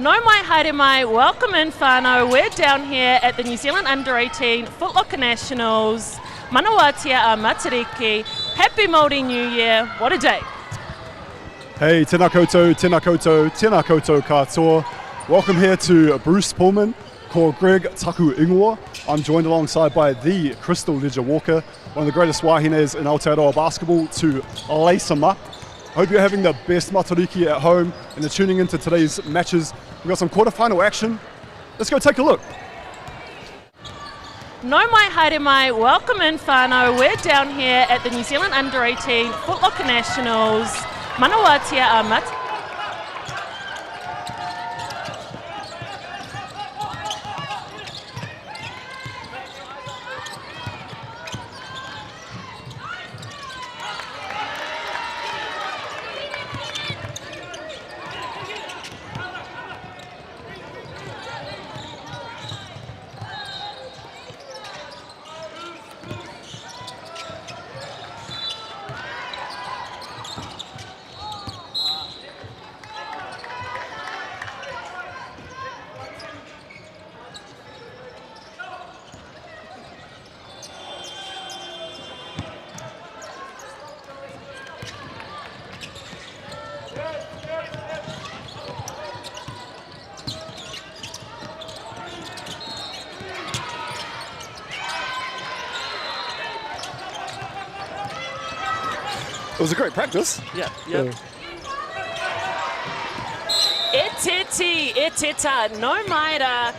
No mai haere mai, welcome in whānau. We're down here at the New Zealand Under-18 Foot Locker Nationals. Manawatia a Matariki. Happy Māori New Year. What a day. Hey, tēnā koutou, tēnā koutou, tēnā koutou katoa. Welcome here to Bruce Pulman, called Greg Taku Ingoa. I'm joined alongside by the Crystal Ledger Walker, one of the greatest wahines in Aotearoa basketball, to lace them up. Hope you're having the best matariki at home and are tuning into today's matches. We've got some quarterfinal action. Let's go take a look. No mai haere mai, welcome in whānau. We're down here at the New Zealand Under-18 Foot Locker Nationals. Manawatia a Matariki. It was a great practice. Yeah. E tita, no maira.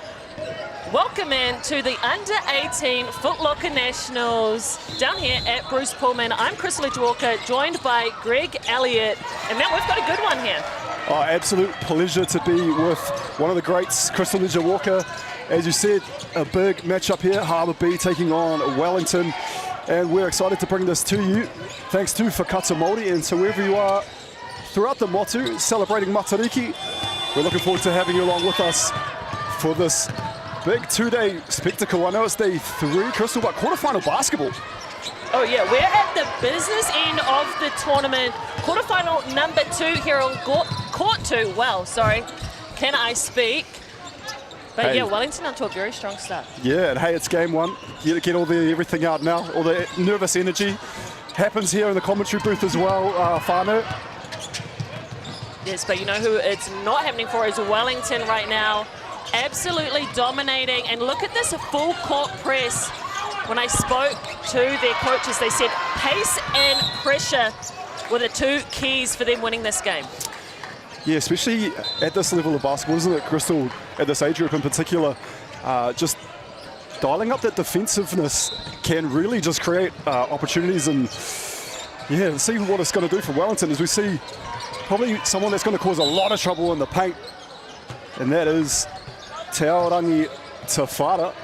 Welcome in to the Under-18 Foot Locker Nationals down here at Bruce Pullman. I'm Crystal Ledger Walker, joined by Greg Elliott. And Matt, we've got a good one here. Oh, absolute pleasure to be with one of the greats, Crystal Ledger Walker. As you said, a big matchup here, Harbour B taking on Wellington. And we're excited to bring this to you, thanks to Whakata Māori, and to wherever you are throughout the motu, celebrating Matariki. We're looking forward to having you along with us for this big two-day spectacle. I know it's day 3, Crystal, but quarterfinal basketball. Oh yeah, we're at the business end of the tournament. Quarterfinal number 2 here on court 2. Well, sorry, can I speak? But hey. Yeah, Wellington onto a very strong start. Yeah, and hey, it's game 1. You get all the everything out now. All the nervous energy happens here in the commentary booth as well, whānau. Yes, but you know who it's not happening for is Wellington right now. Absolutely dominating. And look at this full court press. When I spoke to their coaches, they said pace and pressure were the 2 keys for them winning this game. Yeah, especially at this level of basketball, isn't it, Crystal, at this age group in particular, just dialing up that defensiveness can really just create opportunities. And yeah, let's see what it's going to do for Wellington as we see probably someone that's going to cause a lot of trouble in the paint, and that is Te Aorangi Tawhara.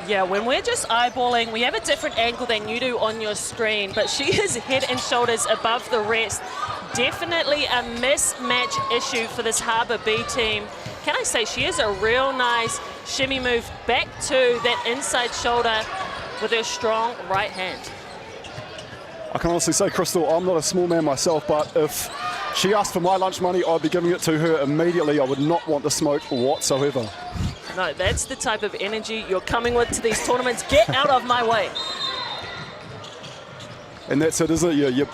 Yeah, when we're just eyeballing, we have a different angle than you do on your screen, but she is head and shoulders above the rest. Definitely a mismatch issue for this Harbour B team. Can I say she is a real nice shimmy move back to that inside shoulder with her strong right hand. I can honestly say, Crystal, I'm not a small man myself, but if she asked for my lunch money, I'd be giving it to her immediately. I would not want the smoke whatsoever. No, that's the type of energy you're coming with to these tournaments. Get out of my way. And that's it, isn't it? You're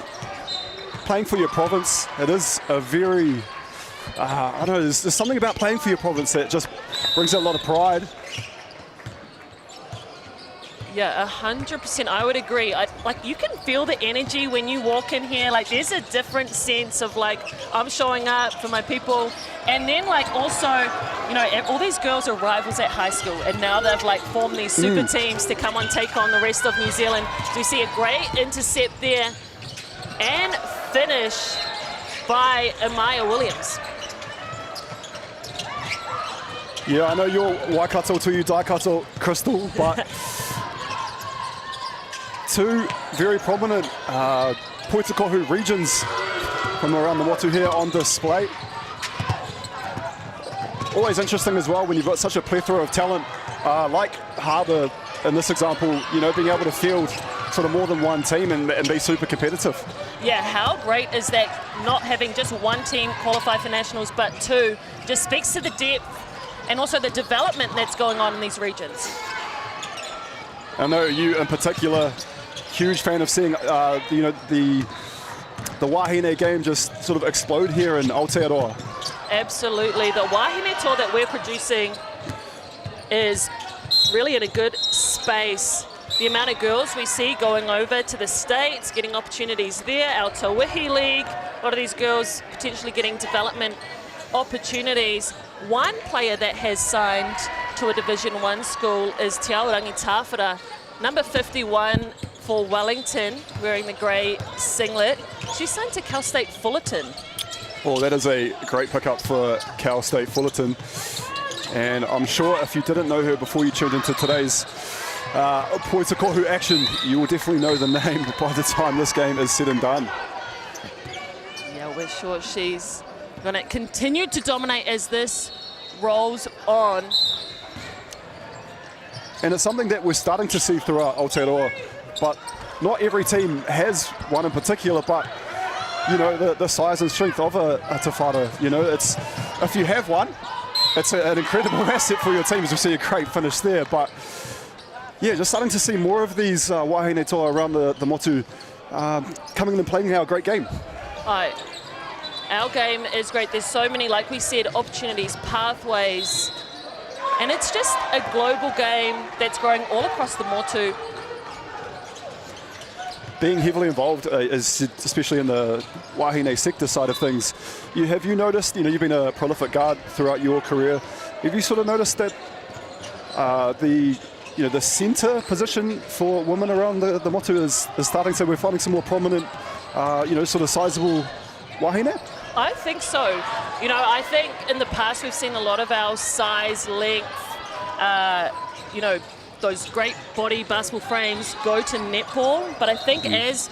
playing for your province. It is a very, I don't know, there's something about playing for your province that just brings out a lot of pride. Yeah, 100%. I would agree. Like, you can feel the energy when you walk in here. Like, there's a different sense of, like, I'm showing up for my people. And then, like, also, you know, all these girls are rivals at high school, and now they've, like, formed these super teams to come and take on the rest of New Zealand. So you see a great intercept there and finish by Amaya Williams. Yeah, I know you're Waikato to you Daikato, Crystal, but 2 very prominent Poitikohu regions from around the motu here on display. Always interesting as well when you've got such a plethora of talent like Harbour in this example, you know, being able to field sort of more than one team and be super competitive. Yeah, how great is that, not having just one team qualify for nationals, but two? Just speaks to the depth and also the development that's going on in these regions. I know you in particular, huge fan of seeing, you know, the Wahine game just sort of explode here in Aotearoa. Absolutely. The Wahine tour that we're producing is really in a good space. The amount of girls we see going over to the States, getting opportunities there, our Tawihi League, a lot of these girls potentially getting development opportunities. One player that has signed to a Division 1 school is Te Aorangi Tāwhara, number 51 for Wellington, wearing the grey singlet. She signed to Cal State Fullerton. Well, that is a great pickup for Cal State Fullerton. And I'm sure if you didn't know her before you tuned into today's Poitokohu action, you will definitely know the name by the time this game is said and done. Yeah, we're sure she's going to continue to dominate as this rolls on. And it's something that we're starting to see throughout Aotearoa, but not every team has one in particular, but you know, the size and strength of a Tawhara, you know, it's, if you have one, it's an incredible asset for your team, as we see a great finish there. But yeah, just starting to see more of these wahine toa around the motu coming and playing our great game. Our game is great. There's so many, like we said, opportunities, pathways, and it's just a global game that's growing all across the motu. Being heavily involved, especially in the wahine sector side of things, have you noticed, you know, you've been a prolific guard throughout your career, have you sort of noticed that the centre position for women around the motu is starting to, we're finding some more prominent, sort of sizable wahine? I think so. You know, I think in the past we've seen a lot of our size, length, those great body basketball frames go to netball, but I think as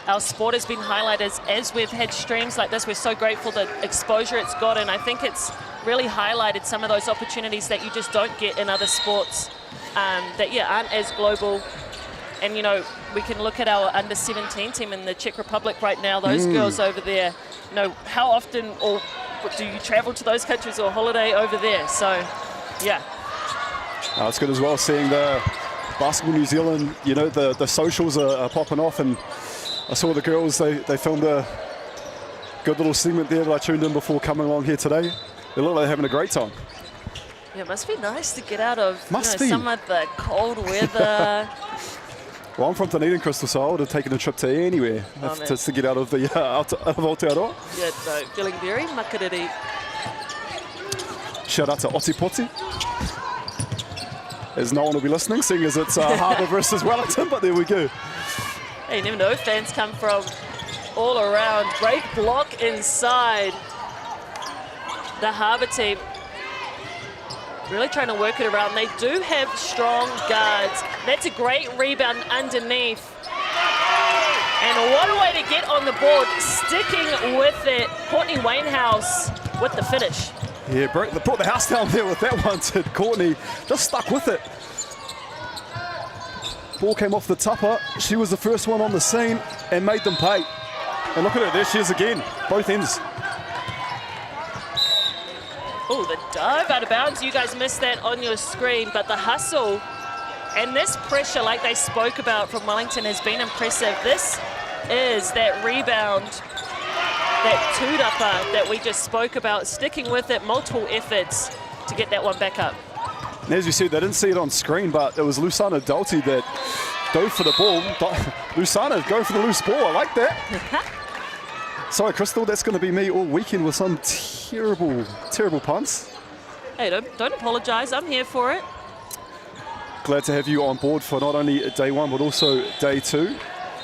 our sport has been highlighted, as we've had streams like this, we're so grateful the exposure it's gotten. I think it's really highlighted some of those opportunities that you just don't get in other sports that aren't as global. And you know, we can look at our under 17 team in the Czech Republic right now, those girls over there. You know, how often or do you travel to those countries or holiday over there? So yeah. It's good as well seeing the Basketball New Zealand, you know, the socials are popping off, and I saw the girls, they filmed a good little segment there that I tuned in before coming along here today. They look like they're having a great time. Yeah, it must be nice to get out of some of the cold weather. Well, I'm from Dunedin, Crystal, so I would have taken a trip to anywhere just to get out of the out of Aotearoa. Yeah, no, feeling very makariri. Shout out to Otipoti, as no one will be listening, seeing as it's Harbour versus Wellington, but there we go. Hey, you never know, fans come from all around. Great block inside. The Harbour team really trying to work it around. They do have strong guards. That's a great rebound underneath. And what a way to get on the board, sticking with it. Courtney Wainhouse with the finish. Yeah, brought the house down there with that one to Courtney. Just stuck with it. Ball came off the tupper. She was the first one on the scene and made them pay. And look at her, there she is again, both ends. Oh, the dive out of bounds. You guys missed that on your screen, but the hustle and this pressure, like they spoke about from Wellington, has been impressive. This is that rebound, that two-dupper that we just spoke about, sticking with it, multiple efforts to get that one back up. And as you said, they didn't see it on screen, but it was Lusana Dalty that dove for the ball. Lusana, go for the loose ball. I like that. Sorry, Crystal, that's going to be me all weekend with some terrible, terrible punts. Hey, don't apologise. I'm here for it. Glad to have you on board for not only day one, but also day two.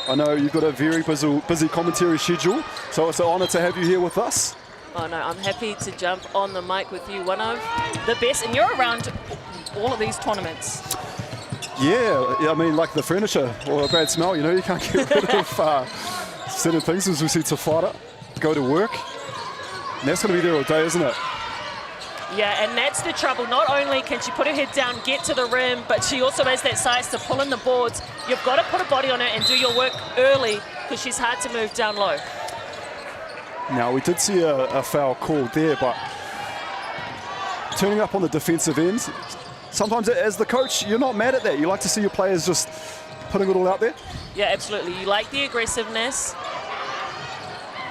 I know you've got a very busy commentary schedule, so it's an honour to have you here with us. Oh no, I'm happy to jump on the mic with you, one of the best, and you're around all of these tournaments. Yeah, I mean, like the furniture or a bad smell, you know, you can't get rid of certain things, as we see Tawhara go to work. And that's going to be there all day, isn't it? Yeah, and that's the trouble. Not only can she put her head down, get to the rim, but she also has that size to pull in the boards. You've got to put a body on her and do your work early because she's hard to move down low. Now, we did see a foul called there, but turning up on the defensive end, sometimes as the coach, you're not mad at that. You like to see your players just putting it all out there. Yeah, absolutely. You like the aggressiveness.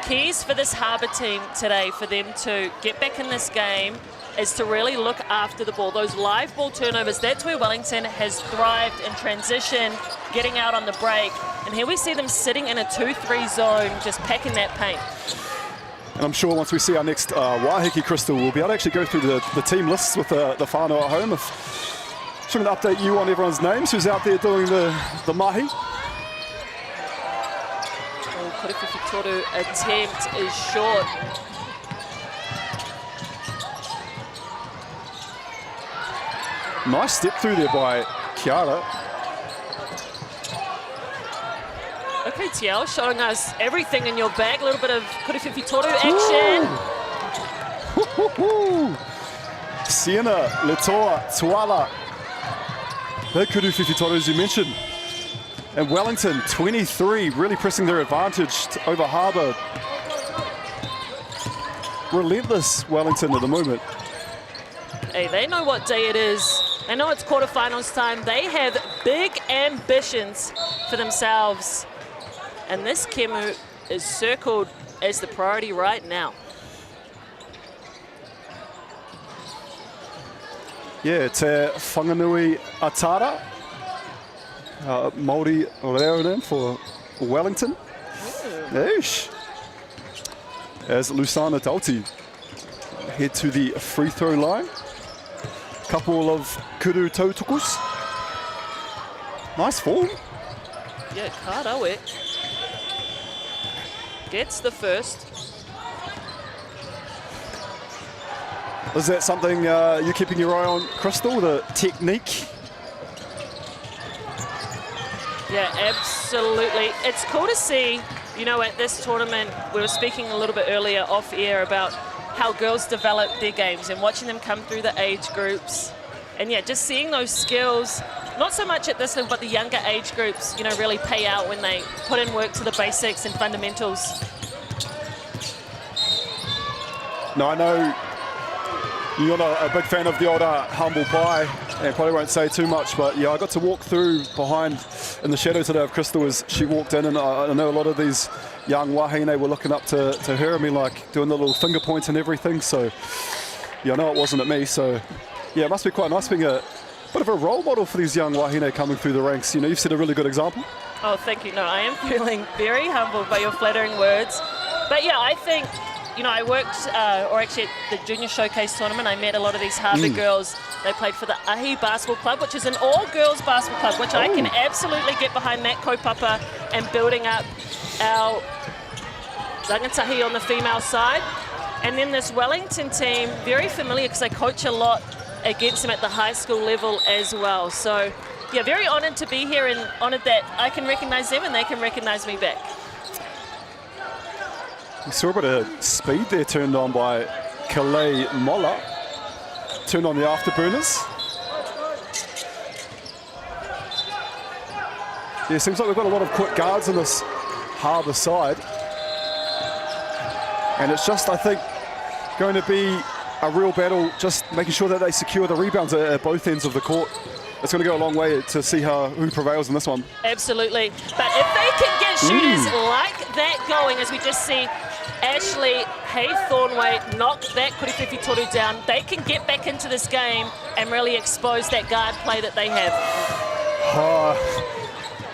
Keys for this Harbour team today, for them to get back in this game, is to really look after the ball. Those live ball turnovers, that's where Wellington has thrived in transition, getting out on the break. And here we see them sitting in a 2-3 zone, just packing that paint. And I'm sure once we see our next Wahiki Crystal, we'll be able to actually go through the team lists with the whānau at home. Just going to update you on everyone's names who's out there doing the mahi. Kurififitoru attempt is short. Nice step through there by Kiara. Okay, Tiao, showing us everything in your bag. A little bit of Kurififitoru action. Siena, Letoa, Tuala. The Kurififitoru, as you mentioned. And Wellington, 23, really pressing their advantage over Harbour. Relentless Wellington at the moment. Hey, they know what day it is. They know it's quarterfinals time. They have big ambitions for themselves. And this Kemu is circled as the priority right now. Yeah, te Whanganui Atara. Māori reo name for Wellington. Eesh. As Lusana Dauti head to the free throw line. Couple of kuru tautukus. Nice form. Yeah, Karawe gets the first. Is that something you're keeping your eye on, Crystal, the technique? Yeah, absolutely. It's cool to see, you know, at this tournament, we were speaking a little bit earlier off air about how girls develop their games and watching them come through the age groups. And yeah, just seeing those skills, not so much at this level, but the younger age groups, you know, really pay out when they put in work to the basics and fundamentals. No, I know you're not a big fan of the old humble pie and probably won't say too much, but yeah, I got to walk through behind in the shadow today of Crystal as she walked in, and I know a lot of these young wahine were looking up to her. I mean, like doing the little finger points and everything, so yeah, I know it wasn't at me, so yeah, it must be quite nice being a bit of a role model for these young wahine coming through the ranks. You know, you've set a really good example. Oh, thank you. No, I am feeling very humbled by your flattering words. But yeah, I think, you know, I worked, or actually at the Junior Showcase tournament, I met a lot of these Harbour girls. They played for the Ahi Basketball Club, which is an all-girls basketball club, which I can absolutely get behind that kaupapa and building up our rangatahi on the female side. And then this Wellington team, very familiar because I coach a lot against them at the high school level as well. So, yeah, very honoured to be here and honoured that I can recognise them and they can recognise me back. We saw a bit of speed there turned on by Kalei Mola. Turned on the afterburners. Yeah, seems like we've got a lot of quick guards on this Harbour side. And it's just, I think, going to be a real battle, just making sure that they secure the rebounds at both ends of the court. It's going to go a long way to see who prevails in this one. Absolutely. But if they can get shooters like that going, as we just see Ashley Hay-Thornway knock that Kurififitoru down, they can get back into this game and really expose that guard play that they have.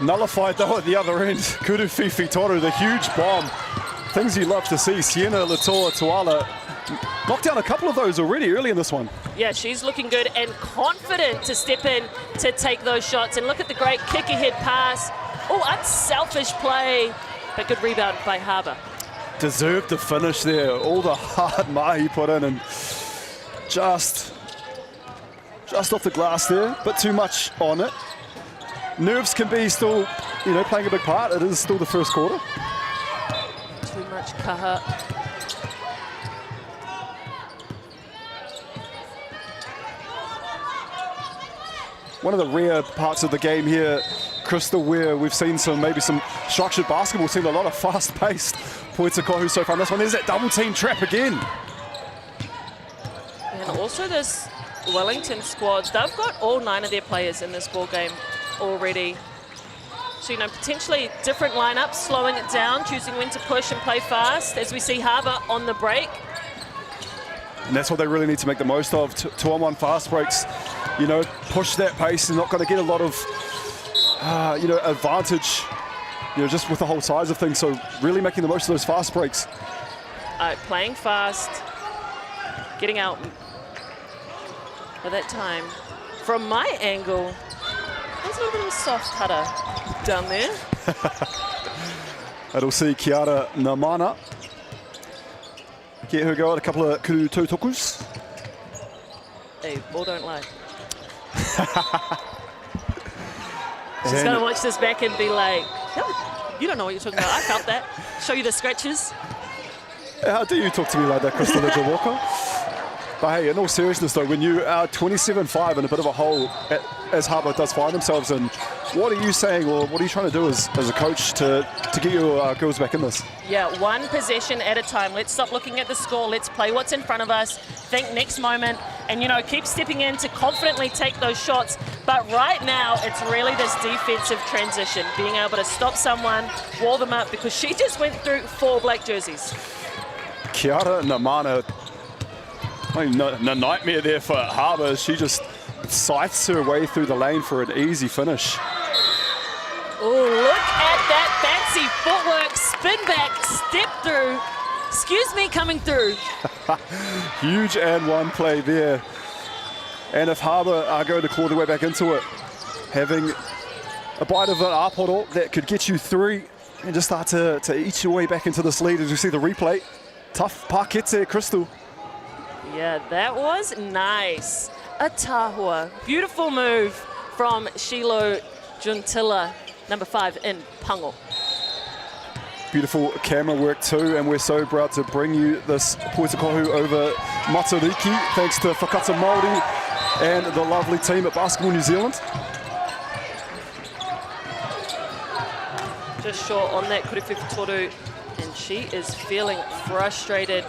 Nullified though at the other end. Kurififitoru, the huge bomb. Things you love to see. Siena Latoa Tuala knocked down a couple of those already early in this one. Yeah, she's looking good and confident to step in to take those shots. And look at the great kick ahead pass. Oh, unselfish play, but good rebound by Harbour. Deserved the finish there. All the hard mahi put in and just off the glass there. But too much on it. Nerves can be still, you know, playing a big part. It is still the first quarter. Too much kaha. one of the rare parts of the game here, Crystal, where we've seen maybe some structured basketball, seen a lot of fast-paced Puetakohu so far in this one. There's that double team trap again. And also this Wellington squad, they've got all 9 of their players in this ball game already. So, you know, potentially different lineups, slowing it down, choosing when to push and play fast, as we see Harbour on the break. And that's what they really need to make the most of. 2-on-1 fast breaks, you know, push that pace. They're not going to get a lot of, you know, advantage, you know, just with the whole size of things. So really making the most of those fast breaks. Playing fast, getting out at that time. From my angle, there's a little bit of a soft cutter down there. That'll see Kiara Namana get her go at a couple of kuru tautokus. Hey, ball don't lie. She's going to watch this back and be like, you don't know what you're talking about. I felt that. Show you the scratches. How do you talk to me like that, Crystal Walker? But hey, in all seriousness though, when you are 27-5 in a bit of a hole, as Harbour does find themselves in, what are you saying, or what are you trying to do as a coach to get your girls back in this? Yeah, one possession at a time. Let's stop looking at the score. Let's play what's in front of us. Think next moment, and, you know, keep stepping in to confidently take those shots. But right now, it's really this defensive transition, being able to stop someone, wall them up, because she just went through 4 black jerseys. Kiara Namana, no nightmare there for Harbour. She just scythes her way through the lane for an easy finish. Oh, look at that fancy footwork, spin back, step through. Excuse me, coming through. Huge and one play there. And if Harbour are going to claw their way back into it, having a bite of an aporo that could get you 3 and just start to eat your way back into this lead. As you see the replay, tough pakete, Crystal. Yeah, that was nice. A tahua. Beautiful move from Shilo Juntila, number 5 in Pango. Beautiful camera work too, and we're so proud to bring you this Puetakohu over Matariki, thanks to Whakata MāORI and the lovely team at Basketball New Zealand. Just short on that Kuriwhiwhi Toru, and she is feeling frustrated.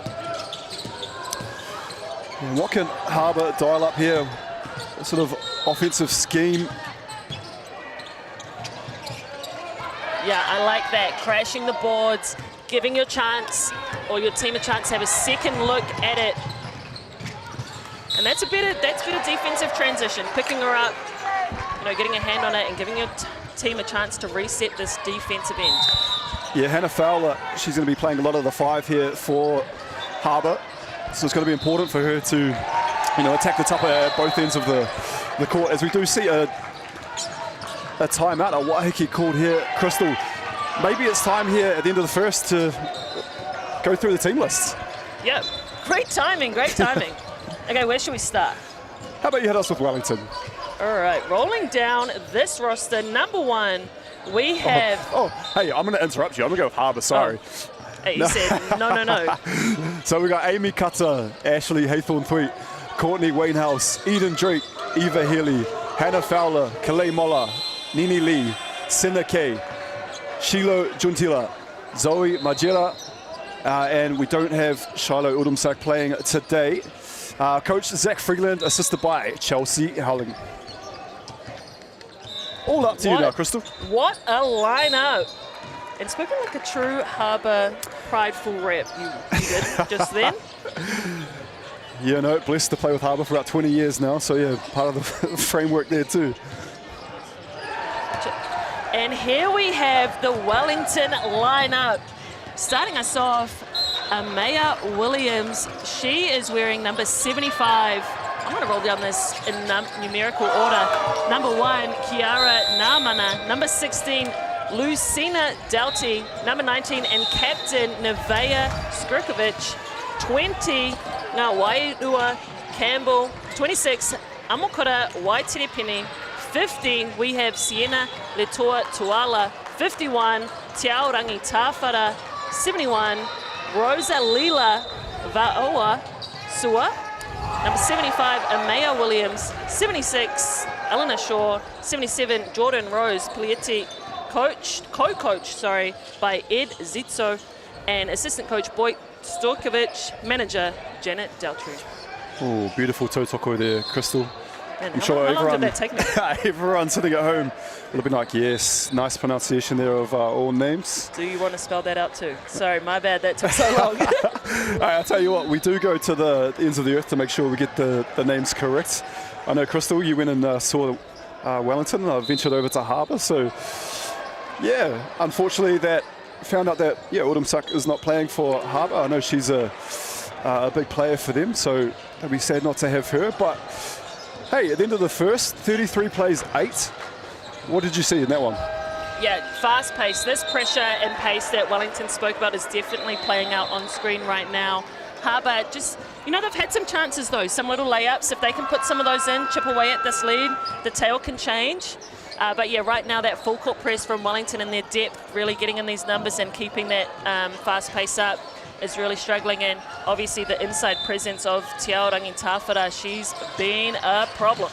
And what can Harbour dial up here? What sort of offensive scheme? Yeah, I like that. Crashing the boards, giving your chance or your team a chance to have a second look at it. And that's better defensive transition, picking her up, you know, getting a hand on it and giving your team a chance to reset this defensive end. Yeah, Hannah Fowler, she's going to be playing a lot of the 5 here for Harbour. So it's going to be important for her to, you know, attack the top at both ends of the court. As we do see a timeout, a Waiheke called here, Crystal. Maybe it's time here at the end of the first to go through the team lists. Yeah, great timing, great timing. Okay, where should we start? How about you hit us with Wellington? All right, rolling down this roster, number 1, we have... Hey, I'm going to interrupt you. I'm going to go with Harbour, sorry. Hey, you said no. So we got Amy Kata, Ashley Haythorne-Thweet, Courtney Wainhouse, Eden Drake, Eva Healy, Hannah Fowler, Kalei Mola, Nini Lee, Sina Kay, Shilo Juntila, Zoe Majera, and we don't have Shiloh Udumsak playing today. Coach Zach Freeland, assisted by Chelsea Howling. All up to you now, Crystal. What a lineup. And spoken like a true Harbour prideful rep, you did just then. Yeah, no, blessed to play with Harbour for about 20 years now, so yeah, part of the framework there too. And here we have the Wellington lineup. Starting us off, Amaya Williams. She is wearing number 75. I'm going to roll down this in numerical order. Number 1, Kiara Namana. Number 16, Lucina Doughty. Number 19, and captain Nevaeh Skrikovic. 20, Ngāwairua Campbell. 26, Amokura Waitirepene. 50, we have Siena Letoa Tuala. 51, Tiaorangi Tāwhara. 71, Rosa Lila Vaoa Sua. Number 75, Amaya Williams. 76, Eleanor Shaw. 77, Jordan Rose Plieti, co-coached by Ed Zitzo, and assistant coach Boyd Storkovic, manager Janet Daltrey. Oh, beautiful tautoko there, Crystal. And I'm sure how long everyone, did that take me? everyone sitting at home would have been like, yes, nice pronunciation there of all names. Do you want to spell that out too? Sorry, my bad, that took so long. I'll tell you what, we do go to the ends of the earth to make sure we get the names correct. I know, Crystal, you went and saw Wellington, and I ventured over to Harbour, so yeah, unfortunately found out that Autumn Suck is not playing for Harbour. I know she's a big player for them, so it'd be sad not to have her, but hey, at the end of the first, 33 plays 8. What did you see in that one? Yeah, fast pace. This pressure and pace that Wellington spoke about is definitely playing out on screen right now. Harbour just, they've had some chances though, some little layups. If they can put some of those in, chip away at this lead, the tail can change. But yeah, right now that full court press from Wellington and their depth, really getting in these numbers and keeping that fast pace up, is really struggling, and obviously the inside presence of Te Ao Rangitawhara, she's been a problem.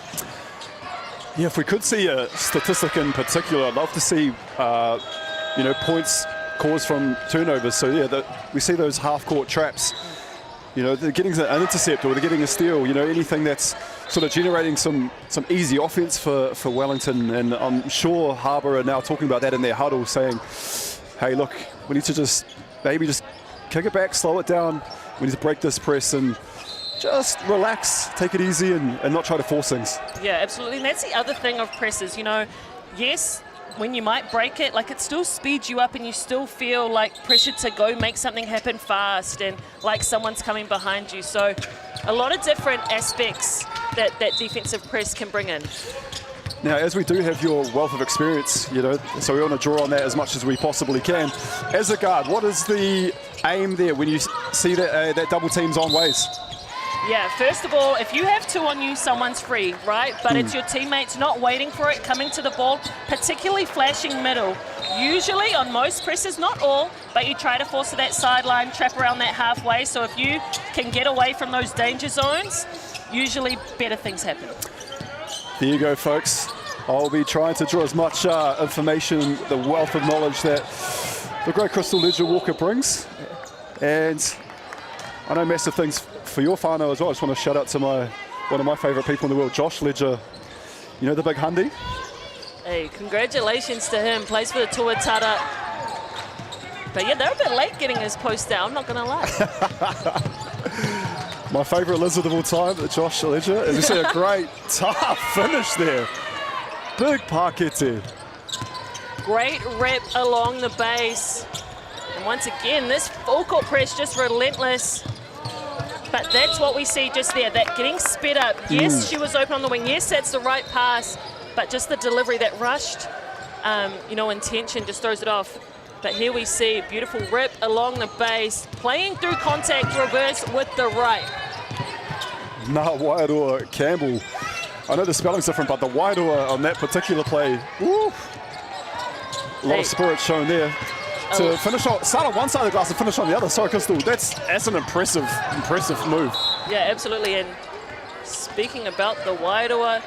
Yeah, if we could see a statistic in particular, I'd love to see, points caused from turnovers. So yeah, we see those half-court traps. They're getting an intercept or they're getting a steal. Anything that's sort of generating some easy offense for Wellington, and I'm sure Harbour are now talking about that in their huddle, saying, "Hey, look, we need to just kick it back, slow it down. We need to break this press and just relax, take it easy, and not try to force things." Yeah, absolutely. And that's the other thing of presses. Yes, when you might break it, it still speeds you up and you still feel like pressure to go make something happen fast and like someone's coming behind you. So a lot of different aspects that defensive press can bring in. Now, as we do have your wealth of experience, so we want to draw on that as much as we possibly can. As a guard, what is the aim there when you see that double team's on ways? Yeah, first of all, if you have 2 on you, someone's free, right? But it's your teammates not waiting for it, coming to the ball, particularly flashing middle. Usually, on most presses, not all, but you try to force to that sideline, trap around that halfway. So if you can get away from those danger zones, usually better things happen. There you go, folks. I'll be trying to draw as much information, the wealth of knowledge that the great Crystal Ledger Walker brings. And I know massive things for your whānau as well. I just want to shout out to one of my favourite people in the world, Josh Ledger. The big Hundi? Hey, congratulations to him. Plays for the Tuatara. But yeah, they're a bit late getting his post out, I'm not going to lie. My favourite lizard of all time, Josh Ledger. And you see a great, tough finish there. Big pakete. Great rep along the base. And once again, this full court press just relentless. But that's what we see just there, that getting sped up. Yes, she was open on the wing. Yes, that's the right pass. But just the delivery, that rushed, intention just throws it off. But here we see a beautiful rip along the base, playing through contact, reverse with the right. Wairoa Campbell. I know the spelling's different, but the Wairoa on that particular play, woo, a lot of spirit shown there. To finish on, start on one side of the glass and finish on the other. Sorry, Crystal, that's an impressive move. Yeah, absolutely. And speaking about the Wairoa,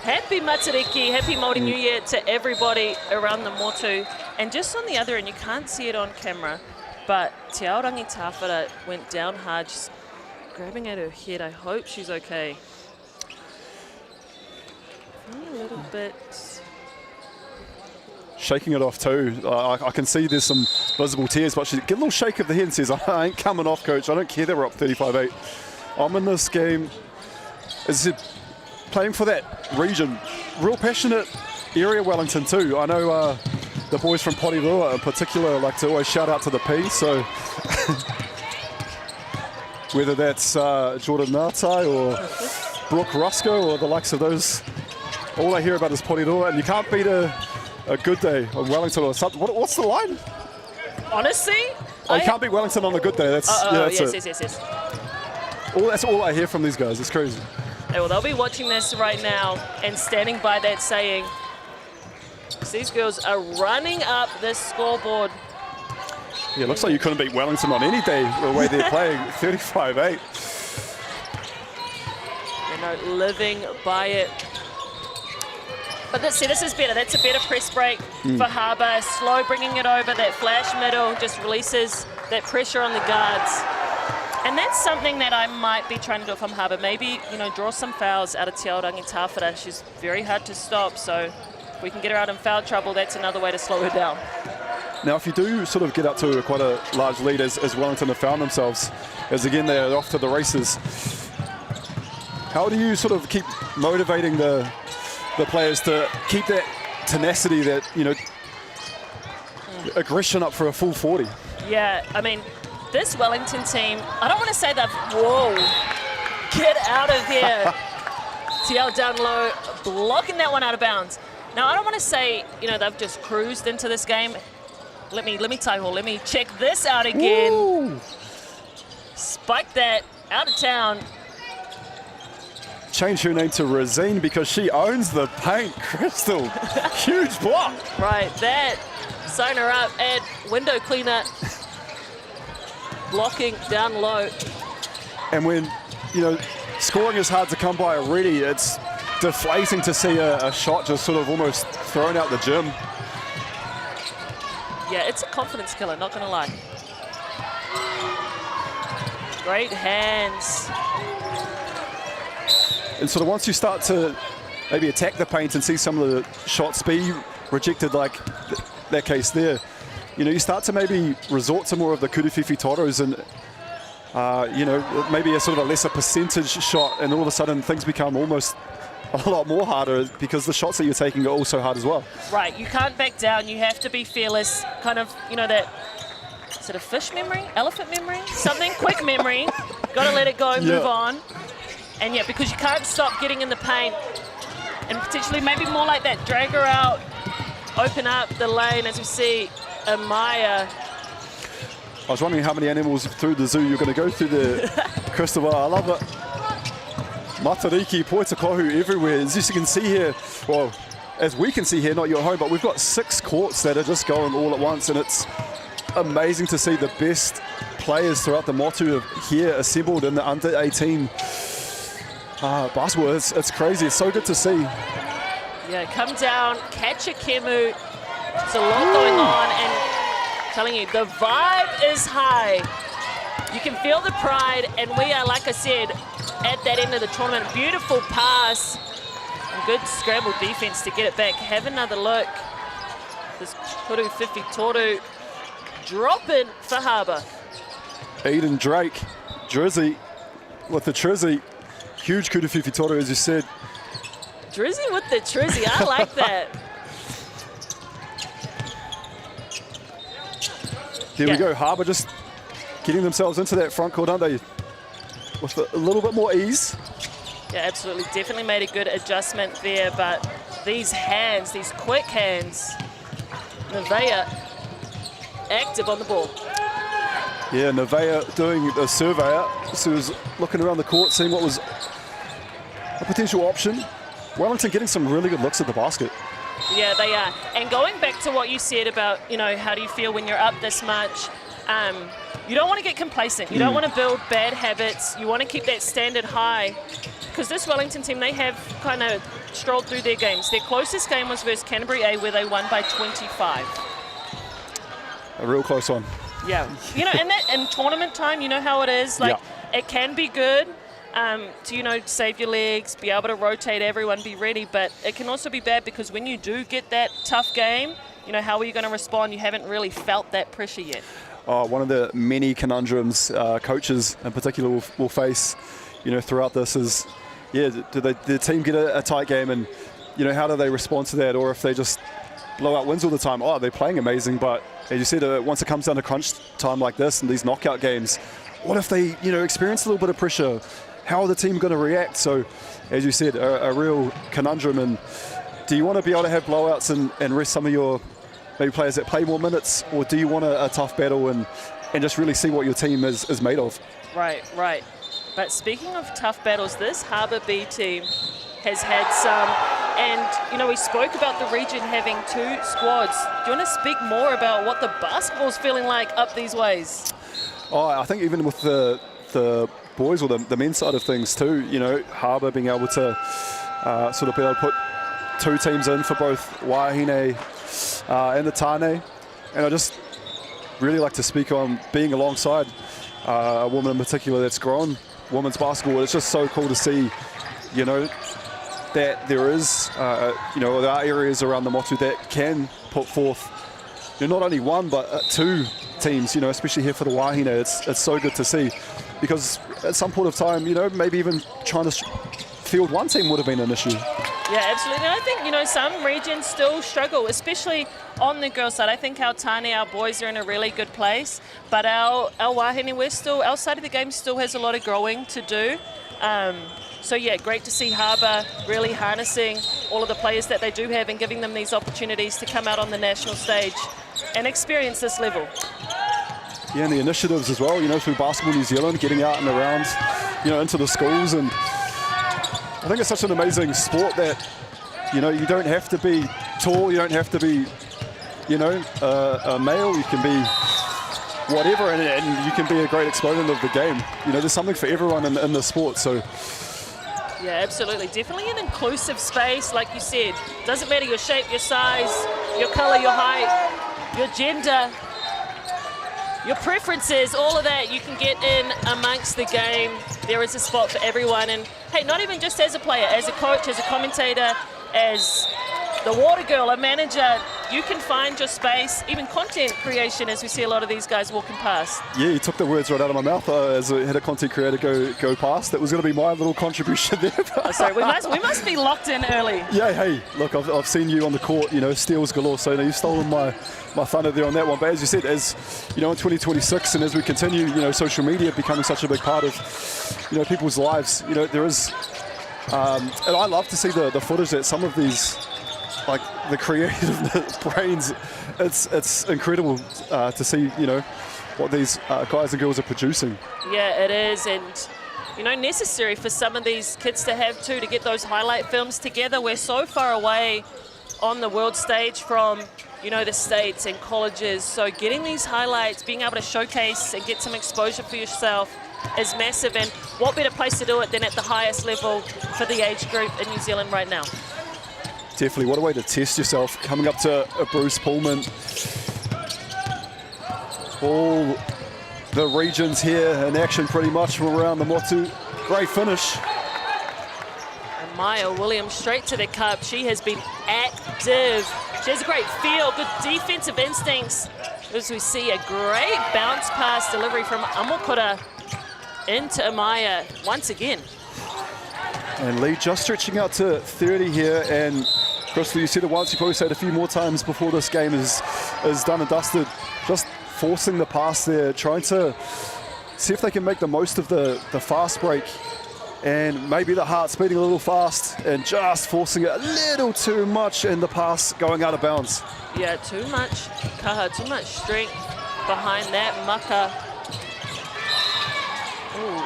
happy Matariki, happy Māori New Year to everybody around the motu. And just on the other end, you can't see it on camera, but Te Ao Rangitawhara went down hard, just grabbing at her head. I hope she's okay. A little bit. Shaking it off too. I can see there's some visible tears, but she get a little shake of the head and says, "I ain't coming off, coach. I don't care that we're up 35-8. I'm in this game." Is it playing for that region? Real passionate area, Wellington too. I know the boys from Porirua in particular like to always shout out to the P. So whether that's Jordan Ngatai or Brooke Rusco or the likes of those, all I hear about is Porirua, and you can't beat a good day on Wellington or something. What's the line? Honestly, you can't beat Wellington on a good day. That's yes. That's all I hear from these guys. It's crazy. Yeah, well, they'll be watching this right now and standing by that saying, these girls are running up this scoreboard. Yeah, it looks like you couldn't beat Wellington on any day the way they're playing, 35-8. Living by it. But this is better. That's a better press break for Harbour. Slow bringing it over. That flash middle just releases that pressure on the guards. And that's something that I might be trying to do from Harbour. Maybe, draw some fouls out of Te Aorangi Tāwhara. She's very hard to stop, so if we can get her out in foul trouble, that's another way to slow her down. Now, if you do sort of get up to quite a large lead, as Wellington have found themselves, as again they're off to the races, how do you sort of keep motivating the players to keep that tenacity, that, aggression up for a full 40? Yeah, I mean, this Wellington team, I don't want to say that, whoa, get out of here. TL down low, blocking that one out of bounds. Now, I don't want to say, they've just cruised into this game. Let me check this out again. Ooh. Spike that out of town. Change her name to Rosine because she owns the paint. Crystal, huge block. Right, that, sign her up, and window cleaner. Blocking down low. And when, scoring is hard to come by already, it's deflating to see a shot just sort of almost thrown out the gym. Yeah, it's a confidence killer, not gonna lie. Great hands. And sort of once you start to maybe attack the paint and see some of the shots be rejected, like that case there, you start to maybe resort to more of the kuruwhiwhi toros and, maybe a sort of a lesser percentage shot, and all of a sudden things become almost a lot more harder because the shots that you're taking are also hard as well. Right, you can't back down. You have to be fearless. Kind of, that, is it a fish memory? Elephant memory? Something? Quick memory. Got to let it go, move on. And yeah, because you can't stop getting in the paint. And potentially maybe more like that. Drag her out, open up the lane as we see Amaya. I was wondering how many animals through the zoo you're going to go through there, Christopher. I love it. Matariki, Poetakohu everywhere. As you can see here, well, as we can see here, not your home, but we've got 6 courts that are just going all at once, and it's amazing to see the best players throughout the Motu here assembled in the under 18 basketball. It's crazy. It's so good to see. Yeah, come down, catch a Kemu. There's a lot going on, and I'm telling you, the vibe is high. You can feel the pride, and we are, like I said, at that end of the tournament. Beautiful pass and good scramble defense to get it back. Have another look. This kuruwhiwhi toru dropping for Harbour. Aiden Drake, Drizzy with the Trizzy. Huge kuruwhiwhi toru, as you said. Drizzy with the Trizzy, I like that. Here we go, Harbour just getting themselves into that front court, aren't they? With a little bit more ease. Yeah, absolutely. Definitely made a good adjustment there, but these hands, these quick hands, Nevaeh active on the ball. Yeah, Nevaeh doing the surveyor. So he was looking around the court, seeing what was a potential option. Wellington getting some really good looks at the basket. Yeah, they are. And going back to what you said about, how do you feel when you're up this much? You don't want to get complacent. You don't want to build bad habits. You want to keep that standard high. Because this Wellington team, they have kind of strolled through their games. Their closest game was versus Canterbury A, where they won by 25. A real close one. Yeah. And that in tournament time, you know how it is. It can be good to, save your legs, be able to rotate everyone, be ready. But it can also be bad because when you do get that tough game, how are you going to respond? You haven't really felt that pressure yet. One of the many conundrums coaches in particular will face, throughout this is, do the team get a tight game, and, how do they respond to that? Or if they just blow out wins all the time, they're playing amazing. But as you said, once it comes down to crunch time like this and these knockout games, what if they, experience a little bit of pressure? How are the team going to react? So, as you said, a real conundrum. And do you want to be able to have blowouts and rest some of your maybe players that play more minutes, or do you want a tough battle and just really see what your team is made of? Right. But speaking of tough battles, this Harbour B team has had some, and we spoke about the region having 2 squads. Do you want to speak more about what the basketball's feeling like up these ways? I think even with the boys or the men's side of things too, Harbour being able to sort of be able to put 2 teams in for both Wahine and the Tāne. And I just really like to speak on being alongside a woman in particular that's grown women's basketball. It's just so cool to see, you know, that there is, you know, there are areas around the Motu that can put forth, you know, not only 1 but 2 teams, you know, especially here for the Wahine. It's so good to see, because at some point of time, you know, maybe even trying to field 1 team would have been an issue. Yeah, absolutely. And I think, you know, some regions still struggle, especially on the girls' side. I think our Tāne, our boys are in a really good place, but our Wahine, we're still, our side of the game still has a lot of growing to do. So yeah, great to see Harbour really harnessing all of the players that they do have and giving them these opportunities to come out on the national stage and experience this level. Yeah, and the initiatives as well, you know, through Basketball New Zealand, getting out and around, you know, into the schools. And I think it's such an amazing sport that, you know, you don't have to be tall, you don't have to be, you know, a male, you can be whatever, and you can be a great exponent of the game. You know, there's something for everyone in the sport, so. Yeah, absolutely. Definitely an inclusive space, like you said. Doesn't matter your shape, your size, your color, your height, your gender, your preferences, all of that, you can get in amongst the game. There is a spot for everyone. And hey, not even just as a player, as a coach, as a commentator, as the water girl, a manager, you can find your space, even content creation, as we see a lot of these guys walking past. Yeah, you took the words right out of my mouth as I had a content creator go past. That was going to be my little contribution there. Oh, sorry, we must be locked in early. Yeah, hey, look, I've seen you on the court, you know, steals galore, so you know, you've stolen my thunder there on that one. But as you said, as you know, in 2026 and as we continue, you know, social media becoming such a big part of, you know, people's lives, you know, there is, and I love to see the footage that some of these, like the creative brains, it's incredible to see, you know, what these guys and girls are producing. Yeah, it is, and you know, necessary for some of these kids to have too, to get those highlight films together. We're so far away on the world stage from, you know, the states and colleges, so getting these highlights, being able to showcase and get some exposure for yourself is massive, and what better place to do it than at the highest level for the age group in New Zealand right now. Definitely, what a way to test yourself, coming up to Bruce Pulman. All the regions here in action pretty much from around the Motu. Great finish. And Maya Williams straight to the cup. She has been active. She has a great feel, good defensive instincts. As we see a great bounce pass delivery from Amokura into Amaya once again. And Lee just stretching out to 30 here, and Crystal, you said it once, you probably said it a few more times before this game is done and dusted. Just forcing the pass there, trying to see if they can make the most of the fast break, and maybe the heart's beating a little fast, and just forcing it a little too much, and the pass going out of bounds. Yeah, too much kaha, too much strength behind that maka. Ooh.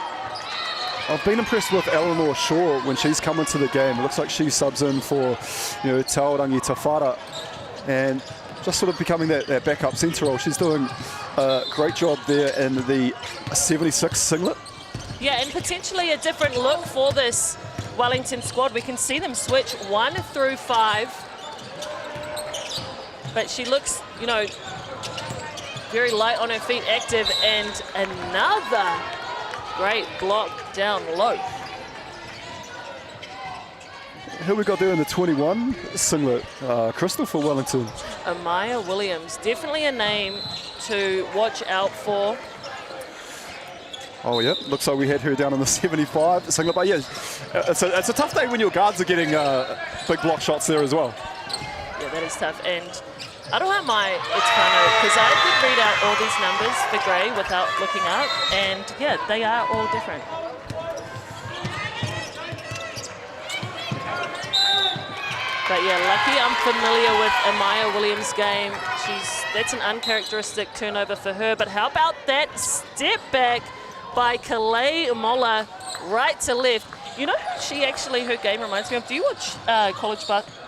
I've been impressed with Eleanor Shaw when she's come into the game. It looks like she subs in for, you know, Taorangi Tawhara, and just sort of becoming that backup centre role. She's doing a great job there in the 76 singlet. Yeah, and potentially a different look for this Wellington squad. We can see them switch 1 through 5. But she looks, you know, very light on her feet, active, and another great block down low. Who we got there in the 21 singlet? Crystal for Wellington. Amaya Williams, definitely a name to watch out for. Oh yeah, looks like we had her down in the 75 singlet, but yeah, it's a tough day when your guards are getting big block shots there as well. Yeah, that is tough, and I don't have my Itano because I did read out all these numbers for Gray without looking up, and yeah, they are all different. But yeah, lucky I'm familiar with Amaya Williams' game. That's an uncharacteristic turnover for her. But how about that step back by Kalei Mola, right to left? You know who her game reminds me of? Do you watch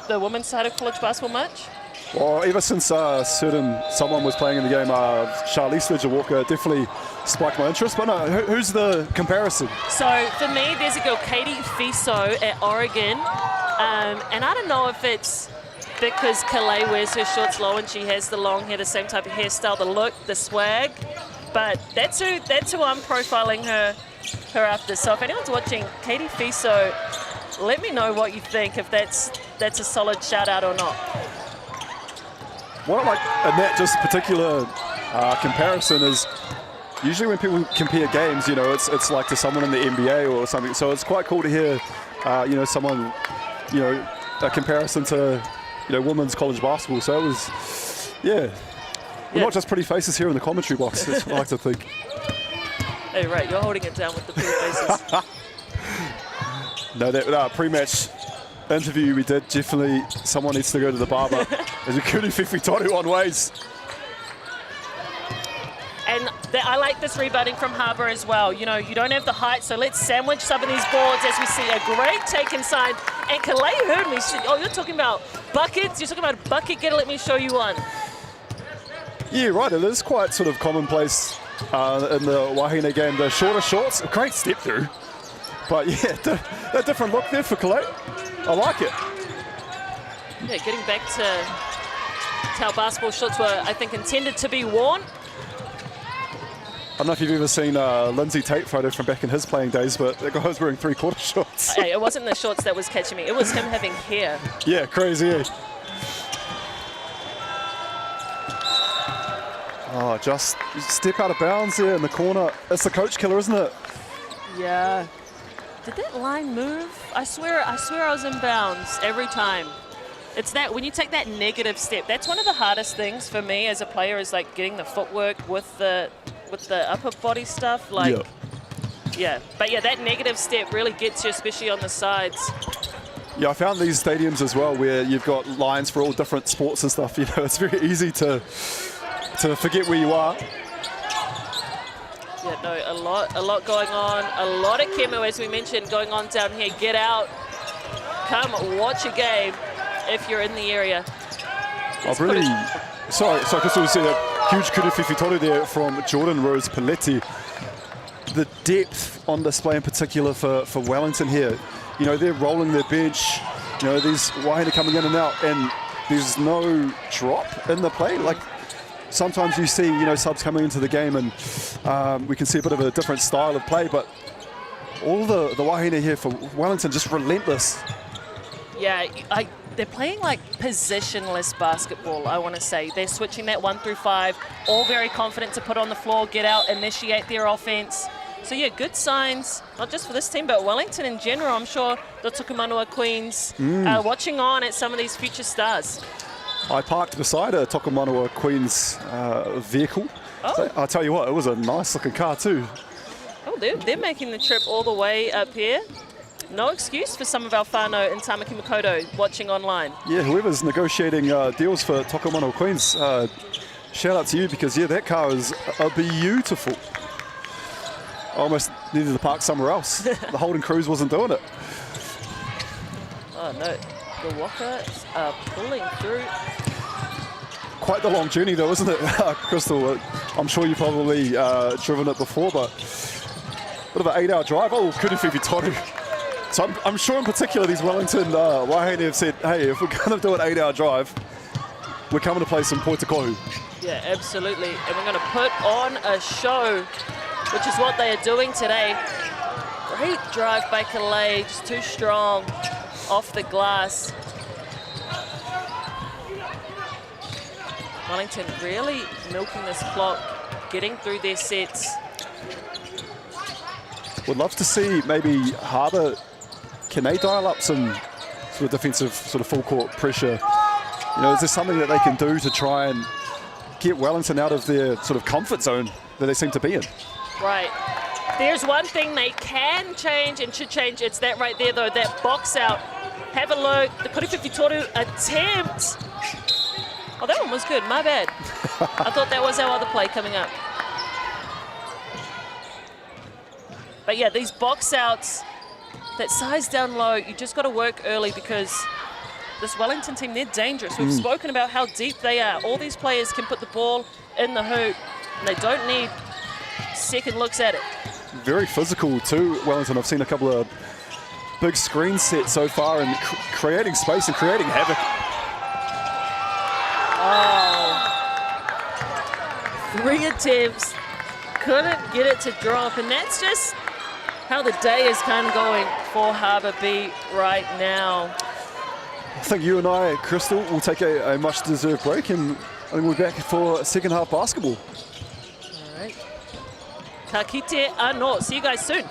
the women's side of college basketball much? Well, ever since someone was playing in the game, Charlize Ledger-Walker definitely spiked my interest. But no, who's the comparison? So for me, there's a girl, Katie Fiso at Oregon. And I don't know if it's because Calais wears her shorts low and she has the long hair, the same type of hairstyle, the look, the swag. But that's who I'm profiling her after. So if anyone's watching, Katie Fiso, let me know what you think, if that's a solid shout out or not. What I like in that just particular comparison is usually when people compare games, you know, it's like to someone in the NBA or something. So it's quite cool to hear, you know, someone, you know, a comparison to, you know, women's college basketball. So it was, yeah. We're not just pretty faces here in the commentary box, that's what I like to think. Hey, right, you're holding it down with the pretty faces. No, that pre-match interview we did, definitely someone needs to go to the barber. There's a Kuri Whiwhitoru on ways. And I like this rebounding from Harbour as well. You know, you don't have the height, so let's sandwich some of these boards as we see a great take inside. And Calais heard me. Oh, you're talking about buckets? You're talking about a bucket getter? Let me show you one. Yeah, right. It is quite sort of commonplace in the Wahine game. The shorter shorts, a great step through. But yeah, a different look there for Calais. I like it. Yeah, getting back to how basketball shorts were, I think, intended to be worn. I don't know if you've ever seen Lindsay Tate photo from back in his playing days, but that guy was wearing three-quarter shorts. Hey, it wasn't the shorts that was catching me. It was him having hair. Yeah, crazy, eh? Oh, just step out of bounds there in the corner. It's the coach killer, isn't it? Yeah. Did that line move? I swear I was in bounds every time. It's that when you take that negative step, that's one of the hardest things for me as a player, is like getting the footwork with the upper body stuff. Like, yeah. But yeah, that negative step really gets you, especially on the sides. Yeah, I found these stadiums as well where you've got lines for all different sports and stuff. You know, it's very easy to forget where you are. Yeah, no, a lot going on. A lot of chemo, as we mentioned, going on down here. Get out, come watch a game if you're in the area. I've really, sorry, because we see a huge Kuri Whiwhitoru there from Jordan Rose Paletti. The depth on display in particular for Wellington here. You know, they're rolling their bench. You know, these Wahine coming in and out, and there's no drop in the play. Like, sometimes you see, you know, subs coming into the game and we can see a bit of a different style of play, but all the Wahine here for Wellington just relentless. Yeah, they're playing like positionless basketball, I want to say. They're switching that 1 through 5, all very confident to put on the floor, get out, initiate their offense. So yeah, good signs, not just for this team, but Wellington in general. I'm sure the Tukumanua Queens are watching on at some of these future stars. I parked beside a Tokumanua Queens vehicle. Oh. So I'll tell you what, it was a nice looking car too. Oh, they're making the trip all the way up here. No excuse for some of our whānau in Tamaki Makaurau watching online. Yeah, whoever's negotiating deals for Tokumanua Queens, shout out to you, because yeah, that car is beautiful. I almost needed to park somewhere else. The Holden Cruise wasn't doing it. Oh no. The Walkers are pulling through. Quite the long journey though, isn't it, Crystal? I'm sure you've probably driven it before, but a bit of an 8-hour drive. Oh, Kuri Whiwhitoru. So I'm sure in particular these Wellington Wahine have said, hey, if we're going to do an 8-hour drive, we're coming to play some Poitikohu. Yeah, absolutely. And we're going to put on a show, which is what they are doing today. Great drive by Calais, just too strong. Off the glass. Wellington really milking this clock, getting through their sets. Would love to see maybe Harbour, can they dial up some sort of defensive sort of full court pressure? You know, is there something that they can do to try and get Wellington out of their sort of comfort zone that they seem to be in? Right. There's one thing they can change and should change. It's that right there, though, that box out. Have a look. The Kuri Whiwhitoru attempt. Oh, that one was good. My bad. I thought that was our other play coming up. But yeah, these box outs, that size down low, you just got to work early, because this Wellington team, they're dangerous. We've spoken about how deep they are. All these players can put the ball in the hoop, and they don't need second looks at it. Very physical too, Wellington. I've seen a couple of big screen set so far and creating space and creating havoc. Oh. 3 attempts, couldn't get it to drop, and that's just how the day is kind of going for Harbour B right now. I think you and I, Crystal, will take a much-deserved break, and I think we'll be back for second half basketball. All right. Ka kite anō. See you guys soon.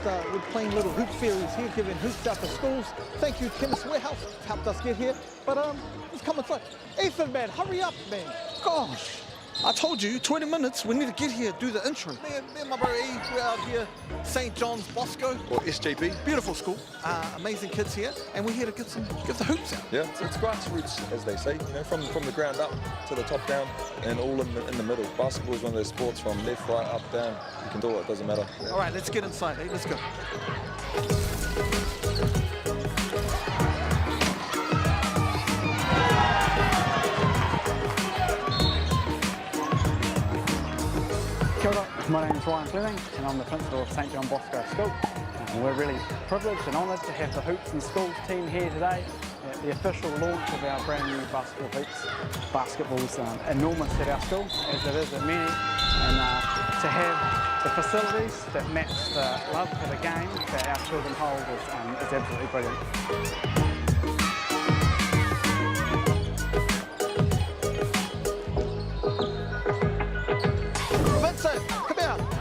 We're playing little hoop series here, giving hoops out to schools. Thank you, Chemist Warehouse, helped us get here. But let's come inside. Ethan, man, hurry up, man. Gosh, I told you, 20 minutes. We need to get here, do the intro. Me and my bro E, we're out here, St. John's Bosco, or SJB. Beautiful school, amazing kids here, and we're here to give the hoops out. Yeah, it's grassroots, as they say. You know, from the ground up to the top down, and all in the middle. Basketball is one of those sports from left, right, up, down. You can do it. It doesn't matter. All right, let's get inside. Hey, let's go. Kia ora, my name is Ryan Fleming and I'm the principal of St. John Bosco School. And we're really privileged and honoured to have the Hoops and Schools team here today at the official launch of our brand new basketball hoops. Basketball's enormous at our school, as it is at many, and to have the facilities that match the love for the game that our children hold is absolutely brilliant.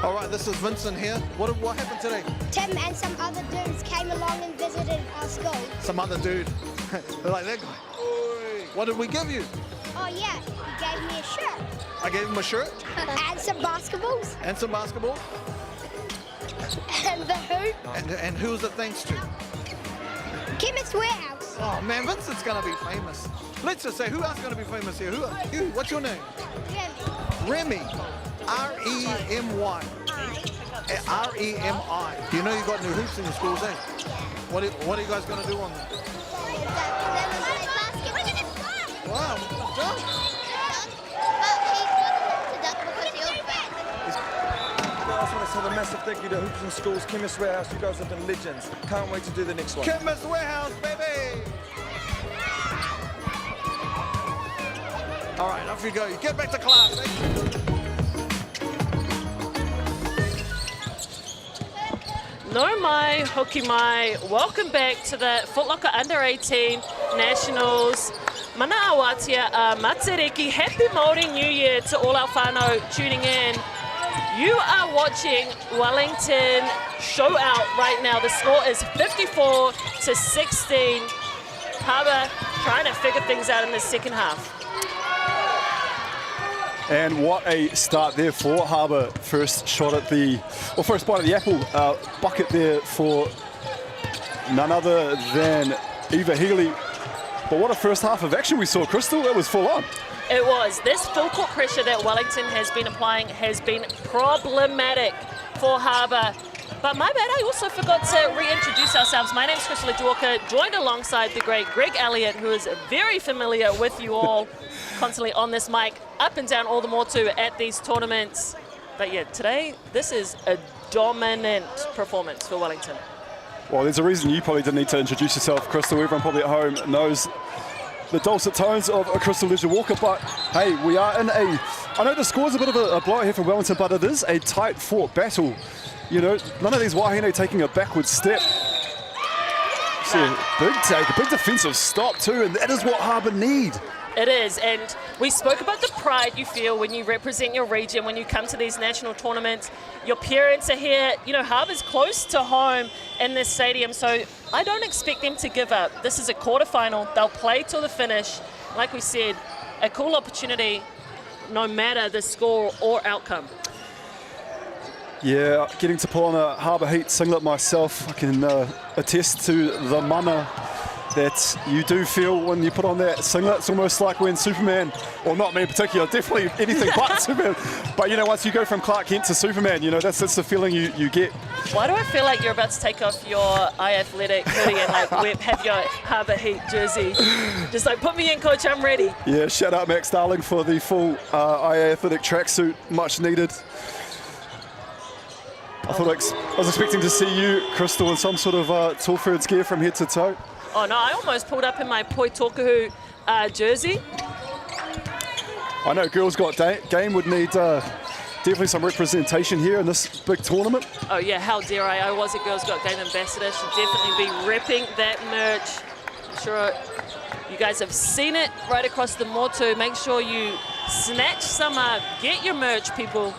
All right, this is Vincent here. What happened today? Tim and some other dudes came along and visited our school. Some other dude. They're like that guy. Oi. What did we give you? Oh yeah, he gave me a shirt. I gave him a shirt. And some basketballs. And some basketball. And the hoop. And who was it thanks to? Chemist Warehouse. Oh man, Vincent's gonna be famous. Let's just say, who else is gonna be famous here? You, what's your name? Remy. R-E-M-Y. R-E-M-I. You know you got new hoops in your schools, eh? What are you guys going to do on them? Wow, dunk. just have a massive thank you to Hoops and Schools, Chemist Warehouse. You guys have been legends. Can't wait to do the next one. Chemist Warehouse, baby! All right, off you go. You get back to class. No mai, hoki mai. Welcome back to the Foot Locker Under 18 Nationals. Mana awatia matariki. Happy Māori New Year to all our whānau tuning in. You are watching Wellington show out right now. The score is 54-16. Harbour trying to figure things out in the second half. And what a start there for Harbour. First shot at first bite of the apple bucket there for none other than Eva Healy. But what a first half of action we saw, Crystal. It was full on. It was. This full court pressure that Wellington has been applying has been problematic for Harbour. But my bad, I also forgot to reintroduce ourselves. My name is Crystal Walker, joined alongside the great Greg Elliott, who is very familiar with you all, constantly on this mic, up and down all the motu at these tournaments. But yeah, today, this is a dominant performance for Wellington. Well, there's a reason you probably didn't need to introduce yourself, Crystal. Everyone probably at home knows the dulcet tones of a Crystal Walker, but hey, we are in I know the score's a bit of a blowout here for Wellington, but it is a tight fought battle. You know, none of these wahine taking a backward step. See a big take, a big defensive stop too, and that is what Harbour need. It is, and we spoke about the pride you feel when you represent your region, when you come to these national tournaments. Your parents are here, you know, Harbour's close to home in this stadium, so I don't expect them to give up. This is a quarterfinal, they'll play till the finish. Like we said, a cool opportunity no matter the score or outcome. Yeah, getting to pull on a Harbour Heat singlet myself, I can attest to the mana that you do feel when you put on that singlet. It's almost like when Superman, or not me in particular, definitely anything but Superman, but you know, once you go from Clark Kent to Superman, you know, that's the feeling you get. Why do I feel like you're about to take off your iAthletic hoodie and like have your Harbour Heat jersey? Just like, put me in, coach, I'm ready. Yeah, shout out Max Darling for the full iAthletic tracksuit, much needed. I was expecting to see you, Crystal, in some sort of Tallford's gear from head to toe. Oh no, I almost pulled up in my Poi Tokahu jersey. I know Girls Got Game would need definitely some representation here in this big tournament. Oh yeah, how dare I? I was a Girls Got Game ambassador. Should definitely be repping that merch. I'm sure you guys have seen it right across the motu. Make sure you snatch some up. Get your merch, people.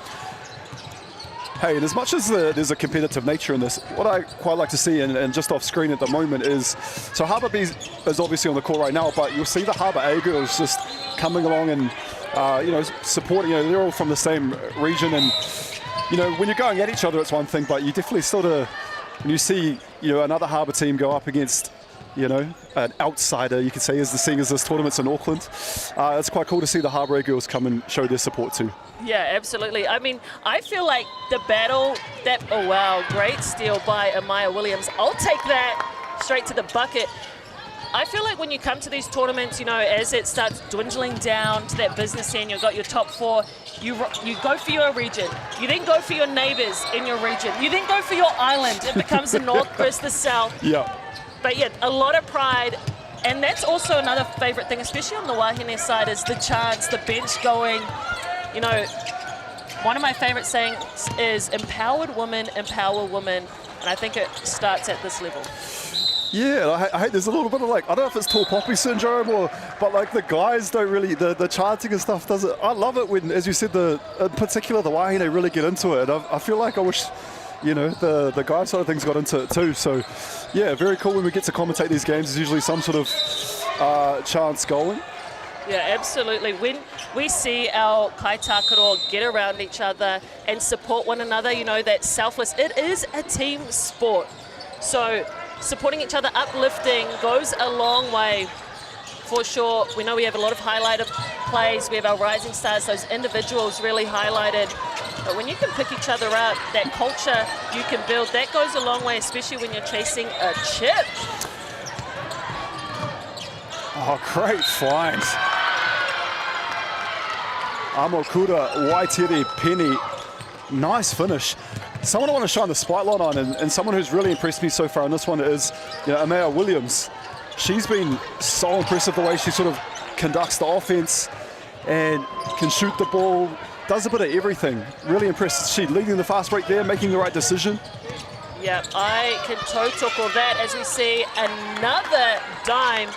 Hey, and as much as there's a competitive nature in this, what I quite like to see, and just off screen at the moment is, so Harbour B is obviously on the court right now, but you'll see the Harbour A girls just coming along and, you know, supporting, you know, they're all from the same region, and, you know, when you're going at each other, it's one thing, but you definitely sort of, when you see, you know, another Harbour team go up against, you know, an outsider, you could say, as the seeing as this tournament's in Auckland, it's quite cool to see the Harbour A girls come and show their support too. Yeah, absolutely. I mean, I feel like the battle oh wow, great steal by Amaya Williams. I'll take that straight to the bucket. I feel like when you come to these tournaments, you know, as it starts dwindling down to that business end, you've got your top four, you go for your region. You then go for your neighbours in your region. You then go for your island. It becomes the north versus the south. Yeah. But yeah, a lot of pride. And that's also another favourite thing, especially on the Wahine side, is the chants, the bench going. You know, one of my favourite sayings is empowered women empower women, and I think it starts at this level. Yeah, I hate there's a little bit of like, I don't know if it's tall poppy syndrome but like the guys don't really, the chanting and stuff does it. I love it when, as you said, in particular the Wahine really get into it. I feel like I wish, you know, the guy side of things got into it too. So yeah, very cool when we get to commentate these games. There's usually some sort of chants going. Yeah, absolutely. When we see our kaitakaro get around each other and support one another, you know, that selfless, it is a team sport. So supporting each other, uplifting goes a long way for sure. We know we have a lot of highlighted plays. We have our rising stars, those individuals really highlighted. But when you can pick each other up, that culture you can build, that goes a long way, especially when you're chasing a chip. Oh, great find. Amokura, Waitiri, Penny. Nice finish. someone I want to shine the spotlight on, and someone who's really impressed me so far in this one is, Amaya Williams. She's been so impressive the way she sort of conducts the offense and can shoot the ball, does a bit of everything. Really impressed. She leading the fast break there, making the right decision. Yeah, I can toe talk all that as we see another dime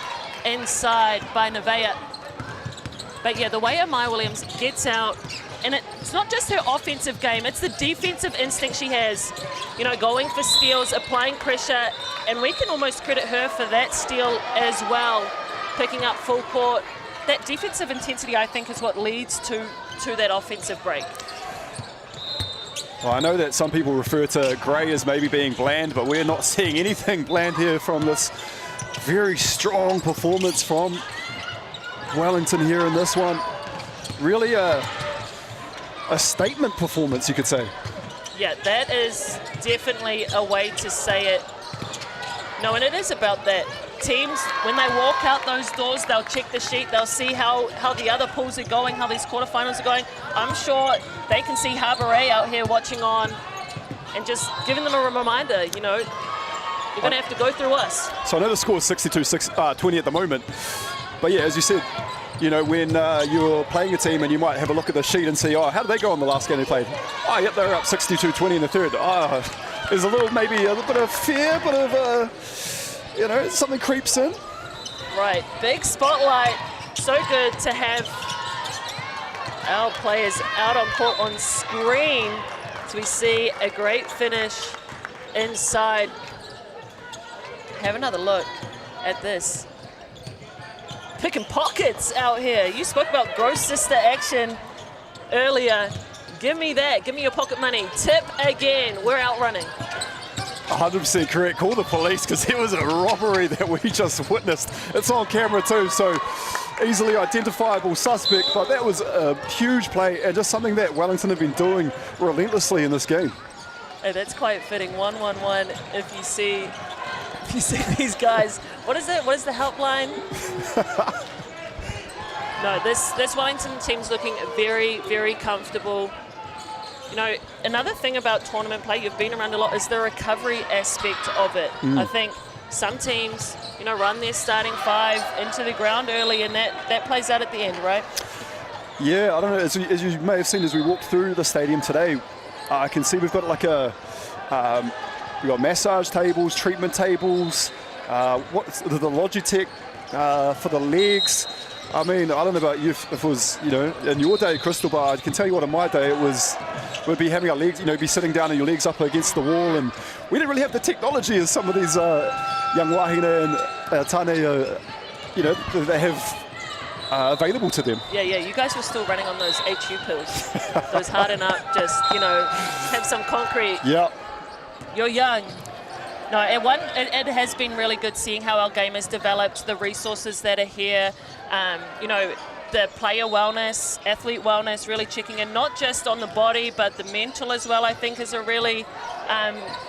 inside by Nevaeh. But yeah, the way Amaya Williams gets out, and it's not just her offensive game, it's the defensive instinct she has. Going for steals, applying pressure, and we can almost credit her for that steal as well, picking up full court. That defensive intensity, I think, is what leads to that offensive break. Well, I know that some people refer to Gray as maybe being bland, but we're not seeing anything bland here from this very strong performance from Wellington here in this one. Really a statement performance, you could say. Yeah, that is definitely a way to say it. No, and it is about that. Teams, when they walk out those doors, they'll check the sheet, they'll see how the other pools are going, how these quarterfinals are going. I'm sure they can see Harbour A out here watching on and just giving them a reminder, you're going to have to go through us. So I know the score is 62-20 at the moment, but yeah, as you said, when you're playing a team and you might have a look at the sheet and see, how did they go in the last game they played? Oh, yep, they're up 62-20 in the third. There's a little bit of fear, bit of, something creeps in. Right, big spotlight. So good to have our players out on court on screen. So we see a great finish inside. Have another look at this. Picking pockets out here. You spoke about gross sister action earlier. Give me that. Give me your pocket money. Tip again. We're out running. 100% correct. Call the police, because it was a robbery that we just witnessed. It's on camera too, so easily identifiable suspect, but that was a huge play and just something that Wellington have been doing relentlessly in this game. Hey, that's quite fitting. 1-1-1 if you see these guys. What is it? What is the helpline? No, this Wellington team's looking very, very comfortable. Another thing about tournament play, you've been around a lot, is the recovery aspect of it. I think some teams, run their starting five into the ground early, and that plays out at the end, right? Yeah, I don't know, as you may have seen as we walked through the stadium today, I can see we've got we've got massage tables, treatment tables, what's the Logitech for the legs. I mean, I don't know about you if it was, in your day, Crystal, but I can tell you what, in my day it was, we'd be having our legs, be sitting down and your legs up against the wall, and we didn't really have the technology as some of these young wahine and tane, they have available to them. Yeah, you guys were still running on those HU pills. Those harden up, just, have some concrete. Yeah. You're young. No, it has been really good seeing how our game has developed, the resources that are here, the player wellness, athlete wellness, really checking in, not just on the body, but the mental as well, I think is a really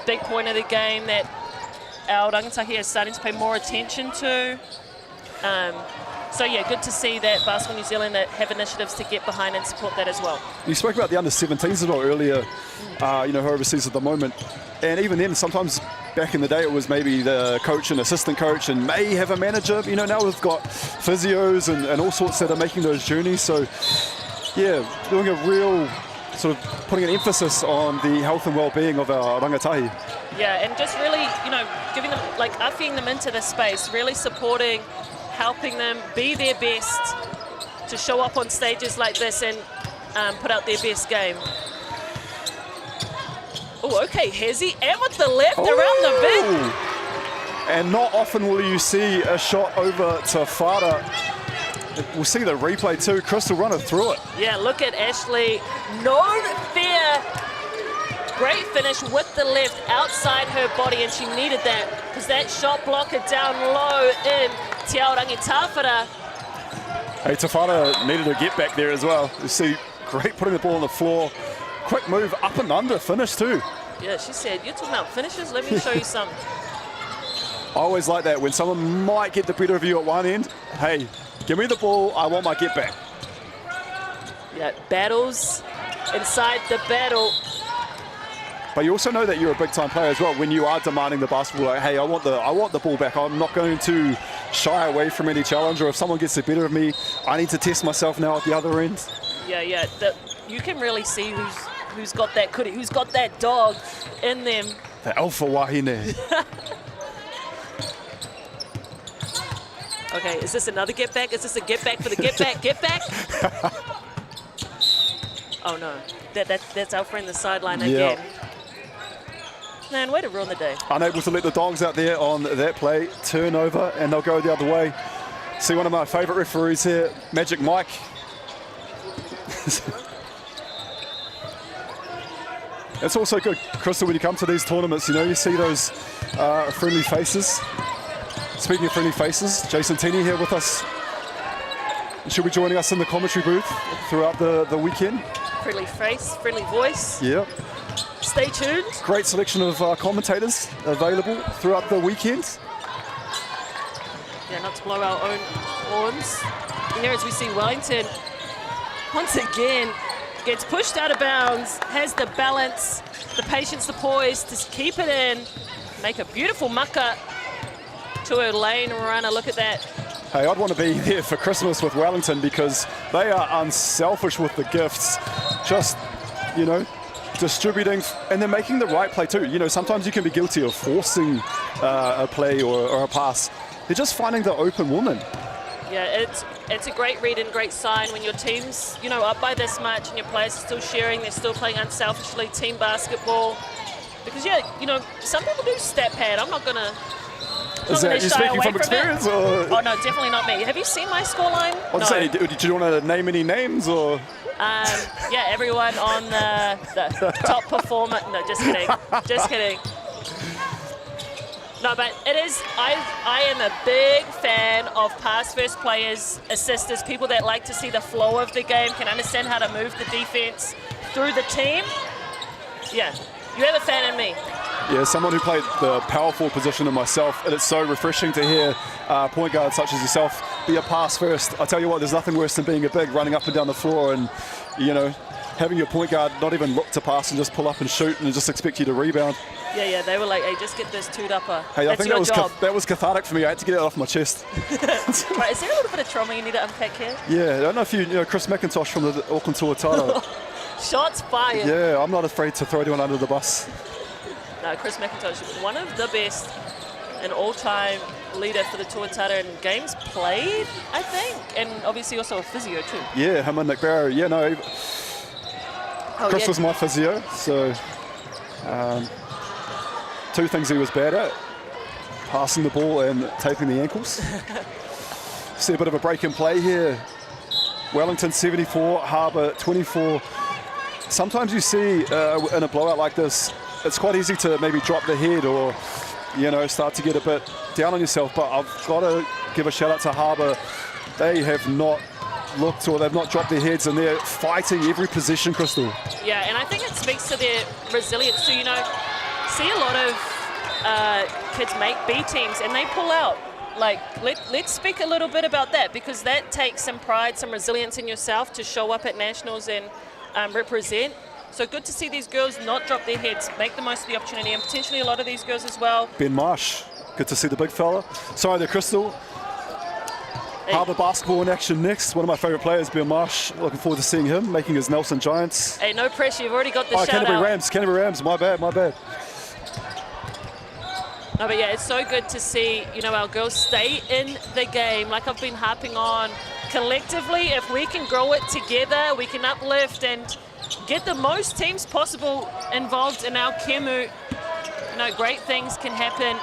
big point of the game that our rangatahi is starting to pay more attention to. So yeah, good to see that Basketball New Zealand have initiatives to get behind and support that as well. You spoke about the under-17s as well earlier, who are overseas at the moment. And even then, sometimes back in the day, it was maybe the coach and assistant coach and may have a manager. Now we've got physios and all sorts that are making those journeys. So yeah, doing a real sort of putting an emphasis on the health and well-being of our rangatahi. Yeah, and just really, giving them, upping them into the space, really supporting, helping them be their best to show up on stages like this and put out their best game. Oh, okay, Hezi, and with the left around the bend. And not often will you see a shot over to Fara. We'll see the replay too. Crystal runner through it. Yeah, look at Ashley. No fear. Great finish with the left outside her body, and she needed that because that shot blocker down low in Te Aorangi Tawhara. Hey, Tawhara needed a get back there as well. You see, great putting the ball on the floor. Quick move up and under, finish too. Yeah, she said, you're talking about finishes? Let me show you something. I always like that. When someone might get the better of you at one end, hey, give me the ball, I want my get back. Yeah, battles inside the battle. but you also know that you're a big-time player as well when you are demanding the basketball. Like, hey, I want the ball back. I'm not going to shy away from any challenge, or if someone gets the better of me, I need to test myself now at the other end. Yeah. You can really see who's got that dog in them. The alpha wahine. Okay, is this another get back? Is this a get back for the get back? Get back? Oh no, that's our friend the sideline again. Man, way to ruin the day. Unable to let the dogs out there on that play. Turnover, and they'll go the other way. See one of my favourite referees here, Magic Mike. It's also good, Crystal, when you come to these tournaments, you know, you see those friendly faces. Speaking of friendly faces, Jason Tini here with us. She'll be joining us in the commentary booth throughout the weekend. Friendly face, friendly voice. Yeah. Stay tuned. Great selection of commentators available throughout the weekend. Yeah, not to blow our own horns. And here as we see Wellington, once again, gets pushed out of bounds, has the balance, the patience, the poise to keep it in, make a beautiful mucker to a lane runner. Look at that. Hey, I'd want to be there for Christmas with Wellington because they are unselfish with the gifts. Just, you know, distributing and then making the right play too. You know, sometimes you can be guilty of forcing a play or a pass. They're just finding the open woman. Yeah, it's a great read and great sign when your team's, you know, up by this much and your players are still sharing, they're still playing unselfishly, team basketball. Because, yeah, you know, some people do step pad. I'm not going to Is that you speaking from experience? Or? Oh, no, definitely not me. Have you seen my scoreline? I was saying, did you want to name any names or? Yeah, everyone on the top performer. No, just kidding. Just kidding. No, but it is, I am a big fan of pass-first players, assisters, people that like to see the flow of the game, can understand how to move the defense through the team. Yeah, you have a fan in me. Yeah, someone who played the power forward position in myself, and it's so refreshing to hear point guards such as yourself be a pass first. I tell you what, there's nothing worse than being a big, running up and down the floor and, you know, having your point guard not even look to pass and just pull up and shoot and just expect you to rebound. Yeah, they were like, hey, just get this two-upper. Hey, That's I think that was cathartic for me. I had to get it off my chest. Right, is there a little bit of trauma you need to unpack here? Yeah, I don't know if you know Chris McIntosh from the Auckland Tuatara. Shots fired. Yeah, I'm not afraid to throw anyone under the bus. No, Chris McIntosh, one of the best and all-time leader for the Tuatara in games played, I think, and obviously also a physio too. Yeah, him and Nick Barrow. Yeah, no, Chris was my physio, so two things he was bad at, passing the ball and taping the ankles. See a bit of a break in play here. Wellington 74, Harbour 24. Sometimes you see in a blowout like this, it's quite easy to maybe drop the head or, you know, start to get a bit down on yourself, but I've got to give a shout out to Harbour. They have not looked or they've not dropped their heads and they're fighting every possession, Crystal. Yeah, and I think it speaks to their resilience. So, you know, see a lot of kids make B teams and they pull out. Like, let's speak a little bit about that because that takes some pride, some resilience in yourself to show up at nationals and represent. So good to see these girls not drop their heads, make the most of the opportunity, and potentially a lot of these girls as well. Ben Marsh, good to see the big fella. Sorry, the Crystal. Hey. Harbour basketball in action next. One of my favourite players, Ben Marsh. Looking forward to seeing him making his Nelson Giants. Hey, no pressure. You've already got the shout Canterbury Rams. My bad. No, but yeah, it's so good to see, you know, our girls stay in the game. Like I've been harping on, collectively, if we can grow it together, we can uplift and get the most teams possible involved in our Kemu. You know, great things can happen.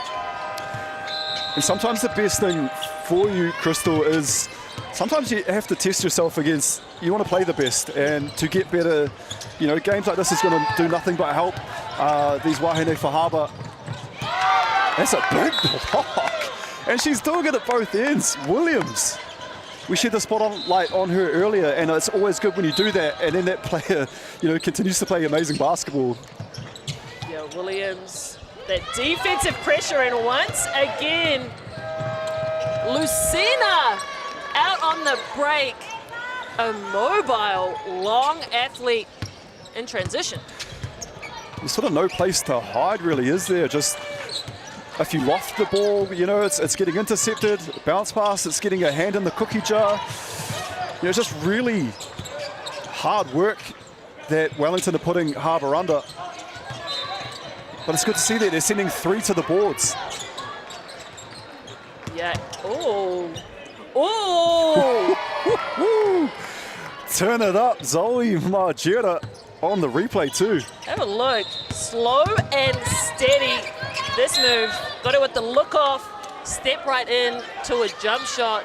And sometimes the best thing for you, Crystal, is sometimes you have to test yourself against, you want to play the best and to get better. You know, games like this is going to do nothing but help these wahine for Harbour. That's a big block. And she's doing it at both ends. Williams. We shared the spot on her earlier, and it's always good when you do that, and then that player, you know, continues to play amazing basketball. Yeah, Williams, that defensive pressure, and once again, Lucina out on the break. A mobile, long athlete in transition. there's sort of no place to hide really, is there? Just if you loft the ball, you know, it's getting intercepted, bounce pass, it's getting a hand in the cookie jar. You know, just really hard work that Wellington are putting Harbour under. But it's good to see that they're sending 3 to the boards. Yeah. Oh. Oh. Turn it up, Zoe Margera on the replay too. Have a look. Slow and steady. This move. Got it with the look off. Step right in to a jump shot.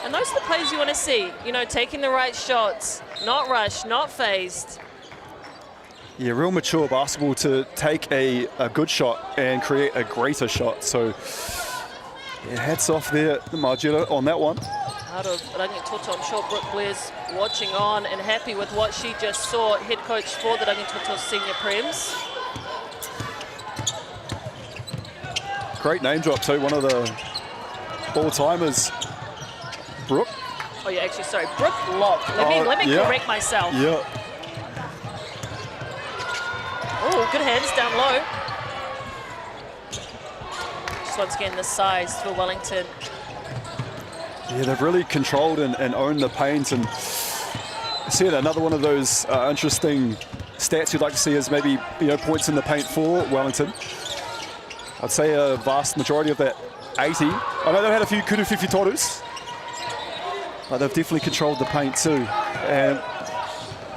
And those are the plays you want to see. You know, taking the right shots. Not rushed, not phased. Yeah, real mature basketball to take a good shot and create a greater shot. So, yeah, hats off there, Margera, on that one. Out of Rangitoto, I'm sure Brooke Blair's watching on and happy with what she just saw, head coach for the Rangitoto Senior Prems. Great name drop too, one of the all-timers, Brooke. Oh yeah, actually, sorry, Brooke Locke. Let me correct myself. Yeah. Oh, good hands down low. Just once again, the size for Wellington. Yeah, they've really controlled and owned the paint. And see, another one of those interesting stats you'd like to see is maybe, you know, points in the paint for Wellington. I'd say a vast majority of that, 80. I know they've had a few kudu whiwhi torus, but they've definitely controlled the paint too. And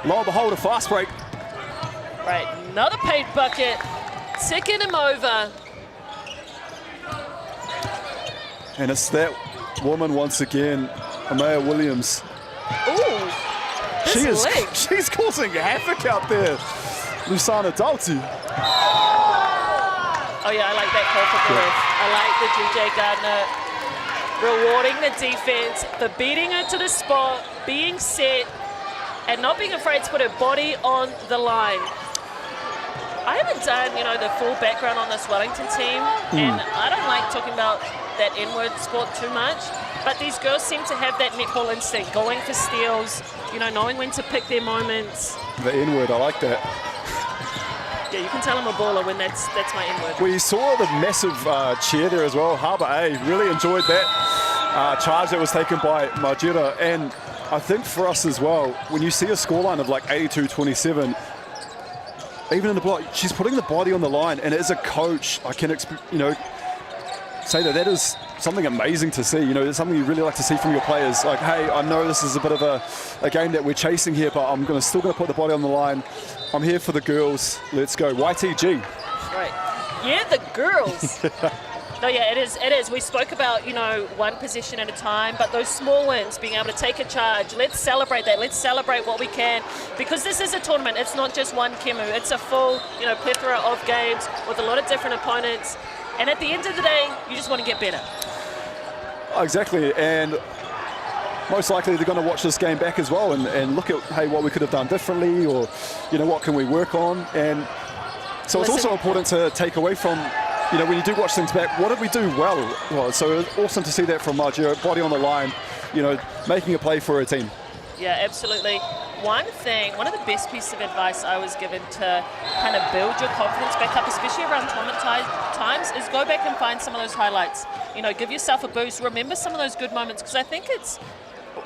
lo and behold, a fast break. Right, another paint bucket, ticking him over. And it's that woman once again, Amaya Williams. Ooh, this leg. She's causing havoc out there, Lusana Daltu. Oh yeah, I like that call for the ref. I like the GJ Gardner rewarding the defense for beating her to the spot, being set, and not being afraid to put her body on the line. I haven't done, you know, the full background on this Wellington team, and I don't like talking about that N-word sport too much, but these girls seem to have that netball instinct, going for steals, you know, knowing when to pick their moments. The N-word, I like that. Yeah, you can tell I'm a baller when that's my N-word. We saw the massive cheer there as well. Harbour A really enjoyed that charge that was taken by Margera, and I think for us as well, when you see a scoreline of like 82-27, even in the block, she's putting the body on the line, and as a coach, I can, you know, say that is something amazing to see. You know, it's something you really like to see from your players. Like, hey, I know this is a bit of a game that we're chasing here, but I'm still going to put the body on the line. I'm here for the girls. Let's go. YTG. Right. Yeah, the girls. No, yeah, it is. We spoke about, you know, one position at a time, but those small wins, being able to take a charge, let's celebrate that. Let's celebrate what we can, because this is a tournament. It's not just one Kemu. It's a full, you know, plethora of games with a lot of different opponents. And at the end of the day, you just want to get better. Exactly, and most likely they're going to watch this game back as well and look at, hey, what we could have done differently, or, you know, what can we work on. And so it's also important to take away from, you know, when you do watch things back, what did we do well? So it's awesome to see that from Margera, body on the line, you know, making a play for her team. Yeah, absolutely. One of the best pieces of advice I was given to kind of build your confidence back up, especially around tournament times, is go back and find some of those highlights. You know, give yourself a boost. Remember some of those good moments, because I think it's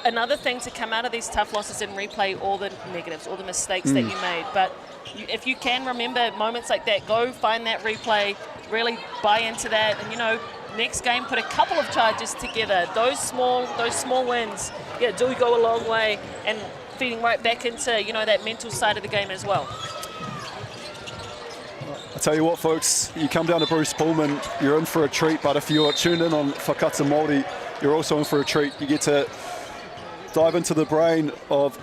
another thing to come out of these tough losses and replay all the negatives, all the mistakes that you made. But if you can remember moments like that, go find that replay, really buy into that, and, you know, next game put a couple of charges together. Those small wins, yeah, do go a long way, and feeding right back into, you know, that mental side of the game as well. I tell you what, folks, you come down to Bruce Pulman, you're in for a treat, but if you're tuned in on Whakata Māori, you're also in for a treat. You get to dive into the brain of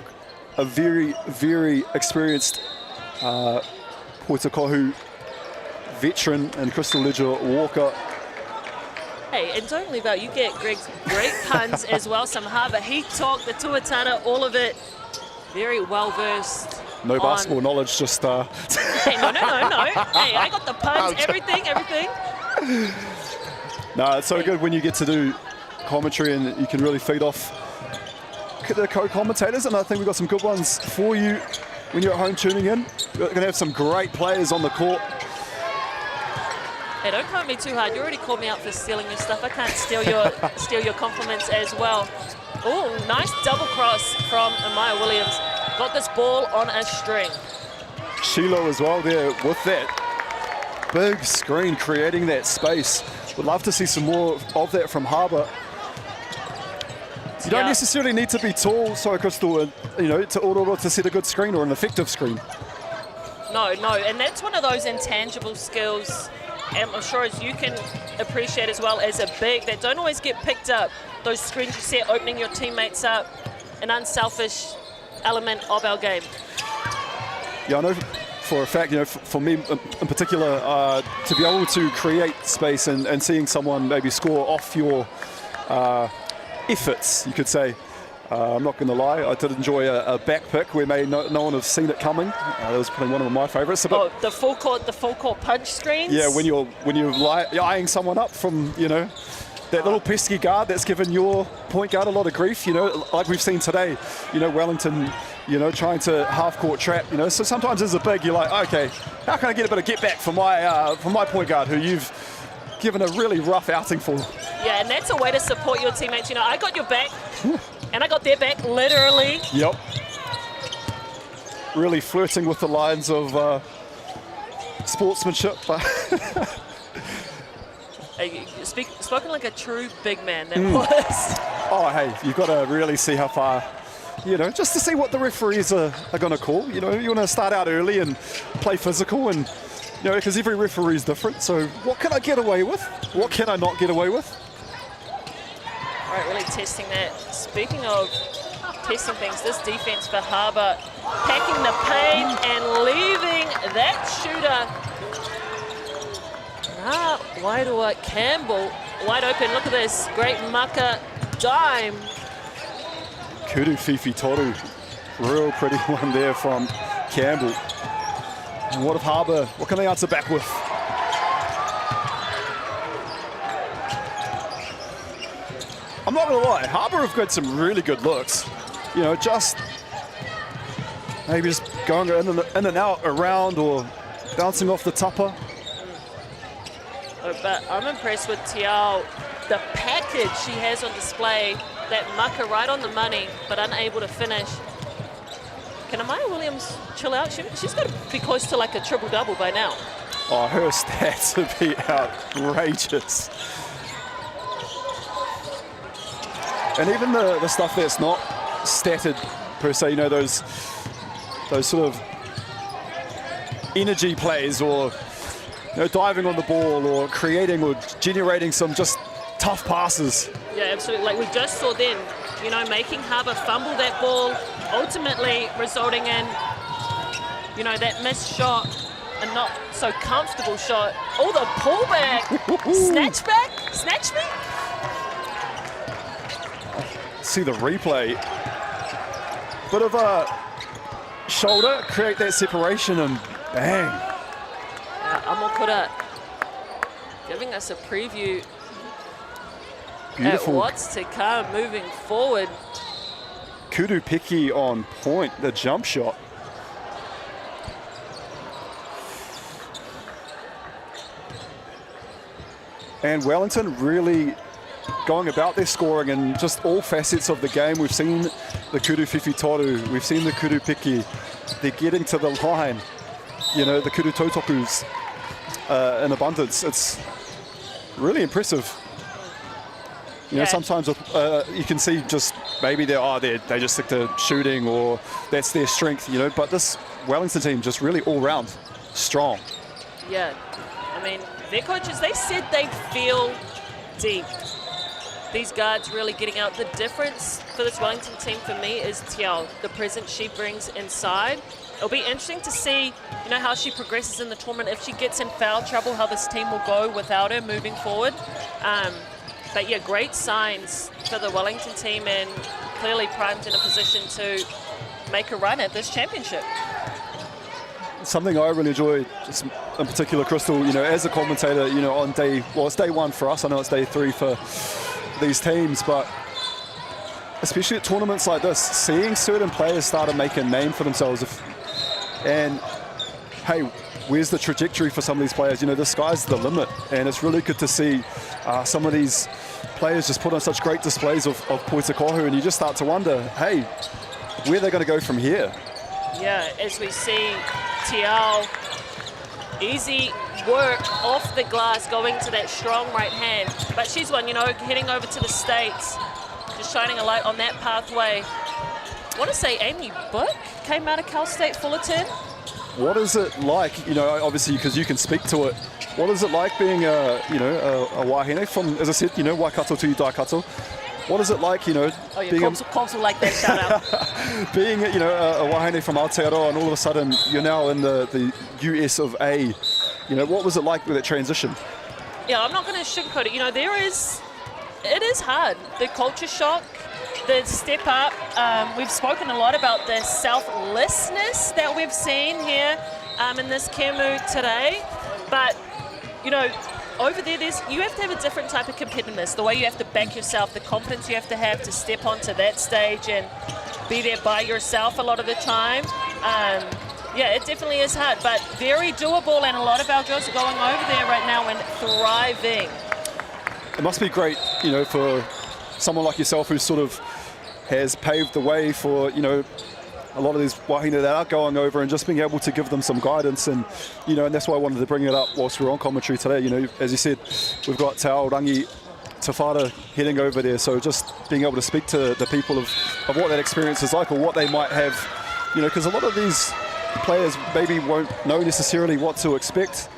a very, very experienced Poitakohu veteran and Crystal Ledger Walker. Hey, and don't leave out, you get Greg's great puns as well, some Harbour Heat talk, the tuatara, all of it. Very well-versed. No basketball knowledge, just... Hey, no. Hey, I got the puns, everything. No, it's so good when you get to do commentary and you can really feed off the co-commentators, and I think we've got some good ones for you when you're at home tuning in. We're going to have some great players on the court. Hey, don't quote me too hard. You already called me out for stealing your stuff. I can't steal your compliments as well. Oh, nice double cross from Amaya Williams. Got this ball on a string. Shiloh as well there with that big screen, creating that space. Would love to see some more of that from Harbour. You don't necessarily need to be tall, sorry, Crystal, you know, to set a good screen or an effective screen. No, and that's one of those intangible skills, and I'm sure as you can appreciate as well as a big, that don't always get picked up. Those screens you set, opening your teammates up, an unselfish element of our game. Yeah, I know for a fact, you know, for me in particular, to be able to create space and seeing someone maybe score off your efforts, you could say. I'm not going to lie, I did enjoy a back pick where no one have seen it coming. That was probably one of my favourites. Oh, the full court punch screens. Yeah, when you're eyeing someone up from, you know, that little pesky guard that's given your point guard a lot of grief, you know, like we've seen today, you know, Wellington, you know, trying to half-court trap, you know, so sometimes as a big, you're like, okay, how can I get a bit of get back for my point guard who you've given a really rough outing for? Yeah, and that's a way to support your teammates. You know, I got your back, and I got their back, literally. Yep. Really flirting with the lines of sportsmanship. Spoken like a true big man, that was. Oh, hey, you've got to really see how far, you know, just to see what the referees are going to call. You know, you want to start out early and play physical and, you know, because every referee is different. So what can I get away with? What can I not get away with? All right, really testing that. Speaking of testing things, this defense for Harbour, packing the paint and leaving that shooter. Wairua Campbell wide open. Look at this great mucker dime. Kudu Fifi Toru, real pretty one there from Campbell. And what if Harbour, what can they answer back with? I'm not gonna lie, Harbour have got some really good looks. You know, just maybe just going in and out around or bouncing off the tupper. But I'm impressed with Tiao, the package she has on display, that mucker right on the money, but unable to finish. Can Amaya Williams chill out? She's got to be close to like a triple-double by now. Oh, her stats would be outrageous. And even the stuff that's not statted per se, you know, those sort of energy plays or, you know, diving on the ball or creating or generating some just tough passes. Yeah, absolutely. Like we just saw then, you know, making Harbour fumble that ball, ultimately resulting in, you know, that missed shot, a not so comfortable shot. Oh, the pullback, snatch back. See the replay. Bit of a shoulder, create that separation and bang. Amokura giving us a preview Beautiful. at what's to come moving forward. Kudu Piki on point, the jump shot. And Wellington really going about their scoring in just all facets of the game. We've seen the Kudu Fifi Toru, we've seen the Kudu Piki. They're getting to the line. You know, the Kudu Tautokus in abundance. It's really impressive. You know, sometimes you can see just maybe they just stick to shooting or that's their strength, you know, but this Wellington team just really all round strong. Yeah, I mean, their coaches, they said they feel deep. These guards really getting out. The difference for this Wellington team for me is Tiao, the presence she brings inside. It'll be interesting to see, you know, how she progresses in the tournament. If she gets in foul trouble, how this team will go without her moving forward. But yeah, great signs for the Wellington team and clearly primed in a position to make a run at this championship. Something I really enjoy, just in particular, Crystal, you know, as a commentator, you know, on it's day one for us. I know it's day 3 for these teams, but especially at tournaments like this, seeing certain players start to make a name for themselves. And hey, where's the trajectory for some of these players? You know, the sky's the limit, and it's really good to see some of these players just put on such great displays of poita kohu, and you just start to wonder, hey, where are they going to go from here? Yeah, as we see Tiao, easy work off the glass, going to that strong right hand. But she's one, you know, heading over to the States, just shining a light on that pathway. I want to say Amy Book came out of Cal State Fullerton. What is it like, you know, obviously because you can speak to it, what is it like being a wahine from, as I said, you know, Waikato to Daikato? What is it like, you know, being Cobbs will like that shout out. being, you know, a wahine from Aotearoa, and all of a sudden you're now in the US of A. You know, what was it like with that transition? Yeah, I'm not going to sugarcoat it. You know, it is hard. The culture shock, the step up. We've spoken a lot about the selflessness that we've seen here in this Kemu today. But, you know, over there, you have to have a different type of competitiveness, the way you have to back yourself, the confidence you have to step onto that stage and be there by yourself a lot of the time. Yeah, it definitely is hard, but very doable, and a lot of our girls are going over there right now and thriving. It must be great, you know, for someone like yourself who sort of has paved the way for, you know, a lot of these wahine that are going over, and just being able to give them some guidance. And, you know, and that's why I wanted to bring it up whilst we're on commentary today. You know, as you said, we've got Tao Rangi Tawhara heading over there, so just being able to speak to the people of what that experience is like, or what they might have, you know, because a lot of these players maybe won't know necessarily what to expect.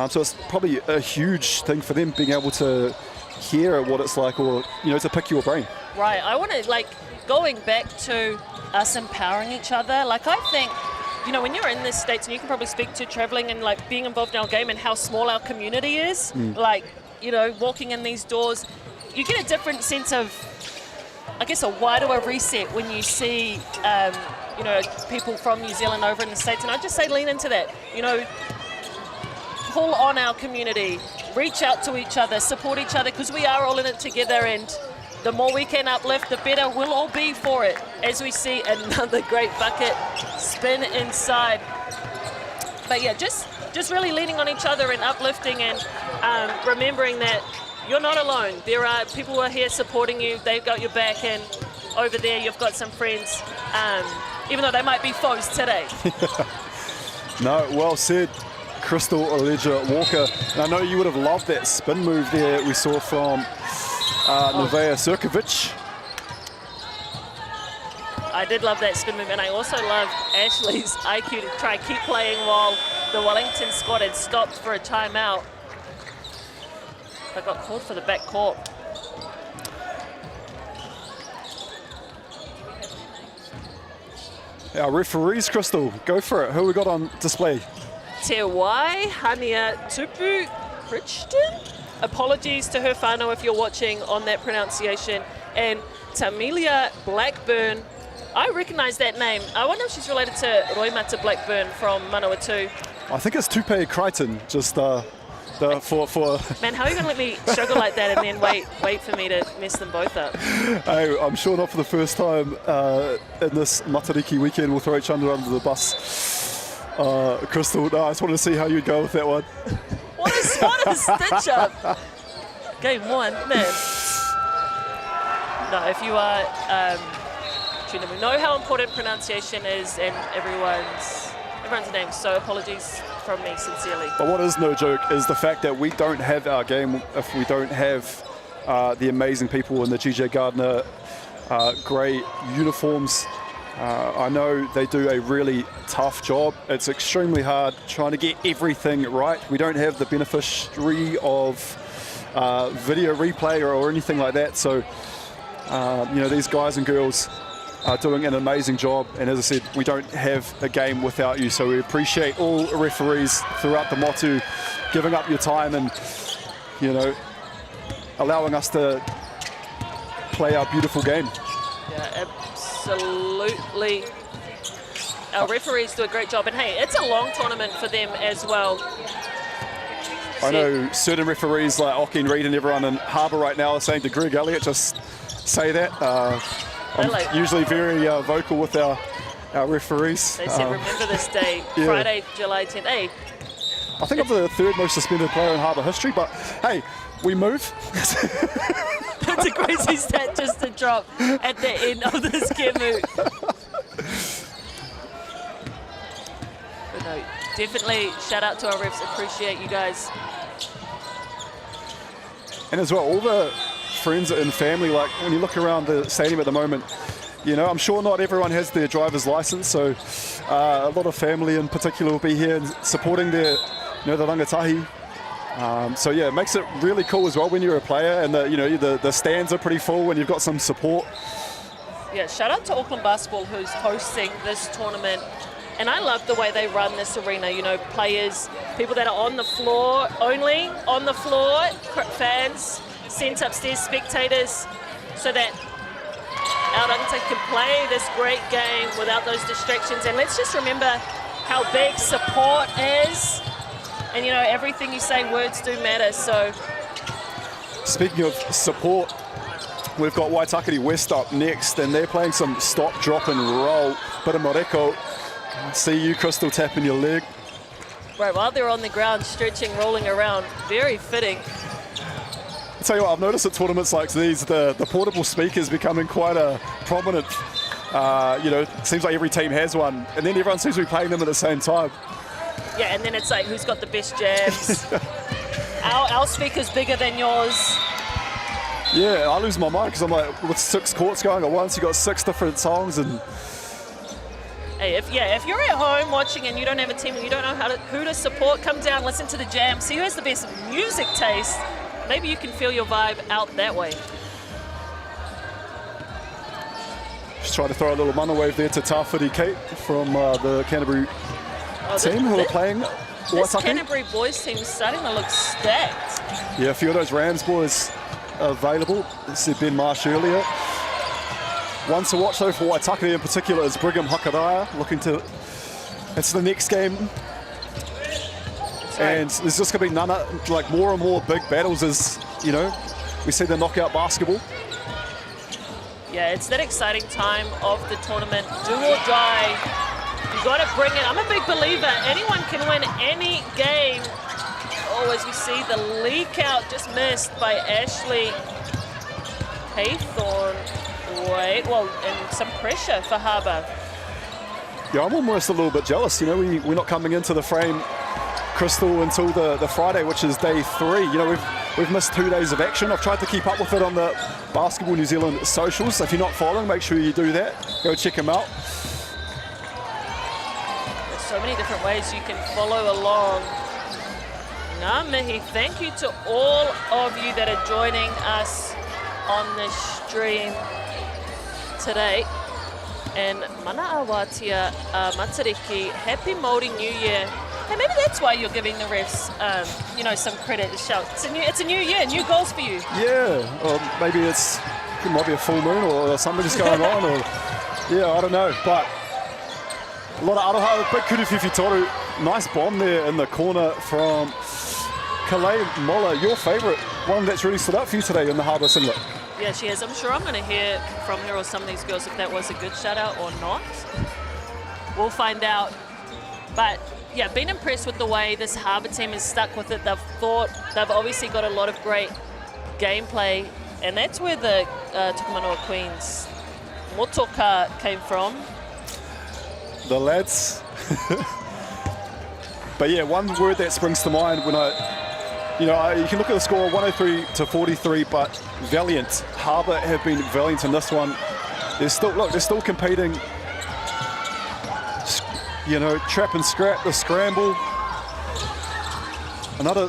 So it's probably a huge thing for them being able to hear what it's like, or, you know, to pick your brain. Right, I want to, like, going back to us empowering each other, like, I think, you know, when you're in the States, and you can probably speak to traveling and, like, being involved in our game and how small our community is, like, you know, walking in these doors, you get a different sense of, I guess, a wider reset when you see, you know, people from New Zealand over in the States. And I just say lean into that, you know, pull on our community, reach out to each other, support each other, because we are all in it together, and the more we can uplift, the better we'll all be for it, as we see another great bucket spin inside. But yeah, just really leaning on each other and uplifting, and remembering that you're not alone. There are people who are here supporting you. They've got your back, and over there you've got some friends, even though they might be foes today. No, well said, Crystal Oleja Walker. And I know you would have loved that spin move there we saw from Nevaeh Sirkovic. I did love that spin move, and I also loved Ashley's IQ to try and keep playing while the Wellington squad had stopped for a timeout. I got called for the back court. Our referees, Crystal, go for it. Who we got on display? Te Wai Hania Tupu Crichton. Apologies to her whānau if you're watching on that pronunciation. And Tamilia Blackburn. I recognise that name. I wonder if she's related to Roimata Blackburn from Manawatu. I think it's Tupe Crichton, just for... Man, how are you going to let me struggle like that and then wait for me to mess them both up? Hey, I'm sure not for the first time in this Matariki weekend we'll throw each other under the bus. Crystal, no, I just wanted to see how you'd go with that one. What a stitch up. Game one, man. No, if you are tuning in, we know how important pronunciation is in everyone's name, so apologies from me sincerely. But what is no joke is the fact that we don't have our game if we don't have the amazing people in the GJ Gardner grey uniforms. I know they do a really tough job. It's extremely hard trying to get everything right. We don't have the beneficiary of video replay or anything like that. So, you know, these guys and girls are doing an amazing job. And as I said, we don't have a game without you. So we appreciate all referees throughout the Motu giving up your time and, you know, allowing us to play our beautiful game. Yeah, absolutely. Our referees do a great job, and hey, it's a long tournament for them as well. I know certain referees like Okin Reid and everyone in Harbour right now are saying to Greg Elliott, just say that. I'm usually very vocal with our our referees. They said, remember this day, yeah. Friday, July 10th. Hey, I think I'm the third most suspended player in Harbour history, but hey, we move. that's a crazy stat just to drop at the end of this Kemu. But no, definitely shout out to our refs. Appreciate you guys. And as well, all the friends and family, like when you look around the stadium at the moment, you know, I'm sure not everyone has their driver's license, so a lot of family in particular will be here and supporting their, you know, the rangatahi. So yeah, it makes it really cool as well when you're a player, and the stands are pretty full when you've got some support. Yeah, shout out to Auckland Basketball who's hosting this tournament. And I love the way they run this arena, you know, players, people that are on the floor, only on the floor, fans, sent upstairs, spectators, so that our rangatahi can play this great game without those distractions. And let's just remember how big support is. And, you know, everything you say, words do matter, so. Speaking of support, we've got Waitakere West up next, and they're playing some stop, drop, and roll. Bit of Moreko. See you, Crystal, tapping your leg. Right, while they're on the ground, stretching, rolling around, very fitting. I'll tell you what, I've noticed at tournaments like these, the portable speakers becoming quite a prominent, it seems like every team has one, and then everyone seems to be playing them at the same time. Yeah, and then it's like, who's got the best jams? our speaker's bigger than yours. Yeah, I lose my mind because I'm like, with 6 courts going at once, you got 6 different songs. And hey, if you're at home watching and you don't have a team and you don't know who to support, come down, listen to the jam, see who has the best music taste. Maybe you can feel your vibe out that way. Just trying to throw a little mana wave there to Tawhiri Kate from the Canterbury team who are playing This Waitakere. Canterbury boys team is starting to look stacked. Yeah, a few of those Rams boys available. Said Ben Marsh earlier. One to watch though for Waitakere in particular is Brigham Hakaraya, looking to. It's the next game, and there's just going to be more and more big battles as we see the knockout basketball. Yeah, it's that exciting time of the tournament. Do or die. You got to bring it. I'm a big believer. Anyone can win any game. Oh, as we see the leak out just missed by Ashley Haythorne. And some pressure for Harbour. Yeah, I'm almost a little bit jealous. We're not coming into the frame, Crystal, until the Friday, which is day 3. We've missed 2 days of action. I've tried to keep up with it on the Basketball New Zealand socials. So if you're not following, make sure you do that. Go check them out. There's so many different ways you can follow along. Ngā mihi, thank you to all of you that are joining us on this stream today. And mana awatia matariki, happy Māori New Year. Hey, maybe that's why you're giving the refs, some credit. Shout. It's a new year, new goals for you. Yeah, or maybe it might be a full moon or something's going on, or I don't know. But a lot of aroha, big kuruwhiwhi toru. Nice bomb there in the corner from Kalei Mola, your favourite, one that's really stood up for you today in the Harbour singlet. Yeah, she is. I'm sure I'm going to hear from her or some of these girls if that was a good shout out or not. We'll find out. But yeah, been impressed with the way this Harbour team is stuck with it. They've obviously got a lot of great gameplay, and that's where the Tukumanoa Queens Motoka came from. The lads. But yeah, one word that springs to mind when you can look at the score 103-43, but valiant. Harbour have been valiant in this one. They're still competing. Trap and scrap, the scramble. Another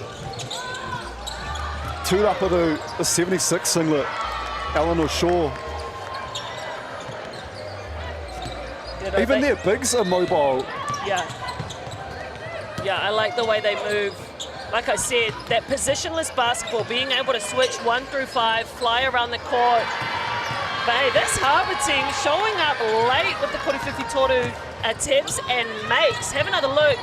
2 up of the 76 singlet, Eleanor Shaw. Even their bigs are mobile. Yeah, I like the way they move. Like I said, that positionless basketball, being able to switch 1 through 5, fly around the court. But hey, this Harbour team showing up late with the kuruwhiwhi toru attempts and makes. Have another look.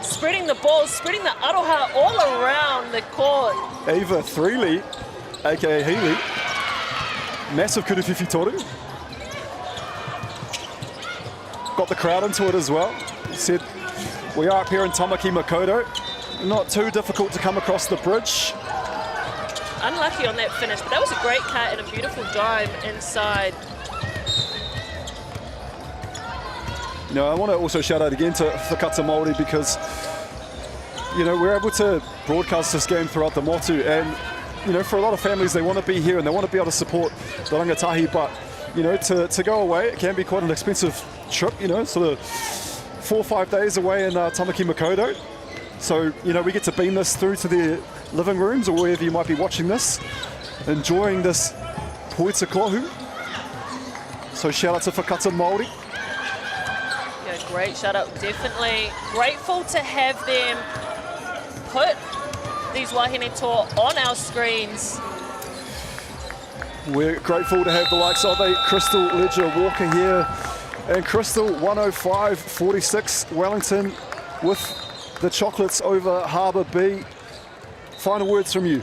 Spreading the ball, spreading the aroha all around the court. Ava Threely, aka Healy. Massive kuruwhiwhi toru. got the crowd into it as well. He said, we are up here in Tamaki Makaurau. Not too difficult to come across the bridge. Unlucky on that finish, but that was a great cut and a beautiful dive inside. You know, I want to also shout out again to Whakata Māori because, you know, we're able to broadcast this game throughout the motu, and, you know, for a lot of families, they want to be here and they want to be able to support the rangatahi, but, you know, to go away, it can be quite an expensive trip, you know, sort of 4 or 5 days away in Tamaki Makaurau. So, you know, we get to beam this through to their living rooms or wherever you might be watching this, enjoying this poeta kohu. So shout out to Whakata Māori. Yeah, great shout out, definitely. Grateful to have them put these wahine tour on our screens. We're grateful to have the likes of a Crystal Ledger Walker here, and Crystal 105.46 Wellington with the chocolates over Harbour B. Final words from you.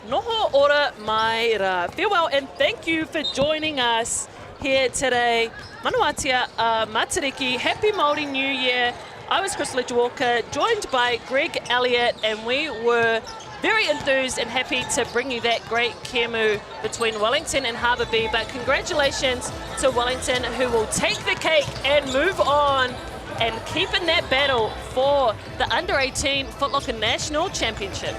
Noho ora mai rā. Farewell and thank you for joining us here today. Manuatia Matariki, happy Māori New Year. I was Crystal Ledger Walker, joined by Greg Elliott, and we were very enthused and happy to bring you that great kemu between Wellington and Harbour B. But congratulations to Wellington, who will take the cake and move on and keep in that battle for the Under-18 Foot Locker National Championship.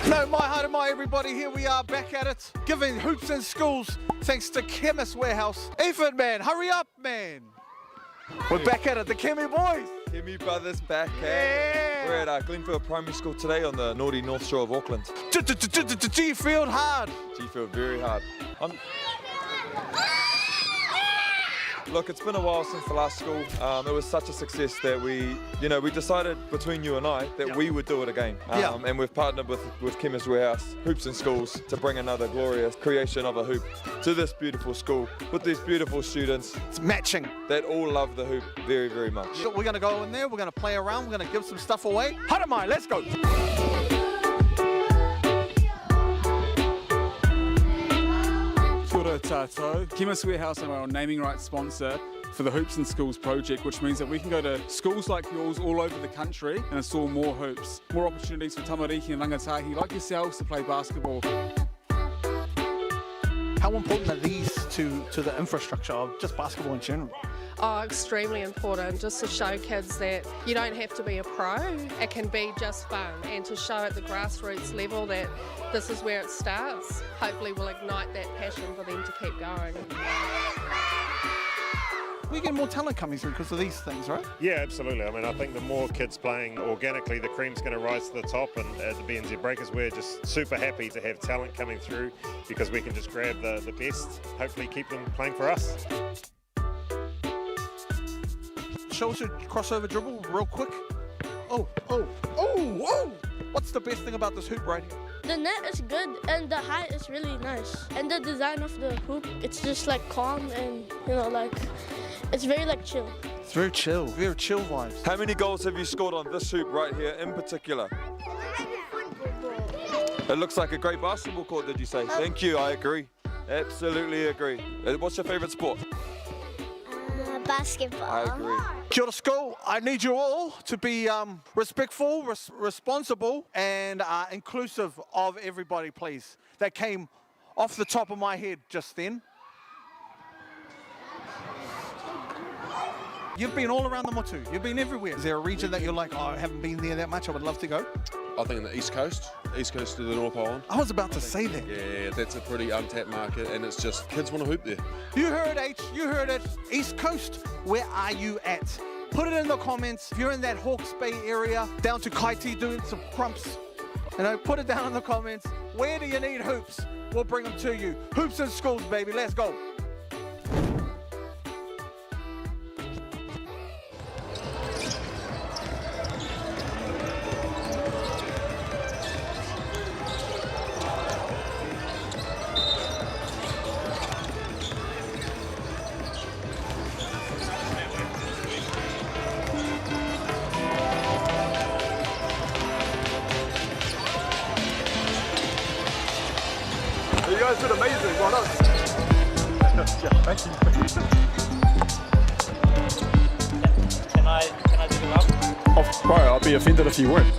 No, my hi to my everybody, here we are back at it, giving hoops in schools thanks to Chemist Warehouse. Ethan, man, hurry up, man. We're back at it, the Kemi boys. Kemi brothers back Yeah. We're at Glenfield Primary School today on the naughty North Shore of Auckland. G-Field hard. G-Field very hard. Look, it's been a while since the last school. It was such a success that we decided between you and I that we would do it again. And we've partnered with Chemist Warehouse, Hoops in Schools, to bring another glorious creation of a hoop to this beautiful school with these beautiful students. It's matching. That all love the hoop very, very much. So we're going to go in there, we're going to play around, we're going to give some stuff away. Haramai, let's go. Kia ora tātou. Chemist Warehouse are our naming rights sponsor for the Hoops in Schools project, which means that we can go to schools like yours all over the country and install more hoops, more opportunities for tamariki and rangatahi like yourselves to play basketball. How important are these to the infrastructure of just basketball in general? Oh, extremely important, just to show kids that you don't have to be a pro, it can be just fun, and to show at the grassroots level that this is where it starts. Hopefully we'll ignite that passion for them to keep going. We get more talent coming through because of these things, right? Yeah, absolutely. I mean, I think the more kids playing organically, the cream's going to rise to the top. And at the BNZ Breakers, we're just super happy to have talent coming through because we can just grab the best, hopefully keep them playing for us. Show us your crossover dribble real quick. Oh. What's the best thing about this hoop right here? The net is good and the height is really nice. And the design of the hoop, it's just like calm and, you know, like, it's very like chill. It's very chill vibes. How many goals have you scored on this hoop right here in particular? It looks like a great basketball court, did you say? Thank you, I agree. Absolutely agree. What's your favourite sport? Basketball. I agree. Kia ora school, I need you all to be respectful, responsible and inclusive of everybody, please. That came off the top of my head just then. You've been all around the motu. You've been everywhere. Is there a region that you're like, oh, I haven't been there that much, I would love to go? I think in the East Coast of the North Island. I was about to say that. Yeah, that's a pretty untapped market, and it's just kids want to hoop there. You heard H, you heard it. East Coast, where are you at? Put it in the comments. If you're in that Hawke's Bay area, down to Kaiti doing some crumps, you know, put it down in the comments. Where do you need hoops? We'll bring them to you. Hoops in schools, baby. Let's go. Yeah, thank you. Can I do the rub? Oh, bro, I'd be offended if you weren't.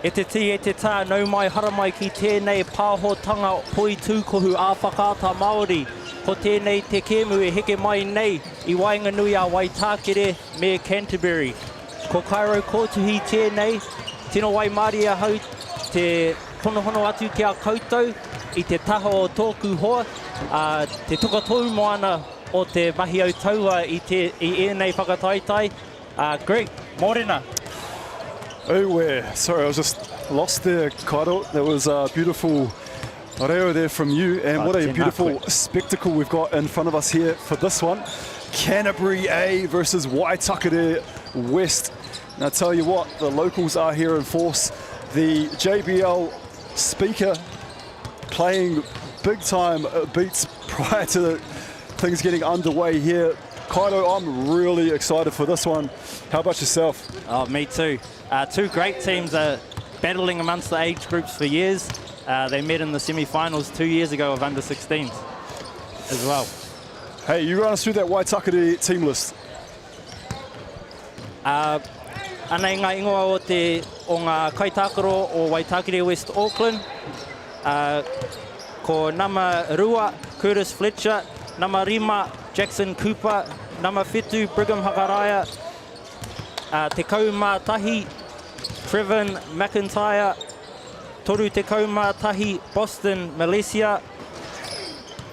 E te ti e te tā, nau mai hara mai ki tēnei pāhotanga poi tūkohu a whakaata Māori. Ko tēnei te kēmu e heke mai nei I Wainganui a Waitakere me Canterbury. Ko Cairo kōtuhi tēnei, tino wai Māori a hau te honohono atu ki a koutou I te taho o tōku hoa, te tukatau moana o te mahi au taua I ēnei whakataitai. Greg, mōrena. Sorry, I was just lost there, Kairo. That was a beautiful reo there from you. And what a beautiful spectacle we've got in front of us here for this one. Canterbury A versus Waitakere West. And I tell you what, the locals are here in force. The JBL speaker playing big time beats prior to things getting underway here. Kairo, I'm really excited for this one. How about yourself? Oh, me too. Two great teams are battling amongst the age groups for years. They met in the semi-finals 2 years ago of under-16s as well. Hey, you run us through that Waitakere team list. Anei ngā ingoa o ngā kaitākaro o Waitakere West Auckland. Ko nama Rua, Curtis Fletcher, nama Rima, Jackson Cooper, nama Whetu, Brigham Hakaraya, te kaumā tahi, Trevin McIntyre, toru te kaumā tahi, Boston, Malaysia,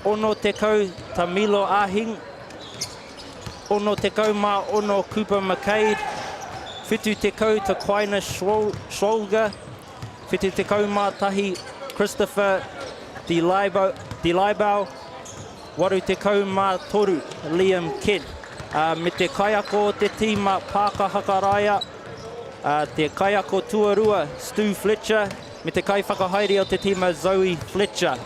ono te kau, Tamilo Ahing, ono te kaumā, ono Cooper McCade, Whetu te kau, Taquaina Schwolga, Whetu te kaumā tahi, Christopher Delaibau, waru te kaumā toru, Liam Kidd. Me te kaiako te tīma Pāka Hakaraya, te kaiako tuarua Stu Fletcher, me te kai whakahaere o te tīma Zoe Fletcher.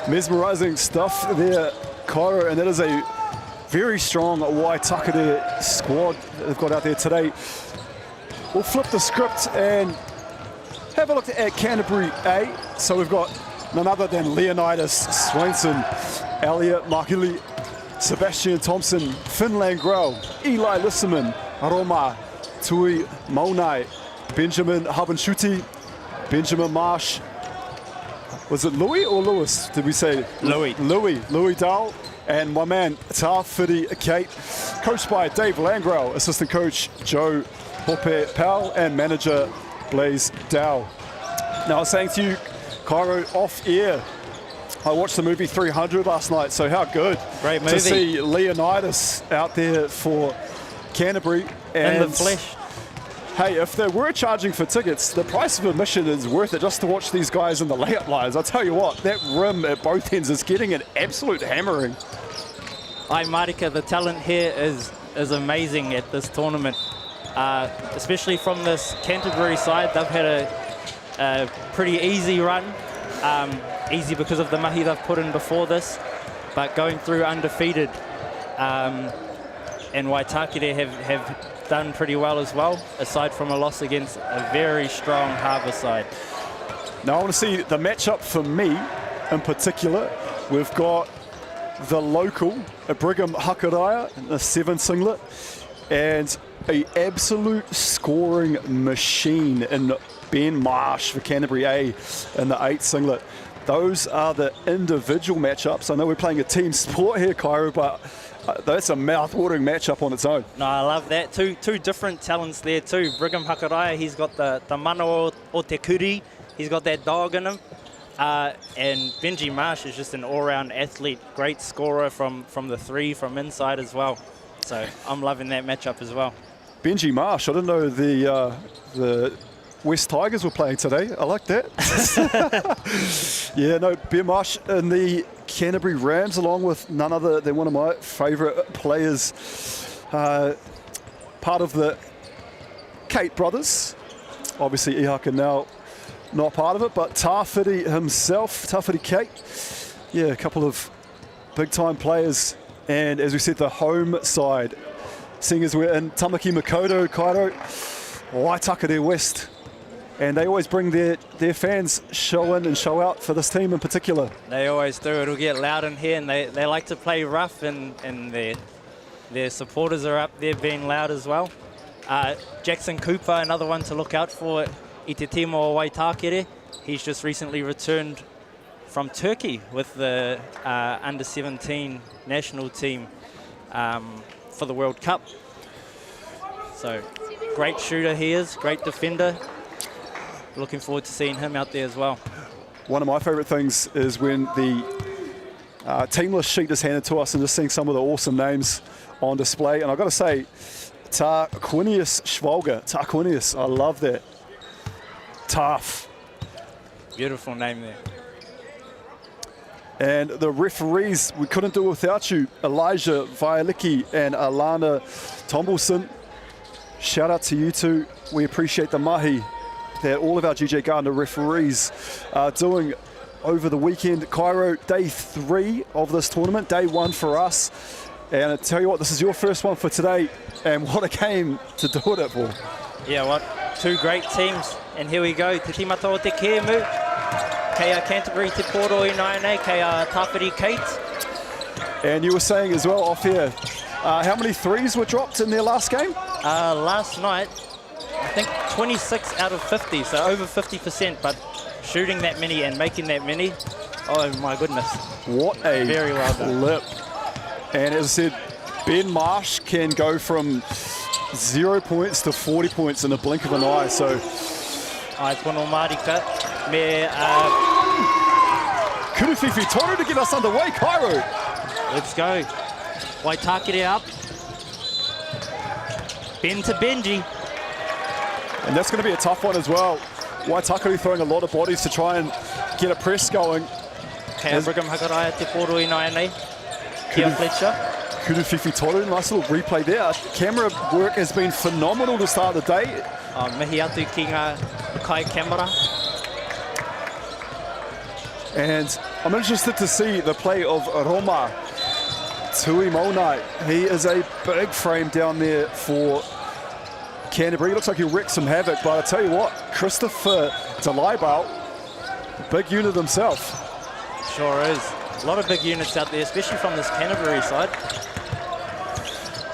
Mesmerising stuff there, Kairo, and that is a very strong Waitakere squad they've got out there today. We'll flip the script and have a look at Canterbury A. So we've got none other than Leonidas Swainson, Elliot Makili, Sebastian Thompson, Finland Grell, Eli Lisserman, Roma Tui Maunai, Benjamin Habanshuti, Benjamin Marsh. Was it Louis or Lewis? Did we say? Louis Dahl. And my man, Tawhiri Kate, coached by Dave Langrell, assistant coach Joe Hope Powell, and manager Blaze Dow. Now, I was saying to you, Kairo, off air, I watched the movie 300 last night, so how good. Great movie. To see Leonidas out there for Canterbury. And in the flesh. Hey, if they were charging for tickets, the price of admission is worth it just to watch these guys in the layup lines. I'll tell you what, that rim at both ends is getting an absolute hammering. Ai Marika, the talent here is amazing at this tournament. Especially from this Canterbury side, they've had a pretty easy run. Easy because of the mahi they've put in before this, but going through undefeated. And Waitakere have done pretty well as well, aside from a loss against a very strong Harbour side. Now I want to see the matchup for me in particular. We've got the local, Brigham Hakaraya, in the 7 singlet, and an absolute scoring machine in Ben Marsh for Canterbury A in the 8 singlet. Those are the individual matchups. I know we're playing a team sport here, Kairo, but that's a mouth-watering matchup on its own. No, I love that. Two different talents there too. Brigham Hakaraya, he's got the mana o te kuri. He's got that dog in him. And Benji Marsh is just an all-round athlete. Great scorer from the 3, from inside as well. So I'm loving that matchup as well. Benji Marsh, I didn't know the West Tigers were playing today. I like that. Yeah, no, Ben Marsh and the Canterbury Rams, along with none other than one of my favourite players, part of the Kate brothers. Obviously, Ihaka now not part of it, but Tawhiri himself, Tawhiri Kate. Yeah, a couple of big-time players. And as we said, the home side, seeing as we're in Tamaki Makaurau, Kairo, Waitakere West. And they always bring their fans show in and show out for this team in particular. They always do. It'll get loud in here, and they like to play rough, and their supporters are up there being loud as well. Jackson Cooper, another one to look out for i te timo o Waitakere. He's just recently returned from Turkey with the under-17 national team for the World Cup. So great shooter he is, great defender. Looking forward to seeing him out there as well. One of my favourite things is when the team list sheet is handed to us and just seeing some of the awesome names on display. And I've got to say, Tarquinius Schwalger, Tarquinius, I love that. Tough. Beautiful name there. And the referees, we couldn't do it without you. Elijah Vaialicki and Alana Tombelson. Shout out to you two. We appreciate the mahi that all of our GJ Gardner referees are doing over the weekend. Cairo, day 3 of this tournament, day 1 for us. And I tell you what, this is your first one for today, and what a game to do it for. Yeah, what? 2 great teams. And here we go, Te Timata o Te Kēmu. Kea Canterbury Te Poro i Naine, Kea Tāwhiri Kate. And you were saying as well off here, how many threes were dropped in their last game? Last night, I think 26 out of 50, so over 50%, but shooting that many and making that many, oh my goodness. What a very well done. clip. And as I said, Ben Marsh can go from 0 points to 40 points in the blink of an eye, so... Ai pono marika, me... Kuruwhiwhi Toru to get us underway, Cairo. Let's go. Waitakere up. Ben to Benji. And that's going to be a tough one as well. Waitakere throwing a lot of bodies to try and get a press going. Kea Brigham Hakaraya Te Poro i Naine. Kia Fletcher. Kuruwhiwhi Toru, nice little replay there. Camera work has been phenomenal to start the day. Mihi atu ki ngā kai camera. And I'm interested to see the play of Roma Tui Maunai. He is a big frame down there for Canterbury. Looks like he'll wreak some havoc, but I tell you what, Christopher Delaibau, big unit himself. Sure is. A lot of big units out there, especially from this Canterbury side.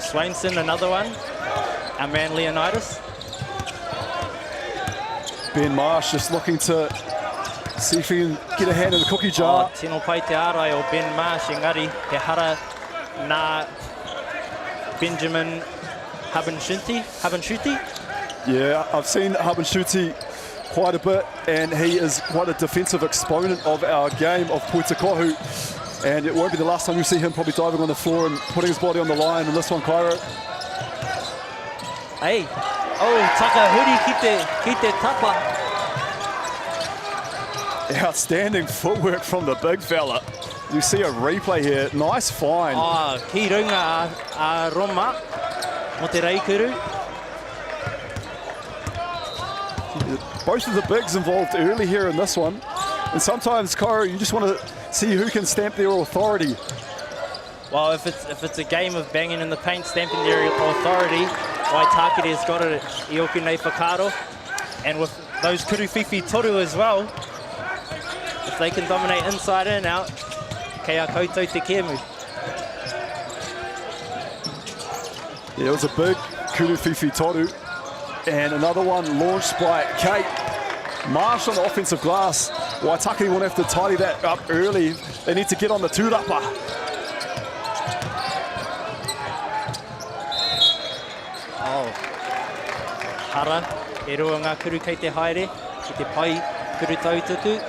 Swainson, another one. Our man Leonidas. Ben Marsh just looking to see if he can get a hand in the cookie jar. Tino pai te arai o Ben Marsh, engari, he hara nā Benjamin Habanshuti. Yeah, I've seen Habanshuti quite a bit, and he is quite a defensive exponent of our game of Puitakohu. And it won't be the last time you see him probably diving on the floor and putting his body on the line in this one, Cairo. Hey, oh, Takahuri ki te tapa. Outstanding footwork from the big fella. You see a replay here, nice find. Oh, ki runga a Roma, mo te reikuru. Both of the bigs involved early here in this one. And sometimes, Cairo, you just want to see who can stamp their authority. Well, if it's a game of banging in the paint, stamping their authority, Waitakere has got it, Ioku nei whakaro. And with those Kuruwhiwhi Toru as well, if they can dominate inside and out, kei a koutou te kēmu. Yeah, it was a big Kuruwhiwhi Toru. And another one launched by Kate. Marsh on the offensive glass. Waitakere won't have to tidy that up early. They need to get on the tūrapa. Oh. Hara, e rua ngā kuru kei te haere, ki te pai kuru tautuku.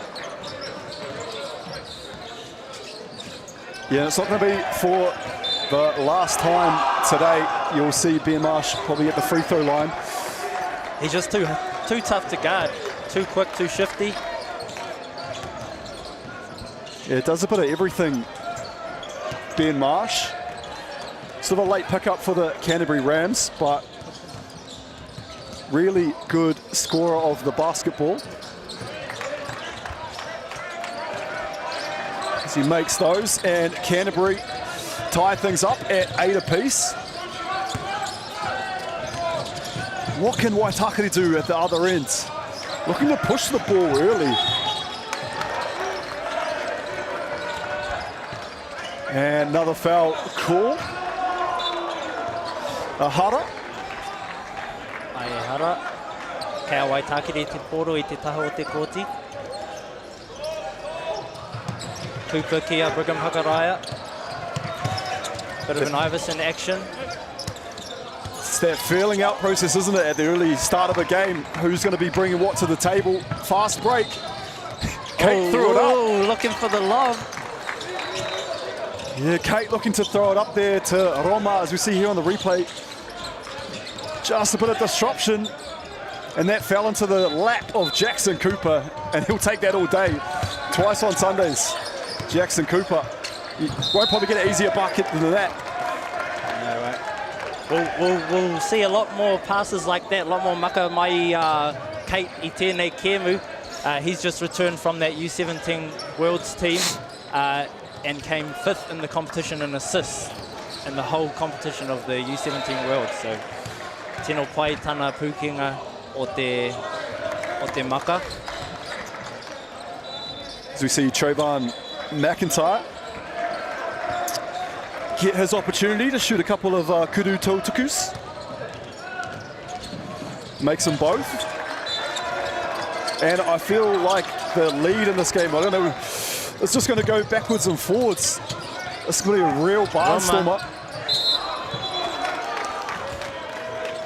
Yeah, it's not going to be for the last time today. You'll see Ben Marsh probably at the free throw line. He's just too tough to guard. Too quick, too shifty. Yeah, it does a bit of everything, Ben Marsh. Sort of a late pickup for the Canterbury Rams, but really good scorer of the basketball. As he makes those, and Canterbury tie things up at 8 apiece. What can Waitakere do at the other end? Looking to push the ball early. And another foul call. Hara. Aihara. Kea Waitakere te poro I te taha o te kōti. Cooper kia Brigham Hakaraya. Bit of an Iverson action. It's that feeling out process, isn't it, at the early start of a game? Who's going to be bringing what to the table? Fast break. Kate threw it up. Looking for the lob. Yeah, Kate looking to throw it up there to Roma, as we see here on the replay. Just a bit of disruption. And that fell into the lap of Jackson Cooper, and he'll take that all day. Twice on Sundays. Jackson Cooper. He won't probably get an easier bucket than that. We'll see a lot more passes like that, a lot more maka mai Kate I tēnei kēmu. He's just returned from that U17 Worlds team and came 5th in the competition in assists in the whole competition of the U17 Worlds. So, tino pai tana pūkenga o te maka. As we see Trayvon McIntyre get his opportunity to shoot a couple of kuru tautukus. Makes them both. And I feel like the lead in this game, I don't know, it's just going to go backwards and forwards. It's going to be a real barnstormer.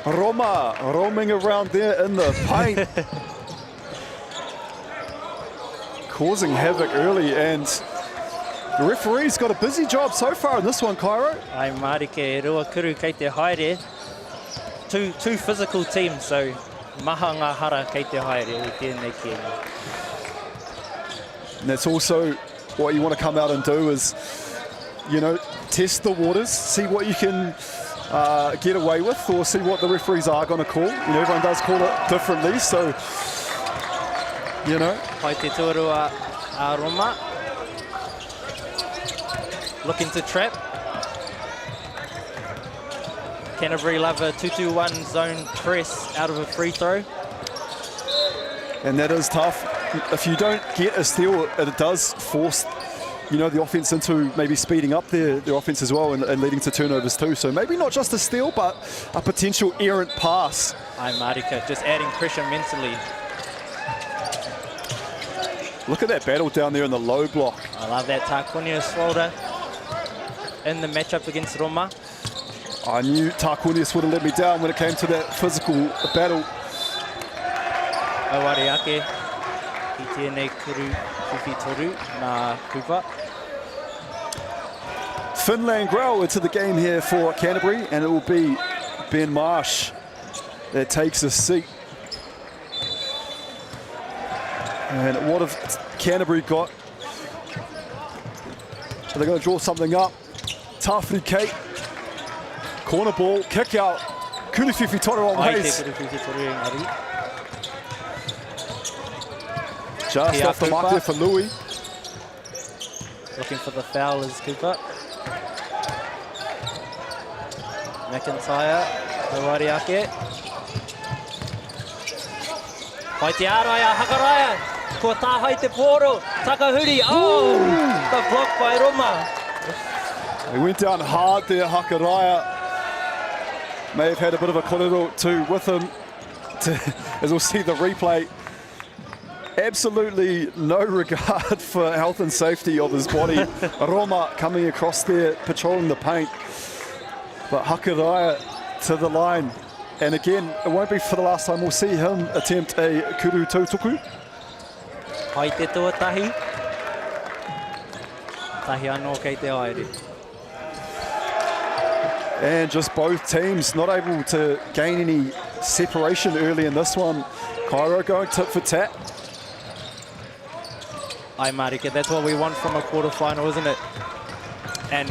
Roma roaming around there in the paint. Causing havoc early, and the referee's got a busy job so far in this one, Cairo. Ai marike rua kuru kei te haere. Two physical teams, so maha ngā hara kei te haere I tēnei kēmu. And that's also what you want to come out and do is, you know, test the waters, see what you can get away with, or see what the referees are going to call. You know, everyone does call it differently, so, you know. Pai te tuarua a Roma. Looking to trap. Canterbury love a 2-2-1 zone press out of a free throw. And that is tough. If you don't get a steal, it does force, you know, the offense into maybe speeding up their offense as well and leading to turnovers too. So maybe not just a steal, but a potential errant pass. Ai Marika, just adding pressure mentally. Look at that battle down there in the low block. I love that Takunia Swalder in the matchup against Roma. I knew Tarquinius would have let me down when it came to that physical battle. MāORI ake I tēnei kuru whiwhi toru nā Cooper. Finland Grell into the game here for Canterbury, and it will be Ben Marsh that takes a seat. And what have Canterbury got? Are they going to draw something up? Tawhiri Kate. Corner ball, kick out. Kuliwhiwhi toru on ways. Just off the mark there for Louis. Looking for the foul is Cooper. McIntyre, MāORI ake. Pai te ārai a Hakaraya. Ko tāhai te poro. Takahuri. Oh! The block by Roma. He went down hard there, Hakaraya. May have had a bit of a korero too with him. As we'll see the replay. Absolutely no regard for health and safety of his body. Roma coming across there, patrolling the paint. But Hakaraya to the line. And again, it won't be for the last time we'll see him attempt a kuru tautuku. Hai te tuatahi. Tahi anō kei te haere. And just both teams not able to gain any separation early in this one. Cairo going tit for tat. Ai Marika, that's what we want from a quarterfinal, isn't it? And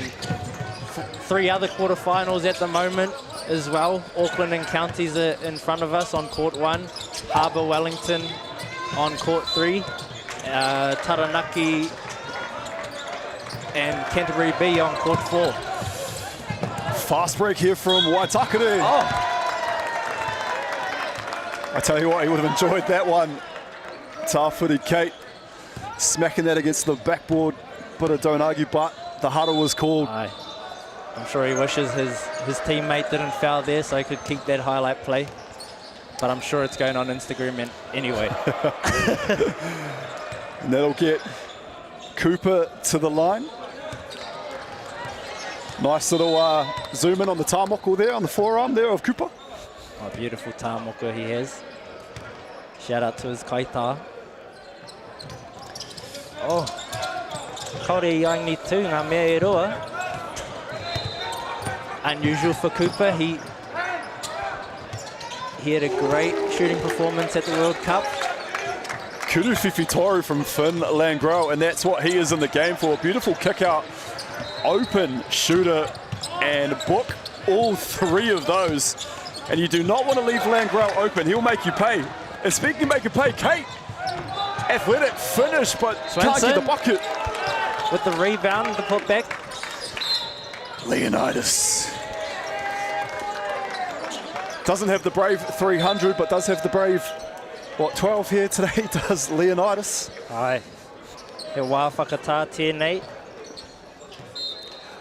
three other quarterfinals at the moment as well. Auckland and Counties are in front of us on court 1. Harbour Wellington on court 3. Taranaki and Canterbury B on court 4. Fast break here from Waitakere. Oh. I tell you what, he would have enjoyed that one. Tawhiri Kate smacking that against the backboard. But I don't argue, but the huddle was called. Aye. I'm sure he wishes his teammate didn't foul there so he could keep that highlight play. but I'm sure it's going on Instagram anyway. And that'll get Cooper to the line. Nice little zoom in on the tāmoko there, on the forearm there of Cooper. Oh, beautiful tāmoko he has. Shout out to his kaita. Oh, kaore iangi tū ngā mea e roa. Unusual for Cooper. He had a great shooting performance at the World Cup. Kuru Whiwhitoru from Finn Langrel, and that's what he is in the game for. Beautiful kick out, open shooter, and book all three of those. And you do not want to leave Langrel open. He'll make you pay. And speaking of make you pay, Kate, athletic finish, but can't get the bucket. With the rebound, the putback. Leonidas. Doesn't have the brave 300, but does have the brave, what, 12 here today, does Leonidas. Ai. He wā whakatā tēnei.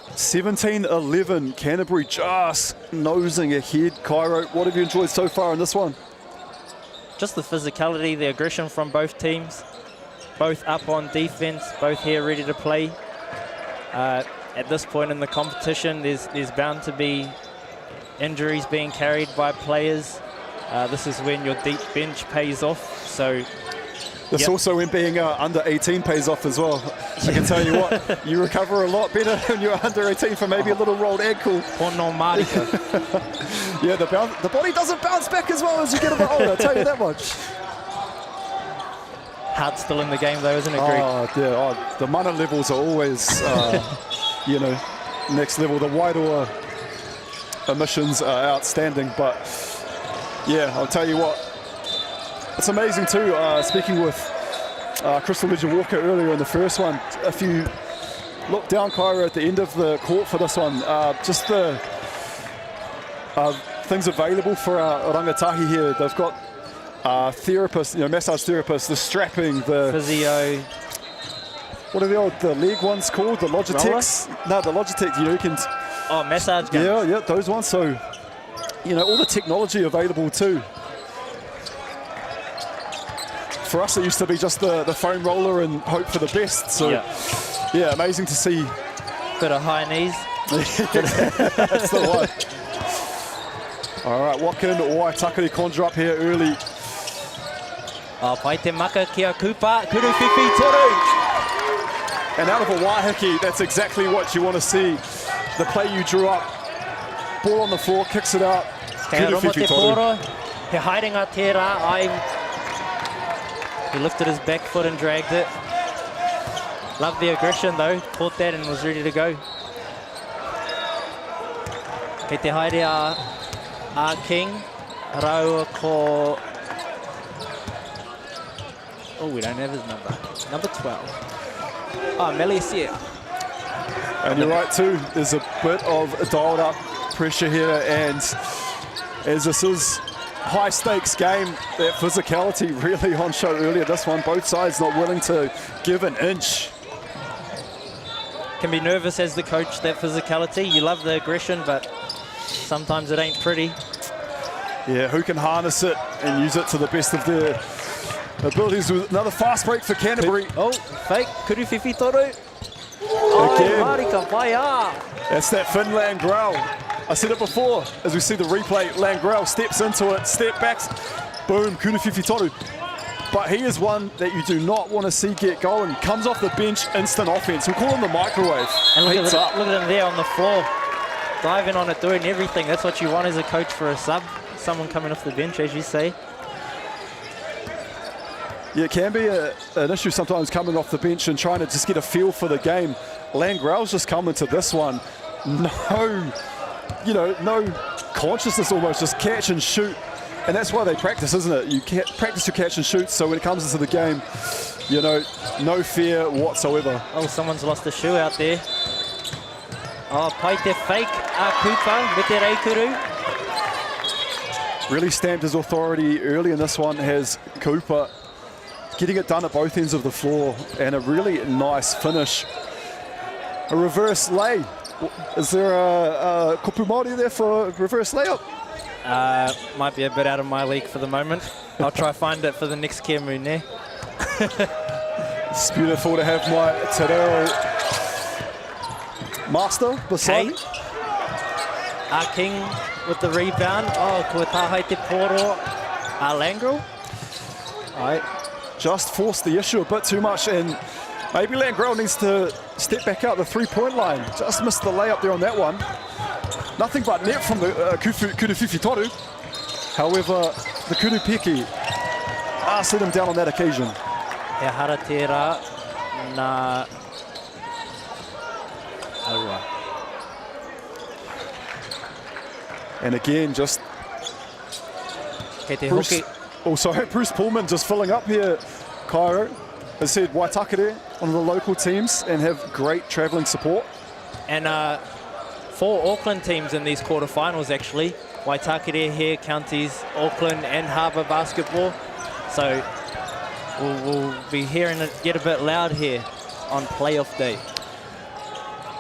17-11, Canterbury just nosing ahead. Cairo, what have you enjoyed so far in this one? Just the physicality, the aggression from both teams. Both up on defense, both here ready to play. At this point in the competition, there's bound to be injuries being carried by players. This is when your deep bench pays off. So this also when being under 18 pays off as well. I can tell you what, you recover a lot better when you're under 18 for maybe a little rolled ankle. Pono marika. Yeah, the body doesn't bounce back as well as you get a bit older, I'll tell you that much. Heart's still in the game though, isn't it, Greg? Oh, yeah, oh, the mana levels are always, you know, next level. The Wairoa emissions are outstanding, but yeah, I'll tell you what, it's amazing too. Speaking with Crystal Ledger Walker earlier in the first one, if you look down Cairo at the end of the court for this one, just the things available for our rangatahi here. They've got therapists, you know, massage therapists, the strapping, the physio. What are the leg ones called? The Logitechs? No, the Logitech, you know, you can... Oh, massage guns. Yeah, those ones. So, you know, all the technology available too. For us, it used to be just the foam roller and hope for the best. So, yeah, amazing to see. Bit of high knees. That's the one. All right, what can Waitakere conjure up here early? Oh, pai te maka kia Cooper, Kuru Whiwhitoru. And out of a Waiheke, that's exactly what you want to see. The play you drew up, ball on the floor, kicks it out. Kei roma te poro, he haerenga tērā, he lifted his back foot and dragged it. Loved the aggression though, caught that and was ready to go. Kei te haere a King, Raua ko... Oh, we don't have his number. Number 12. Oh, Melicia. And you're right too, there's a bit of dialed up pressure here, and as this is high stakes game, that physicality really on show earlier. This one, both sides not willing to give an inch. Can be nervous as the coach, that physicality. You love the aggression, but sometimes it ain't pretty. Yeah, who can harness it and use it to the best of their abilities. With another fast break for Canterbury. Oh, fake, Kuru Whiwhitoru. Oh, marika, paia. That's that Finn Langrel. I said it before, as we see the replay, Langrel steps into it, step backs, boom, Kuru Whiwhitoru. But he is one that you do not want to see get going. Comes off the bench, instant offense. We'll call him the microwave. And look at him there on the floor, diving on it, doing everything. That's what you want as a coach for a sub. Someone coming off the bench, as you say. Yeah, it can be an issue sometimes coming off the bench and trying to just get a feel for the game. Langrel's just coming to this one. No consciousness almost, just catch and shoot. And that's why they practice, isn't it? You can't practice your catch and shoot, so when it comes into the game, you know, no fear whatsoever. Oh, someone's lost a shoe out there. Oh, pai te fake Cooper with their Reikuru. Really stamped his authority early in this one, has Cooper. Getting it done at both ends of the floor, and a really nice finish. A reverse lay. Is there a kupu Māori there for a reverse layup? Might be a bit out of my league for the moment. I'll try find it for the next Kia Moon there. It's beautiful to have my Te Reo master beside me. King with the rebound. Oh, kua tahai te poro. Langrel. Just forced the issue a bit too much, and maybe Langrel needs to step back out the three-point line. Just missed the layup there on that one. Nothing but net from the Kuruwhiwhi Toru. However, the Kurupiki slid him down on that occasion. He hara te rā nā aua. And again, just Bruce, Bruce Pulman just filling up here, Cairo. As said, Waitakere, one of the local teams, and have great travelling support. And 4 Auckland teams in these quarterfinals actually. Waitakere here, Counties, Auckland and Harbour Basketball. So we'll be hearing it get a bit loud here on playoff day.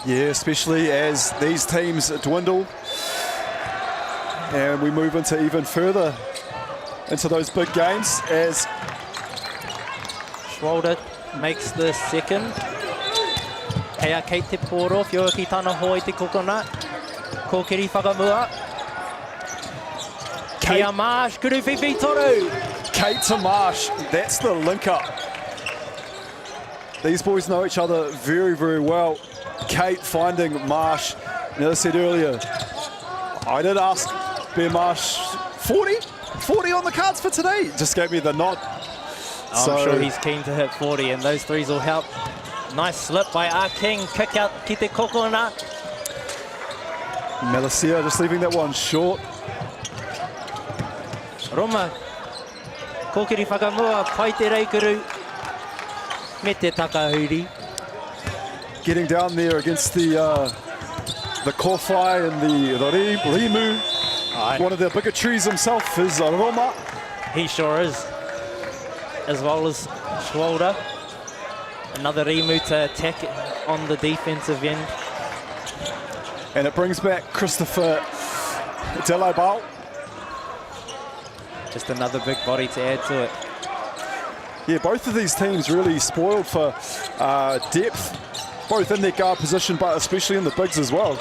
Yeah, especially as these teams dwindle and we move into even further into those big games as Schwalder makes the second. Hea kei te poro, whio ki tana hoi te kokona. Kōkiri whakamua. Kia Marsh, Kuruwhiwhi Toru. Kate to Marsh, that's the link up. These boys know each other very, very well. Kate finding Marsh. And as I said earlier, I did ask Ben Marsh, 40 on the cards for today. Just gave me the nod. I'm sure he's keen to hit 40, and those threes will help. Nice slip by King, kick out ki te kokona. Melasia just leaving that one short. Roma, Kōkiri whakamua, pai te reikuru, me te takahuri. Getting down there against the Kōwhai and the Rimu. One of the bigger trees himself is Roma. He sure is. As well as Schwalder. Another Rimu to attack on the defensive end. And it brings back Christopher Delobal. Just another big body to add to it. Yeah, both of these teams really spoiled for depth, both in their guard position, but especially in the bigs as well.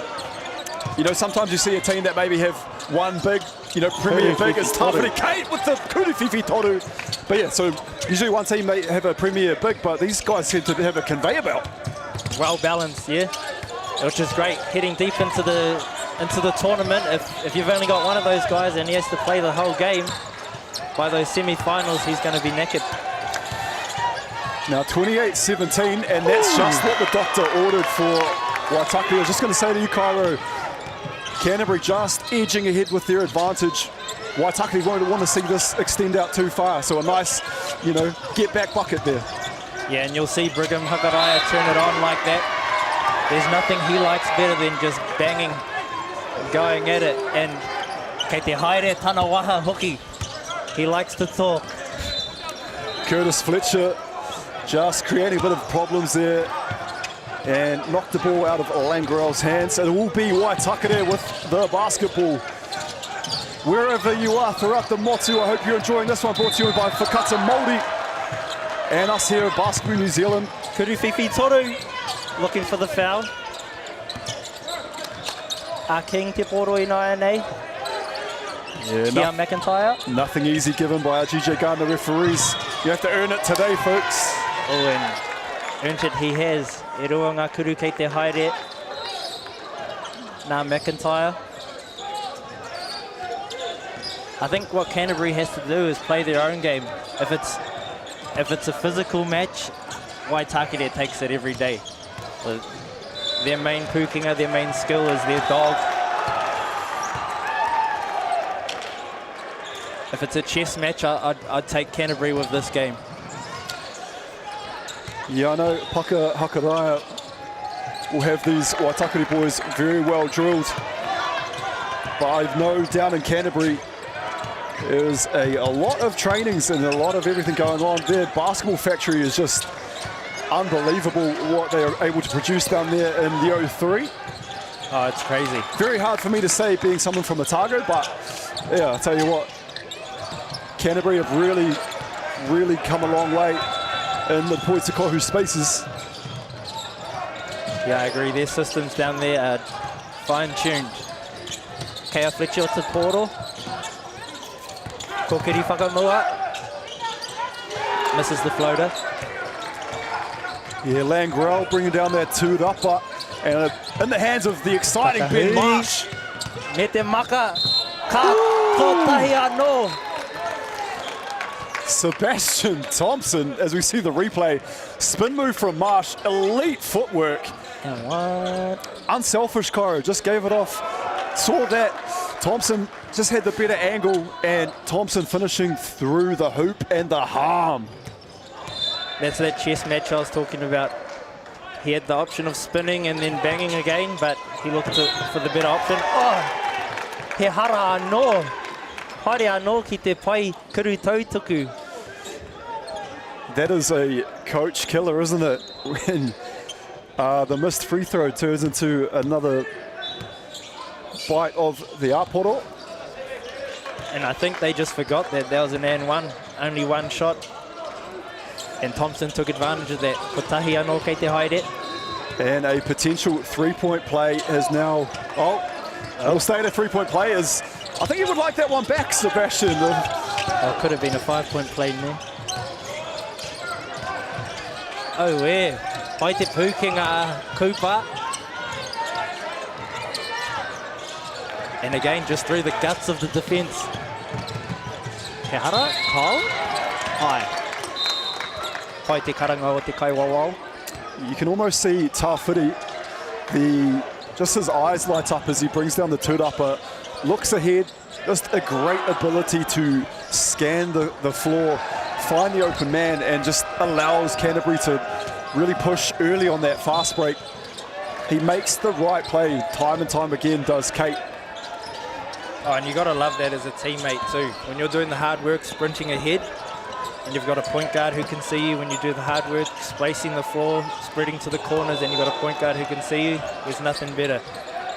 You know, sometimes you see a team that maybe have one big, you know, premier big. It's Tawhiri Kate with the Kuruwhiwhi Toru. But yeah, so usually one team may have a premier big, but these guys seem to have a conveyor belt. Well balanced, yeah, which is great. Heading deep into the tournament, if you've only got one of those guys and he has to play the whole game, by those semi-finals he's going to be knackered. Now 28-17, and that's just what the doctor ordered for Waitakere. I was just going to say to you, Cairo, Canterbury just edging ahead with their advantage. Waitakere won't want to see this extend out too far, so a nice, you know, get-back bucket there. Yeah, and you'll see Brigham Hakaraya turn it on like that. There's nothing he likes better than just banging, going at it, and kei te haere tana waha hoki. He likes to talk. Curtis Fletcher just creating a bit of problems there and knocked the ball out of Langrel's hands. It will be Waitakere with the basketball. Wherever you are throughout the motu, I hope you're enjoying this one, brought to you by Whakata Māori and us here at Basketball New Zealand. Kuruwhiwhi Toru looking for the foul. King te poro I nai nei. Yeah, Kia McIntyre. Nothing easy given by our GJ Gardner referees. You have to earn it today, folks. Oh, and earned it he has. E rua ngā kuru kei te haere. Nā McIntyre. I think what Canterbury has to do is play their own game. If it's a physical match, Waitakere takes it every day. Their main pukinga, their main skill is their dog. If it's a chess match, I'd take Canterbury with this game. Yeah, I know Paka Hakaraya will have these Waitakere boys very well drilled. But I know down in Canterbury, there's a lot of trainings and a lot of everything going on. Their basketball factory is just unbelievable what they are able to produce down there in the 03. Oh, it's crazy. Very hard for me to say being someone from Otago, but Yeah, I'll tell you what, Canterbury have really come a long way in the Poitikohu spaces. Yeah, I agree. Their systems down there are fine-tuned. Kea Fletcher to Poro. Kokiri whakamua. Misses the floater. Yeah, Langrel bringing down that two upper, and in the hands of the exciting Ben Marsh. Me te maka. Ka kotahi anō. Sebastian Thompson, as we see the replay, spin move from Marsh, elite footwork. And what? Unselfish, Cairo, just gave it off. Saw that. Thompson just had the better angle, and Thompson finishing through the hoop and the harm. That's that chess match I was talking about. He had the option of spinning and then banging again, but he looked for the better option. Oh! He hara anō. Haere anō ki te pai kuru tautuku. That is a coach killer, isn't it? When the missed free throw turns into another bite of the aporo. And I think they just forgot that there was an and one, only one shot. And Thompson took advantage of that. Kotahi anō kei te haere. And a potential three-point play has now... We'll stay at a three-point play. I think he would like that one back, Sebastian. Could have been a 5-point play in there. Oh, yeah. Pai te pūkenga kupa. And again, just through the guts of the defence. He hara, Kyle. Hi. Pai te karanga o te kaiwawau. You can almost see Tawhiri, just his eyes light up as he brings down the two-upper, looks ahead, just a great ability to scan the floor, find the open man, and just allows Canterbury to really push early on that fast break. He makes the right play time and time again, does Kate. Oh, and you got to love that as a teammate too. When you're doing the hard work, sprinting ahead, and you've got a point guard who can see you when you do the hard work, spacing the floor, spreading to the corners, and you've got a point guard who can see you, there's nothing better.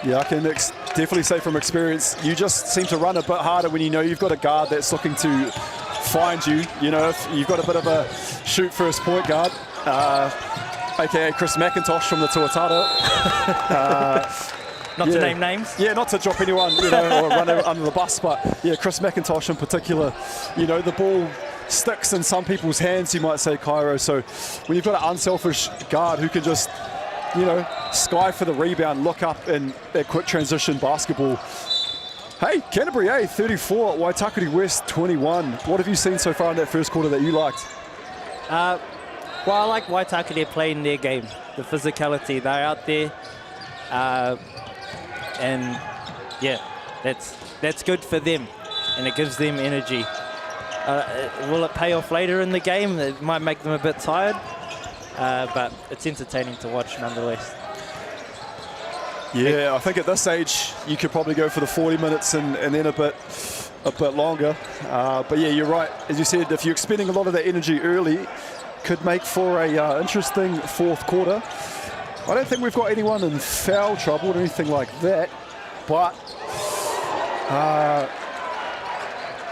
Yeah, I can definitely say from experience, you just seem to run a bit harder when you know you've got a guard that's looking to find you. You know, if you've got a bit of a shoot first point guard, aka Chris McIntosh from the Tuatara. Not to name names. Yeah, not to drop anyone, you know, or run under the bus, but yeah, Chris McIntosh in particular, you know, the ball sticks in some people's hands, you might say, Cairo. So when you've got an unselfish guard who can just, you know, sky for the rebound, look up in that quick transition basketball. Hey, Canterbury, 34, Waitakere West 21. What have you seen so far in that first quarter that you liked? Well, I like Waitakere playing their game, the physicality. They're out there, and yeah, that's good for them, and it gives them energy. Will it pay off later in the game? It might make them a bit tired, but it's entertaining to watch nonetheless. Yeah, I think at this age you could probably go for the 40 minutes and then a bit longer. But yeah, you're right. As you said, if you're expending a lot of that energy early, could make for a interesting fourth quarter. I don't think we've got anyone in foul trouble or anything like that, but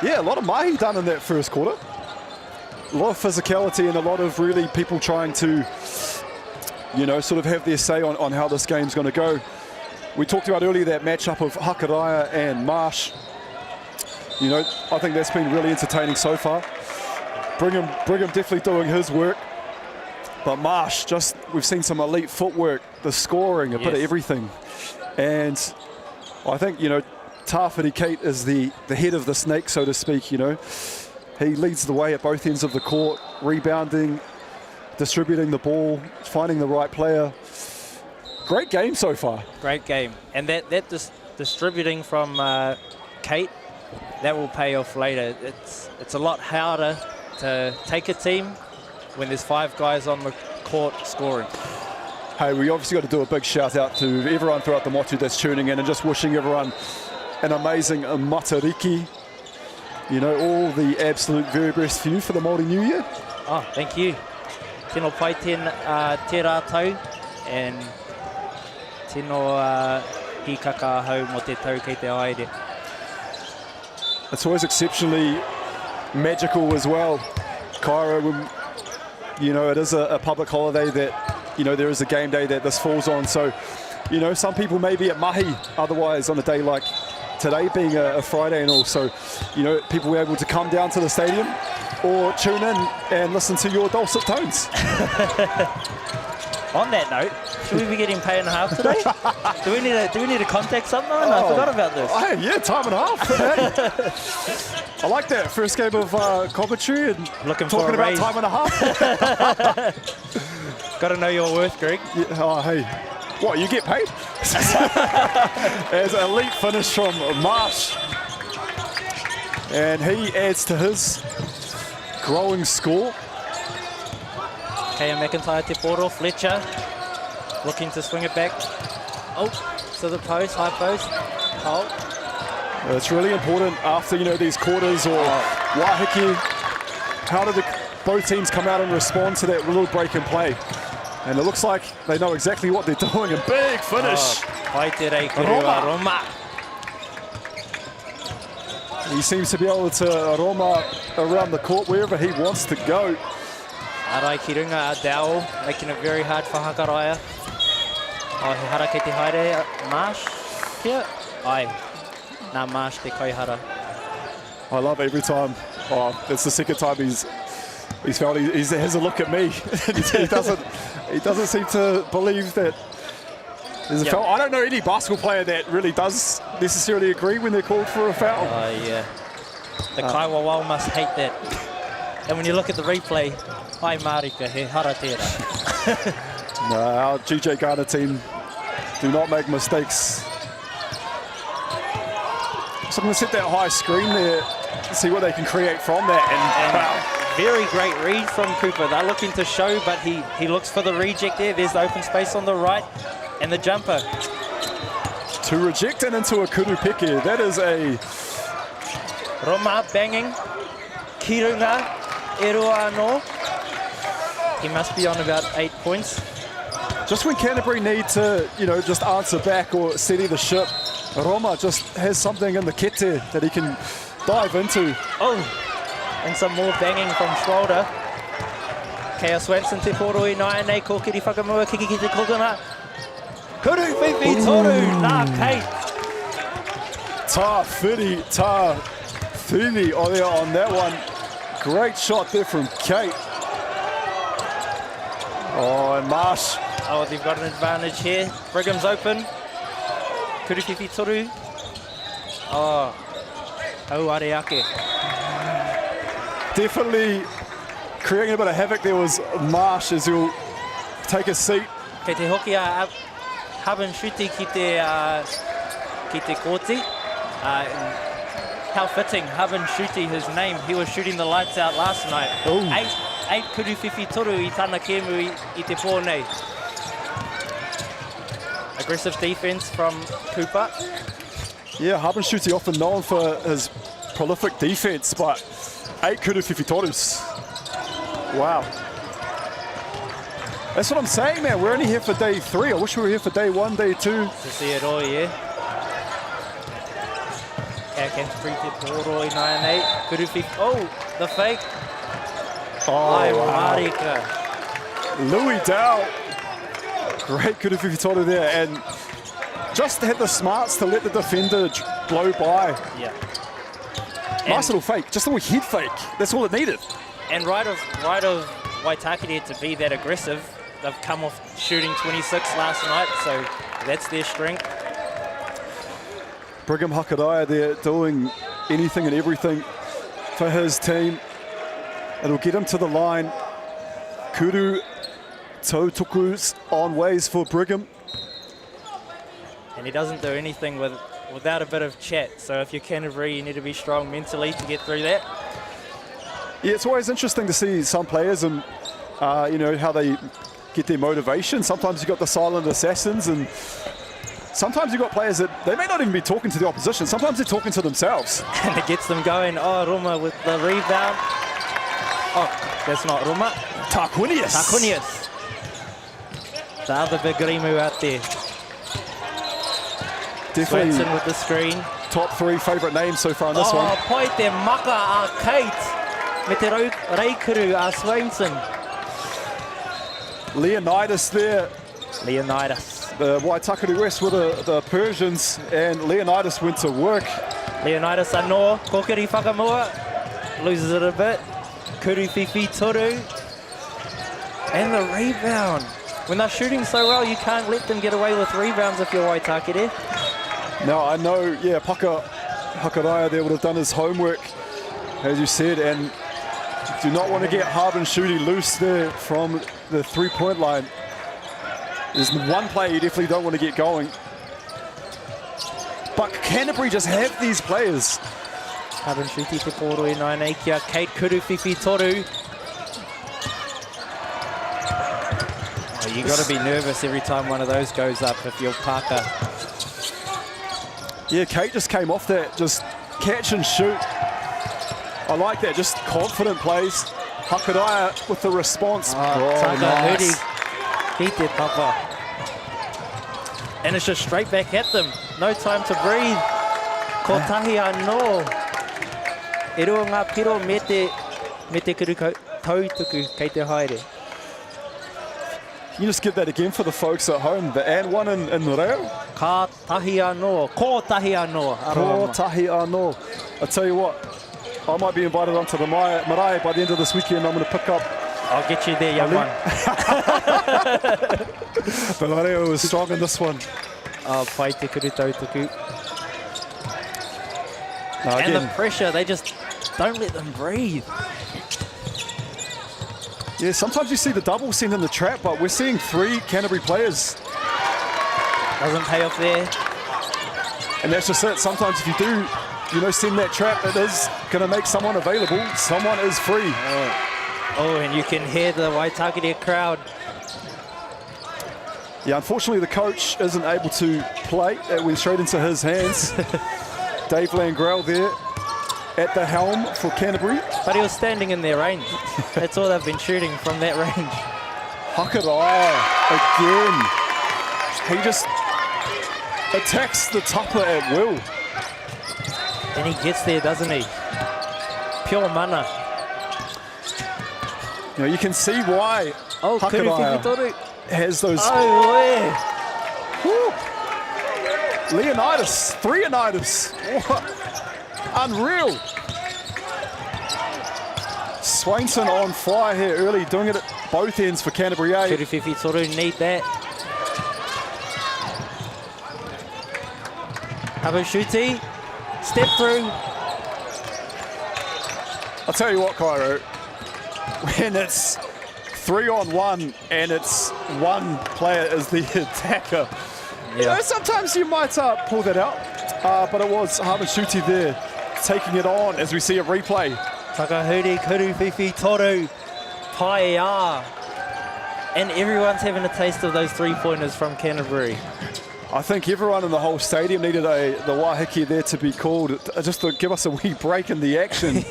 yeah, a lot of mahi done in that first quarter. A lot of physicality and a lot of really people trying to, you know, sort of have their say on how this game's going to go. We talked about earlier that matchup of Hakaraya and Marsh. You know, I think that's been really entertaining so far. Brigham definitely doing his work. But Marsh, just, we've seen some elite footwork, the scoring, a bit of everything. And I think, you know, Tawhiri Kate is the head of the snake, so to speak, you know. He leads the way at both ends of the court, rebounding, distributing the ball, finding the right player. Great game so far. Great game. And that distributing from Kate, that will pay off later. It's a lot harder to take a team when there's 5 guys on the court scoring. Hey, we obviously got to do a big shout out to everyone throughout the Motu that's tuning in and just wishing everyone an amazing Matariki. You know, all the absolute very best for you for the Māori New Year. Oh, thank you. Tino paiten te rātau, and tino hi kakahau mo te tau kei te haere. it's always exceptionally magical as well. Cairo, you know, it is a public holiday that, you know, there is a game day that this falls on. So, you know, some people may be at mahi otherwise on a day like today being a Friday and all. So, you know, people were able to come down to the stadium or tune in and listen to your dulcet tones. On that note, should we be getting pay and a half today? do we need to contact someone? I forgot about this. Oh, yeah, time and a half. I like that first game of commentary and Looking talking for a about raise. time and a half. Got to know your worth, Greg. Yeah, oh, hey, what, you get paid? As an elite finish from Marsh, and he adds to his growing score. Kea McIntyre te poro, Fletcher looking to swing it back. Oh, to the post, high post. Oh. It's really important after, you know, these quarters or Wahiki. How do both teams come out and respond to that little break in play? And it looks like they know exactly what they're doing. A big finish. Roma. He seems to be able to Roma around the court wherever he wants to go. Arai ki runga Dao, making it very hard for Hakaraya. Oh, he hara kei te haere, Marsh here. Ai, nā Marsh te koihara. I love every time. Oh, it's the second time he's felt he has a look at me. he doesn't seem to believe that there's a foul. I don't know any basketball player that really does necessarily agree when they're called for a foul. Oh yeah, the Kaiwawau must hate that. And when you look at the replay, ai Marika, he hara tērā. No, our GJ Garner team do not make mistakes. So I'm going to set that high screen there, see what they can create from that. And wow. Very great read from Cooper. They're looking to show, but he looks for the reject there. There's the open space on the right, and the jumper. To reject it into a kurupeke, that is a... Roma banging. Kirunga, Erua no. He must be on about 8 points. Just when Canterbury need to, you know, just answer back or steady the ship, Roma just has something in the kete that he can dive into. Oh, and some more banging from Schroeder. Kea Swanson te poro I nai nei ko kiri whakamua kiki ki te kokona. Kuru whiwhi toru, nā Kate. Tā whiri oh, there on that one. Great shot there from Kate. Oh, and Marsh. Oh, they've got an advantage here. Brigham's open. Kuru whiwhi toru. Oh, Areake. Definitely creating a bit of havoc there was Marsh as he'll take a seat. Kei te hoki a Haven Shuti ki te koti. How fitting, Haven Shuti, his name. He was shooting the lights out last night. Ooh. 8 kuru whiwhi toru I tana kemu I te pōnei. Aggressive defense from Cooper. Yeah, Haven Shuti often known for his prolific defense, but 8 kuru whiwhi torus. Wow. That's what I'm saying, man. We're only here for day 3. I wish we were here for day 1, day 2. To see it all, yeah. Canterbury te poro I 9-8. Kuru whiwhi, oh, the fake. Oh, Ai wow. Marika. Louis Dow. Great kuru whiwhi toru there. And just had the smarts to let the defender blow by. Yeah. Nice little fake. Just a little head fake. That's all it needed. And right of Waitaki there to be that aggressive. They've come off shooting 26 last night, so that's their strength. Brigham Hakaraya there doing anything and everything for his team. It'll get him to the line. Kuru Tautuku's on ways for Brigham. And he doesn't do anything without a bit of chat. So if you're Canterbury, you need to be strong mentally to get through that. Yeah, it's always interesting to see some players and, you know, how they get their motivation. Sometimes you've got the silent assassins, and sometimes you've got players that they may not even be talking to the opposition. Sometimes they're talking to themselves. And it gets them going. Oh, Roma with the rebound. Oh, that's not Roma. Tarquinius. The other big Rimu out there. Definitely. Swanson with the screen. top 3 favourite names so far in this one. Pai te maka a Kate, me te Reikuru a Swainson. Leonidas there. Leonidas. The Waitakere West were the Persians, and Leonidas went to work. Leonidas anō, kokiri whakamua, loses it a bit. Kuru Fifi Toru. And the rebound. When they're shooting so well, you can't let them get away with rebounds if you're Waitakere. Now, I know, yeah, Hakaraya there would have done his homework, as you said, and do not want to get Harbin shooting loose there from the three-point line. There's one player you definitely don't want to get going. But Canterbury just have these players. Harbin Shuti te koro e nai kia Kate Kuru Fifi Toru. Oh, you got to be nervous every time one of those goes up if you're Parker. Yeah, Kate just came off that, just catch and shoot. I like that, just confident plays. Hakaraya with the response. Nice. Beat their papa. And it's just straight back at them. No time to breathe. Kotahi anō. E rua ngā piro me te kuru tautuku kei te haere. Can you just give that again for the folks at home? The and one in reo? Ka tahi anō. Ko tahi anō. Ko tahi anō. I tell you what, I might be invited onto the marae by the end of this weekend. I'm going to pick up. I'll get you there, young one. But reo was strong in this one. Pai te kuru tautuku. And the pressure, they just don't let them breathe. Yeah, sometimes you see the double send in the trap, but we're seeing 3 Canterbury players. Doesn't pay off there. And that's just it. Sometimes if you do, send that trap, it is going to make someone available. Someone is free. Oh, and you can hear the Waitakere crowd. Yeah, unfortunately the coach isn't able to play. It went straight into his hands. Dave Langrell there at the helm for Canterbury. But he was standing in their range. That's all they've been shooting from that range. Hakaraya again. He just attacks the tupper at will. And he gets there, doesn't he? Pure mana. You can see why Hakaraya has those. Leonidas, 3-onitis. Unreal. Swainson on fire here early, doing it at both ends for Canterbury A. Kuru Fifi Toru need that. Habashuti, step through. I'll tell you what, Cairo, when it's 3-on-1 and it's one player is the attacker, sometimes you might pull that out. But it was Habashuti there taking it on as we see a replay. Takahuri Kuru Fifi Toru, Paia. And everyone's having a taste of those three-pointers from Canterbury. I think everyone in the whole stadium needed the wahiki there to be called, just to give us a wee break in the action.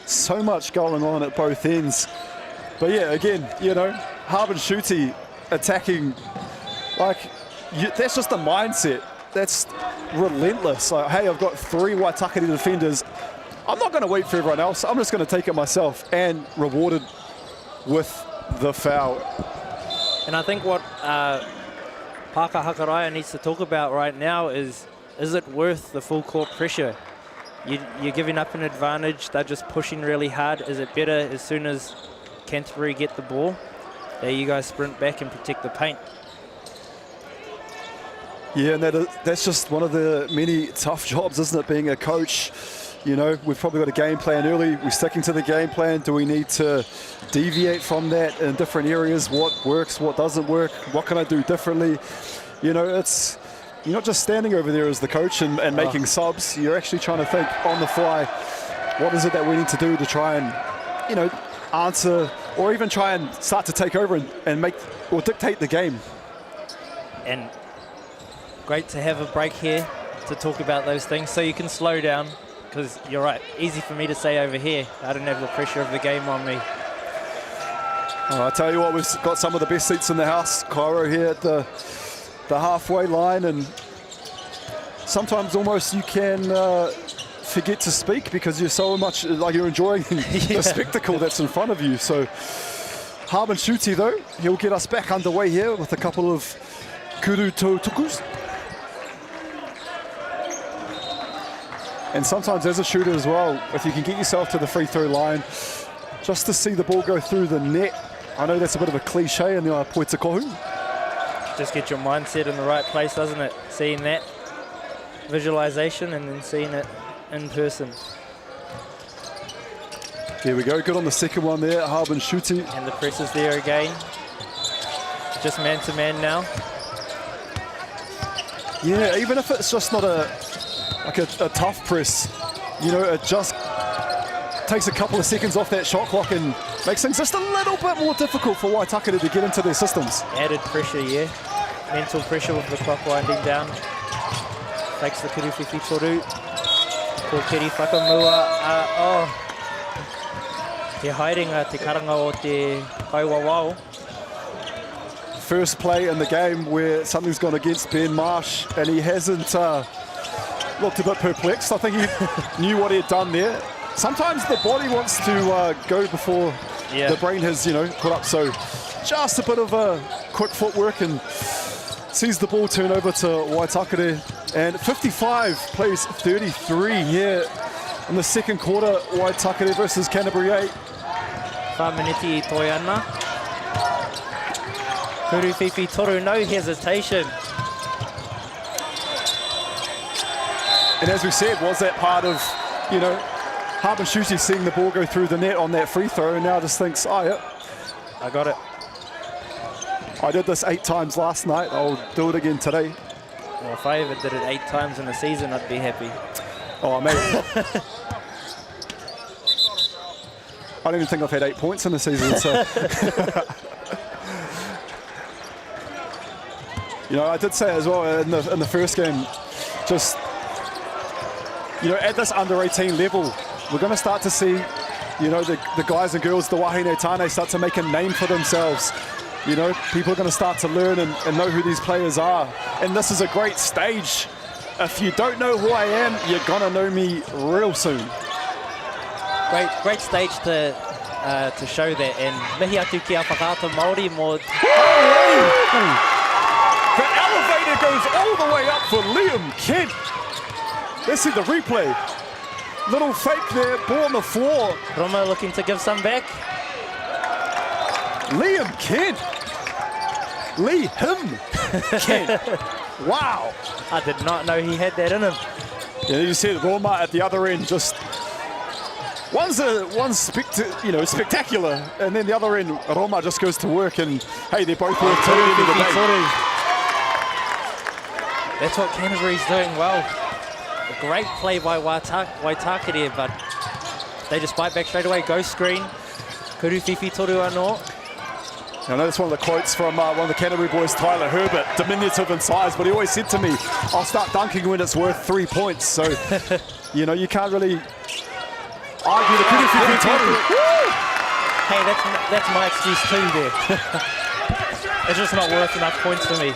So much going on at both ends. But yeah, again, Harbin Shuti attacking, that's just a mindset. That's relentless. Like, hey, I've got 3 Waitakere defenders. I'm not going to wait for everyone else. I'm just going to take it myself, and rewarded with the foul. And I think what Paka Hakaraya needs to talk about right now is it worth the full court pressure? You're giving up an advantage. They're just pushing really hard. Is it better as soon as Canterbury get the ball? There you guys sprint back and protect the paint. Yeah, and that's just one of the many tough jobs, isn't it, being a coach? We've probably got a game plan early. We're sticking to the game plan. Do we need to deviate from that in different areas? What works, what doesn't work? What can I do differently? You're not just standing over there as the coach and making subs. You're actually trying to think on the fly, what is it that we need to do to try and, answer, or even try and start to take over and make or dictate the game. And great to have a break here to talk about those things so you can slow down, because you're right, easy for me to say over here. I don't have the pressure of the game on me. I tell you what, we've got some of the best seats in the house. Cairo here at the halfway line, and sometimes almost you can forget to speak because you're so much like you're enjoying the spectacle that's in front of you. So Harvin Shuti though, he'll get us back underway here with a couple of kuru tukus. And sometimes as a shooter as well, if you can get yourself to the free throw line, just to see the ball go through the net. I know that's a bit of a cliche in the Poitakohu. Just get your mindset in the right place, doesn't it? Seeing that visualization and then seeing it in person. Here we go, good on the second one there, Harvin Shuti. And the press is there again. Just man to man now. Yeah, even if it's just not a tough press, you know, it just takes a couple of seconds off that shot clock and makes things just a little bit more difficult for Waitakere to get into their systems. Added pressure, yeah. Mental pressure with the clock winding down. Takes the kuruwhiwhi toru. Kōkiri whakamua. He hiding te karanga o te kaiwawao. First play in the game where something's gone against Ben Marsh and he hasn't looked a bit perplexed. I think he knew what he had done there. Sometimes the body wants to go before the brain has, you know, put up. So just a bit of a quick footwork and sees the ball turn over to Waitakere. And 55 plays 33 here in the second quarter. Waitakere versus Canterbury 8. Whamaniti Toiana. Kuruwhiwhi toru, no hesitation. And as we said, was that part of, you know, Harvin Shuti seeing the ball go through the net on that free throw and now just thinks, oh yeah, I got it. I did this 8 times last night, I'll do it again today. Well, if I ever did it 8 times in a season, I'd be happy. Oh, mate. I don't even think I've had 8 points in the season, so. You know, I did say as well in the first game, just, you know, at this under 18 level, we're going to start to see, you know, the guys and girls, the Wahine Tane, start to make a name for themselves. You know, people are going to start to learn and know who these players are. And this is a great stage. If you don't know who I am, you're going to know me real soon. Great stage to show that. And mihi atu ki a whakaata Māori mo... The elevator goes all the way up for Liam Kent. Let's see the replay. Little fake there, ball on the floor. Roma looking to give some back. Liam Kent. Kent. Wow. I did not know he had that in him. Yeah, you said Roma at the other end just... One's spectacular, and then the other end, Roma just goes to work, and hey, they're both worth two in the day. That's what Canterbury's doing well. A great play by Waitakere, but they just bite back straight away. Go screen. Kuruwhiwhi toru anō. I know that's one of the quotes from one of the Canterbury boys, Tyler Herbert, diminutive in size, but he always said to me, I'll start dunking when it's worth 3 points. So, you know, you can't really argue the Kuruwhiwhi toru. Hey, that's my excuse too there. It's just not worth enough points for me.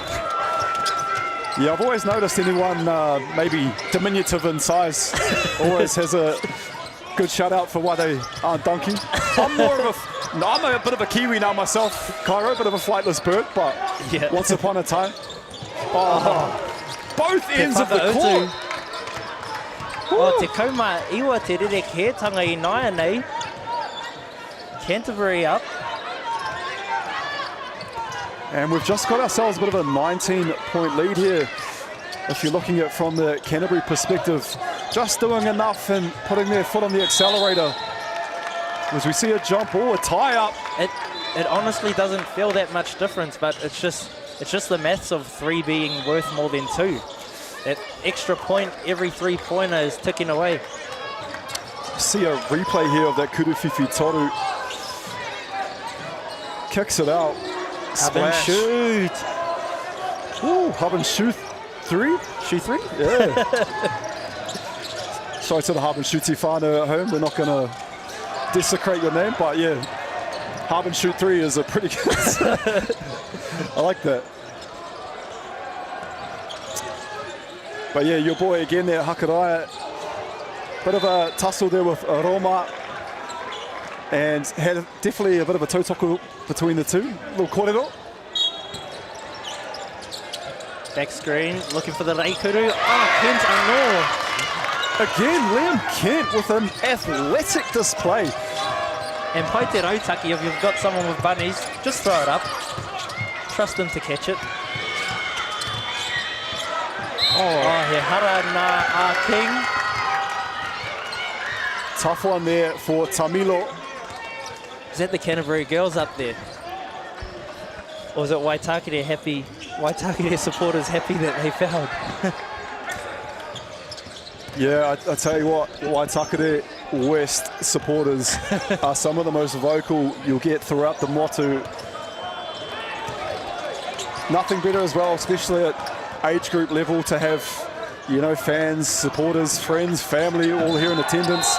Yeah, I've always noticed anyone maybe diminutive in size always has a good shout out for why they aren't dunking. I'm a bit of a Kiwi now myself, Cairo, a bit of a flightless bird, but once upon a time. Both ends of the court. Te kauma iwa te rerek he tanga I naia nei. Canterbury up. And we've just got ourselves a bit of a 19-point lead here. If you're looking at it from the Canterbury perspective, just doing enough and putting their foot on the accelerator. As we see a jump ball, a tie-up. It honestly doesn't feel that much difference, but it's just the maths of 3 being worth more than 2. That extra point, every 3-pointer is ticking away. See a replay here of that Kuruwhiwhi toru. Kicks it out. Splash. Shoot. Ooh, Harvin Shoot 3? Shoot 3? Yeah. Sorry to the Harvin Shuti whānau at home. We're not going to desecrate your name, but yeah, Harvin Shoot 3 is a pretty good. I like that. But yeah, your boy again there, Hakaraya. Bit of a tussle there with Roma. And had definitely a bit of a tautoko between the two. Little kōrero. Back screen, looking for the Reikuru. Oh, Kent Anor. Again, Liam Kent with an athletic display. And Pai te Rautaki, if you've got someone with bunnies, just throw it up. Trust them to catch it. Oh, he hara nā a King. Tough one there for Tamilo. Is that the Canterbury girls up there? Or was it Waitakere happy? Waitakere supporters happy that they fouled? Yeah, I tell you what, Waitakere West supporters are some of the most vocal you'll get throughout the Motu. Nothing better as well, especially at age group level, to have, you know, fans, supporters, friends, family all here in attendance.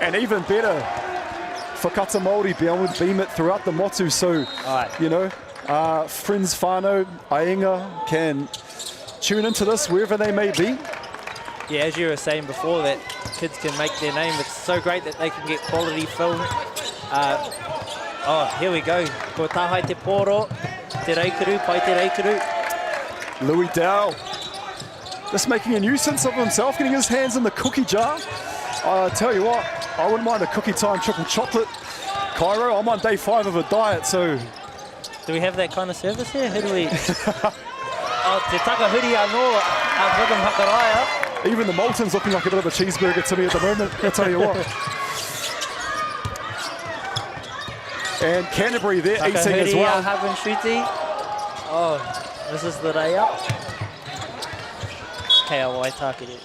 And even better for Kata Māori be able to beam it throughout the Motu, so, you know, friends, whānau, ainga can tune into this wherever they may be. Yeah, as you were saying before, that kids can make their name. It's so great that they can get quality film. Oh, here we go. Ko tahai te pōro, te Reikuru, pai te Reikuru. Louis Dow, just making a nuisance of himself, getting his hands in the cookie jar. I tell you what, I wouldn't mind a cookie time triple chocolate. Cairo, I'm on day 5 of a diet, so... Do we have that kind of service here? Who do we... Oh, te takahuri anō, Brigham Hakaraya. Even the Molten's looking like a bit of a cheeseburger to me at the moment, I'll tell you what. And Canterbury, they're eating as well. Oh, this is the day up. Kei a Waitakere.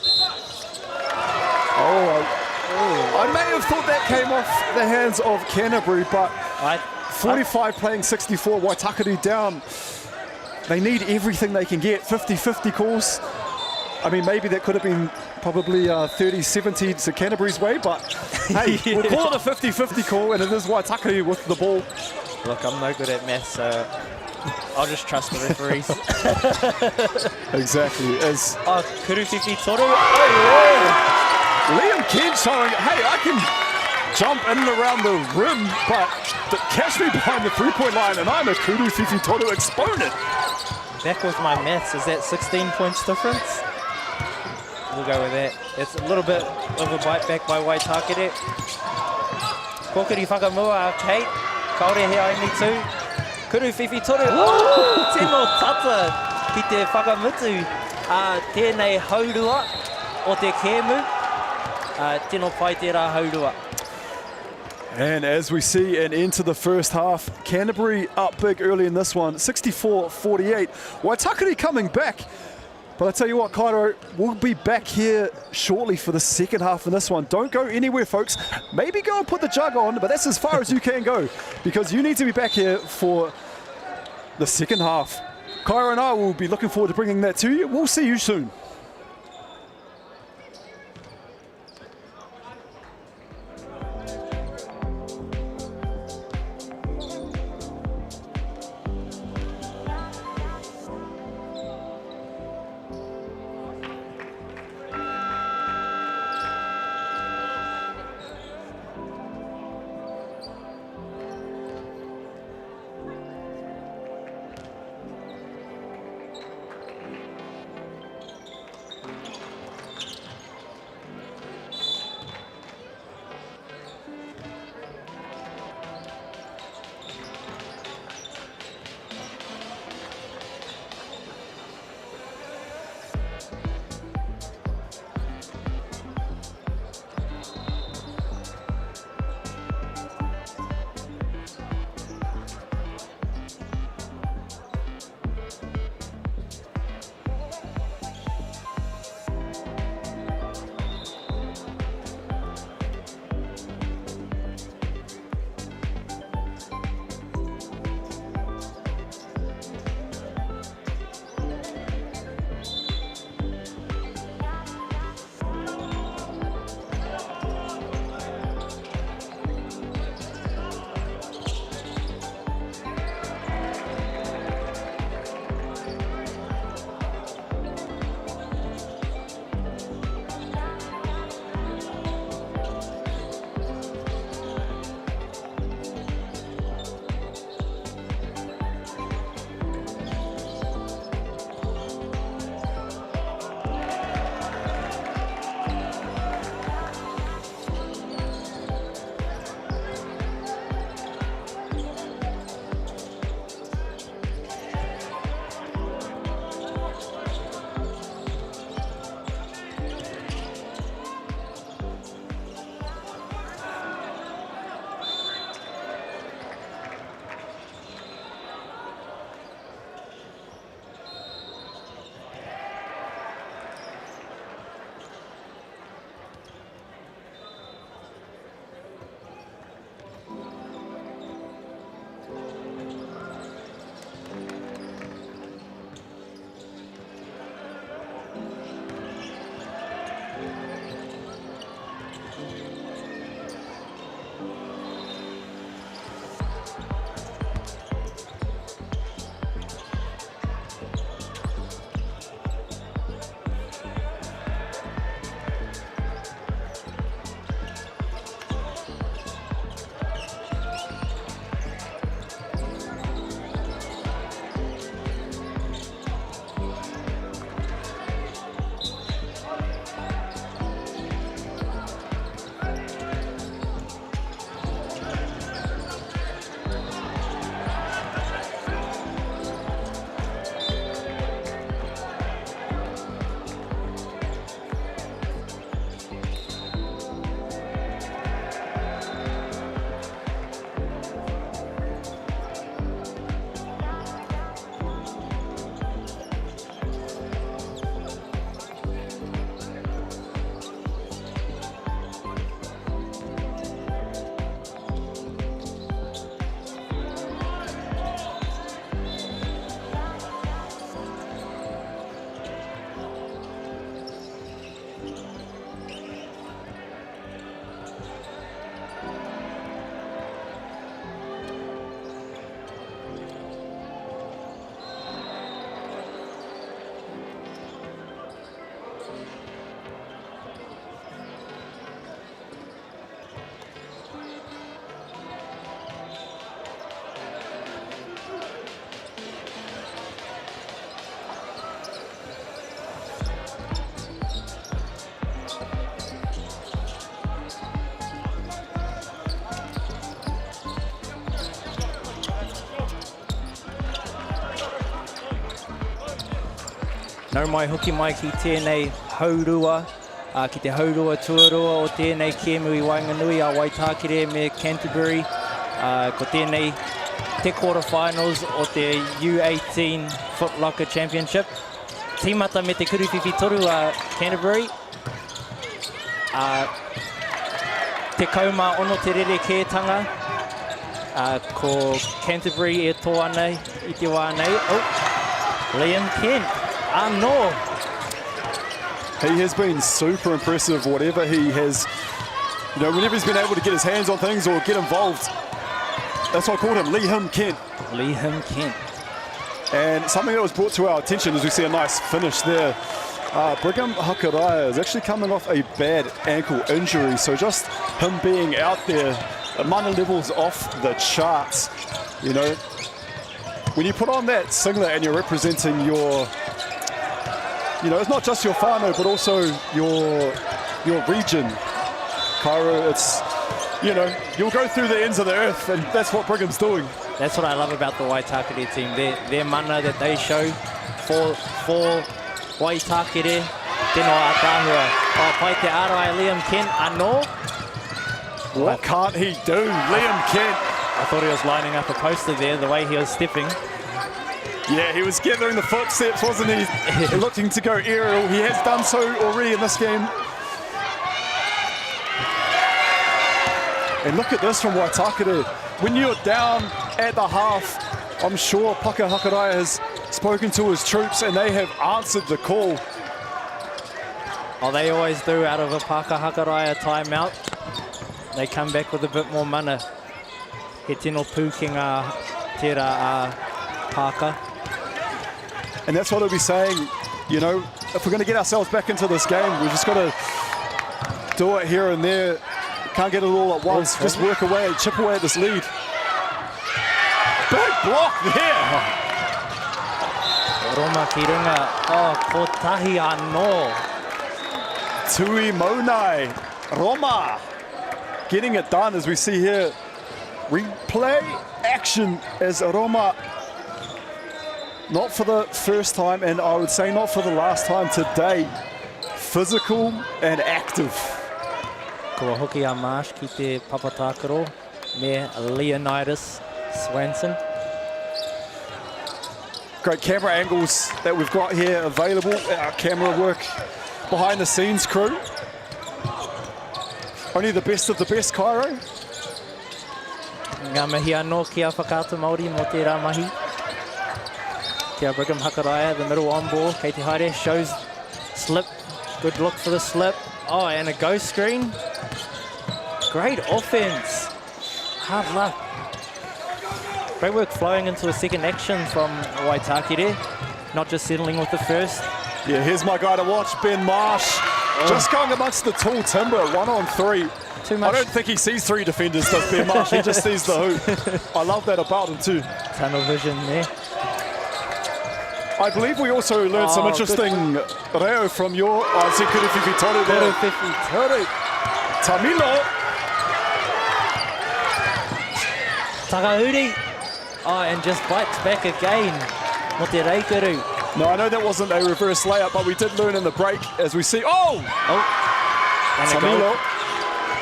I may have thought that came off the hands of Canterbury, but 45 playing 64, Waitakere down. They need everything they can get. 50-50 calls. I mean, maybe that could have been probably 30-70 to Canterbury's way, but hey, we'll call it a 50-50 call, and it is Waitakere with the ball. Look, I'm no good at maths, so I'll just trust the referees. Exactly. As Kuruwhiwhi Toru. Liam Kent showing, hey, I can jump in and around the rim, but catch me behind the three-point line, and I'm a Kuruwhiwhi Toru exponent. Back with my maths, is that 16 points difference? We'll go with that. It's a little bit of a bite back by Waitakere. Kokiri whakamua, Kate. Kaore he only two. Kuruwhiwhi Toru. Oh, tino tata ki te whakamutu. Tēnei haurua o te kēmu. Tino pai tērā haurua. And as we see and into the first half, Canterbury up big early in this one, 64-48. Waitakere coming back. But I tell you what, Cairo, we'll be back here shortly for the second half of this one. Don't go anywhere, folks. Maybe go and put the jug on, but that's as far as you can go, because you need to be back here for the second half. Cairo and I will be looking forward to bringing that to you. We'll see you soon. Nau mai hoki mai ki tēnei haurua, ki te haurua tuarua o tēnei kēmu I Wainganui a Waitakere me Canterbury. Ko tēnei te quarterfinals o te U18 Foot Locker Championship. Tīmata me te kuruwhiwhi toru a Canterbury. Te kauma ono te rere kētanga. Ko Canterbury e tō ana I te wā nei. Oh, Liam Kent. No. He has been super impressive, whatever he has, you know, whenever he's been able to get his hands on things or get involved. That's why I called him Liam Kent. Liam Kent. And something that was brought to our attention as we see a nice finish there. Brigham Hakaraya is actually coming off a bad ankle injury, so just him being out there, mana levels off the charts. You know, when you put on that singlet and you're representing your, you know, it's not just your whānau, but also your region. Cairo, it's, you know, you'll go through the ends of the earth, and that's what Brigham's doing. That's what I love about the Waitakere team. Their mana that they show for Waitakere, tino a tāhua. Pai te arai Liam Kent, anō. What can't he do, Liam Kent? I thought he was lining up a poster there, the way he was stepping. Yeah, he was gathering the footsteps, wasn't he? Looking to go aerial. He has done so already in this game. And look at this from Waitakere. When you're down at the half, I'm sure Paka Hakaraya has spoken to his troops and they have answered the call. Oh, they always do out of a Paka Hakaraya timeout. They come back with a bit more mana. He tino pū ki ngā tērā a Paka. And that's what I'll be saying, you know, if we're going to get ourselves back into this game, we've just got to do it here and there. Can't get it all at once. Just work away, chip away at this lead. Big block there. Roma ki runga. Oh, ko tahi anō. Tui Maunai. Roma getting it done as we see here. Replay action as Roma, not for the first time, and I would say not for the last time today, physical and active. Kua hoki a Marsh ki te papatakaro me Leonidas Swanson. Great camera angles that we've got here available. Our camera work behind the scenes crew. Only the best of the best, Cairo. Ngā mihi anō kia whakata Māori mo te rā mahi. Kia Brigham Hakaraya, the middle on ball. Kei te haere shows slip. Good look for the slip. Oh, and a ghost screen. Great offense. Hard luck. Great work flowing into a second action from Waitakere. Not just settling with the first. Yeah, here's my guy to watch, Ben Marsh. Just going amongst the tall timber, 1-on-3. Too much. I don't think he sees three defenders, does Ben Marsh? He just sees the hoop. I love that about him too. Tunnel vision there. I believe we also learned some interesting reo from your Kuruwhiwhi Toru there. Kuruwhiwhi Toru. Tamilo. Takahuri. Oh, and just bites back again. Mo te reikuru. No, I know that wasn't a reverse layup, but we did learn in the break as we see. Oh! And Tamilo.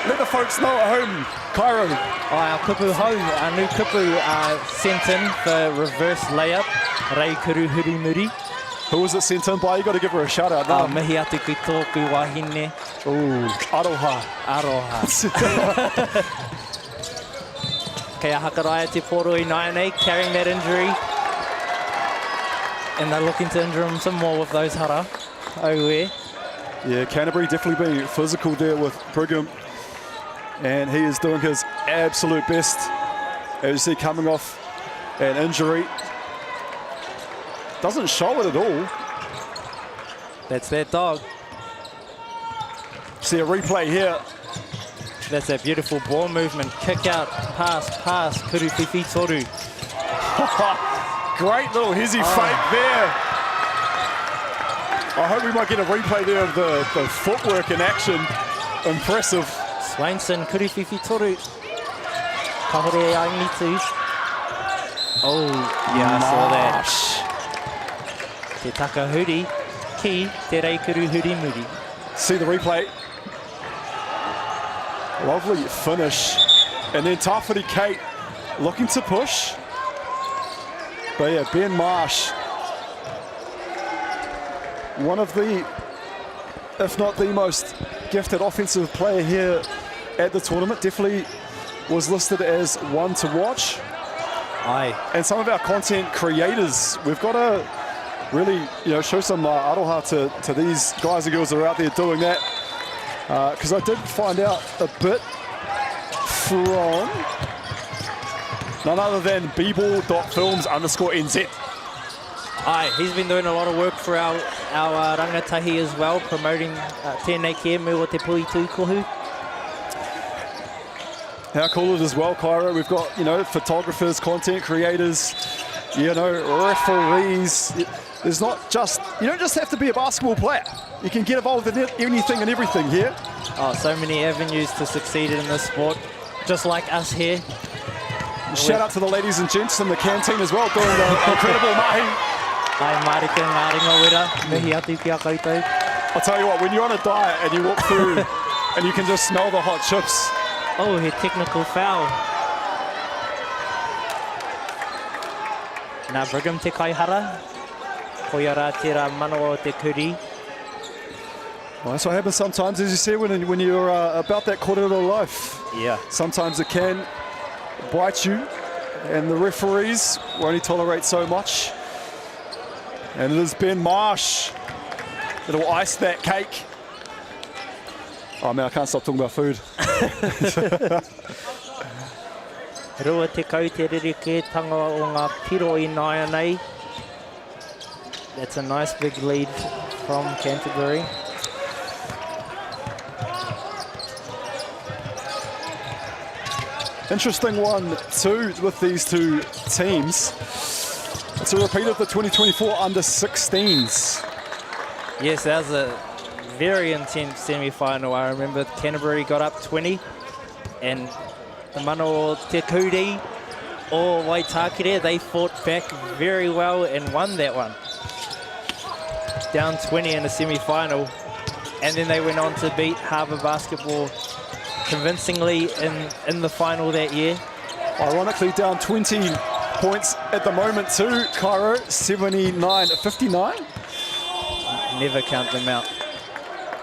Let the folks know at home, Cairo. Oh, our kupu hau, our new kupu sent in for reverse layup. Reikuru Hurimuri. Who was it sent in by? You got to give her a shout out now. Oh, mihi atu ki tōku wahine. Ooh, Aroha. Aroha. Kei Hakaraya te Poroi Nainei carrying that injury. And they're looking to injure him some more with those hara. Yeah, Canterbury definitely being physical there with Brigham. And he is doing his absolute best. As you see, coming off an injury. Doesn't show it at all. That's that dog. See a replay here. That's that beautiful ball movement. Kick out, pass, Kuruwhiwhi Toru. Great little hizzy fake there. I hope we might get a replay there of the footwork in action. Impressive. Swainson, Kuruwhiwhi Toru. Kahore Ainitu. Oh, yeah, I saw that. Te Takahuri. ki te reikuru hurimuri. See the replay. Lovely finish. And then Tawhiri Kate looking to push. But yeah, Ben Marsh, one of the, if not the most gifted offensive player here at the tournament, definitely was listed as one to watch. Aye. And some of our content creators, we've got to really, show some aroha to these guys and girls that are out there doing that. Because I did find out a bit from none other than bball.films_NZ. Aye, he's been doing a lot of work for our rangatahi as well, promoting tēnei kēmu o te pui tūkohu. How cool it is as well, Cairo. We've got, photographers, content creators, referees. There's not just, you don't just have to be a basketball player. You can get involved in anything and everything here. Oh, so many avenues to succeed in this sport, just like us here. Shout out to the ladies and gents in the canteen as well, doing the incredible mahi. Ai marika ngā ringa wera, mihi atu ki a koutou. I'll tell you what, when you're on a diet and you walk through and you can just smell the hot chips. Oh, he technical foul. Nā Brigham te kaihara. Koia rā te rā manawa o te kuri. Well, that's what happens sometimes, as you say, when you're about that quarter-little life. Yeah. Sometimes it can bite you, and the referees will only tolerate so much. And it is Ben Marsh that will ice that cake. Oh man, I can't stop talking about food. Rua te kau te ririke tanga o ngā piro I naia nei. That's a nice big lead from Canterbury. Interesting one too with these two teams. It's a repeat of the 2024 under-16s. Yes, that was a very intense semi-final. I remember Canterbury got up 20 and the mana o Te Kuri o Waitakere, they fought back very well and won that one. Down 20 in the semi-final, and then they went on to beat Harbour Basketball convincingly in the final that year. Ironically, down 20 points at the moment too, Cairo, 79-59. Never count them out.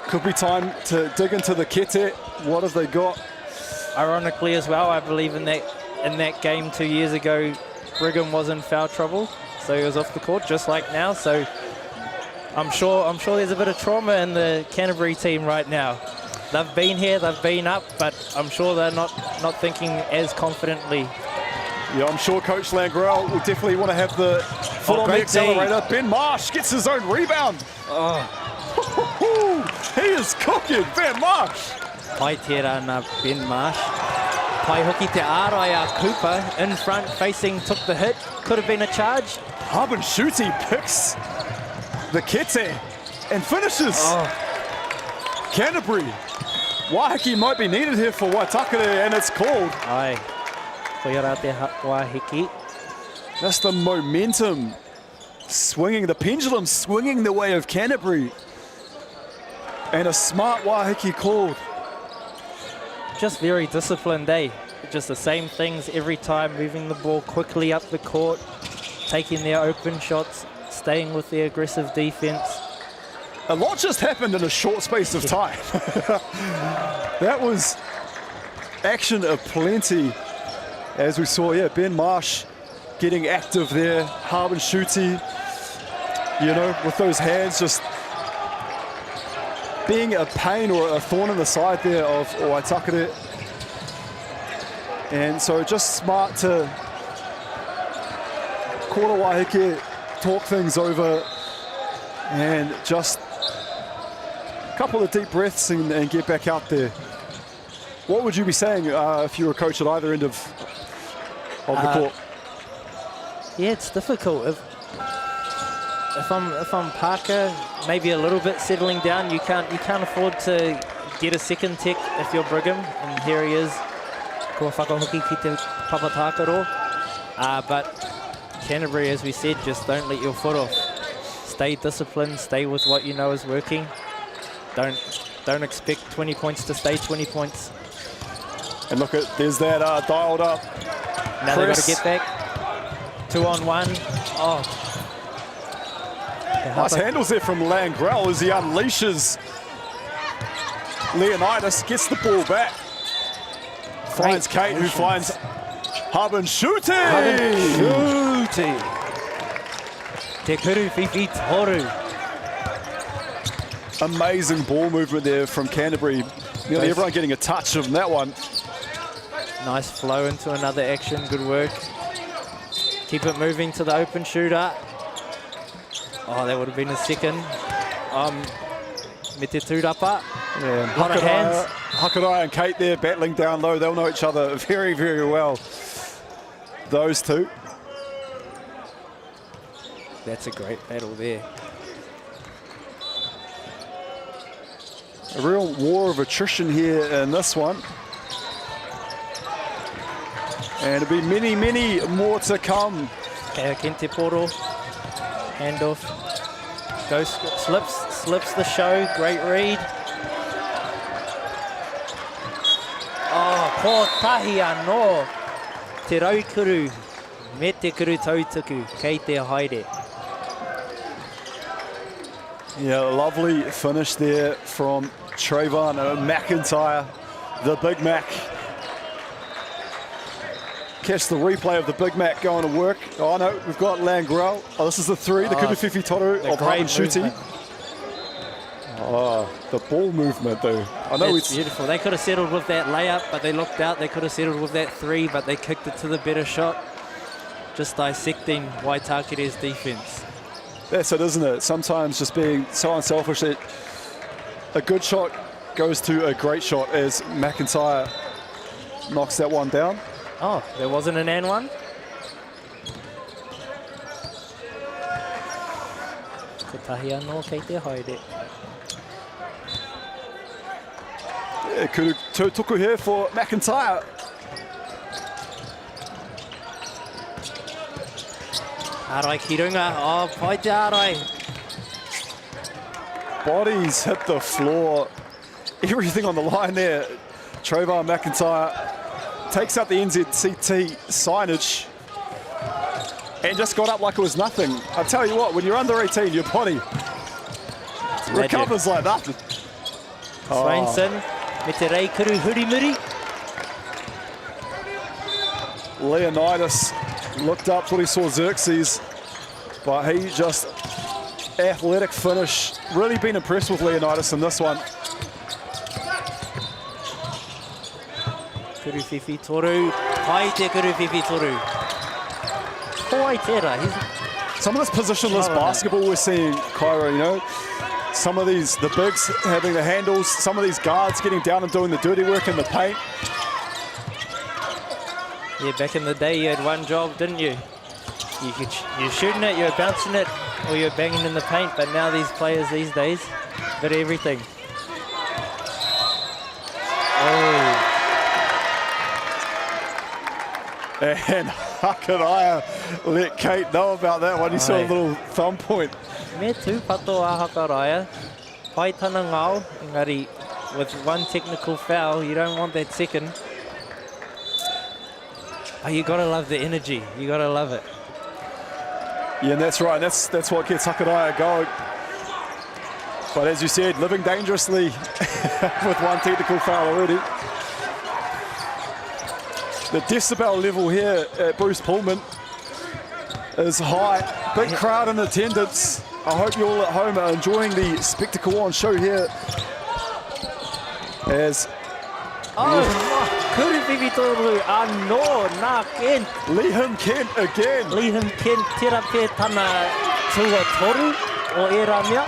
Could be time to dig into the kete. What have they got? Ironically as well, I believe in that game 2 years ago, Brigham was in foul trouble, so he was off the court just like now. So I'm sure there's a bit of trauma in the Canterbury team right now. They've been here, they've been up, but I'm sure they're not thinking as confidently. Yeah, I'm sure Coach Langrell will definitely want to have the foot on the accelerator. Ben Marsh gets his own rebound. Oh. He is cooking, Ben Marsh. Pai tērā nā Ben Marsh. Pai hoki te ārai a Cooper in front, facing, took the hit. Could have been a charge. Harbin Shuti picks the kete and finishes. Oh. Canterbury. Wahiki might be needed here for Waitakere, and it's called. Ai. Koia rā te Wahiki. Just the momentum swinging, the pendulum swinging the way of Canterbury. And a smart Wahiki called. Just very disciplined, eh? Just the same things every time, moving the ball quickly up the court, taking their open shots, staying with their aggressive defense. A lot just happened in a short space of time. That was action aplenty. As we saw, yeah, Ben Marsh getting active there. Harbin Shuti, with those hands just being a pain or a thorn in the side there of Waitakere. And so just smart to call a Wahiki, talk things over, and just a couple of deep breaths and get back out there. What would you be saying if you were a coach at either end of the court? Yeah, it's difficult. If I'm Parker, maybe a little bit settling down. You can't afford to get a second tech if you're Brigham, and here he is. Kua whakahoki ki te papatakaro. But Canterbury, as we said, just don't let your foot off. stay disciplined, stay with what you know is working. Don't expect 20 points to stay 20 points. And look at, there's that dialed up. Now they've got to get back. 2-on-1. Oh. Nice handles there from Langrell as he unleashes Leonidas, gets the ball back. Finds Kate, who finds Haben shooting! Te kuru whiwhi toru. Amazing ball movement there from Canterbury. Nearly everyone getting a touch of that one. Nice flow into another action, good work. Keep it moving to the open shooter. Oh, that would have been a second. Me te tūrapa. Yeah, lot of hands. Hakarai and Kate there battling down low. They'll know each other very, very well. Those two. That's a great battle there. A real war of attrition here in this one. And it'll be many, many more to come. Kente Poro. Handoff. Goes, slips the show. Great read. Oh, ko tahi anō. Te raukuru. Me te kuru tautaku. Kei te haere. Yeah, lovely finish there from Trayvon McIntyre, the Big Mac. Catch the replay of the Big Mac going to work. Oh no, we've got Langrell. Oh, this is the three, the Kuruwhiwhi Toru of Haben shooting. Oh, the ball movement though. I know it's beautiful. They could have settled with that layup, but they looked out. They could have settled with that three, but they kicked it to the better shot. Just dissecting Waitakere's defense. That's it, isn't it? Sometimes just being so unselfish that a good shot goes to a great shot as McIntyre knocks that one down. Oh, there wasn't an and one? Ko tahi anō kei te haere. Yeah, kuru tuku here for McIntyre. Arai ki runga. Oh, pai te arai. Bodies hit the floor. Everything on the line there. Trayvon McIntyre takes out the NZCT signage and just got up like it was nothing. I tell you what, when you're under 18, your body recovers like nothing. Swainson, me te rei kuru hurimuri. Leonidas looked up, thought he saw Xerxes, but he just athletic finish. Really been impressed with Leonidas in this one. Kuruwhiwhi Toru, pai te Kuruwhiwhi Toru. Koi tera. Some of this positionless basketball we're seeing, Cairo, you know, some of these, the bigs having the handles, some of these guards getting down and doing the dirty work in the paint. Yeah, back in the day you had one job, didn't you? You're shooting it, you're bouncing it, or you're banging in the paint, but now these players these days, bit of everything. Oh. And Hakaraya let Kate know about that one. You saw a little thumb point. Me tū pato a Hakaraya. Pai tana ngao, engari, with one technical foul, you don't want that second. Oh, you gotta love the energy. You gotta love it. Yeah, and that's right. That's what gets Hakaraya going. But as you said, living dangerously with one technical foul already. The decibel level here at Bruce Pulman is high. Big crowd in attendance. I hope you all at home are enjoying the spectacle on show here. As Kuruwhiwhi Toru, anō, nā Kent. Liam Kent again. Liam Kent, tera pē tana tua toru o e ramia.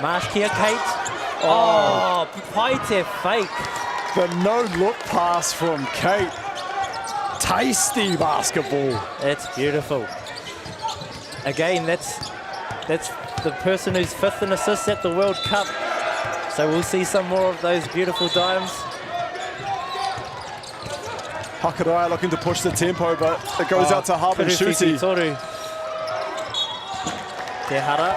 Marsh kia Kate. Oh, pai te fake. The no-look pass from Kate. Tasty basketball. That's beautiful. Again, that's the person who's fifth in assists at the World Cup. So we'll see some more of those beautiful dimes. Hakaraya looking to push the tempo, but it goes out to Haben shooting. Te hara.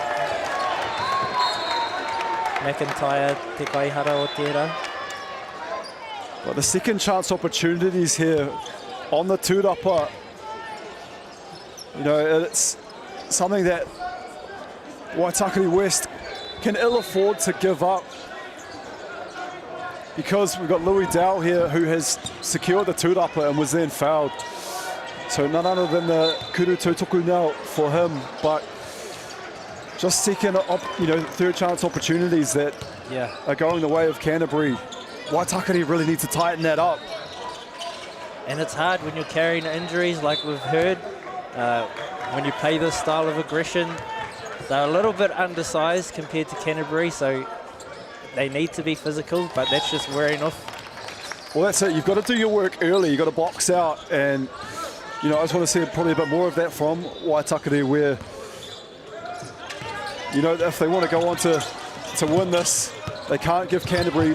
McIntyre, te kaihara o te ra. Well, the second chance opportunities here on the tūrapa. You know, it's something that Waitakere West can ill afford to give up, because we've got Louis Dow here who has secured the tūrapa and was then fouled. So none other than the kuru tūtoku now for him, but just second, you know, third chance opportunities that are going the way of Canterbury. Waitakere really need to tighten that up. And it's hard when you're carrying injuries like we've heard. When you play this style of aggression, they're a little bit undersized compared to Canterbury, so they need to be physical, but that's just wearing off. Well, that's it. You've got to do your work early. You've got to box out, and you know, I just want to see probably a bit more of that from Waitakere, where, you know, if they want to go on to win this, they can't give Canterbury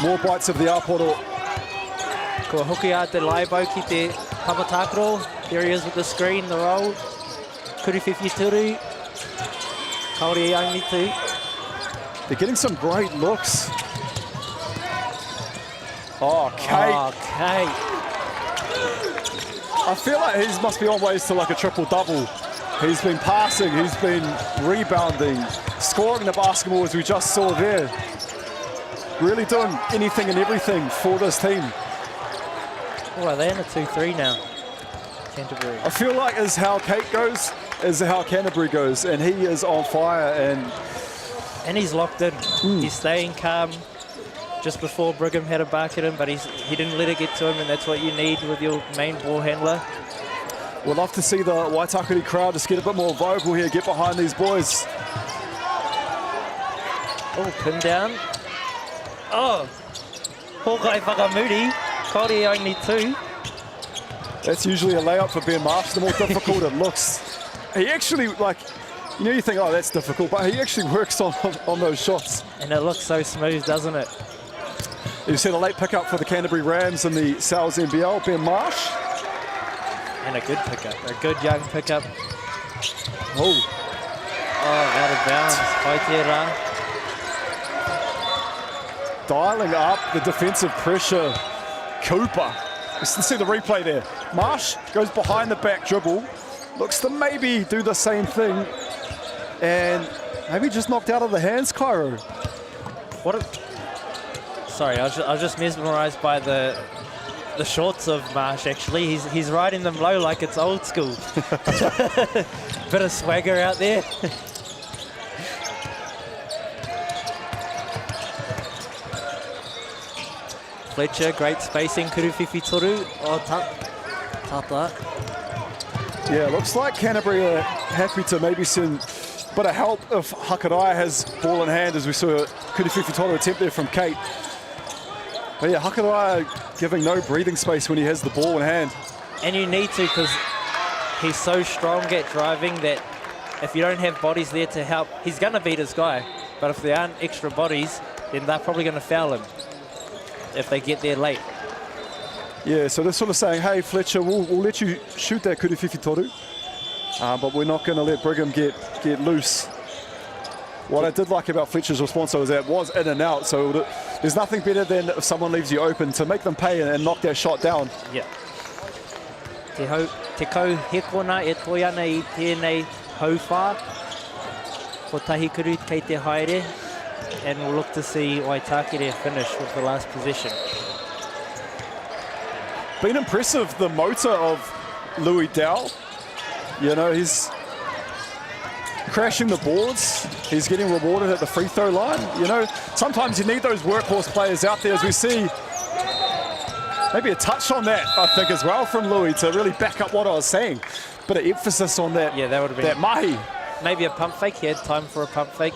more bites of the aporo. Ko hoki a te laibo ki te Papakura. There he is with the screen, the roll. Kuriwhiwhi turu. Kaori only two. They're getting some great looks. Oh, Kate. Oh, Kate. I feel like he must be on ways to like a triple-double. He's been passing, he's been rebounding, scoring the basketball as we just saw there. Really doing anything and everything for this team. Oh, are they in a 2-3 now? Canterbury. I feel like as how Kate goes, is how Canterbury goes, and he is on fire, and he's locked in. He's staying calm. Just before Brigham had a bark at him, but he didn't let it get to him, and that's what you need with your main ball handler. We'd love to see the Waitakere crowd just get a bit more vocal here, get behind these boys. Oh, pin down. Oh, Hawkeye Whakamuti. Kaori only two. That's usually a layup for Ben Marsh. The more difficult it looks. He actually, like, you know, you think, oh, that's difficult, but he actually works on those shots. And it looks so smooth, doesn't it? You've seen a late pickup for the Canterbury Rams in the Sal's NBL, Ben Marsh. And a good pickup, a good young pickup. Oh, out of bounds. Kaitera. Dialing up the defensive pressure. Cooper. Let's see the replay there. Marsh goes behind the back dribble. Looks to maybe do the same thing. And maybe just knocked out of the hands, Cairo. Sorry, I was just mesmerised by the shorts of Marsh, actually. He's riding them low like it's old school. Bit of swagger out there. Fletcher, great spacing. Kuriwhiwhi toru. Oh, tata. Yeah, looks like Canterbury are happy to maybe send a bit of help if Hakarai has ball in hand, as we saw Kuriwhiwhi toru attempt there from Kate. But yeah, Hakarai giving no breathing space when he has the ball in hand. And you need to, because he's so strong at driving that if you don't have bodies there to help, he's going to beat his guy. But if there aren't extra bodies, then they're probably going to foul him if they get there late. Yeah, so they're sort of saying, hey, Fletcher, we'll let you shoot that Kuriwhiwhi toru, but we're not going to let Brigham get loose. What I did like about Fletcher's response was that it was in and out, so there's nothing better than if someone leaves you open to make them pay and knock that shot down. Yeah. Te kau hekona e toi ana I tēnei hauwha. Ko tahi kuru kei te haere. And we'll look to see Waitakere finish with the last possession. Been impressive, the motor of Louis Dow. You know, he's crashing the boards. He's getting rewarded at the free throw line. You know, sometimes you need those workhorse players out there, as we see. Maybe a touch on that, I think, as well from Louis to really back up what I was saying. Bit of emphasis on that. Yeah, that would have been that mahi. Maybe a pump fake. He had time for a pump fake.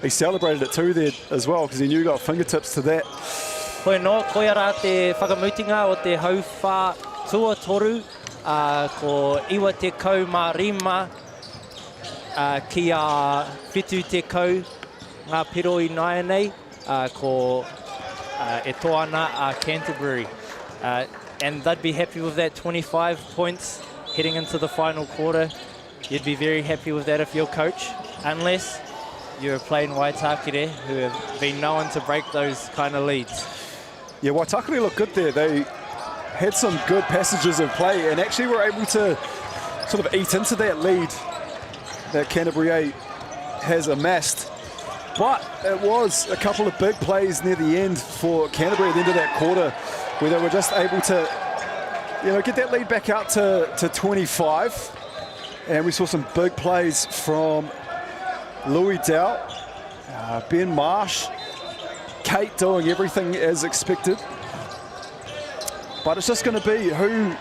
He celebrated it too there as well, because he knew he got fingertips to that. Koe no, koe ara te whakamutinga o te hauwha tua toru. Ko iwa te kau mā rima ki a whitu te kau ngā piro I nai nei. Ko e toana a Canterbury. And they'd be happy with that 25 points heading into the final quarter. you'd be very happy with that if you're coach, unless you're playing Waitakere, who have been known to break those kind of leads. Yeah, Waitakere looked good there. They had some good passages of play and actually were able to sort of eat into that lead that Canterbury has amassed. But it was a couple of big plays near the end for Canterbury at the end of that quarter where they were just able to, you know, get that lead back out to 25. And we saw some big plays from Louis Dow, Ben Marsh, Kate doing everything as expected. But it's just going to be who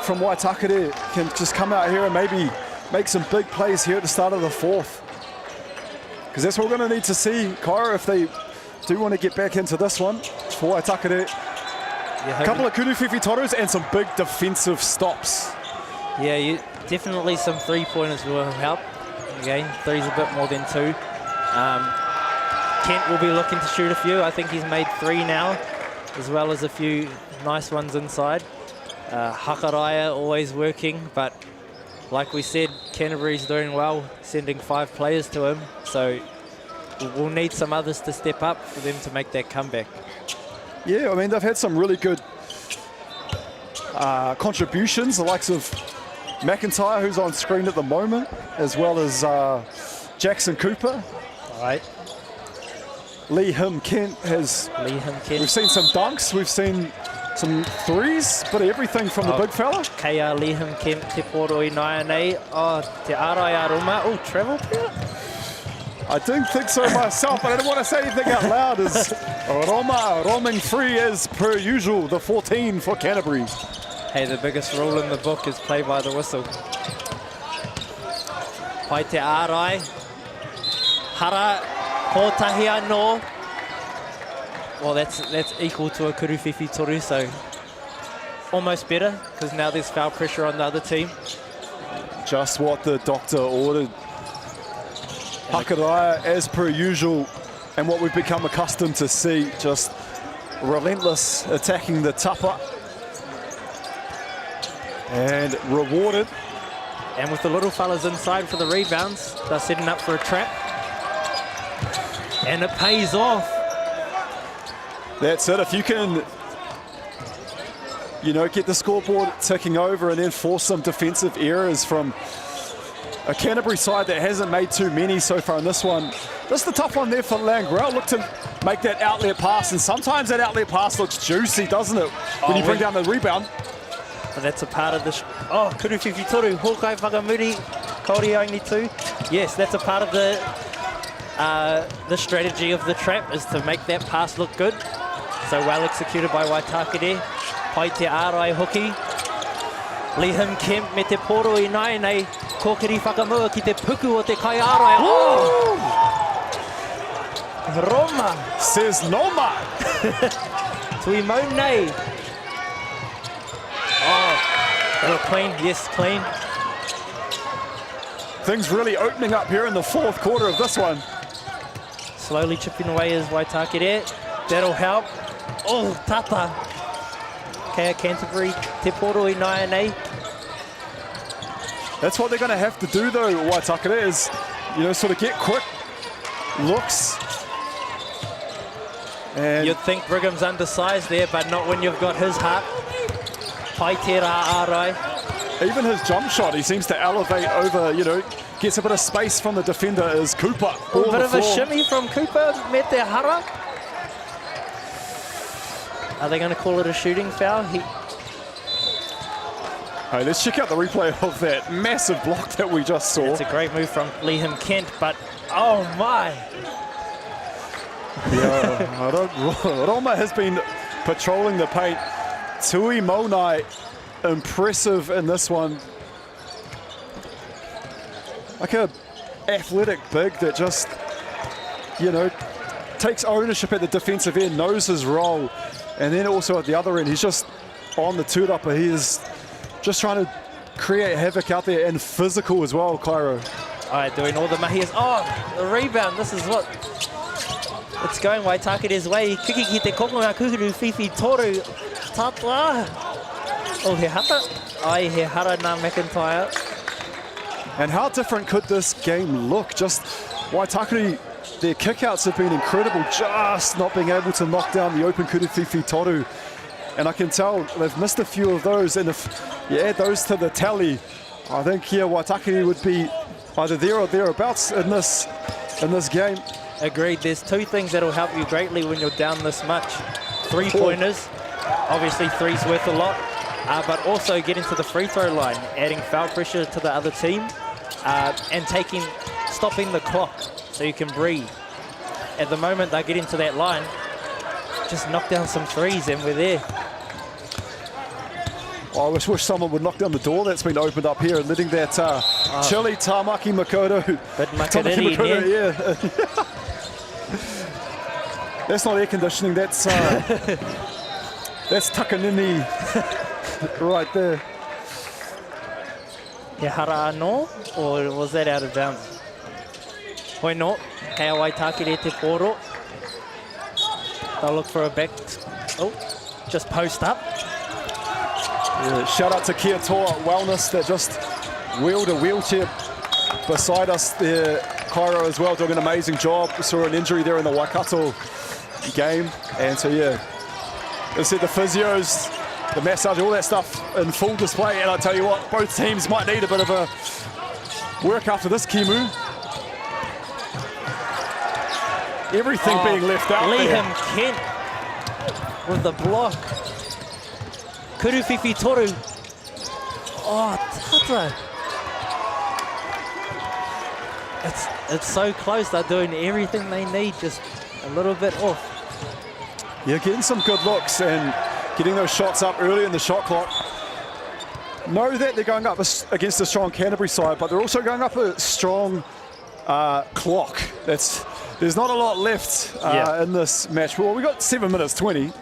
from Waitakere can just come out here and maybe make some big plays here at the start of the fourth. Because that's what we're going to need to see, Kyra, if they do want to get back into this one for Waitakere. A couple of kuruwhiwhi torus and some big defensive stops. Yeah, definitely some three-pointers will help. Again, three's a bit more than two. Kent will be looking to shoot a few. I think he's made 3 now, as well as a few nice ones inside. Hakaraya always working, but like we said, Canterbury's doing well, sending 5 players to him. So we'll need some others to step up for them to make that comeback. Yeah, I mean, they've had some really good contributions, the likes of McIntyre, who's on screen at the moment, as well as Jackson Cooper. All right. Lee Him Kent has... We've seen some dunks, we've seen some threes, bit of everything from the big fella. Kia Lee Him Kent, te poroi nai nei. Oh, te arai aroma. Oh, travel player? I didn't think so myself, but I didn't want to say anything out loud. As Roma roaming free as per usual, the 14 for Canterbury. Hey, the biggest rule in the book is play by the whistle. Pai te ārai. Hara kotahi anō. Well, that's equal to a kuruwhiwhi toru, so almost better, because now there's foul pressure on the other team. Just what the doctor ordered. Hakaraya, as per usual, and what we've become accustomed to see, just relentless attacking the tapa. And rewarded. And with the little fellas inside for the rebounds, they're setting up for a trap. And it pays off. That's it. If you can, you know, get the scoreboard ticking over and then force some defensive errors from a Canterbury side that hasn't made too many so far in this one. That's the tough one there for Langrel. Look to make that outlet pass, and sometimes that outlet pass looks juicy, doesn't it? When you bring down the rebound. But that's a part of the... Oh, kuruwhiwhi toru, Hawkai whakamuri, kauri only 2. Yes, that's a part of the strategy of the trap, is to make that pass look good. So well executed by Waitakere. Pai te ārai hoki. Lee Him Kemp me te poro I nai nei. Kokiri whakamua ki te puku o te kai ārai. Oh! Roma! Says Noma! Tui mau nei. Oh, that'll clean. Yes, clean. Things really opening up here in the fourth quarter of this one. Slowly chipping away is Waitakere. That'll help. Oh, tata. Kea Canterbury, te poro I nai nei. That's what they're going to have to do, though, Waitakere, is, you know, sort of get quick looks. And you'd think Brigham's undersized there, but not when you've got his heart. Pai te rā ārai. Even his jump shot, he seems to elevate over, you know, gets a bit of space from the defender, is Cooper. A bit of a shimmy from Cooper, me te hara. Are they going to call it a shooting foul? Hey, let's check out the replay of that massive block that we just saw. It's a great move from Lee Him Kent, but oh my! Yeah, Roma has been patrolling the paint. Tui Maunai, impressive in this one. Like a athletic big that just, you know, takes ownership at the defensive end, knows his role, and then also at the other end, he's just on the two-upper. He is just trying to create havoc out there, and physical as well, Cairo. All right, doing all the mahias. Oh, the rebound. This is what it's going Waitakere's way. Kiki ki te kokonga kuruwhiwhi toru. Tata. Oh, he hara. Ai, he hara nā McIntyre. And how different could this game look? Just Waitakere, their kickouts have been incredible, just not being able to knock down the open Kuruwhiwhi Toru. And I can tell they've missed a few of those, and if you add those to the tally, I think Waitakere would be either there or thereabouts in this game. Agreed. There's two things that'll help you greatly when you're down this much. Three-pointers. Obviously, three's worth a lot. But also getting to the free throw line, adding foul pressure to the other team, and stopping the clock so you can breathe. At the moment they get into that line, just knock down some threes and we're there. I wish someone would knock down the door that's been opened up here and letting that chilly Tamaki Makoto. But Makariri, yeah. That's not air conditioning, that's Takanini right there. Hara anō, or was that out of bounds? Hoi no, kei Waitakere te poro. They'll look for a back. Oh, just post up. Yeah, shout out to Kia Toa Wellness that just wheeled a wheelchair beside us there. Cairo as well doing an amazing job. We saw an injury there in the Waikato game. And so, yeah, as I said, the physios, the massage, all that stuff in full display. And I tell you what, both teams might need a bit of a work after this, Kimu. Everything being left out Liam Kent with the block. Kuruwhiwhi Toru. Oh, Tata. It's so close. They're doing everything they need, just a little bit off. Yeah, getting some good looks and getting those shots up early in the shot clock. Know that they're going up against a strong Canterbury side, but they're also going up a strong clock. There's not a lot left in this match. Well, we got 7 minutes 20.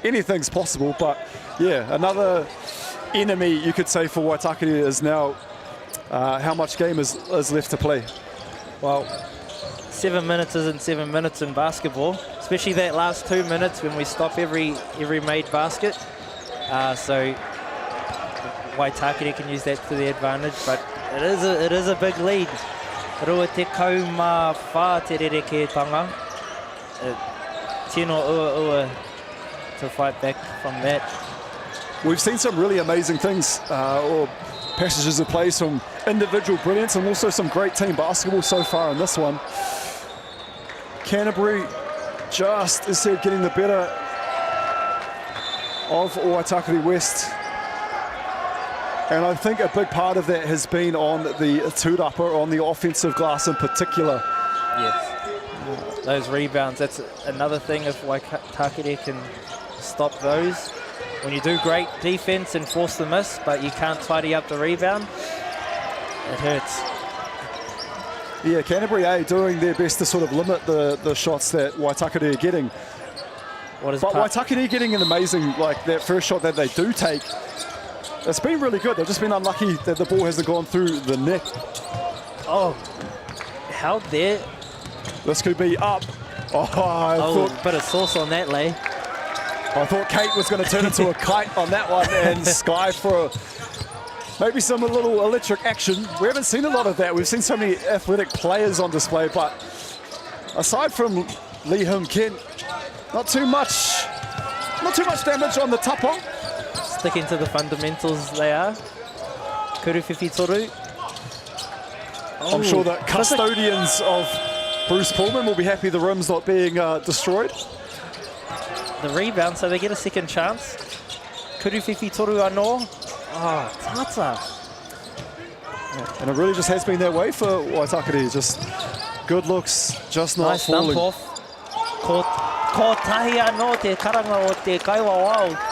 Anything's possible, but yeah, another enemy you could say for Waitakere is now how much game is left to play. Well, 7 minutes isn't 7 minutes in basketball, especially that last 2 minutes when we stop every made basket. So Waitakere can use that to their advantage, but it is a big lead. Rua te kauma whā te rerekētanga. Tino ua to fight back from that. We've seen some really amazing things, or passages of play, some individual brilliance and also some great team basketball so far in this one. Canterbury just, as said, getting the better of Waitakere West. And I think a big part of that has been on the tūrapa, on the offensive glass in particular. Yes. Those rebounds, that's another thing if Waitakere can stop those. When you do great defense and force the miss, but you can't tidy up the rebound, it hurts. Yeah, Canterbury doing their best to sort of limit the shots that Waitakere are getting. But Waitakere getting an amazing, like that first shot that they do take, it's been really good. They've just been unlucky that the ball hasn't gone through the net. Oh, how dare. This could be up. Oh, I thought, bit of sauce on that, Lay. I thought Kate was going to turn into a kite on that one and sky for maybe some little electric action. We haven't seen a lot of that. We've seen so many athletic players on display, but aside from Lee Hum Kent, not too much damage on the tapa. Sticking to the fundamentals they are. Kuruwhiwhi Toru. I'm sure that custodians of Bruce Pulman will be happy the rim's not being destroyed. The rebound, so they get a second chance. Kuruwhiwhi Toru anō. Oh, Tata. And it really just has been that way for Waitakere. Just good looks, just not nice falling. Nice dump off. Ko tahi anō te karanga o te kaiwa wao.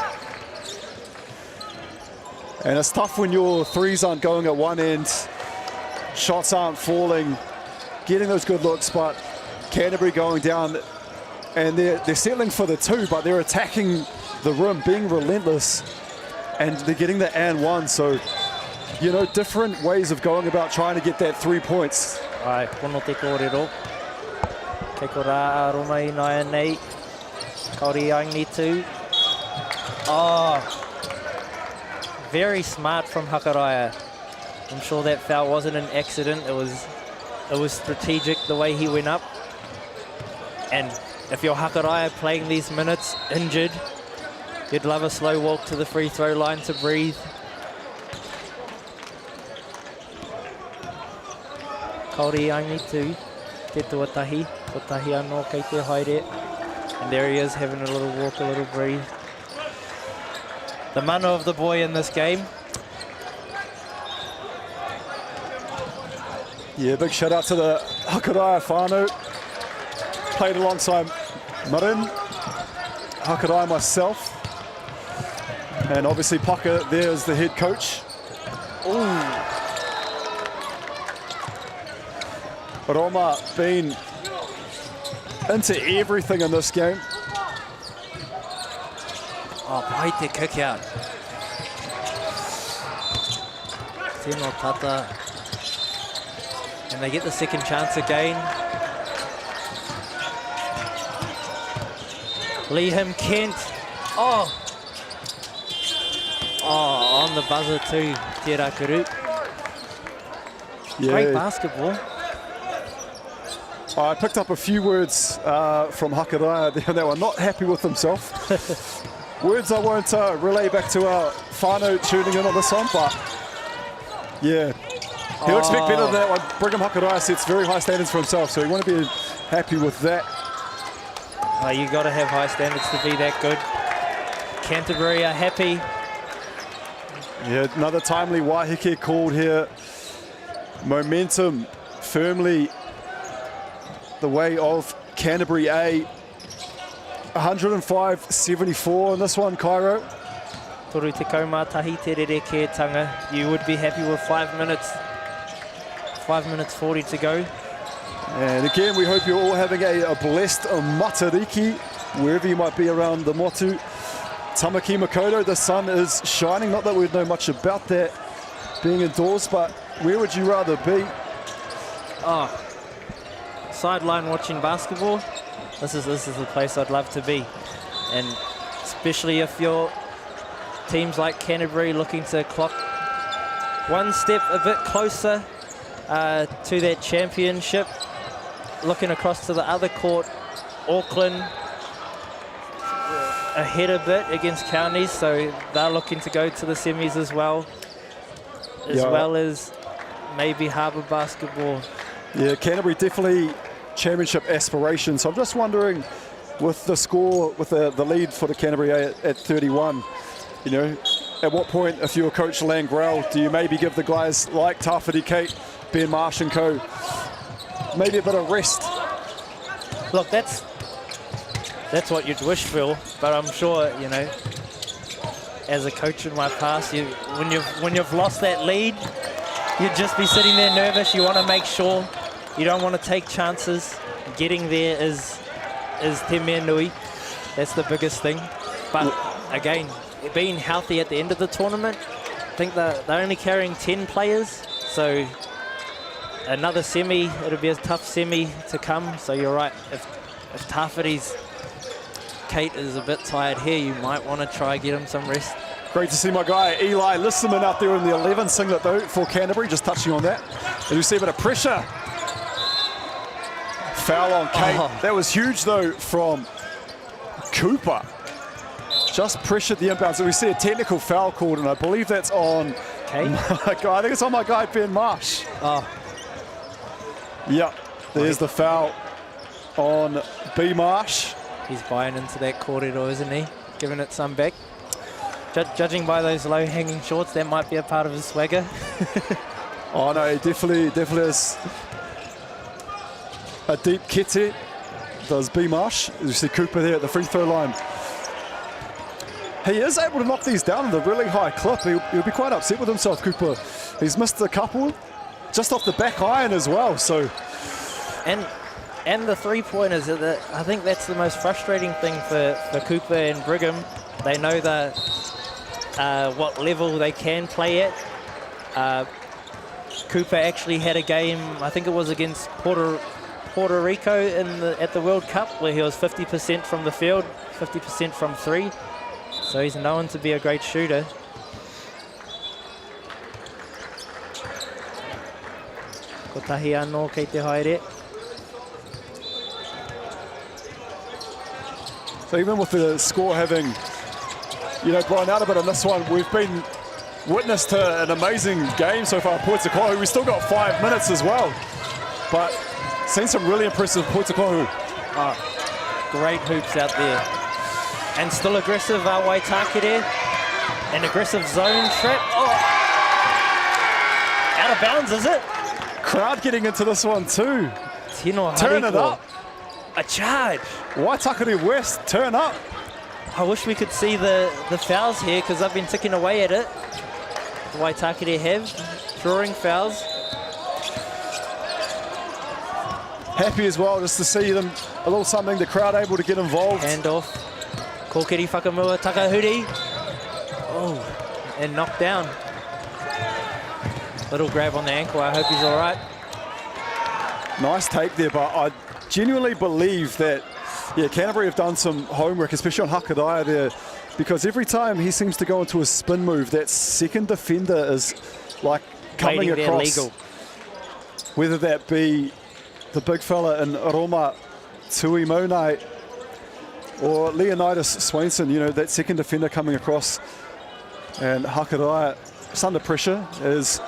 And it's tough when your threes aren't going at one end, shots aren't falling, getting those good looks, but Canterbury going down, and they're settling for the two, but they're attacking the rim, being relentless, and they're getting the and one. So, you know, different ways of going about trying to get that 3 points. Ai, pono te kōrero. Kei ko rā aromai nai nei. Kaori Aingi tū. Oh, very smart from Hakaraya. I'm sure that foul wasn't an accident. It was strategic the way he went up. And if you're Hakaraya playing these minutes injured, you'd love a slow walk to the free throw line to breathe. Kauri angi tū, te tuatahi anō kei te haere. And there he is, having a little walk, a little breathe. The mana of the boy in this game. Yeah, big shout out to the Hakaraya whānau. Played alongside Marin, Hakaraya myself, and obviously Paka there as the head coach. Ooh. Roma been into everything in this game. Oh, paite kick out. Tino Tata. And they get the second chance again. Liam Kent. Oh, on the buzzer too, Te Rakuru. Yeah. Great basketball. I picked up a few words from Hakaraya there. They were not happy with themselves. Words I won't relay back to our whānau tuning in on this one, but yeah. He'll expect better than that one. Brigham Hakaraya sets very high standards for himself, so he won't be happy with that. You got to have high standards to be that good. Canterbury are happy. Yeah, another timely Wahike called here. Momentum firmly the way of Canterbury A. 105-74 in this one, Cairo. Toru te kaumatahi te rere tanga. You would be happy with 5 minutes. 5 minutes 40 to go. And again, we hope you're all having a blessed matariki, wherever you might be around the motu. Tamaki Makoto, the sun is shining. Not that we'd know much about that being indoors, but where would you rather be? Sideline watching basketball. This is the place I'd love to be. And especially if you're teams like Canterbury looking to clock one step a bit closer to that championship. Looking across to the other court, Auckland ahead a bit against counties, so they're looking to go to the semis as well, well as maybe Harbour basketball. Yeah, Canterbury definitely championship aspirations. So I'm just wondering, with the score, with the lead for the Canterbury A at 31, you know, at what point, if you're Coach Langrell, do you maybe give the guys like Tawhiti Kate, Ben Marsh and co maybe a bit of rest? Look, that's what you'd wish, Phil, but I'm sure, you know, as a coach in my past, when you've lost that lead, you'd just be sitting there nervous. You want to make sure, you don't want to take chances. Getting there is te mea nui. That's the biggest thing. But again, being healthy at the end of the tournament, I think they're only carrying 10 players, so another semi, it'll be a tough semi to come. So you're right, if Tawhiti's Kate is a bit tired here, you might want to try get him some rest. Great to see my guy Eli Lisserman out there in the 11 singlet though for Canterbury, just touching on that. And you see a bit of pressure. Foul on Kate. That was huge though from Cooper. Just pressured the inbounds. So we see a technical foul called, and I believe that's on Kate? I think it's on my guy Ben Marsh. Yep, there's the foul on B Marsh. He's buying into that corridor, isn't he? Giving it some back. Judging by those low-hanging shorts, that might be a part of his swagger. Oh no, he definitely is a deep kete, does B Marsh. You see Cooper there at the free throw line. He is able to knock these down at a really high clip. He'll be quite upset with himself, Cooper. He's missed a couple, just off the back iron as well. So, and the three-pointers, I think that's the most frustrating thing for Cooper and Brigham. They know what level they can play at. Cooper actually had a game, I think it was against Puerto Rico at the World Cup, where he was 50% from the field, 50% from three. So he's known to be a great shooter. Ko tahi anō kei te haere. So even with the score having, blown out a bit in this one, we've been witness to an amazing game so far. Poitikohu, we still got 5 minutes as well, but seen some really impressive Poitikohu. Great hoops out there. And still aggressive Waitakere. An aggressive zone trap. Oh! Out of bounds, is it? Crowd getting into this one too. Tino Turn Hariko. it up. A charge. Waitakere West, turn up. I wish we could see the fouls here because I've been ticking away at it. Waitakere have drawing fouls. Happy as well just to see them, a little something, the crowd able to get involved. Hand off. Kokiri Whakamua Takahuri. Oh, and knocked down. Little grab on the ankle, I hope he's all right. Nice take there, but I genuinely believe that, Canterbury have done some homework, especially on Hakadaya there, because every time he seems to go into a spin move, that second defender is like coming Waiting across. Legal. Whether that be the big fella in Roma, Tui Monai, or Leonidas Swainson, that second defender coming across. And Hakadaya is under pressure as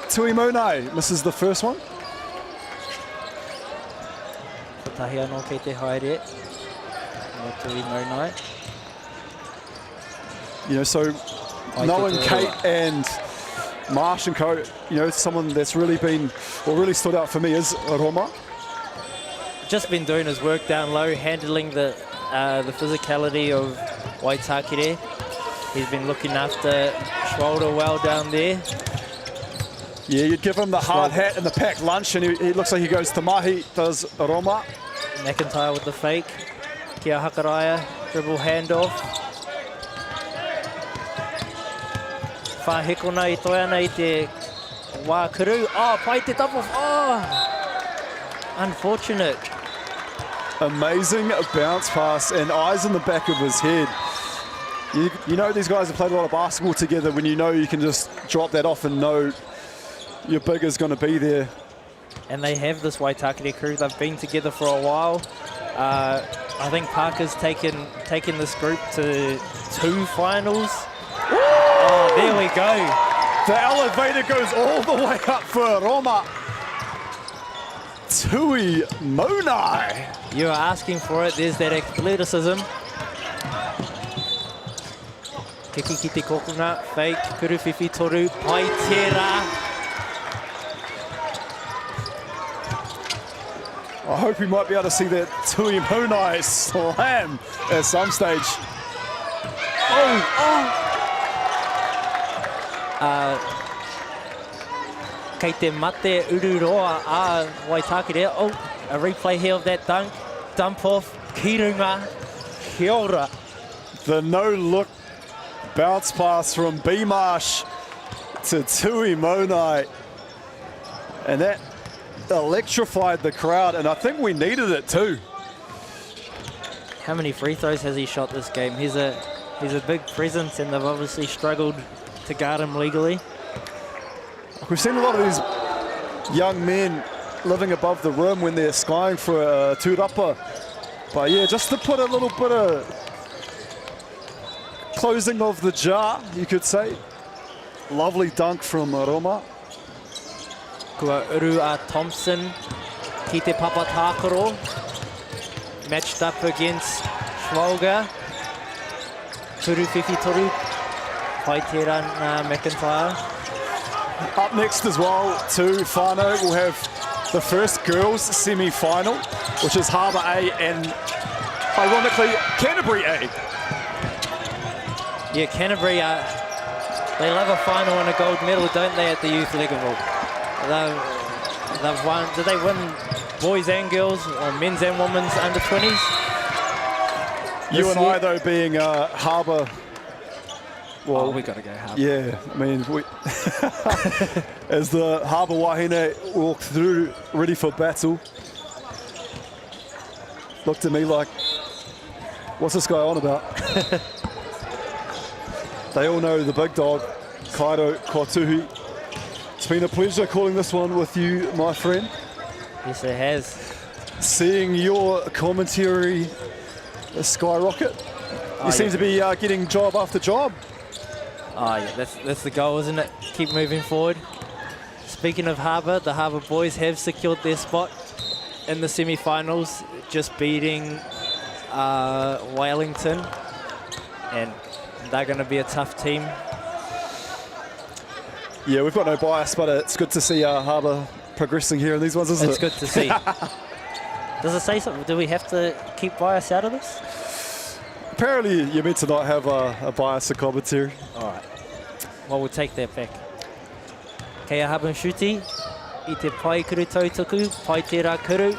Tui Monai misses the first one. Tahi anō kei te haere. No Tui Monai. So knowing Kate and Marsh and co, someone that's really been, really stood out for me is Roma. Just been doing his work down low, handling the physicality of Waitakere. He's been looking after Schwalder well down there. Yeah, you'd give him the hard hat and the packed lunch, and he looks like he goes to mahi, does Roma. McIntyre with the fake. Kia Hakaraya, dribble handoff. Whahekona I toi ana I te Wākuru. Oh, pai te tapu. Oh, unfortunate. Amazing bounce pass and eyes in the back of his head. These guys have played a lot of basketball together when you can just drop that off and know your big is going to be there. And they have this Waitakere crew. They've been together for a while. I think Parker's taken this group to 2 finals. Oh, there we go. The elevator goes all the way up for Roma. Tui Monai. You are asking for it. There's that athleticism. Kiki ki te kokunga, fake, kuruwhiwhi toru, pai tērā. I hope we might be able to see that Tui Monai slam at some stage. Kei te mate ururoa a Waitakere. Oh, a replay here of that dunk. Dump off, Kirunga, kia ora. The no-look bounce pass from B-Marsh to Tui Monai. And that electrified the crowd, and I think we needed it too. How many free throws has he shot this game? He's a big presence, and they've obviously struggled to guard him legally. We've seen a lot of these young men living above the rim when they're skying for a tūrapa. But yeah, just to put a little bit of closing of the jar, you could say. Lovely dunk from Roma. Kua uru a Thompson ki te Papatakura. Matched up against Schwalger. Kuruwhiwhi toru. Pai tērā nā McIntyre. Up next as well to whānau, we'll have the first girls semi-final, which is Harbour A and, ironically, Canterbury A. Yeah, Canterbury, they love a final and a gold medal, don't they, at the youth level? They've won, did they win boys and girls, or men's and women's under 20s? You and I, though, being Harbour. Well, we got to go Harbour. Yeah, I mean, as the Harbour Wahine walk through, ready for battle, looked at me like, what's this guy on about? They all know the big dog, Kairo Kotuhi. been a pleasure calling this one with you, my friend. Yes, it has. Seeing your commentary skyrocket. You seem to be getting job after job. Oh, yeah, that's the goal, isn't it? Keep moving forward. Speaking of Harbour, the Harbour boys have secured their spot in the semi-finals, just beating Wellington, and they're going to be a tough team. Yeah, we've got no bias, but it's good to see Harbour progressing here in these ones, isn't it? It's good to see. Does it say something? Do we have to keep bias out of this? Apparently, you're meant to not have a bias in commentary. All right. Well, we'll take that back. Kei haban shuti, I te pai kuru tautaku, pai te rā kuru.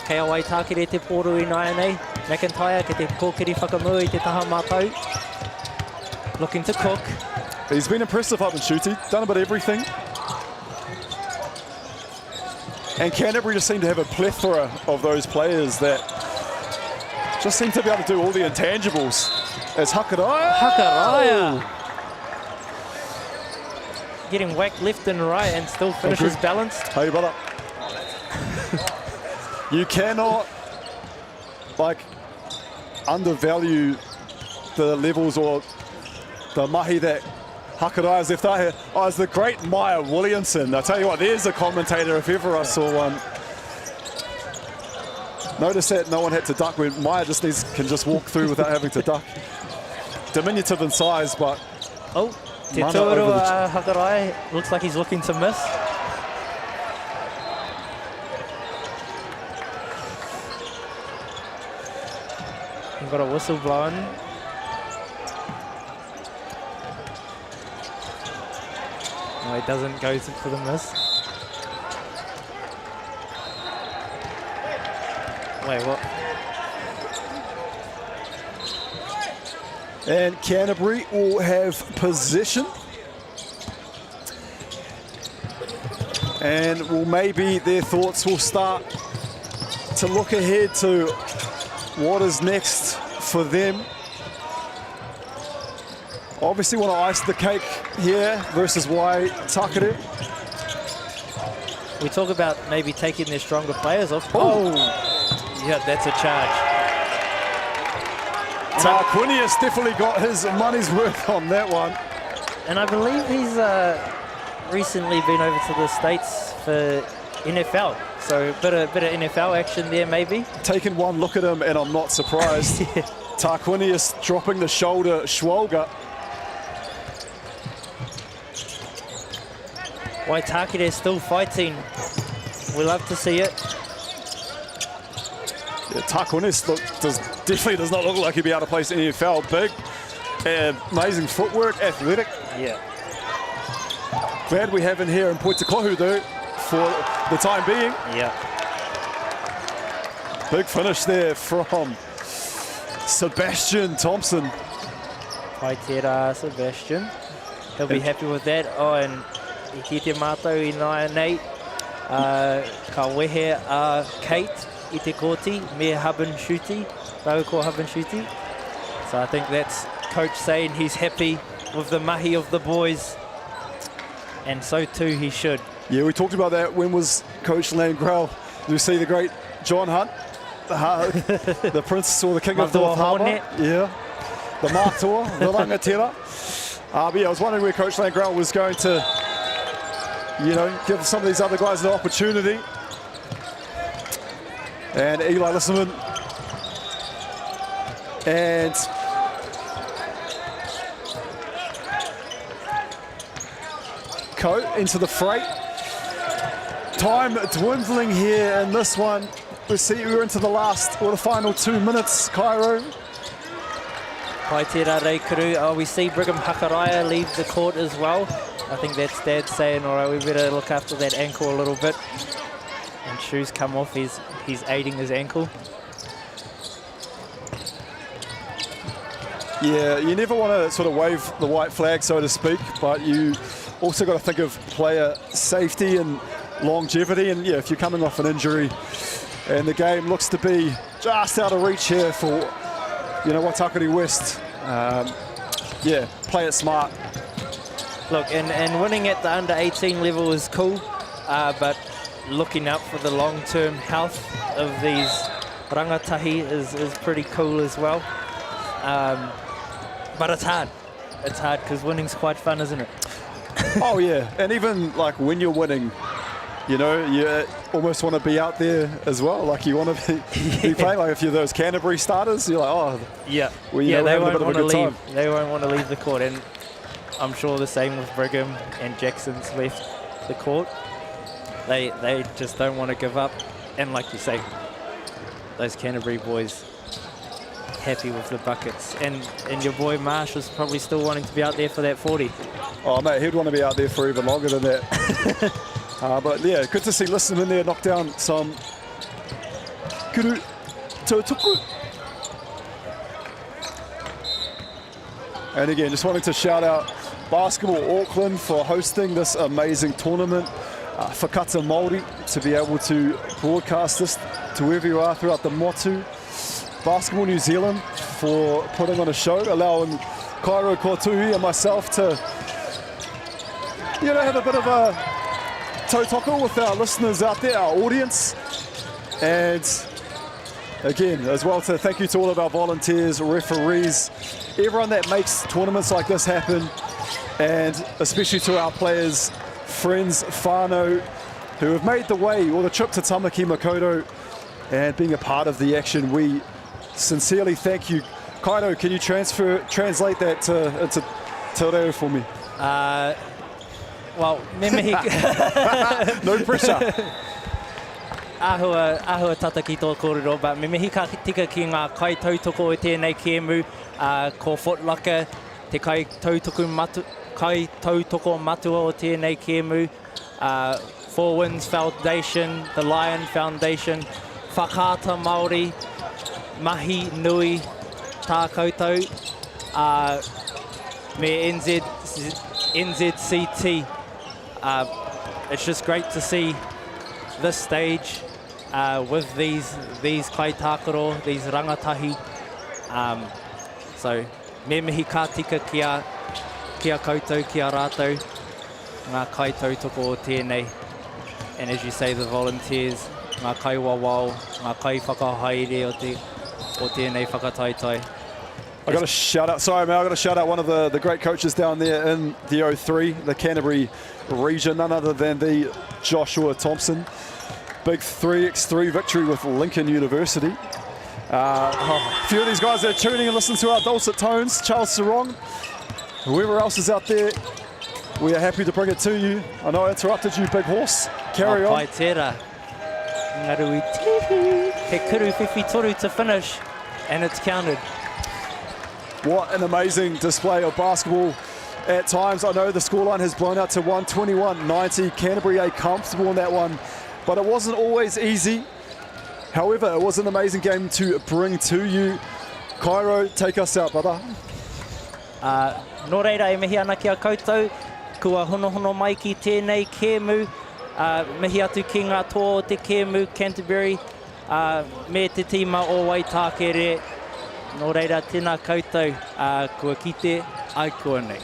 Kei a wai tākere te pōru I nai nei. McIntyre ke te kōkiri whakamua I te taha mātau. Looking to cook. He's been impressive up in shooting, done a bit of everything. And Canterbury just seem to have a plethora of those players that just seem to be able to do all the intangibles. As Hakaraya. Getting whacked left and right and still finishes balanced. Hey, brother. You cannot, undervalue the levels or the mahi that Hakaraya's left out here. Oh, it's the great Maya Williamson. I tell you what, there's a commentator if ever I saw one. Notice that no one had to duck when Maya can just walk through without having to duck. Diminutive in size, but... Oh, Te Tuaru Hakaraya looks like he's looking to miss. We've got a whistle blowing. No, he doesn't go for the miss. Wait, what? And Canterbury will have possession. And maybe their thoughts will start to look ahead to what is next for them. Obviously want to ice the cake here versus Waitakere. We talk about maybe taking their stronger players off. Oh, yeah, that's a charge. Tarquinius definitely got his money's worth on that one. And I believe he's recently been over to the States for NFL. So a bit of NFL action there maybe. Taking one look at him and I'm not surprised. Tarquinius dropping the shoulder Schwalger. Waitakere is still fighting. We love to see it. Yeah, Tarquinius definitely does not look like he'd be able to play in the NFL. Big, amazing footwork, athletic. Yeah. Glad we have him here in Poitikohu though, for the time being. Yeah. Big finish there from Sebastian Thompson. Paitera Sebastian. He'll be happy with that. Oh, and he te mātou I nai nei. Ka wehe Kate I te kōti, me haban shuti, rau ko haban shuti. So I think that's coach saying he's happy with the mahi of the boys. And so too he should. Yeah, we talked about that. When was Coach Landgrel? Did you see the great John Hunt? The prince or the king of North Harbour? Yeah. The Mātua, the Rangatira. But yeah, I was wondering where Coach Landgrel was going to, give some of these other guys an opportunity. And Eli Lissaman. And Coe into the freight. Time dwindling here in this one. We're into the final 2 minutes, Cairo. Paitera Reikuru. Oh, we see Brigham Hakaraya leave the court as well. I think that's Dad saying, all right, we better look after that ankle a little bit. And shoes come off, he's aiding his ankle. Yeah, you never want to sort of wave the white flag, so to speak, but you also got to think of player safety and longevity. And yeah, if you're coming off an injury and the game looks to be just out of reach here for, Waitakere West, yeah, play it smart. Look, and winning at the under-18 level is cool, but looking out for the long-term health of these rangatahi is pretty cool as well. But it's hard. It's hard because winning's quite fun, isn't it? Oh yeah, and even like when you're winning, you know, you almost want to be out there as well. Like you want to be playing. Like if you're those Canterbury starters, you're like, oh, yeah, well, you know, they we're having a won't bit want of to a leave. good time. They won't want to leave the court, and I'm sure the same with Brigham and Jackson's left the court. They just don't want to give up, and like you say, those Canterbury boys happy with the buckets, and your boy Marsh was probably still wanting to be out there for that 40. Oh mate, he'd want to be out there for even longer than that. But yeah, good to see Liston in there knock down some kuru tautuku. And again, just wanting to shout out Basketball Auckland for hosting this amazing tournament. Whakata Māori to be able to broadcast this to wherever you are throughout the motu. Basketball New Zealand for putting on a show, allowing Kairo Kotuhi and myself to, you know, have a bit of a tautoko with our listeners out there, our audience. And again, as well, to thank you to all of our volunteers, referees, everyone that makes tournaments like this happen, and especially to our players, friends, whānau, who have made the way, or the trip to Tamaki Makaurau, and being a part of the action. We sincerely thank you. Kairo, can you translate that into te reo for me? Well, me mihi... No pressure. Ahua tata ki tō kōrero, but me mihi ka tika ki ngā kai tautoko o tēnei kēmu, ko Footlocker, te kai tautoko matua o tēnei kēmu, Four Winds Foundation, the Lion Foundation, Whakata Māori, Mahi Nui, tā koutou, me NZCT. It's just great to see this stage with these kai tākaro, these rangatahi. So me mihi ka tika kia koutou, kia rātou, ngā kai tautoko o tēnei. And as you say, the volunteers, ngā kai wawao, ngā kai whakahaere o tēnei whakataitai. I got to shout out, sorry mate, I got to shout out one of the great coaches down there in the 03, the Canterbury region, none other than the Joshua Thompson. Big 3x3 victory with Lincoln University. A few of these guys that are tuning and listening to our dulcet tones, Charles Sarong, whoever else is out there, we are happy to bring it to you. I know I interrupted you, big horse. Carry on. Pai tērā. Ngarui tihi. He kuru whiwhi toru to finish, and it's counted. What an amazing display of basketball at times. I know the scoreline has blown out to 121-90. Canterbury are comfortable in that one, but it wasn't always easy. However, it was an amazing game to bring to you. Kairo, take us out, brother. Nō reira e mihi ana ki a koutou, kua hono mai ki tēnei kēmu, mihi atu ki ngā tō o te kēmu, Canterbury, me te tīma o Waitākere. Nō reira, tēnā koutou, kua kite, ai kua nei.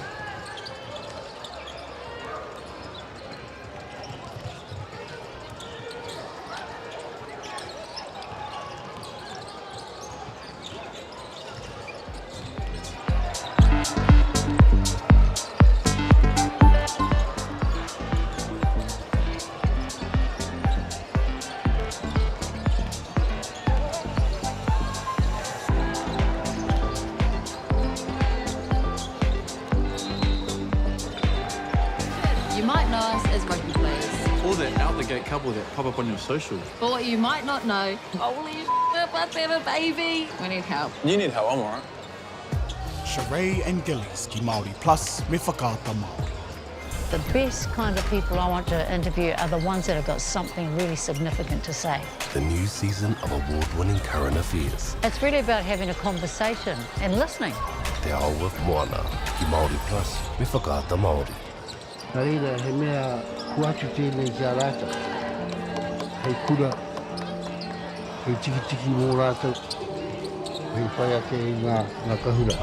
Couple that pop up on your socials. But what you might not know, holy shit, but they have a baby. We need help. You need help, I'm alright. Sheree and Gillies ki Māori Plus me whakaata Māori. The best kind of people I want to interview are the ones that have got something really significant to say. The new season of award-winning current affairs. It's really about having a conversation and listening. Te ao with Moana ki Māori Plus me whakaata Māori. Reira, he mea kuatu tēnei kia rātou. Hei kura, hei tiki mō rātou, hei whai ake i ngā kahura.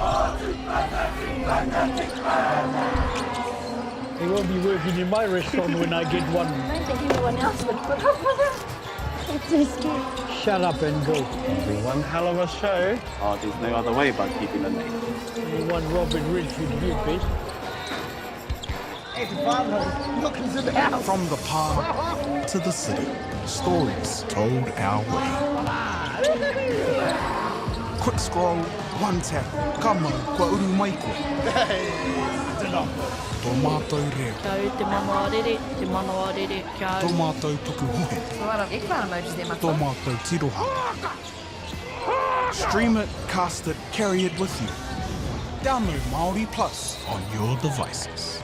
He won't be working in my restaurant when I get one. I don't think anyone else would put up with it. It's so scary. Shut up and go. One hell of a show. Oh, there's no other way but keeping the name. You want Robert Redford here, Pete? From the park to the city, stories told our way. Quick scroll, one tap, kamo, kua uru mai koe. Tō mātou reo. Kau te MāORI, te MāORI, kau. Tō mātou tuku huhe. Tō mātou tiroha. Stream it, cast it, carry it with you. Download MāORI Plus on your devices.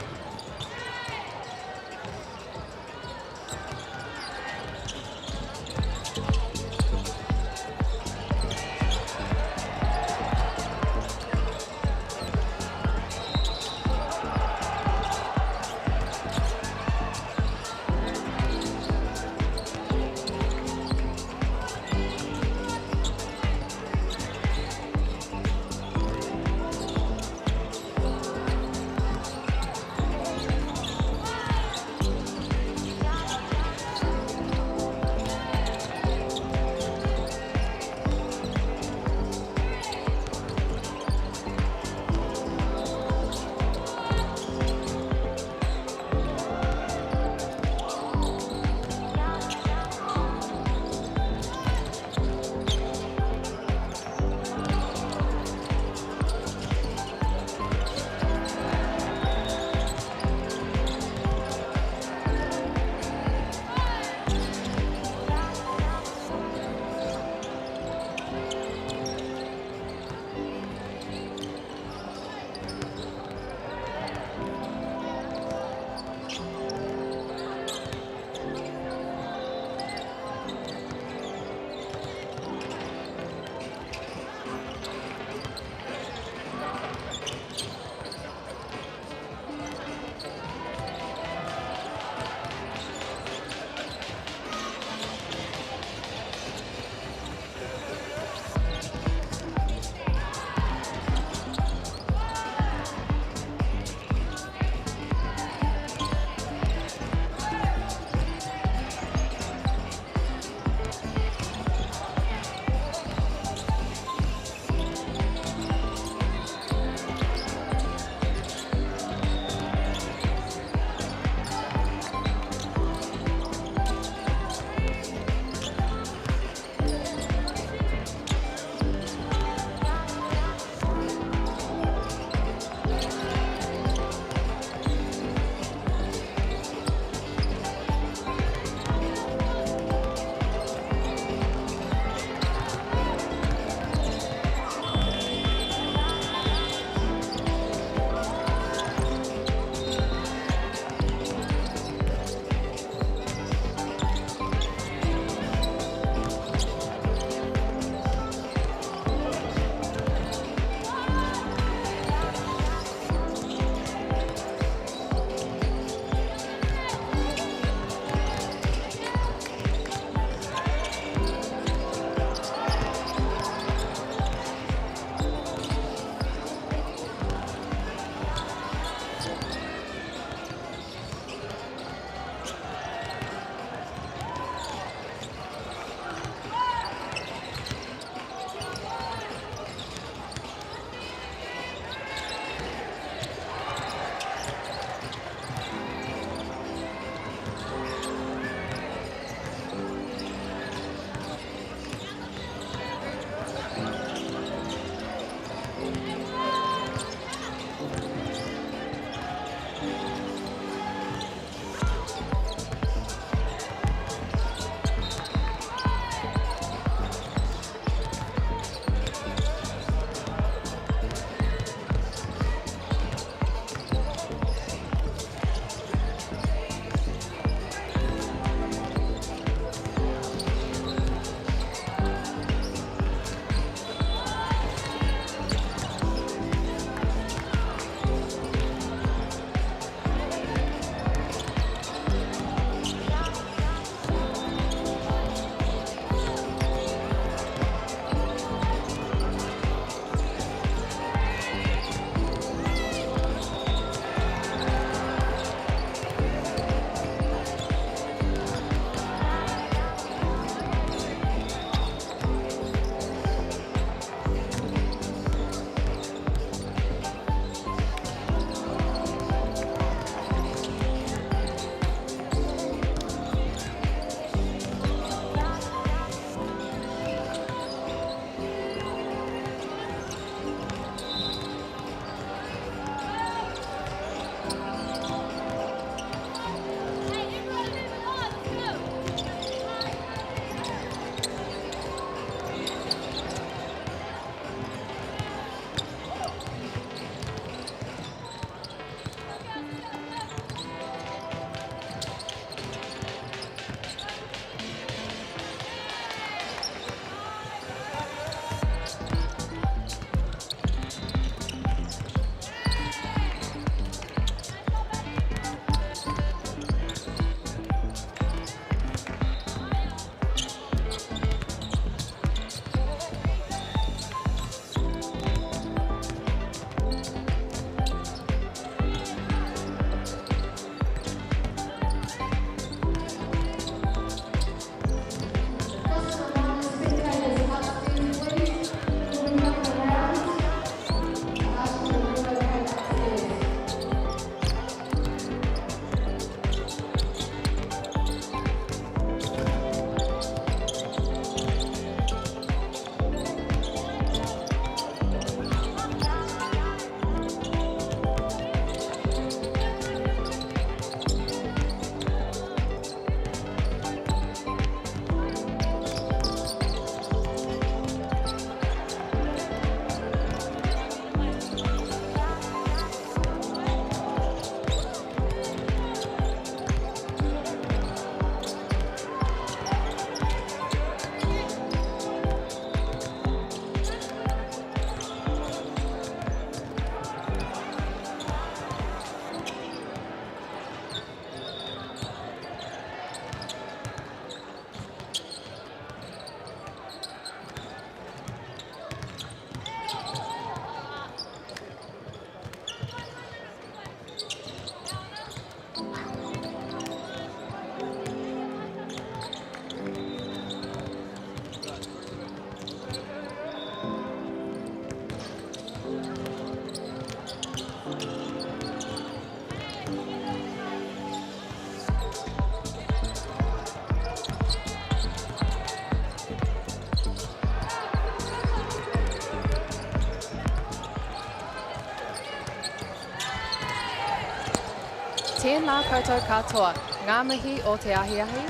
Tēnā koutou katoa, ngā mihi o te ahiahi,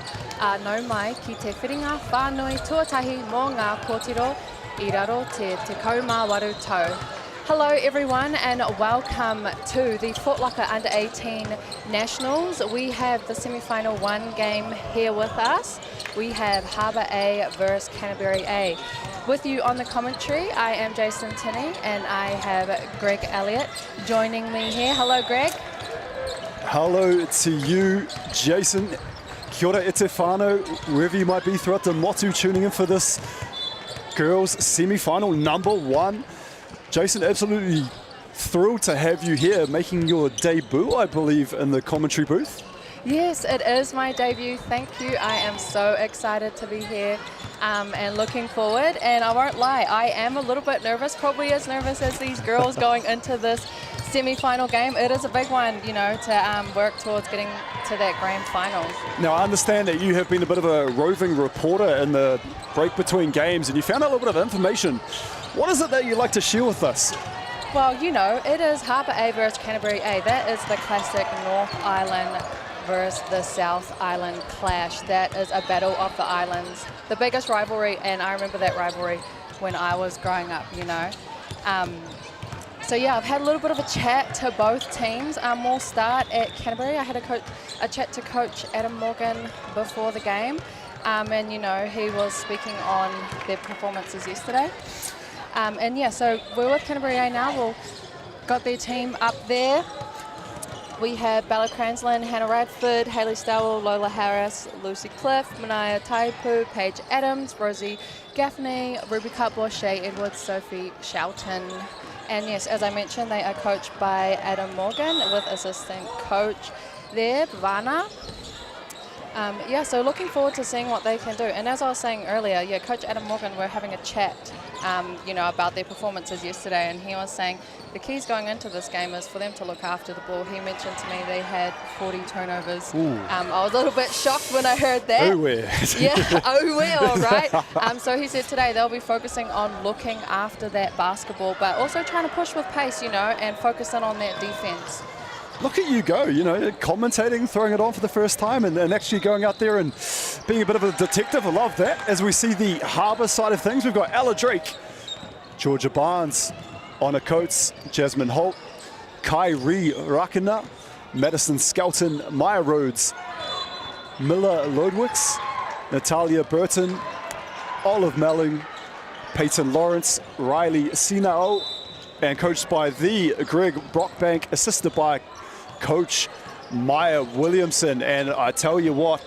nau mai ki te whiringa whānui tuatahi mō ngā kōtiro I raro te kaumā waru tau. Hello everyone and welcome to the Foot Locker Under-18 Nationals. We have the semi-final 1 game here with us. We have Harbour A versus Canterbury A. With you on the commentary, I am Jason Tinney and I have Greg Elliott joining me here. Hello Greg. Hello to you, Jason. Kia ora e te whānau, wherever you might be throughout the motu, tuning in for this girls semi-final number 1. Jason, absolutely thrilled to have you here, making your debut, I believe, in the commentary booth. Yes, it is my debut. Thank you. I am so excited to be here and looking forward. And I won't lie, I am a little bit nervous, probably as nervous as these girls going into this semi-final game. It is a big one, you know, to work towards getting to that grand final. Now, I understand that you have been a bit of a roving reporter in the break between games and you found out a little bit of information. What is it that you'd like to share with us? Well, you know, it is Harbour A versus Canterbury A. That is the classic North Island versus the South Island clash. That is a battle of the islands. The biggest rivalry, and I remember that rivalry when I was growing up, you know. So yeah, I've had a little bit of a chat to both teams. We'll start at Canterbury. I had a chat to Coach Adam Morgan before the game. And you know, he was speaking on their performances yesterday. And yeah, so we're with Canterbury A now. We've got their team up there. We have Bella Cranslin, Hannah Radford, Hayley Stowell, Lola Harris, Lucy Cliff, Manaya Taipu, Paige Adams, Rosie Gaffney, Ruby Cutbush, Shay Edwards, Sophie Shelton. And yes, as I mentioned, they are coached by Adam Morgan with assistant coach there, Vana. Yeah, so looking forward to seeing what they can do. And as I was saying earlier, yeah, Coach Adam Morgan, we're having a chat, you know, about their performances yesterday. And he was saying the keys going into this game is for them to look after the ball. He mentioned to me they had 40 turnovers. I was a little bit shocked when I heard that. Oh, well. Yeah, oh, well, right? So he said today they'll be focusing on looking after that basketball, but also trying to push with pace, you know, and focusing on that defense. Look at you go, you know, commentating, throwing it on for the first time and actually going out there and being a bit of a detective. I love that. As we see the Harbour side of things, we've got Ella Drake, Georgia Barnes, Anna Coates, Jasmine Holt, Kyrie Rakina, Madison Skelton, Maya Rhodes, Miller Lodwicks, Natalia Burton, Olive Melling, Peyton Lawrence, Riley Sinao, and coached by the Greg Brockbank, assisted by Coach Maya Williamson. And I tell you what,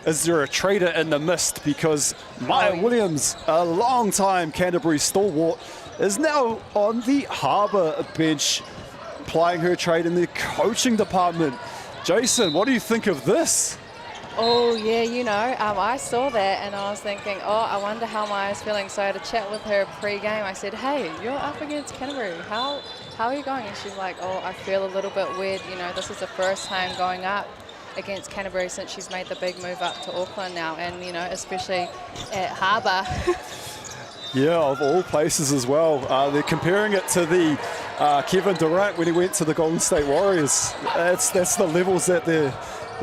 is there a traitor in the mist? Because Maya Williams, a long-time Canterbury stalwart, is now on the Harbour bench, plying her trade in the coaching department. Jason, what do you think of this? Oh, yeah, you know, I saw that and I was thinking, oh, I wonder how Maya's feeling. So I had a chat with her pre-game. I said, hey, you're up against Canterbury. How are you going? And she's like, oh, I feel a little bit weird. You know, this is the first time going up against Canterbury since she's made the big move up to Auckland now. And, you know, especially at Harbour. Yeah, of all places as well. They're comparing it to the Kevin Durant when he went to the Golden State Warriors. That's the levels that they're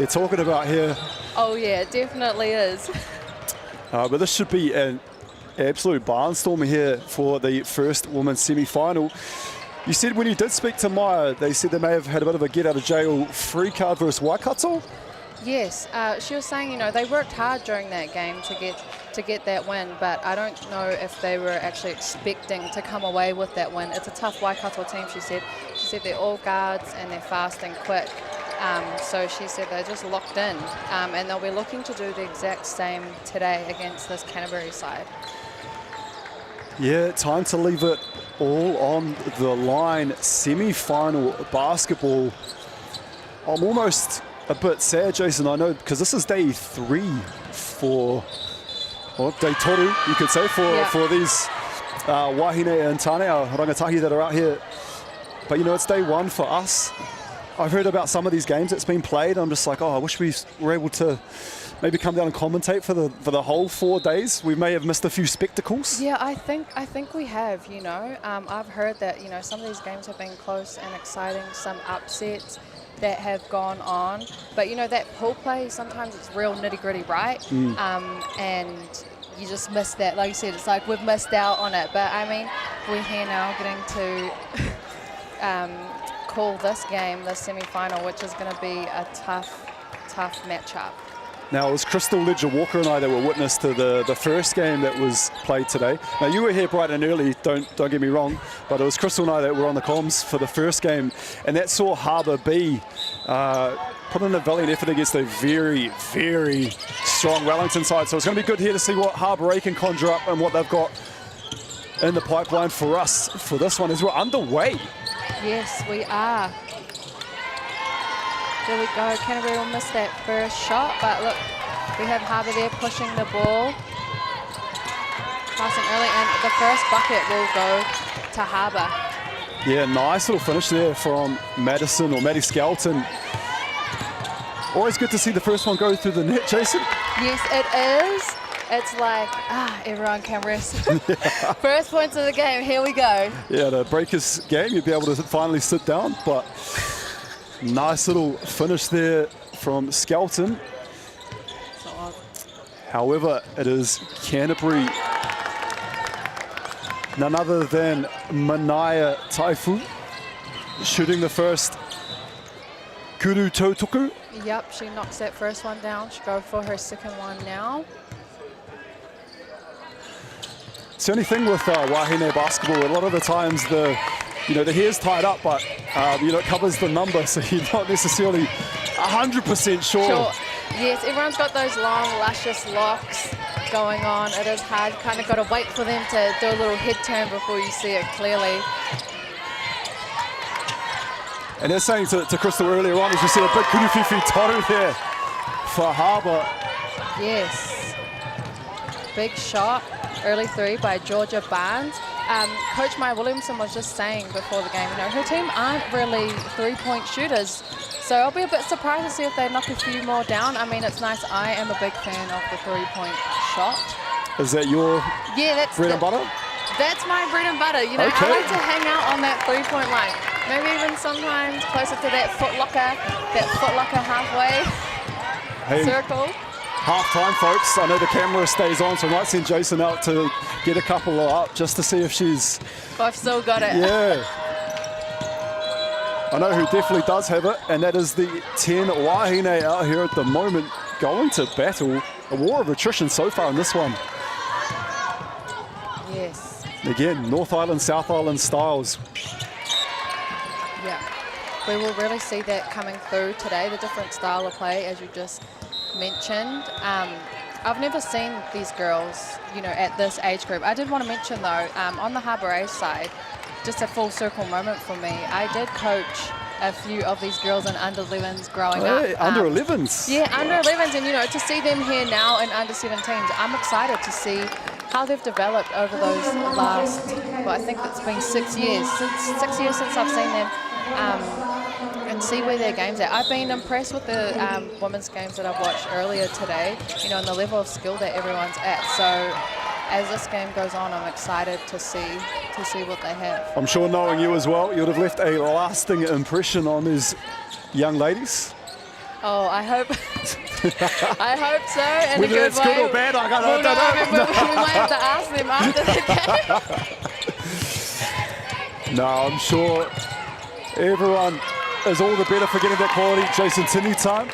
talking about here. Oh yeah, it definitely is. But this should be an absolute barnstormer here for the first women's semi-final. You said when you did speak to Maya, they said they may have had a bit of a get-out-of-jail free card versus Waikato? Yes, she was saying, you know, they worked hard during that game to get that win, but I don't know if they were actually expecting to come away with that win. It's a tough Waikato team, she said. She said they're all guards and they're fast and quick. So she said they're just locked in, and they'll be looking to do the exact same today against this Canterbury side. Yeah, time to leave it all on the line. Semi-final basketball. I'm almost a bit sad, Jason, I know, because this is day 3 for, or day toru, you could say, for these wahine and tane, our rangatahi that are out here. But, you know, it's day 1 for us. I've heard about some of these games that's been played. I'm just like, oh, I wish we were able to maybe come down and commentate for the whole 4 days. We may have missed a few spectacles. Yeah, I think we have, you know. I've heard that, you know, some of these games have been close and exciting, some upsets. that have gone on. But, you know, that pool play, sometimes it's real nitty-gritty, right? And you just miss that. Like you said, it's like we've missed out on it. But, I mean, we're here now getting to call this game, the semi-final, which is going to be a tough matchup. Now, it was Crystal Ledger-Walker and I that were witness to the first game that was played today. Now, you were here bright and early, don't get me wrong, but it was Crystal and I that were on the comms for the first game, and that saw Harbour B put in a valiant effort against a very, very strong Wellington side. So it's going to be good here to see what Harbour A can conjure up and what they've got in the pipeline for us for this one as we're underway. Yes, we are. There we go. Canterbury will miss that first shot, but look, we have Harbour there pushing the ball. Passing early, and the first bucket will go to Harbour. Yeah, nice little finish there from Madison or Maddie Skelton. Always good to see the first one go through the net, Jason. Yes, it is. It's like, everyone can rest. First points of the game, here we go. Yeah, the Breakers game, you'd be able to finally sit down, but nice little finish there from Skelton. However, it is Canterbury, none other than Manaya Taifu, shooting the first Kuru Tautuku. Yep, she knocks that first one down. She'll go for her second one now. It's the only thing with Wahine basketball, a lot of the times the hair's tied up, but it covers the number, so you're not necessarily 100% sure. Yes, everyone's got those long, luscious locks going on. It is hard. You kind of got to wait for them to do a little head turn before you see it clearly. And they're saying to Crystal earlier on, as you said, a big kuruwhiwhi toru there for Harbour. Yes. Big shot. Early three by Georgia Barnes. Coach Maya Williamson was just saying before the game, her team aren't really three-point shooters, so I'll be a bit surprised to see if they knock a few more down. I mean, it's nice. I am a big fan of the three-point shot. Is that your bread and butter? That's my bread and butter. You know, I like to hang out on that three-point line. Maybe even sometimes closer to that footlocker halfway circle. Half-time, folks. I know the camera stays on, so I might send Jason out to get a couple up just to see if she's... I've still got it. Yeah. I know who definitely does have it, and that is the 10 Wahine out here at the moment, going to battle. A war of attrition so far in this one. Yes. Again, North Island, South Island styles. Yeah. We will really see that coming through today, the different style of play, as you just mentioned. I've never seen these girls, at this age group. I did want to mention, though, on the Harbour A side, just a full circle moment for me. I did coach a few of these girls in under-11s growing up. Under-11s? Yeah, under-11s, and, to see them here now in under-17s, I'm excited to see how they've developed over those last, I think it's been 6 years. 6 years since I've seen them. And see where their game's at. I've been impressed with the women's games that I've watched earlier today, and the level of skill that everyone's at. So as this game goes on, I'm excited to see what they have. I'm sure, knowing you as well, you would have left a lasting impression on these young ladies. Oh, I hope I hope so. In Whether a good it's way. good or bad, I don't know. We might have to ask them after the game. No, I'm sure everyone is all the better for getting that quality Jason Tinney time.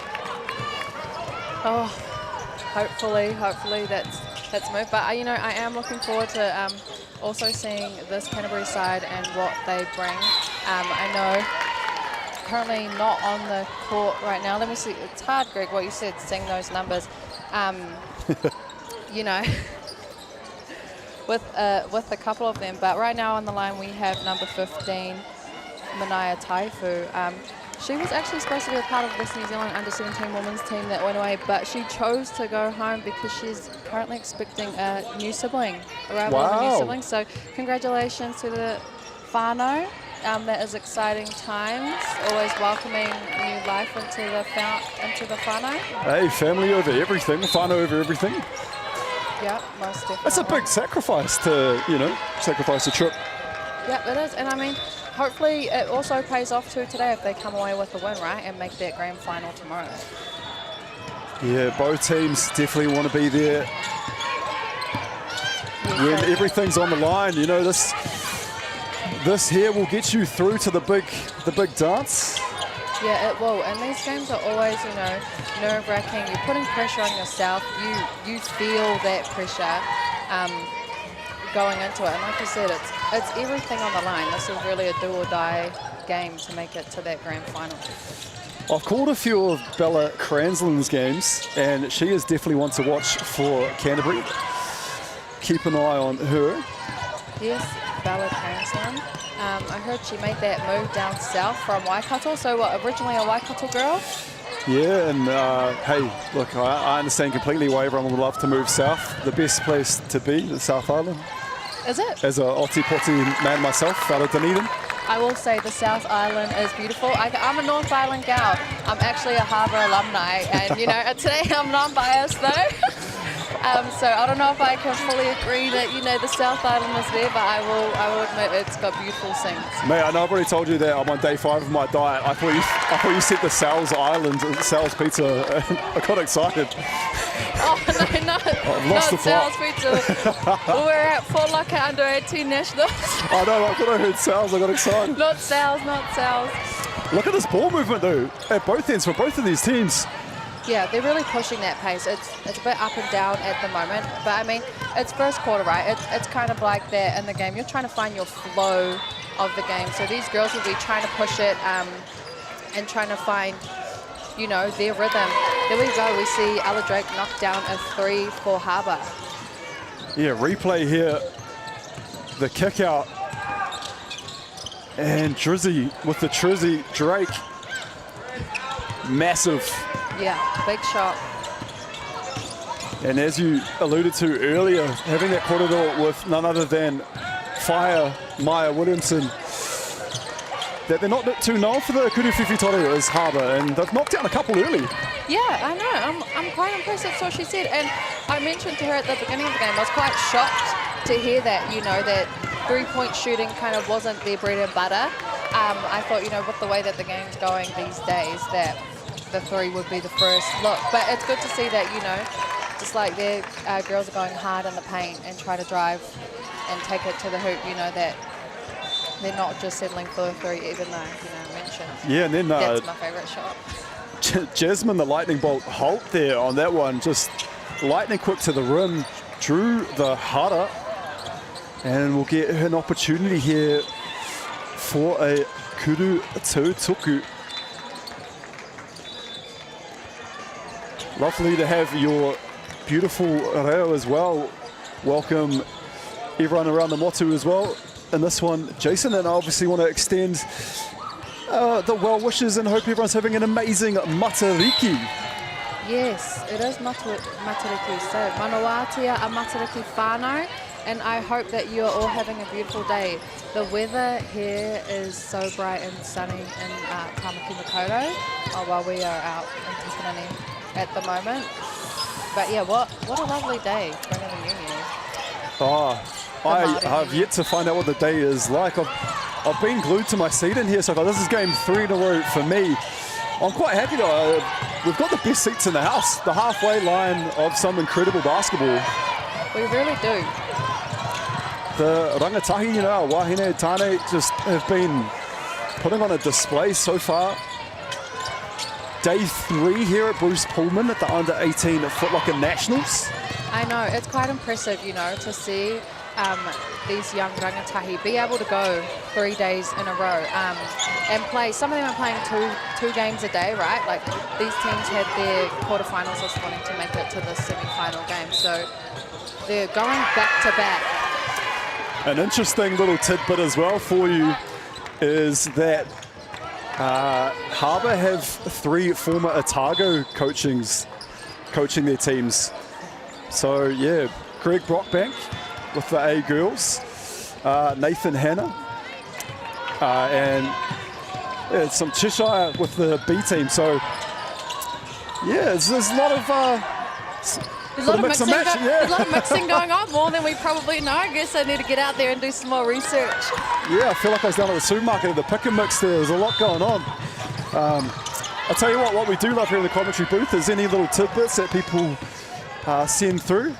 Oh, hopefully that's moved. But I am looking forward to also seeing this Canterbury side and what they bring. I know currently not on the court right now. Let me see. It's hard, Greg, what you said, seeing those numbers. With a couple of them. But right now on the line we have number 15. Manaya Taifu. She was actually supposed to be a part of this New Zealand under-17 women's team that went away, but she chose to go home because she's currently expecting a new sibling, arrival of a new sibling. So congratulations to the whānau. That is exciting times. Always welcoming new life into the whānau. Hey, family over everything, whānau over everything. Yeah, most definitely. That's a big sacrifice to, sacrifice a trip Yeah, it is. And I mean, hopefully it also pays off too today if they come away with a win, right? And make that grand final tomorrow. Yeah, both teams definitely want to be there when everything's on the line. You know, this here will get you through to the big dance. Yeah, it will. And these games are always, you know, nerve-wracking. You're putting pressure on yourself. You feel that pressure going into it. And like you said, it's everything on the line. This is really a do-or-die game to make it to that grand final. I've called a few of Bella Cransland's games, and she is definitely one to watch for Canterbury. Keep an eye on her. Yes, Bella Cransland. I heard she made that move down south from Waikato, so what, originally a Waikato girl? Yeah, and hey, look, I understand completely why everyone would love to move south. The best place to be, the South Island. Is it? As a Oti Poti man myself, out of Dunedin. I will say the South Island is beautiful. I'm a North Island gal. I'm actually a Harbour alumni, and you know, today I'm non-biased though. So I don't know if I can fully agree that, you know, the South Island is there, but I will admit it's got beautiful scenes. Mate, I know I've already told you that I'm on day 5 of my diet. I thought you said the Sal's Island, Sal's Pizza. I got excited. Oh no, I've lost the Sal's plot. Pizza. We're at Fort Locker under 18 nationals. I know, I thought I heard Sal's, I got excited. Not Sal's. Look at this ball movement though, at both ends for both of these teams. Yeah, they're really pushing that pace. It's a bit up and down at the moment, but I mean, it's first quarter, right? It's kind of like that in the game. You're trying to find your flow of the game. So these girls will be trying to push it and trying to find, you know, their rhythm. There we go. We see Ella Drake knock down a 3 for Harbour. Yeah, replay here. The kick out. And Drizzy with the Trizzy Drake. Massive. Yeah, big shot. And as you alluded to earlier, having that corridor with none other than Fire Maya Williamson, that they're not too known for the Kuru Whiwhitoru as Harbour, and they've knocked down a couple early. Yeah, I know. I'm quite impressed. That's what she said. And I mentioned to her at the beginning of the game, I was quite shocked to hear that, you know, that three-point shooting kind of wasn't their bread and butter. I thought, you know, with the way that the game's going these days, that the 3 would be the first look. But it's good to see that, you know, just like their girls are going hard in the paint and try to drive and take it to the hoop, you know, that they're not just settling for the 3, even though, you know, I mentioned. Yeah, and then that's my favourite shot. Jasmine, the lightning bolt Holt there on that one, just lightning quick to the rim, drew the hara, and we'll get an opportunity here for a Kuru Tautuku. Lovely to have your beautiful reo as well. Welcome everyone around the motu as well in this one. Jason, and I obviously want to extend the well wishes and hope everyone's having an amazing matariki. Yes, it is matariki. So manawatia a matariki whānau, and I hope that you're all having a beautiful day. The weather here is so bright and sunny in Tamaki Makaurau while we are out in Takanani at the moment. But yeah, what a lovely day bringing the new year. Oh, I have yet to find out what the day is like. I've been glued to my seat in here so far. This is game 3 in a row for me. I'm quite happy though. We've got the best seats in the house. The halfway line of some incredible basketball. We really do. The rangatahi, you know, Wahine, Tane just have been putting on a display so far. Day 3 here at Bruce Pulman at the under 18 Foot Locker Nationals. I know, it's quite impressive, you know, to see these young rangatahi be able to go 3 days in a row and play. Some of them are playing two games a day, right? Like these teams had their quarterfinals this morning to make it to the semi-final game. So they're going back to back. An interesting little tidbit as well for you is that Harbour have 3 former Otago coaching their teams. So yeah, Greg Brockbank with the A girls, Nathan Hanna, and yeah, some Cheshire with the B team. So yeah, there's a lot of There's a lot of mix and mixing, match, there's a lot of mixing going on, more than we probably know. I guess I need to get out there and do some more research. Yeah, I feel like I was down at the supermarket at the pick and mix there. There's a lot going on. I'll tell you what we do love here in the commentary booth is any little tidbits that people send through.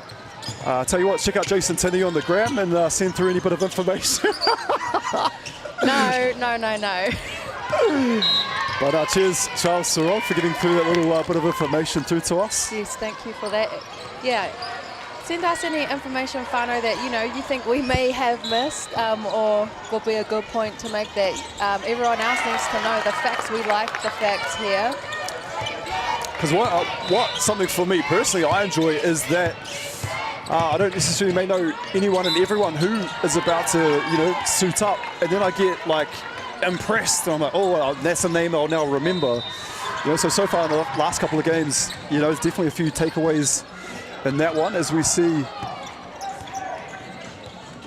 I'll tell you what, check out Jason Tinney on the gram and send through any bit of information. No. But cheers, Charles Sorrell, for getting through that little bit of information through to us. Yes, thank you for that. Yeah, send us any information, whānau, that you think we may have missed, or will be a good point to make that everyone else needs to know the facts. We like the facts here. Because what something for me personally I enjoy is that I don't necessarily may know anyone and everyone who is about to suit up, and then I get like impressed. I'm like, oh, well, that's a name I'll now remember. So far in the last couple of games, there's definitely a few takeaways in that one as we see.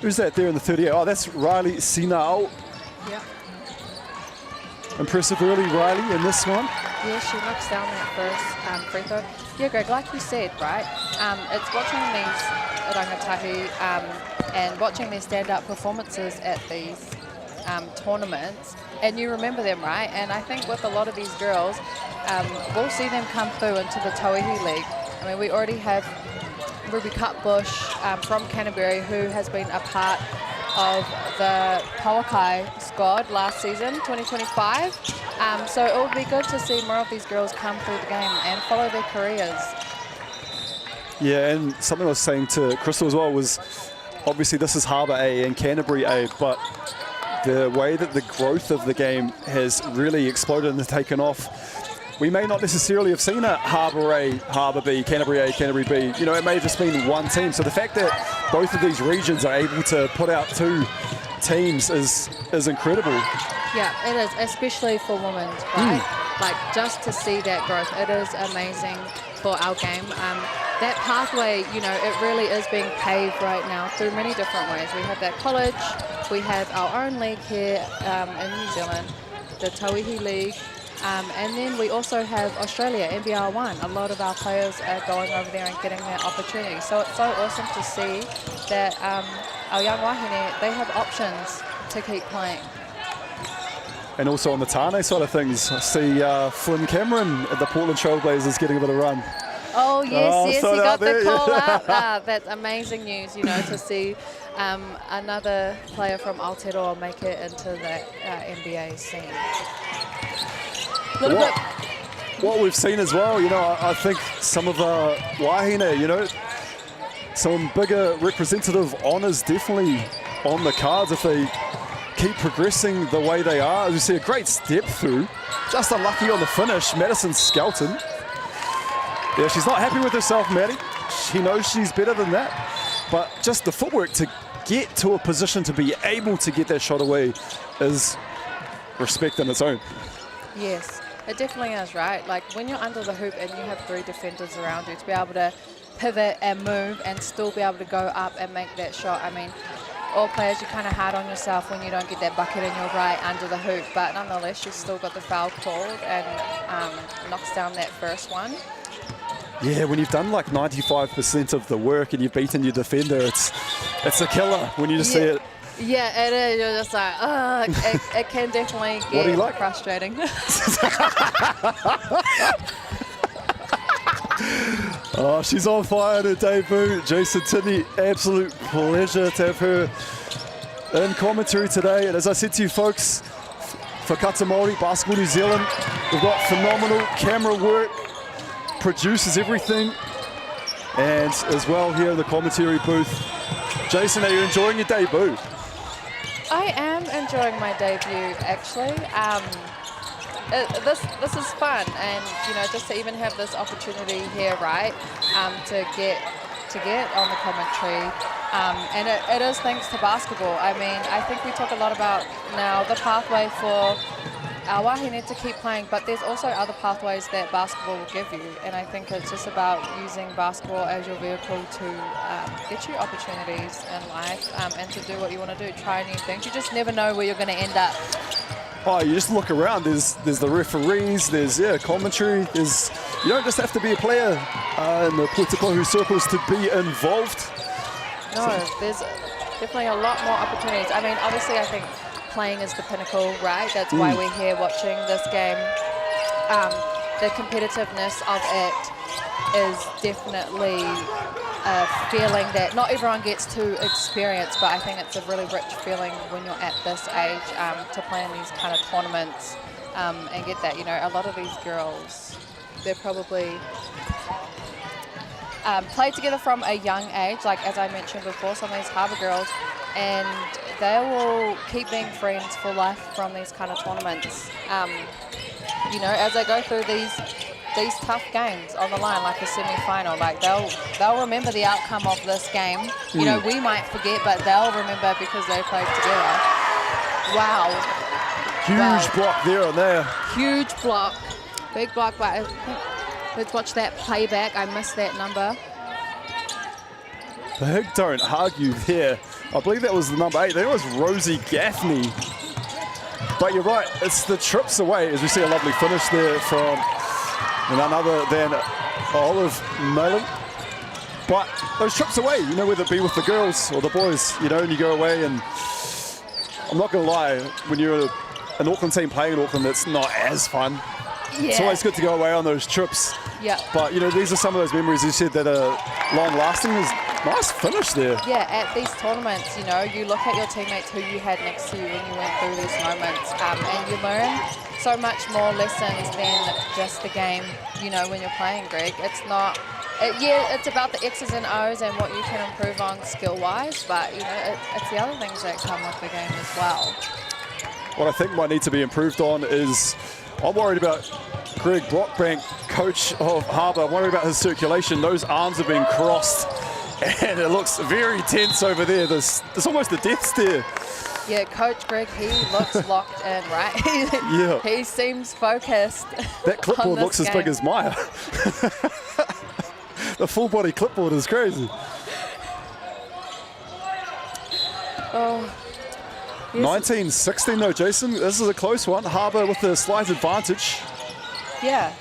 Who's that there in the 38? Oh, that's Riley Sinao. Yeah. Impressive early Riley in this one. Yeah, she knocks down that first free throw. Yeah, Greg, like you said, right? It's watching these rangatahi and watching their stand-up performances at these tournaments, and you remember them, right? And I think with a lot of these girls, we'll see them come through into the Tauihi League. I mean, we already have Ruby Cutbush from Canterbury, who has been a part of the Pauakai squad last season, 2025. So it would be good to see more of these girls come through the game and follow their careers. Yeah, and something I was saying to Crystal as well was, obviously this is Harbour A and Canterbury A, but the way that the growth of the game has really exploded and taken off, we may not necessarily have seen a Harbour A, Harbour B, Canterbury A, Canterbury B. It may have just been one team. So the fact that both of these regions are able to put out two teams is incredible. Yeah, it is, especially for women, right? Like, just to see that growth, it is amazing for our game. That pathway, it really is being paved right now through many different ways. We have that college, we have our own league here in New Zealand, the Tauihi League, and then we also have Australia, NBR1. A lot of our players are going over there and getting that opportunity. So it's so awesome to see that our young wahine, they have options to keep playing. And also on the Tāne side of things, I see Flynn Cameron at the Portland Trailblazers getting a bit of run. Oh, yes, he got the call yeah. up. That's amazing news, to see another player from Aotearoa make it into that NBA scene. What we've seen as well, I think some of the wahine, some bigger representative honours definitely on the cards if they keep progressing the way they are. As you see, a great step through. Just unlucky on the finish, Madison Skelton. Yeah, she's not happy with herself, Maddie. She knows she's better than that. But just the footwork to get to a position to be able to get that shot away is respect in its own. Yes, it definitely is, right? Like, when you're under the hoop and you have three defenders around you, to be able to pivot and move and still be able to go up and make that shot. I mean, all players, you're kind of hard on yourself when you don't get that bucket and you're right under the hoop, but nonetheless, she's still got the foul called and knocks down that first one. Yeah, when you've done like 95% of the work and you've beaten your defender, it's a killer when you just see it. Yeah, it is. You're just like, it can definitely get frustrating. Oh, she's on fire in her debut. Jason Tinney, absolute pleasure to have her in commentary today. And as I said to you folks, for Kata Māori, Basketball New Zealand, we've got phenomenal camera work, produces everything, and as well here in the commentary booth. Jason, are you enjoying your debut? I am enjoying my debut, actually. This is fun, and just to even have this opportunity here, right, to get on the commentary, and it is thanks to basketball. I mean, I think we talk a lot about now the pathway for our wahine to keep playing, but there's also other pathways that basketball will give you, and I think it's just about using basketball as your vehicle to get you opportunities in life and to do what you want to do, try new things. You just never know where you're going to end up. Oh, you just look around, there's the referees, there's commentary, there's you don't just have to be a player in the Putupohu circles to be involved. No, there's definitely a lot more opportunities. I mean, obviously, I think playing is the pinnacle, right? That's why we're here watching this game. The competitiveness of it is definitely a feeling that not everyone gets to experience, but I think it's a really rich feeling when you're at this age to play in these kind of tournaments and get that. You know, a lot of these girls, they're probably played together from a young age, like as I mentioned before, some of these Harbour girls, and they will keep being friends for life from these kind of tournaments. You know, as they go through these tough games on the line, like a semi-final, like they'll remember the outcome of this game. You know, we might forget, but they'll remember because they played together. Wow. Huge block there on there. Huge block. Big block, but let's watch that playback. I missed that number. Big don't argue there. I believe that was the number 8. That was Rosie Gaffney. But you're right, it's the trips away, as we see a lovely finish there from none other than Olive Malin. But those trips away, you know, whether it be with the girls or the boys, you know, and you go away, and I'm not going to lie, when you're an Auckland team playing in Auckland, it's not as fun. Yeah. It's always good to go away on those trips. Yeah. But, you know, these are some of those memories, you said, that are long-lasting. Nice finish there. Yeah, at these tournaments, you know, you look at your teammates who you had next to you when you went through these moments, and you learn so much more lessons than just the game, you know, when you're playing, Greg. It's not, it's about the X's and O's and what you can improve on skill-wise, but, you know, it's the other things that come with the game as well. What I think might need to be improved on is, I'm worried about Greg Brockbank, coach of Harbour. I'm worried about his circulation. Those arms have been crossed, and it looks very tense over there. There's almost a death stare. Yeah, Coach Greg, he looks locked in, right? Yeah. He seems focused. That clipboard looks as big as Maya. The full body clipboard is crazy. Oh. 19-16 though, Jason. This is a close one. Harbour with a slight advantage. Yeah,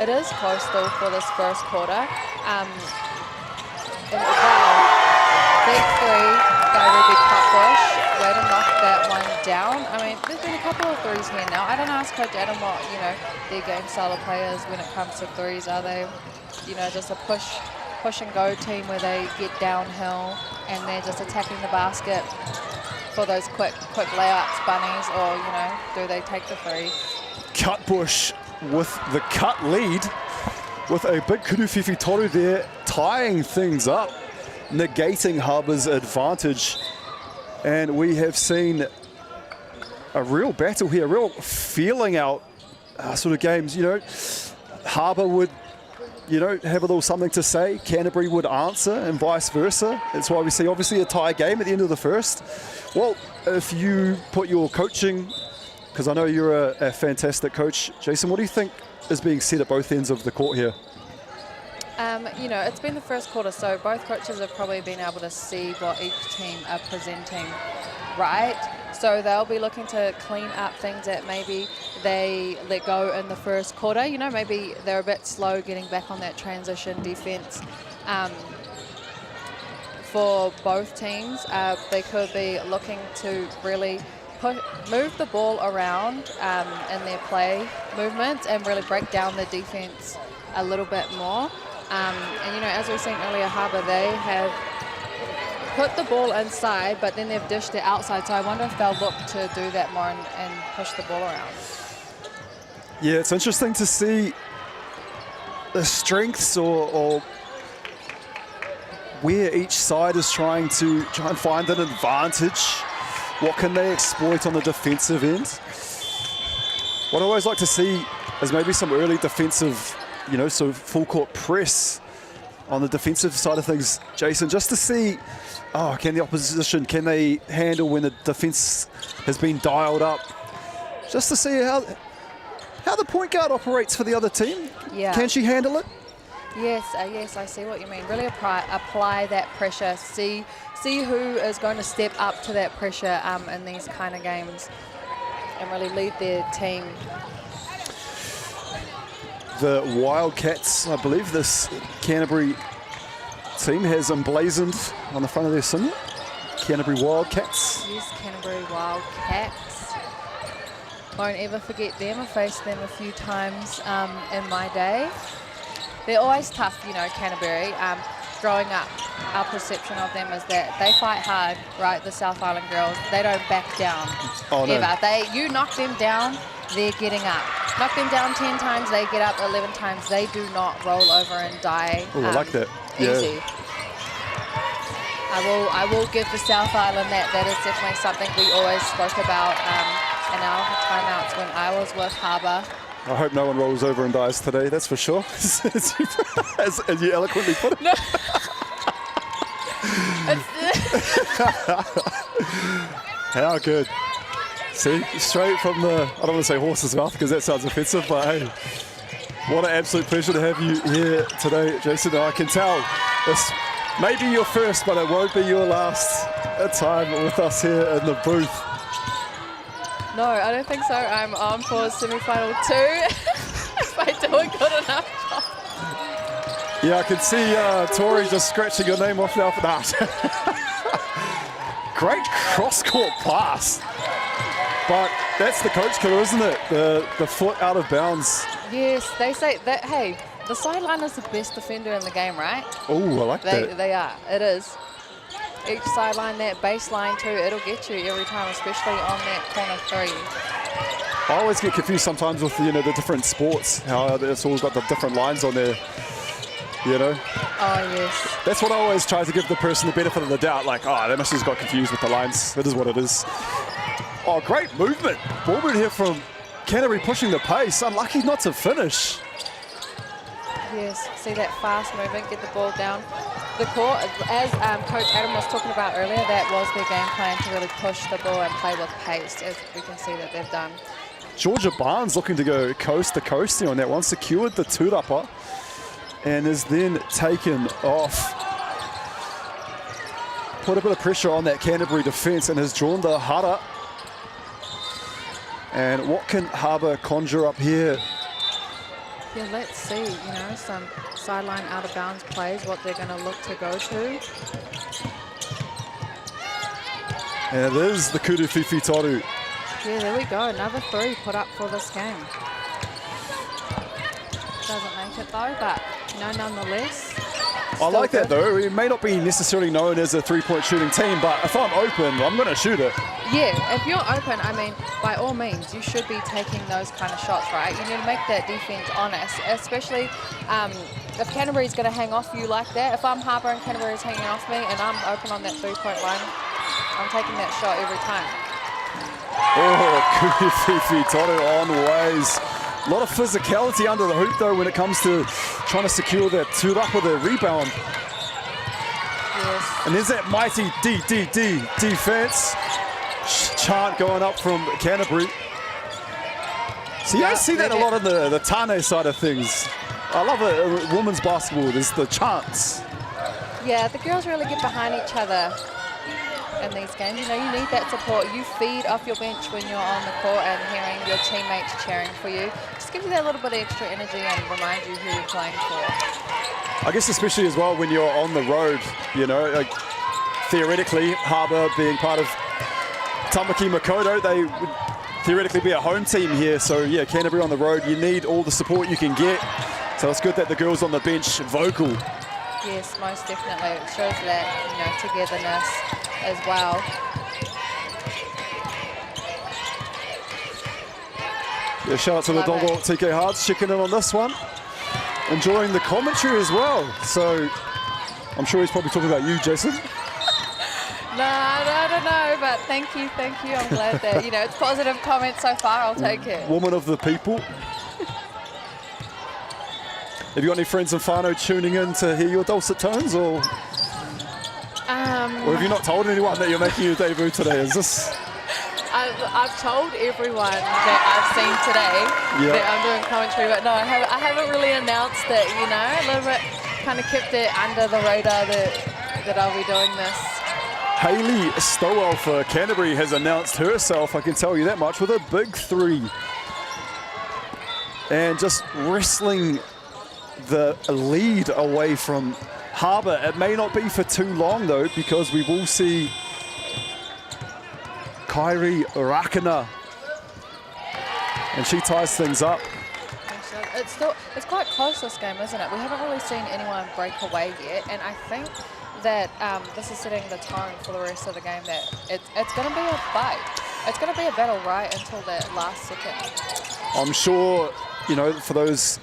it is close though for this first quarter. Big three by Ruby Cutbush. Way to knock that one down. I mean, there's been a couple of threes here now. I don't ask Coach Adam what, you know, their game style of players when it comes to threes. Are they, you know, just a push and go team where they get downhill and they're just attacking the basket for those quick layups, bunnies, or, you know, do they take the three? Cutbush with the cut lead, with a big Kuruwhiwhi Toru there, tying things up, negating Harbour's advantage. And we have seen a real battle here, a real feeling out sort of games. You know, Harbour would, you know, have a little something to say. Canterbury would answer, and vice versa. That's why we see obviously a tie game at the end of the first. Well, if you put your coaching, because I know you're a fantastic coach, Jason, what do you think is being said at both ends of the court here? You know, it's been the first quarter, so both coaches have probably been able to see what each team are presenting, right? So they'll be looking to clean up things that maybe they let go in the first quarter. You know, maybe they're a bit slow getting back on that transition defense. For both teams, they could be looking to really move the ball around in their play movements and really break down the defense a little bit more. And, you know, as we were saying earlier, Harbour, they have put the ball inside, but then they've dished it outside. So I wonder if they'll look to do that more and push the ball around. Yeah, it's interesting to see the strengths or where each side is trying to find an advantage. What can they exploit on the defensive end? What I always like to see is maybe some early defensive, you know, so full court press on the defensive side of things, Jason, just to see, can the opposition, can they handle when the defense has been dialed up? Just to see how the point guard operates for the other team. Yeah. Can she handle it? Yes, yes, I see what you mean. Really apply that pressure. See who is going to step up to that pressure in these kind of games and really lead their team. the Wildcats. I believe this Canterbury team has emblazoned on the front of their singlet. Canterbury Wildcats. Yes, Canterbury Wildcats. Won't ever forget them. I've faced them a few times in my day. They're always tough, you know, Canterbury. Growing up, our perception of them is that they fight hard, right? The South Island girls, they don't back down ever. You knock them down, they're getting up. Knock them down 10 times, they get up 11 times. They do not roll over and die. Oh, I like that. Easy. Yeah. I will give the South Island that. That is definitely something we always spoke about in our timeouts when I was with Harbour. I hope no one rolls over and dies today, that's for sure. as you eloquently put it. No. How good. See, straight from the, I don't want to say horse's mouth because that sounds offensive, but hey, what an absolute pleasure to have you here today, Jason. I can tell this may be your first, but it won't be your last time with us here in the booth. No, I don't think so. I'm on for semi-final 2 if I do a good enough job. Yeah, I can see Tori just scratching your name off now for that. Great cross-court pass. But that's the coach killer, isn't it? The foot out of bounds. Yes, they say that, hey, the sideline is the best defender in the game, right? Oh, I like that. They are. It is. Each sideline, that baseline too, it'll get you every time, especially on that corner 3. I always get confused sometimes with, you know, the different sports, how it's all got the different lines on there, you know? Oh, yes. That's what I always try to give the person the benefit of the doubt, like, oh, they must have just got confused with the lines. It is what it is. Oh, great movement. Ball movement here from Canterbury pushing the pace. Unlucky not to finish. Yes, see that fast movement, get the ball down the court. As Coach Adam was talking about earlier, that was their game plan, to really push the ball and play with pace, as we can see that they've done. Georgia Barnes looking to go coast to coast here on that one. Secured the two-upper and is then taken off. Put a bit of pressure on that Canterbury defence and has drawn the hara. And what can Harbour conjure up here? Yeah, let's see, you know, some sideline out of bounds plays, what they're going to look to go to. And it is the Kuru Whiwhi Toru. Yeah, there we go, another 3 put up for this game. Doesn't make it though, but, you know, nonetheless. I like that though. We may not be necessarily known as a three-point shooting team, but if I'm open, I'm going to shoot it. Yeah, if you're open, I mean, by all means, you should be taking those kind of shots, right? You need to make that defense honest, especially if Canterbury's going to hang off you like that. If I'm Harbour and Canterbury's hanging off me and I'm open on that 3-point line, I'm taking that shot every time. Oh, Kuru Whiwhi Toru on ways. A lot of physicality under the hoop, though, when it comes to trying to secure that two-up with a rebound. Yes. And there's that mighty DDD defense. Chant going up from Canterbury. See, I see that a lot on the Tane side of things. I love it, women's basketball, there's the chants. Yeah, the girls really get behind each other in these games. You know, you need that support. You feed off your bench when you're on the court and hearing your teammates cheering for you. Just gives you that little bit of extra energy and remind you who you're playing for. I guess especially as well when you're on the road, you know, like theoretically, Harbour being part of Tamaki Makaurau, they would theoretically be a home team here. So yeah, Canterbury on the road, you need all the support you can get. So it's good that the girls on the bench vocal. Yes, most definitely. It shows that, you know, togetherness as well. Yeah, shout out to the Dongo TK Hearts checking in on this one. Enjoying the commentary as well. So I'm sure he's probably talking about you, Jason. No, I don't know, but thank you. I'm glad that, you know, it's positive comments so far. I'll take it. Woman of the people. Have you got any friends in whānau tuning in to hear your dulcet tones, or have you not told anyone that you're making your debut today? Is this? I've told everyone that I've seen today that I'm doing commentary, but no, I haven't really announced it, you know, a little bit, kind of kept it under the radar that I'll be doing this. Hayley Stowell for Canterbury has announced herself, I can tell you that much, with a big 3. and just wrestling the lead away from Harbour. It may not be for too long though, because we will see Kairi Rakana, and she ties things up. It's quite close, this game, isn't it? We haven't really seen anyone break away yet, and I think that this is setting the tone for the rest of the game, that it's going to be a fight. It's going to be a battle right until that last second. I'm sure, you know, for those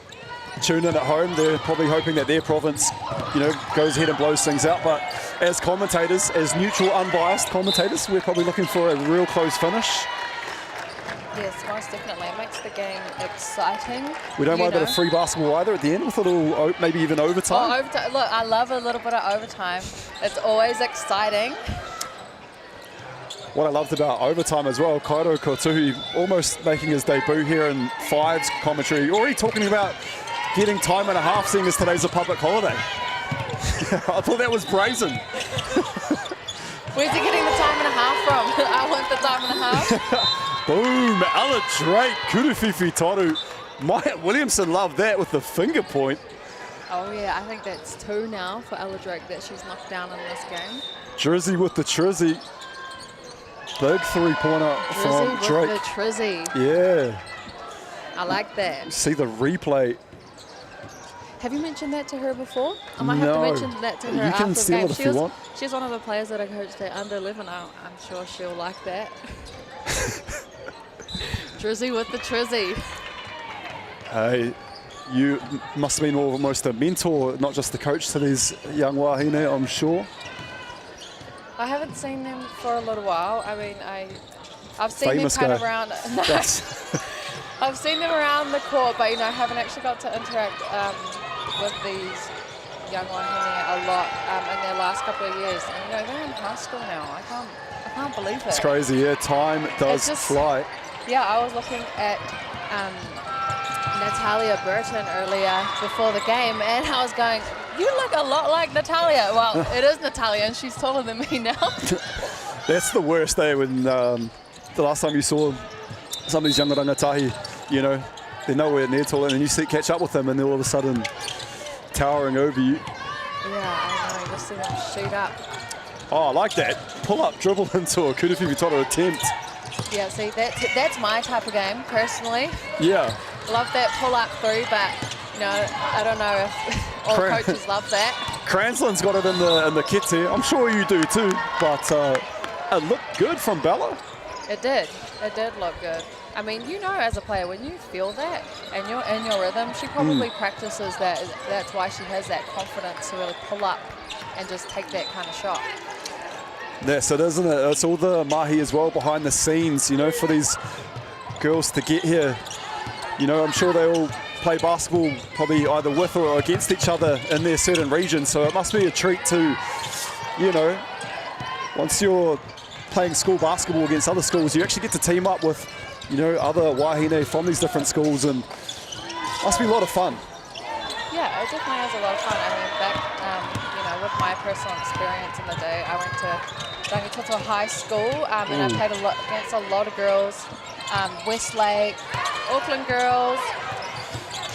tuned in at home, they're probably hoping that their province, you know, goes ahead and blows things out. But as commentators, as neutral, unbiased commentators, we're probably looking for a real close finish. Yes, most definitely. It makes the game exciting. We don't mind a bit of free basketball either at the end, with a little, maybe even overtime. Oh, overtime. Look, I love a little bit of overtime. It's always exciting. What I loved about overtime as well, Kairo Kotuhi almost making his debut here in Fives commentary, already talking about getting time and a half, seeing as today's a public holiday. I thought that was brazen. Where's he getting the time and a half from? I want the time and a half. Boom, Ella Drake, Kuruwhiwhi Toru. Maya Williamson loved that with the finger point. Oh yeah, I think that's 2 now for Ella Drake that she's knocked down in this game. Drizzy with the Trizzy. Big three-pointer from Drake. With the Trizzy. Yeah. I like that. See the replay. Have you mentioned that to her before? I might have to mention that to her You can after the steal game. it if you want. She's one of the players that I coached at under 11. I'm sure she'll like that. Drizzy with the Trizzy. Hey, you must have been almost a mentor, not just the coach to these young wahine, I'm sure. I haven't seen them for a little while. I mean, I've seen Famous them kind guy. of around. No, I've seen them around the court, but you know, I haven't actually got to interact with these young wahine a lot in their last couple of years. And you know, they're in high school now. I can't believe it. It's crazy, yeah. Time does fly. Yeah, I was looking at Natalia Burton earlier before the game, and I was going, you look a lot like Natalia. Well, it is Natalia, and she's taller than me now. That's the worst day when the last time you saw some of these young rangatahi, you know, they're nowhere near tall, and then you catch up with them, and they're all of a sudden towering over you. Yeah, I know. Just see them shoot up. Oh, I like that. Pull up, dribble into a Kuruwhiwhi Toru attempt. Yeah, see, that's my type of game, personally. Yeah. Love that pull-up through, but, you know, I don't know if all coaches love that. Cransland's got it in the kit here. I'm sure you do too, but it looked good from Bella. It did. It did look good. I mean, you know, as a player, when you feel that and you're in your rhythm, she probably practices that. That's why she has that confidence to really pull up and just take that kind of shot. Yes, it isn't it? It's all the mahi as well behind the scenes, you know, for these girls to get here. You know, I'm sure they all play basketball probably either with or against each other in their certain regions, so it must be a treat to, you know, once you're playing school basketball against other schools, you actually get to team up with, you know, other wahine from these different schools, and must be a lot of fun. Yeah, it definitely has a lot of fun. I mean, back, you know, with my personal experience in the day, I went to Rangitoto High School, and I played against a lot of girls, Westlake, Auckland girls.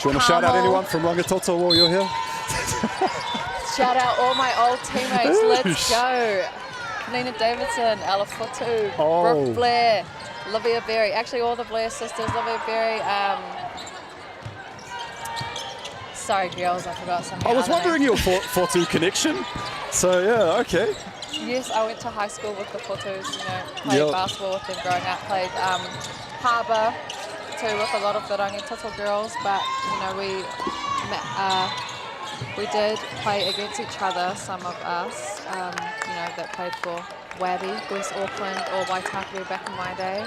Do you want to shout out anyone from Rangitoto while you're here? Shout out all my old teammates. Let's go. Nina Davidson, Ella Fotu, Brooke Blair, Olivia Berry. Actually, all the Blair sisters, Olivia Berry. Sorry, girls, I forgot something. I was wondering your Fotu connection. So, yeah, okay. Yes, I went to high school with the Fotus, you know, played basketball with them growing up, played Harbour too with a lot of the Rangitoto girls, but, you know, we did play against each other, some of us, you know, that played for Wabi, West Auckland or Waitaki back in my day.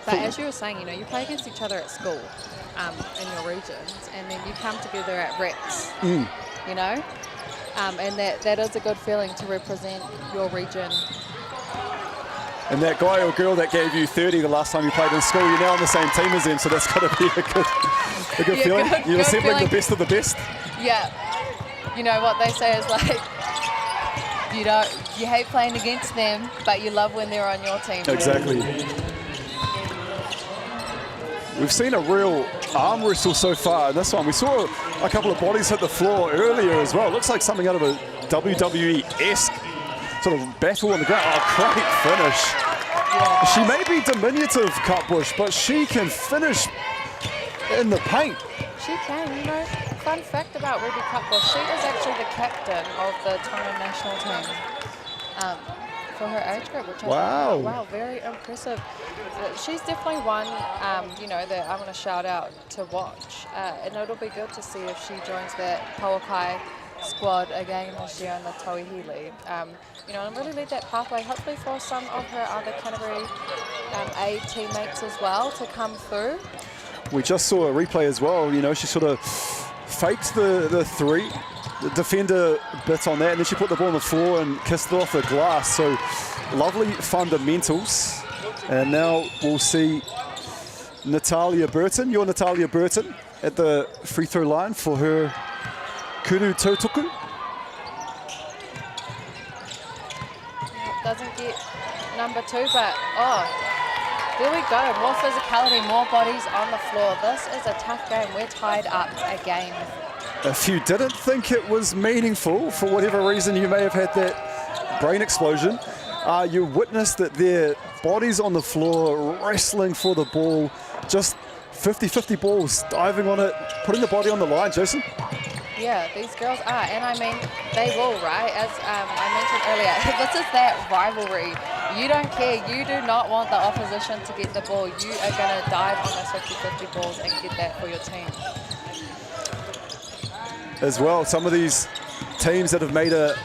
But as you were saying, you know, you play against each other at school in your regions, and then you come together at Rex, you know? And that is a good feeling to represent your region. And that guy or girl that gave you 30 the last time you played in school, you're now on the same team as them, so that's got to be a good feeling. You're assembling the best of the best. Yeah. You know what they say is like, you hate playing against them, but you love when they're on your team. Exactly. We've seen a real arm wrestle so far in this one. We saw a couple of bodies hit the floor earlier as well. It looks like something out of a WWE-esque sort of battle on the ground. Oh, great finish. Yeah. She may be diminutive, Cutbush, but she can finish in the paint. She can, you know. Fun fact about Ruby Cutbush, she is actually the captain of the Tonga national team for her age group, which wow. Wow, very impressive. She's definitely one, you know, that I'm going to shout out to watch, and it'll be good to see if she joins that Pauakai squad again this year in the Tauihi League. You know, and really lead that pathway, hopefully for some of her other Canterbury A teammates as well to come through. We just saw a replay as well, you know, she sort of faked the three, the defender bit on that, and then she put the ball on the floor and kissed it off the glass. So lovely fundamentals. And now we'll see Natalia Burton, your Natalia Burton, at the free throw line for her Kuru Tautoku. Doesn't get number 2, but there we go. More physicality, more bodies on the floor. This is a tough game. We're tied up again. If you didn't think it was meaningful, for whatever reason you may have had that brain explosion, you witnessed that their bodies on the floor, wrestling for the ball, just 50-50 balls, diving on it, putting the body on the line, Jason. Yeah, these girls are, and I mean, they will, right? As I mentioned earlier, this is that rivalry. You don't care, you do not want the opposition to get the ball. You are going to dive on those 50-50 balls and get that for your team. As well, some of these teams that have made a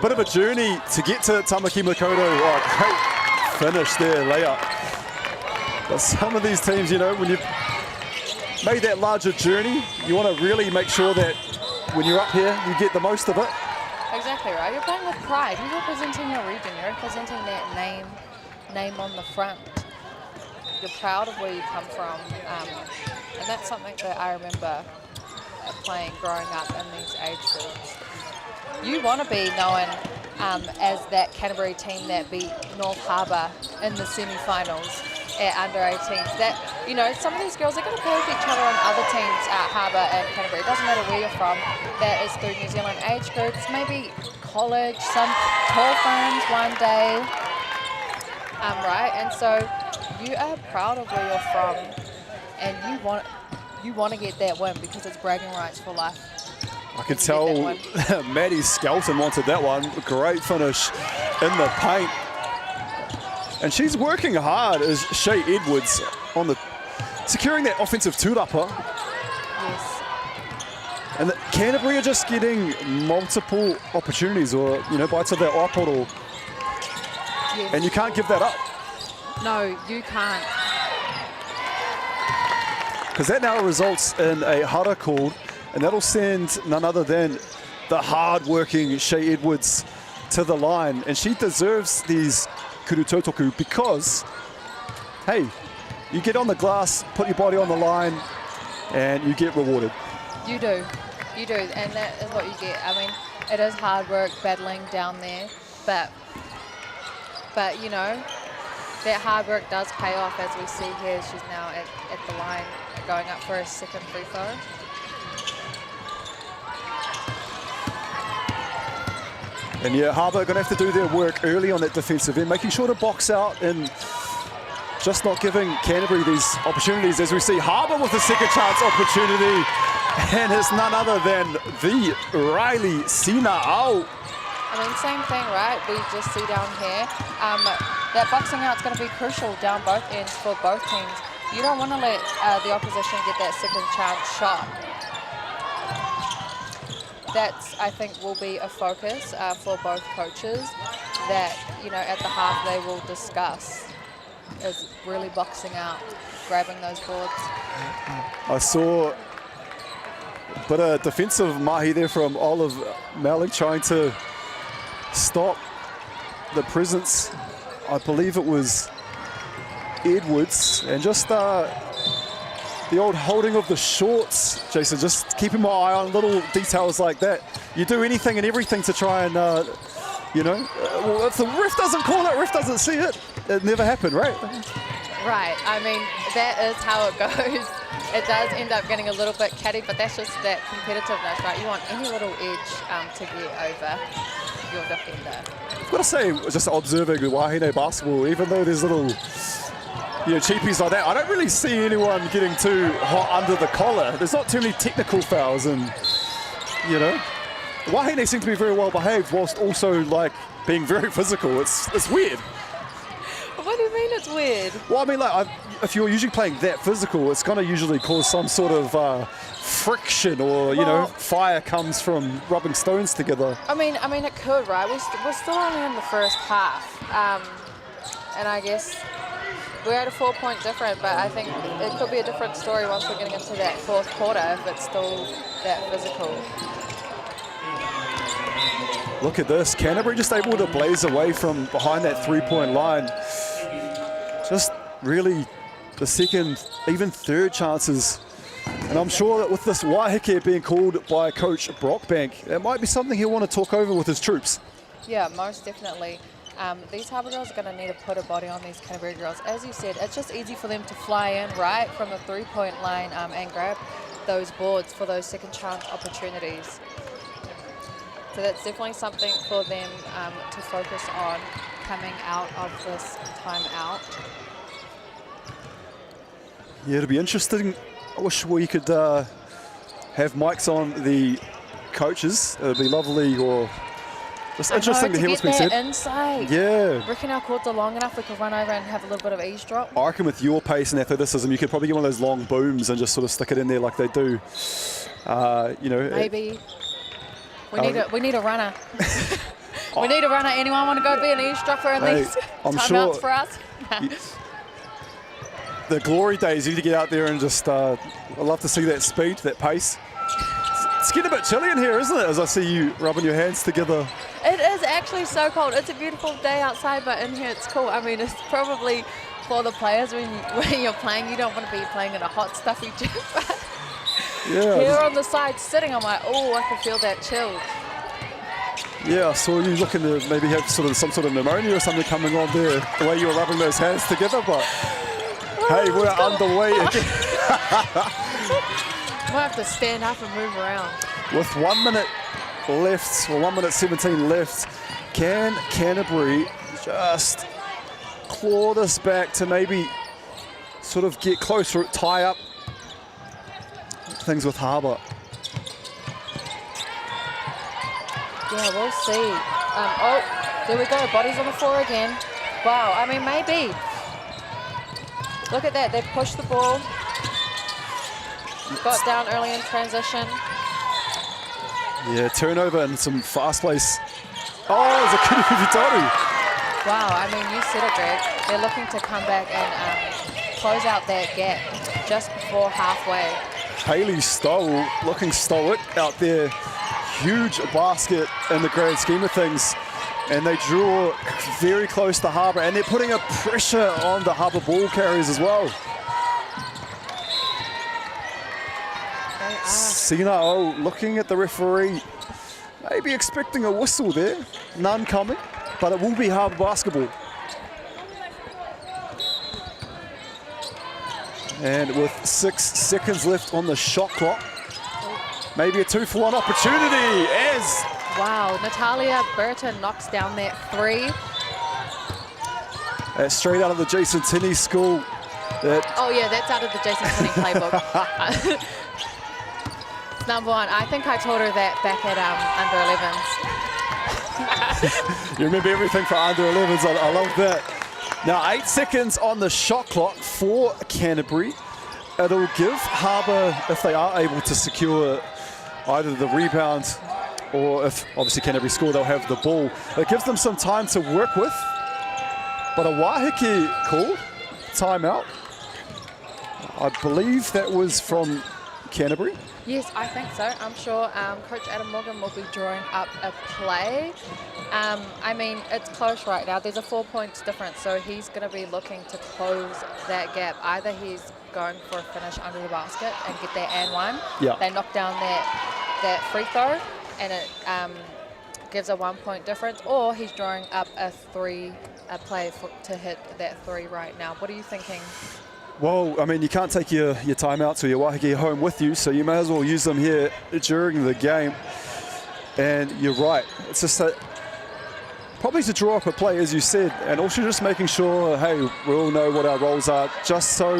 bit of a journey to get to Tamaki Makaurau. Oh, great finish there, layup. But some of these teams, you know, when you've made that larger journey, you want to really make sure that when you're up here, you get the most of it. Exactly right. You're playing with pride. You're representing your region. You're representing that name on the front. You're proud of where you come from, and that's something that I remember playing growing up in these age groups. You want to be known as that Canterbury team that beat North Harbour in the semi-finals at under 18s. That, you know, some of these girls are going to play with each other on other teams at Harbour and Canterbury. It doesn't matter where you're from. That is through New Zealand age groups, maybe college, some tall firms one day, right? And so you are proud of where you're from, and you want to get that win because it's bragging rights for life. I could tell Maddie Skelton wanted that one. Great finish in the paint. And she's working hard as Shea Edwards on the securing that offensive tūrapa. Yes. And Canterbury are just getting multiple opportunities, or, you know, bites of that iPod, Yes. And you can't give that up. No, you can't. Because that now results in a hara called, and that'll send none other than the hard-working Shea Edwards to the line. And she deserves these Kuru Tautoku because, hey, you get on the glass, put your body on the line, and you get rewarded. You do, and that is what you get. I mean, it is hard work battling down there, but you know, that hard work does pay off, as we see here. She's now at the line, going up for a second free throw. And yeah, Harbour are going to have to do their work early on that defensive end, making sure to box out and just not giving Canterbury these opportunities. As we see Harbour with a second chance opportunity, and it's none other than the Riley Sina'au. I mean, same thing, right? We just see down here. That boxing out is going to be crucial down both ends for both teams. You don't want to let the opposition get that second chance shot. That's, I think, will be a focus for both coaches that, you know, at the half they will discuss, is really boxing out, grabbing those boards. I saw a bit of defensive mahi there from Olive Melling, trying to stop the presence. I believe it was Edwards, and just the old holding of the shorts, Jason, just keeping my eye on little details like that. You do anything and everything to try and, you know, well, if the ref doesn't call it, ref doesn't see it, it never happened, right? Right, I mean, that is how it goes. It does end up getting a little bit catty, but that's just that competitiveness, right? You want any little edge to get over your defender. I've got to say, just observing the Wahine basketball, even though there's little cheapies like that, I don't really see anyone getting too hot under the collar. There's not too many technical fouls, and, Wahine seem to be very well behaved whilst also, like, being very physical. It's weird. What do you mean it's weird? Well, I mean, like, if you're usually playing that physical, it's going to usually cause some sort of friction, or fire comes from rubbing stones together. I mean, it could, right? We're still only in the first half, and I guess we're at a 4-point difference. But I think it could be a different story once we're getting into that fourth quarter if it's still that physical. Look at this, Canterbury just able to blaze away from behind that 3-point line. Just really the second, even third chances. And I'm sure that with this Waiheke being called by Coach Brockbank, it might be something he'll want to talk over with his troops. Yeah, most definitely. These Harbour girls are going to need to put a body on these Canterbury girls. As you said, it's just easy for them to fly in right from the 3-point line and grab those boards for those second chance opportunities. So that's definitely something for them to focus on coming out of this timeout. Yeah, it'll be interesting. I wish we could have mics on the coaches. It'd be lovely, or just interesting to hear what's being said. Insight. Yeah. Reckon our courts are long enough we could run over and have a little bit of eavesdrop. I reckon with your pace and athleticism, you could probably get one of those long booms and just sort of stick it in there like they do. Maybe. We need a runner. We need a runner. Anyone want to go be an eavesdropper in these timeouts for us? The glory days, you need to get out there and just, I'd love to see that speed, that pace. It's getting a bit chilly in here, isn't it, as I see you rubbing your hands together? It is actually so cold. It's a beautiful day outside, but in here it's cool. I mean, it's probably for the players when you're playing, you don't want to be playing in a hot, stuffy gym. Yeah. Here on the side sitting, I'm like, oh, I can feel that chill. Yeah, I saw you looking to maybe have some sort of pneumonia or something coming on there, the way you were rubbing those hands together, but hey, we're underway again. Might have to stand up and move around. With 1 minute left, or 1 minute 17 left, can Canterbury just claw this back to maybe sort of get closer, tie up things with Harbour? Yeah, we'll see. Oh, there we go. Bodies on the floor again. Wow, I mean, maybe. Look at that. They pushed the ball. Got down early in transition. Yeah, turnover and some fast place. Oh, it's a Kiri Vittori. Wow, I mean, you said it, Greg. They're looking to come back and close out that gap just before halfway. Hayley Stoll looking stoic out there. Huge basket in the grand scheme of things. And they draw very close to Harbour, and they're putting a pressure on the Harbour ball carriers as well. Sina looking at the referee, maybe expecting a whistle there. None coming, but it will be Harbour basketball. And with 6 seconds left on the shot clock, maybe a 2-for-1 opportunity as... Wow, Natalia Burton knocks down that 3. That's straight out of the Jason Tinney school. Oh yeah, that's out of the Jason Tinney playbook. It's number 1. I think I taught her that back at under 11s. You remember everything for under 11s. I love that. Now 8 seconds on the shot clock for Canterbury. It'll give Harbour, if they are able to secure either the rebound, or if obviously Canterbury score, they'll have the ball. It gives them some time to work with. But a Waiheke call, timeout. I believe that was from Canterbury. Yes, I think so. I'm sure Coach Adam Morgan will be drawing up a play. I mean, it's close right now. There's a 4 points difference, so he's going to be looking to close that gap. Either he's going for a finish under the basket and get that and one. Yeah. They knock down that free throw, and it gives a 1 point difference, or he's drawing up a 3 a play to hit that 3 right now. What are you thinking? Well, I mean, you can't take your timeouts or your wahiki home with you, so you may as well use them here during the game. And you're right. It's just that probably to draw up a play, as you said, and also just making sure, hey, we all know what our roles are, just so,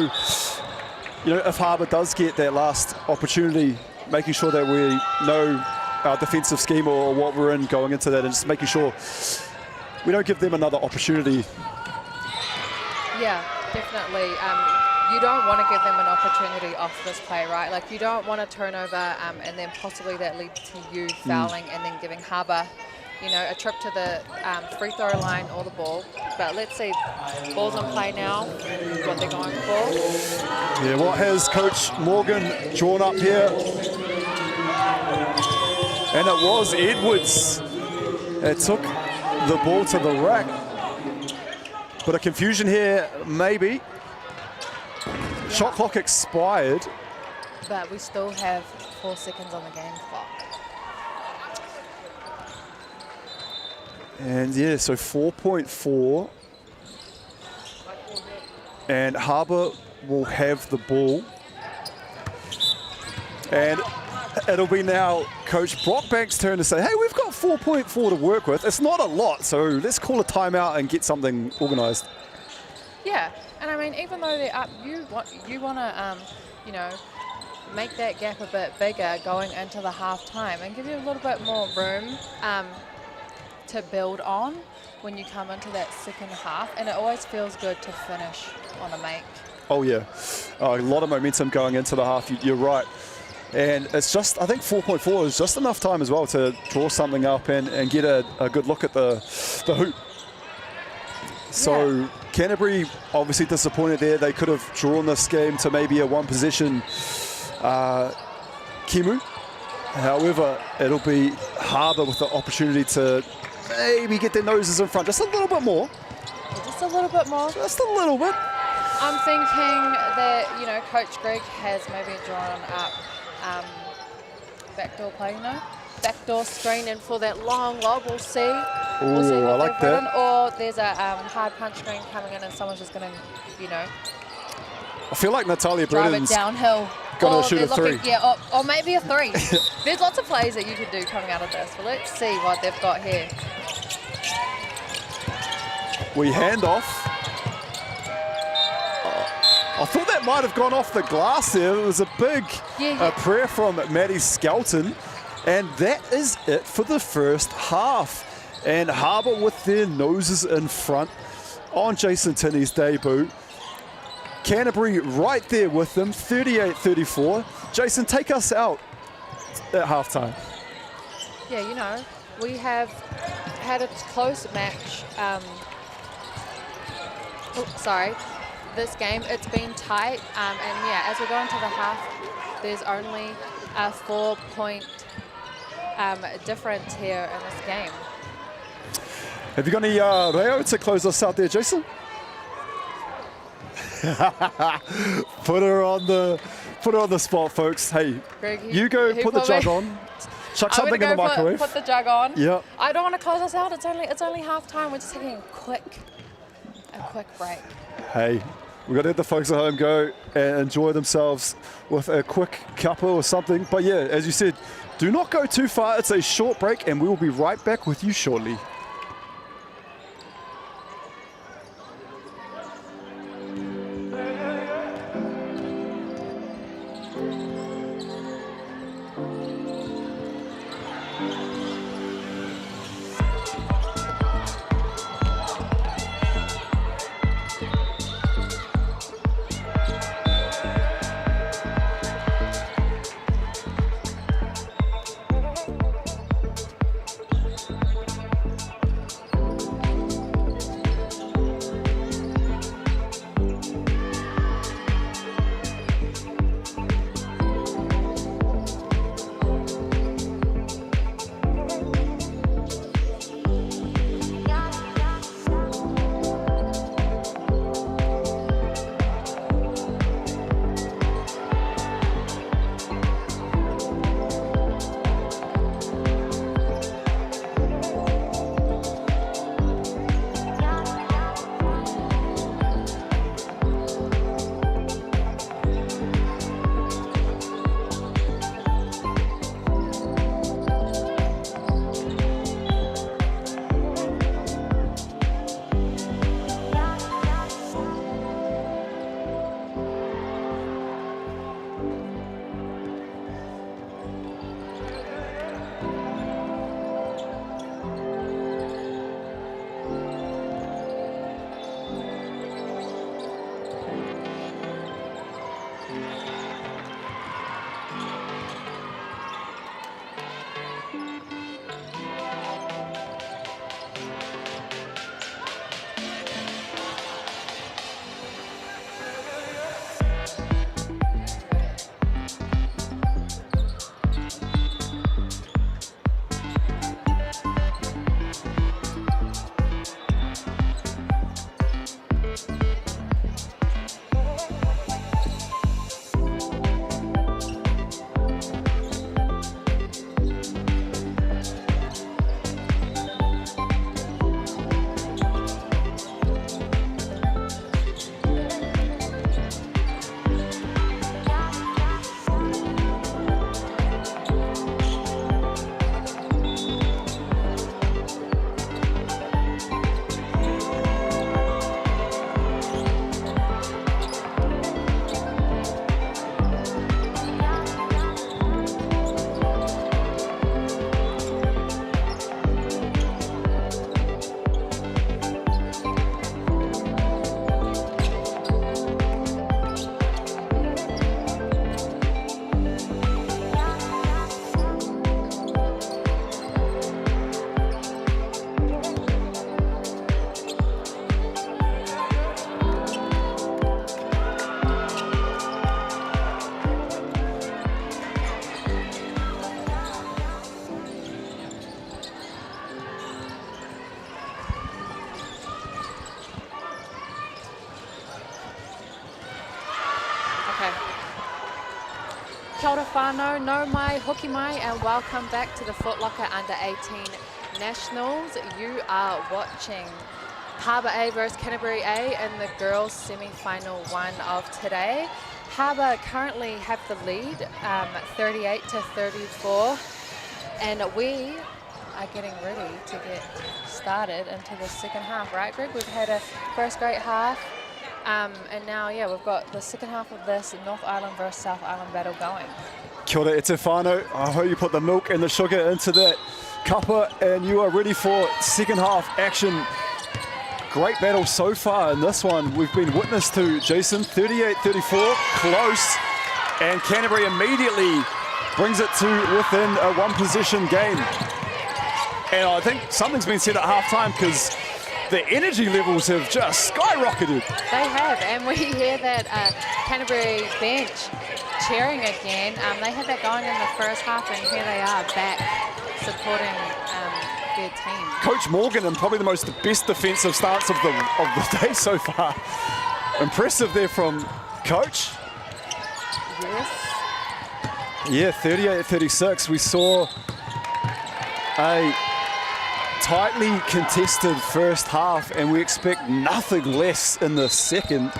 you know, if Harbour does get that last opportunity, making sure that we know our defensive scheme or what we're in going into that, and just making sure we don't give them another opportunity. Yeah, definitely. You don't want to give them an opportunity off this play, right? Like, you don't want a turnover and then possibly that leads to you fouling and then giving Harbour, you know, a trip to the free throw line or the ball. But let's see, ball's in play now, what they're going for. Yeah, what has Coach Morgan drawn up here? And it was Edwards that took the ball to the rack. But a confusion here, maybe. Yeah. Shot clock expired. But we still have 4 seconds on the game clock. And yeah, so 4.4. And Harbour will have the ball. And it'll be now Coach Brockbank's turn to say, hey, we've got 4.4 to work with. It's not a lot, so let's call a timeout and get something organised. Yeah, and I mean, even though they're up, you want to, you know, make that gap a bit bigger going into the half time and give you a little bit more room to build on when you come into that second half. And it always feels good to finish on a make. Oh yeah, a lot of momentum going into the half. You're right. And it's just, I think 4.4 is just enough time as well to draw something up and get a good look at the hoop. So yeah. Canterbury obviously disappointed there. They could have drawn this game to maybe a one possession Kimu. However, it'll be Harbour with the opportunity to maybe get their noses in front just a little bit more. Just a little bit more. Just a little bit. I'm thinking that, you know, Coach Greg has maybe drawn up backdoor play, you know? Backdoor screen and for that long lob, we'll see. We'll see what I like that. written. Or there's a hard punch screen coming in and someone's just going to, you know, I feel like Natalia drive Britton's it downhill. going to shoot a 3. Yeah, or maybe a 3. There's lots of plays that you could do coming out of this. Well, let's see what they've got here. We hand off. I thought that might have gone off the glass there. It was a big prayer from Maddie Skelton. And that is it for the first half. And Harbour with their noses in front on Jason Tinney's debut. Canterbury right there with them, 38-34. Jason, take us out at halftime. Yeah, you know, we have had a close match. This game, it's been tight. And yeah, as we go into the half, there's only a 4-point difference here in this game. Have you got any reo to close us out there, Jason? Put her on the spot, folks. Hey, Greg, you go put the jug on. Chuck something in the microwave. Put the jug on. Yep. I don't want to close us out. It's only half time. We're just taking a quick break. Hey, we've got to let the folks at home go and enjoy themselves with a quick cuppa or something. But yeah, as you said, do not go too far. It's a short break and we will be right back with you shortly. Kia ora whānau, no mai, hoki mai, and welcome back to the Foot Locker Under 18 Nationals. You are watching Harbour A versus Canterbury A in the girls semi-final one of today. Harbour currently have the lead, 38-34, and we are getting ready to get started into the second half, right, Greg? We've had a first great half. And now, yeah, we've got the second half of this North Island versus South Island battle going. Kia ora e te whānau. I hope you put the milk and the sugar into that cuppa and you are ready for second half action. Great battle so far in this one. We've been witness to, Jason, 38-34, close. And Canterbury immediately brings it to within a one-possession game. And I think something's been said at half-time because the energy levels have just skyrocketed. They have, and we hear that Canterbury bench cheering again. They had that going in the first half, and here they are back supporting their team. Coach Morgan in probably the best defensive stance of the day so far. Impressive there from Coach. Yes. Yeah, 38-36. We saw a tightly contested first half, and we expect nothing less in the second.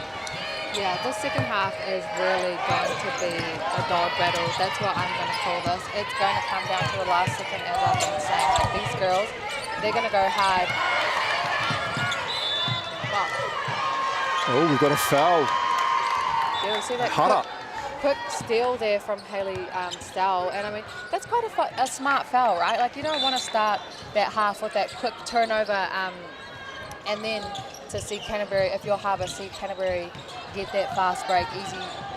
Yeah, the second half is really going to be a dog battle. That's what I'm going to call this. It's going to come down to the last second, as I've been saying. Like, these girls, they're going to go hard. Wow. Oh, we've got a foul. Yeah, we see that quick steal there from Hayley Stowell, and I mean, that's quite a smart foul, right? Like, you don't want to start that half with that quick turnover and then to see Canterbury, if you're Harbour, see Canterbury get that fast break,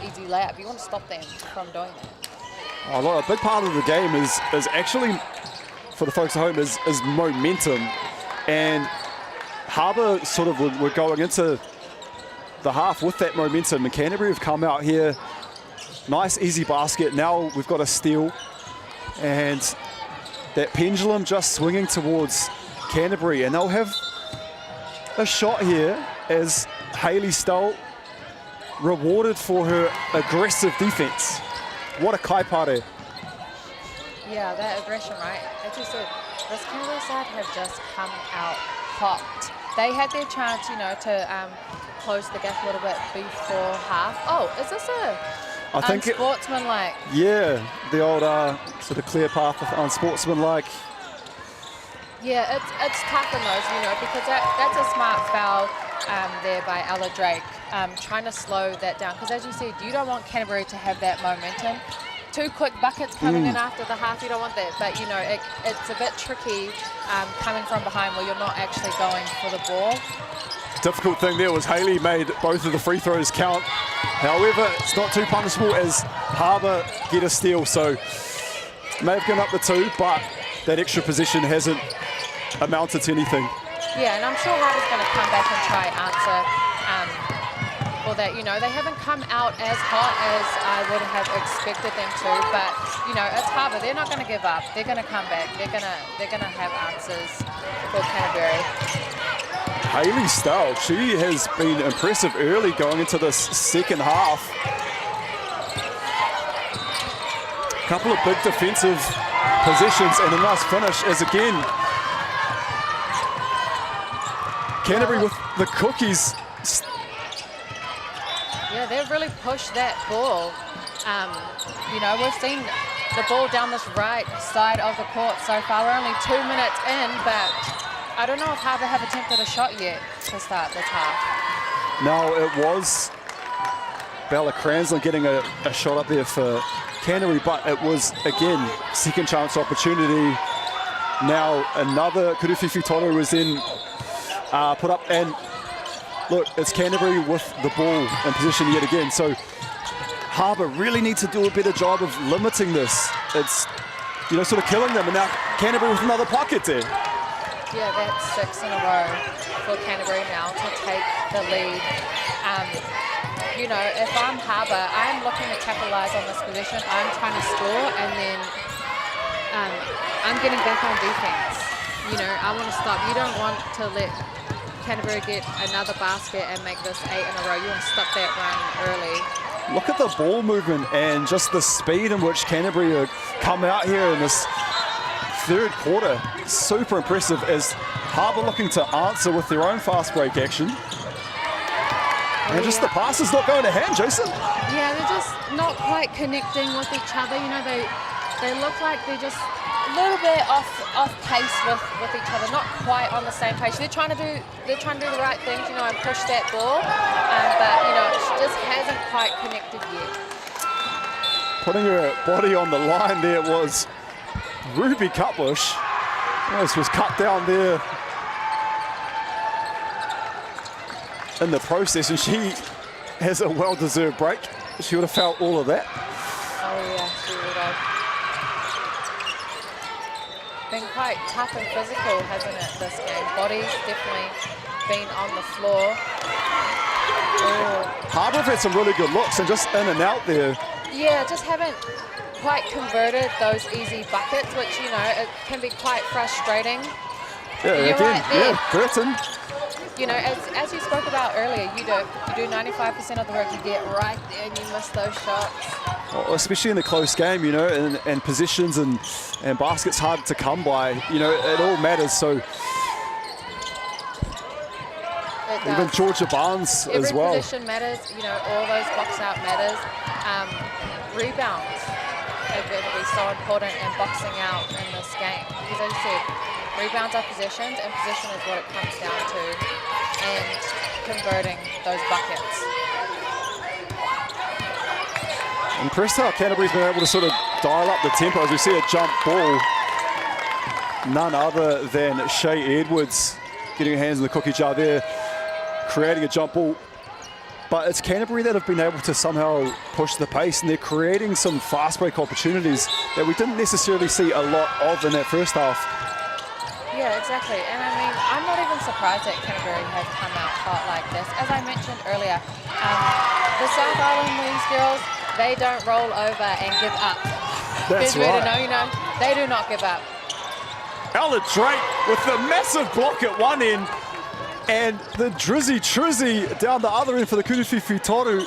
easy layup. You want to stop them from doing that. Oh, a big part of the game is actually, for the folks at home, is momentum. And Harbour sort of were going into the half with that momentum, and Canterbury have come out here. Nice, easy basket. Now we've got a steal. And that pendulum just swinging towards Canterbury. And they'll have a shot here as Hayley Stowell rewarded for her aggressive defense. What a kaipare. Yeah, that aggression, right? As you said, this Canterbury side have just come out hot. They had their chance, you know, to close the gap a little bit before half. Oh, is this a... I think unsportsmanlike. Yeah, the old sort of clear path unsportsmanlike. Yeah, it's tough in those, you know, because that's a smart foul there by Ella Drake, trying to slow that down. Because as you said, you don't want Canterbury to have that momentum. 2 quick buckets coming in after the half, you don't want that. But, you know, it's a bit tricky coming from behind where you're not actually going for the ball. Difficult thing there was Hayley made both of the free throws count. However, it's not too punishable as Harbour get a steal, so may have given up the 2, but that extra possession hasn't amounted to anything. Yeah, and I'm sure Harbour's going to come back and try answer, or for that. You know, they haven't come out as hot as I would have expected them to, but you know, it's Harbour. They're not going to give up. They're going to come back. They're going to have answers for Canterbury. Hayley Stowell, she has been impressive early going into this second half. A couple of big defensive possessions and a nice finish as again Canterbury with the cookies. Yeah, they've really pushed that ball. You know, we've seen the ball down this right side of the court so far. We're only 2 minutes in, but I don't know if Harbour have attempted a shot yet to start this half. No, it was Bella Cranslin getting a shot up there for Canterbury, but it was, again, second chance opportunity. Now another Kuruwhiwhi Toru was in put up, and look, it's Canterbury with the ball in position yet again. So Harbour really needs to do a better job of limiting this. It's, you know, sort of killing them, and now Canterbury with another pocket there. Yeah, that's 6 in a row for Canterbury now to take the lead. You know, if I'm Harbour, I'm looking to capitalise on this position. I'm trying to score, and then I'm getting back on defence. You know, I want to stop. You don't want to let Canterbury get another basket and make this 8 in a row. You want to stop that run early. Look at the ball movement and just the speed in which Canterbury come out here in this third quarter. Super impressive as Harbour looking to answer with their own fast break action. And just the pass is not going to hand, Jason. Yeah, they're just not quite connecting with each other. You know, they look like they're just a little bit off pace with each other, not quite on the same page. They're trying to do the right things, you know, and push that ball, but you know, it just hasn't quite connected yet. Putting her body on the line there was Ruby Cutbush. This was cut down there in the process, and she has a well-deserved break. She would have felt all of that. Oh yeah, she would have. Been quite tough and physical, hasn't it, this game? Body's definitely been on the floor. Harbour have had some really good looks and just in and out there. Yeah, just haven't quite converted those easy buckets, which, you know, it can be quite frustrating. Yeah, You're again, right there. yeah, Burton. You know, as you spoke about earlier, you do 95% of the work, you get right there and you miss those shots. Well, especially in a close game, you know, and positions and baskets hard to come by. You know, it all matters. So even Georgia Barnes as well. Every position matters. You know, all those box out matters. Rebounds are going to be so important in boxing out in this game, because as you said, rebounds are possessions, and possession is what it comes down to, and converting those buckets. Impressed how Canterbury's been able to sort of dial up the tempo as we see a jump ball. None other than Shay Edwards getting her hands in the cookie jar there, creating a jump ball. But it's Canterbury that have been able to somehow push the pace, and they're creating some fast break opportunities that we didn't necessarily see a lot of in that first half. Yeah, exactly. And I mean, I'm not even surprised that Canterbury have come out hot like this. As I mentioned earlier, the South Island Women's girls, they don't roll over and give up. That's right. You know, they do not give up. Ella Drake with the massive block at one end, and the Drizzy Trizzy down the other end for the Kuruwhiwhi Toru.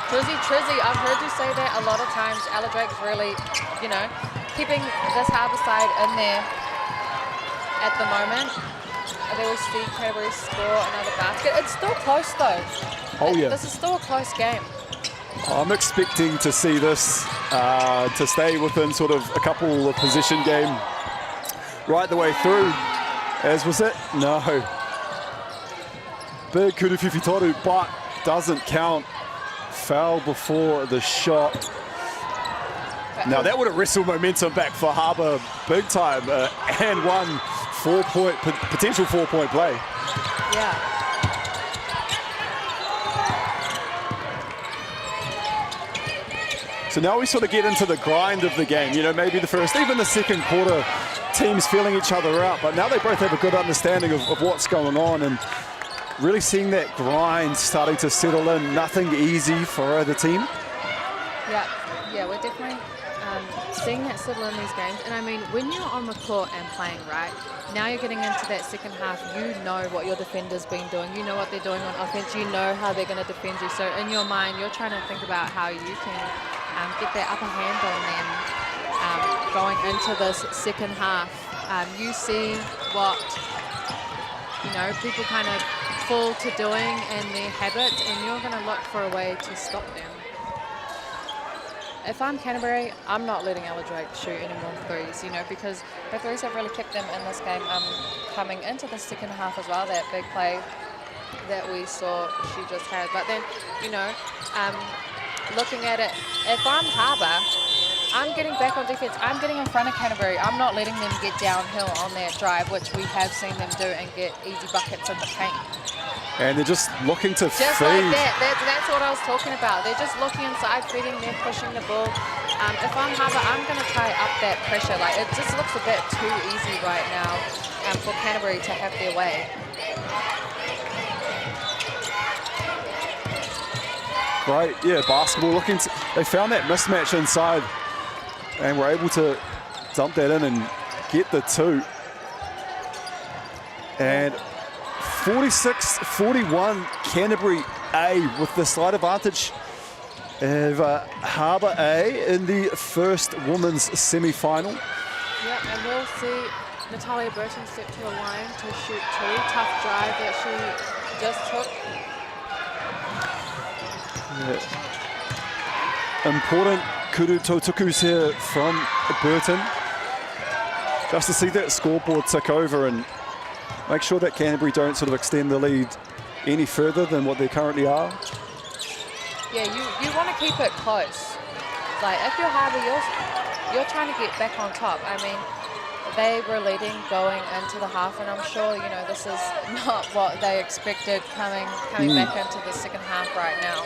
Drizzy Trizzy, I've heard you say that a lot of times. Ella Drake's really, you know, keeping this Harbour side in there at the moment. There we see Canterbury score another basket. It's still close though. Oh yeah. This is still a close game. I'm expecting to see this to stay within sort of a couple of possession game right the way through. As was it? No. Big Kuruwhiwhi Toru, but doesn't count. Foul before the shot. Now that would have wrestled momentum back for Harbour big time, and one potential 4-point play. Yeah. So now we sort of get into the grind of the game. You know, maybe the first, even the second quarter, teams feeling each other out, but now they both have a good understanding of what's going on, and really seeing that grind starting to settle in. Nothing easy for either team. Yeah, we're definitely seeing that settle in these games. And I mean, when you're on the court and playing, right, now you're getting into that second half, you know what your defender's been doing, you know what they're doing on offense, you know how they're going to defend you. So in your mind, you're trying to think about how you can get that upper hand on them going into this second half. You see what, you know, people kind of fall to doing and their habits, and you're going to look for a way to stop them. If I'm Canterbury, I'm not letting Ella Drake shoot any more threes, you know, because her threes have really kicked them in this game. Coming into the second half as well, that big play that we saw she just had. But then, you know, looking at it, if I'm Harbour, I'm getting back on defense. I'm getting in front of Canterbury. I'm not letting them get downhill on that drive, which we have seen them do, and get easy buckets in the paint. And they're just looking to feed. Just like that. That's what I was talking about. They're just looking inside, feeding, they're pushing the ball. If I'm Harbour, I'm going to tie up that pressure. Like, it just looks a bit too easy right now for Canterbury to have their way. Great, yeah, basketball looking to, they found that mismatch inside and were able to dump that in and get the two. And 46-41 Canterbury A with the slight advantage of Harbour A in the first women's semi-final. Yep, and we'll see Natalia Burton step to the line to shoot two. Tough drive that she just took. Yeah. Important kuru tautukus here from Burton. Just to see that scoreboard tick over and make sure that Canterbury don't sort of extend the lead any further than what they currently are. Yeah, you want to keep it close. Like, if you're Harbour, you're trying to get back on top. I mean, they were leading going into the half, and I'm sure, you know, this is not what they expected coming back into the second half right now.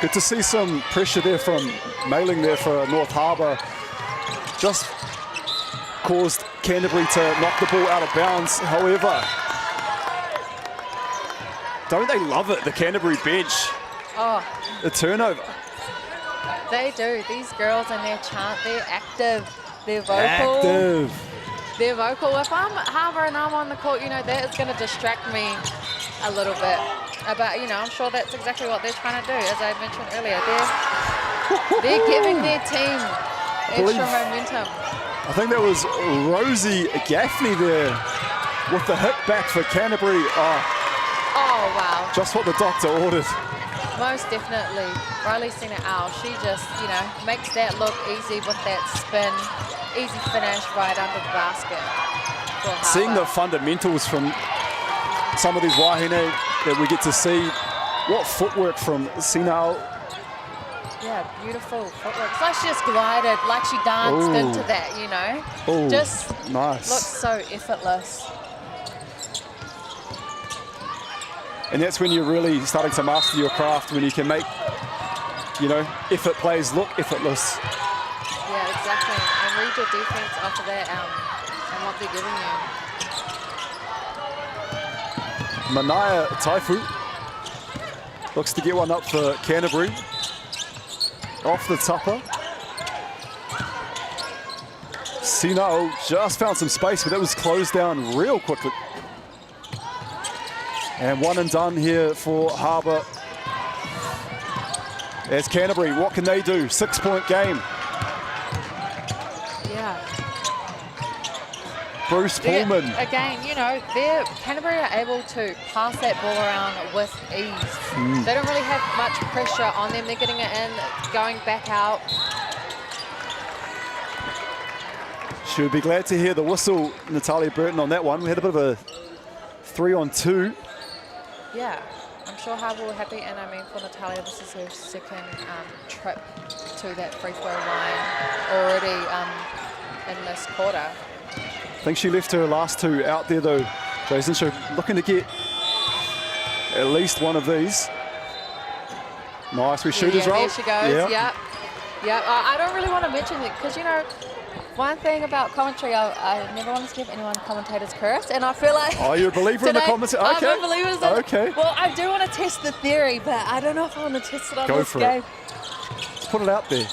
Good to see some pressure there from Mailing there for North Harbour. Just caused Canterbury to knock the ball out of bounds. However, don't they love it, the Canterbury bench? Oh. The turnover. They do. These girls and their chant, they're active, they're vocal. Active. They're vocal. If I'm Harbour and I'm on the court, you know, that is going to distract me a little bit. But, you know, I'm sure that's exactly what they're trying to do. As I mentioned earlier, they're giving their team extra momentum. I think that was Rosie Gaffney there with the hit back for Canterbury. Oh, wow. Just what the doctor ordered. Most definitely. Riley seen it out. She just, you know, makes that look easy with that spin. Easy finish right under the basket. Seeing the fundamentals from some of these wahine that we get to see. What footwork from Sinao. Yeah, beautiful footwork. It's like she just glided, like she danced into that, you know. Just nice. Looks so effortless. And that's when you're really starting to master your craft, when you can make, you know, effort plays look effortless. Yeah, exactly. And read your defense off of that and what they're giving you. Manaya Taifu looks to get one up for Canterbury. Off the tupper. Sinao just found some space, but that was closed down real quickly. And one and done here for Harbour. There's Canterbury. What can they do? 6-point game. Yeah. Bruce Pulman. Again, you know, Canterbury are able to pass that ball around with ease. They don't really have much pressure on them. They're getting it in, going back out. She'll be glad to hear the whistle, Natalia Burton, on that one. We had a bit of a 3-on-2. Yeah, I'm sure Harbour were happy, and I mean, for Natalia, this is her second trip to that free throw line already in this quarter. I think she left her last two out there though, Jason. So looking to get at least one of these. Nice, we shoot as well. There she goes, yep. I don't really want to mention it because, you know, One thing about commentary, I never want to give anyone commentators curse, and I feel like... Oh, you're a believer in the commentary? Okay. I'm a believer in it. Okay. Well, I do want to test the theory, but I don't know if I want to test it on Go this for game. it. Let's put it out there.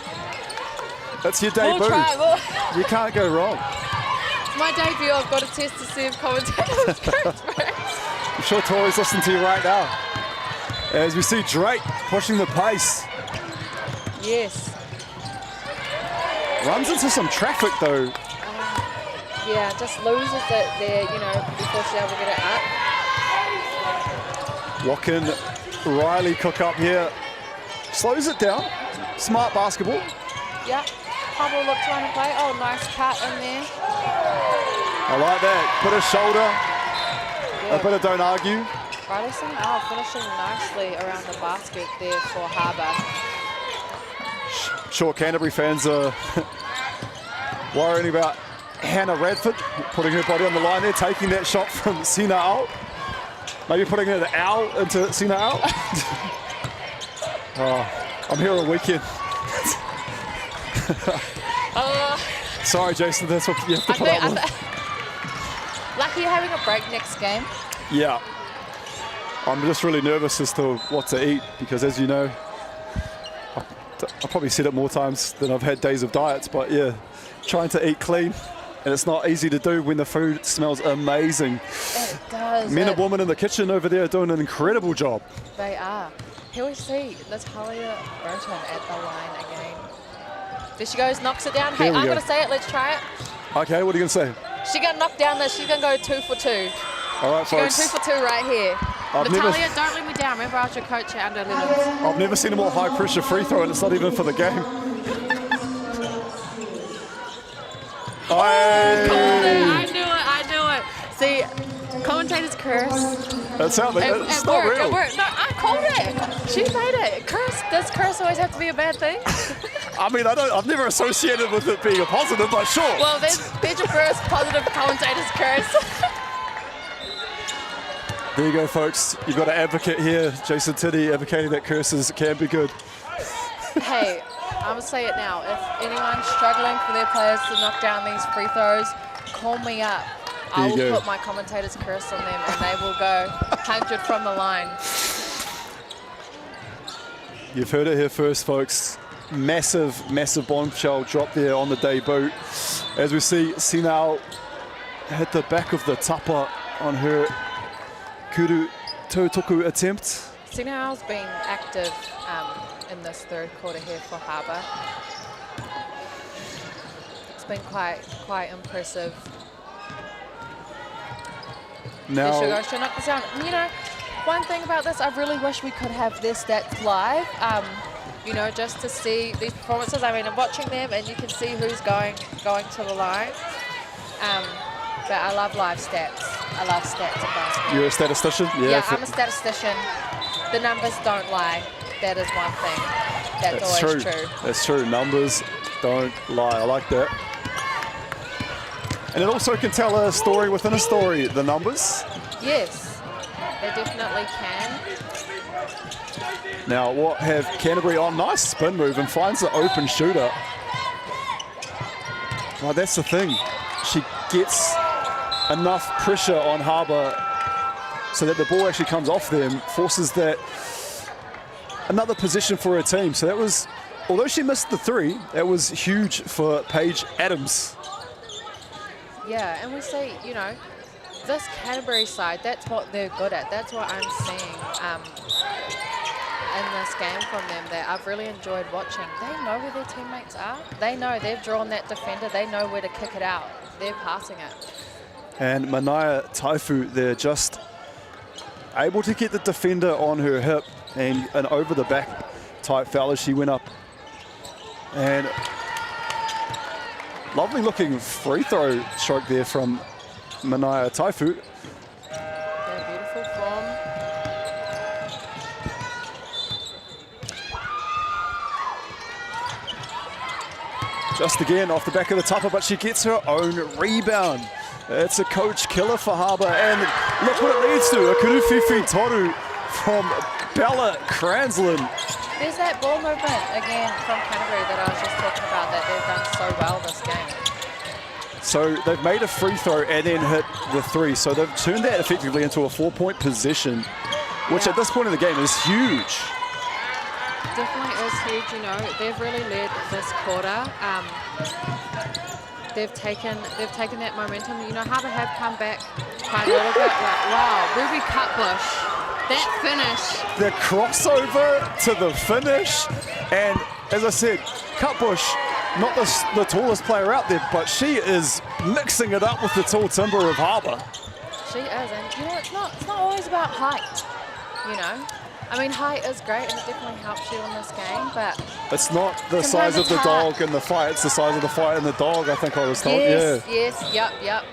That's your debut. We'll try. You can't go wrong. It's my debut. I've got to test to see if commentators curse. I'm sure Tori's listening to you right now. As we see Drake pushing the pace. Yes. Runs into some traffic though. Yeah, just loses it there, you know, before she's able to get it up. What can Riley cook up here? Slows it down. Smart basketball. Yeah. Hubble look trying to play. Oh, nice cut in there. I like that. Bit of shoulder. Yeah. A bit of don't argue. Riley finishing nicely around the basket there for Harbour. Sure, Canterbury fans are worrying about Hannah Radford putting her body on the line there, taking that shot from Sina Ao. Maybe putting her the owl into Sina Ao. Oh, I'm here all weekend. Sorry, Jason, that's what you have to put up with. Lucky you're having a break next game. Yeah. I'm just really nervous as to what to eat because, as you know, I've probably said it more times than I've had days of diets, but yeah, trying to eat clean, and it's not easy to do when the food smells amazing. It does. Men and women in the kitchen over there are doing an incredible job. They are. Here we see Natalia Burton at the line again. There she goes, knocks it down. Hey, I'm going to say it, let's try it. Okay, what are you going to say? She got knocked down there, she's going to go 2 for 2. All right, she's folks. She's going 2 for 2 right here. Natalia, don't let me down. Remember, I was your coach at under 11s. I've never seen a more high-pressure free throw, and it's not even for the game. I knew it. See, commentators curse. It's not real. It worked. No, I called it. She made it. Does curse always have to be a bad thing? I mean, I've never associated with it being a positive, but sure. Well, there's your first positive commentators curse. There you go, folks. You've got an advocate here, Jason Tiddy, advocating that curses can be good. Hey, I'm going to say it now. If anyone's struggling for their players to knock down these free throws, call me up. I will put my commentator's curse on them and they will go 100 from the line. You've heard it here first, folks. Massive, massive bombshell drop there on the debut. As we see Sinao hit the back of the tapa on her Kuru Tautoku attempt. Sinao's been active in this third quarter here for Harbour. It's been quite impressive. Now, she'll knock this down. You know, one thing about this, I really wish we could have their stats live. You know, just to see these performances. I mean, I'm watching them, and you can see who's going to the line. But I love live stats. I love stats in basketball. You're a statistician? Yeah, I'm a statistician. The numbers don't lie. That is one thing. That's always true. That's true. Numbers don't lie. I like that. And it also can tell a story within a story, the numbers. Yes, they definitely can. Now, what have Canterbury on? Nice spin move and finds the open shooter. Well, that's the thing. She gets enough pressure on Harbour so that the ball actually comes off them, forces that another possession for her team. So that was, although she missed the three, that was huge for Paige Adams. Yeah, and we see, you know, this Canterbury side, that's what they're good at. That's what I'm seeing in this game from them that I've really enjoyed watching. They know where their teammates are. They know they've drawn that defender. They know where to kick it out. They're passing it. And Manaya Taifu, they're just able to get the defender on her hip and an over the back type foul as she went up. And lovely looking free throw stroke there from Manaya Taifu. Yeah, beautiful form. Just again off the back of the tupper, but she gets her own rebound. It's a coach killer for Harbour, and look what it leads to. A Kuruwhiwhi Toru from Bella Cranslin. There's that ball movement again from Canterbury that I was just talking about that they've done so well this game. So they've made a free throw and then hit the 3. So they've turned that effectively into a 4-point position, which at this point in the game is huge. Definitely is huge, you know. They've really led this quarter. They've taken that momentum. You know, Harbour have come back quite a little bit. Wow, Ruby Cutbush, that finish. The crossover to the finish. And as I said, Cutbush, not the tallest player out there, but she is mixing it up with the tall timber of Harbour. She is, and you know, it's not always about height, you know. I mean, height is great, and it definitely helps you in this game, but... It's not the size of the dog in the fight, it's the size of the fight in the dog, I think I was told. Yes, yep.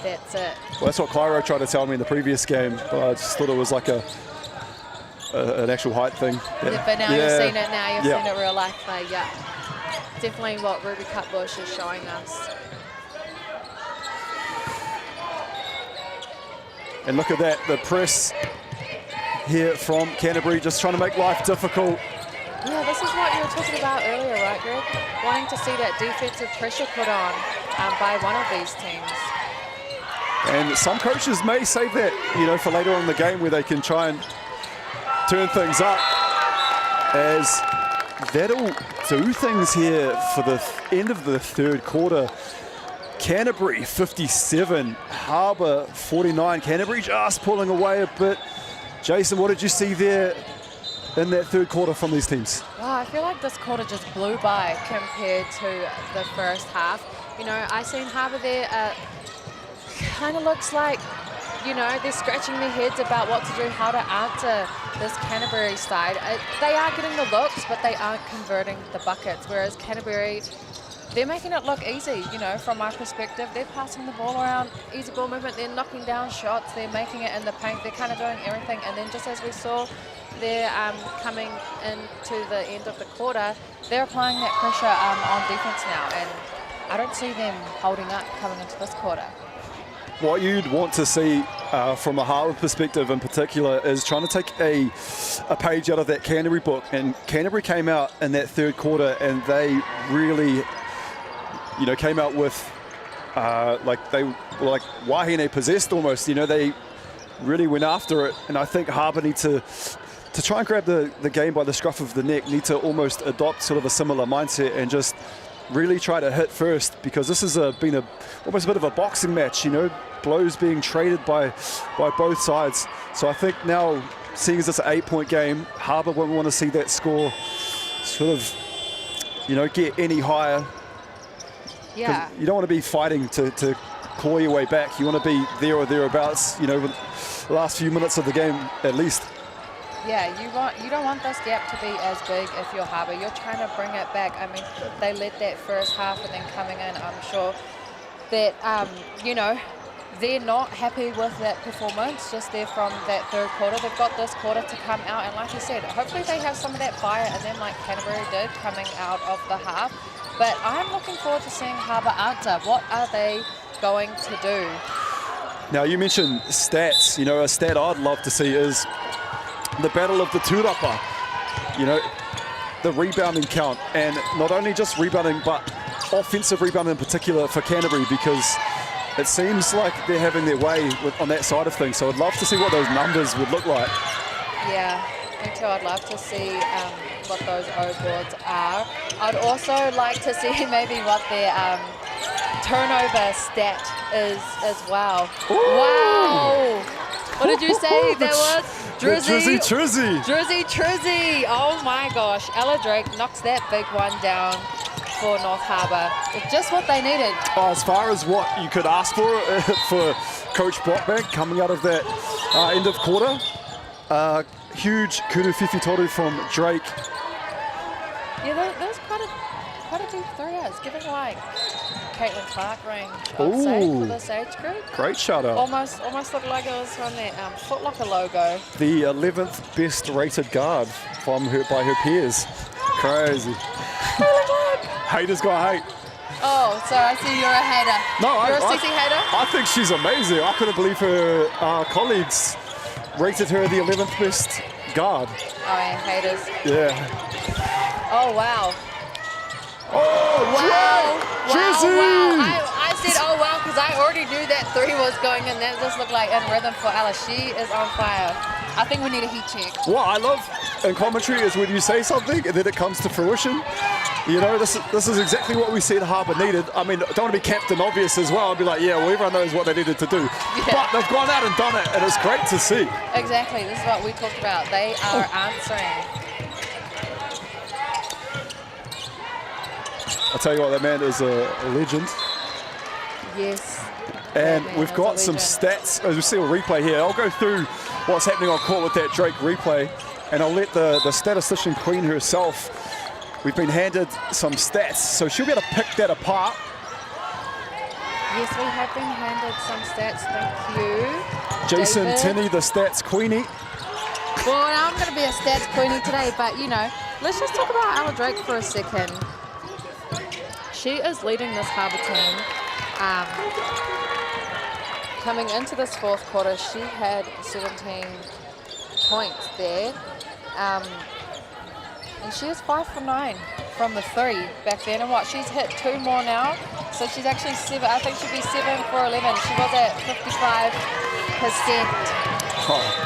That's it. Well, that's what Cairo tried to tell me in the previous game, but I just thought it was like an actual height thing. But now you've seen it, now you've seen it real life play, yeah. Definitely what Ruby Cutbush is showing us. And look at that, the press here from Canterbury, just trying to make life difficult. Yeah, this is what you were talking about earlier, right, Greg? Wanting to see that defensive pressure put on by one of these teams. And some coaches may save that, you know, for later on in the game where they can try and turn things up, as that'll do things here for the end of the third quarter. Canterbury 57, Harbour 49. Canterbury just pulling away a bit. Jason, what did you see there in that third quarter from these teams? Wow, I feel like this quarter just blew by compared to the first half. You know, I seen Harbour there, kind of looks like, you know, they're scratching their heads about what to do, how to answer this Canterbury side. They are getting the looks, but they aren't converting the buckets, whereas Canterbury, they're making it look easy, you know, from my perspective. They're passing the ball around, easy ball movement, they're knocking down shots, they're making it in the paint, they're kind of doing everything. And then just as we saw, they're coming into the end of the quarter, they're applying that pressure on defense now. And I don't see them holding up coming into this quarter. What you'd want to see from a Harbour perspective in particular is trying to take a page out of that Canterbury book. And Canterbury came out in that third quarter and they really, you know, came out with like they were like Wahine possessed almost. You know, they really went after it. And I think Harbour need to try and grab the game by the scruff of the neck, need to almost adopt sort of a similar mindset and just really try to hit first, because this has been almost a bit of a boxing match, you know, blows being traded by both sides. So I think now, seeing as it's an 8-point game, Harbour won't want to see that score sort of, you know, get any higher. Yeah. You don't want to be fighting to claw your way back. You want to be there or thereabouts, you know, the last few minutes of the game at least. Yeah, you don't want this gap to be as big if you're Harbour. You're trying to bring it back. I mean, they led that first half, and then coming in, I'm sure that, you know, they're not happy with that performance just there from that third quarter. They've got this quarter to come out, and like you said, hopefully they have some of that fire in them like Canterbury did coming out of the half. But I'm looking forward to seeing Harbour answer. What are they going to do? Now, you mentioned stats. You know, a stat I'd love to see is the battle of the tūrapa, you know, the rebounding count, and not only just rebounding, but offensive rebounding in particular for Canterbury, because it seems like they're having their way on that side of things. So I'd love to see what those numbers would look like. Yeah, me too. I'd love to see what those O boards are. I'd also like to see maybe what their turnover stat is as well. Ooh. Wow! What did you say that was? Drizzy. Oh my gosh. Ella Drake knocks that big one down for North Harbour. It's just what they needed. Oh, as far as what you could ask for Coach Brockbank coming out of that end of quarter, huge kudu whiwhi toru from Drake. Yeah, that was quite a deep three. It's giving like Caitlin Clark range, I'd say, for this age group. Great shout out. Almost looked like it was from that Foot Locker logo. The 11th best rated guard by her peers. Crazy. Haters got hate. Oh, so I see you're a hater. No, you're a Cece hater? I think she's amazing. I couldn't believe her colleagues rated her the 11th best guard. Oh yeah, haters. Yeah. Oh wow. Oh, Wow. I said, oh, wow, because I already knew that 3 was going in. That just looked like in rhythm for Ella. She is on fire. I think we need a heat check. What I love in commentary is when you say something and then it comes to fruition. You know, this is exactly what we said Harbour needed. I mean, don't want to be Captain Obvious as well. I'd be like, yeah, well, everyone knows what they needed to do. Yeah. But they've gone out and done it, and it's great to see. Exactly. This is what we talked about. They are answering. I'll tell you what, that man is a legend. Yes. And we've got some stats, as we see a replay here. I'll go through what's happening on court with that Drake replay, and I'll let the statistician queen herself, we've been handed some stats, so she'll be able to pick that apart. Yes, we have been handed some stats, thank you. Jason David. Tinney, the stats queenie. Well, I'm going to be a stats queenie today, but, you know, let's just talk about Ella Drake for a second. She is leading this Harbour team. Coming into this 4th quarter, she had 17 points there. And she is 5 for 9 from the 3 back then. And what, she's hit 2 more now. So she's actually 7, I think she'll be 7 for 11. She was at 55%.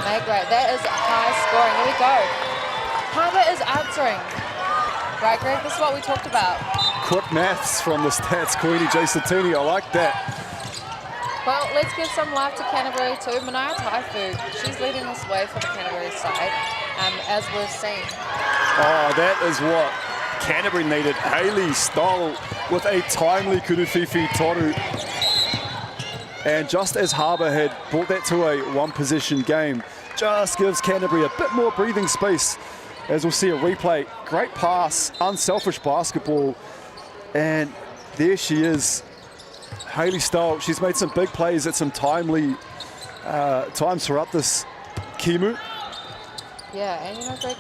Mate, great. That is high scoring. Here we go. Harbour is answering. Right, Greg, this is what we talked about. Quick maths from the stats queenie, Jason Tinney. I like that. Well, let's give some love to Canterbury too. Manaia Taifu, she's leading this way for the Canterbury side, as we've seen. Oh, that is what Canterbury needed. Hayley Stoll with a timely kuruwhiwhi toru. And just as Harbour had brought that to a 1-possession game, just gives Canterbury a bit more breathing space. As we'll see a replay, great pass, unselfish basketball. And there she is, Hayley Stoll. She's made some big plays at some timely times throughout this Kimu. Yeah, and you know, Greg,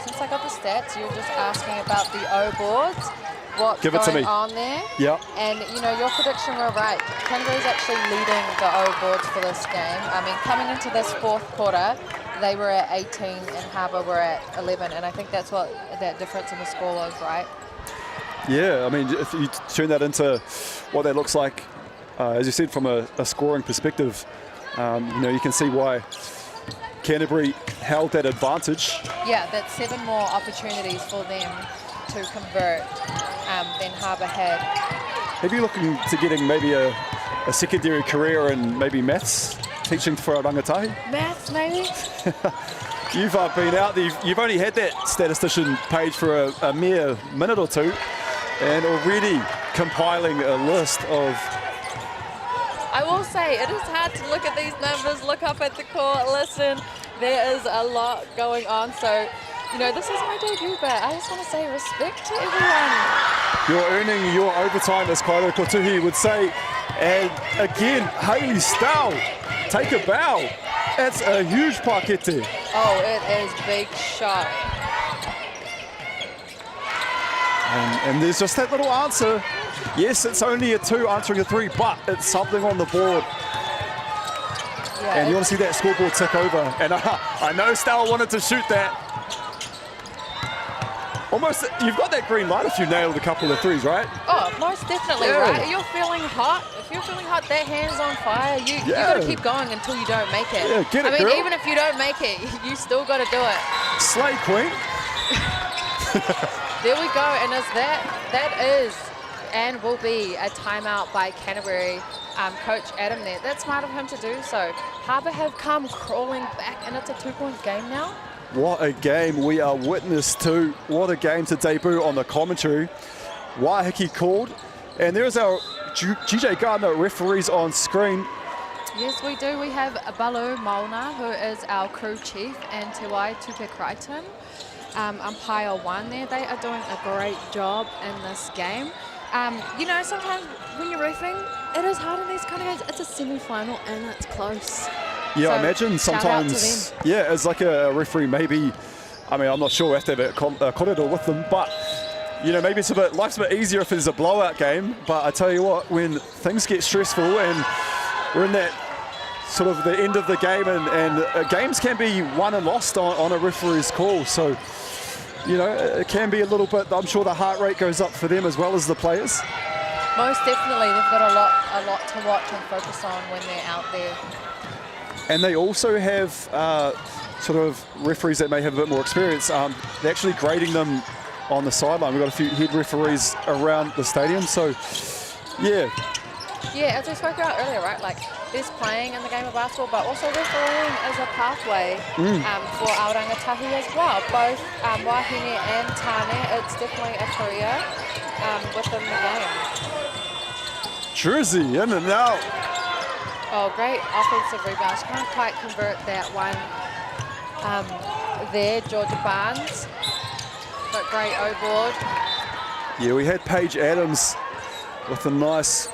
since I got the stats, you were just asking about the O boards, what's going on there. Yep. And you know, your prediction were right. Canterbury's actually leading the O boards for this game. I mean, coming into this 4th quarter, they were at 18 and Harbour were at 11, and I think that's what that difference in the score was, right? Yeah, I mean, if you turn that into what that looks like, as you said, from a scoring perspective, you know, you can see why Canterbury held that advantage. Yeah, that's 7 more opportunities for them to convert than Harbour had. Have you looking to getting maybe a secondary career in maybe maths, teaching for a rangatahi? Maths, maybe? You've been out there, you've only had that statistician page for a mere minute or two, and already compiling a list of... I will say, it is hard to look at these numbers, look up at the court, listen. There is a lot going on, so, you know, this is my debut, but I just want to say respect to everyone. You're earning your overtime, as Kairo Kotuhi would say. And again, Hayley Stoll, take a bow. That's a huge pakete. Oh, it is big shot. And there's just that little answer. Yes, it's only a 2 answering a 3, but it's something on the board. Yeah, and you want to see that scoreboard tick over. And I know Stoll wanted to shoot that. Almost, you've got that green light if you nailed a couple of 3s, right? Oh, most definitely, right? You're feeling hot. If you're feeling hot, that hand's on fire. You got to keep going until you don't make it. Yeah, get it, I mean, girl. even if you don't make it, you still got to do it. Slay, queen. There we go, and that is and will be a timeout by Canterbury. Coach Adam there. That's smart of him to do so. Harbour have come crawling back, and it's a 2-point game now. What a game we are witness to. What a game to debut on the commentary. Waiheke called. And there's our GJ Gardner referees on screen. Yes, we do. We have Balu Molnar, who is our crew chief, and Te Wai Tupe Crichton, umpire 1 there. They are doing a great job in this game. You know, sometimes when you're reffing, it is hard in these kind of games. It's a semi-final and it's close. Yeah, so I imagine sometimes, yeah, as like a referee, maybe, I mean, I'm not sure, we have to have a corridor with them, but, you know, maybe life's a bit easier if it's a blowout game. But I tell you what, when things get stressful and we're in that sort of the end of the game, and games can be won and lost on a referee's call. So you know, it can be a little bit, I'm sure the heart rate goes up for them as well as the players. Most definitely, they've got a lot to watch and focus on when they're out there. And they also have sort of referees that may have a bit more experience. They're actually grading them on the sideline. We've got a few head referees around the stadium, so yeah. Yeah, as we spoke about earlier, right? Like, there's playing in the game of basketball, but also refereeing is a pathway for our rangatahi as well. Both Wahine and Tane, it's definitely a career within the game. Jersey in and out. Oh, great offensive rebounds. Can't quite convert that one there, Georgia Barnes. But great O-board. Yeah, we had Paige Adams with a nice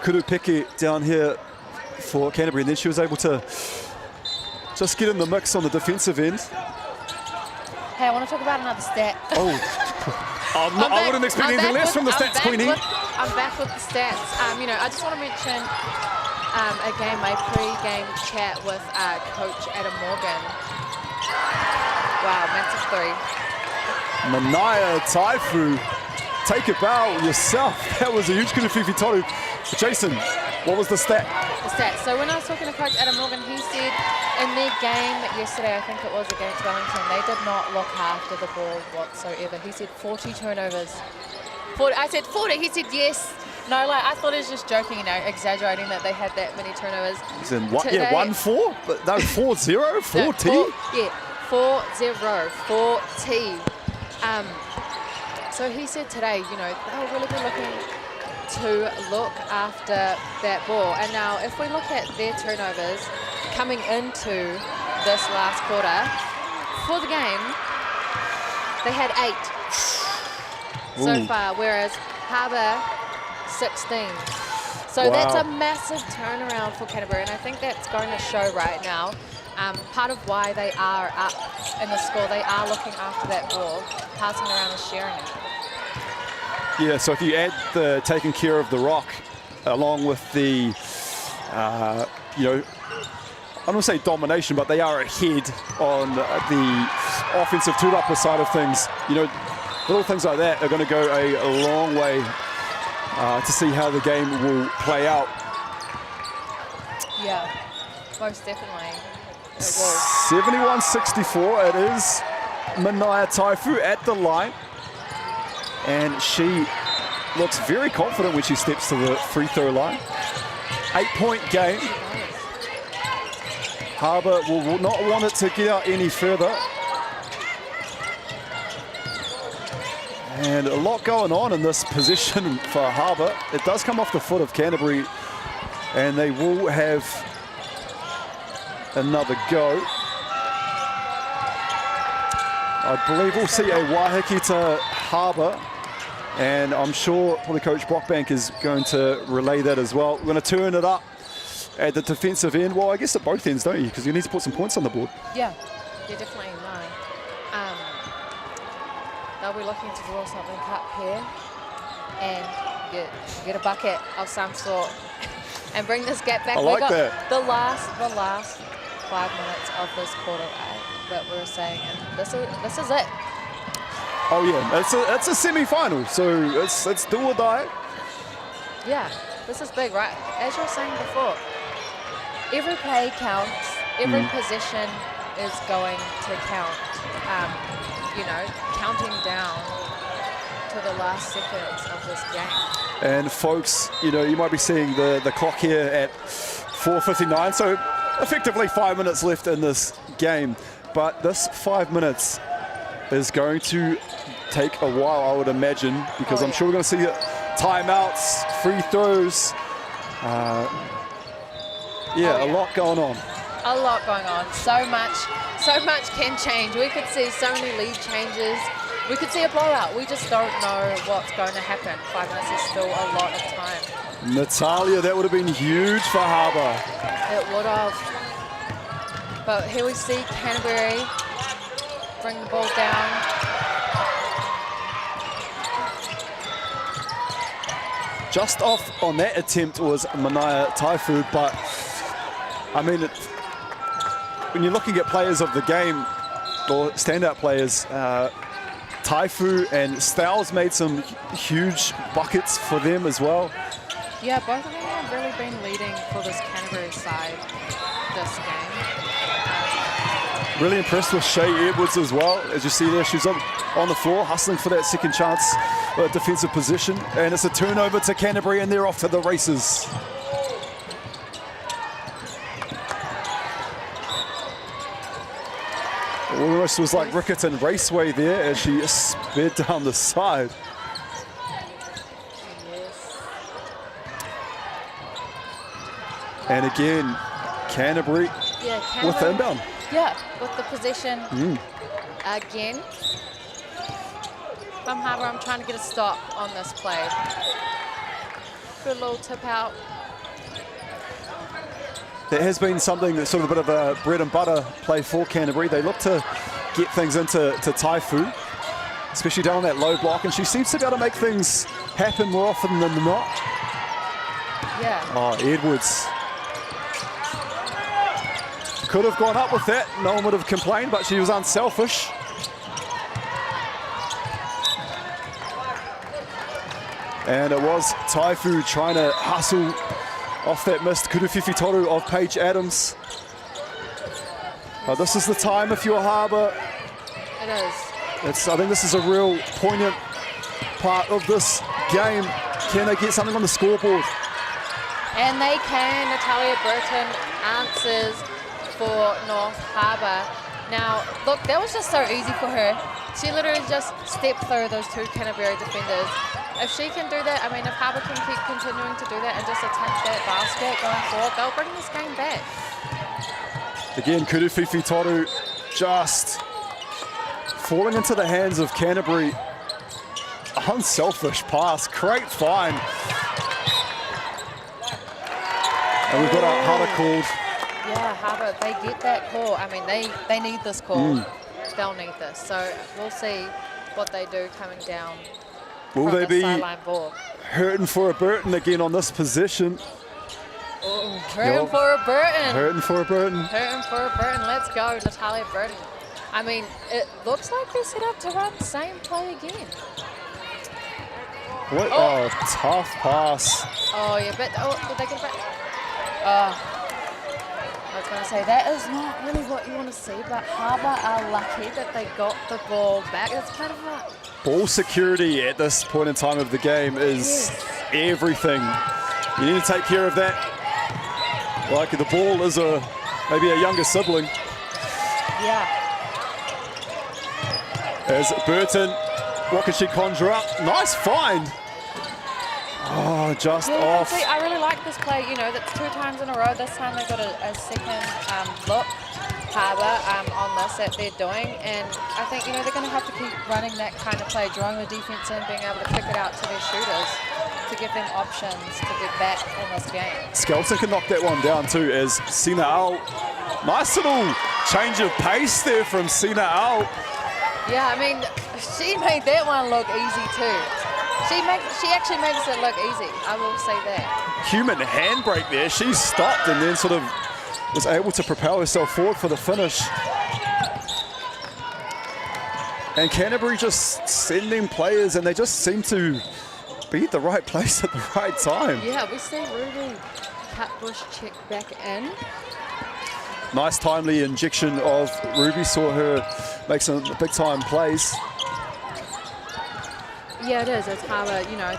kurupeke down here for Canterbury, and then she was able to just get in the mix on the defensive end. Hey, I want to talk about another stat. Oh, I wouldn't expect anything less from the stats, Queenie. I'm back with the stats. You know, I just want to mention again my pre-game chat with Coach Adam Morgan. Wow, massive three. Manaya Taifu, take a bow yourself. That was a huge kuruwhiwhi toru. Jason, what was the stat? The stat. So when I was talking to Coach Adam Morgan, he said in their game yesterday, I think it was against Wellington, they did not look after the ball whatsoever. He said 40 turnovers. 40, I said 40. He said yes. No, like I thought he was just joking, you know, exaggerating that they had that many turnovers. In what? Yeah, 1-4? But no, 4-0? 4T? Yeah, 4-0, 4T. So he said today, you know, they'll really be looking to look after that ball. And now if we look at their turnovers coming into this last quarter, for the game, they had 8 so far, whereas Harbour 16. So that's a massive turnaround for Canterbury, and I think that's going to show right now. Part of why they are up in the score, they are looking after that ball, passing around and sharing it. Yeah, so if you add the taking care of the rock along with the, you know, I don't want to say domination, but they are ahead on the offensive two-upper side of things. You know, little things like that are going to go a long way to see how the game will play out. Yeah, most definitely. 71-64, it is Manaya Taifu at the line. And she looks very confident when she steps to the free throw line. 8-point game. Harbour will not want it to get out any further. And a lot going on in this position for Harbour. It does come off the foot of Canterbury, and they will have another go. I believe we'll see a wahiki to Harbour, and I'm sure probably Coach Brockbank is going to relay that as well. We're going to turn it up at the defensive end. Well, I guess at both ends, don't you? Because you need to put some points on the board. Yeah, definitely no. They'll be looking to draw something up here and get a bucket of some sort and bring this gap back. I like that. The last 5 minutes of this quarter that we're saying, and this is it. Oh yeah, it's a semi-final, so it's do or die. Yeah, this is big, right? As you were saying before, every play counts, every possession is going to count. You know, counting down to the last seconds of this game. And folks, you know, you might be seeing the clock here at 4:59, so effectively 5 minutes left in this game. But this 5 minutes is going to take a while, I would imagine, because I'm sure we're going to see timeouts, free throws. A lot going on. A lot going on. So much can change. We could see so many lead changes. We could see a blowout. We just don't know what's going to happen. 5 minutes is still a lot of time. Natalia, that would have been huge for Harbour. It would have. But here we see Canterbury bring the ball down. Just off on that attempt was Manaya Taifu, but I mean, when you're looking at players of the game, or standout players. Taifu and Stowles made some huge buckets for them as well. Yeah, both of them have really been leading for this Canterbury side this game. Really impressed with Shay Edwards as well. As you see there, she's on the floor, hustling for that second chance defensive position. And it's a turnover to Canterbury, and they're off to the races. Almost was like Rickerton Raceway there as she sped down the side. And again, Canterbury, with the inbound. Yeah, with the possession again. From Harbour, I'm trying to get a stop on this play. Good little tip out. There has been something that's sort of a bit of a bread and butter play for Canterbury. They look to get things into Taifu, especially down on that low block, and she seems to be able to make things happen more often than not. Yeah. Oh, Edwards. Could have gone up with that. No one would have complained, but she was unselfish. And it was Taifu trying to hustle off that missed Kuruwhiwhi Toru of Paige Adams. But this is the time if you're Harbour. It is. I think this is a real poignant part of this game. Can they get something on the scoreboard? And they can. Natalia Burton answers for North Harbour. Now, look, that was just so easy for her. She literally just stepped through those two Canterbury defenders. If she can do that, I mean, if Harbour can keep continuing to do that and just attack that basket going forward, they'll bring this game back. Again, Kuruwhiwhi Toru just falling into the hands of Canterbury. Unselfish pass, great find. And we've got a Harbour called. Yeah, Harbour, they get that call. I mean, they need this call. They'll need this. So we'll see what they do coming down. Will they be ball. hurting for a Burton again on this possession? Hurting for a Burton. Hurting for a Burton. Hurting for a Burton. Let's go, Natalia Burton. I mean, it looks like they're set up to run the same play again. What a tough pass. Oh, yeah, but did they get it back? I was going to say, that is not really what you want to see, but Harbour are lucky that they got the ball back. It's kind of like... Ball security at this point in time of the game is everything. You need to take care of that. Like the ball is maybe a younger sibling. Yeah. As Burton, what can she conjure up? Nice find. Oh, just off. See, I really like this play. You know, that's 2 times in a row. This time they got a second look, Harbour, on this that they're doing. And I think, you know, they're going to have to keep running that kind of play, drawing the defense in, being able to kick it out to their shooters to give them options to get back in this game. Skelton can knock that one down too as Sina Al. Nice little change of pace there from Sina Al. Yeah, I mean, she made that one look easy too. She actually makes it look easy, I will say that. Human handbrake there. She stopped and then sort of was able to propel herself forward for the finish. And Canterbury just sending players, and they just seem to be at the right place at the right time. Yeah, we see Ruby Cutbush check back in. Nice timely injection of Ruby. Saw her make some big time plays. Yeah, it is. It's Harbour, you know,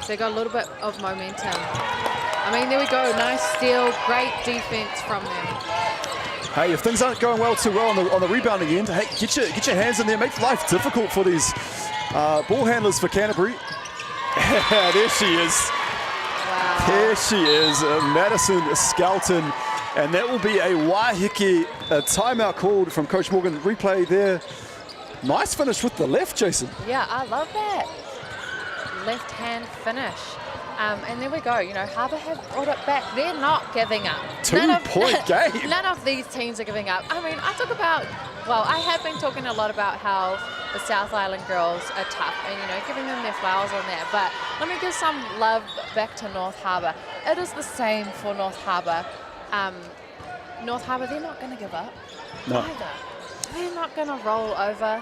they got a little bit of momentum. I mean, there we go. Nice steal. Great defense from them. Hey, if things aren't going too well on the rebounding end, hey, get your hands in there. Make life difficult for these ball handlers for Canterbury. There she is. Wow. There she is, Madison Skelton. And that will be a Waiheke timeout called from Coach Morgan. Replay there. Nice finish with the left, Jason. Yeah, I love that. Left-hand finish. And there we go. You know, Harbour have brought it back. They're not giving up. 2-point game. None of these teams are giving up. I mean, I have been talking a lot about how the South Island girls are tough and, you know, giving them their flowers on that. But let me give some love back to North Harbour. It is the same for North Harbour. North Harbour, they're not going to give up either. they're not going to roll over.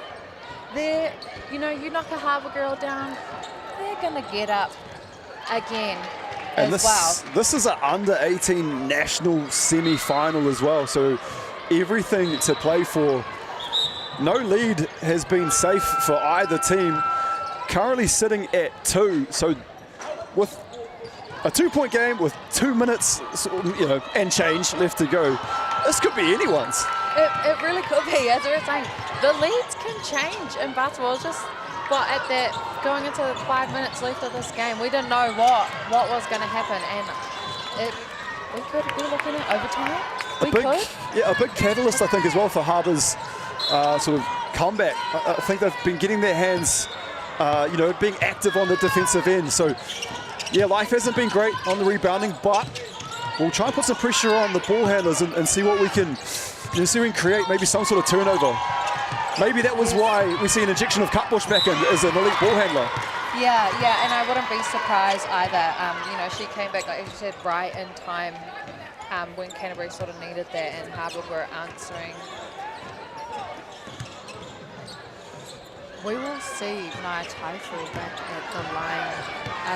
They're, you know, you knock a Harbour girl down, they're going to get up again And as well. This is an under-18 national semi-final as well, so everything to play for. No lead has been safe for either team. Currently sitting at 2, so with a 2-point game with 2 minutes, you know, and change left to go, this could be anyone's. It really could be, as we were saying. The leads can change in basketball. Just, well, at that, going into 5 minutes left of this game, we didn't know what was going to happen, and we could be looking at overtime. A big catalyst, I think, as well for Harbour's sort of comeback. I think they've been getting their hands, you know, being active on the defensive end. So, yeah, life hasn't been great on the rebounding, but we'll try and put some pressure on the ball handlers and see what we can, you know, see if we can create maybe some sort of turnover. Maybe that was why we see an injection of Cutbush back in as an elite ball handler. Yeah, and I wouldn't be surprised either. You know, she came back, like you said, right in time when Canterbury sort of needed that, and Harbour were answering. We will see Naya Taifu back at the line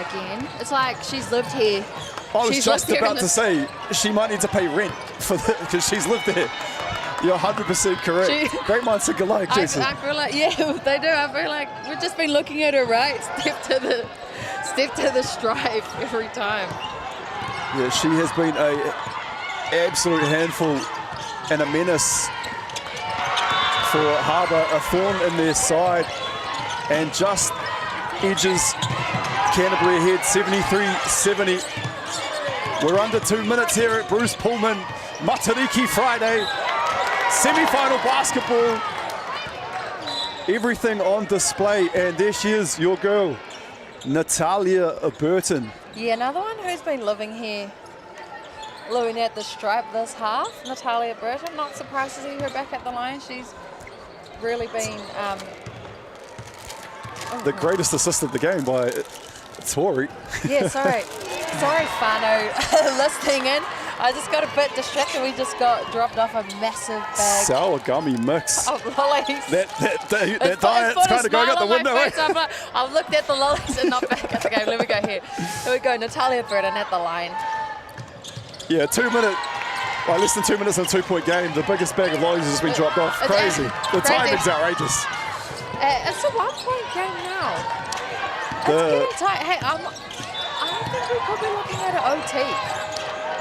again. It's like she's lived here. I was just about to say, she might need to pay rent for because she's lived there. You're 100% correct. Great minds think alike, Jason. I feel like, yeah, they do. I feel like we've just been looking at her, right? Step to the stripe every time. Yeah, she has been an absolute handful and a menace for Harbour, a thorn in their side, and just edges Canterbury ahead 73-70. We're under 2 minutes here at Bruce Pulman, Matariki Friday, semi-final basketball. Everything on display, and there she is, your girl, Natalia Burton. Yeah, another one who's been living here, living at the stripe this half, Natalia Burton. Not surprised to see her back at the line. She's really been the greatest assist of the game by Tori. Yeah, sorry Fano, listening in. I just got a bit distracted. We just got dropped off a massive bag. Sour gummy mix. Of lollies. That diet's kind of going out the window. I've looked at the lollies and not back at the game. Let me go here. Here we go, Natalia Burton at the line. Yeah, 2 minutes. Well, less than 2 minutes in a 2-point game. The biggest bag of lollies has been dropped off. Crazy. The timing's outrageous. It's a 1-point game now. It's getting tight. Hey, I think we could be looking at an OT.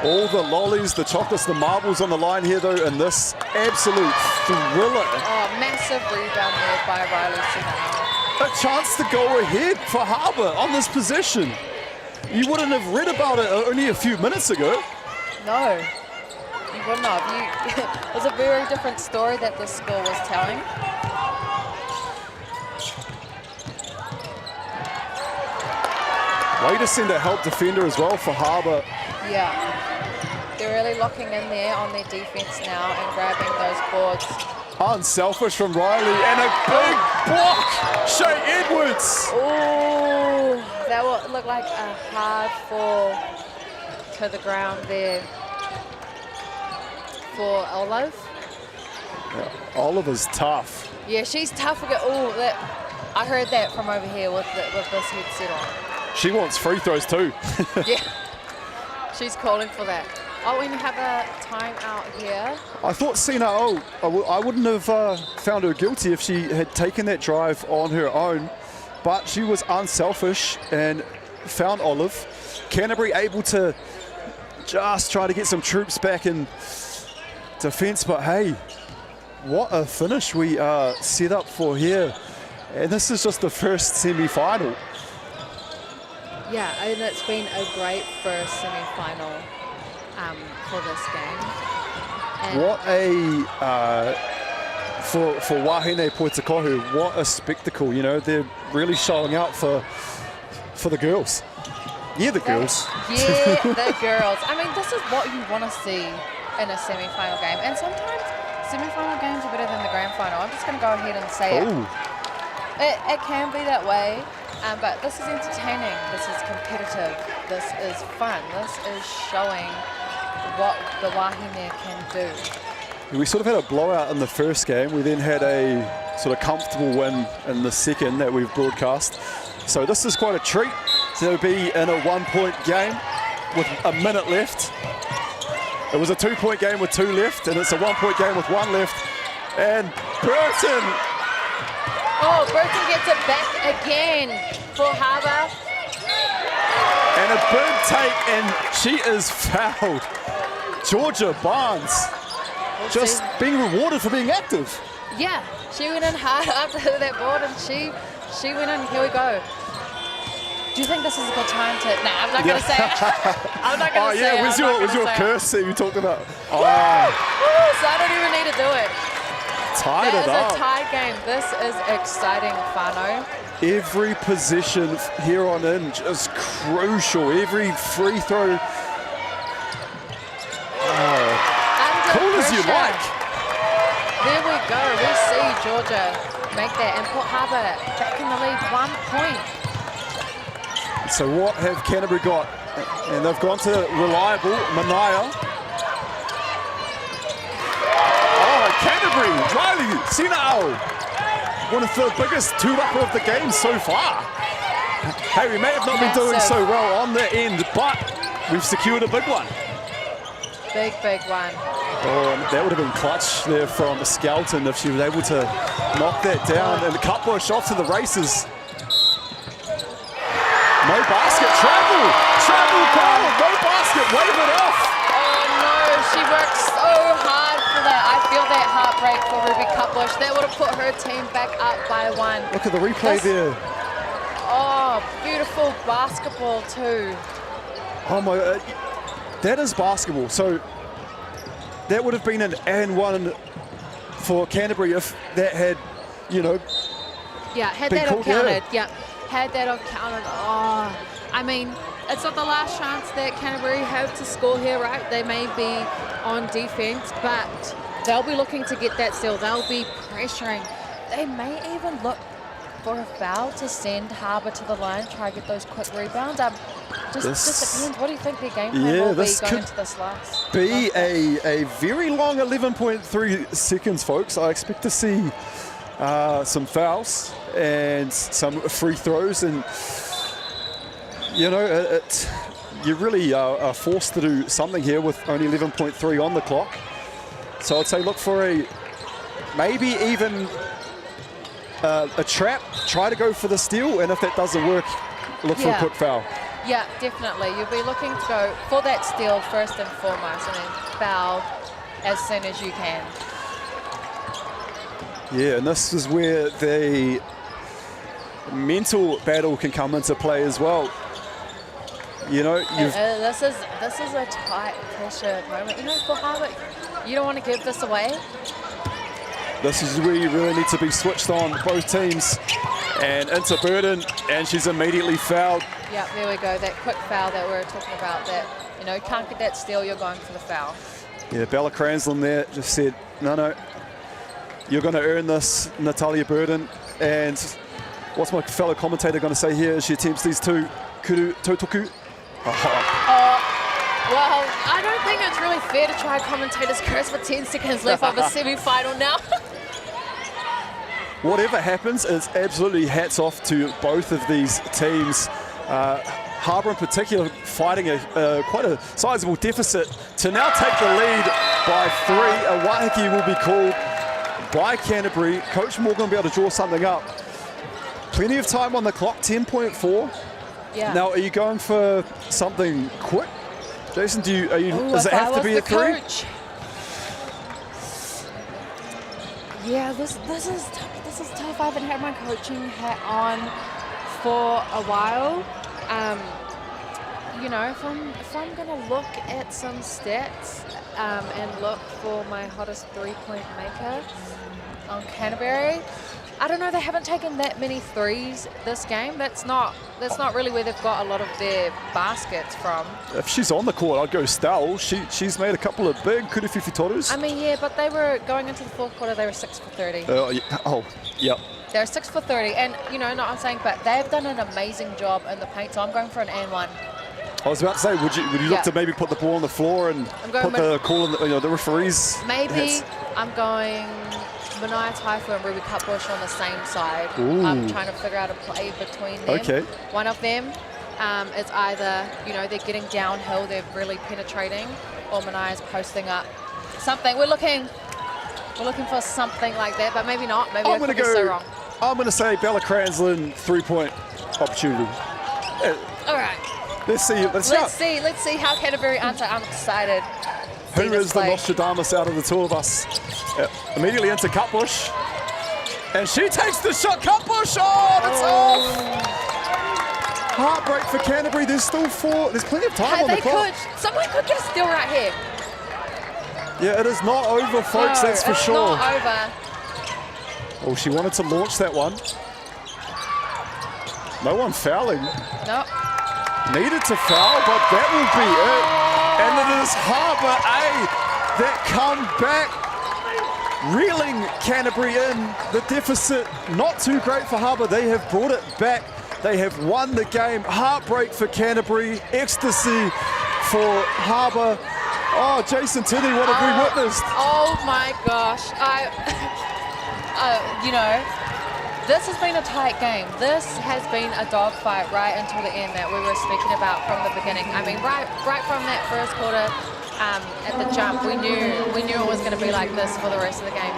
All the lollies, the chocolates, the marbles on the line here, though, and this absolute thriller. Oh, massive rebound there by Riley Sinao. A chance to go ahead for Harbour on this possession. You wouldn't have read about it only a few minutes ago. No, you wouldn't have. It was a very different story that the score was telling. Way to send a help defender as well for Harbour. Yeah. They're really locking in there on their defense now and grabbing those boards. Unselfish from Riley, and a big block, Shay Edwards. Oh, that will look like a hard fall to the ground there for Olive. Yeah, Oliver's tough. Yeah, she's tough. Oh, I heard that from over here with this headset on. She wants free throws too. Yeah, she's calling for that. Oh, we have a timeout here. I thought Sinao, I wouldn't have found her guilty if she had taken that drive on her own, but she was unselfish and found Olive. Canterbury able to just try to get some troops back in defence, but hey, what a finish we are set up for here. And this is just the first semi-final. Yeah, and it's been a great first semi-final for this game. And what a, for Wahine Poitakohu, what a spectacle. You know, they're really showing out for the girls. Yeah, the girls. Yeah, the girls. I mean, this is what you want to see in a semi-final game. And sometimes semi-final games are better than the grand final. I'm just going to go ahead and say it can be that way. But this is entertaining, this is competitive, this is fun, this is showing what the Wahine can do. We sort of had a blowout in the first game. We then had a sort of comfortable win in the second that we've broadcast. So this is quite a treat to be in a 1-point game with a minute left. It was a 2-point game with 2 left, and it's a 1-point game with 1 left. And Burton. Oh, Burton gets it back again for Harbour. And a big take, and she is fouled. Georgia Barnes just being rewarded for being active. Yeah, she went in hard after that board, and she went in. Here we go. Do you think this is a good time to? Nah, I'm not going to say it. I'm not going to say it. Oh yeah, where's your curse that you talked about? Oh. Woo! So I don't even need to do it. Tied it up. That is a tie game. This is exciting, Fano. Every possession here on in just crucial. Every free throw. Cool as you like. There we go. We see Georgia make that and put Harbour back in the lead 1 point. So what have Canterbury got? And they've gone to reliable Manaya. Oh, Canterbury, Riley, Sinao. One of the biggest two-upper of the game so far. Hey, we may have not been doing so well on the end, but we've secured a big one. Big one. Oh, and that would have been clutch there from Skelton if she was able to knock that down. And a couple of shots to the races. No basket, travel call, no basket, wave it off. Oh no, she worked so hard for that. I feel that heartbreak for Ruby Cutbush. That would have put her team back up by 1. Look at the replay there. Oh, beautiful basketball too. Oh my, that is basketball. So that would have been an and 1 for Canterbury if that had, you know, yeah, had been that called, counted. Yeah, had that counted. Oh, I mean, it's not the last chance that Canterbury have to score here, right? They may be on defense, but they'll be looking to get that steal. They'll be pressuring. They may even look for a foul to send Harbour to the line, try to get those quick rebounds. Just depends. What do you think their game plan will be going into this last? Be a very long 11.3 seconds, folks. I expect to see some fouls and some free throws, and you know, you really are forced to do something here with only 11.3 on the clock. So I'd say look for a maybe even a trap, try to go for the steal, and if that doesn't work, look for a quick foul. Yeah, definitely. You'll be looking to go for that steal first and foremost, and then foul as soon as you can. Yeah, and this is where the mental battle can come into play as well. You know, this is a tight pressure moment. You know, for Harbour, you don't want to give this away. This is where you really need to be switched on, both teams. And into Burden, and she's immediately fouled. Yeah, there we go. That quick foul that we were talking about, that, you know, can't get that steal, you're going for the foul. Yeah, Bella Cranslin there just said, no, you're going to earn this, Natalia Burden. And what's my fellow commentator going to say here as she attempts these two kuru totoku? Well, I don't think it's really fair to try commentator's curse with 10 seconds left of a semi-final now. Whatever happens, it's absolutely hats off to both of these teams. Harbour in particular fighting quite a sizable deficit to now take the lead by 3. A wahiki will be called by Canterbury. Coach Morgan will be able to draw something up. Plenty of time on the clock, 10.4. Yeah. Now, are you going for something quick? Jason, does it have to be a 3? Coach. Yeah, this is tough. I haven't had my coaching hat on for a while. You know, if I'm gonna look at some stats and look for my hottest 3-point maker on Canterbury, I don't know. They haven't taken that many threes this game. That's not really where they've got a lot of their baskets from. If she's on the court, I'd go Stell. She's made a couple of big kuruwhiwhi-totus. I mean, yeah, but they were going into the fourth quarter. They were 6 for 30. Yep. They're 6 for 30, and you know, not I'm saying, but they've done an amazing job in the paint. So I'm going for an and 1. I was about to say, would you look to maybe put the ball on the floor and put the call on the referees? Maybe I'm going Mania Taifu and Ruby Cutbush on the same side. Ooh. I'm trying to figure out a play between them. Okay. One of them is either, they're getting downhill, they're really penetrating, or Mania's posting up. Something, we're looking for something like that, but maybe not. Maybe I could be so wrong. I'm going to say Bella Cranslin 3-point opportunity. All right. Let's see. Let's see how Canterbury answer. I'm excited. Who is the Nostradamus out of the two of us? Immediately into Cutbush. And she takes the shot. Cutbush! Oh, that's off! Heartbreak for Canterbury. There's still 4. There's plenty of time on the clock. Someone could get a steal right here. Yeah, it is not over, folks. No, that's for sure. It's not over. Oh, she wanted to launch that one. No one fouling. No. Needed to foul, but that will be it. And it is Harbour A that come back, reeling Canterbury in. The deficit not too great for Harbour. They have brought it back. They have won the game. Heartbreak for Canterbury. Ecstasy for Harbour. Oh, Jason Tinney, what have we witnessed? Oh my gosh. This has been a tight game. This has been a dogfight right until the end that we were speaking about from the beginning. I mean, right from that first quarter at the jump, we knew it was going to be like this for the rest of the game.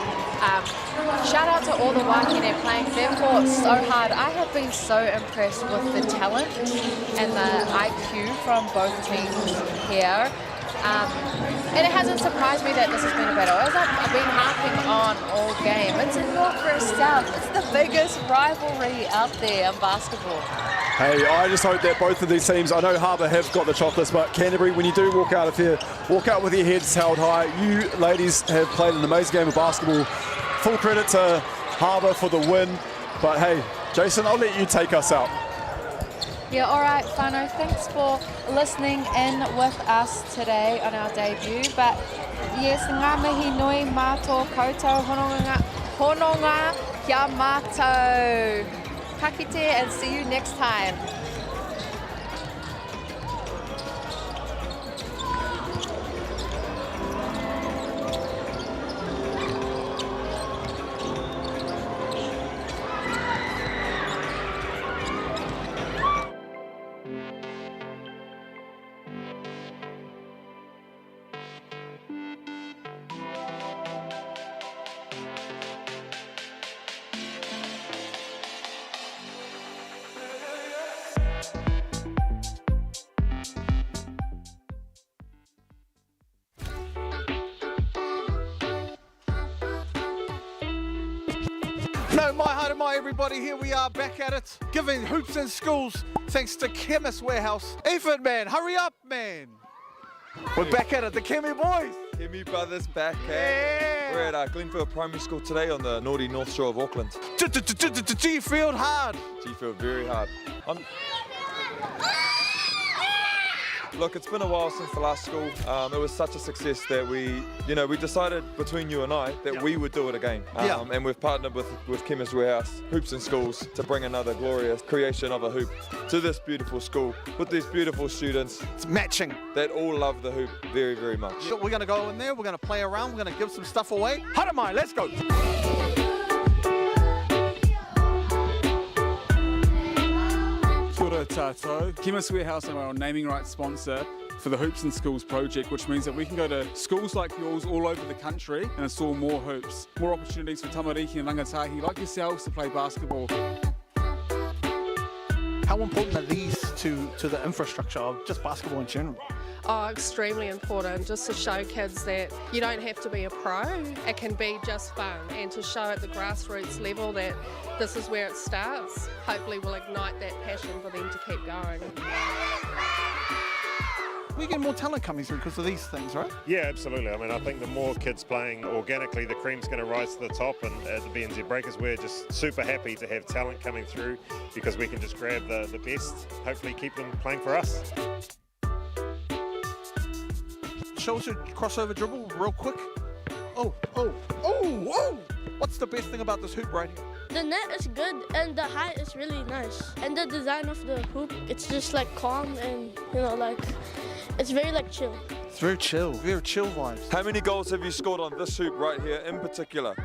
Shout out to all the Wākene playing. They've fought so hard. I have been so impressed with the talent and the IQ from both teams here. And it hasn't surprised me that this has been a battle. As I've been harping on all game, it's in North versus South. It's the biggest rivalry out there in basketball. Hey, I just hope that both of these teams, I know Harbour have got the chocolates, but Canterbury, when you do walk out of here, walk out with your heads held high. You ladies have played an amazing game of basketball. Full credit to Harbour for the win. But hey, Jason, I'll let you take us out. Yeah, all right, whānau, thanks for listening in with us today on our debut. But yes, ngā mihi nui mātou koutou hononga kia mātou. Ka kite and see you next time. No, my hi to my everybody. Here we are back at it, giving hoops in schools thanks to Chemist Warehouse. Ethan, man, hurry up, man. We're back at it, the Kemi boys. Kemi brothers back at Yeah. We're at Glenfield Primary School today on the naughty North Shore of Auckland. G-Field hard. G-Field very hard. Look, it's been a while since the last school. It was such a success that we decided between you and I that we would do it again. And we've partnered with Chemist Warehouse, Hoops in Schools, to bring another glorious creation of a hoop to this beautiful school with these beautiful students. It's matching. That all love the hoop very, very much. So we're going to go in there, we're going to play around, we're going to give some stuff away. Haramai, let's go. Kia ora tātou. Chemist Warehouse are our naming rights sponsor for the Hoops in Schools project, which means that we can go to schools like yours all over the country and install more hoops, more opportunities for tamariki and rangatahi like yourselves to play basketball. How important are these to the infrastructure of just basketball in general? Oh, extremely important, just to show kids that you don't have to be a pro. It can be just fun, and to show at the grassroots level that this is where it starts. Hopefully we'll ignite that passion for them to keep going. We get more talent coming through because of these things, right? Yeah, absolutely. I mean, I think the more kids playing organically, the cream's going to rise to the top. And at the BNZ Breakers, we're just super happy to have talent coming through because we can just grab the best, hopefully keep them playing for us. Show us your crossover dribble real quick. Oh. What's the best thing about this hoop right here? The net is good and the height is really nice. And the design of the hoop, it's just like calm and, you know, like, it's very like chill. It's very chill vibes. How many goals have you scored on this hoop right here in particular?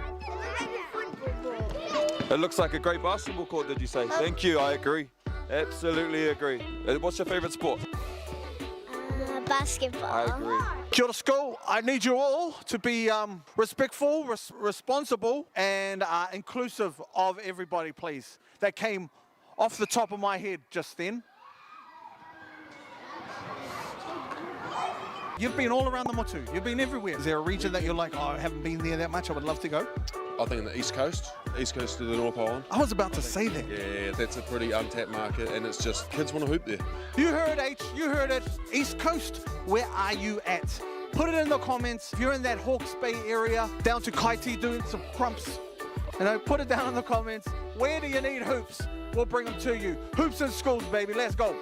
It looks like a great basketball court, did you say? Thank you, I agree. Absolutely agree. What's your favourite sport? Basketball. I agree. Kia ora school, I need you all to be respectful, responsible and inclusive of everybody, please. That came off the top of my head just then. You've been all around the motu. You've been everywhere. Is there a region that you're like, oh, I haven't been there that much, I would love to go? I think in the East Coast of the North Island. I was about to say that. Yeah, that's a pretty untapped market, and it's just kids want to hoop there. You heard H, you heard it. East Coast, where are you at? Put it in the comments. If you're in that Hawke's Bay area, down to Kaiti doing some crumps, you know, put it down in the comments. Where do you need hoops? We'll bring them to you. Hoops in schools, baby. Let's go.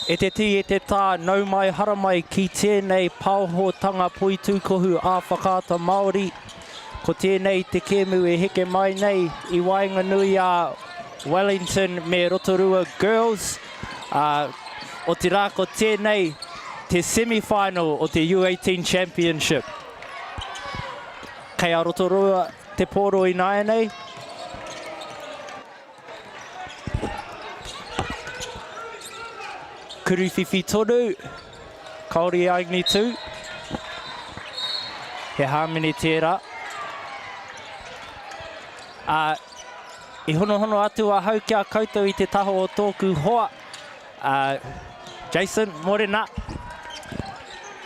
E te ti e te tā, nau mai hara mai ki tēnei pāhotanga pui tūkohu a whakaata Māori. Ko tēnei te kēmu e heke mai nei I wainga nui a Wellington me Rotorua Girls. O te rā ko tēnei te semi-final o te U18 Championship. Kei a Rotorua te pōro I nai nei. Kuruwhiwhi tonu, kaori aingi tū. He hāmene tērā. I hono atu a hau kia koutou I te taho o tōku hoa. Jason, morena.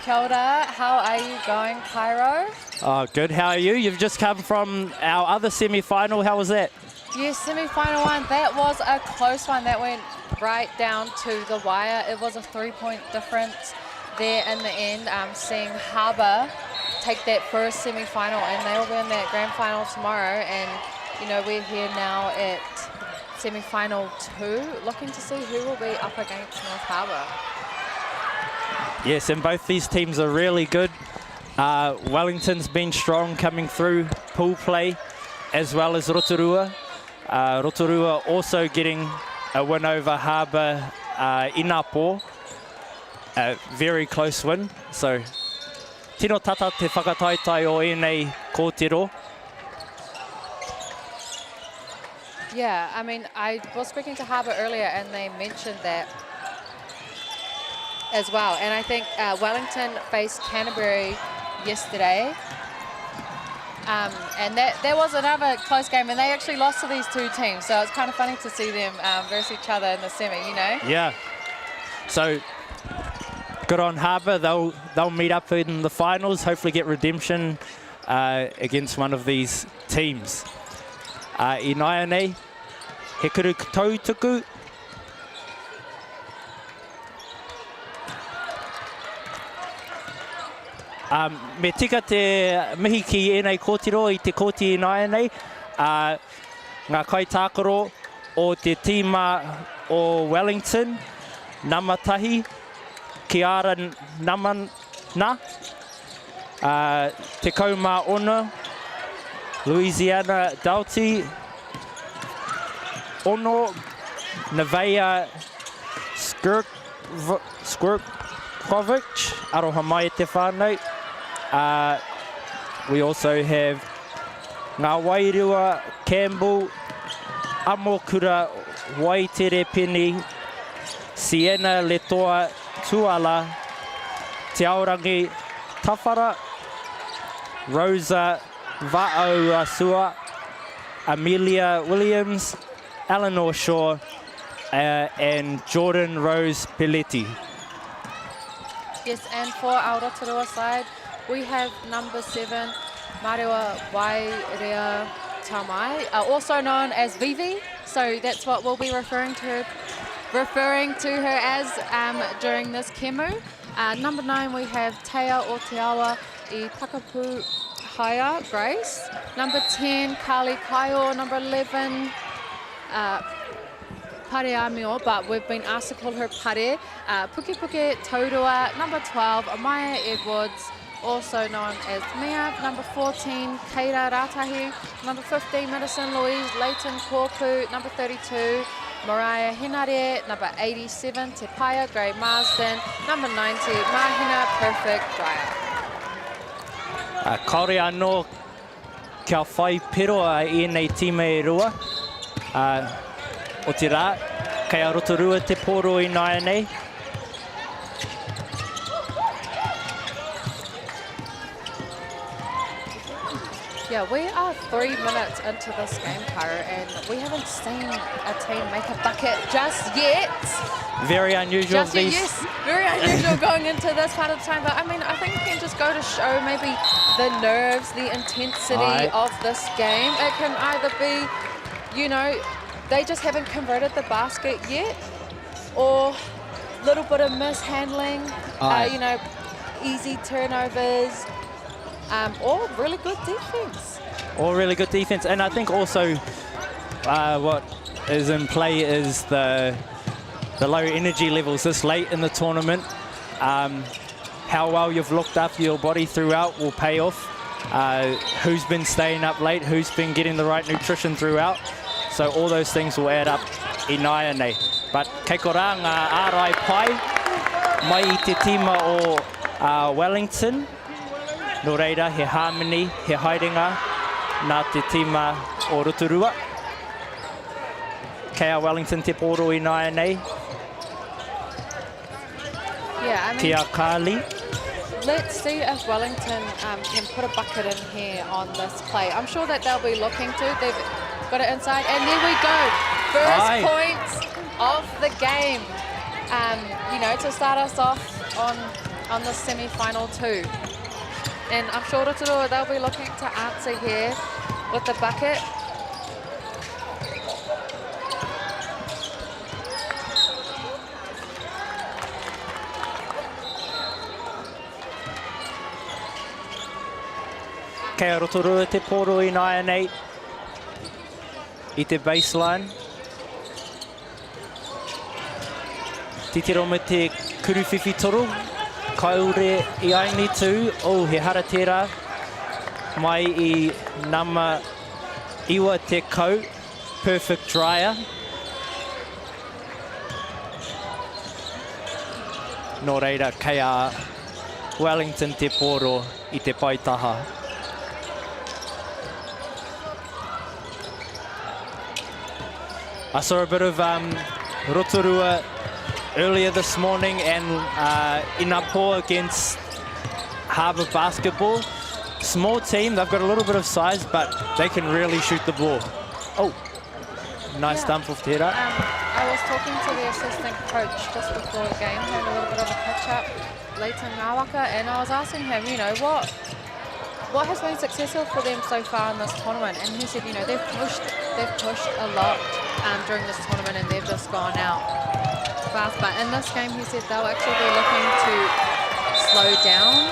Kia ora, how are you going, Cairo? Oh, good. How are you? You've just come from our other semi-final. How was that? Yes, semi-final one. That was a close one. That went right down to the wire. It was a 3-point difference there in the end. Seeing Harbour take that first semi-final, and they will be in that grand final tomorrow. And you know, we're here now at semi-final 2, looking to see who will be up against North Harbour. Yes, and both these teams are really good. Wellington's been strong coming through pool play, as well as Rotorua. Rotorua also getting a win over Harbour in Apo. A very close win. So, tino tata te whakataitai o enei kōtero. Yeah, I mean, I was speaking to Harbour earlier and they mentioned that as well. And I think Wellington faced Canterbury yesterday. And that was another close game, and they actually lost to these two teams. So it's kind of funny to see them versus each other in the semi, you know? Yeah. So good on Harbour. They'll meet up in the finals, hopefully get redemption against one of these teams. I Naianei, he kuru tautuku. Me tika te mihi ki enei kōtiro I te kōti I Naianei. Ngā kaitākaro o te tīma o Wellington, Namatahi, Kiara Namana, Te Kaumā Ono, Louisiana Doughty, Ono, Nevaeh Skirkovic, aroha mai te whānau. We also have Ngā Wairua Campbell, Amokura Waitere Peni, Siena Letoa Tuala, Te Aorangi Tawhara, Rosa Va'auasua, Amelia Williams, Eleanor Shaw, and Jordan Rose Pelletti. Yes, and for our Rotorua side, we have number 7, Marewa Wairea Tamai, also known as Vivi. So that's what we'll be referring to her as during this kemu. Number 9, we have Teia o Te Awa I Takapu Haya Grace. Number 10, Kali Kaio. Number 11, Pare Amio, but we've been asked to call her Pare. Puke Puke Taurua. Number 12, Amaya Edwards, also known as Mia. Number 14, Keira Ratahi. Number 15, Madison Louise Leighton Kōku. Number 32, Mariah Hinare. Number 87, Te Paia Gray Marsden. Number 90, Mahina Perfect Dryer. Kaore anō kia whai pero I nei tīme e rua. O te rā, kei a Rotorua te pōro I Naianei. Yeah, we are 3 minutes into this game, Karo, and we haven't seen a team make a bucket just yet. Very unusual. Yes, very unusual going into this part of the time. But I mean, I think it can just go to show maybe the nerves, the intensity of this game. It can either be, you know, they just haven't converted the basket yet, or a little bit of mishandling, you know, easy turnovers, or really good defense. Or really good defense. And I think also what is in play is the the low energy levels this late in the tournament. How well you've looked after your body throughout will pay off. Who's been staying up late, who's been getting the right nutrition throughout. So all those things will add up I nai nei. But kei korā ngā ārai pai mai I te tima o Wellington. No reira, he Harmony, he Haerenga, nā te tima o Rotorua. Kei a Wellington te poro I nai nei. Yeah, I mean, Kia Kali. let's see if Wellington can put a bucket in here on this play. I'm sure that they'll be looking to. They've got it inside, and there we go. First points of the game. You know, to start us off on the semi-final too. And I'm sure Rotorua, they'll be looking to answer here with the bucket. Kei Rotorua te poro I nai nei. I te baseline. Titiro me te kuruwhiwhi toru. Kaure I aini tū. Oh, he hara tērā. Mai I nama iwa te kau. Perfect dryer. Nō reira, kei a Wellington te poro I te paitaha. I saw a bit of Rotorua earlier this morning and Inapo against Harbour Basketball. Small team, they've got a little bit of size, but they can really shoot the ball. Oh, nice dump off Tera. I was talking to the assistant coach just before the game, had a little bit of a catch-up, Leighton Ngāwaka, and I was asking him, you know, what has been successful for them so far in this tournament? And he said, you know, they've pushed a lot during this tournament, and they've just gone out fast. But in this game, he said they'll actually be looking to slow down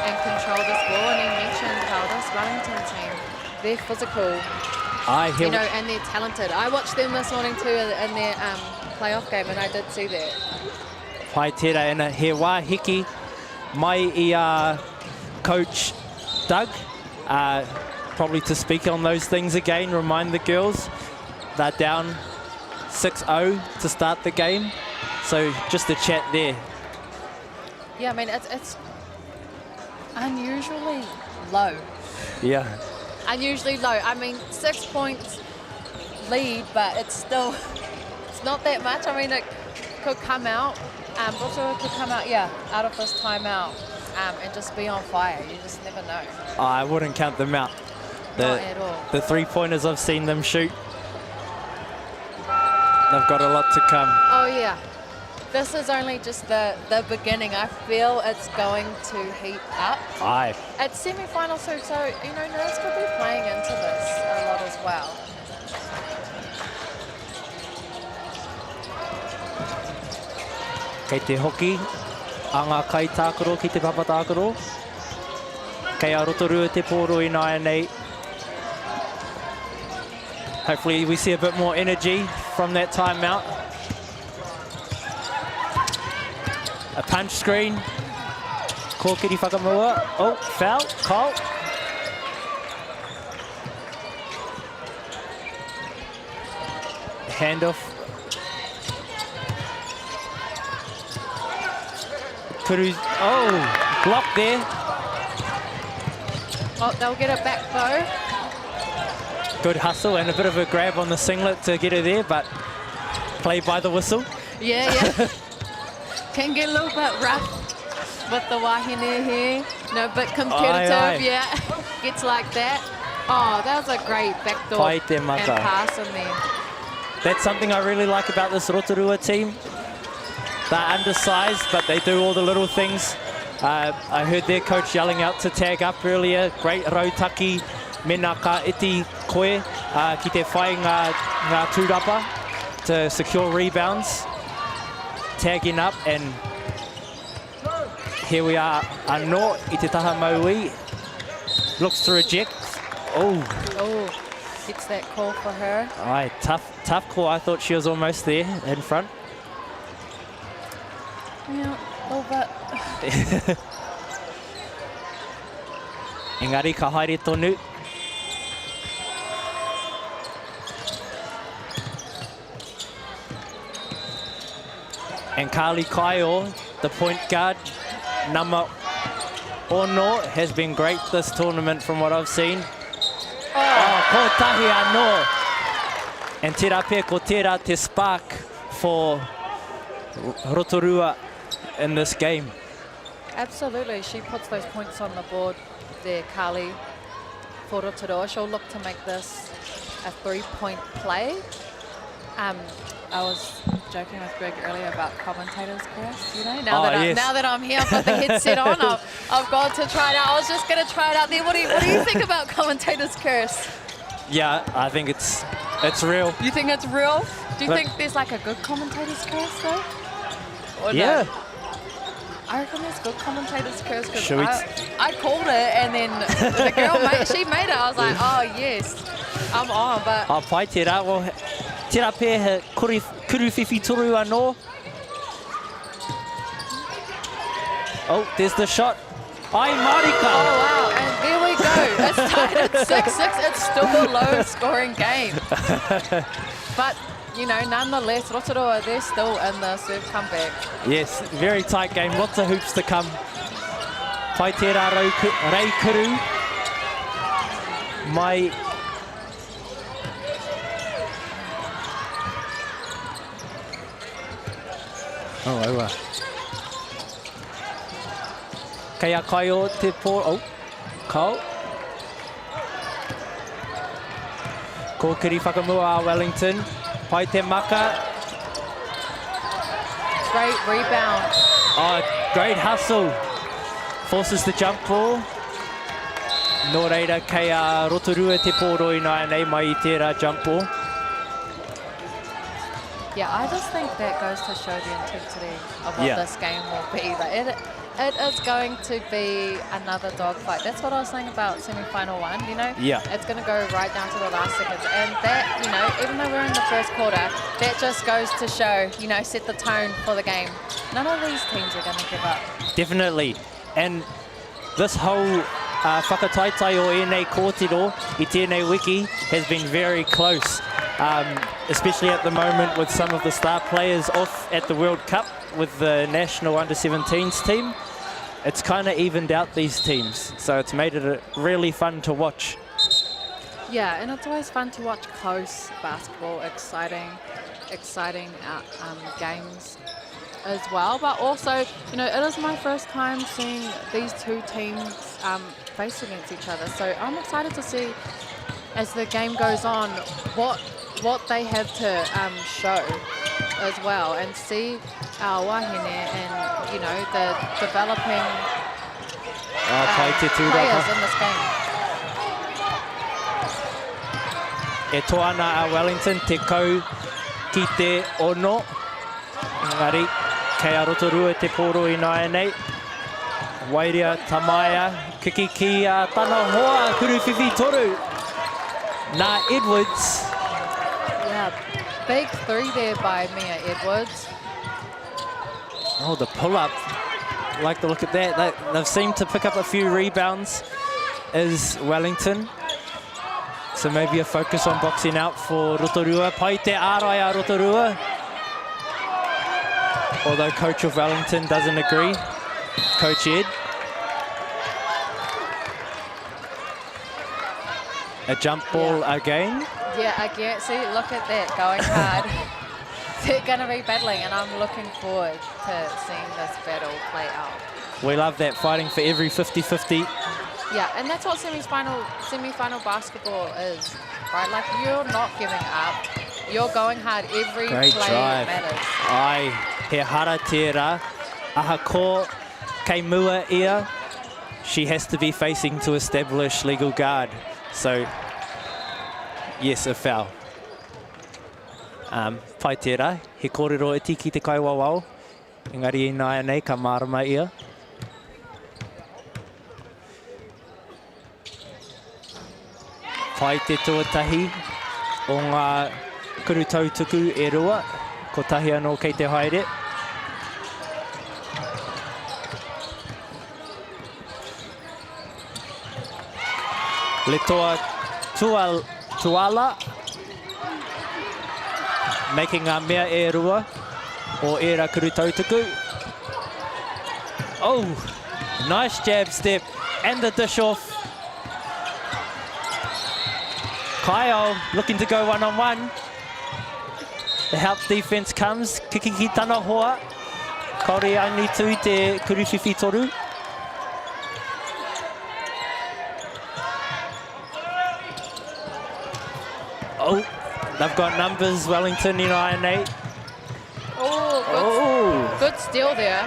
and control this ball. And he mentioned how this Wellington team, they're physical, you know, and they're talented. I watched them this morning too in their playoff game, and I did see that. Pai tērā, and he wāhiki mai I coach Doug, probably to speak on those things again, remind the girls they're down 6-0 to start the game. So just a chat there. Yeah, I mean, it's unusually low. Yeah. Unusually low. I mean, 6 points lead, but it's still, it's not that much. I mean, it could come out, Rotorua could come out, out of this timeout and just be on fire. You just never know. I wouldn't count them out. Not at all. The three-pointers I've seen them shoot, they've got a lot to come. Oh, yeah. This is only just the beginning. I feel it's going to heat up. Aye. It's semi-final too, so, you know, nerves could be playing into this a lot as well. Kei te hoki, a ngā kai tākaro ki te papa tākaro. Kei a Rotorua te poro I nai nei. Hopefully we see a bit more energy from that timeout. A punch screen. Kōkiri whakamua. Oh, foul, Cole. Handoff. Oh, block there. Oh, they'll get it back though. Good hustle and a bit of a grab on the singlet to get it there, but play by the whistle. Yeah. Can get a little bit rough with the wahine here. No, but competitive, yeah. Gets like that. Oh, that was a great backdoor and pass in there. That's something I really like about this Rotorua team. They're undersized, but they do all the little things. I heard their coach yelling out to tag up earlier. Great rautaki, mena ka iti koe, ki te whai ngā tūrapa to secure rebounds. Tagging up, and here we are, anō I te taha maui. Looks to reject. Oh, gets that call for her. Aye, tough call. I thought she was almost there in front. Yeah, a little bit. Engari ka haere tonu. And Carly Kaio, the point guard, number Ono, has been great this tournament from what I've seen. Oh, ko tahi anō. And tērā pē ko tērā te spark for Rotorua in this game. Absolutely, she puts those points on the board there, Carly, for Rotorua. She'll look to make this a 3-point play. I was joking with Greg earlier about commentators' curse, you know? Now that I'm here, I've got the headset on, I've got to try it out. I was just going to try it out there. What do you think about commentators' curse? Yeah, I think it's real. You think it's real? Do you think there's like a good commentator's curse though? Or yeah. No? I reckon there's good commentator's curse because I called it and then the girl, she made it. I was like, oh yes, I'm on. But pai tērā, well, tērā pē he kuruwhiwhi toru anō. Oh, there's the shot. Ai Marika! Oh wow, and there we go. It's tied at 6-6. It's still a low-scoring game. But, you know, nonetheless, Rotorua, they're still in the serve comeback. Yes, very tight game. Lots of hoops to come. Pai tērā rei kuru. Mai... Oh, aua. Kei a kai o te pō... Oh, kau. Ko kiri whakamua a Wellington. Pai te maka. Great rebound. Oh, great hustle. Forces the jump ball. Nō reira kei a Rotorua te pōroi nei mai I tērā jump ball. Yeah, I just think that goes to show the intensity of what this game will be. Like it is going to be another dogfight. That's what I was saying about semi-final one, you know? Yeah. It's going to go right down to the last seconds. And that, you know, even though we're in the first quarter, that just goes to show, you know, set the tone for the game. None of these teams are going to give up. Definitely. And this whole whakataitai o ēnei kōtiro I tēnei wiki has been very close. Especially at the moment with some of the star players off at the World Cup with the national under-17s team. It's kind of evened out these teams, so it's made it really fun to watch. Yeah, and it's always fun to watch close basketball, exciting games as well. But also, you know, it is my first time seeing these two teams face against each other. So I'm excited to see, as the game goes on, what they have to show as well, and see our wahine and, you know, the developing players in this game. E toana a Wellington te kau ki te ono. Engari, kei a Rotorua te pōroi nei. Wairia Tamaya, kiki ki a tana hoa, kuruwhiwhi toru. Nā Edwards. Yeah, big three there by Mia Edwards. Oh, the pull-up. I like the look at that. They've seemed to pick up a few rebounds as Wellington. So maybe a focus on boxing out for Rotorua. Pai te ārai a Rotorua. Although coach of Wellington doesn't agree. Coach Ed. A jump ball again. Yeah, again, see, look at that, going hard. They're going to be battling, and I'm looking forward to seeing this battle play out. We love that, fighting for every 50-50. Yeah, and that's what semi-final basketball is, right? Like, you're not giving up. You're going hard. Every Great play drive. matters. Ai, he hara tērā. Aha ko kei mua ia. She has to be facing to establish legal guard. So, yes, a foul. Pai tērā, he kōrero e tiki te kaiwawao. Engari I nāia nei, ka marama ia. Pai te tuatahi o ngā kurutautuku e rua. Ko tahi anō kei te haere. Le toa Tuala. Making a mea e rua. O era kurutautaku. Oh, nice jab step. And the dish off. Kyle looking to go one-on-one. The help defense comes. Kiki tana hoa. Kaore angi tū te kuriwhiwhi toru. Oh, they've got numbers, Wellington in iron 8. Oh, good steal there.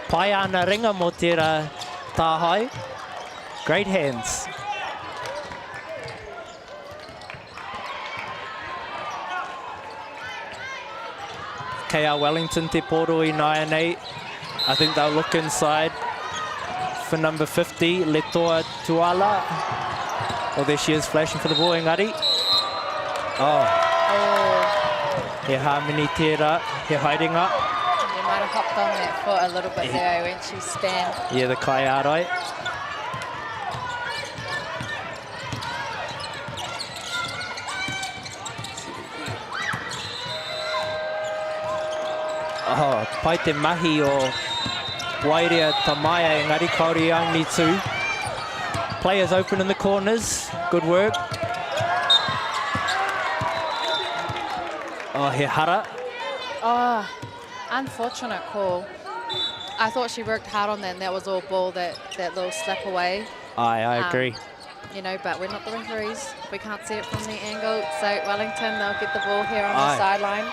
Pai ana ringa mo tērā tāhai. Great hands. KR Wellington te poro in iron 8. I think they'll look inside for number 50, Letoa Tuala. Oh, there she is, flashing for the ball, Engari. Oh. He harmony tērā, he hiding up. You might have hopped on that foot a little bit there when she span. Yeah, the kai arai. Oh, pai te mahi o Wairea Tamaia, engari kaore angi tū. Players open in the corners, good work. Oh, he hara. Oh, unfortunate call. I thought she worked hard on that and that was all ball, that little slap away. I agree. You know, but we're not the referees. We can't see it from the angle. So Wellington, they'll get the ball here on the sideline.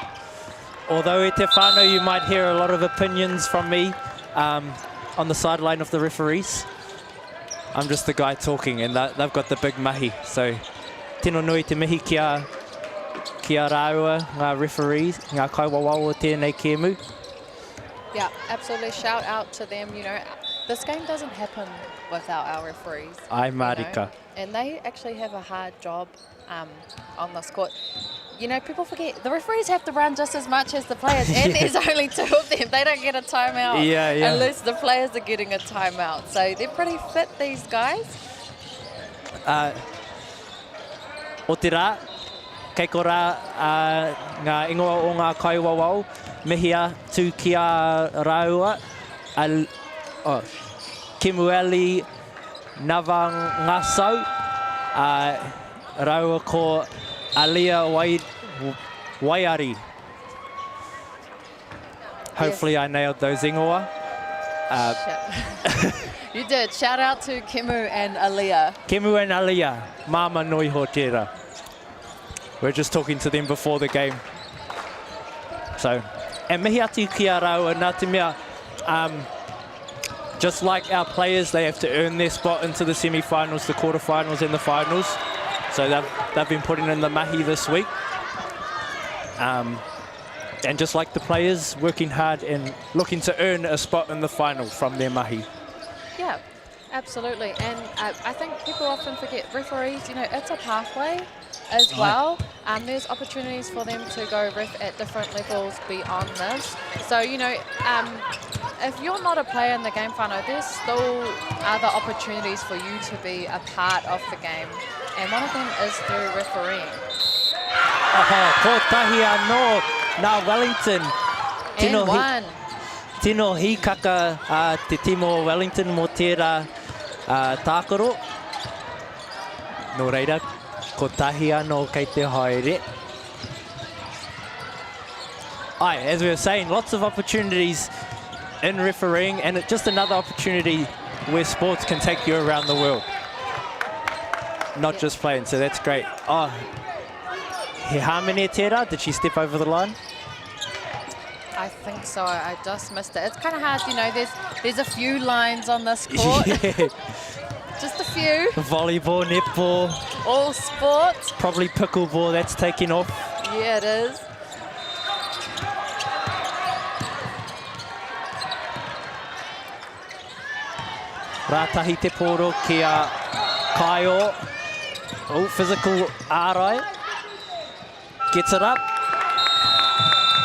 Although e te whānau, you might hear a lot of opinions from me on the sideline of the referees. I'm just the guy talking, and they've got the big mahi. So, tino nui te mihi kia rāua ngā referees, ngā kaiwawao o tēnei kēmu. Yeah, absolutely. Shout out to them. You know, this game doesn't happen without our referees. Ai marika. You know? And they actually have a hard job on this court. You know, people forget, the referees have to run just as much as the players, and there's only 2 of them. They don't get a timeout unless the players are getting a timeout. So they're pretty fit, these guys. O te rā, kei ko rā ngā ingoa o ngā kaiwawao, mehia tū ki a rāua, Kimueli Navangasau, rāua ko Alia Waiari. Hopefully I nailed those ingoa. You did. Shout out to Kimu and Alia. Kimu and Alia, mama noi ho tērā. We're just talking to them before the game. So, and mihi atu ki a rāua nā te mea, just like our players, they have to earn their spot into the semi-finals, the quarterfinals and the finals. So they've been putting in the mahi this week. And just like the players, working hard and looking to earn a spot in the final from their mahi. Yeah, absolutely. And I think people often forget referees, you know, it's a pathway as well. There's opportunities for them to go ref at different levels beyond this. So, you know, if you're not a player in the game whānau, there's still other opportunities for you to be a part of the game. And one of them is through refereeing. Kotahi anō, nā Wellington. And one. Tino hikaka te timo Wellington mo tērā tākaro. Nō reira, kotahi anō kei te haere. As we were saying, lots of opportunities in refereeing, and it's just another opportunity where sports can take you around the world. Not just playing, so that's great. He harmony tērā, did she step over the line? I think so, I just missed it. It's kind of hard, you know, there's a few lines on this court. Just a few. Volleyball, netball. All sports. Probably pickleball, that's taking off. Yeah, it is. Rātahi te poro ki a Kaio. Oh, physical ārai. Gets it up.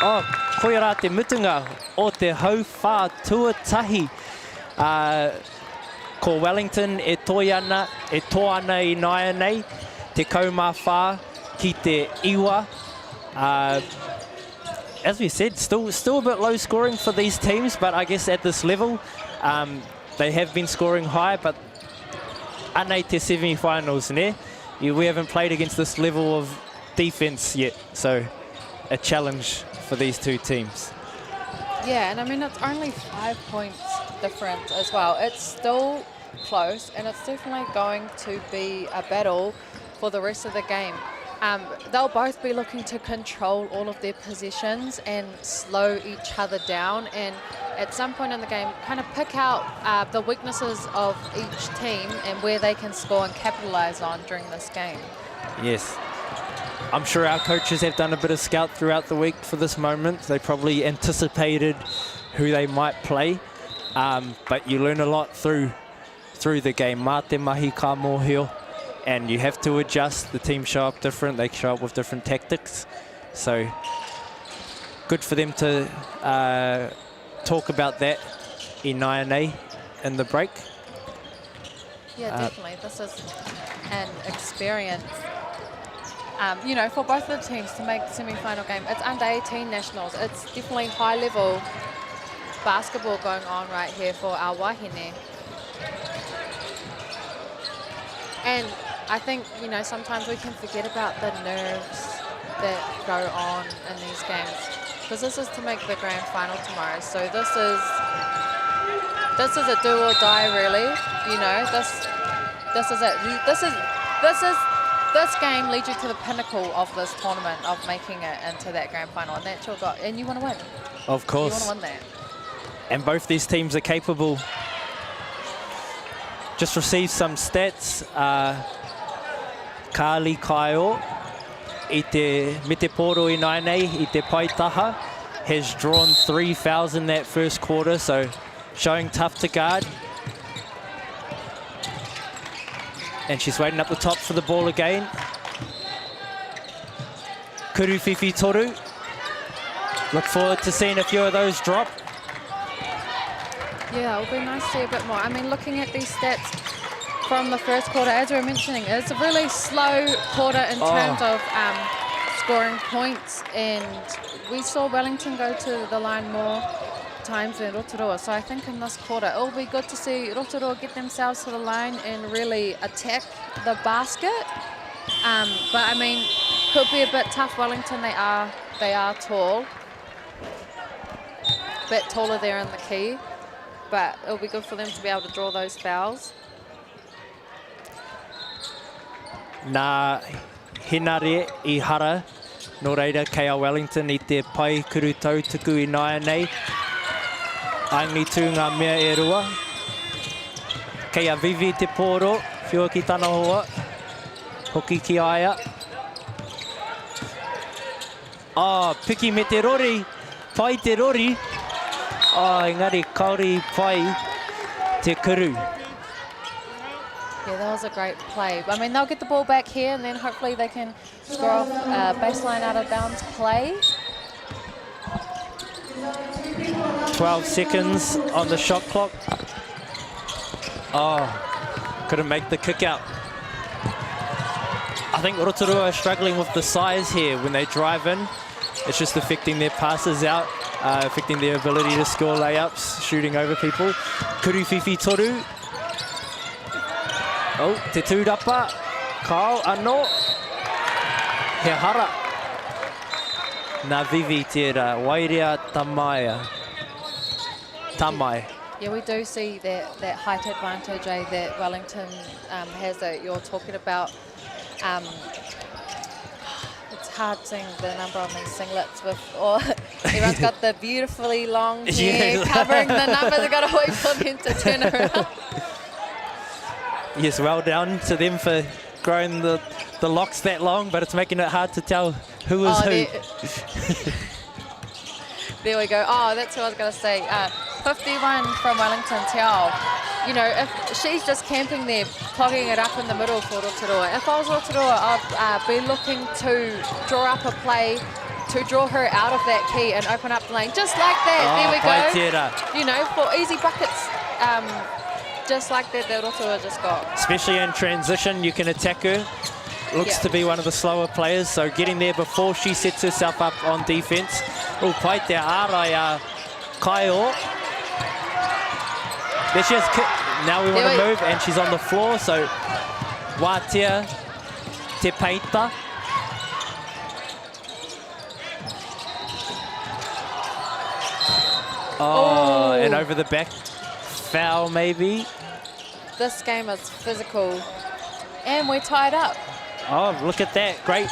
Oh, koe rā te mutunga o te hau whā tuatahi. Ko Wellington e toi ana, e tō ana I naia nei, te kaumawha ki te iwa. As we said, still a bit low scoring for these teams, but I guess at this level, they have been scoring high, but anei te semi-finals, ne? We haven't played against this level of defense yet, so a challenge for these two teams. Yeah, and I mean, it's only 5 points different as well. It's still close, and it's definitely going to be a battle for the rest of the game. They'll both be looking to control all of their possessions and slow each other down, and at some point in the game kind of pick out the weaknesses of each team and where they can score and capitalize on during this game. Yes. I'm sure our coaches have done a bit of scout throughout the week for this moment. They probably anticipated who they might play, but you learn a lot through the game. Mā te mahi ka mōhio. And you have to adjust. The teams show up different. They show up with different tactics. So good for them to talk about that in Naia in the break. Yeah, definitely. This is an experience, you know, for both of the teams to make the semi-final game. It's under 18 nationals. It's definitely high-level basketball going on right here for our wahine. And I think, you know, sometimes we can forget about the nerves that go on in these games, because this is to make the grand final tomorrow. So this is a do or die, really. You know, this is it. This game leads you to the pinnacle of this tournament, of making it into that grand final, and that's your goal. And you want to win. Of course. You want to win that. And both these teams are capable. Just received some stats. Kali Kaio, I te Meteporo I Nainei, I te Paitaha, has drawn 3 fouls in that first quarter, so showing tough to guard. And she's waiting up the top for the ball again. Kuru Whiwhi Toru. Look forward to seeing a few of those drop. Yeah, it'll be nice to see a bit more. I mean, looking at these stats from the first quarter, as we were mentioning, it's a really slow quarter in terms of scoring points, and we saw Wellington go to the line more times than Rotorua. So I think in this quarter, it'll be good to see Rotorua get themselves to the line and really attack the basket. But I mean, could be a bit tough. Wellington, they are tall, a bit taller there in the key, but it'll be good for them to be able to draw those fouls. Nā hinare I hara, no reira kei a Wellington I te pai kuru tautuku I Naia nei. Aingi tū ngā mea e rua. Kei a Vivi te pōro, whiua ki tāna hoa, hoki ki aia. Piki me te rori, pai te rori. Engari kauri pai te kuru. Yeah, that was a great play. I mean, they'll get the ball back here, and then hopefully they can score off baseline out of bounds play. 12 seconds on the shot clock. Couldn't make the kick out. I think Rotorua are struggling with the size here when they drive in. It's just affecting their passes out, affecting their ability to score layups, shooting over people. Kuru Whiwhi Toru. Te tūrapa, kao anō, he hara. Nā Vivi tērā, wairea tamai. Yeah, we do see that height advantage that Wellington has that you're talking about. It's hard seeing the number on these singlets with, everyone's got the beautifully long hair covering the number. They've got to wait for them to turn around. Yes, well done to them for growing the locks that long, but it's making it hard to tell who is who. There we go. That's what I was going to say. 51 from Wellington, Te You know, if she's just camping there, clogging it up in the middle for Rotorua. If I was Rotorua, I'd be looking to draw up a play to draw her out of that key and open up the lane. Just like that. There we go. You know, for easy buckets. just like that Rotorua just got. Especially in transition, you can attack her. Looks to be one of the slower players, so getting there before she sets herself up on defense. Oh, paite ārai Kaio. There she is. Now we want to move, and she's on the floor, so Wātea te peita. Oh, and over the back. Foul, maybe. This game is physical. And we're tied up. Oh, look at that. Great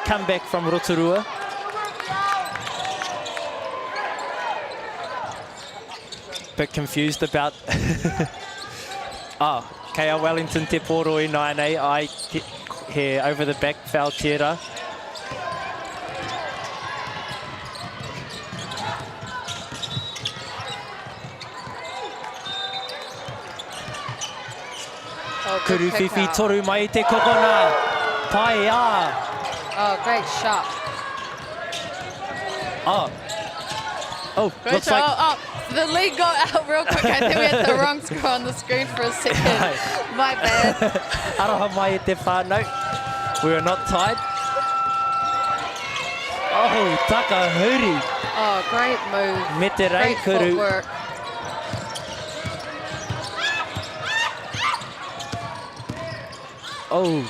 comeback from Rotorua. Bit confused about... oh, Kea Wellington te poroi nai nei. I here over the back, foul tira. Kuru whiwhi toru mai te kokona. Pai a. Oh, great shot. Oh. Oh, Great looks shot. like... Oh, the lead got out real quick. I think we had the wrong score on the screen for a second. My bad. Aroha mai te whānau. We are not tied. Oh, Takahuri. Oh, great move. Me te Great reikuru. footwork. Oh.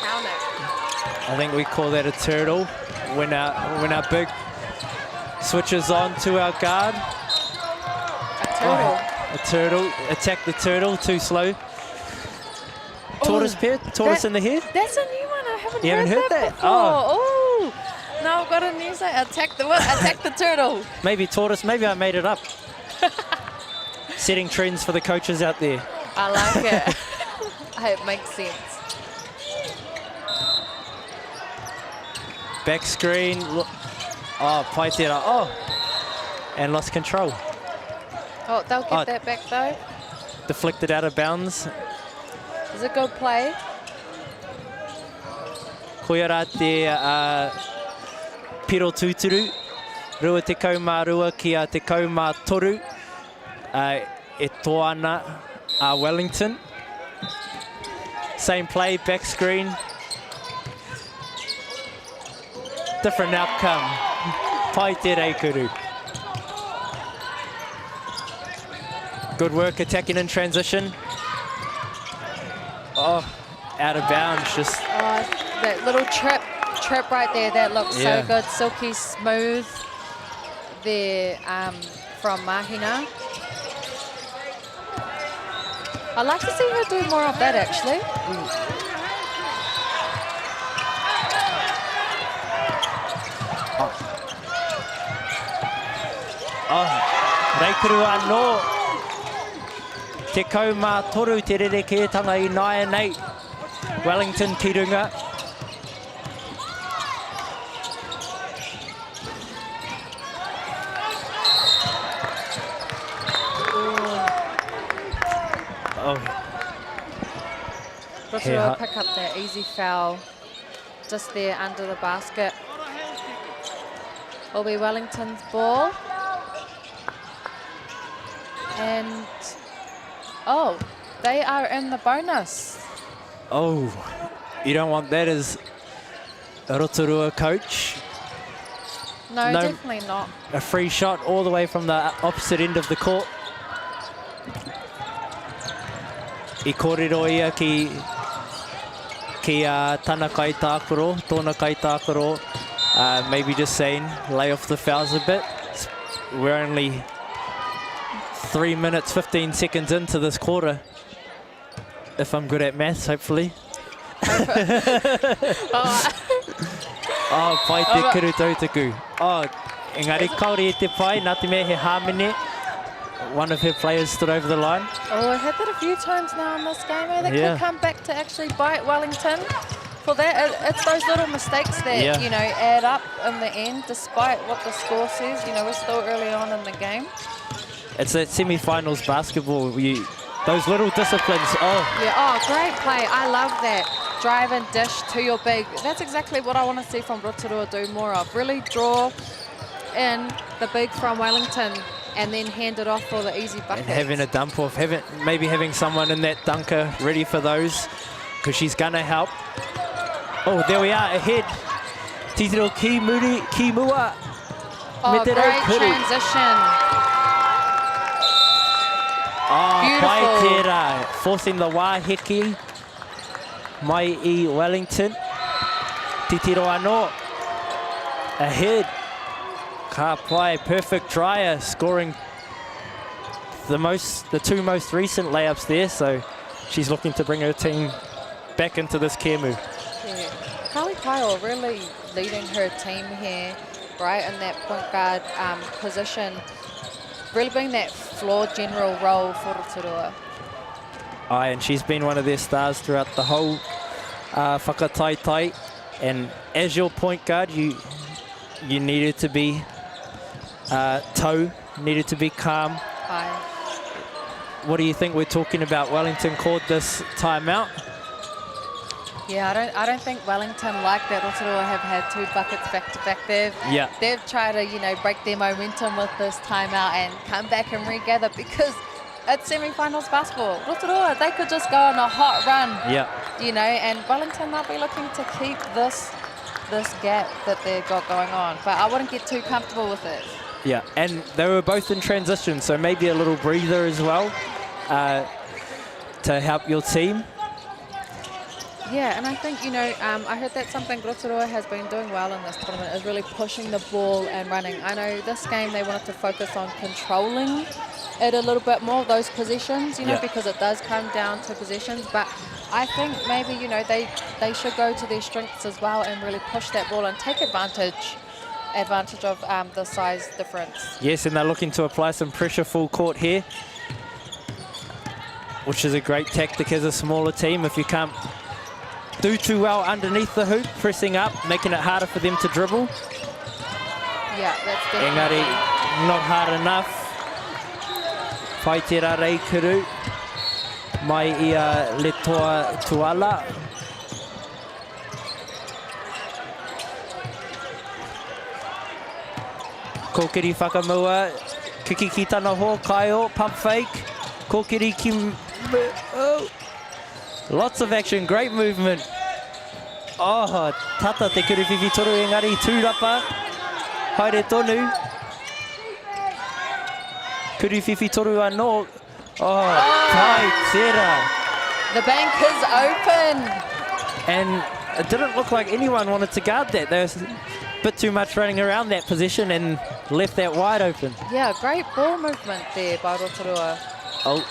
Count it. I think we call that a turtle when our big switches on to our guard. A turtle. A turtle. Attack the turtle. Too slow. Tortoise pair. Tortoise in the head. That's a new one. I haven't You haven't heard that? before. Oh. Now I've got a new say. Attack the what? Attack the turtle. Maybe tortoise. Maybe I made it up. Setting trends for the coaches out there. I like it. It makes sense. Back screen. Oh, paitera. Oh. And lost control. Oh, they'll get that back though. Deflected out of bounds. It's a good play. Koiara te piro tūturu. Rua te kaumārua kia te kaumātoru. E toana Wellington. Same play, back screen. Different outcome. Pai te reikuru. Good work attacking in transition. Oh, out of bounds. Just that little trip right there. That looks so good. Silky smooth there from Mahina. I'd like to see her do more of that, actually. Oh, reikuru anō. Te kaumātoru te rerekētanga I nai nei. Wellington ki runga. Oh. Rotorua pick up that easy foul just there under the basket. Will be Wellington's ball. And, oh, they are in the bonus. Oh, you don't want that as a Rotorua coach. No, definitely not. A free shot all the way from the opposite end of the court. I kōrero ia ki tana kai tākaro, tōna kai tākaro. Maybe just saying, lay off the fouls a bit. We're only 3 minutes, 15 seconds into this quarter. If I'm good at maths, hopefully. Oh, pai te kuru tautaku. Oh, engari kauri e te pai, nā te mea he hāmene. One of her players stood over the line. Oh, I've had that a few times now in this game. They could come back to actually bite Wellington. For that, it's those little mistakes that, you know, add up in the end, despite what the score says. You know, we're still early on in the game. It's that semi-finals basketball. Those little disciplines. Oh. Yeah, oh, great play. I love that. Drive and dish to your big. That's exactly what I want to see from Rotorua do more of. Really draw in the big from Wellington. and then hand it off for the easy bucket. And having a dump off, maybe having someone in that dunker ready for those, because she's gonna help. Oh, there we are, ahead. Titiro Kimua. Oh, great transition. Oh, Beautiful. Paitera, forcing the wahiki. Mai I Wellington. Titiro Anō. Ahead. Ka pai, perfect dryer, scoring the two most recent layups there, so she's looking to bring her team back into this kemu. Yeah. Kali Kyle really leading her team here, right, in that point guard position, really being that floor general role for Rotorua. Aye, and she's been one of their stars throughout the whole whakataitai, and as your point guard, you needed to be needed to be calm. Aye. What do you think we're talking about? Wellington called this timeout. Yeah, I don't think Wellington, like that, Rotorua have had 2 buckets back to back. They've tried to, break their momentum with this timeout and come back and regather, because it's semi-finals basketball. Rotorua, they could just go on a hot run. Yeah. And Wellington might be looking to keep this gap that they've got going on, but I wouldn't get too comfortable with it. Yeah, and they were both in transition, so maybe a little breather as well to help your team. Yeah, and I think, I heard that something Rotorua has been doing well in this tournament is really pushing the ball and running. I know this game they wanted to focus on controlling it a little bit more, those possessions, because it does come down to possessions. But I think maybe, they should go to their strengths as well and really push that ball and take advantage of the size difference. Yes, and they're looking to apply some pressure full court here, which is a great tactic as a smaller team. If you can't do too well underneath the hoop, pressing up, making it harder for them to dribble. Yeah, that's definitely. Engari, not hard enough. Paitera Reikuru. Mai ia Letoa Tuala. Kokiri whakamua. Kiki ki tana ho, Kaio, pump fake. Kokiri ki... Oh. Lots of action, great movement. Oh, tata te kuriwhiwhi toru engari, tūrapa. Haere tonu. Kuriwhiwhi toru anō. Oh, Paitera. The bank is open. And it didn't look like anyone wanted to guard that. There was a bit too much running around that position and left that wide open. Yeah, great ball movement there by Rotorua. Oh.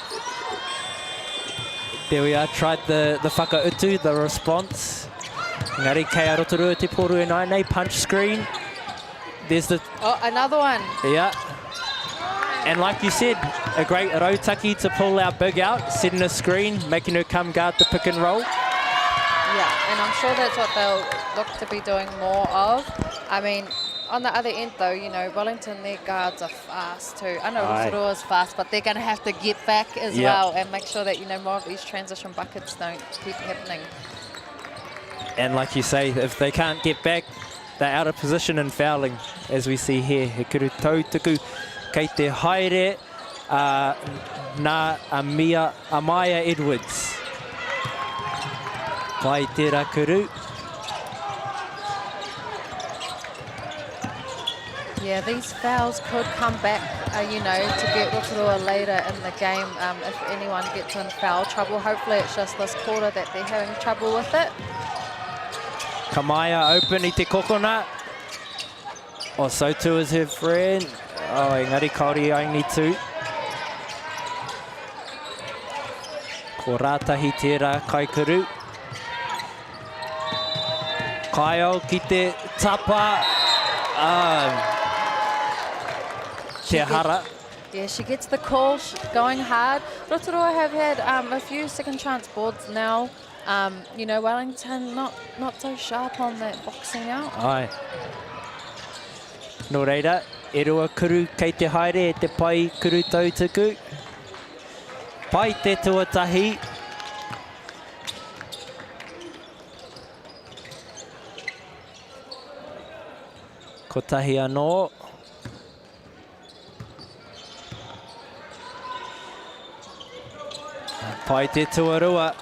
There we are, tried the whakautu, the response. Ngari kei Rotorua te poru e nainei, punch screen. There's the... Oh, another one. Yeah. And like you said, a great rautaki to pull our big out, setting a screen, making her come guard the pick and roll. Yeah, and I'm sure that's what they'll look to be doing more of. I mean, on the other end though, Wellington, their guards are fast too. I know Rotorua's fast, but they're going to have to get back as well and make sure that, more of these transition buckets don't keep happening. And like you say, if they can't get back, they're out of position and fouling, as we see here. He kuru tautaku kei te haere nā Amaya Edwards. Pai tērā kuru. Yeah, these fouls could come back, to get Rotorua later in the game if anyone gets in foul trouble. Hopefully it's just this quarter that they're having trouble with it. Kamaya open I te kokona. Oh, so too is her friend. Oh, engari kauri only two. Ko rātahi tērā kaikuru. Kaio ki te tapa. Te hara. Yeah, she gets the call, going hard. Rotorua have had a few second chance boards now. Wellington not so sharp on that boxing out. Ai. Nō reira, e rua kuru kei te haere e te pai kuru tautaku. Pai te tuatahi. Ko tahi anō. Pai te tuarua.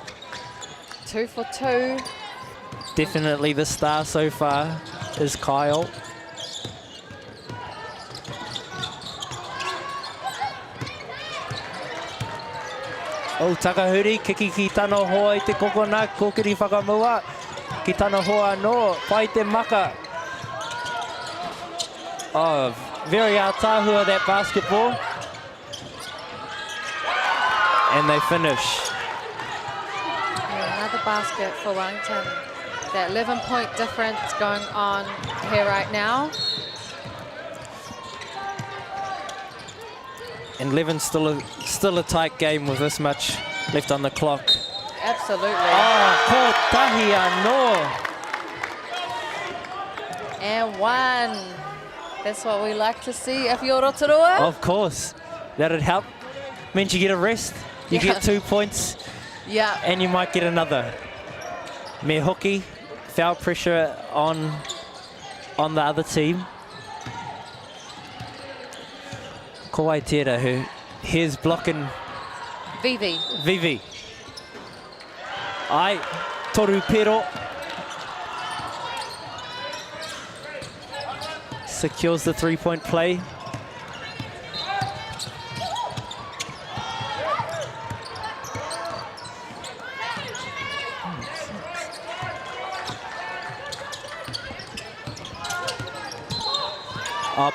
2 for 2. Definitely the star so far is Kyle. Oh, Takahuri, kiki ki tano hoa I te kokona, kokiri whakamua. Ki tano hoa no, pai te maka. Oh, very ātāhua that basketball. And they finish. Yeah, another basket for Wellington. That 11-point difference going on here right now. And 11's still a tight game with this much left on the clock. Absolutely. Oh, ko tahi anō. And 1. That's what we like to see if you're Rotorua. Of course. That'd help. Means you get a rest, you get 2 points, and you might get another. Me hoki, foul pressure on the other team. Kawai Tera, who here's blocking Vivi. Ai, Toru Pero. Secures the 3-point play.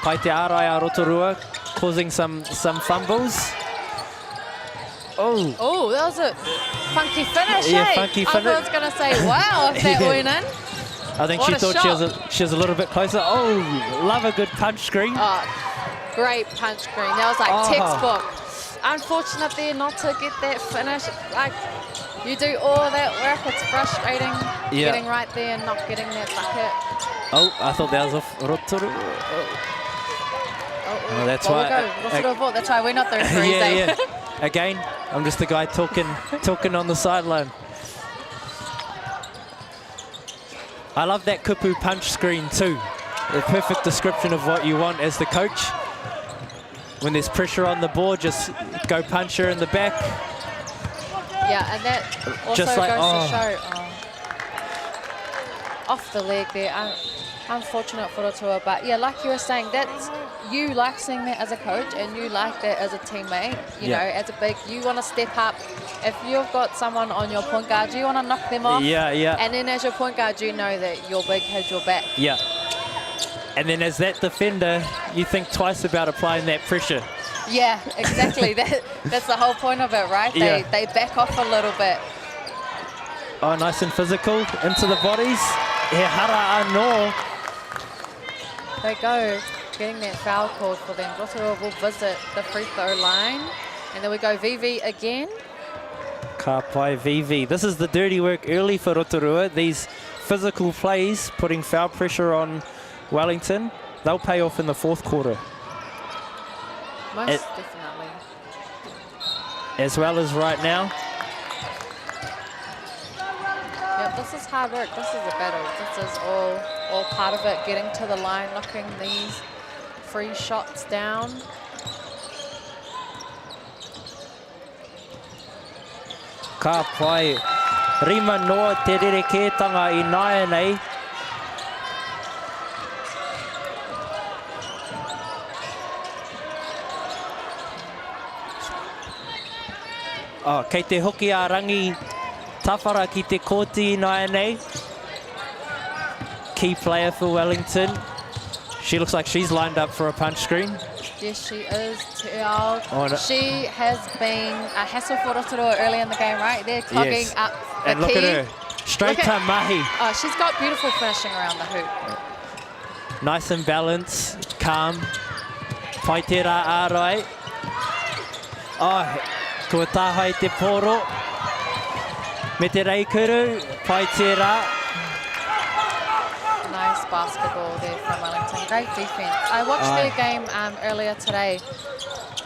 Pai te ārai a Rotorua, causing some fumbles. Oh, that was a funky finish, Yeah, eh? funky I finish. thought I was going to say, wow, if that went in. I think What she a thought she was a little bit closer. Oh, love a good punch screen. Oh, great punch screen. That was like textbook. Unfortunate there not to get that finish. Like, you do all that work, it's frustrating getting right there and not getting that bucket. Oh, I thought that was off Rotorua. Oh, that's well, why. That's why we're not the referees. Yeah. Again, I'm just the guy talking on the sideline. I love that kupu punch screen too. The perfect description of what you want as the coach. When there's pressure on the board, just go punch her in the back. Yeah, and that also Just like, goes to show off the leg there. Unfortunate for Rotorua, but yeah, like you were saying, that's you like seeing that as a coach and you like that as a teammate. You know, as a big, you want to step up. If you've got someone on your point guard, you want to knock them off. Yeah. And then as your point guard, you know that your big has your back. Yeah. And then as that defender, you think twice about applying that pressure. Yeah, exactly. That's the whole point of it, right? They back off a little bit. Oh, nice and physical into the bodies. He hara anō. They go, getting that foul called for them. Rotorua will visit the free throw line. And then we go Vivi again. Ka pai Vivi. This is the dirty work early for Rotorua. These physical plays, putting foul pressure on Wellington, they'll pay off in the fourth quarter. Most definitely. As well as right now. Yep, this is hard work. This is a battle. This is all part of it, getting to the line, knocking these free shots down. Ka pai rima noa te rerekētanga I naia nei. Oh, kei te hoki a rangi tawhara ki te kōti naia nei. Key player for Wellington. She looks like she's lined up for a punch screen. Yes, she is. Teal. Oh, no. She has been a hassle for Rotorua early in the game, right? They're clogging up the and look key. at her. Straight to mahi. Oh, she's got beautiful finishing around the hoop. Nice and balanced, calm. Pai te rā ārai. Oh, kua tāhai te poro. Me te reikuru, pai te rā. Nice basketball there from Wellington. Great defense. I watched their game earlier today.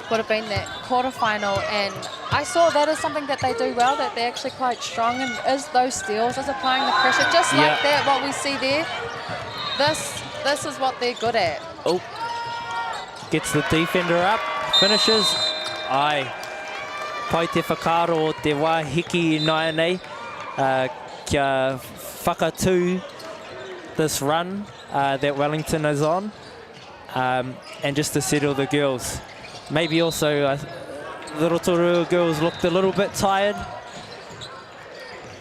Would have been that quarterfinal, and I saw that is something that they do well, that they're actually quite strong, and is those steals, is applying the pressure, just like that, what we see there. This is what they're good at. Oh, gets the defender up, finishes. Aye. pai te whakaro o te wā hiki nai nei, kia whakatū this run that Wellington is on, and just to settle the girls. Maybe also the Rotorua girls looked a little bit tired.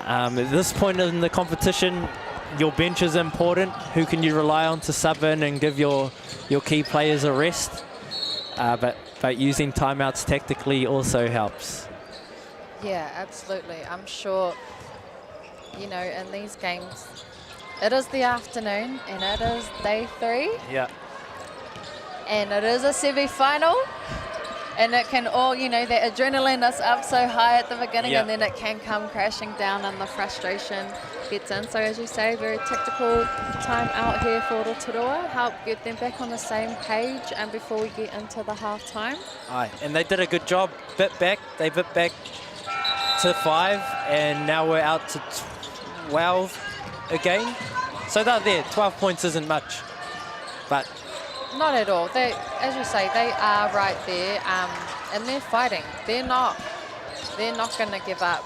At this point in the competition, your bench is important. Who can you rely on to sub in and give your key players a rest? But using timeouts tactically also helps. Yeah, absolutely. I'm sure, you know, in these games, it is the afternoon and it is day 3. Yeah. And it is a semi-final. And it can all, you know, that adrenaline is up so high at the beginning, and then it can come crashing down and the frustration gets in. So as you say, very tactical time out here for Rotorua. Help get them back on the same page and before we get into the half-time. Aye, and they did a good job. They bit back to 5, and now we're out to 12 again. So they're there. 12 points isn't much, but not at all. They, as you say, they are right there, and they're fighting. They're not going to give up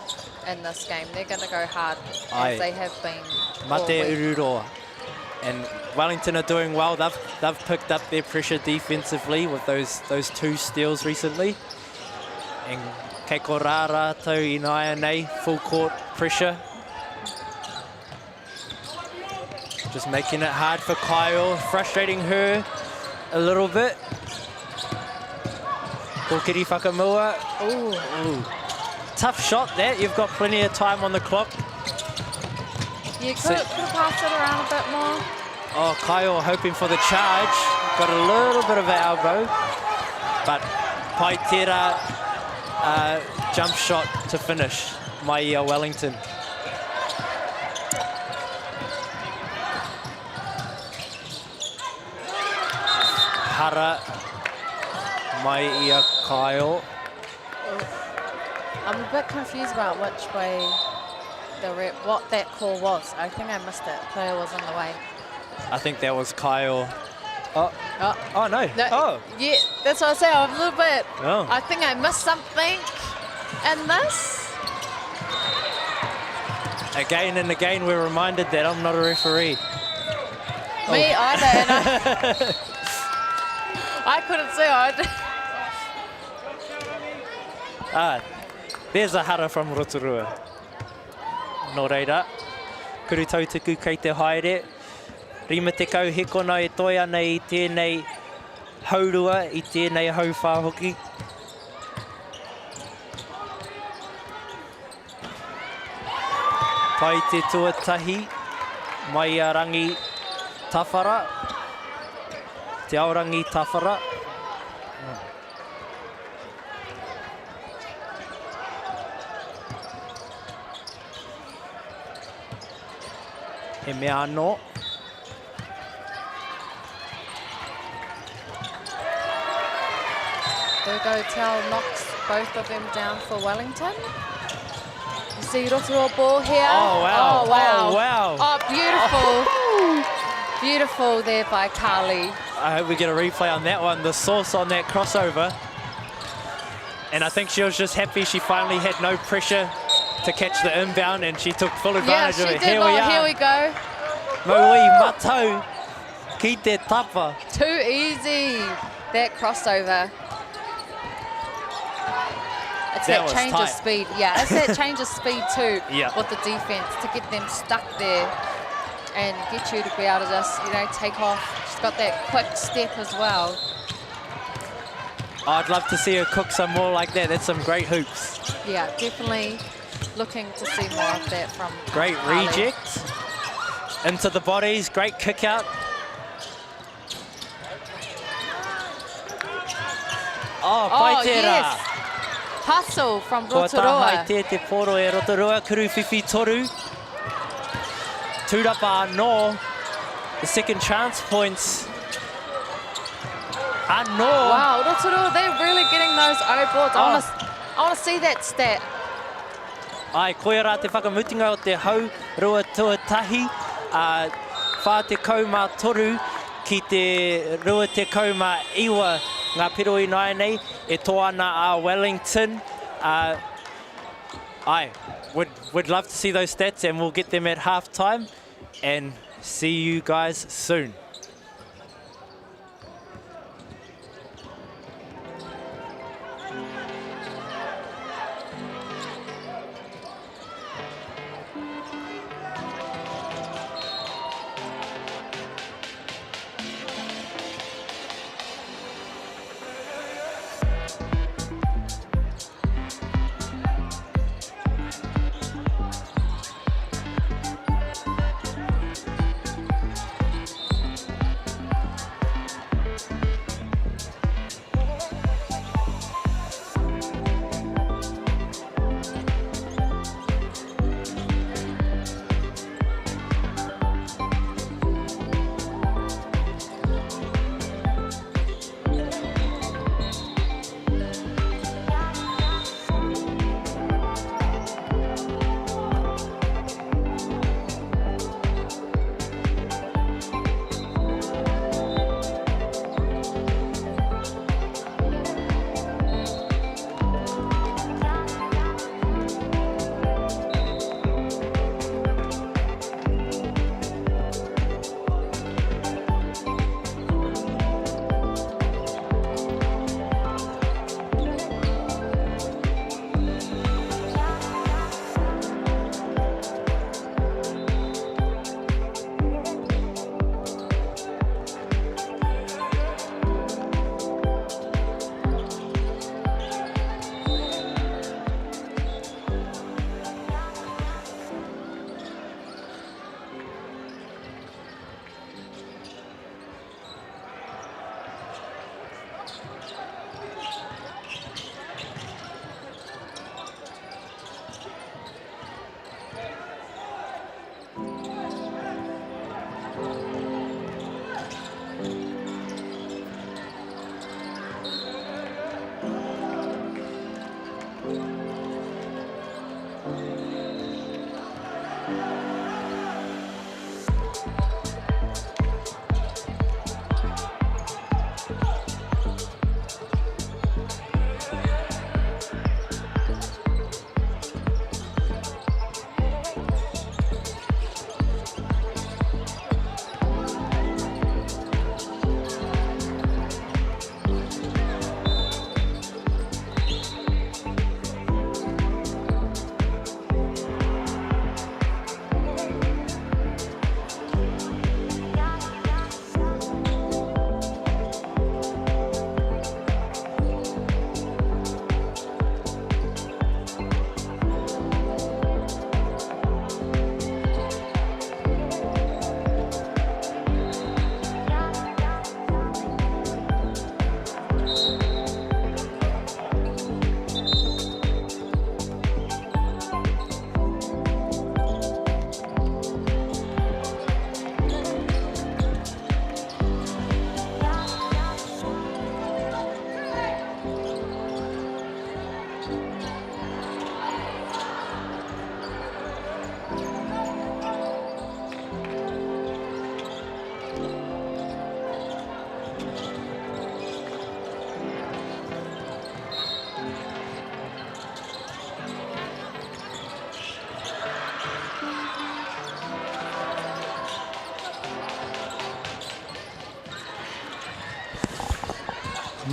in this game. They're going to go hard as they have been. Mate Ururoa. And Wellington are doing well. They've picked up their pressure defensively with those 2 steals recently. And kei ko rā rātou I nai nei, full court pressure. Just making it hard for Kyle, frustrating her a little bit. Kokiri whakamua. Ooh. Tough shot that. You've got plenty of time on the clock. You could have passed it around a bit more. Oh, Kyle hoping for the charge. Got a little bit of an elbow. But Paitera jump shot to finish. Maia Wellington. Hara, Maia Kyle. I'm a bit confused about which way what that call was. I think I missed it. Player was on the way. I think that was Kyle. Oh no. Oh. Yeah, that's what I say. I'm a little bit. Oh. I think I missed something in this. Again and again, we're reminded that I'm not a referee. Me either. And I couldn't see it. There's a hara from Rotorua. Nō reira, kuru tautiku kei te haere. Rima te kau he kona e toi ana I tēnei haurua, I tēnei hauwhā hoki. Pai te tuatahi, mai a rangi tawhara. Te aorangi tawhara. He mea anō. Tell knocks both of them down for Wellington. You see Rotorua ball here. Oh, wow. Oh, wow. Oh, wow. Oh, beautiful. Beautiful there by Carly. I hope we get a replay on that one. The source on that crossover. And I think she was just happy she finally had no pressure to catch the inbound, and she took full advantage of it. Here we are. Here we go. Maui matau ki te tapa. Too easy, that crossover. It's that change of speed. Yeah, it's that change of speed too with the defense to get them stuck there and get you to be able to just, you know, take off. She's got that quick step as well. Oh, I'd love to see her cook some more like that. That's some great hoops. Yeah, definitely looking to see more of that from Great Carly. reject. Into the bodies, great kick out. Oh, Paitera. Yes. Hustle from Rotorua. Ko tahai te poro e Rotorua, kuru whiwhi toru. Tūrapa anō, the second chance points. Anō. Wow, Rotorua, they're really getting those O boards. I want to see that stat. Ai, koe rā te whakamutinga o te hau rua tuatahi. Whā te kaumā toru ki te rua te kaumā iwa ngā piro I nai nei. E tō ana a Wellington. We'd love to see those stats, and we'll get them at halftime. And see you guys soon.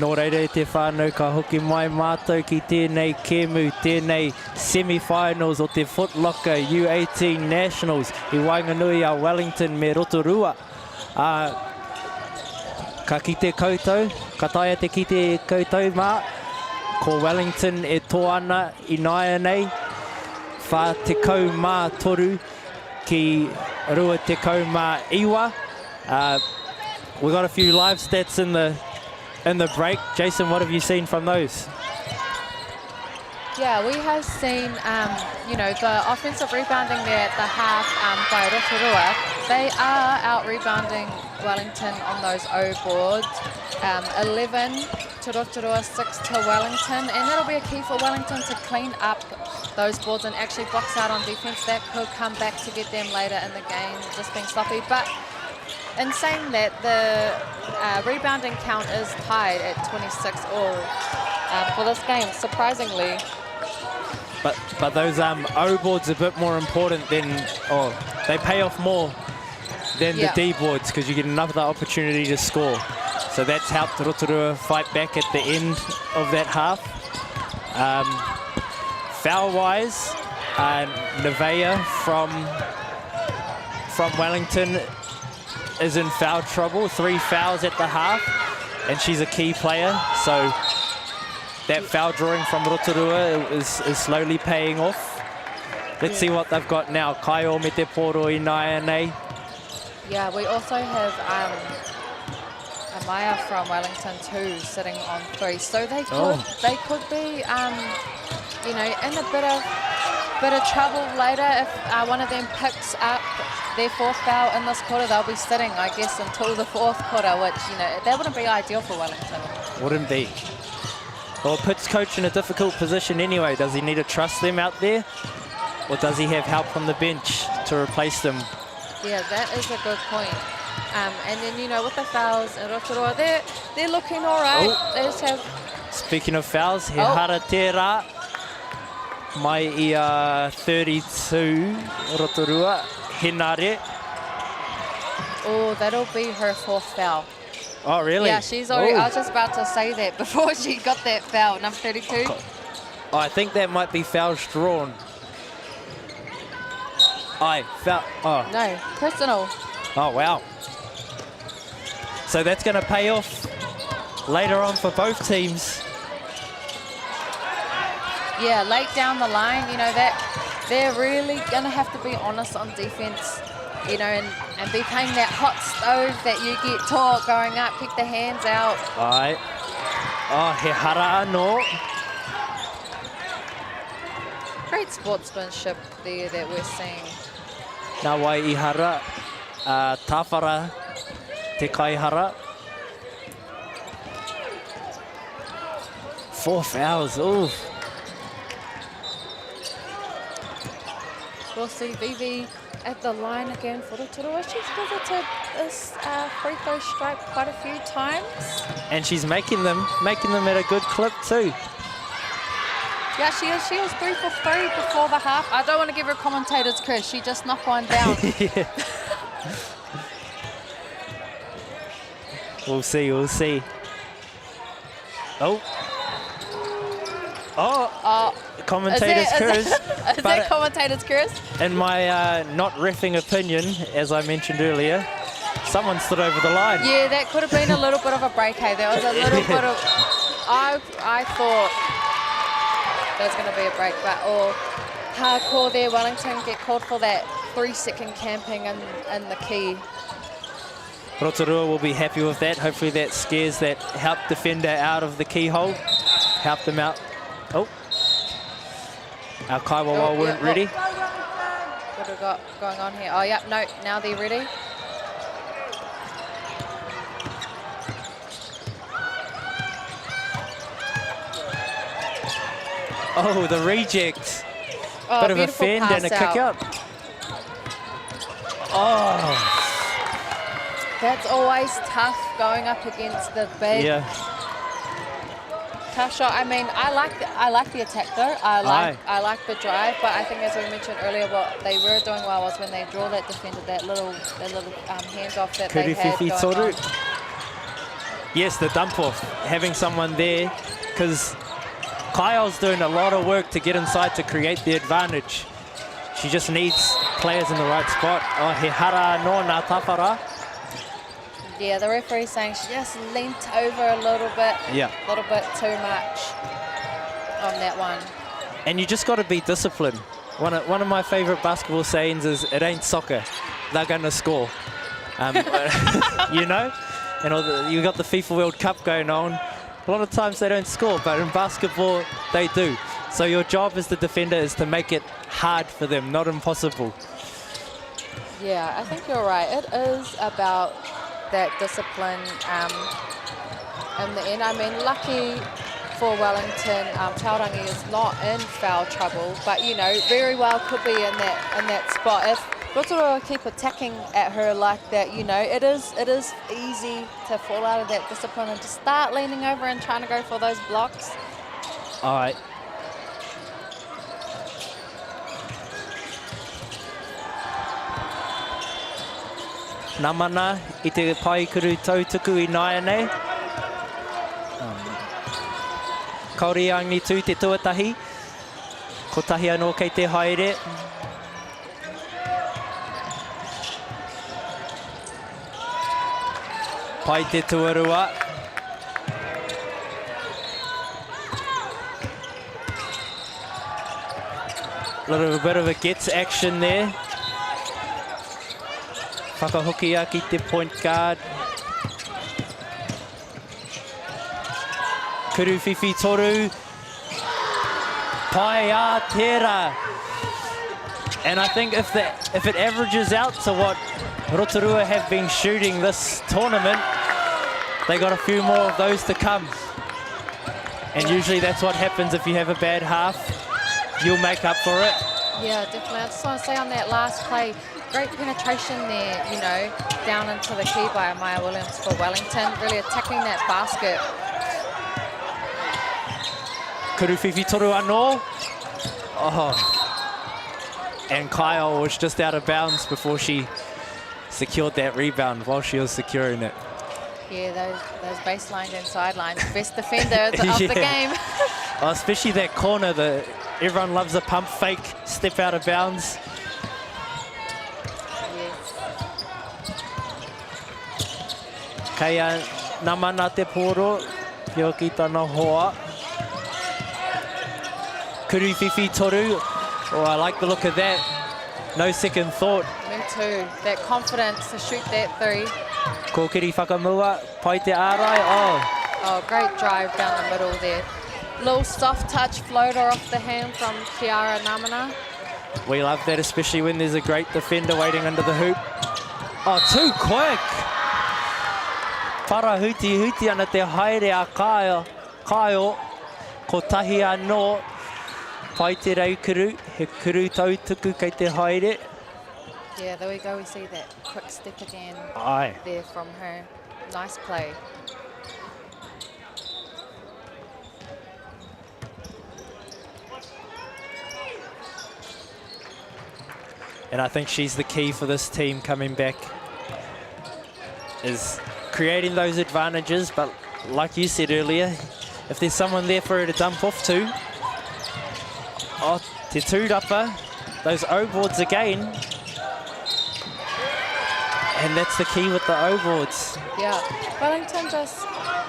Nō reira te whānau ka hoki mai mātou ki tēnei kēmu, tēnei semi-finals o te Foot Locker U18 Nationals i Wainganui a Wellington me Rotorua. Ka kite koutou, ka taia te kite koutou mā, ko Wellington e tō ana I naia nei, whā te kau mā toru ki rua te kau mā iwa. We got a few live stats in the break. Jason, what have you seen from those? Yeah, we have seen, you know, the offensive rebounding there at the half by Rotorua. They are out-rebounding Wellington on those O boards. 11 to Rotorua, 6 to Wellington. And that'll be a key for Wellington to clean up those boards and actually box out on defense. That could come back to get them later in the game, just being sloppy. But in saying that, the rebounding count is tied at 26 all for this game, surprisingly. But those O boards are a bit more important than, or they pay off more than the D boards because you get another opportunity to score. So that's helped Rotorua fight back at the end of that half. Foul-wise, Nevaeh from Wellington is in foul trouble. 3 fouls at the half, and she's a key player. So that foul drawing from Rotorua is slowly paying off. Let's see what they've got now. Kaio me te poro I Naianei. Yeah, we also have Amaya from Wellington too, sitting on 3. So they could be, you know, in a bit of trouble later if one of them picks up their 4th foul in this quarter. They'll be sitting, I guess, until the 4th quarter, which, you know, that wouldn't be ideal for Wellington. Wouldn't be. Well, it puts coach in a difficult position anyway. Does he need to trust them out there, or does he have help from the bench to replace them? Yeah, that is a good point. And then, you know, with the fouls in Rotorua, they're looking all right. They just have... Speaking of fouls, he hara te rā. Mai I 32 Rotorua, Henare. Oh, that'll be her 4th foul. Oh, really? Yeah, she's already... I was just about to say that before she got that foul, number 32. Oh, I think that might be fouls drawn. Foul. Oh. No, personal. Oh, wow. So that's going to pay off later on for both teams. Yeah, late down the line, you know, that they're really going to have to be honest on defense, you know, and be playing that hot stove that you get taught going up, kick the hands out. Ai. Oh, he hara anō. Great sportsmanship there that we're seeing. Nā wai I hara, tāwhara te kaihara. 4 fouls, ooh. We'll see Vivi at the line again for Rotorua. She's visited this free throw stripe quite a few times. And she's making them at a good clip too. Yeah, she is. She was 3 for 3 before the half. I don't want to give her commentator's curse. She just knocked one down. Yeah. We'll see, we'll see. Oh. Oh. Commentator's curse. Is that commentator's curse? In my not reffing opinion, as I mentioned earlier, someone stood over the line. Yeah, that could have been a little bit of a break, hey. There was a little bit of... I thought there was going to be a break, but hardcore there. Wellington get called for that 3-second camping in the key. Rotorua will be happy with that. Hopefully that scares that help defender out of the keyhole. Help them out. Oh. Our Kaiwawa weren't ready. What have we got going on here? Oh, yeah, no, now they're ready. Oh, the reject. Oh, bit of a fend and a kick up. Oh. That's always tough going up against the big. Yeah. Tough shot. I mean, I like the attack though. I like the drive, but I think as we mentioned earlier, what they were doing well was when they draw that defender, that little handoff that they had going on. Yes, the dump off, having someone there, because Kyle's doing a lot of work to get inside to create the advantage. She just needs players in the right spot. Oh, he hara no nā tawhara. Yeah, the referee's saying she just leant over a little bit. Yeah. A little bit too much on that one. And you just got to be disciplined. One of my favorite basketball sayings is, it ain't soccer, they're going to score. You know? And you got the FIFA World Cup going on. A lot of times they don't score, but in basketball, they do. So your job as the defender is to make it hard for them, not impossible. Yeah, I think you're right. It is about that discipline in the end. I mean, lucky for Wellington, Tauranga is not in foul trouble, but you know, very well could be in that spot. If Rotorua keep attacking at her like that, you know, it is easy to fall out of that discipline and to start leaning over and trying to go for those blocks. All right. Nā mana I te paikuru tautuku I Naianei. Kauri angi tū te tuatahi. Ko tahi anō kei te haere. Pai te tuarua. Little bit of a gets action there. Whakahokia ki te point guard. Kuru whiwhi toru. Pai a tērā. And I think if it averages out to what Rotorua have been shooting this tournament, they got a few more of those to come. And usually that's what happens if you have a bad half. You'll make up for it. Yeah, definitely. I just want to say on that last play, great penetration there, you know, down into the key by Maya Williams for Wellington, really attacking that basket. Kuru whiwhi toru anō. Oh. And Kyle was just out of bounds before she secured that rebound while she was securing it. Yeah, those baselines and sidelines. Best defender of the game. Oh, especially that corner. Everyone loves a pump fake, step out of bounds. Yes. Kei nā mana te pōro, pio ki tāna hoa. Kuru whiwhi toru. Oh, I like the look of that. No second thought. Me too. That confidence to shoot that three. Ko kiri whakamua, pai te ārai. Oh, great drive down the middle there. Little soft touch floater off the hand from Kiara Namana. We love that, especially when there's a great defender waiting under the hoop. Oh, too quick! Para huti ana te haere a Kyle. Ko tahi anō. Pai te raukuru, he kuru tautuku kei te haere. Yeah, there we go. We see that quick step again. Aye. There from her. Nice play. And I think she's the key for this team coming back, is creating those advantages. But like you said earlier, if there's someone there for her to dump off to, oh, te tūrapa, those O-boards again. And that's the key with the O-boards. Yeah, Wellington just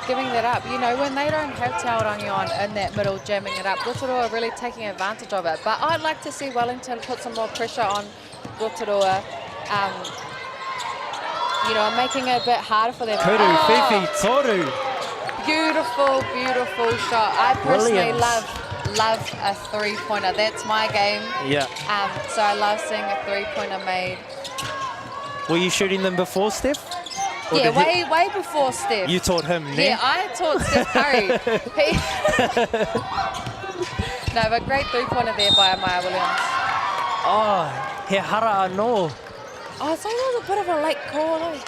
giving that up. You know, when they don't have Tauranga on in that middle jamming it up, Rotorua are really taking advantage of it. But I'd like to see Wellington put some more pressure on Rotorua. You know, making it a bit harder for them. Kuru whiwhi toru. Beautiful, beautiful shot. I personally love a three-pointer. That's my game. Yeah. So I love seeing a three-pointer made. Were you shooting them before, Steph? Or yeah, way before Steph. You taught him, ne? Yeah, I taught Steph Curry. No, but great three-pointer there by Maya Williams. Oh, he hara anō. Oh, so that was a bit of a late call, eh?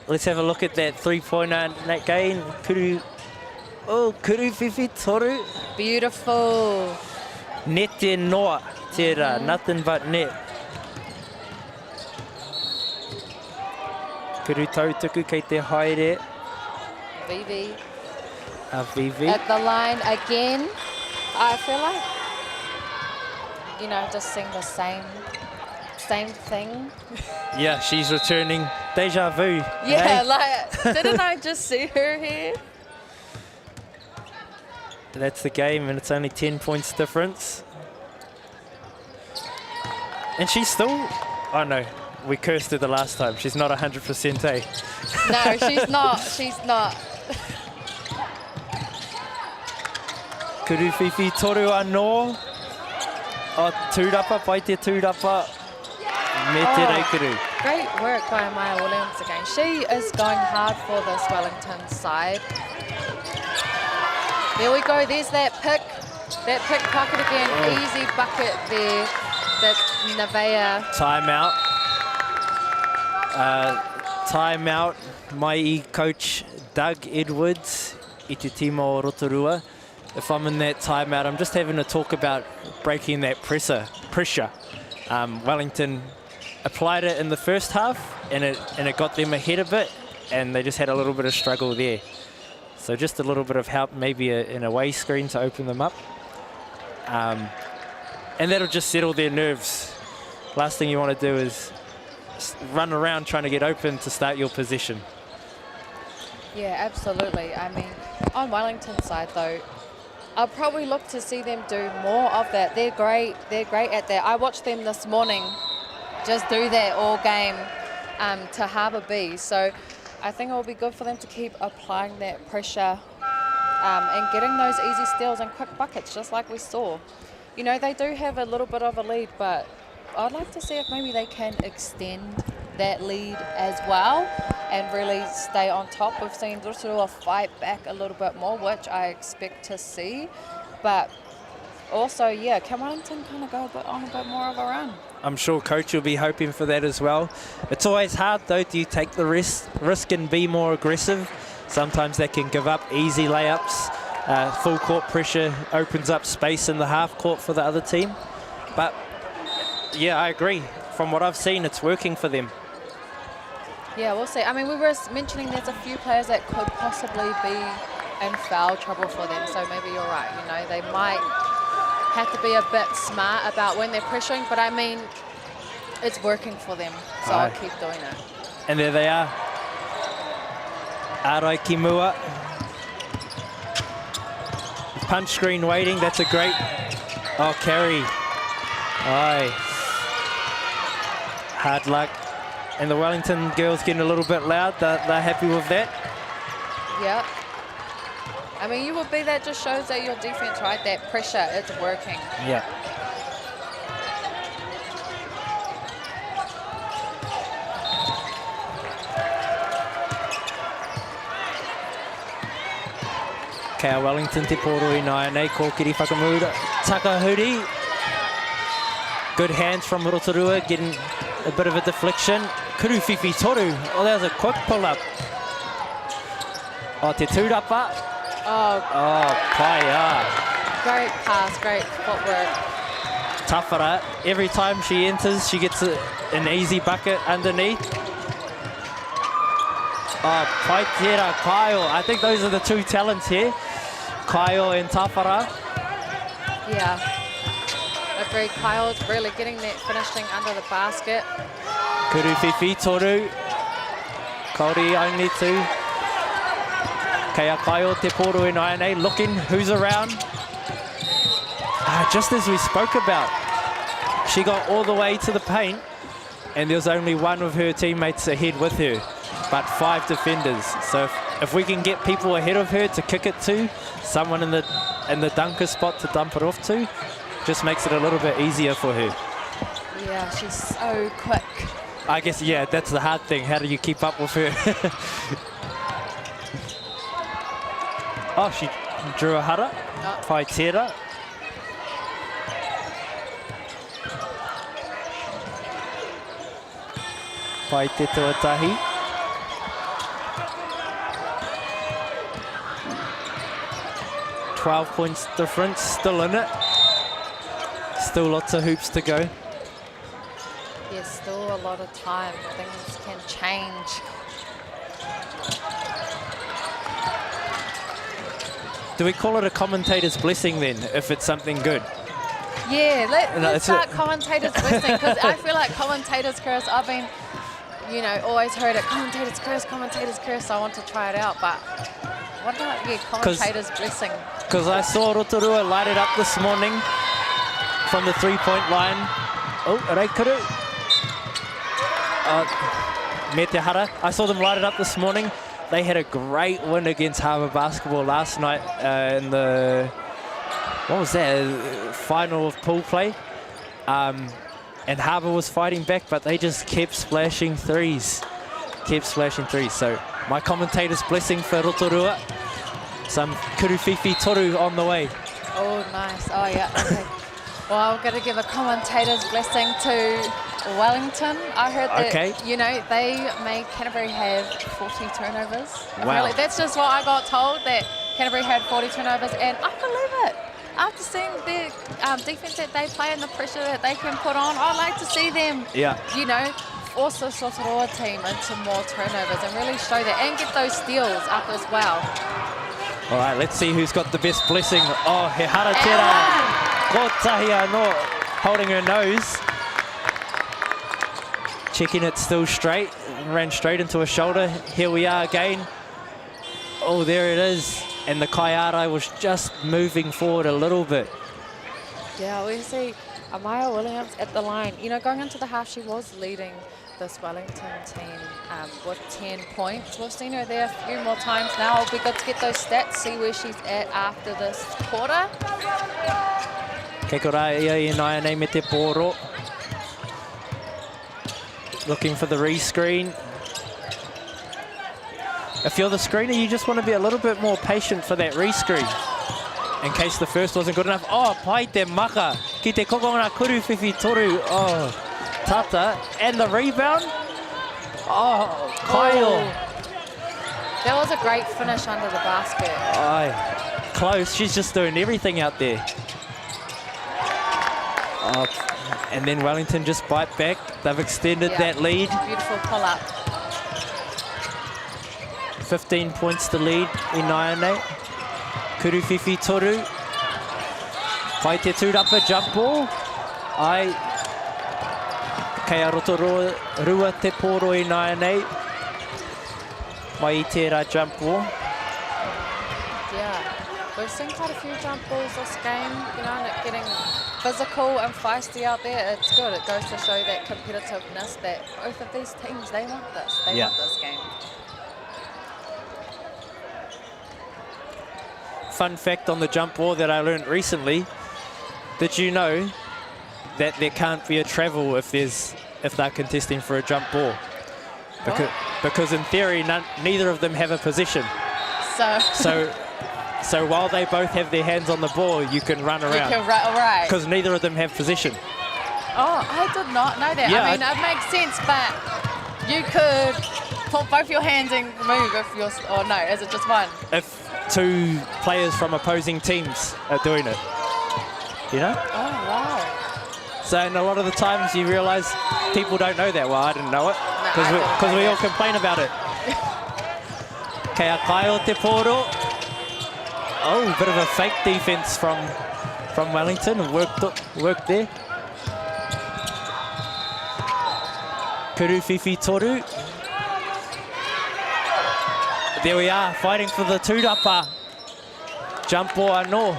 Let's have a look at that three-pointer, Nat Gain. Kuru whiwhi toru. Beautiful. Net te noa, tērā, nothing but net. Kuru tautuku kei te haere. Vivi. Vivi. At the line again. I feel like, you know, just seeing the same thing. Yeah, she's returning. Deja vu. Yeah, hey? like, didn't I just see her here? That's the game, and it's only 10 points difference. And she's still, oh no, we cursed her the last time. She's not 100%, eh? No, she's not. She's not. Kuru whiwhi toru anō. Oh, tūrapa, pai te tūrapa. Me te reikuru. Great work by Maya Williams again. She is going hard for this Wellington side. There we go. There's that pick. That pickpocket again. Easy bucket there. That's Nevaeh. Timeout. Timeout. My coach Doug Edwards, i te tima o Rotorua. If I'm in that timeout, I'm just having a talk about breaking that pressure. Wellington applied it in the first half, and it got them ahead a bit, and they just had a little bit of struggle there. So just a little bit of help, maybe an away screen to open them up. And that'll just settle their nerves. Last thing you want to do is run around trying to get open to start your possession. Yeah, absolutely. I mean, on Wellington's side though, I'll probably look to see them do more of that. They're great at that. I watched them this morning just do that all game to Harbour B. So I think it will be good for them to keep applying that pressure and getting those easy steals and quick buckets, just like we saw. You know, they do have a little bit of a lead, but I'd like to see if maybe they can extend that lead as well and really stay on top. We've seen Rotorua fight back a little bit more, which I expect to see. But also, yeah, can Wellington kind of go on a bit more of a run? I'm sure coach will be hoping for that as well. It's always hard though. Do you take the risk and be more aggressive? Sometimes they can give up easy layups. Full court pressure opens up space in the half court for the other team. But yeah, I agree. From what I've seen, it's working for them. Yeah, we'll see. I mean, we were mentioning there's a few players that could possibly be in foul trouble for them. So maybe you're right. You know, they might have to be a bit smart about when they're pressuring. But I mean, it's working for them. So I'll keep doing it. And there they are. Arai Kimua. Punch screen waiting. That's a great carry. Aye. Hard luck. And the Wellington girls getting a little bit loud. They're happy with that. Yeah. I mean, you would be. That just shows that your defense, right? That pressure, it's working. Yeah. Kia Wellington te poro I nai nei, kōkiri whakamura. Takahuri. Good hands from Rotorua, getting a bit of a deflection. Kuruwhiwhi toru. Oh, that was a quick pull-up. Oh, te tūrapa. Oh, paia. Great pass, great footwork. Tawhara, every time she enters, she gets an easy bucket underneath. Oh, Paitera, Kyle. I think those are the two talents here. Kyle and Tawhara. Yeah. Agreed. Kyle's really getting that finishing under the basket. Kuruwhiwhi toru. Kauri only two. Kea Kyle te poro I nai nei, looking who's around. Just as we spoke about, she got all the way to the paint and there was only one of her teammates ahead with her, but 5 defenders. So if we can get people ahead of her to kick it to, someone in the dunker spot to dump it off to, just makes it a little bit easier for her. Yeah, she's so quick. I guess, yeah, that's the hard thing. How do you keep up with her? Oh, she drew a hara. Paitera. Paite tuatahi. $12 points difference, still in it. Still lots of hoops to go. There's still a lot of time. Things can change. Do we call it a commentator's blessing then, if it's something good? Yeah, let's start commentators blessing, because I feel like commentators curse. I've been, you know, always heard it, commentators curse. I want to try it out, but what about, yeah, commentators blessing? Because I saw Rotorua light it up this morning from the three-point line. Oh, Reikuru. Me te hara. I saw them light it up this morning. They had a great win against Harbour Basketball last night in the, what was that, final of pool play. And Harbour was fighting back, but they just kept splashing threes. So my commentator's blessing for Rotorua. Some Kuruwhiwhi toru on the way. Oh, nice. Oh, yeah. Okay. Well, I'm going to give a commentator's blessing to Wellington. I heard that, you know, they made Canterbury have 40 turnovers. Wow. Really, that's just what I got told, that Canterbury had 40 turnovers, and I believe it. after seeing their defense that they play and the pressure that they can put on, I like to see them, you know, force the Sotoroa team into more turnovers and really show that and get those steals up as well. All right, let's see who's got the best blessing. Oh, He Haratera. Kotahi Anō holding her nose. Checking it still straight. Ran straight into a shoulder. Here we are again. Oh, there it is. And the Kaiara was just moving forward a little bit. Yeah, we see Amaya Williams at the line. You know, going into the half, she was leading this Wellington team with 10 points. We've seen her there a few more times now. It'll be good to get those stats, see where she's at after this quarter. Kei kora ia I Naianei me te pōro. Looking for the re-screen. If you're the screener, you just want to be a little bit more patient for that re-screen in case the first wasn't good enough. Oh, pai te maka. Ki te kokona kuru whiwhi toru. Oh, tata. And the rebound. Oh, Kyle. That was a great finish under the basket. Aye, close. She's just doing everything out there. Oh, and then Wellington just bite back. They've extended that lead. Beautiful pull-up. 15 points to lead in Naianei. Kuru whiwhi toru. Pai te tūrapa jump ball. Ai. Kei aroto rua te pōro I Naianei. Mai I tērā jump ball. Yeah, we've seen quite a few jump balls this game, you know, and it getting physical and feisty out there. It's good. It goes to show that competitiveness that both of these teams, they want this. They want this game. Fun fact on the jump ball that I learned recently. Did you know that there can't be a travel if they're contesting for a jump ball? Because in theory, neither of them have a position. So while they both have their hands on the ball, you can run around. You can right. Because neither of them have position. Oh, I did not know that. Yeah, I mean, it makes sense, but you could put both your hands and move if you're, or no, is it just one? If two players from opposing teams are doing it, you know? Oh, wow. So, and a lot of the times you realise people don't know that. Well, I didn't know it because we all complain about it. Kei a kai o te pōro. Oh, bit of a fake defence from Wellington. Worked there. Kuru whiwhi toru. There we are, fighting for the tūrapa. Jump ball anō.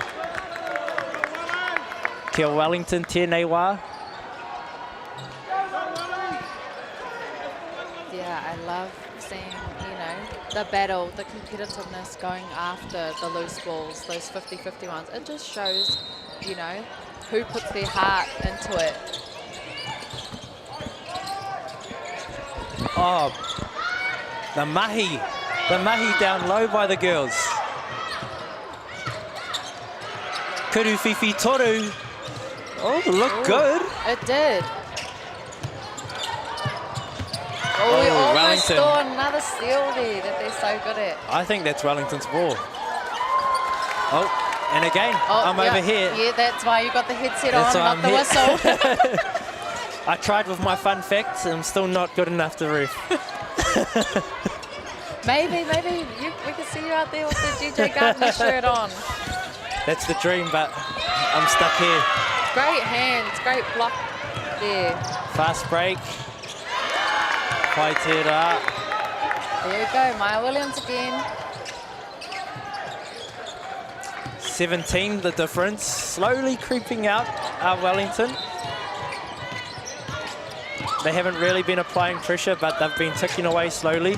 Kia Wellington tēnei wā. Yeah, I love seeing, you know, the battle, the competitiveness going after the loose balls, those 50-50 ones. It just shows, you know, who puts their heart into it. Oh, the mahi down low by the girls. Kuru whiwhi toru. Oh, looked good. It did. Oh, we almost Wellington. saw another steal there that they're so good at. I think that's Wellington's ball. Oh, and again, I'm over here. Yeah, that's why you got the headset That's on, why not the whistle. I tried with my fun facts, and I'm still not good enough to ref. Maybe we can see you out there with the DJ Gardner shirt on. That's the dream, but I'm stuck here. Great hands, great block there. Fast break. Pai tērā. There you go, Maya Williams again. 17, the difference. Slowly creeping out Wellington. They haven't really been applying pressure, but they've been ticking away slowly.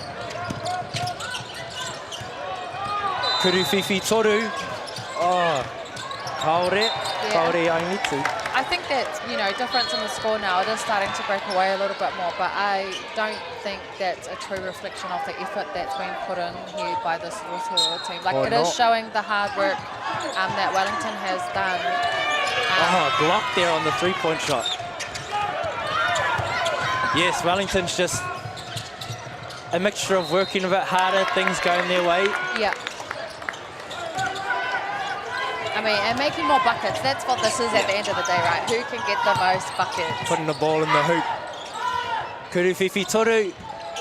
Kuru whiwhi toru. Oh, kaore. Kaore ainiti. I think that, you know, difference in the score now, it is starting to break away a little bit more, but I don't think that's a true reflection of the effort that's been put in here by this Rotorua team. Like, it is showing the hard work that Wellington has done. Oh, blocked there on the three-point shot. Yes, Wellington's just a mixture of working a bit harder, things going their way. Yeah. I mean, and making more buckets. That's what this is at the end of the day, right? Who can get the most buckets? Putting the ball in the hoop. Kuruwhiwhi toru.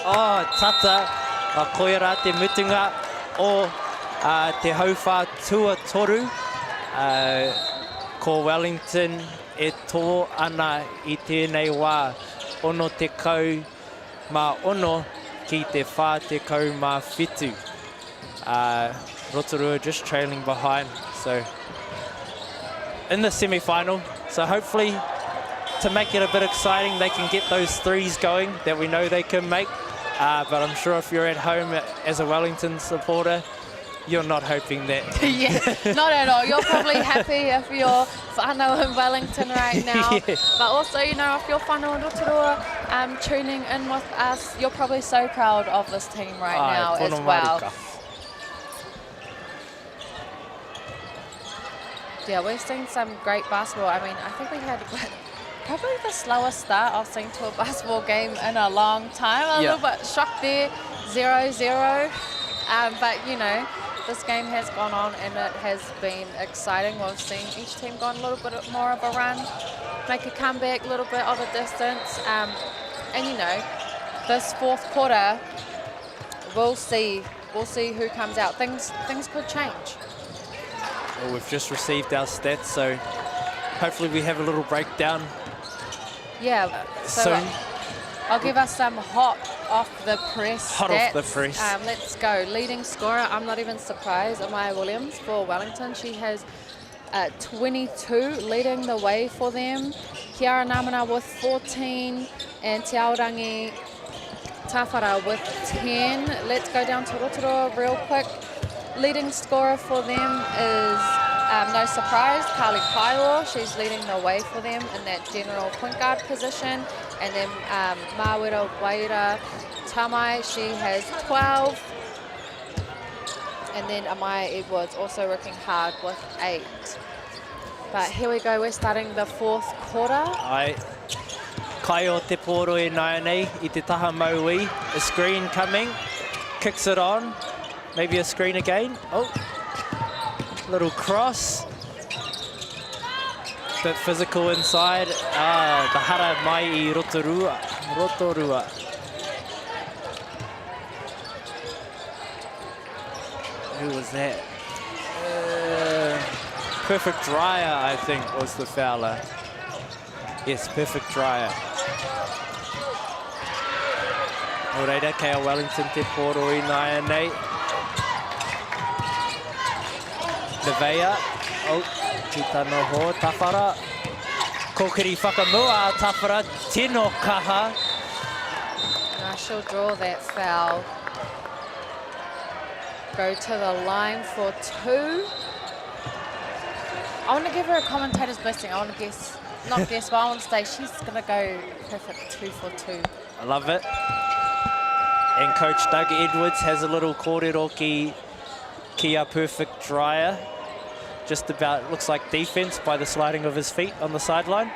Oh, tata. A koera te mutunga o te hauwha tua toru. Ko Wellington e tō ana I tēnei wā. Ono te kau mā ono ki te whā te kau mā whitu. Rotorua just trailing behind. So in the semi-final. So hopefully to make it a bit exciting, they can get those threes going that we know they can make. But I'm sure if you're at home as a Wellington supporter, you're not hoping that. Yeah, not at all. You're probably happy if you're whānau in Wellington right now. Yeah. But also, you know, if you're whānau in Rotorua tuning in with us, you're probably so proud of this team right now as well. Marika. Yeah, we've seen some great basketball. I mean, I think we had probably the slowest start I've seen to a basketball game in a long time. A little bit shocked there, 0-0. But, you know, this game has gone on and it has been exciting. We've seen each team go on a little bit more of a run, make a comeback, a little bit of a distance. And, you know, this fourth quarter, we'll see who comes out. Things could change. Well, we've just received our stats, so hopefully we have a little breakdown. Yeah, so I'll give us some hot off the press Hot stats. off the press. Let's go. Leading scorer, I'm not even surprised, Amaya Williams for Wellington. She has 22 leading the way for them. Kiara Namana with 14 and Te Aorangi Tawhara with 10. Let's go down to Rotorua real quick. Leading scorer for them is, no surprise, Carly Kaiwa. She's leading the way for them in that general point guard position. And then Mawera Waira Tamai, she has 12. And then Amaya Edwards also working hard with 8. But here we go, we're starting the fourth quarter. Ai. Kai o te poro e nai nei I te taha maui. A screen coming, kicks it on. Maybe a screen again. Oh, little cross. Bit physical inside. The hara mai I Rotorua. Who was that? Perfect Dryer, I think, was the fouler. Yes, Perfect Dryer. Oreira, kei Wellington te poro I nai nei. Nevea, ki tano ho, Tawhara. Kokiri whakamua, Tawhara, tino kaha. I shall draw that foul. Go to the line for 2. I want to give her a commentator's blessing. I want to guess, not guess, but I want to say she's going to go perfect 2 for 2. I love it. And Coach Doug Edwards has a little kōrero ki a Perfect Dryer. Just about looks like defense by the sliding of his feet on the sideline.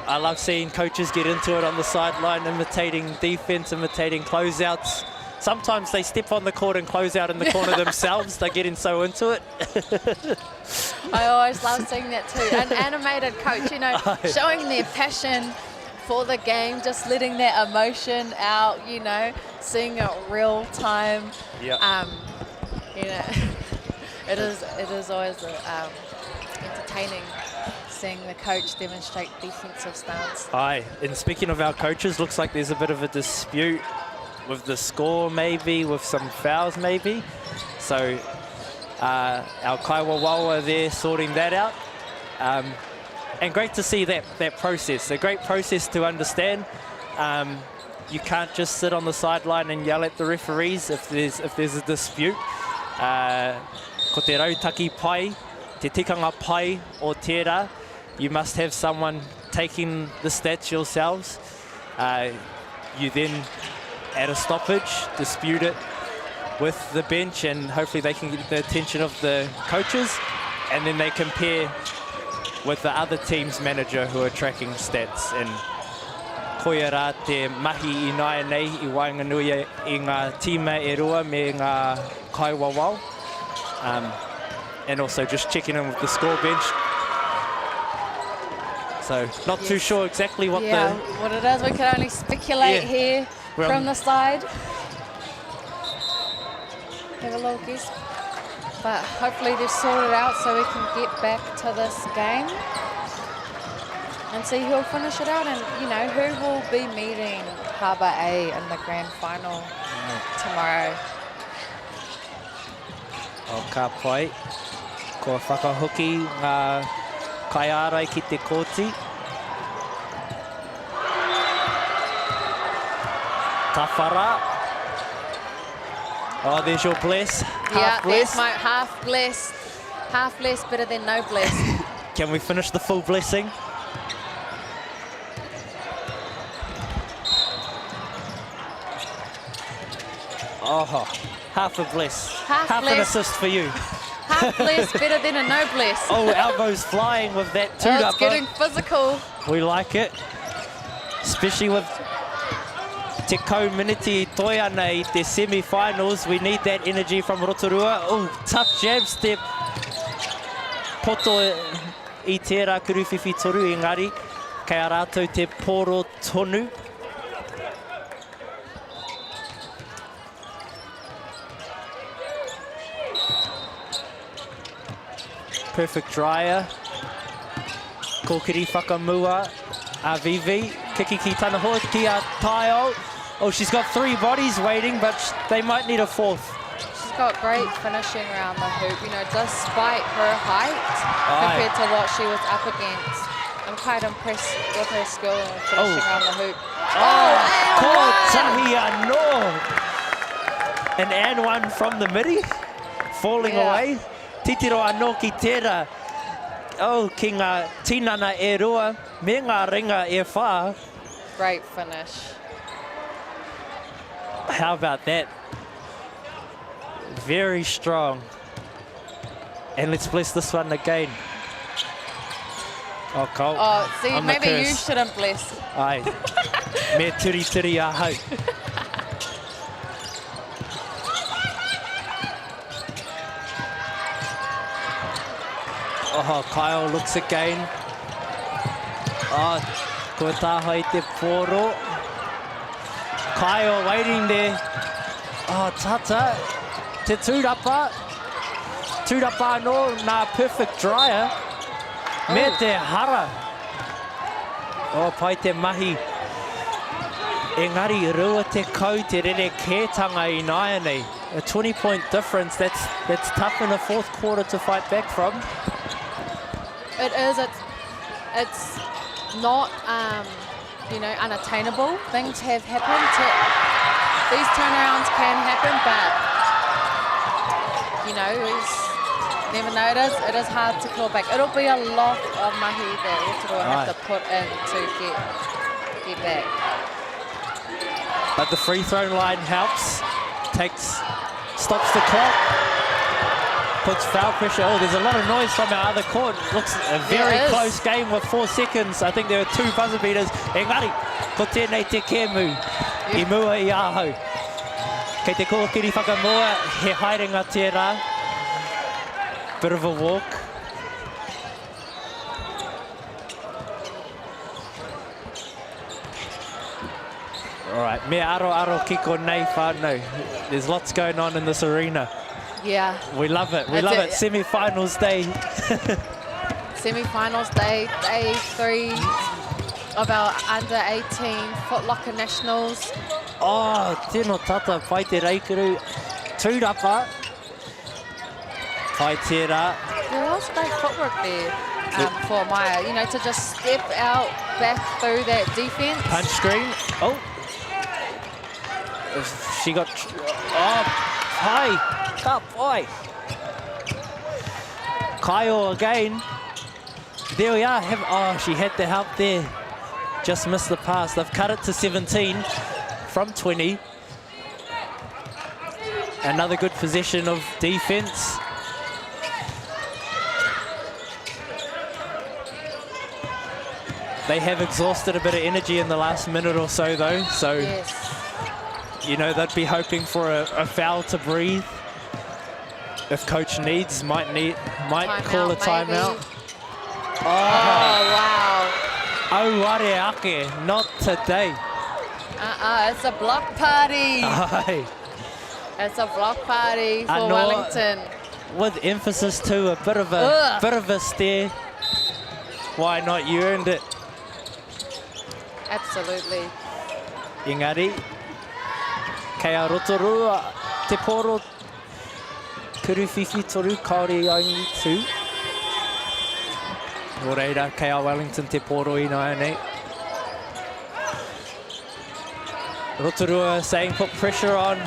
I love seeing coaches get into it on the sideline, imitating defense, imitating closeouts. Sometimes they step on the court and close out in the corner themselves. They're getting so into it. I always love seeing that too. An animated coach, you know, showing their passion for the game, just letting that emotion out, you know, seeing it real time. Yeah. You know, it is always entertaining seeing the coach demonstrate defensive stance. Aye, and speaking of our coaches, looks like there's a bit of a dispute with the score, maybe, with some fouls, maybe. So our Kaiwawawa there sorting that out. And great to see that process, a great process to understand. You can't just sit on the sideline and yell at the referees if there's a dispute. Ko te rautaki pai, te tikanga pai o tērā, you must have someone taking the stats yourselves. You then, at a stoppage, dispute it with the bench, and hopefully they can get the attention of the coaches, and then they compare with the other team's manager who are tracking stats. And koia rā te mahi I nai nei I Wainganui I ngā tīma e rua me ngā Kaiwawau. and also just checking in with the score bench. So not too sure exactly what what it is. We can only speculate here from the side. Have a little guess. But hopefully they've sorted out so we can get back to this game and see who'll finish it out, and you know who will be meeting Harbour A in the grand final tomorrow. O ka pai, ko whakahoki ngā kaiarai ki te kōti. Tawhara. Oh, there's your bless. Yeah, there's my half blessed. Half blessed, better than no blessed. Can we finish the full blessing? Oh, half a bless. Half an assist for you. Half blessed, better than a no bless. Oh, elbows flying with that two-upper. It's getting physical. We like it. Especially with te kau-miniti toia nei te semi-finals. We need that energy from Rotorua. Oh, tough jab step. Poto I tērā kuruwhiwhi toru engari. Kei a rātou te poro tonu. Perfect dryer. Kōkiri whakamua. Vivi. Kiki ki tana hoa ki a Taio. Oh, she's got 3 bodies waiting, but they might need a 4th. She's got great finishing around the hoop, you know, despite her height compared to what she was up against. I'm quite impressed with her skill in finishing around the hoop. Kotahi anō. And one from the midi, falling away. Titiro anō ki tērā. Oh, ki ngā tinana e rua, me ngā ringa e whā. Great finish. How about that? Very strong. And let's bless this one again. Oh, Cole. Oh, see, I'm maybe you shouldn't bless. Aye. Me turi turi ahau. Oh, Kyle looks again. Oh, ko taha I te poro. Kyle waiting there. Oh, tata. Te tūrapa. Tūrapa anō, nā perfect dryer. Me te hara. Oh, pai te mahi. Engari, rua te kau te rere kētanga I nāia nei. A 20-point difference, that's tough in the 4th quarter to fight back from. It is. It's not, you know, unattainable. Things have happened. These turnarounds can happen, but you know, never know. It is hard to claw back. It'll be a lot of mahi that Rotorua have to put in to get back. But the free throw line helps. Stops the clock. Puts foul pressure. Oh, there's a lot of noise from our other court. Looks a very close game with 4 seconds. I think there are 2 buzzer beaters. Engari, ko tēnei te kēmu. I mua I ahau. Kei te kōkiri whakamua, he haerenga tērā. Bit of a walk. All right, me aro kiko nei whānau. There's lots going on in this arena. Yeah. We love it. We love it. Semi-finals day. Semi-finals day, day 3 of our under-18 Footlocker Nationals. Oh, tēnō tata, pai te reikuru. Tūrapa. Pai tērā. There was great footwork there for Maya, you know, to just step out back through that defense. Punch screen. Oh. She got... Oh, pai. Ka pai. Kaio again. There we are. Oh, she had the help there. Just missed the pass. They've cut it to 17 from 20. Another good possession of defense. They have exhausted a bit of energy in the last minute or so, though. So, you know, they'd be hoping for a foul to breathe. if coach needs, might call a timeout. Oh, wow. Oh, ware ake, not today. It's a block party. Aye. It's a block party for Wellington. With emphasis too, a bit of a stare. Why not? You earned it. Absolutely. Engari, kei a Rotorua te poro kuruwhiwhi toru kaore only tū. Nō reira, kei a Wellington te poro I nai nei. Rotorua saying put pressure on.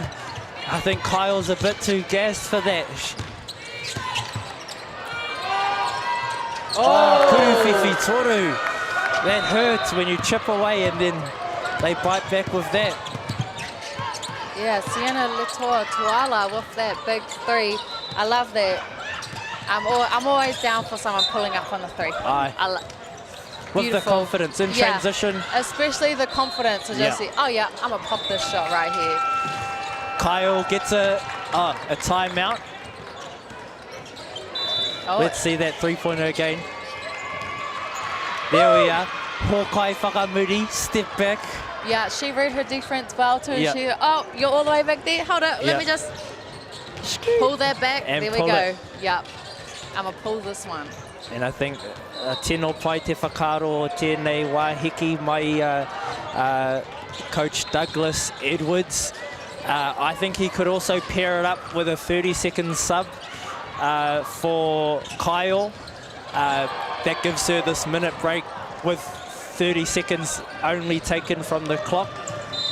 I think Kyle's a bit too gassed for that. Oh, kuruwhiwhi toru. That hurts when you chip away and then they bite back with that. Yeah, Sienna Latoa Tuala with that big three. I love that. I'm always down for someone pulling up on the three. Aye. With the confidence in transition. Especially the confidence to just say, oh yeah, I'm going to pop this shot right here. Kyle gets a timeout. Oh, let's see that three-pointer again. There we are. Hawkeye whakamuri, step back. Yeah, she read her defense well too. Yep. She, oh, you're all the way back there. Hold up, let me just pull that back. And there we go. Yep, I'm gonna pull this one. And I think tino pai te whakaro o tēnei wāhiki mai Coach Douglas Edwards. I think he could also pair it up with a 30-second sub for Kyle. That gives her this minute break with 30 seconds only taken from the clock,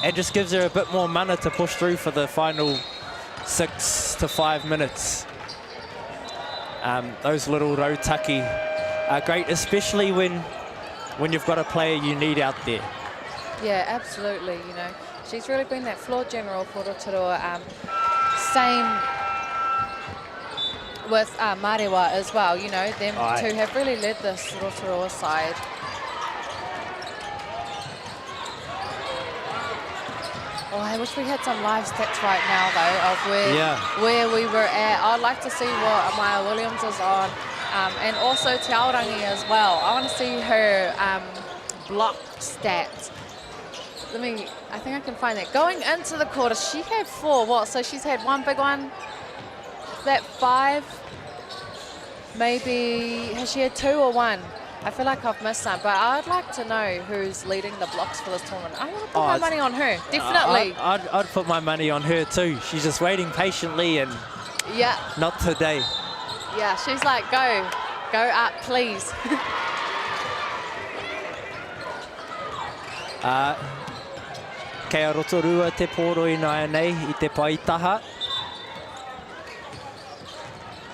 and just gives her a bit more mana to push through for the final 6 to 5 minutes. Those little rotaki are great, especially when you've got a player you need out there. Yeah, absolutely. You know, she's really been that floor general for Rotorua. Same with Marewa as well. You know, them two have really led this Rotorua side. Oh, I wish we had some live stats right now, though, of where we were at. I'd like to see what Maya Williams is on, and also Te Aorangi as well. I want to see her block stats. I think I can find that. Going into the quarter, she had 4. What? So she's had one big one. Is that 5? Maybe, has she had 2 or 1? I feel like I've missed some, but I'd like to know who's leading the blocks for this tournament. I want to put my money on her, definitely. I'd put my money on her too. She's just waiting patiently and not today. Yeah, she's like, go up, please. Kei Rotorua te poro I nai nei I te paitaha.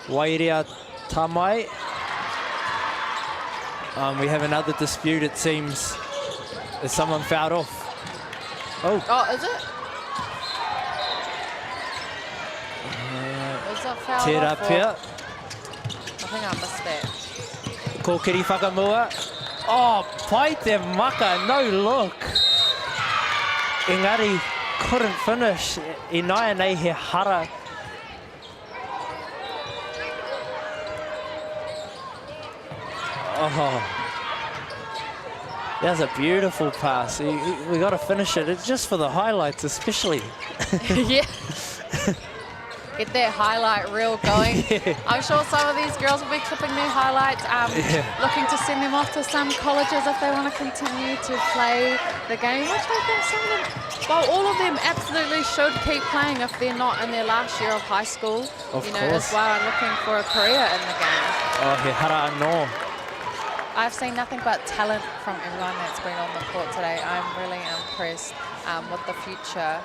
Wairea tamai. We have another dispute, it seems. Is someone fouled off? Oh. Oh, is it? Is that fouled off? I think I missed that. Ko kiri whakamua. Oh, pai te maka, no look. Engari couldn't finish. I nai nei he hara. Oh, that's a beautiful pass. We got to finish it. It's just for the highlights, especially. Yeah. Get that highlight reel going. I'm sure some of these girls will be clipping their highlights, looking to send them off to some colleges if they want to continue to play the game, which I think some of them, well, all of them absolutely should keep playing if they're not in their last year of high school, as well, and looking for a career in the game. Oh, he hara anō. I've seen nothing but talent from everyone that's been on the court today. I'm really impressed with the future.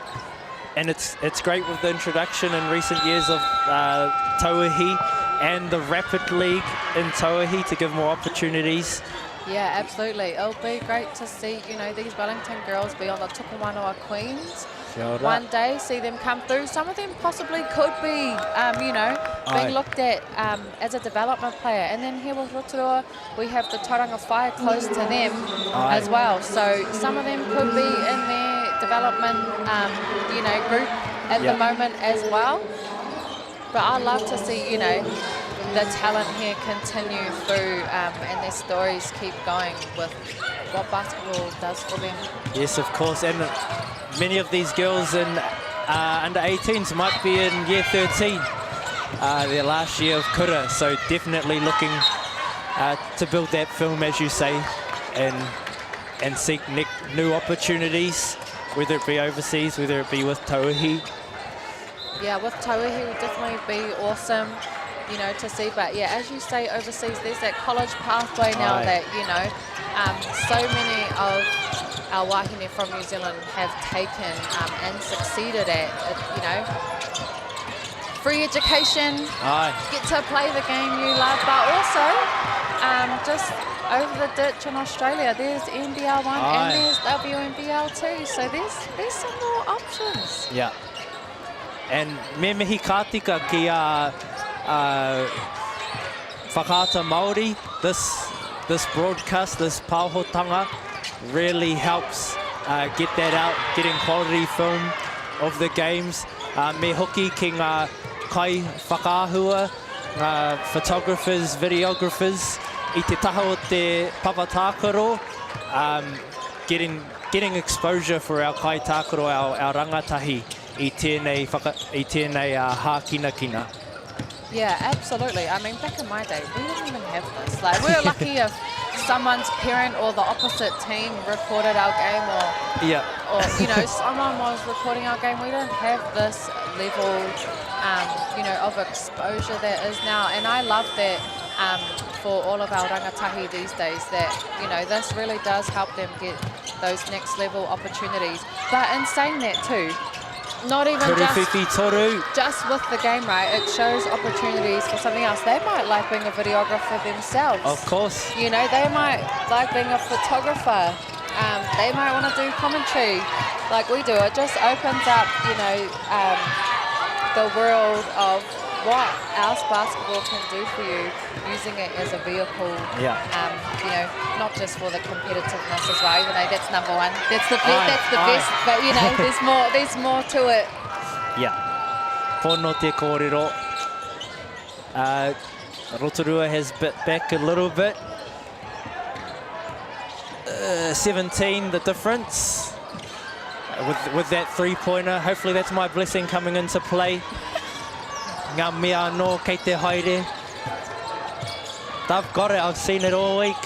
And it's great with the introduction in recent years of Tauahi and the Rapid League in Tauahi to give more opportunities. Yeah, absolutely. It'll be great to see, you know, these Wellington girls be on the Tukumanoa Queens. One day, see them come through. Some of them possibly could be, you know, being looked at as a development player. And then here with Rotorua, we have the Tauranga Whaia close to them as well. So some of them could be in their development, you know, group at the moment as well. But I love to see, you know, the talent here continue through and their stories keep going with what basketball does for them. Yes, of course, and many of these girls in under 18s might be in year 13, their last year of kura, so definitely looking to build that film, as you say, and seek new opportunities, whether it be overseas, whether it be with Tauhi. Yeah, with Tauhi would definitely be awesome, you know, to see. But yeah, as you say, overseas, there's that college pathway now that, you know, so many of our wahine from New Zealand have taken and succeeded at, you know, free education, get to play the game you love, but also just over the ditch in Australia, there's NBL 1 and there's WNBL 2, so there's some more options. Yeah. And me mihi kātika ki whakaata Māori, this broadcast, this pāhotanga really helps get that out, getting quality film of the games. Me hoki ki ngā kai whakaahua, photographers, videographers, I te taha o te Papakura, getting exposure for our kai tākaro, our rangatahi, I tēnei hākinakina. Yeah, absolutely. I mean, back in my day, we didn't even have this. Like, we were lucky if someone's parent or the opposite team recorded our game, or you know, someone was recording our game. We didn't have this level, you know, of exposure that is now. And I love that for all of our rangatahi these days, that, you know, this really does help them get those next level opportunities. But in saying that too, not even just with the game, right? It shows opportunities for something else. They might like being a videographer themselves. Of course. You know, they might like being a photographer. They might want to do commentary like we do. It just opens up, you know, the world of what else basketball can do for you, using it as a vehicle. Yeah. You know, not just for the competitiveness as well, even though that's number one. That's the best, but you know, there's more to it. Yeah. Pono te kōrero. Rotorua has bit back a little bit. 17, the difference. With that three-pointer, hopefully that's my blessing coming into play. Ngā mea anō kei te haere. They've got it, I've seen it all week.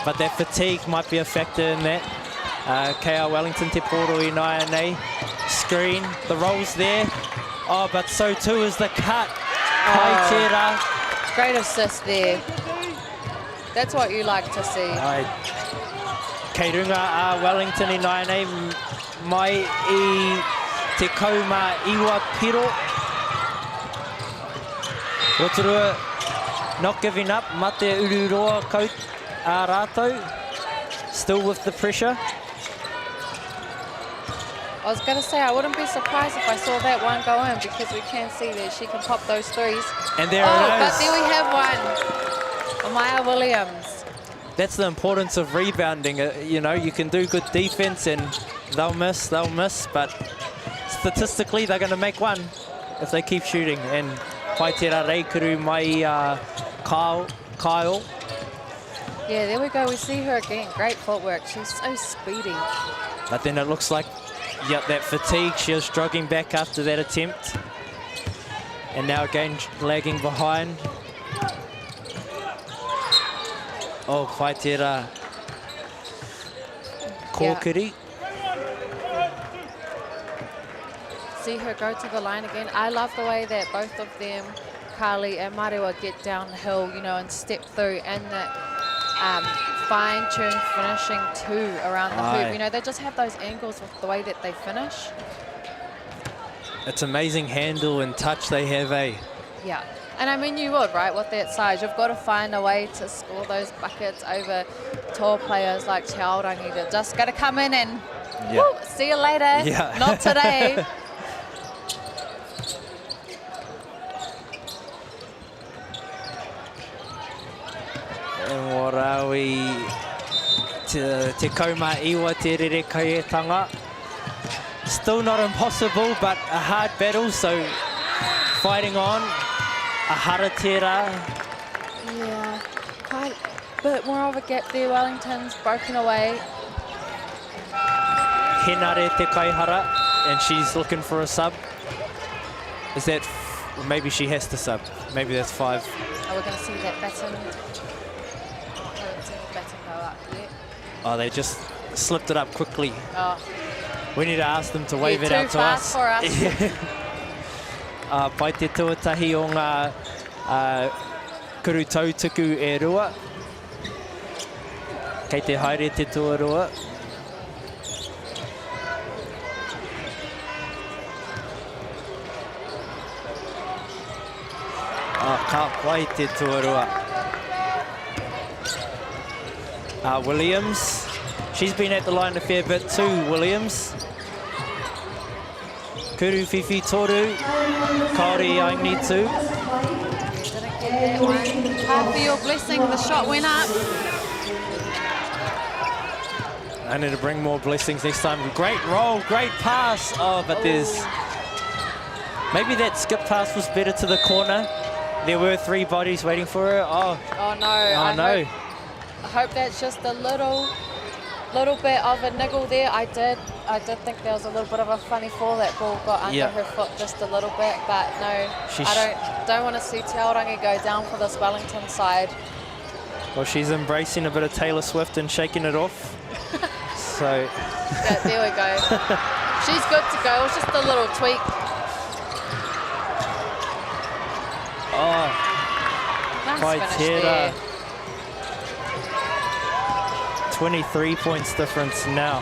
But that fatigue might be a factor in that. KR Wellington te poro I nai nei. Screen, the roll's there. Oh, but so too is the cut. Kai tērā. Great assist there. That's what you like to see. Kei runga Wellington I nai nei. Mai I te kauma iwa piro. Rotorua not giving up. Mate ururoa kaut rātou. Still with the pressure. I was going to say, I wouldn't be surprised if I saw that one go in, because we can see that she can pop those threes. And there it is. But there we have one. Amaya Williams. That's the importance of rebounding. You know, you can do good defense and they'll miss, but statistically they're going to make one if they keep shooting. And pai tērā reikuru mai Kyle. Yeah, there we go. We see her again. Great footwork. She's so speedy. But then it looks like, yep, that fatigue. She was struggling back after that attempt. And now again lagging behind. Oh, pai tērā kōkiri. See her go to the line again. I love the way that both of them, Carly and Marewa, get downhill, you know, and step through, and that fine-tuned finishing too around the hoop. You know, they just have those angles with the way that they finish. It's amazing handle and touch they have, eh? Yeah. And I mean, you would, right, with that size. You've got to find a way to score those buckets over tall players like Chiaorangi. They're just got to come in and woo, see you later. Yeah. Not today. And what are we? Te kauma iwa te rere kaietanga. Still not impossible, but a hard battle, so fighting on. Aharatera. Yeah, quite a bit more of a gap there. Wellington's broken away. Henare te Kaihara, and she's looking for a sub. Is that, maybe she has to sub. Maybe that's 5. Are we going to see that baton? I haven't seen the baton go up yet. Oh, they just slipped it up quickly. Oh. We need to ask them to wave it out to us. Too fast for us. Pai te tuatahi o ngā kuru tautaku e rua. Kei te haere te tuarua. Ka pai te tuarua. Williams. She's been at the line a fair bit too, Williams. Kuru Fifi Toru. Kaori I need to. Didn't get that one. Half for your blessing, the shot went up. I need to bring more blessings next time. Great roll, great pass. Oh, but there's... Maybe that skip pass was better to the corner. There were 3 bodies waiting for her. Oh, no. I hope that's just a little bit of a niggle there. I did think there was a little bit of a funny fall. That ball got under her foot just a little bit, but no, I don't want to see Te Aorangi go down for this Wellington side. Well, she's embracing a bit of Taylor Swift and shaking it off. So yeah, there we go. She's good to go. It's just a little tweak. Oh, nice finish there. 23 points difference now.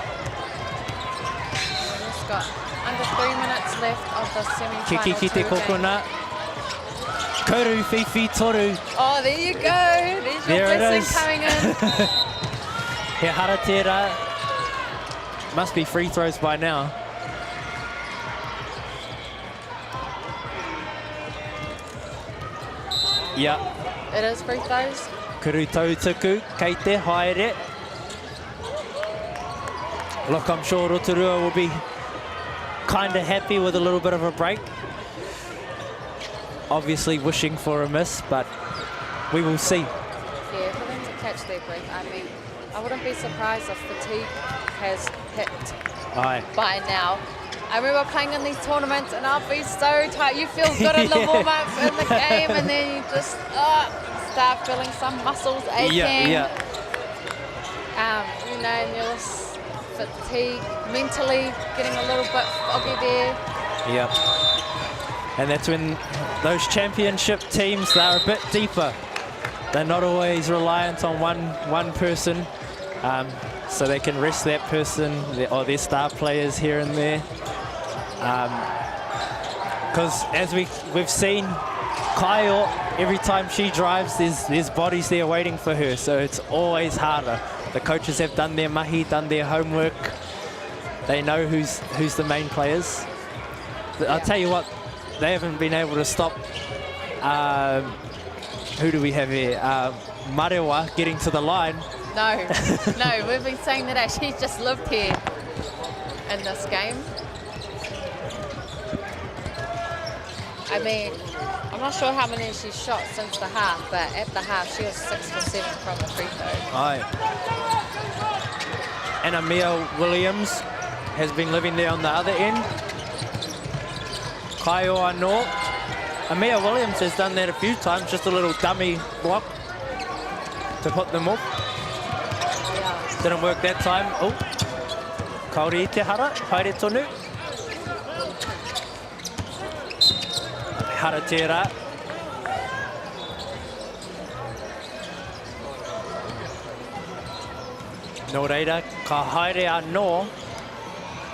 We've got under 3 minutes left of the semi-final. Kiki te kokona. Kuru Fifi Toru. Oh, there you go. There's your blessing coming in. He haratera. Must be free throws by now. Yeah. It is free throws. Kuru tautaku, kei te haere. Look, I'm sure Rotorua will be kind of happy with a little bit of a break. Obviously wishing for a miss, but we will see. Yeah, for them to catch their breath. I mean, I wouldn't be surprised if fatigue has hit by now. I remember playing in these tournaments and I'll be so tired. You feel good in the warm-up in the game and then you just start feeling some muscles aching. Yeah. You know, and you're just fatigue, mentally getting a little bit foggy there. Yep. And that's when those championship teams, they're a bit deeper. They're not always reliant on one person, so they can rest that person or their star players here and there. Because as we've seen, Kaio, every time she drives, there's bodies there waiting for her, so it's always harder. The coaches have done their mahi, done their homework. They know who's the main players. I'll tell you what, they haven't been able to stop, who do we have here? Marewa getting to the line. No, we've been saying that she's just lived here in this game. I mean, I'm not sure how many she's shot since the half, but at the half she was 6 for 7 from the free throw. Aye. And Amia Williams has been living there on the other end. Kaio Anō. Amia Williams has done that a few times, just a little dummy block to put them up. Yeah. Didn't work that time. Oh, Kaori te hara, haere tonu. Haratera. Nō reira, ka haere anō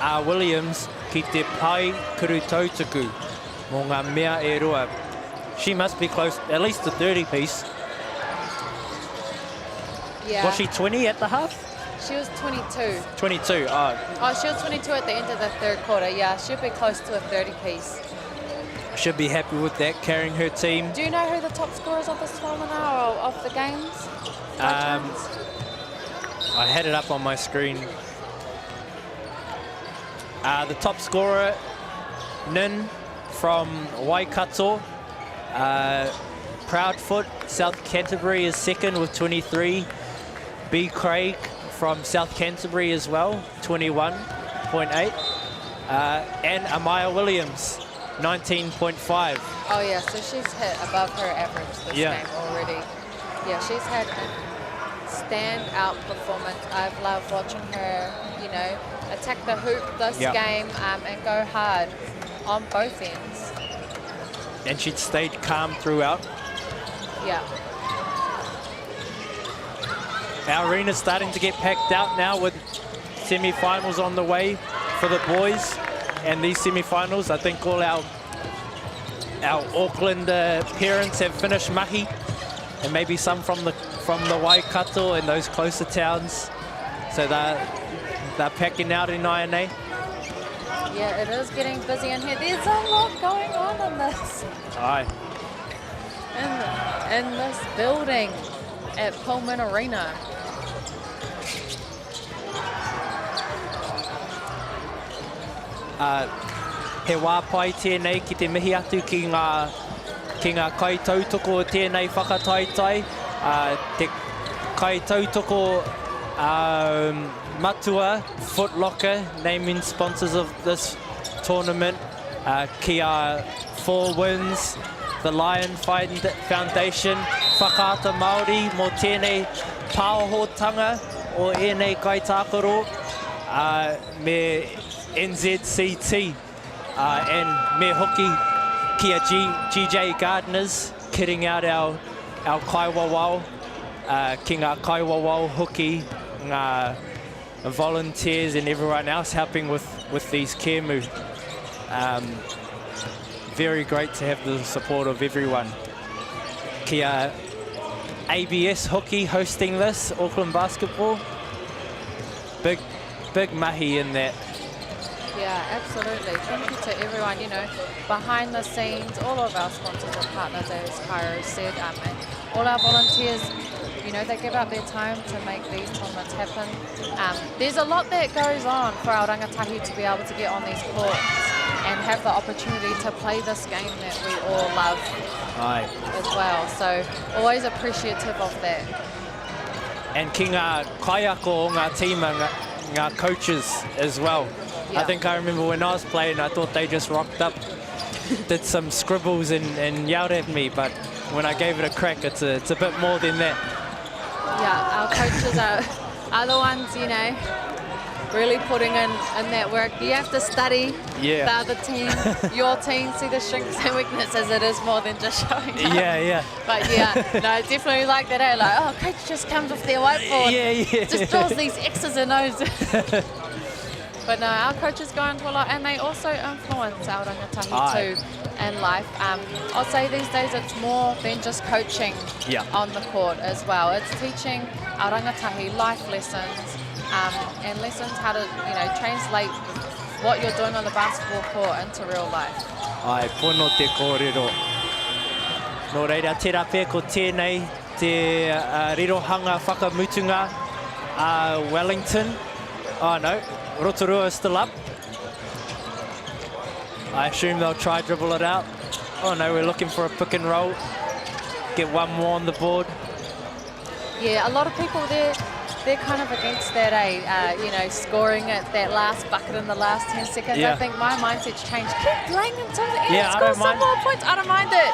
a Williams ki te pai kuru tautaku mō ngā mea e rua. She must be close, at least to 30 piece. Yeah. Was she 20 at the half? She was 22. 22, oh. Oh, she was 22 at the end of the third quarter. Yeah, she'll be close to a 30 piece. Should be happy with that, carrying her team. Do you know who the top scorers of this tournament are, or of the games? I had it up on my screen. The top scorer, Nin, from Waikato. Proudfoot, South Canterbury is second with 23. B. Craig from South Canterbury as well, 21.8. And Amaya Williams, 19.5. Oh yeah, so she's hit above her average this game already. Yeah, she's had a stand-out performance. I've loved watching her, you know, attack the hoop this game and go hard on both ends. And she'd stayed calm throughout. Yeah. Our arena's starting to get packed out now with semi-finals on the way for the boys. And these semi-finals, I think all our Auckland parents have finished mahi, and maybe some from the Waikato and those closer towns. So they're packing out in INA. Yeah, it is getting busy in here. There's a lot going on in this. Aye. In this building at Pulman Arena. He wāpai tēnei ki te mihi atu ki ngā kai tautoko o tēnei whakataitai. Te kai tautoko Matua, Foot Locker, naming sponsors of this tournament. Ki a 4 Wins, the Lion Foundation, Whakaata Māori, mō tēnei pāohotanga o ēnei kai tākaro, me NZCT, and me hoki kia GJ Gardeners, kitting out our kaiwawao, ki ngā kaiwawao hoki, ngā volunteers and everyone else helping with these kēmu. Very great to have the support of everyone. Kia ABS Hockey hosting this, Auckland Basketball. Big mahi in that. Yeah, absolutely. Thank you to everyone, you know, behind the scenes, all of our sponsors and partners, as Cairo said, and all our volunteers, you know, they give up their time to make these tournaments happen. There's a lot that goes on for our rangatahi to be able to get on these courts and have the opportunity to play this game that we all love as well. So always appreciative of that. And ki ngā kaiako o ngā tīma, ngā coaches as well. I think I remember when I was playing, I thought they just rocked up, did some scribbles and yelled at me, but when I gave it a crack, it's a bit more than that. Yeah, our coaches are the ones, you know, really putting in that work. You have to study the other team, your team, see the strengths and weaknesses. It is more than just showing up. Yeah. But yeah, no, definitely like that. Eh? Like, oh, coach just comes with their whiteboard, just draws these X's and O's. But no, our coaches go into a lot, and they also influence our rangatahi too in life. I'll say these days it's more than just coaching on the court as well. It's teaching our rangatahi life lessons and lessons how to, you know, translate what you're doing on the basketball court into real life. Ai, pono te kōrero. Nō reira, tērā pē ko tēnei te rirohanga whakamutunga Wellington. Oh no. Rotorua is still up. I assume they'll try dribble it out. Oh no, we're looking for a pick and roll. Get one more on the board. Yeah, a lot of people they're kind of against that, you know, scoring at that last bucket in the last 10 seconds. Yeah. I think my mindset's changed. Keep playing until the end. Yeah, Score some more points. I don't mind it.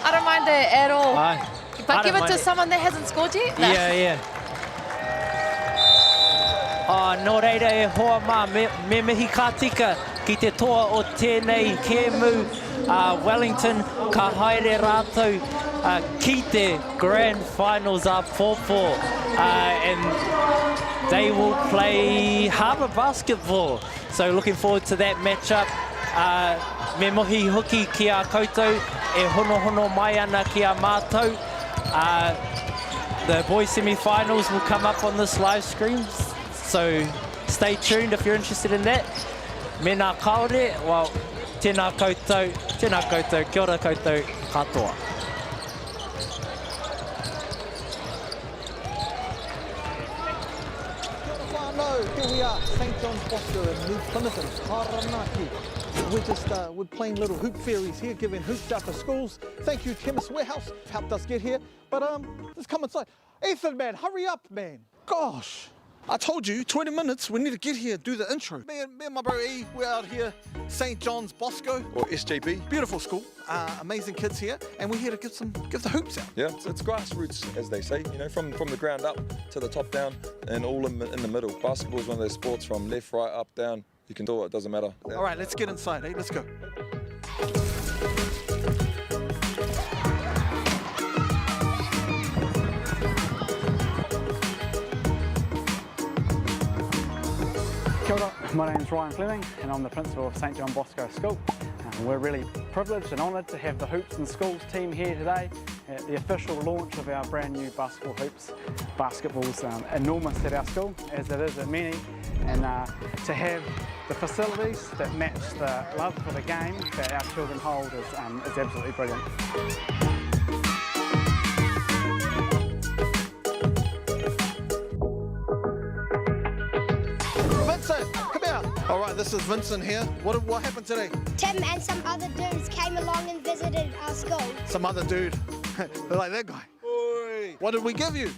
I don't mind it at all. Aye. But give it to someone that hasn't scored yet. No. Yeah. Oh, nō reira e hoa mā, me mihi ka tika ki te toa o tēnei kēmu Wellington ka haere rātou ki te grand finals a pōpō. And they will play Harbour Basketball. So looking forward to that matchup. Me mohi hoki ki a koutou, e hono mai ana ki a mātou. The boys semi-finals will come up on this live stream. So stay tuned if you're interested in that. Me nā kaore, well, tēnā koutou, kia ora koutou, katoa. Here we are, St. John's Boxer in New Plymouth, Taranaki. We're playing little hoop fairies here, giving hoops out to schools. Thank you, Chemist Warehouse, helped us get here. But let's come inside. Ethan, man, hurry up, man. Gosh, I told you, 20 minutes, we need to get here, do the intro. Me and my bro E, we're out here, St. John's Bosco. Or SJB. Beautiful school, amazing kids here, and we're here to give the hoops out. Yeah, it's grassroots, as they say, you know, from the ground up to the top down, and all in the middle. Basketball is one of those sports from left, right, up, down. You can do it, it doesn't matter. All right, let's get inside, eh? Let's go. Kia ora, my name's Ryan Fleming and I'm the principal of St. John Bosco School. We're really privileged and honoured to have the Hoops and Schools team here today at the official launch of our brand new basketball hoops. Basketball's enormous at our school, as it is at many, and to have the facilities that match the love for the game that our children hold is absolutely brilliant. Vincent, come here. All right, this is Vincent here. What happened today? Tim and some other dudes came along and visited our school. Some other dude. They're like that guy. Oi. What did we give you?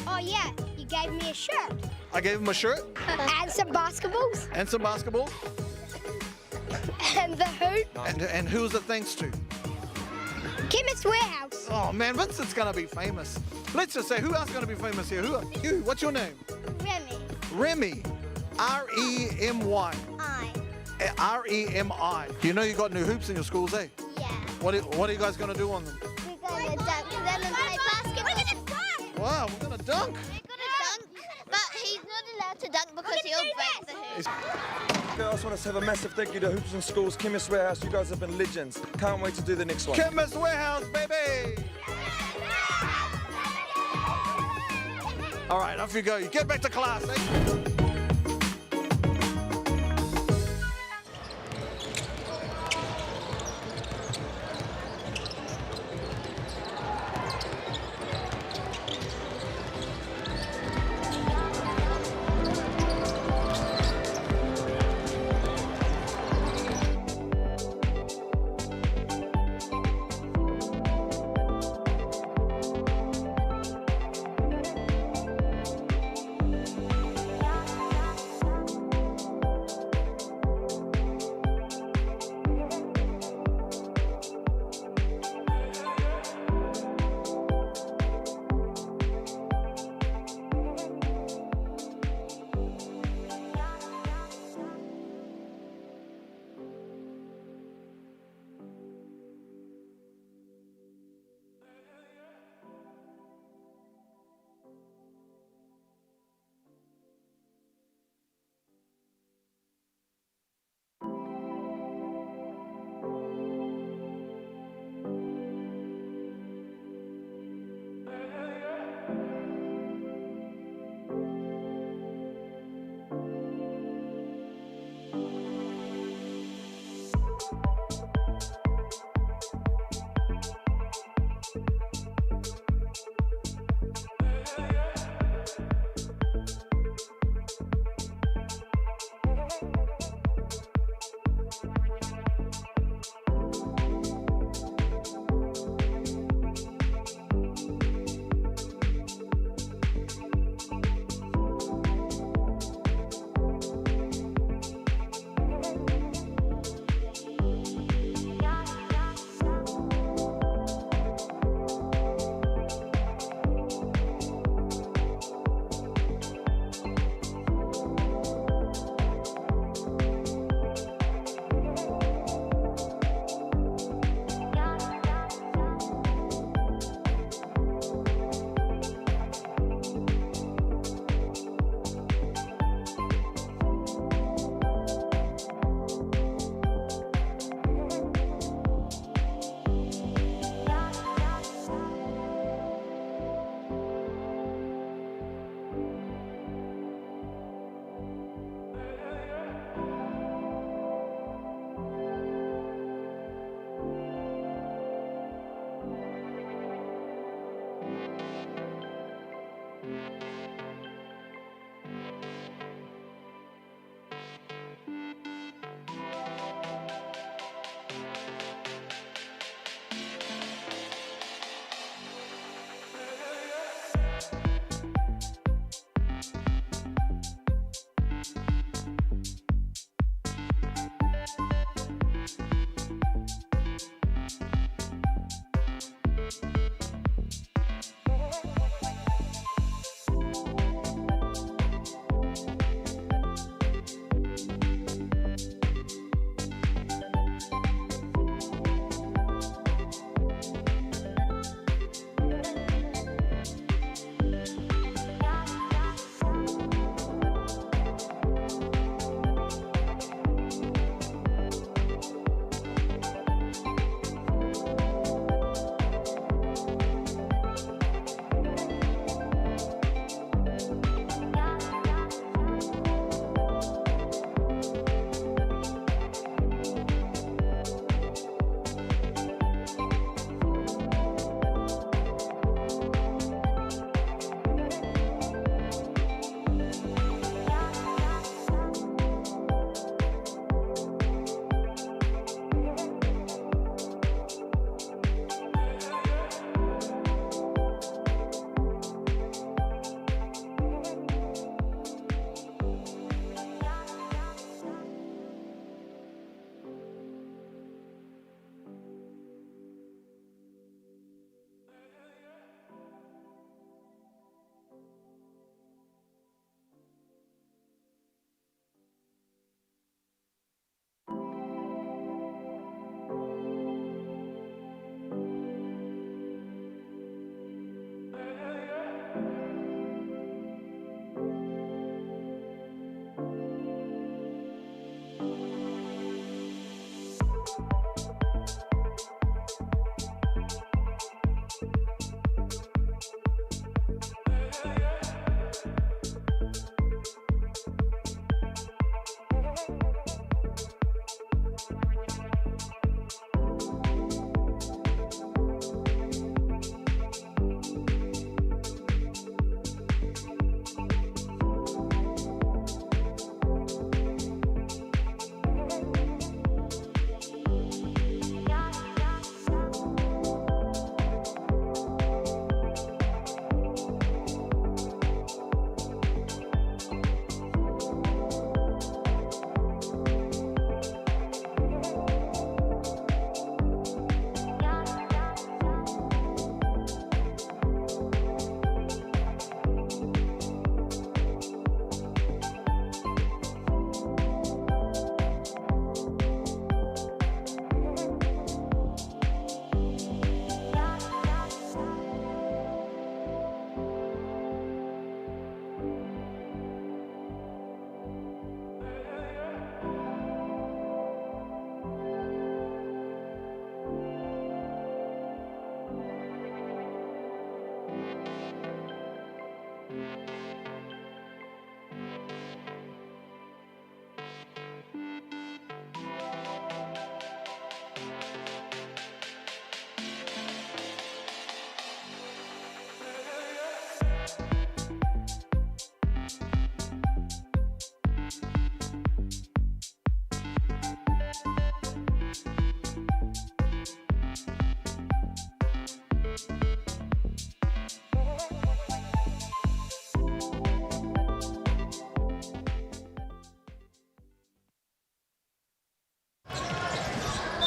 Oh yeah, you gave me a shirt. I gave him a shirt. And some basketballs. And some basketball. And the hoop. And who was it thanks to? Chemist Warehouse. Oh man, Vincent's gonna be famous. Let's just say, who else is gonna be famous here? Who are you? What's your name? Remy. Remy. R-E-M-Y. R-E-M-I. You know you got new hoops in your schools, eh? Yeah. What are you guys gonna do on them? We're gonna dunk them and play basketball. We're gonna dunk. Wow, we're gonna dunk. We're gonna dunk, but he's not allowed to dunk because he'll break the hoop. I just want to have a massive thank you to Hoops and Schools, Chemist Warehouse. You guys have been legends. Can't wait to do the next one. Chemist Warehouse, baby! All right, off you go. You get back to class, eh?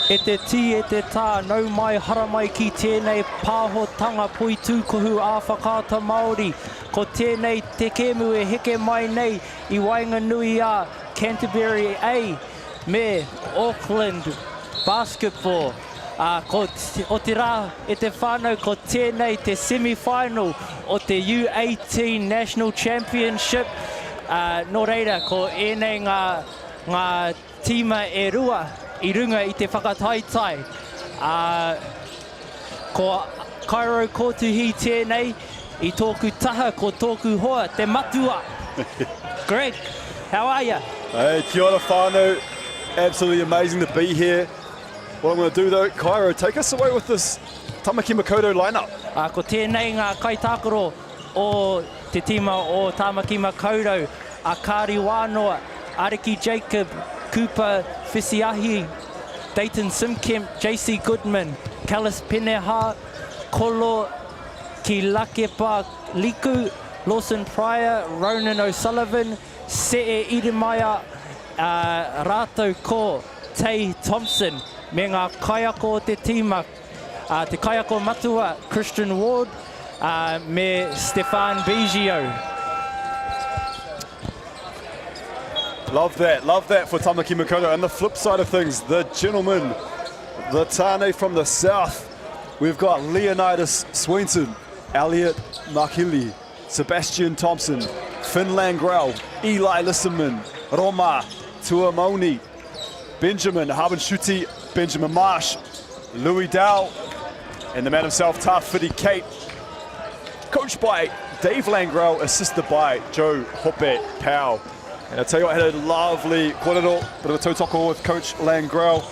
E te ti e te tā, nau mai hara mai ki tēnei pāhotanga poi tūkohu a whakaata Māori. Ko tēnei te kēmu e heke mai nei I Wainganui a Canterbury A me Auckland Basketball. O te rā e te whānau ko tēnei te semi-final o te U18 National Championship. Nō reira, ko ēnei ngā tīma e rua I runga I te whakataitai. Ko Cairo Kotuhi tēnei I tōku taha ko tōku hoa, te matua. Greg, how are you? Hey, kia ora whānau. Absolutely amazing to be here. What I'm going to do though, Cairo, take us away with this Tamaki Makaurau lineup. Ko tēnei ngā kaitākaro o te tima o Tamaki Makaurau, a Kāri Wānoa, Ariki Jacob, Cooper Fisiahi, Dayton Simkemp, JC Goodman, Callis Peneha, Kolo Ki Lakepa Liku, Lawson Pryor, Ronan O'Sullivan, Se'e Iremaya, Rātou Ko, Tay Thompson, me ngā kaiako o te tīma, te kaiako matua, Christian Ward, me Stefan Biggio. Love that for Tamaki Makaurau. And the flip side of things, the gentlemen, the Tāne from the south. We've got Leonidas Swinton, Elliot Makili, Sebastian Thompson, Finn Langrell, Eli Lissaman, Roma Tuamoni, Benjamin Habanshuti, Benjamin Marsh, Louis Dow, and the man himself, Tawhiri Kate. Coached by Dave Langrell, assisted by Joe Hoppe Powell. And I'll tell you what, I had a lovely kōrero, bit of a tautoko with Coach Langrell.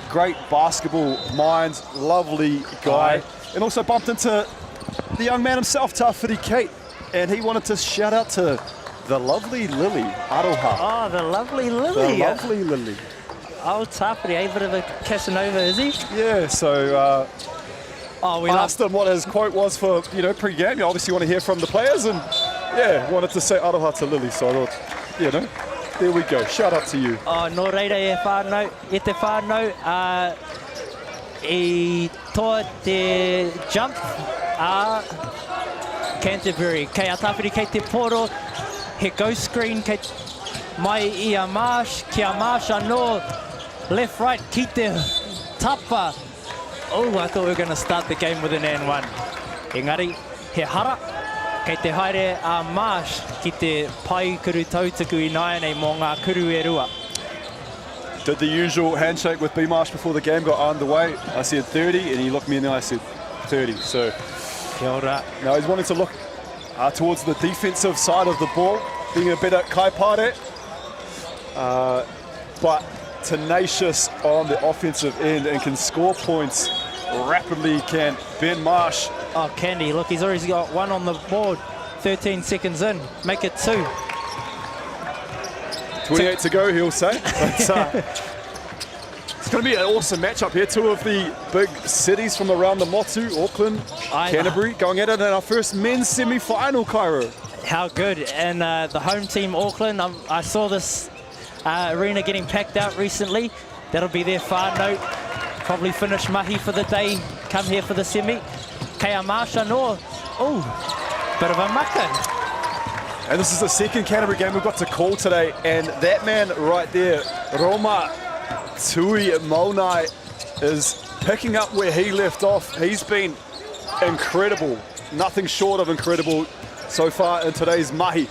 Great basketball mind, lovely guy. And also bumped into the young man himself, Tawhiri Kate. And he wanted to shout out to the lovely Lily Aroha. Oh, the lovely Lily. The lovely Lily. Oh, Tawhiri, a bit of a Casanova, is he? Yeah, so I asked him what his quote was for, pre-game. You obviously want to hear from the players, and yeah, wanted to say aroha to Lily, so I thought, there we go. Shout out to you. Oh, nō reira e te whānau, I toa te jump, Canterbury, kei a Tawhiri kei te poro, he ghost screen kei mai I a Marsh, ki a Marsh anō, left, right, ki te tapa. Oh, I thought we were going to start the game with an N1. Engari, he hara, kei te haere a Marsh, ki te pai kuru tautaku I naenei mō ngā kuru e rua. Did the usual handshake with B Marsh before the game got underway. I said 30, and he looked me in the eye, I said 30. So, kia ora. Now he's wanting to look towards the defensive side of the ball, being a bit at kaipare, but tenacious on the offensive end and can score points rapidly, can Ben Marsh. Oh, can he? Look, he's already got one on the board. 13 seconds in. Make it 2. 28 to go, he'll say. But, it's going to be an awesome matchup here. Two of the big cities from around the Motu, Auckland, Canterbury, going at it in our first men's semi-final, Cairo. How good. And the home team, Auckland, I saw this arena getting packed out recently. That'll be their whānau. Probably finish mahi for the day, come here for the semi. Kei a Marsh anō. Oh, bit of a maka. And this is the second Canterbury game we've got to call today. And that man right there, Roma Tui Maunai, is picking up where he left off. He's been incredible. Nothing short of incredible so far in today's mahi.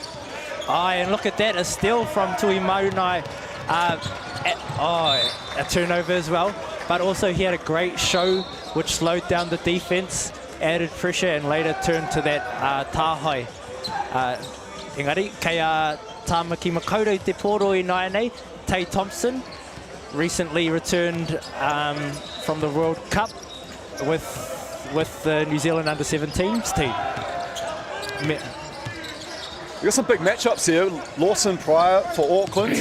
And look at that, a steal from Tui Maunai. A turnover as well. But also he had a great show which slowed down the defense, added pressure, and later turned to that tāhai. Engari, kei a Tamaki Makaurau te poro I naenei, Tay Thompson, recently returned from the World Cup with the New Zealand under-17s team. We got some big matchups here. Lawson Pryor for Auckland.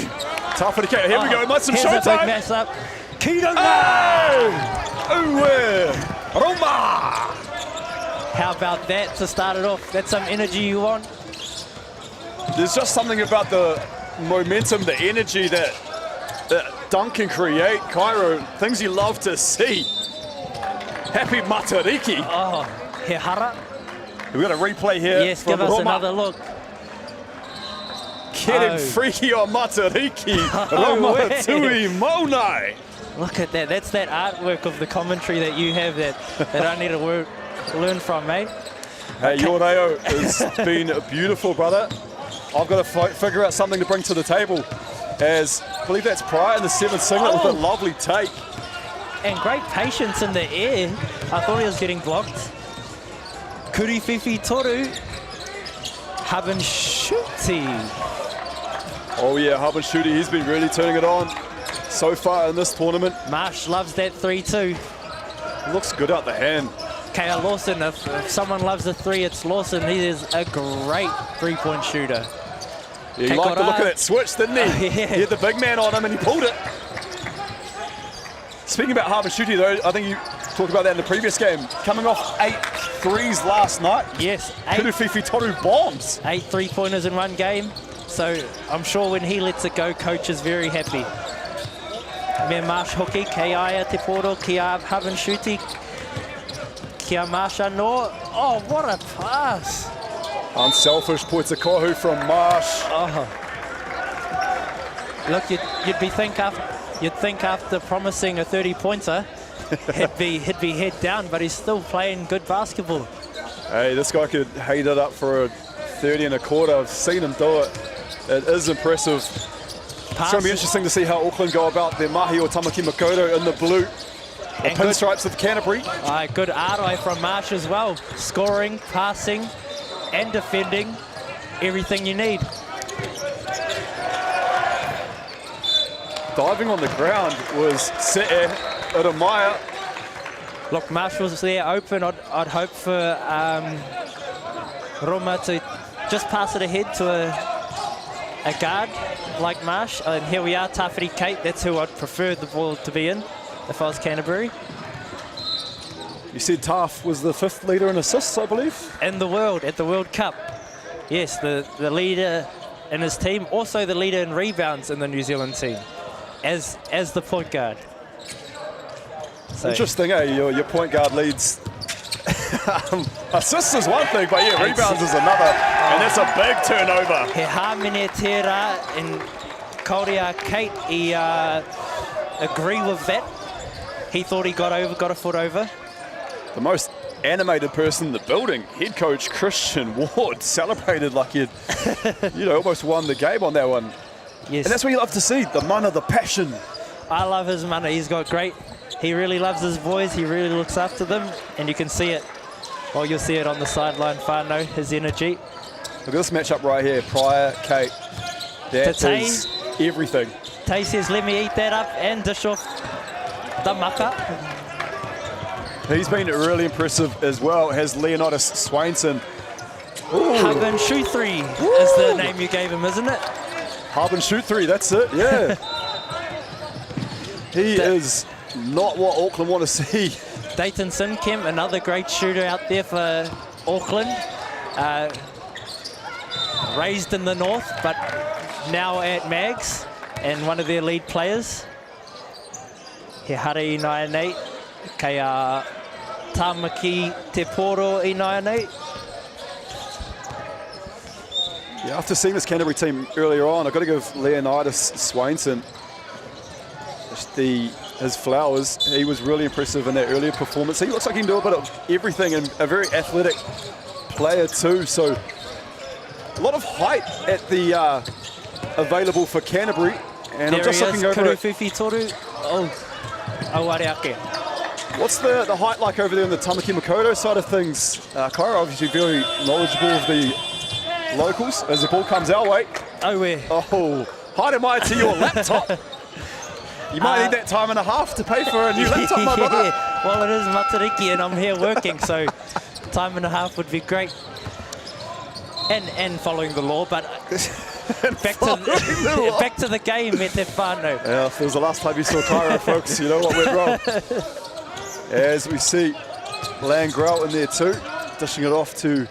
Tawhiri Kate, here we go, might some showtime. Here's a big match-up. Hey! Uwe! Roma! How about that to start it off? That's some energy you want. There's just something about the momentum, the energy that dunk and create. Cairo, things you love to see. Happy Matariki. Oh, he hara. We've got a replay here. Yes, give us another look. Getting freaky on Matariki. Roma Tui Monai. Look at that. That's that artwork of the commentary that you have that I need to learn from, mate. Hey, your reo has been beautiful, brother. I've got to figure out something to bring to the table. As I believe that's Pryor in the 7th singlet with a lovely take. And great patience in the air. I thought he was getting blocked. Kuriwhiwhi toru. Habanshuti. Oh yeah, Habanshuti, he's been really turning it on so far in this tournament. Marsh loves that 3-2. Looks good out the hand. Kaya Lawson, if someone loves a 3, it's Lawson. He is a great 3-point shooter. Yeah, he liked the look of that switch, didn't he? Yeah. He had the big man on him and he pulled it. Speaking about Habanshuti though, I think you talked about that in the previous game. Coming off 8 threes last night. Yes. Kuriwhiwhi toru bombs. 8 3-pointers in one game. So I'm sure when he lets it go, coach is very happy. Me Marsh hoki, Keia te poro, kia Habanshuti, kia Marsha no. Oh, what a pass. Unselfish points of kohu from Marsh. Oh. Look, you'd think after promising a 30-pointer, he'd be head down, but he's still playing good basketball. Hey, this guy could heat it up for a 30 and a quarter. I've seen him do it. It is impressive. It's going to be interesting to see how Auckland go about their mahi or Tamaki Makaurau in the blue. The pinstripes of Canterbury. Good arai from Marsh as well. Scoring, passing, and defending. Everything you need. Diving on the ground was Se'e Iramaya. Look, Marsh was there open. I'd hope for Roma to just pass it ahead to a guard like Marsh. And here we are, Tawhiri Kate. That's who I'd prefer the ball to be in if I was Canterbury. You said Taff was the 5th leader in assists, I believe? In the world, at the World Cup. Yes, the leader in his team, also the leader in rebounds in the New Zealand team, as the point guard. So interesting, eh? Your point guard leads. Assists is one thing, but yeah, rebounds is another, and that's a big turnover. He hamine tera and Kauria Kate, he agree with that. He thought he got a foot over. The most animated person in the building, head coach Christian Ward, celebrated like he'd almost won the game on that one. Yes. And that's what you love to see, the mana, the passion. I love his mana. He's got great. He really loves his boys. He really looks after them, and you can see it. Well, you'll see it on the sideline, Whānau, his energy. Look at this matchup right here, Pryor, Kate. That is everything. Tay says, let me eat that up and dish off the maka. He's been really impressive as well, has Leonidas Swainson. Habanshuti is the name you gave him, isn't it? Habanshuti, that's it, yeah. He is not what Auckland want to see. Dayton Sinkem, another great shooter out there for Auckland. Raised in the north, but now at Mags, and one of their lead players. He hara I 9-8, kaya Tamaki te poro I 9-8. Yeah, after seeing this Canterbury team earlier on, I've got to give Leonidas Swainson his flowers. He was really impressive in that earlier performance. He looks like he can do a bit of everything, and a very athletic player too. So a lot of height at the available for Canterbury. And there I'm just looking over Kuriwhiwhi toru. Awareake. What's the height like over there on the Tamaki Makaurau side of things? Kaira obviously very knowledgeable of the locals as the ball comes our way. Oh, hide my to your laptop. You might need that time and a half to pay for a new laptop, my brother. Yeah. Well, it is Matariki and I'm here working, so time and a half would be great. And following the law, but back to the game at te whānau. Yeah, if it was the last time you saw Cairo, folks, you know what went wrong. As we see Langrel in there too, dishing it off to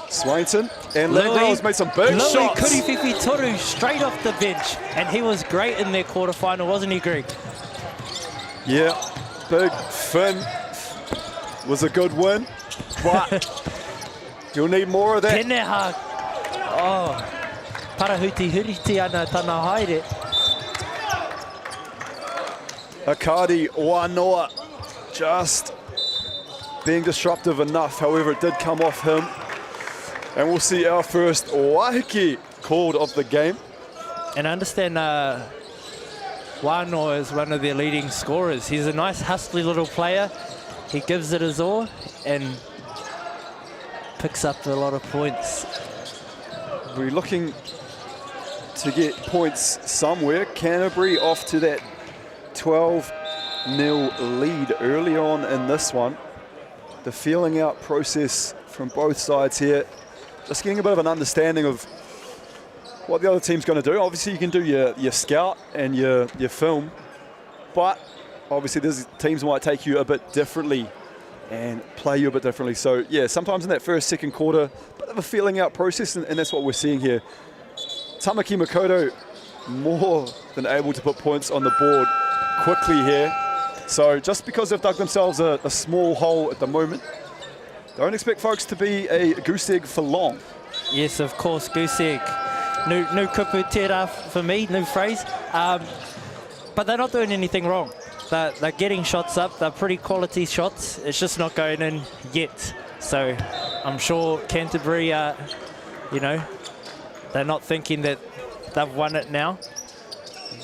Swainson. And Langrell's made some big shots. Louis Kuriwhiwhi Toru straight off the bench. And he was great in their quarterfinal, wasn't he, Greg? Yeah, Big Finn was a good win, but you'll need more of that. Peneha. Oh, parahuti huriti ana tana haere. Akadi Wanoa just being disruptive enough. However, it did come off him. And we'll see our first wahiki called of the game. And I understand Wanoa is one of their leading scorers. He's a nice, hustly little player. He gives it his all and picks up a lot of points. We're looking to get points somewhere. Canterbury off to that 12-0 lead early on in this one. The feeling out process from both sides here. Just getting a bit of an understanding of what the other team's going to do. Obviously, you can do your scout and your film, but obviously there's teams might take you a bit differently and play you a bit differently. So yeah, sometimes in that first, second quarter, bit of a feeling out process, and that's what we're seeing here. Tamaki Makaurau more than able to put points on the board quickly here. So just because they've dug themselves a small hole at the moment, don't expect folks to be a goose egg for long. Yes, of course, goose egg. New kupu tera for me, new phrase. But they're not doing anything wrong. They're getting shots up. They're pretty quality shots. It's just not going in yet. So I'm sure Canterbury, you know, they're not thinking that they've won it now.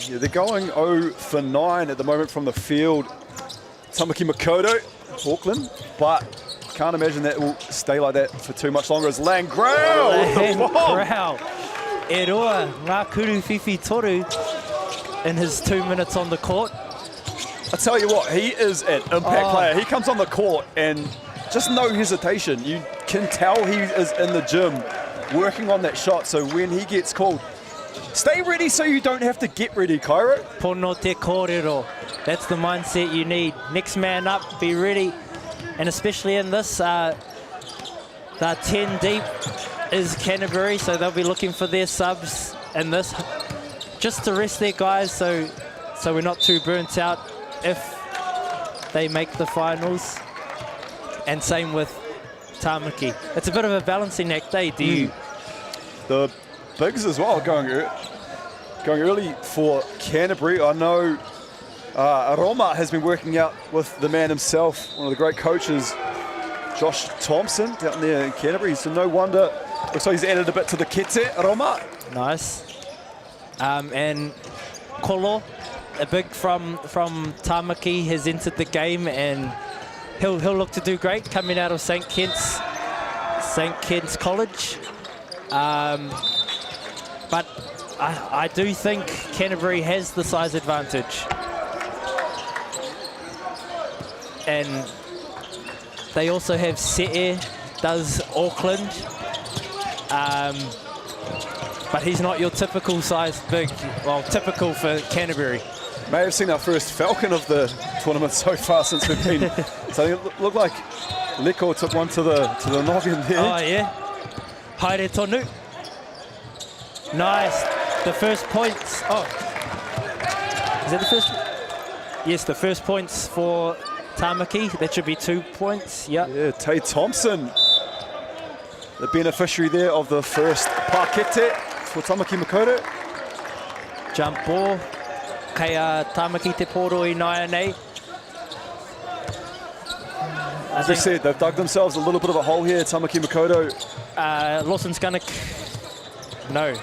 Yeah, they're going 0 for 9 at the moment from the field. Tamaki Makaurau, Auckland, but can't imagine that will stay like that for too much longer as Langrell with the ball. E roa, ngā Kuriwhiwhi Toru in his 2 minutes on the court. I tell you what, he is an impact player. He comes on the court and just no hesitation. You can tell he is in the gym working on that shot. So when he gets called, stay ready so you don't have to get ready, Cairo. Pono te kōrero. That's the mindset you need. Next man up, be ready. And especially in this, the 10 deep is Canterbury, so they'll be looking for their subs in this, just to rest their guys so we're not too burnt out if they make the finals. And same with Tamaki. It's a bit of a balancing act, eh? The bigs as well going early for Canterbury. I know Roma has been working out with the man himself, one of the great coaches, Josh Thompson, down there in Canterbury. So no wonder, looks like he's added a bit to the kete, Roma. Nice. And Kolo, a big from Tamaki, has entered the game, and he'll look to do great coming out of St. Kitts College. But I do think Canterbury has the size advantage. And they also have Se'e, does Auckland. But he's not your typical size big, well, typical for Canterbury. May have seen our first Falcon of the tournament so far since we've been. So it looked like Leko took one to the noggin there. Oh yeah, Haere Tonu. Nice, the first points. Oh, is that the first? Yes, the first points for Tamaki. That should be 2 points. Yep. Yeah, Tay Thompson, the beneficiary there of the first pakete for Tamaki Makaurau. Jump ball. Kaya Tamaki te poro I nai nei. As we said, they've dug themselves a little bit of a hole here, Tamaki Makaurau. Lawson's gonna... No.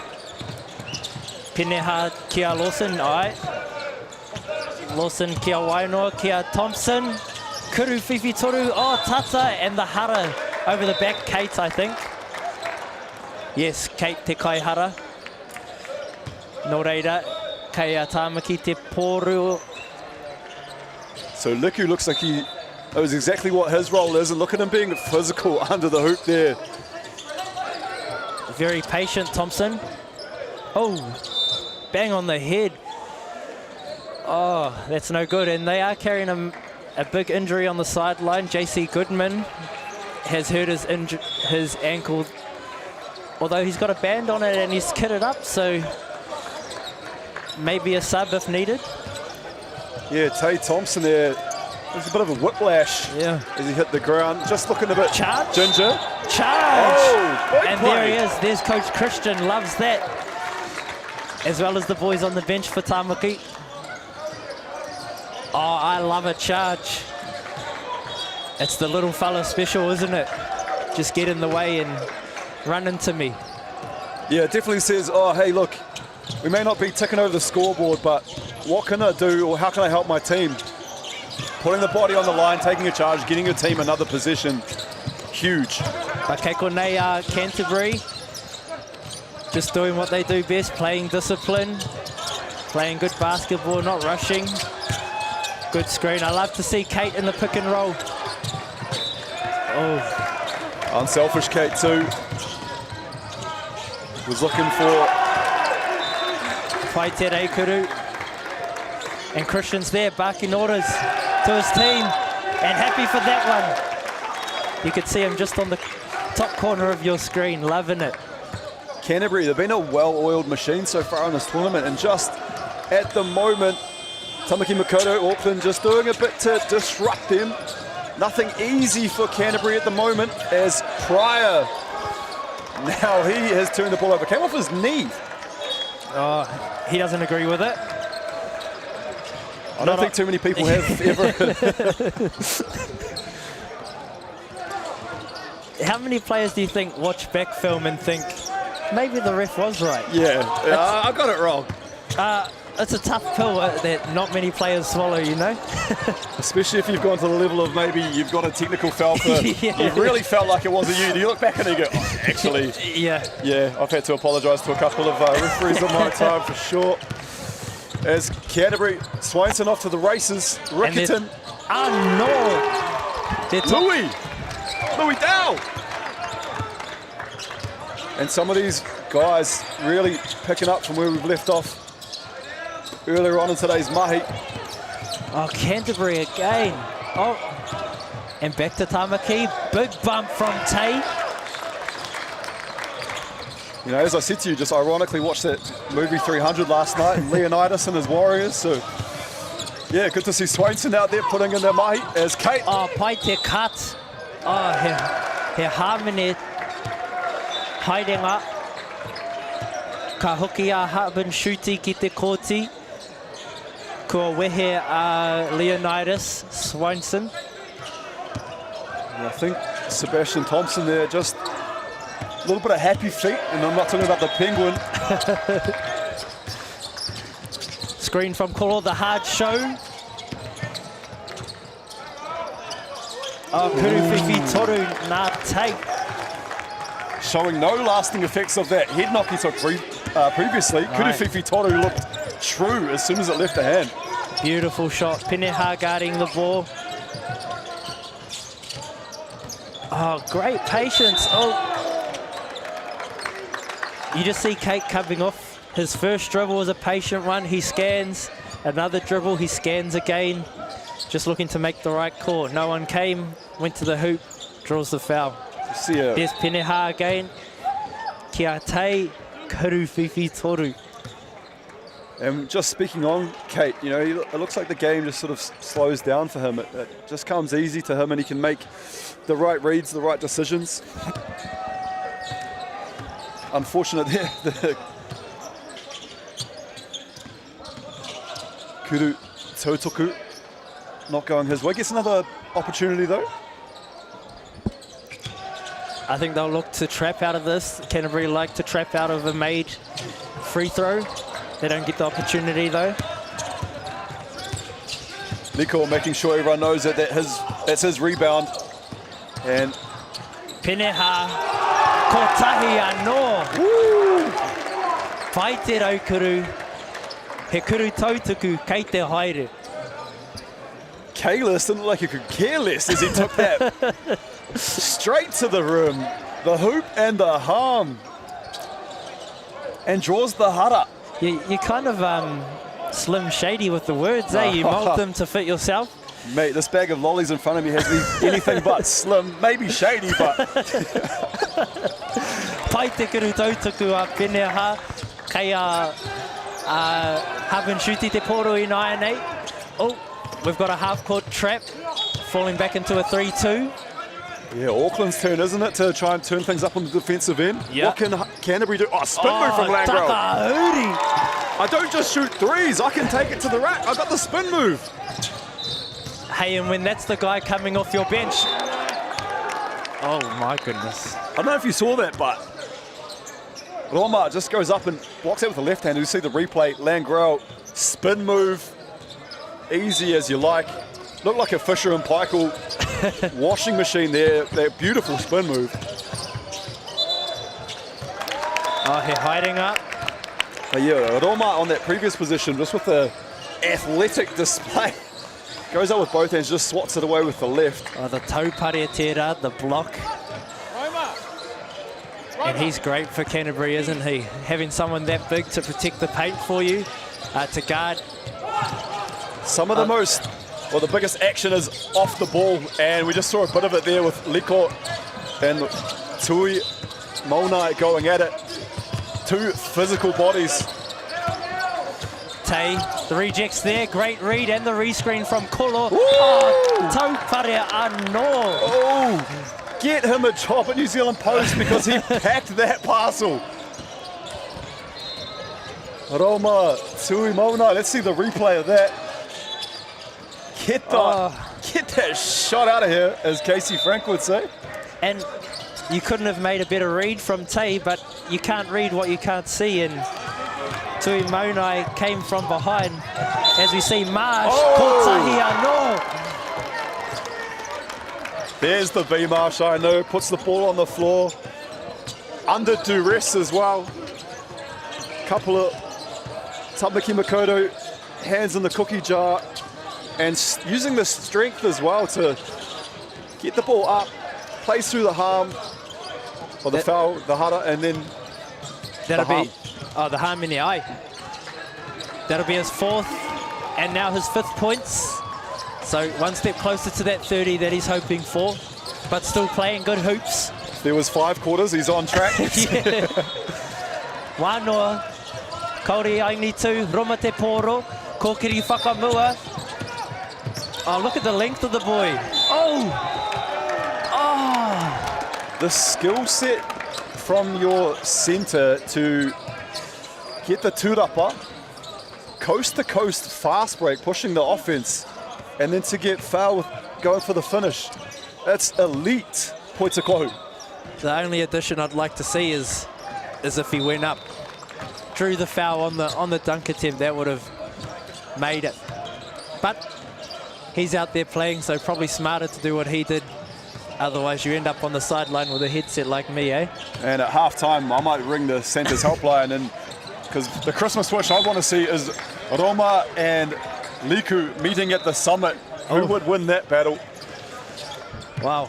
Peneha kia Lawson, aye. Lawson kia Wainoa, kia Thompson. Kuriwhiwhi Toru, oh, Tata, and the hara over the back, Kate, I think. Yes, Kate te kaihara. No reira, kaya Tamaki te poru. So Liku looks like he knows exactly what his role is, and look at him being physical under the hoop there. Very patient, Thompson. Oh, bang on the head. Oh, that's no good. And they are carrying a big injury on the sideline. JC Goodman has hurt his ankle although he's got a band on it and he's kitted up, so maybe a sub if needed. Yeah, Tay Thompson there. There's a bit of a whiplash as he hit the ground. Just looking a bit ginger. Charge! Oh, big and play. there he is. There's Coach Christian, loves that. As well as the boys on the bench for Tamaki. Oh, I love a charge. It's the little fella special, isn't it? Just get in the way and run into me. Yeah, it definitely says, oh, hey, look, we may not be ticking over the scoreboard, but what can I do, or how can I help my team? Putting the body on the line, taking a charge, getting your team another position, huge. But kei konei Canterbury, just doing what they do best, playing discipline, playing good basketball, not rushing. Good screen. I love to see Kate in the pick and roll. Oh. Unselfish Kate too. Was looking for Whaitere Kuru. And Christian's there, barking orders to his team. And happy for that one. You could see him just on the top corner of your screen, loving it. Canterbury, they've been a well-oiled machine so far in this tournament, and just at the moment, Tamaki Makaurau, Auckland, just doing a bit to disrupt them. Nothing easy for Canterbury at the moment, as Pryor, now he has turned the ball over. Came off his knee. Oh, he doesn't agree with it. I don't think too many people have ever. How many players do you think watch back film and think, maybe the ref was right? Yeah, I got it wrong. It's a tough pill that not many players swallow, you know? Especially if you've gone to the level of maybe you've got a technical foul for, you really felt like it wasn't you. You look back and you go, oh, actually. Yeah, I've had to apologise to a couple of referees on my time for sure. As Canterbury, Swainson off to the races. Rickerton. Oh no! Louis Dow! And some of these guys really picking up from where we've left off earlier on in today's mahi. Oh, Canterbury again. Oh, and back to Tamaki. Big bump from Tay. You know, as I said to you, just ironically watched that movie 300 last night, and Leonidas and his Warriors. So, yeah, good to see Swainson out there putting in their mahi as Kate. Oh, Paite cut. Oh, he harmony hiding up. Ka hoki a haban shuti ki te koti. Kua wehe Leonidas Swainson. And I think Sebastian Thompson there, just a little bit of happy feet, and I'm not talking about the penguin. Screen from Koro, the hard show. Oh, Kuruwhiwhi toru nā tape. Showing no lasting effects of that head knock he took previously. Right. Kuruwhiwhi toru looked true as soon as it left the hand. Beautiful shot. Peneha guarding the ball. Oh, great patience. Oh. You just see Kate coming off. His first dribble was a patient one. He scans. Another dribble, he scans again. Just looking to make the right call. No one came, went to the hoop, draws the foul. There's Peneha again. Kia te Kuruwhiwhi toru. And just speaking on Kate, you know, it looks like the game just sort of slows down for him. It just comes easy to him, and he can make the right reads, the right decisions. Unfortunate there. The Kuru Tautoku not going his way. Gets another opportunity though. I think they'll look to trap out of this. Canterbury like to trap out of a made free throw. They don't get the opportunity though. Nico making sure everyone knows that that's his rebound. And Peneha, kotahi anō. Pai te raukuru, he kuru tautuku kei te haere. Kalis didn't look like he could care less as he took that straight to the rim. The hoop and the harm. And draws the hara. You kind of slim shady with the words, eh? You mold them to fit yourself. Mate, this bag of lollies in front of me has me anything but slim, maybe shady, but... pai te kuru tautuku a Peneha. Kei Haven-Shuti te poro in INA. Oh, we've got a half-court trap, falling back into a 3-2. Yeah, Auckland's turn, isn't it, to try and turn things up on the defensive end? Yeah. What can Canterbury do? Oh, spin move from Langrel. I don't just shoot threes, I can take it to the rack. I got the spin move. Hey, and when that's the guy coming off your bench. Oh my goodness. I don't know if you saw that, but Roma just goes up and walks out with the left hand. You see the replay, Langrel, spin move, easy as you like. Looked like a Fisher and Paykel washing machine there, that beautiful spin move. Oh, he's hiding up. But yeah, Roma on that previous position, just with the athletic display. Goes up with both hands, just swats it away with the left. Oh, the taupare tera, the block. And he's great for Canterbury, isn't he? Having someone that big to protect the paint for you, to guard. Some of the the biggest action is off the ball, and we just saw a bit of it there with Liko and Tui Maunai going at it. Two physical bodies. Tay, the rejects there, great read, and the rescreen from Kolo. Oh, taupare anō. Oh, get him a job at New Zealand Post because he packed that parcel. Roma, Tui Maunai, let's see the replay of that. Get that shot out of here, as Casey Frank would say. And you couldn't have made a better read from Tay, but you can't read what you can't see, and Tui Maunai came from behind. As we see Marsh, Kotahi anō. There's the V Marsh, I know, puts the ball on the floor. Under duress as well. Couple of Tamaki Makoto hands in the cookie jar, and using the strength as well to get the ball up, plays through the harm, or the foul, the hara, and then that'll be the harm in the eye. That'll be his fourth, and now his 5th points. So one step closer to that 30 that he's hoping for, but still playing good hoops. If there was 5 quarters, he's on track. Wanoa, kauri aingitu, Roma te poro, kokiri whakamua. Oh, look at the length of the boy. The skill set from your centre to get the tūrapa, coast to coast fast break, pushing the offense, and then to get foul with going for the finish. That's elite poitikohu. The only addition I'd like to see is if he went up, drew the foul on the dunk attempt. That would have made it. But he's out there playing, so probably smarter to do what he did. Otherwise, you end up on the sideline with a headset like me, eh? And at half-time, I might ring the centre's helpline, and because the Christmas wish I want to see is Roma and Liku meeting at the summit. Who would win that battle? Wow.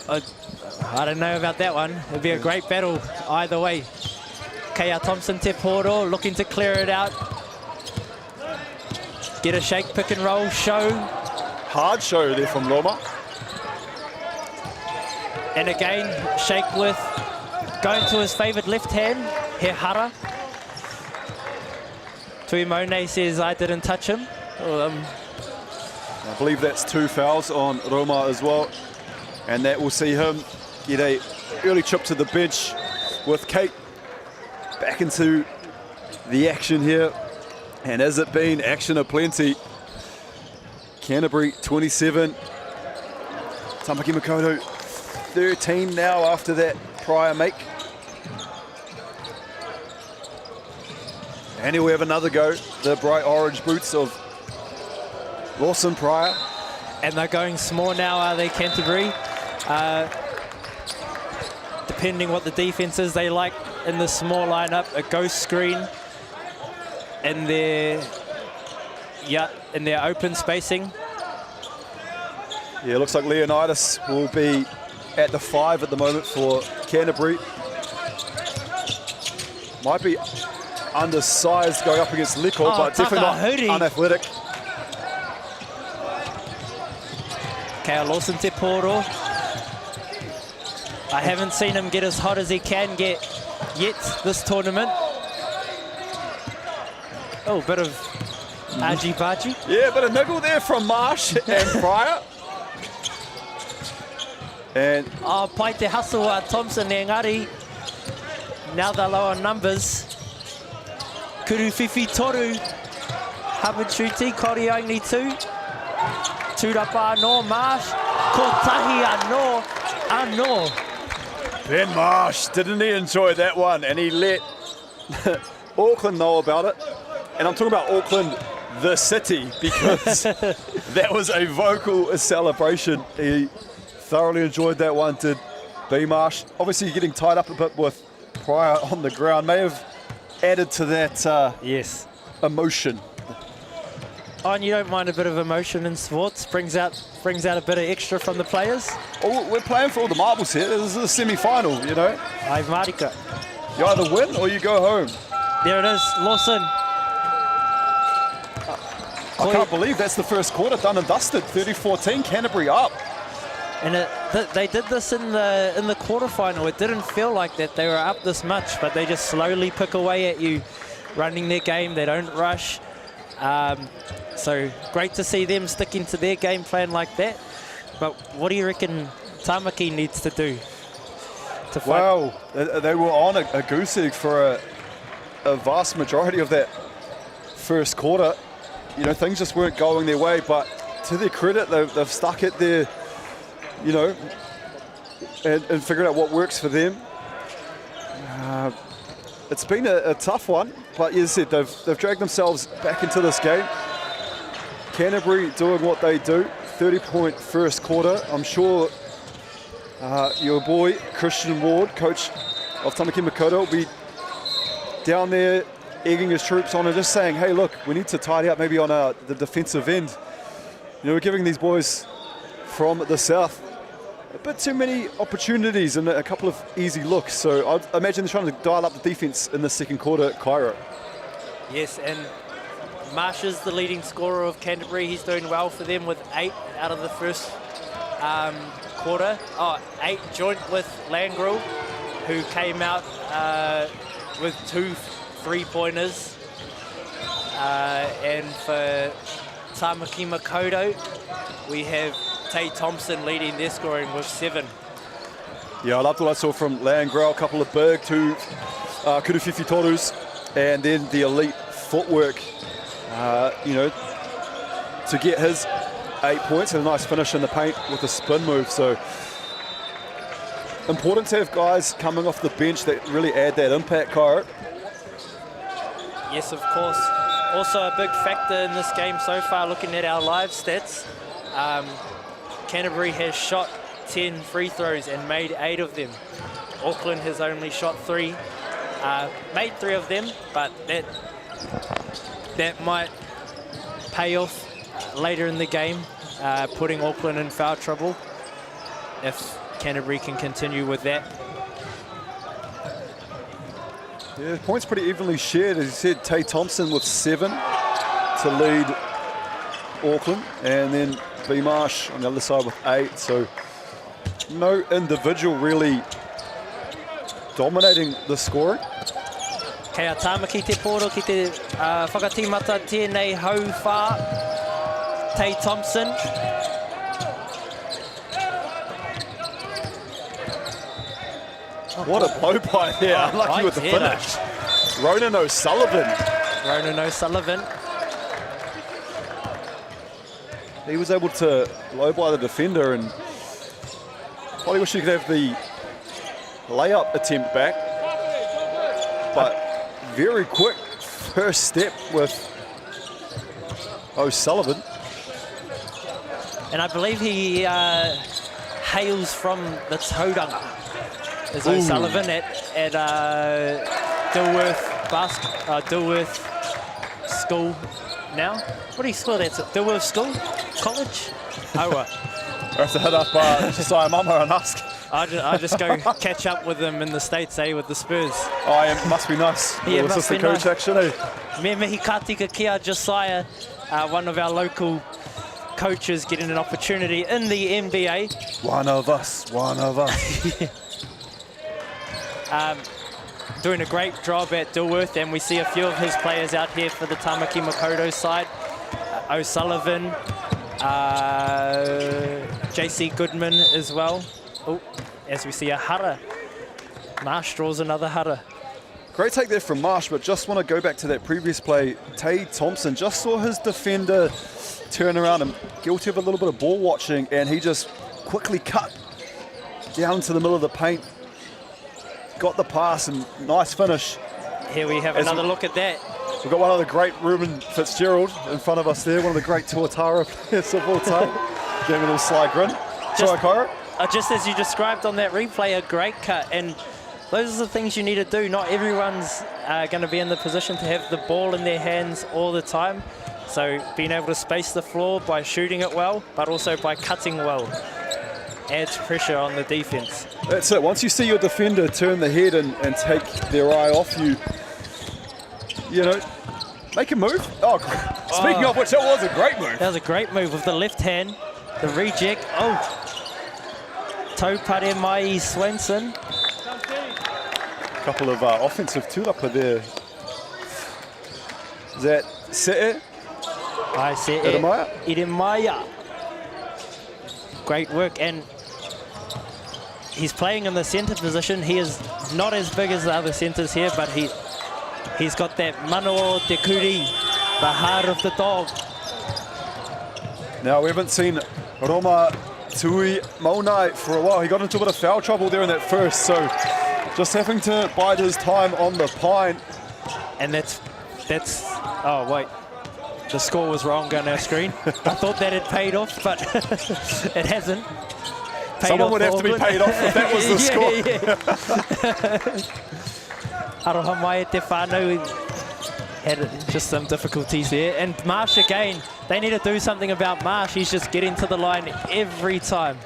I don't know about that one. It'd be a great battle either way. Kea Thompson te poro, looking to clear it out. Get a shake, pick and roll, show. Hard show there from Roma. And again, shake with going to his favourite left hand, He Hara. Tui Maunai says, I didn't touch him. I believe that's 2 fouls on Roma as well. And that will see him get a early chip to the bench with Kate back into the action here. And has it been action aplenty? Canterbury 27, Tamaki Makoto 13 now after that prior make. And here we have another go, the bright orange boots of Lawson Pryor. And they're going small now, are they, Canterbury? Depending what the defense is, they like in the small lineup a ghost screen in their open spacing. Yeah, looks like Leonidas will be at the 5 at the moment for Canterbury. Might be undersized going up against Liko, but definitely not unathletic. Kea Lawson te poro. I haven't seen him get as hot as he can get yet this tournament. Oh, bit of argy-bargy. Yeah, a bit of niggle there from Marsh and Pryor. And pai te hustle Thompson engari. Now they're low on numbers. Kuru whiwhi toru. Habachuti, Kori only 2. Tūrapa anō, Marsh. Ko tahi anō. Ben Marsh, didn't he enjoy that one? And he let Auckland know about it. And I'm talking about Auckland, the city, because that was a vocal celebration. He thoroughly enjoyed that one, did B. Marsh. Obviously getting tied up a bit with Pryor on the ground may have added to that yes, emotion. Oh, and you don't mind a bit of emotion in sports? Brings out a bit of extra from the players? Oh, we're playing for all the marbles here. This is a semi-final, you know. Ai marika. You either win or you go home. There it is, Lawson. I can't believe that's the first quarter done and dusted. 30-14, Canterbury up. And they did this in the quarterfinal. It didn't feel like that they were up this much, but they just slowly pick away at you, running their game. They don't rush. So great to see them sticking to their game plan like that. But what do you reckon Tamaki needs to do to fight? Wow, they were on a goose egg for a vast majority of that first quarter. You know, things just weren't going their way, but to their credit, they've stuck it there, you know, and figured out what works for them. It's been a tough one, but as I said, they've dragged themselves back into this game. Canterbury doing what they do, 30-point first quarter. I'm sure your boy, Christian Ward, coach of Tamaki Makaurau, will be down there egging his troops on and just saying, hey, look, we need to tidy up maybe on the defensive end. You know, we're giving these boys from the south a bit too many opportunities and a couple of easy looks. So I'd imagine they're trying to dial up the defense in the second quarter at Cairo. Yes, and Marsh is the leading scorer of Canterbury. He's doing well for them with 8 out of the first quarter. 8 joint with Langrel, who came out with 2 3-pointers. And for Tamaki Makaurau, we have Tay Thompson leading their scoring with 7. Yeah, I loved what I saw from Langrel, a couple of big, 2 Kuruwhiwhi torus, and then the elite footwork, you know, to get his 8 points and a nice finish in the paint with a spin move. So important to have guys coming off the bench that really add that impact, Cairo. Yes, of course. Also a big factor in this game so far, looking at our live stats. Canterbury has shot 10 free throws and made 8 of them. Auckland has only shot 3, made 3 of them, but that might pay off later in the game, putting Auckland in foul trouble if Canterbury can continue with that. Yeah, points pretty evenly shared. As you said, Tay Thompson with 7 to lead Auckland, and then B. Marsh on the other side with 8. So no individual really dominating the scoring. Kei a Tamaki te poro ki te whakatimata tēnei hau whā. Tay Thompson. What a blow by there, unlucky right with the there, finish. Ronan O'Sullivan. He was able to blow by the defender, and probably wish he could have the layup attempt back. But very quick first step with O'Sullivan. And I believe he hails from the Tauranga. Is O'Sullivan at Dilworth School now? What do you score that? Dilworth School? College? I have to hit up Josiah Mama and ask. I just go catch up with them in the States, with the Spurs. Oh, yeah, must be nice. Yeah, must assistant be coach, nice. Actually. Me mihi ka tika kia Josiah, one of our local coaches getting an opportunity in the NBA. One of us. Doing a great job at Dilworth, and we see a few of his players out here for the Tamaki Makaurau side. O'Sullivan, JC Goodman as well. Oh, as we see a hara. Marsh draws another hara. Great take there from Marsh, but just want to go back to that previous play. Tay Thompson just saw his defender turn around and guilty of a little bit of ball watching, and he just quickly cut down to the middle of the paint. Got the pass and nice finish. Here we have another look at that. We've got one of the great Ruben Fitzgerald in front of us there, one of the great Tuatara players of all time. Giving a little sly grin. Just as you described on that replay, a great cut, and those are the things you need to do. Not everyone's going to be in the position to have the ball in their hands all the time. So being able to space the floor by shooting it well, but also by cutting well, adds pressure on the defense. That's it. Once you see your defender turn the head and take their eye off you, you know, make a move. Oh, speaking of which, that was a great move. That was a great move with the left hand, the reject. Oh, taupare mai Swenson. Couple of offensive tūrapa there. Is that Se'e? Ai Se'e. Iremaya. Great work, and he's playing in the centre position. He is not as big as the other centres here, but he's got that mano te kuri, the heart of the dog. Now, we haven't seen Roma Tui Maunai for a while. He got into a bit of foul trouble there in that first, so just having to bide his time on the pine. And that's oh wait, the score was wrong on our screen. I thought that had paid off, but it hasn't. Someone would have to be paid off if that was the score. Aroha mai te whānau had just some difficulties there. And Marsh again, they need to do something about Marsh. He's just getting to the line every time.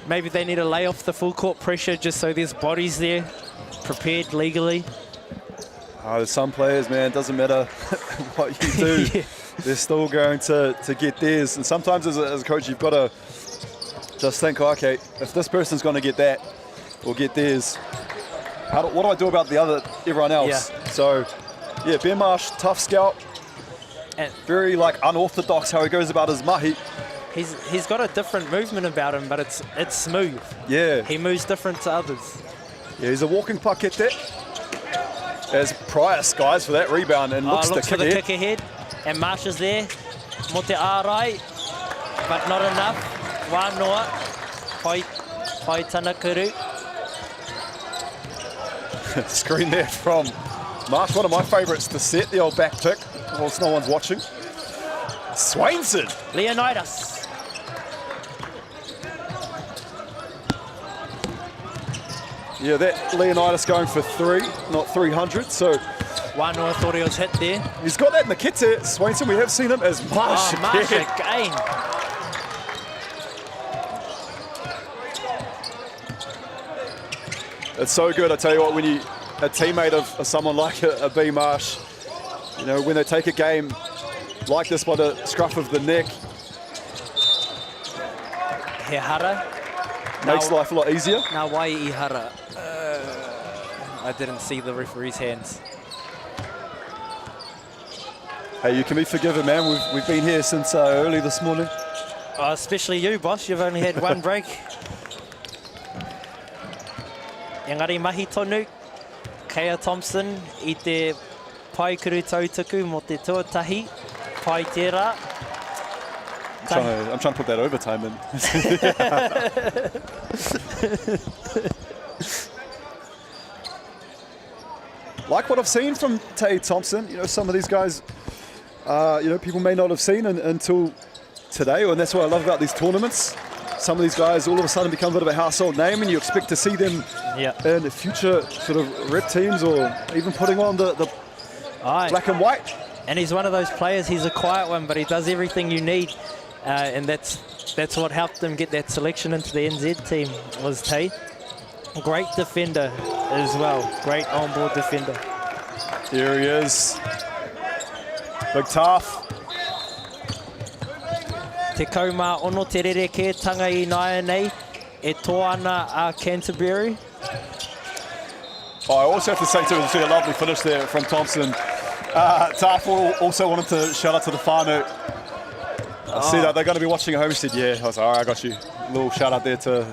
Maybe they need to lay off the full court pressure just so there's bodies there, prepared legally. There's some players, man, it doesn't matter what you do. They're still going to get theirs. And sometimes as a coach, you've got to just think, okay, if this person's going to get that or get theirs, what do I do about everyone else? Yeah. So, yeah, Ben Marsh, tough scout. And very unorthodox how he goes about his mahi. He's got a different movement about him, but it's smooth. Yeah. He moves different to others. Yeah, he's a walking pakete. As Prior skies for that rebound and looks for the kick ahead. And Marsh is there. Mo te ārai, but not enough. Wānoa, hoi tana kuru. Screen there from Marsh, one of my favourites to set, the old back pick, whilst no one's watching. Swainson. Leonidas. Yeah, that Leonidas going for 3, not 300, so... Wānoa thought he was hit there. He's got that in the kit there, Swainson. We have seen him as Marsh Marsh again. It's so good, I tell you what, when a teammate of someone like a B Marsh, you know, when they take a game like this by the scruff of the neck. He hara. Makes life a lot easier. Now why he hara? I didn't see the referee's hands. Hey, you can be forgiven, man. We've been here since early this morning. Especially you, boss. You've only had one break. Engari mahi tonu, Kea Thompson I te paikuru tautaku mo te tuatahi, pai tērā. I'm trying to put that overtime in. Like what I've seen from Tay Thompson, you know, some of these guys, you know, people may not have seen until today, and that's what I love about these tournaments. Some of these guys all of a sudden become a bit of a household name, and you expect to see them in the future sort of rep teams or even putting on the black and white. And he's one of those players, he's a quiet one, but he does everything you need. And that's what helped them get that selection into the NZ team, was Tay. Great defender as well, great on-board defender. Here he is, big tough. Te kaumā ono te rerekētanga I naia nei, e toana a Canterbury. Oh, I also have to say too, it's a lovely finish there from Thompson. Tāwhoro also wanted to shout out to the whānau. I see that they're going to be watching at home. He said, yeah, I was like, all right, I got you. A little shout out there to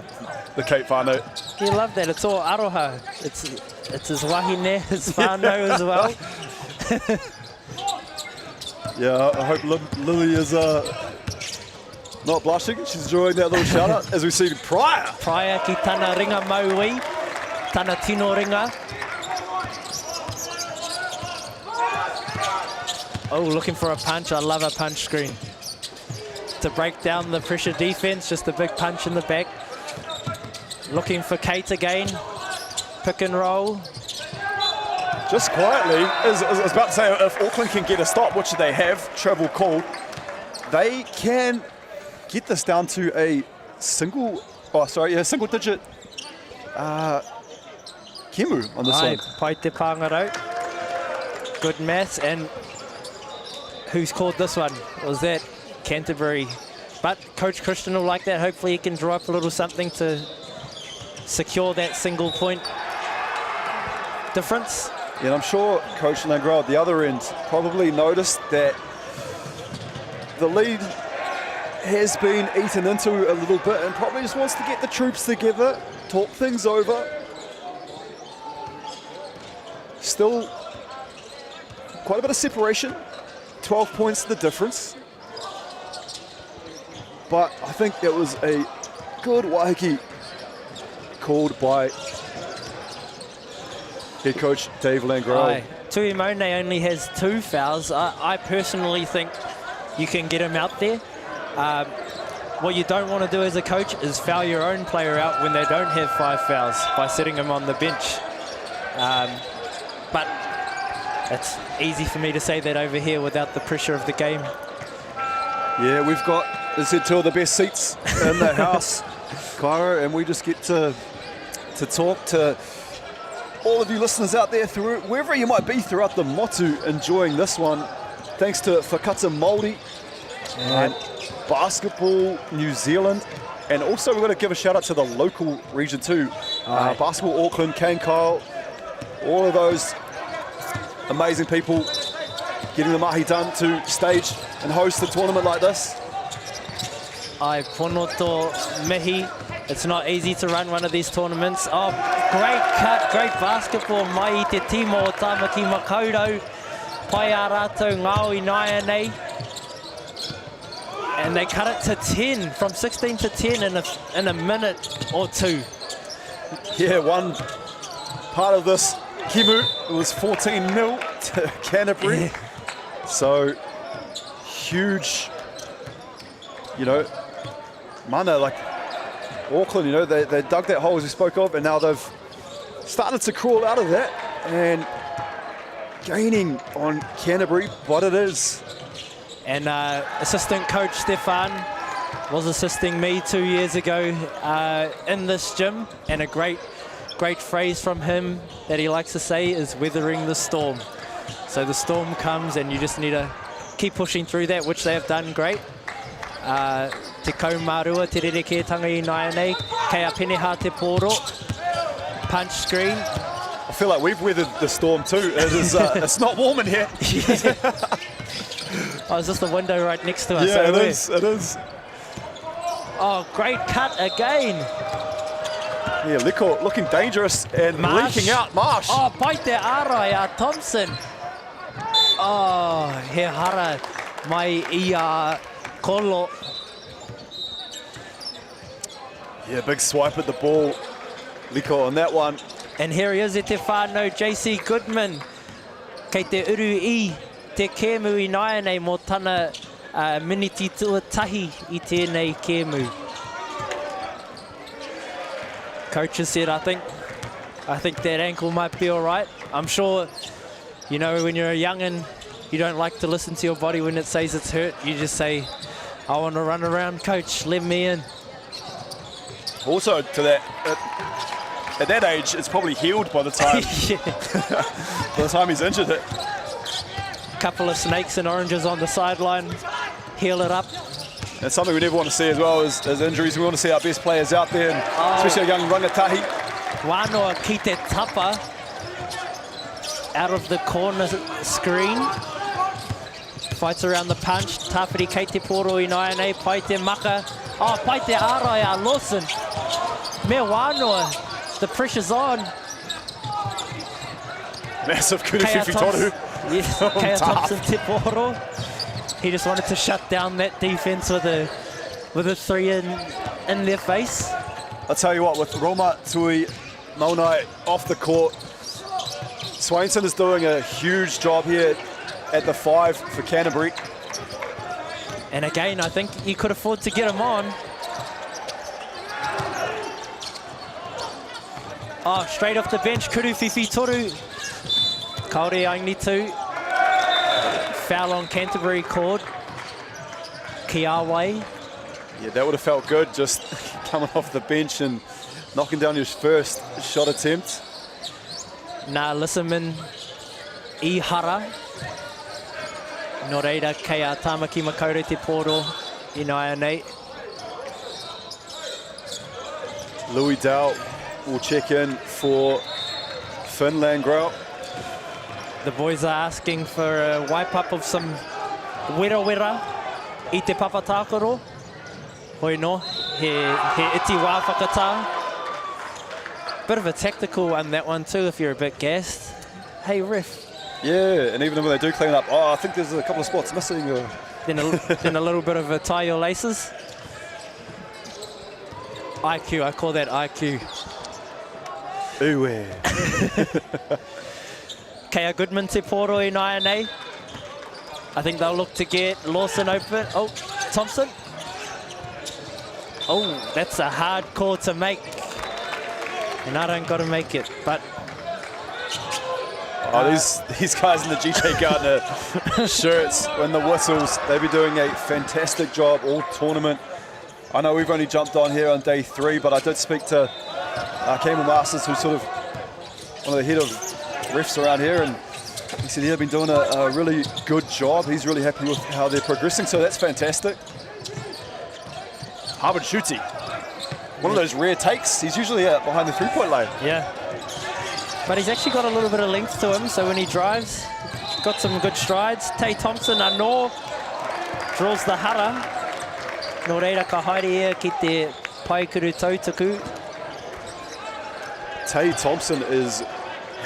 the Cape whānau. You love that, it's all aroha. It's his wahine, his whānau as well. Yeah, I hope Lily is not blushing. She's enjoying that little shout out as we see Pryor. Pryor ki tana ringa maui, tana tino ringa. Oh, looking for a punch. I love a punch screen. To break down the pressure defense, just a big punch in the back. Looking for Kate again. Pick and roll. Just quietly, I was about to say, if Auckland can get a stop, which they have, travel called, they can get this down to a single digit kemu on this one. Pai te pāngarau. Good maths, and who's called this one? Was that Canterbury? But Coach Christian will like that. Hopefully he can draw up a little something to secure that single point difference. Yeah, and I'm sure Coach Langrel at the other end probably noticed that the lead has been eaten into a little bit and probably just wants to get the troops together, talk things over. Still quite a bit of separation, 12 points the difference. But I think it was a good waiheke called by head coach Dave Langrel. Tuimone only has 2 fouls. I personally think you can get him out there. What you don't want to do as a coach is foul your own player out when they don't have 5 fouls by setting him on the bench. But it's easy for me to say that over here without the pressure of the game. Yeah, we've got, as I said, 2 of the best seats in the house, Cairo, and we just get to talk to all of you listeners out there, through wherever you might be throughout the motu, enjoying this one. Thanks to Whakata Māori and Basketball New Zealand. And also we're going to give a shout out to the local region too. Basketball Auckland, Kane Kyle, all of those amazing people getting the mahi done to stage and host a tournament like this. Ai ponoto mihi. It's not easy to run one of these tournaments. Oh, great cut, great basketball. Mai I te timo o Tamaki Makaurau. Pai a rātou ngāui naia nei. And they cut it to 10, from 16 to 10 in a minute or 2. Yeah, one part of this kemu, it was 14-0 to Canterbury. Yeah. So, huge, you know, mana, like Auckland, you know, they dug that hole as we spoke of, and now they've started to crawl out of that and gaining on Canterbury, but it is. And assistant coach Stefan was assisting me 2 years ago in this gym, and a great phrase from him that he likes to say is weathering the storm. So the storm comes and you just need to keep pushing through that, which they have done great. Te kaumārua, te rerekētanga I naia nei, kei a peneha te pōro, punch screen. I feel like we've weathered the storm too. It is, it's not warm in here. Oh, is this the window right next to us? Yeah, it is. Oh, great cut again. Yeah, Liko looking dangerous and leaking out. Marsh. Oh, pai te ārai a Thompson. Oh, he hara mai I a Kolo. Yeah, big swipe at the ball, Liko on that one. And here he is at te whānau, JC Goodman. Kei te uru I te kēmu I naia nei mō tana miniti tuatahi I tēnei kēmu. Coach has said, I think that ankle might be all right. I'm sure, you know, when you're a young'un, you don't like to listen to your body when it says it's hurt. You just say, I want to run around, coach, let me in. Also, to that, at that age, it's probably healed by the time, by the time he's injured it. Couple of snakes and oranges on the sideline, heal it up. And something we never want to see as well is injuries. We want to see our best players out there, and especially our young rangatahi. Wanoa ki te tapa out of the corner screen. Fights around the punch. Tāwhiri kei te poro I nai nei. Pai te maka. Oh, pai te ārai a Lawson. Mea wanoa. The pressure's on. Massive kuruwhiwhi toru. Yes, Kea Thompson te poro. He just wanted to shut down that defense with a 3 in their face. I'll tell you what, with Roma Tui Maunai off the court, Swainson is doing a huge job here at the 5 for Canterbury. And again, I think you could afford to get him on. Oh, straight off the bench, kuruwhiwhi toru. Kaore Aingitu. Foul on Canterbury called. Kiawai. Yeah, that would have felt good, just coming off the bench and knocking down his first shot attempt. Nā Lissaman Ihara. Nō reira kei a Tāmaki Makaure te poro I nai nei. Louis Dow will check in for Finland Grau. The boys are asking for a wipe up of some wera I te papatakoro. Hoi no, he iti wā whakatā. Bit of a tactical one, that one too, if you're a bit gassed. Hey, ref. Yeah, and even when they do clean up, I think there's a couple of spots missing. Then a little bit of a tie your laces. IQ, I call that IQ. Uwe. Kea Goodman te poro I nai nei. I think they'll look to get Lawson open. Oh, Thompson. Oh, that's a hard call to make. And I don't got to make it, but... these guys in the GJ Gardner shirts, when the whistles, they've been doing a fantastic job all tournament. I know we've only jumped on here on day 3, but I did speak to Campbell Masters, who's sort of one of the head of refs around here, and he said they've been doing a really good job. He's really happy with how they're progressing, so that's fantastic. Harvard Schutte, one of those rare takes. He's usually behind the 3-point line. Yeah. But he's actually got a little bit of length to him, so when he drives, got some good strides. Tay Thompson anō draws the hara. Nō reira ka haere ia ki te paikuru tautaku. Tay Thompson is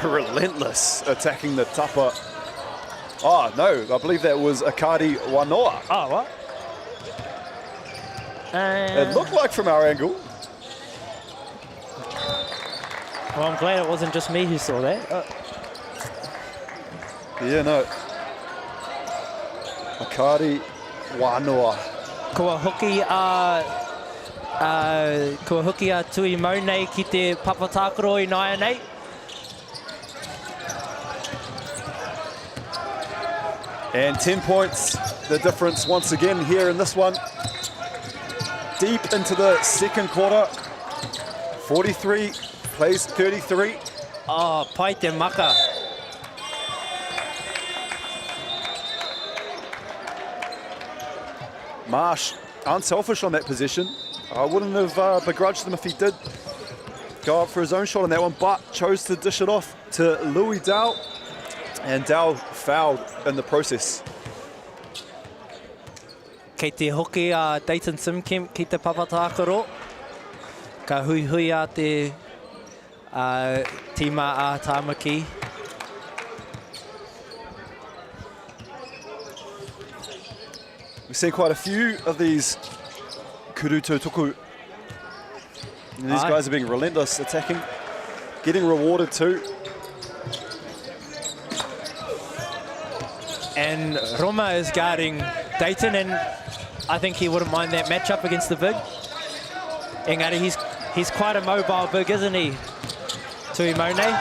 relentless attacking the tapa. Oh, no, I believe that was Akari Wanoa. Oh, what? It looked like from our angle. Well, I'm glad it wasn't just me who saw that. Yeah, no. Akari Wanoa. Kua hoki a tui mau nei ki te papatakoro I nai nei. And 10 points, the difference once again here in this one. Deep into the second quarter. 43 plays 33. Oh, pai te maka. Marsh, unselfish on that possession. I wouldn't have begrudged him if he did go up for his own shot on that one, but chose to dish it off to Louis Dow. And Dow fouled in the process. Kei te hoki a Dayton Simkemp ki te papatakoro. Ka hui a te tima a Tāmaki. We've seen quite a few of these kuruto tuku. And these guys are being relentless, attacking, getting rewarded too. And Roma is guarding Dayton, and I think he wouldn't mind that matchup against the big. Engari, he's quite a mobile big, isn't he? Tui Mone.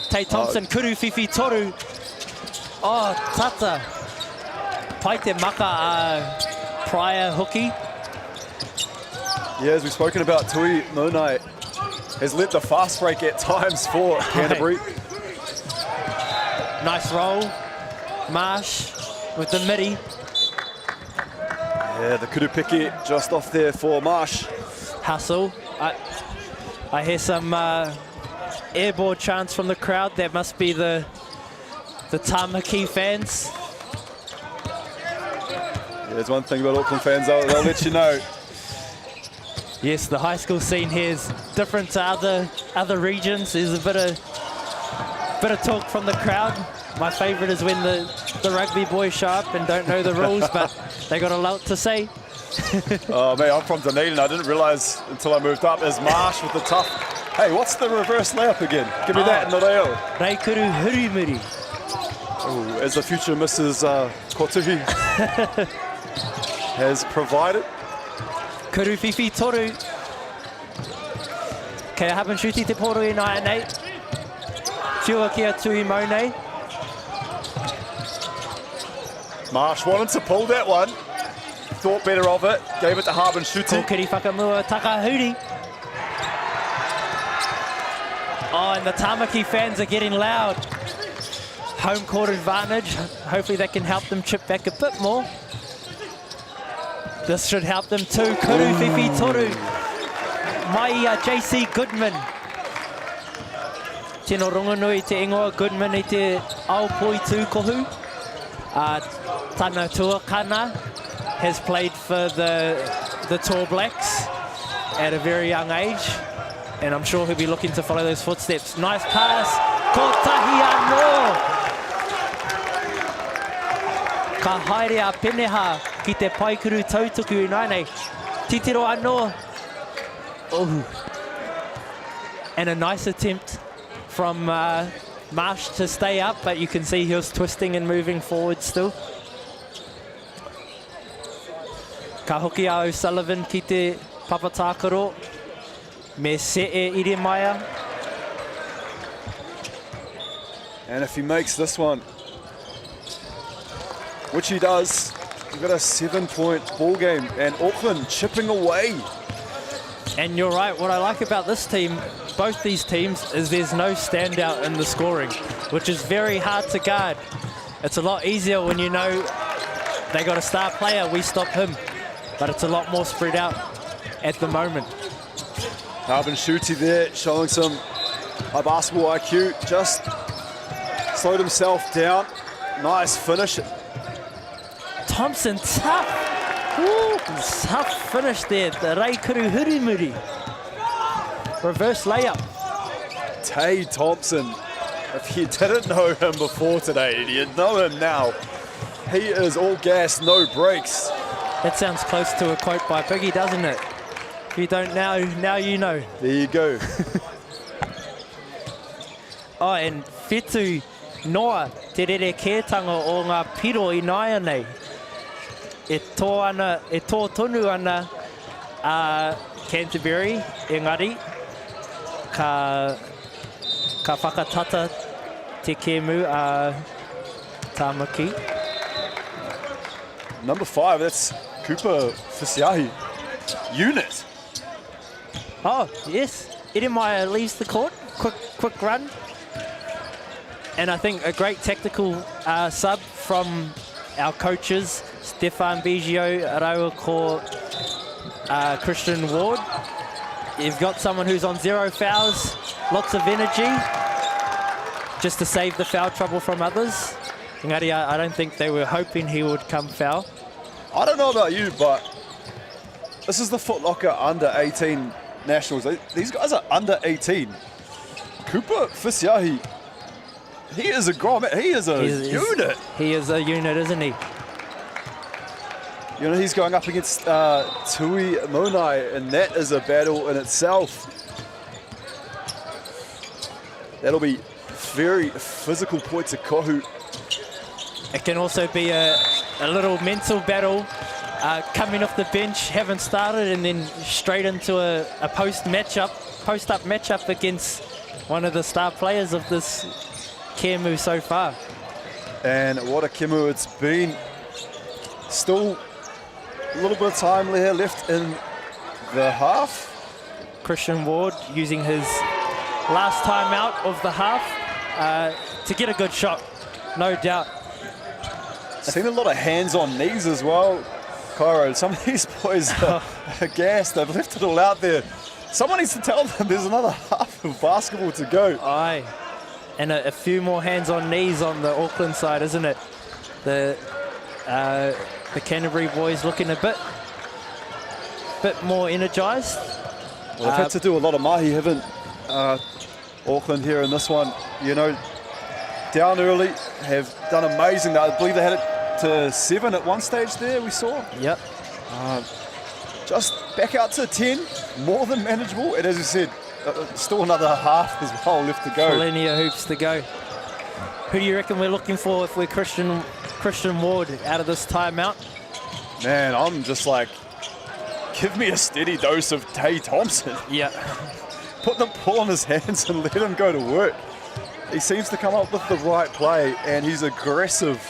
Tay Thompson, kuruwhiwhi toru. Oh, tata. Pai te maka prior hooky. Yeah, as we've spoken about, Tui Monai has let the fast break at times for Canterbury. Nice roll. Marsh with the midi. Yeah, the kurupiki just off there for Marsh. Hustle. I hear some airborne chants from the crowd. That must be the Tamaki fans. Yeah, there's one thing about Auckland fans, they'll let you know. Yes, the high school scene here is different to other regions. There's a bit of talk from the crowd. My favourite is when the rugby boys show up and don't know the rules, but they got a lot to say. Oh, mate, I'm from Dunedin. I didn't realise until I moved up. Is Marsh with the tough. Hey, what's the reverse layup again? Give me that in the reo. Reikuru Hurimuri. Oh, as the future Mrs. Kotuhi has provided. Kuru whiwhi toru. Kei happen shuti te poru I nai nei. Whiua kia tui mau nei. Marsh wanted to pull that one. Thought better of it. Gave it to Harben Shuti. Kōkiri whakamua Takahuri. Oh, and the Tamaki fans are getting loud. Home court advantage. Hopefully that can help them chip back a bit more. This should help them too. Kuru whiwhi toru. Mai JC Goodman. Tino rongonui te ingoa Goodman I te aopoi tūkohu. Tana Tuakana has played for the Tall Blacks at a very young age, and I'm sure he'll be looking to follow those footsteps. Nice pass, Kotahi anō. Ka haere a peneha ki te paikuru tautuku nainei. Titiro anō. Oh. And a nice attempt from Marsh to stay up, but you can see he was twisting and moving forward still. Ka hoki a O'Sullivan ki te papatakaro. Me se e Iremaia. And if he makes this one, which he does, we've got a 7-point ball game, and Auckland chipping away. And you're right, what I like about this team, both these teams, is there's no standout in the scoring, which is very hard to guard. It's a lot easier when you know they got a star player, we stop him. But it's a lot more spread out at the moment. Harben Shuti there, showing some basketball IQ, just slowed himself down. Nice finish. Thompson, tough. Ooh, tough finish there, the Reikuru Hurimuri. Reverse layup. Tay Thompson, if you didn't know him before today, you know him now. He is all gas, no brakes. That sounds close to a quote by Biggie, doesn't it? If you don't now you know. There you go. Oh, and Whetu Noa, te rere kētanga o ngā piro I naia nei. E tō tonu ana Canterbury, engari, ka whakatata te kēmu a Tamaki. Number 5, that's Cooper Fisiahi. Unit. Oh, yes. Iremaia leaves the court. Quick run. And I think a great tactical sub from our coaches, Stefan Biggio, Araua Ko, Christian Ward. You've got someone who's on 0 fouls, lots of energy, just to save the foul trouble from others. Engari, I don't think they were hoping he would come foul. I don't know about you, but this is the Foot Locker under 18 nationals. These guys are under 18. Cooper Fisiahi, he is a grown, he is a unit. He is a unit, isn't he? You know, he's going up against Tui Monai, and that is a battle in itself. That'll be very physical points of kohu. It can also be a little mental battle, coming off the bench, haven't started, and then straight into a post-up matchup against one of the star players of this Kemu so far. And what a Kemu it's been. Still a little bit of time left in the half. Christian Ward using his last time out of the half to get a good shot, no doubt. Seen a lot of hands on knees as well. Cairo, some of these boys are gassed. They've left it all out there. Someone needs to tell them there's another half of basketball to go. Aye. And a few more hands on knees on the Auckland side, isn't it? The Canterbury boys looking a bit more energised. Well, they've had to do a lot of mahi, haven't Auckland here in this one. You know, down early, have done amazing. I believe they had it to 7 at one stage there, we saw. Yep. Just back out to 10, more than manageable. And as you said, still another half as well left to go. Plenty of hoops to go. Who do you reckon we're looking for if we're Christian Ward out of this timeout? Man, I'm just like, give me a steady dose of Tay Thompson. Yeah. Put the ball in his hands and let him go to work. He seems to come up with the right play, and he's aggressive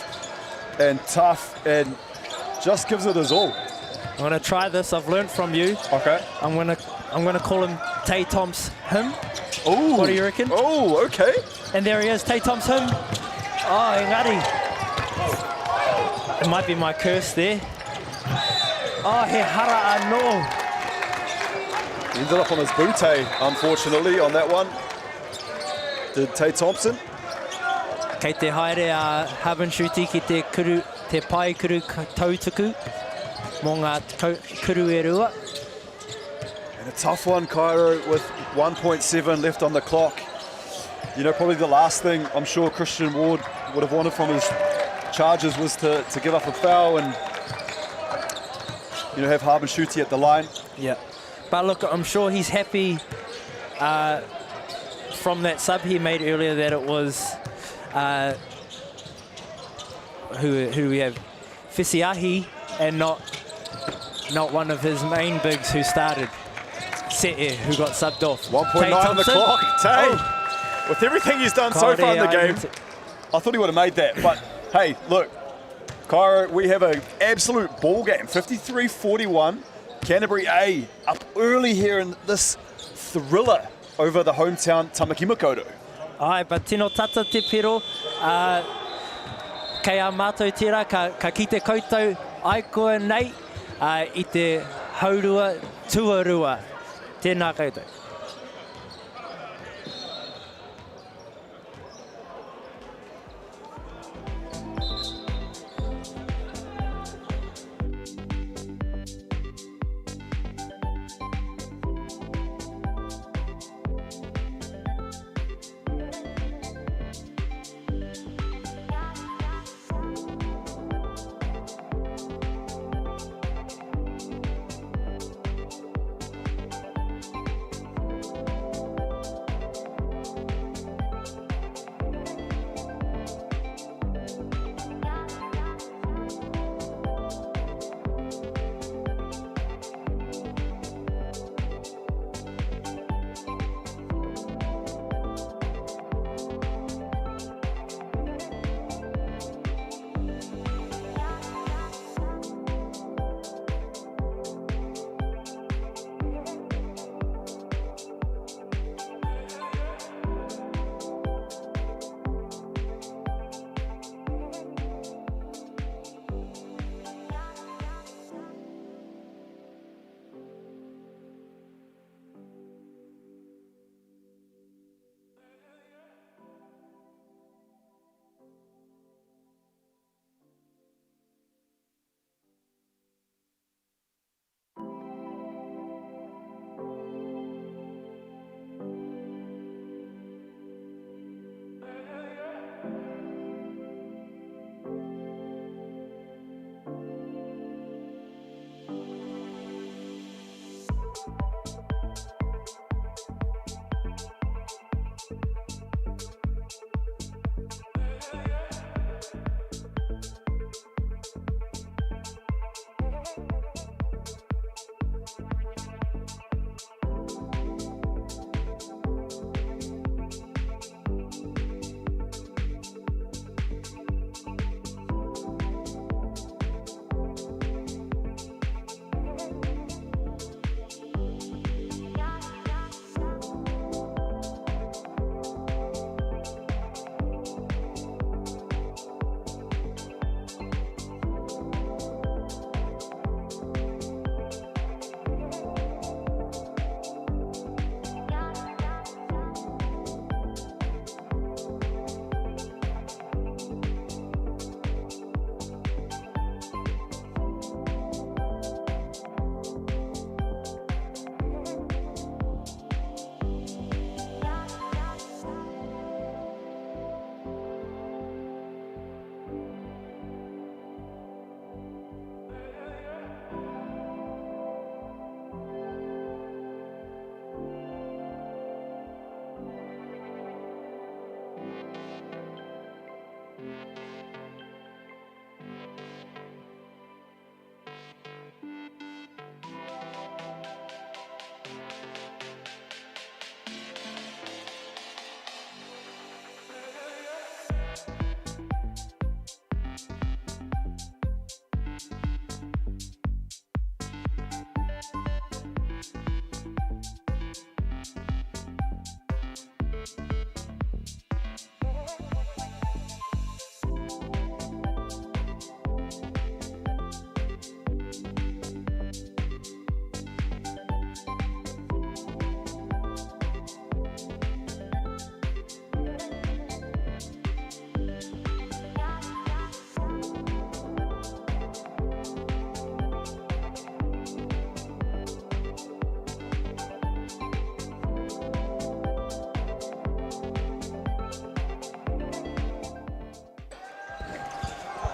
and tough and just gives it his all. I'm gonna try this. I've learned from you. Okay. I'm gonna call him Tay Thomp's him. Oh. What do you reckon? Oh, okay. And there he is, Tay Thomp's him. Oh, engari. It might be my curse there. Oh, he hara anō. He ended up on his bootay, unfortunately, on that one. Did Tay Thompson? Kei te haere a Habinshuti ki te pai kuru tautuku mō ngā kuru e rua. And a tough one, Cairo, with 1.7 left on the clock. You know, probably the last thing I'm sure Christian Ward would have wanted from his charges was to give up a foul and, you know, have Habinshuti at the line. Yeah. But look, I'm sure he's happy from that sub he made earlier that it was who we have, Fisiahi, and not one of his main bigs who started, Se'e, who got subbed off. 1.9 on the clock. Tay, with everything he's done so far in the game, I thought he would have made that. But hey, look, Cairo, we have an absolute ball game. 53-41. Canterbury A up early here in this thriller over the hometown Tamaki Makaurau. Ai, but tino tata te pero, kei a mātou tira, ka ki te koutou ai koa nei, I te haurua tuarua. Tēnā koutou.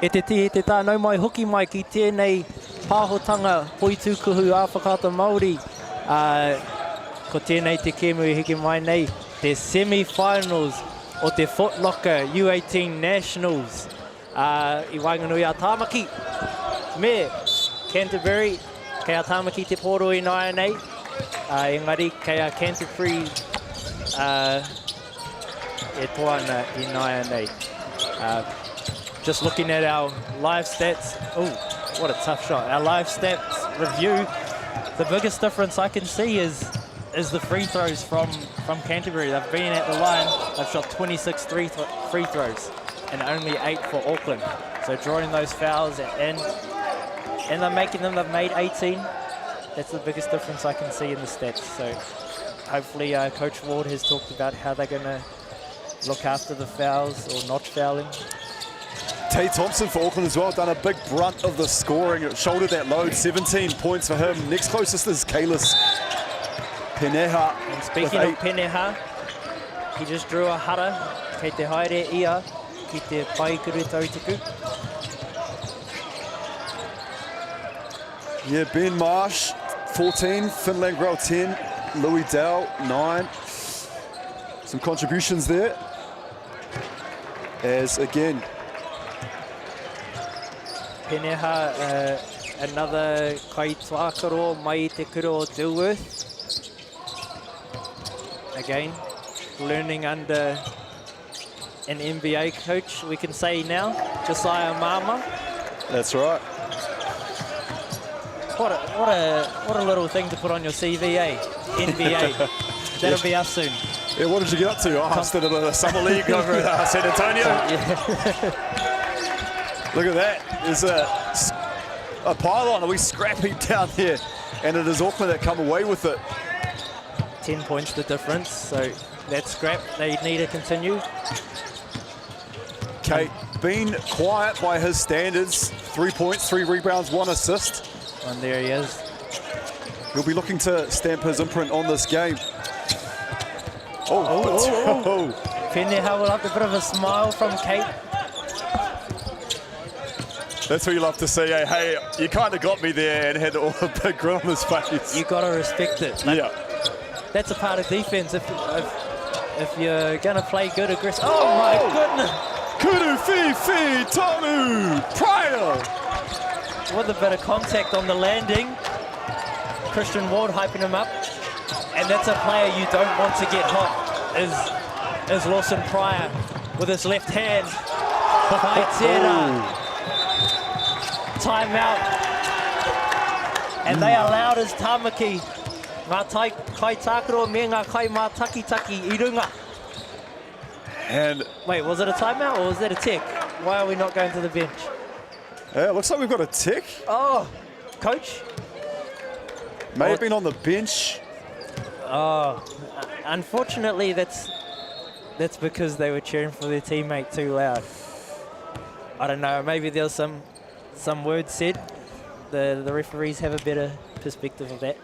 E te tānau mai hoki mai ki tēnei pāhotanga poitukuhu a whakata Māori. Ko tēnei te kēmu hiki mai nei, te semi-finals o te Foot Locker U18 Nationals. I Wainganui a Tāmaki. Me, Canterbury, kei a Tāmaki te pōro I nāia nei. Engari, kei a Canterbury e toana I nāia nei. Just looking at our live stats. Oh, what a tough shot. Our live stats review. The biggest difference I can see is the free throws from Canterbury. They've been at the line. They've shot 26 free throws and only 8 for Auckland. So drawing those fouls and they're making them. They've made 18. That's the biggest difference I can see in the stats. So hopefully Coach Ward has talked about how they're going to look after the fouls or not fouling. Tay Thompson for Auckland as well, done a big brunt of the scoring, shouldered that load, 17 points for him. Next closest is Kalis Peneha. And speaking of Peneha, he just drew a hara, kei te haere ia, ki te paikuru tautiku. Yeah, Ben Marsh, 14, Finland Grell 10, Louis Dow, 9. Some contributions there. As again, Peneha, another kai tuakaro mai te kuro o Dilworth. Again, learning under an NBA coach, we can say now, Josiah Mama. That's right. What a little thing to put on your CV, eh? NBA. That'll be us soon. Yeah, what did you get up to? I stood at the summer league over at San Antonio. Look at that. There's a pylon. Are we scrapping down here? And it is Auckland that come away with it. 10 points the difference, so that scrap, they need to continue. Kate, been quiet by his standards. 3 points, 3 rebounds, 1 assist. And there he is. He'll be looking to stamp his imprint on this game. Peneha will have a bit of a smile from Kate. That's what you love to see, eh? Hey, you kind of got me there and had all a big grin on his face. You got to respect it. Yeah. That's a part of defense. If you're going to play good, aggressive. Oh my goodness! Kuru Fifi Tonu Pryor! With a bit of contact on the landing. Christian Ward hyping him up. And that's a player you don't want to get hot, is Lawson Pryor with his left hand. Timeout. And they allowed his Tamaki. Ngā kai tākaro me ngā kai mā taki I runga. And wait, was it a timeout or was that a tick? Why are we not going to the bench? Yeah, it looks like we've got a tick. Oh, coach? May have been on the bench. Oh, unfortunately, that's because they were cheering for their teammate too loud. I don't know. Maybe there was some words said. The referees have a better perspective of that.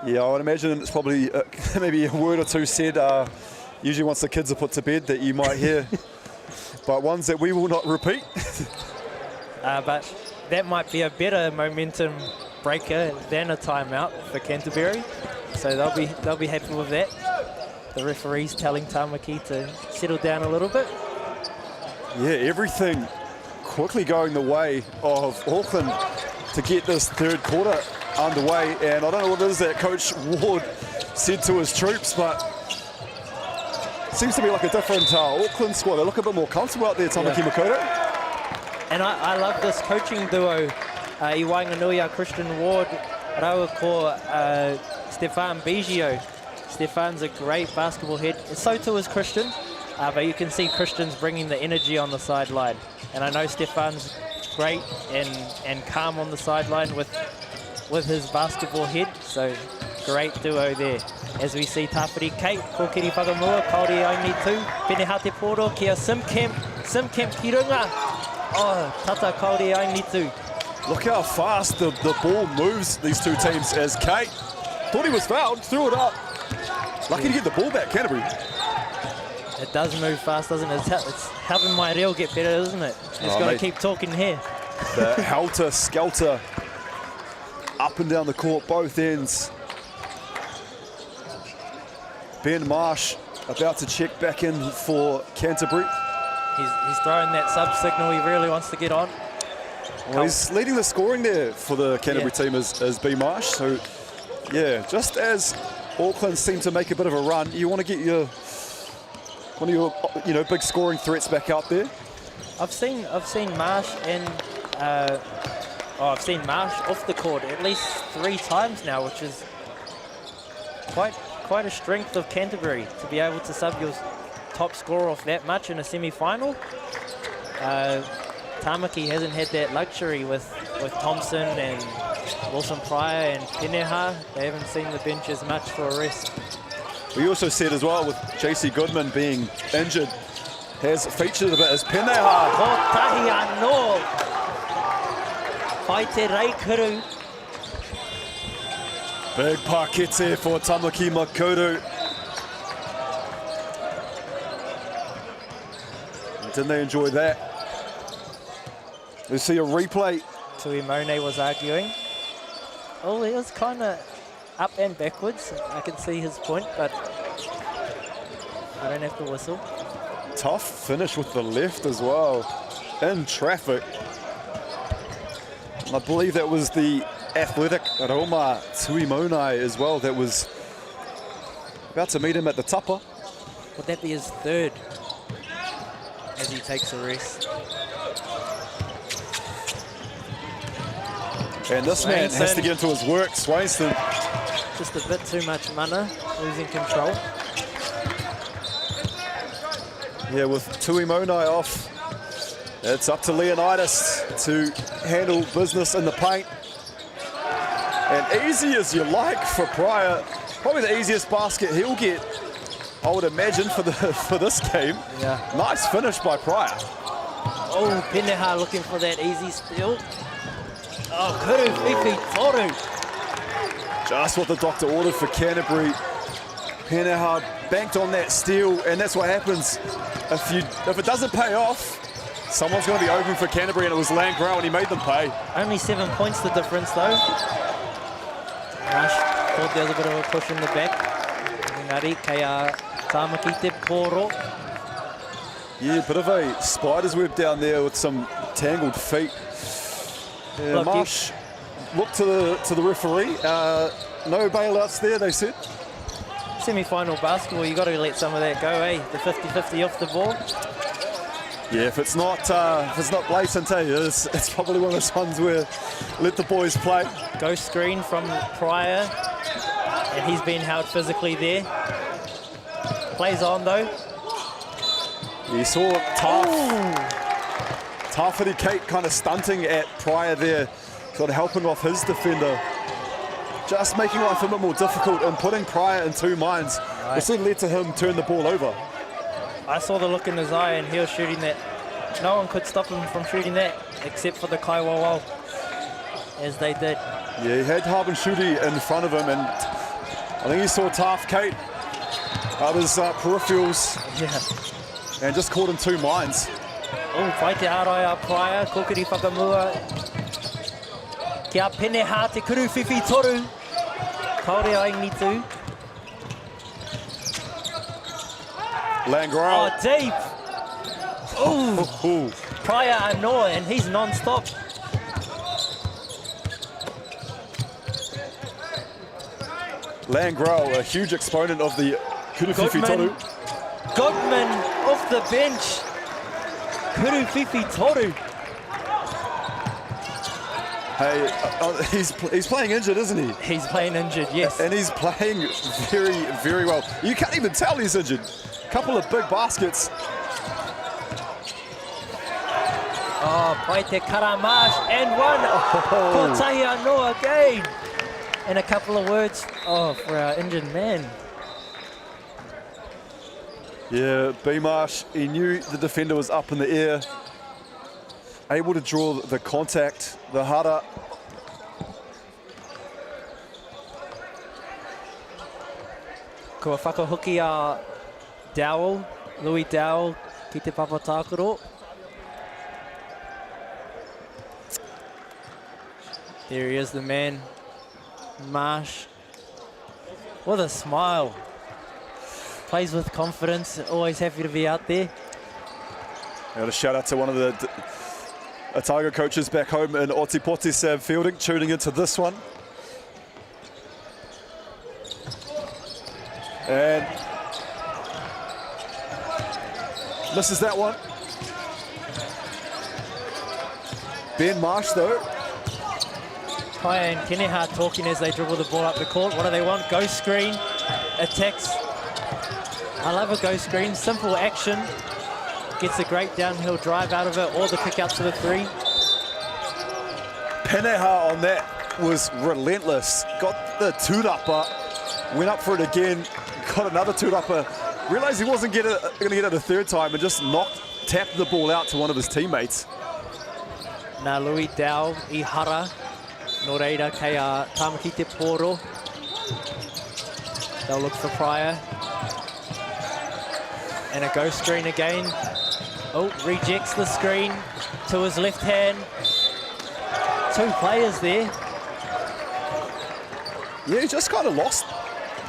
Yeah, I would imagine it's probably maybe a word or two said. Usually, once the kids are put to bed, that you might hear, but ones that we will not repeat. But that might be a better momentum breaker than a timeout for Canterbury. So they'll be happy with that. The referees telling Tamaki to settle down a little bit. Yeah, everything quickly going the way of Auckland to get this third quarter underway. And I don't know what it is that Coach Ward said to his troops, but it seems to be like a different Auckland squad. They look a bit more comfortable out there, Tamaki Makoto. And I love this coaching duo. I Wainganui, Christian Ward, Raua ko Stefan Biggio. Stefan's a great basketball head. So too is Christian, but you can see Christian's bringing the energy on the sideline. And I know Stefan's great and calm on the sideline with his basketball head. So great duo there. As we see Tāwhiri Kate, ko kiri whakamua, kaore ai ni tū, Peneha te poro, kia Sim Camp ki runga. Oh, tata kaore ai ni tū. Look how fast the ball moves, these two teams, as Kate thought he was fouled, threw it up. Lucky to get the ball back, Canterbury. It does move fast, doesn't it? It's helping my reel get better, isn't it? Just got to keep talking here. The helter-skelter up and down the court, both ends. Ben Marsh about to check back in for Canterbury. He's throwing that sub signal. He really wants to get on. Well, he's leading the scoring there for the Canterbury team as B Marsh. So, yeah, just as Auckland seem to make a bit of a run, you want to get one of your big scoring threats back out there. I've seen Marsh and I've seen Marsh off the court at least 3 times now, which is quite a strength of Canterbury to be able to sub your top scorer off that much in a semi-final. Tamaki hasn't had that luxury with Thompson and Wilson Pryor and Peneha. They haven't seen the bench as much for a rest. We also said as well with JC Goodman being injured, has featured a bit as Peneha. Kotahi anō. Whai te Raikuru. Big pakete for Tamaki Makaurau. Didn't they enjoy that? We see a replay. Tui Mone was arguing. Oh, he was kind of up and backwards. I can see his point, but I don't have to whistle. Tough finish with the left as well. In traffic. And I believe that was the athletic Roma Tuimonai as well that was about to meet him at the tapa. Would that be his 3rd as he takes a rest? And this man has to get into his work, Swainston. Just a bit too much mana, losing control. Yeah, with Tuimonai off, it's up to Leonidas to handle business in the paint. And easy as you like for Pryor. Probably the easiest basket he'll get, I would imagine, for this game. Yeah. Nice finish by Pryor. Oh, Peneha looking for that easy steal. Oh, Kuru Fifi Toru. Just what the doctor ordered for Canterbury. Peneha banked on that steal, and that's what happens. If it doesn't pay off, someone's going to be open for Canterbury, and it was Langrau, and he made them pay. Only 7 points the difference, though. Rush thought there was a bit of a push in the back. Engari, kaya Tamaki te poro. Yeah, bit of a spider's web down there with some tangled feet. Yeah, Marsh looked to the referee. No bailouts there, they said. Semi-final basketball, you got to let some of that go, eh? The 50-50 off the ball. Yeah, if it's not blatant, it's probably one of those ones where let the boys play. Go screen from Pryor, and he's been held physically there. Plays on though. You saw Tawhiri Kate kind of stunting at Pryor there, sort of helping off his defender. Just making life a bit more difficult and putting Pryor in 2 minds. Right. Which then led to him turn the ball over. I saw the look in his eye and he was shooting that. No one could stop him from shooting that except for the Kaiwawa, as they did. Yeah, he had Harbin Shooty in front of him, and I think he saw Taff Kate out his peripherals. Yeah. And just caught in 2 minds. Oh, whai te araia Pryor, kokiri whakamua. Kia Peneha te kuru whiwhi toru. Kaore ai nitu. Langrau. Oh, deep. Ooh. Pryor anō, and he's non-stop. Langrau, a huge exponent of the kuru whiwhi toru. Goodman off the bench. Kuru whiwhi toru. Hey, he's playing injured, isn't he? He's playing injured, yes. And he's playing very, very well. You can't even tell he's injured. Couple of big baskets. Oh, Paite Karamash, and one. Kotahi anō again. And a couple of words for our injured man. Yeah, B-Marsh, he knew the defender was up in the air. Able to draw the contact, the hara. Kua whakahuki a Dowell, Louis Dowell, ki te Papatakuro. There he is, the man, Marsh, with a smile. Plays with confidence, always happy to be out there. Got a shout out to one of the Otago coaches back home in Otipoti, Sam Fielding, tuning into this one. And misses that one. Ben Marsh though. Kaya and Keneha talking as they dribble the ball up the court. What do they want? Ghost screen, attacks. I love a ghost screen, simple action. Gets a great downhill drive out of it, or the kick out to the three. Peneha on that was relentless. Got the two-upper, went up for it again, got another two-upper. Realised he wasn't going to get it a third time and just tapped the ball out to one of his teammates. Nā Lui Dao I hara, no reira kei a Tamaki te poro. They'll look for Pryor. And a ghost screen again. Oh, rejects the screen to his left hand. Two players there. Yeah, he just kind of lost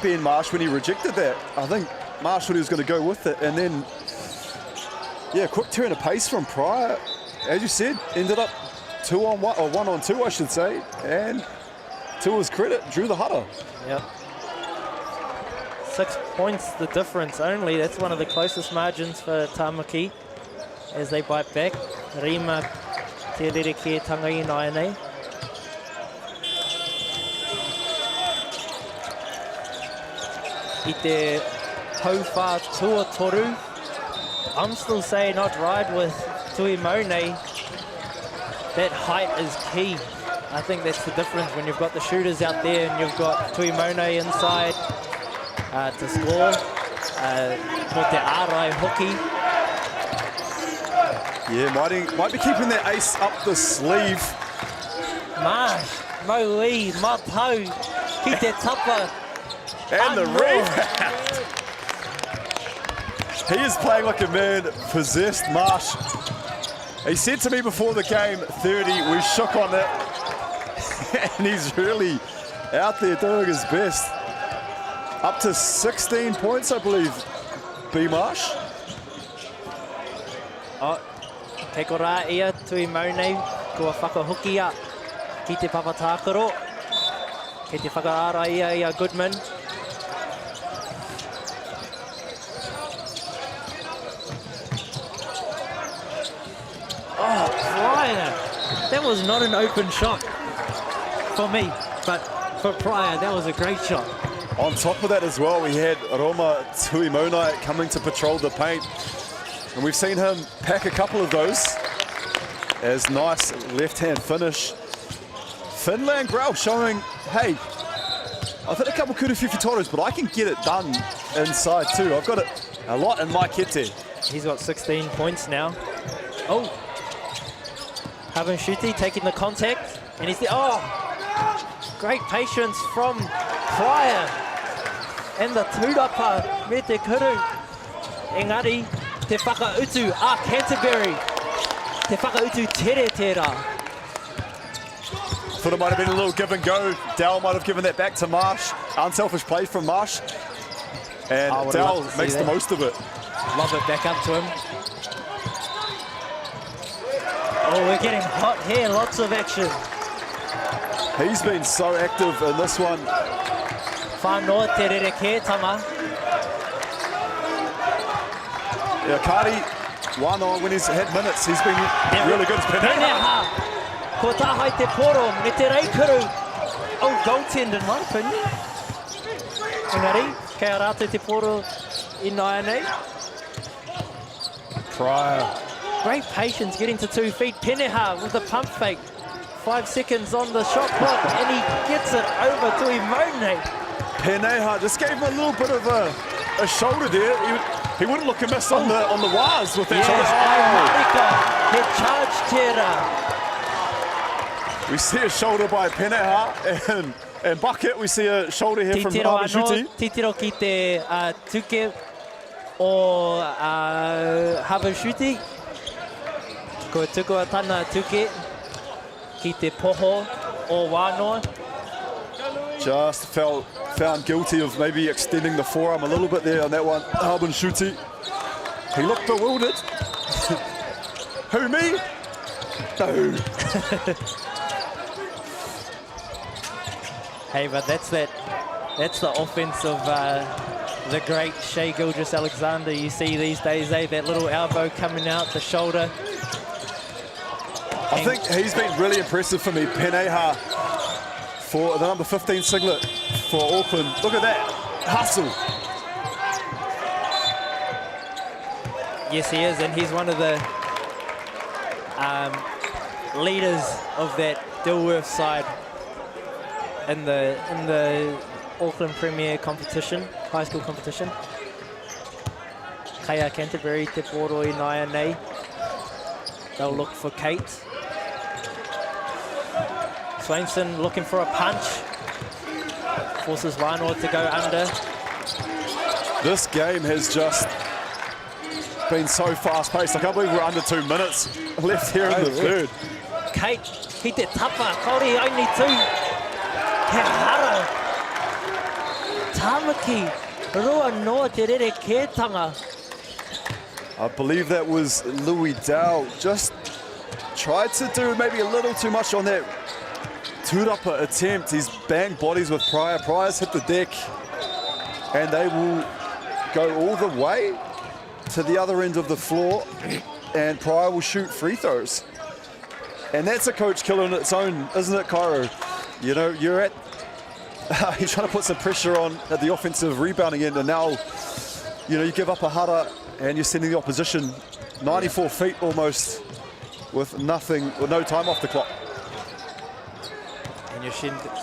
Ben Marsh when he rejected that. I think Marsh thought he was going to go with it, and then, yeah, quick turn of pace from Pryor. As you said, ended up 2-on-1, or 1-on-2, I should say, and to his credit, drew the hutter. Yep. 6 points the difference only. That's one of the closest margins for Tamaki as they bite back. Rima te rereke tanga I naenei. I te tauwha tuatoru. I'm still saying I'd ride with Tuimone. That height is key. I think that's the difference when you've got the shooters out there and you've got Tuimone inside to score. Mo te ārai hoki. Yeah, might be keeping that ace up the sleeve. Marsh, Mo'i, Matau, ki te tapa. And the rebound. He is playing like a man possessed, Marsh. He said to me before the game, 30, we shook on it. And he's really out there doing his best. Up to 16 points, I believe, B. Marsh. Oh, kei korā ia Tuimone, kua whakahukia ki te papatākaro. Kei te whakaara ia Goodman. Oh, Pryor. That was not an open shot for me, but for Pryor, that was a great shot. On top of that as well, we had Roma Tuimone coming to patrol the paint. And we've seen him pack a couple of those as nice left-hand finish. Finland Grau showing, hey, I've hit a couple kudu whiwhitoros, but I can get it done inside too. I've got it a lot in my kete. He's got 16 points now. Oh, Havenchuti taking the contact, and he's there. Oh, great patience from Pryor. And the tūrapa me te kuru. Engari, te whakautu a Canterbury. Te whakautu tere tera. Thought it might have been a little give and go. Dal might have given that back to Marsh. Unselfish play from Marsh. And Dal makes the most of it. Love it back up to him. Oh, we're getting hot here, lots of action. He's been so active in this one. Whanoa te rereke tama. Yeah, Kari, one on when he's had minutes. He's been really good. Peneha. Ko tahai te poro, me te reikuru. Oh, goaltend in my opinion. Engari, kei a rātou te poro I naenei. Pryor. Great patience getting to 2 feet. Peneha with the pump fake. 5 seconds on the shot clock, and he gets it over to Imone. Peneha just gave him a little bit of a shoulder there. He wouldn't look amiss on the wires with that shoulder. We see a shoulder by Peneha, and Bucket, we see a shoulder here from Havenchuti. Titiro ki te tuke o Havenchuti. Ko tukua tana tuke ki te poho o Wānoa. Just found guilty of maybe extending the forearm a little bit there on that one. Harbin Shuti. He looked bewildered. Who, me? No. Hey, but that's the offense of the great Shea Gilgeous-Alexander. You see these days, that little elbow coming out the shoulder. I think he's been really impressive for me. Peneha for the number 15 singlet for Auckland. Look at that hustle. Yes, he is, and he's one of the leaders of that Dilworth side in the Auckland Premier competition, high school competition. Kaya Canterbury, te poroi naya nei. They'll look for Kate. Swainson looking for a punch. Forces Wānoa to go under. This game has just been so fast-paced. I can't believe we're under 2 minutes left here in the third. Kate, he te tapa, kauri only 2. He hara. Tamaki, roa noa te rere kētanga. I believe that was Louis Dow. Just tried to do maybe a little too much on that tūrapa attempt. He's banged bodies with Pryor. Pryor's hit the deck, and they will go all the way to the other end of the floor, and Pryor will shoot free throws. And that's a coach killer in its own, isn't it, Cairo? You know, you're at, you're trying to put some pressure on at the offensive rebounding end, and now, you know, you give up a hara and you're sending the opposition 94 feet almost with nothing, with no time off the clock. And you're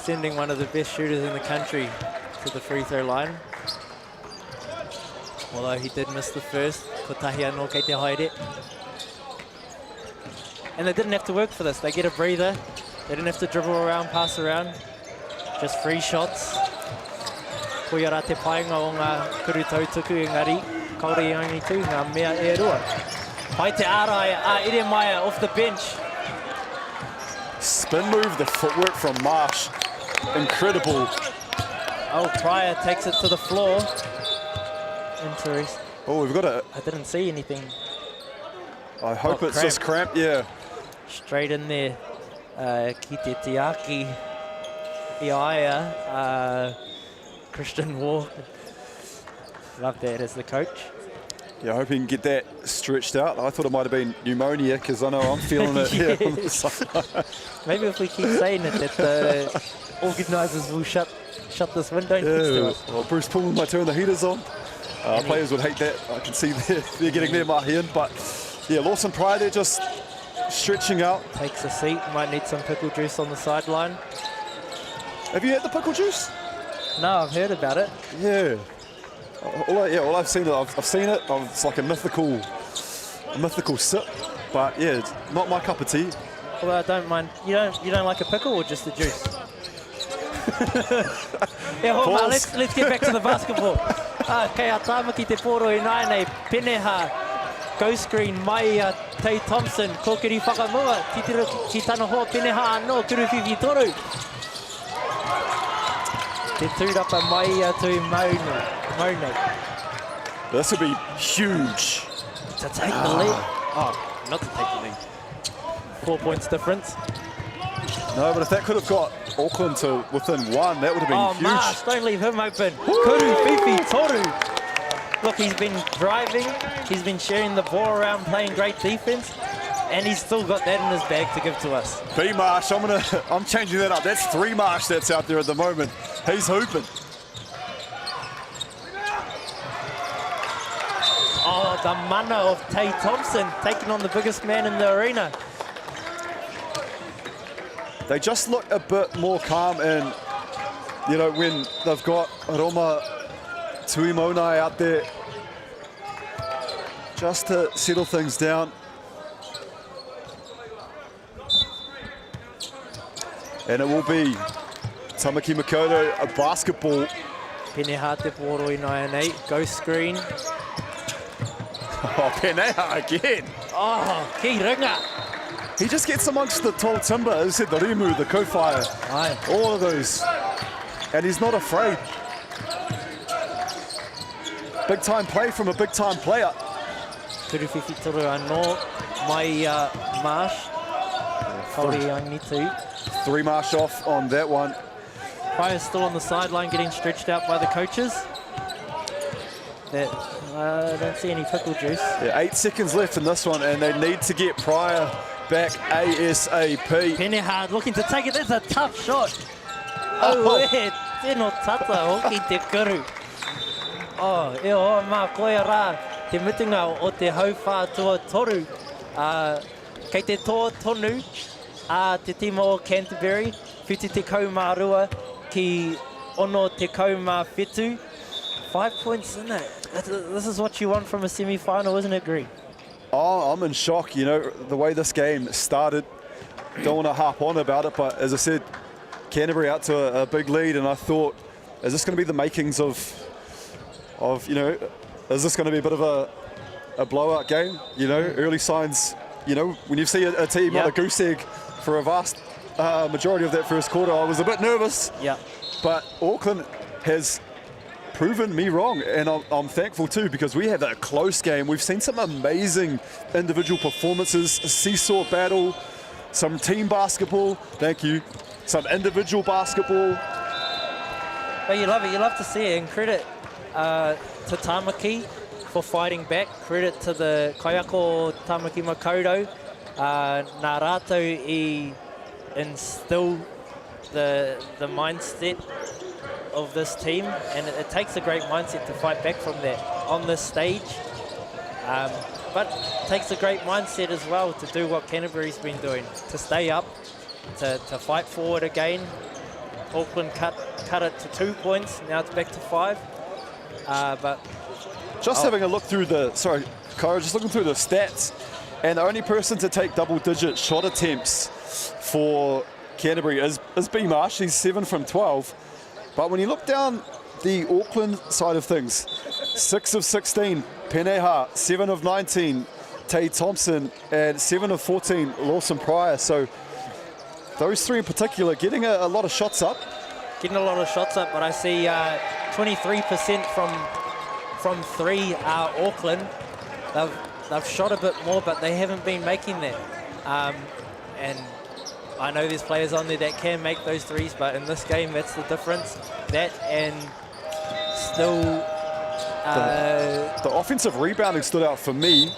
sending one of the best shooters in the country to the free throw line. Although he did miss the first, ko tahi anō kei te haere. And they didn't have to work for this. They get a breather. They didn't have to dribble around, pass around. Just free shots. Koiara te painga o ngā kuru tautuku engari. Kauri only 2, ngā mea e rua. Pai te ārai a ere mai off the bench. Spin move, the footwork from Marsh. Incredible. Oh, Pryor takes it to the floor. Interesting. Oh, we've got a... I didn't see anything. I hope it's just cramp, yeah. Straight in there. Ki te tiaki Iaia. Christian Walker. Love that as the coach. Yeah, I hope he can get that stretched out. I thought it might have been pneumonia, because I know I'm feeling it here on the side. Maybe if we keep saying it, that the organisers will shut this window and fix to us. Well, Bruce Pulman might turn the heaters on. Players would hate that. I can see they're getting their mahi in. But yeah, Lawson Pryor, they're just stretching out. Takes a seat, might need some pickle juice on the sideline. Have you had the pickle juice? No, I've heard about it. Yeah. All I've seen it. I've seen it. It's like a mythical sip. But yeah, it's not my cup of tea. Well, I don't mind. You don't like a pickle or just the juice? Yeah, hold on, let's get back to the basketball. Kei a tāmaki te poro i nai nei, Peneha, go screen, mai Tay Thompson, kokiri whakamua, ki tana hoa Peneha anō, kuruwhiwhi toru. Te tūrapa mai tui Maunu. This would be huge. To take the lead. Oh, not to take the lead. 4 points difference. No, but if that could have got Auckland to within 1, that would have been huge. Marsh, don't leave him open. Kuru Fifi Toru. Look, he's been driving, he's been sharing the ball around, playing great defense, and he's still got that in his bag to give to us. B Marsh, I'm changing that up. That's 3 Marsh that's out there at the moment. He's hooping. Oh, the mana of Tay Thompson taking on the biggest man in the arena. They just look a bit more calm, and you know, when they've got Roma Tuimonai out there just to settle things down. And it will be Tamaki Makoto, a basketball. Peneha te poro i nai nei, go screen. Oh, Peneha again. Oh, ki ringa. he just gets amongst the tall timber, as I said, the rimu, the kōwhaia, all of those. And he's not afraid. Big time play from a big time player. Kuruwhiwhi toru anō, mai Marsh. Kauri Angitu. 3 Marsh off on that one. Pryor's still on the sideline getting stretched out by the coaches. I don't see any pickle juice. Yeah, 8 seconds left in this one, and they need to get Pryor back ASAP. Penehard looking to take it. That's a tough shot. Oh, tēnō tata hoki te kuru. Oh, e hoa mā koe rā, te mutunga o te hauwhātua toru. Kei te toa tonu, te tima o Canterbury, whiti te kaumārua ki ono te kaumāwhetu. 5 points in it. This is what you want from a semi-final, isn't it, Greg? Oh, I'm in shock, you know, the way this game started. Don't want to harp on about it, but as I said, Canterbury out to a big lead, and I thought, is this going to be the makings of you know, is this going to be a bit of a blowout game? You know, early signs, you know, when you see a team on a goose egg for a vast majority of that first quarter, I was a bit nervous. Yeah. But Auckland has proven me wrong, and I'm thankful too, because we had a close game. We've seen some amazing individual performances, a seesaw battle, some team basketball, thank you, some individual basketball. But you love it, you love to see it, and credit to Tamaki for fighting back. Credit to the Kaiako Tamaki Makoto. Nā rātou I instill the mindset of this team, and it takes a great mindset to fight back from that on this stage. But it takes a great mindset as well to do what Canterbury's been doing, to stay up, to fight forward again. Auckland cut it to 2 points, now it's back to 5. But just having a look through the, sorry, Kara, just looking through the stats, and the only person to take double-digit shot attempts for Canterbury is B. Marsh. He's 7 from 12. But when you look down the Auckland side of things, 6 of 16, Peneha, 7 of 19, Tay Thompson, and 7 of 14, Lawson Pryor. So those three in particular getting a lot of shots up. Getting a lot of shots up, but I see 23% from 3 Auckland. They've shot a bit more, but they haven't been making that. And I know there's players on there that can make those threes, but in this game, that's the difference. That and still... the offensive rebounding stood out for me.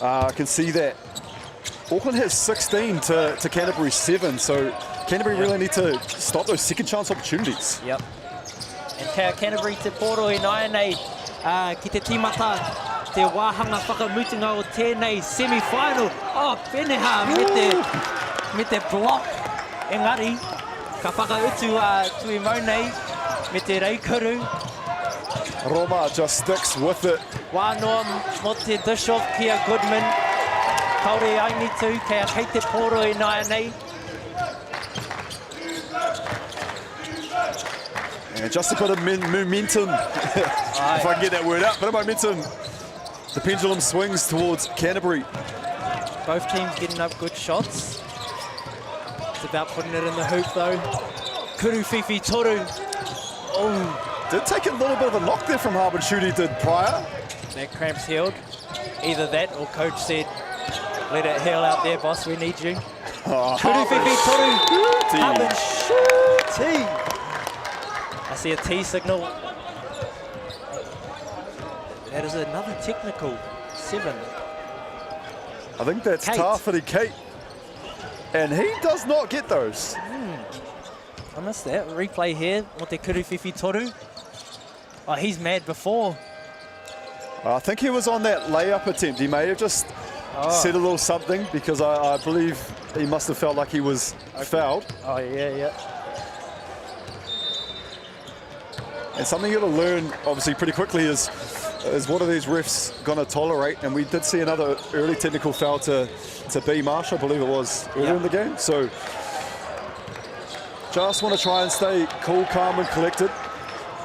I can see that Auckland has 16 to Canterbury 7, so Canterbury really need to stop those second chance opportunities. Yep. And Canterbury te poro I nai nei ki te timata, te wāhanga whakamutunga o tēnei semi-final. Oh, Peneha me te block. Engari, ka whakautu tui mau nei me te reikuru. Roma just sticks with it. Wānoa mo te dish off kia Goodman. Kaore Aingitu, kei te poro I nai nei. And just a bit of momentum, if I can get that word out, bit of momentum. The pendulum swings towards Canterbury. Both teams getting up good shots. It's about putting it in the hoop though. Kuruwhiwhi toru. Oh, did take a little bit of a knock there from Harbour Shooty, did Pryor. That cramp's healed. Either that or coach said, let it heal out there, boss, we need you. Kuruwhiwhi toru. Harbour Shooty. I see a T signal. That is another technical 7. I think that's Tāwhiri Kate. And he does not get those. I missed that. Replay here. Mo te Kuruwhiwhi toru. Oh, he's mad before. I think he was on that layup attempt. He may have just said a little something, because I believe he must have felt like he was fouled. Oh, yeah. And something you've got to learn, obviously, pretty quickly is what are these refs going to tolerate? And we did see another early technical foul to B. Marsh, I believe it was, earlier in the game. So just want to try and stay cool, calm, and collected.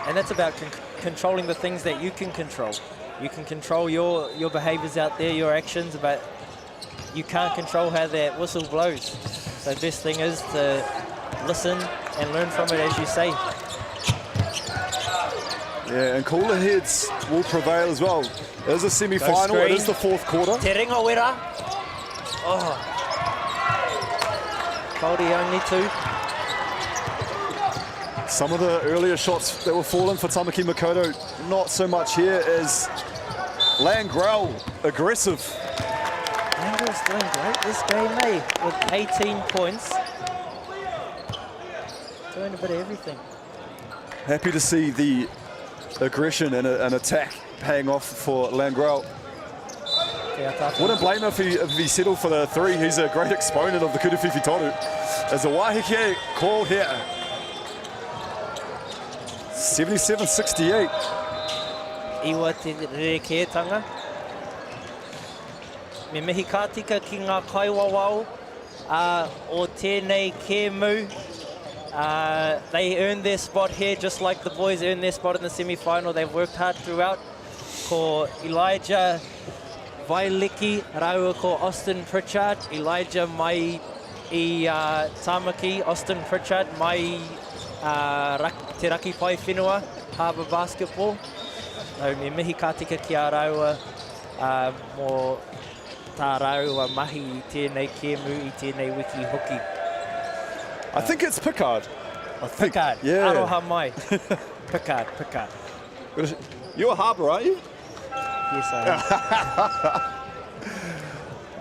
And that's about controlling the things that you can control. You can control your behaviours out there, your actions, but you can't control how that whistle blows. So the best thing is to listen and learn from it, as you say. Yeah, and cooler heads will prevail as well. It is a semi-final, it is the fourth quarter. Te ringa wera. Oh. Māori only 2. Some of the earlier shots that were falling for Tamaki Makaurau, not so much here as Langrel aggressive. Langrel's doing great this game, eh? With 18 points. Doing a bit of everything. Happy to see the aggression and an attack paying off for Langrel. Wouldn't blame him if he settled for the 3. He's a great exponent of the Kuruwhiwhi Toru. As a wahike call here. 77-68. Iwa te rekeatanga. Me mihi ka tika ki ngā kaiwawao o tēnei kēmu. They earned their spot here just like the boys earned their spot in the semi-final. They've worked hard throughout. Ko Elijah Vailiki, raua ko Austin Pritchard. Elijah mai I Tamaki, Austin Pritchard mai te raki pai whenua, Harbour Basketball. No, me mihi ka tika ki a raua mō tā raua mahi I tēnei kēmu I tēnei wiki hoki. I think it's Pickard. Pickard, yeah. Aroha mai. Pickard. You're a Harbour, aren't you? Yes, I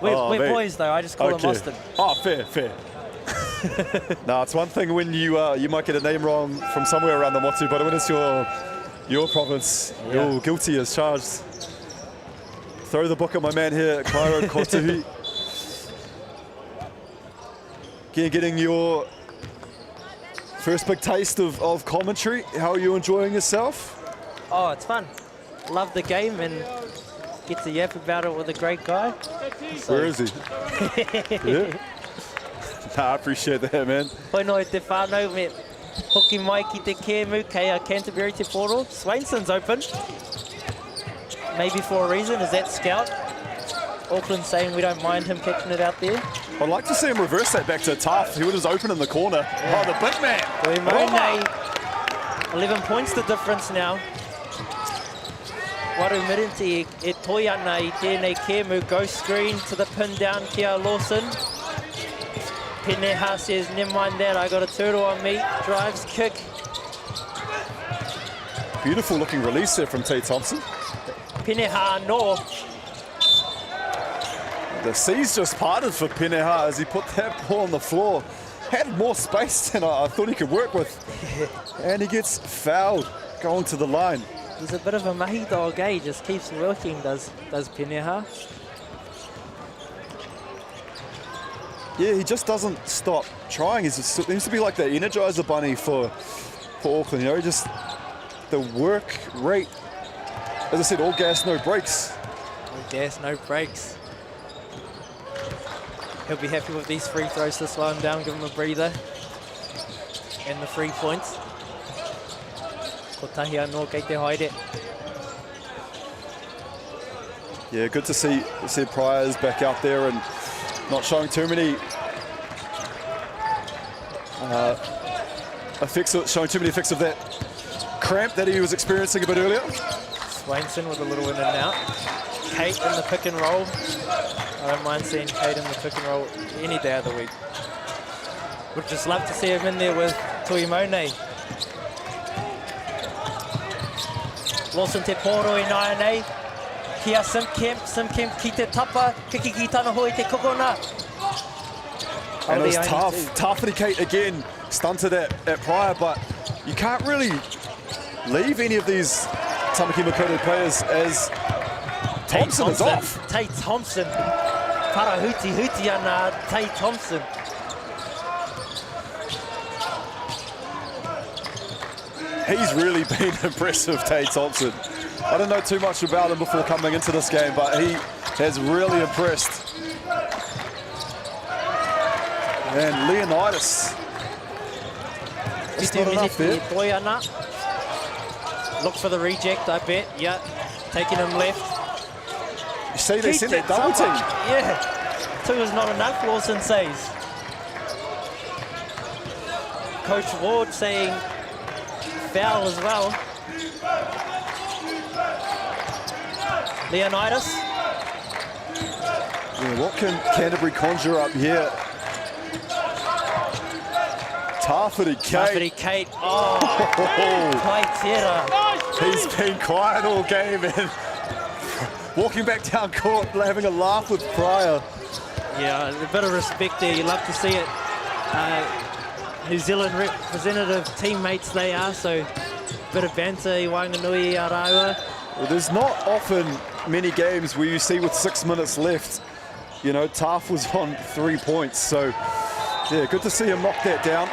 am. We're boys though, I just call him Austin. Oh, fair. No, it's one thing when you might get a name wrong from somewhere around the motu, but when it's your province, you're guilty as charged. Throw the book at my man here, Kairo Kotuhi. Getting your first big taste of commentary. How are you enjoying yourself? Oh, it's fun. Love the game and get to yap about it with a great guy. So. Where is he? Yeah. Nah, I appreciate that, man. Poino te whānau me hoki mai ki te kēmu kei a Canterbury te poro. Swainson's open. Maybe for a reason. Is that scout? Auckland saying we don't mind him catching it out there. I'd like to see him reverse that back to Taff. He would just open in the corner. Yeah. Oh, the big man. 11 points the difference now. Waru Mirinti e toi ana I tēnei kēmu. Ghost screen to the pin down Kia Lawson. Peneha says, never mind that, I got a turtle on me. Drives, kick. Beautiful looking release there from Tate Thompson. Peneha no. The seas just parted for Peneha as he put that ball on the floor. Had more space than I thought he could work with. And he gets fouled going to the line. He's a bit of a mahi dog, eh? He just keeps working, does Peneha. Yeah, he just doesn't stop trying. He seems to be like the Energizer Bunny for Auckland. You know, just the work rate. As I said, all gas, no brakes. All gas, no brakes. He'll be happy with these free throws to slow him down, give him a breather. And the 3 points. Ko tahi anō kei te haere. Yeah, good to see Pryor's back out there and not showing too many effects of that cramp that he was experiencing a bit earlier. Swainson with a little in and out. Kate in the pick and roll. I don't mind seeing Kate in the pick and roll any day of the week. Would just love to see him in there with Tuimone. Lawson te poro I nāianei. Kia Simkemp ki te tapa, kiki ki tana hoi te kokona. And it was tough. Tawhiri Kate again, stunted at Pryor, but you can't really leave any of these Tamaki Makaurau players as Thompson is off. Tate Thompson. Para huti ana Tate Thompson. He's really been impressive, Tate Thompson. I don't know too much about him before coming into this game, but he has really impressed. And Leonidas. Just not enough there. Look for the reject, I bet. Yeah, taking him left. You see, they sent that double team. Yeah. Two is not enough, Lawson says. Coach Ward saying foul as well. Leonidas. Yeah, what can Canterbury conjure up here? Tawhiri Kate. Tawhiri Kate. Oh, Kaitera. He's been quiet all game and walking back down court, having a laugh with Pryor. Yeah, a bit of respect there. You love to see it. New Zealand representative teammates they are, so a bit of banter, I Wanganui, Araua. Well, there's not often many games where you see with 6 minutes left, you know, Taff was on 3 points, so yeah, good to see him knock that down.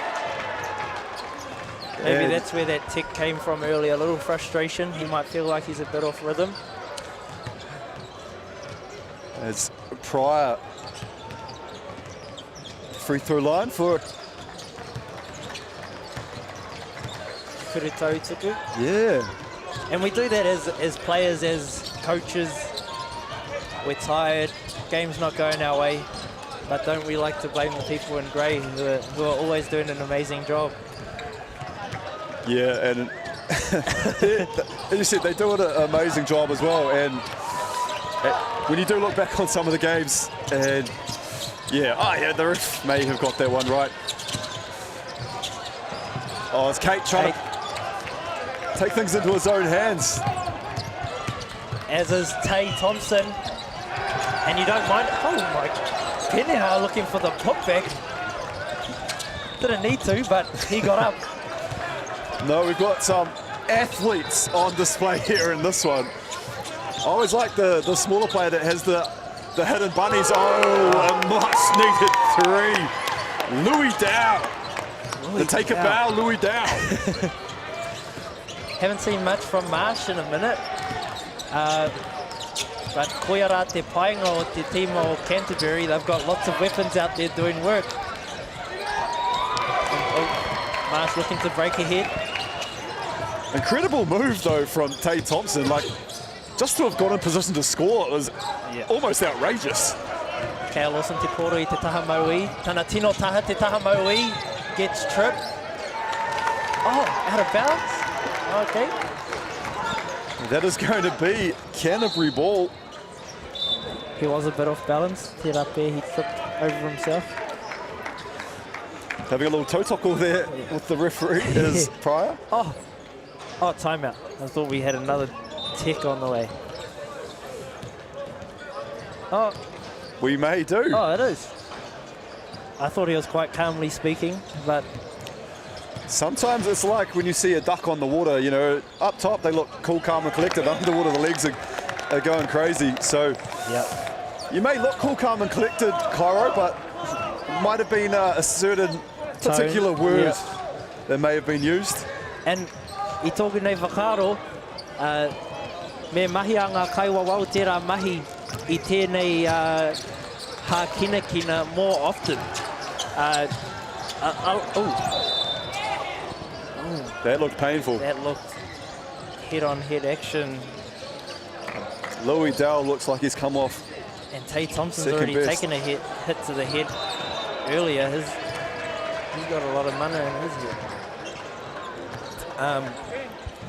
Maybe that's where that tick came from earlier, a little frustration. He might feel like he's a bit off rhythm. As Pryor, free throw line for Kurito Tuku. Yeah. And we do that as players, as coaches. We're tired, game's not going our way, but don't we like to blame the people in grey who are always doing an amazing job? Yeah, and as you said, they do an amazing job as well. And when you do look back on some of the games, and yeah, the ref may have got that one right. Oh, it's Kate trying to take things into his own hands. As is Tay Thompson. And you don't mind. Oh my, Peneha looking for the putback. Didn't need to, but he got up. No, we've got some athletes on display here in this one. I always like the smaller player that has the hidden bunnies. Oh, a much needed 3. Louis Dow. To take a bow, Louis Dow. Haven't seen much from Marsh in a minute. But koiara te painga o te team o Canterbury, they've got lots of weapons out there doing work. Marsh looking to break ahead. Incredible move though from Tay Thompson. Like, just to have got in position to score was almost outrageous. Kea Lawson te poro I te taha maui. Tana tino taha te taha maui. Gets tripped. Oh, out of bounds. Okay. That is going to be Canterbury ball. He was a bit off balance. He up there, he tripped over himself. Having a little toe tackle there with the referee is Pryor. Oh, timeout. I thought we had another tick on the way. Oh. We may do. Oh, it is. I thought he was quite calmly speaking, but sometimes it's like when you see a duck on the water, you know, up top they look cool, calm and collected. Underwater the legs are going crazy. So you may look cool, calm and collected, Cairo, but might have been a certain particular word that may have been used. And I tōku nei whakaro, me mahi a ngā kaiwa wau tērā mahi I tēnei hā kina more often. That looked painful. That looked head-on-head action. Louis Dowell looks like he's come off. And Tay Thompson's already taken a hit to the head earlier. He's got a lot of mana in his head.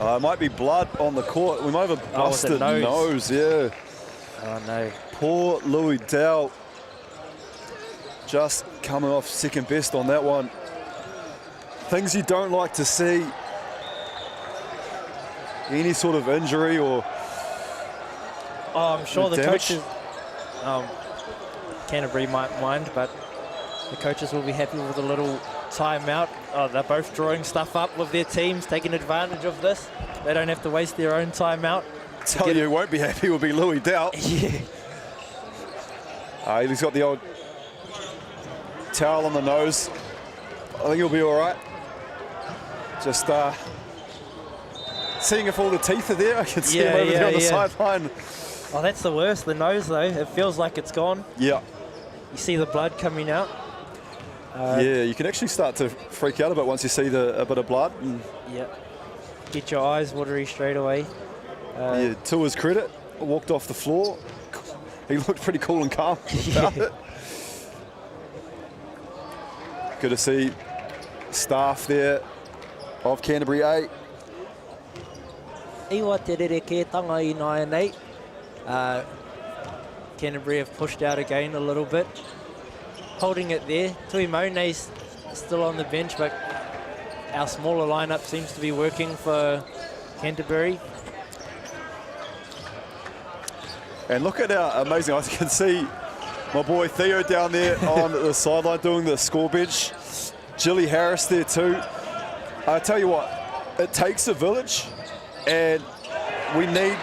It might be blood on the court. We might have a busted nose, yeah. Oh no. Poor Louis Dowell. Just coming off second best on that one. Things you don't like to see. Any sort of injury or I'm sure the damage. coaches, Canterbury might mind, but the coaches will be happy with a little timeout. Oh, they're both drawing stuff up with their teams, taking advantage of this. They don't have to waste their own timeout. Tell you who won't be happy will be Louis Dowell. Yeah. He's got the old towel on the nose. I think he'll be all right. Just seeing if all the teeth are there. I can see him over there on the sideline. Oh, that's the worst, the nose though. It feels like it's gone. Yeah. You see the blood coming out. Yeah, you can actually start to freak out a bit once you see a bit of blood. Yeah. Get your eyes watery straight away. Yeah, to his credit, walked off the floor. He looked pretty cool and calm about it. Good to see staff there of Canterbury 8. Iwa te rereke tanga I nai nei. Canterbury have pushed out again a little bit. Holding it there. Tui Mone's still on the bench, but our smaller lineup seems to be working for Canterbury. And look at how amazing, I can see my boy Theo down there on the sideline doing the score bench. Jilly Harris there too. I tell you what, it takes a village, and we need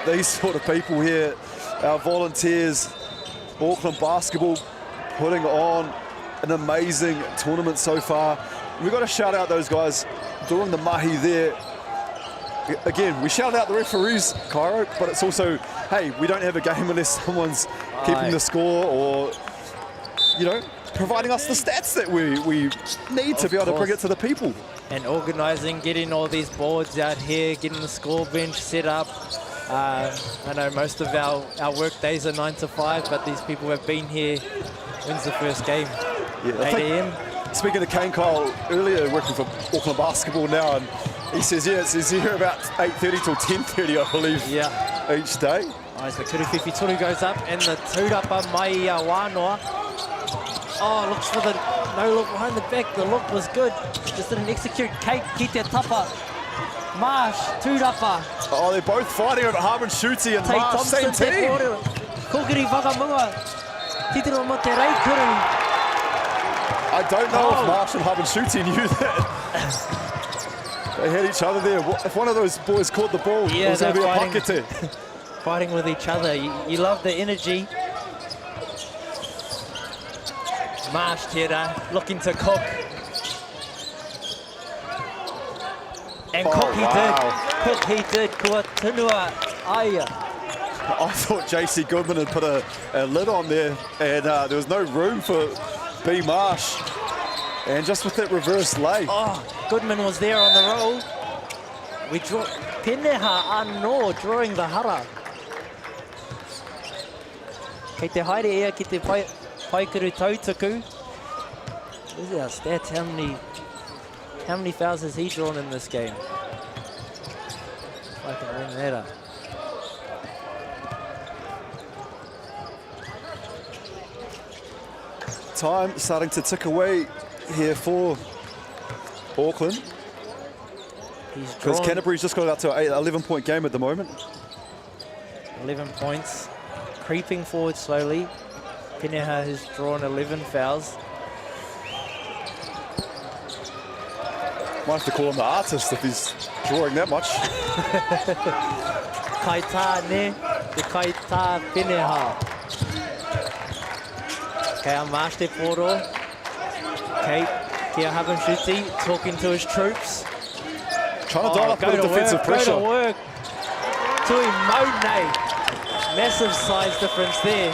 these sort of people here. Our volunteers, Auckland Basketball, putting on an amazing tournament so far. We've got to shout out those guys doing the mahi there. Again, we shout out the referees, Cairo, but it's also, hey, we don't have a game unless someone's keeping the score or, you know, providing us the stats that we need to be able to bring it to the people. And organising, getting all these boards out here, getting the score bench set up. I know most of our work days are 9 to 5, but these people have been here. When's the first game? Yeah, 8 a.m. Speaking to Kane Kyle earlier, working for Auckland Basketball now, and he says, yeah, it's here about 8:30 till 10:30, I believe, each day. Nice, the Kuruwhiwhi Toru goes up, and the tūrapa mai a wānoa. Oh, looks for the no look behind the back. The look was good, just didn't execute. Kate ki te tapa. Marsh, tūrapa. Oh, they're both fighting over Harmon Schutte and Marsh, same team. Kukiri whakamua. Titiro mo te reikuru. I don't know if Marsh and Harmon Schutte knew that. They had each other there. If one of those boys caught the ball, it was going to be a pakete. Fighting with each other. You love the energy. Marsh Tera looking to cook. And cook he did. Cook he did. Kua tunua aia. I thought JC Goodman had put a lid on there, and there was no room for B. Marsh. And just with that reverse lay. Oh, Goodman was there on the roll. We draw Peneha anō drawing the hara. Kei te haere ea ki te paikuru tautaku. This is our stats. How many fouls has he drawn in this game? If I can bring that up. Time starting to tick away here for Auckland. Because Canterbury's just got out to an 11-point game at the moment. 11 points. Creeping forward slowly. Peneha has drawn 11 fouls. Might have to call him the artist if he's drawing that much. Kaita ne, te kaita Peneha. Okay, I'm Marsh te poro. Okay, Kia Harmon Schutte talking to his troops. Trying to dial up a bit of defensive pressure. Go to work. Tui Mone. Massive size difference there.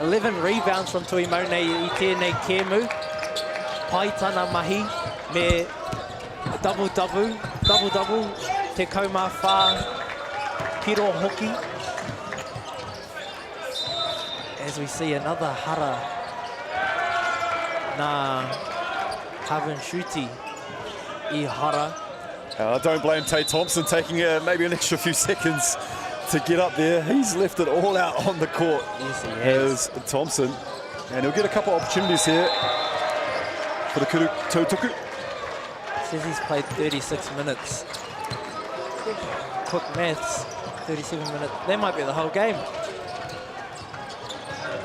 $11 rebounds from Tui Mone I tēnei kēmu. Paitana mahi me double-double, te kaumā whā piro hoki. As we see another hara. Nā Harmon Schutte I hara. I don't blame Tate Thompson taking maybe an extra few seconds to get up there. He's left it all out on the court. Yes, he has. As Thompson. And he'll get a couple of opportunities here for the Tautuku. Says he's played 36 minutes. Quick maths, 37 minutes. That might be the whole game.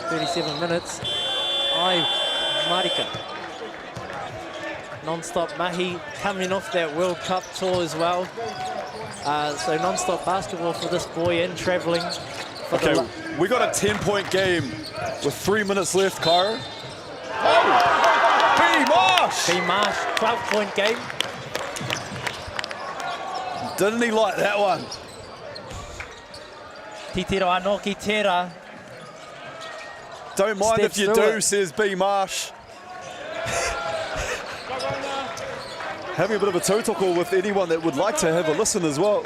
37 minutes. Marika. Non-stop mahi coming off that World Cup tour as well. So non-stop basketball for this boy and travelling. Okay, we got a 10-point game with 3 minutes left, Cairo. Oh! B. Marsh! B. Marsh, 12-point game. Didn't he like that one? Titiro anō ki tērā. Don't mind if you do, says B. Marsh. Having a bit of a tautoko with anyone that would like to have a listen as well.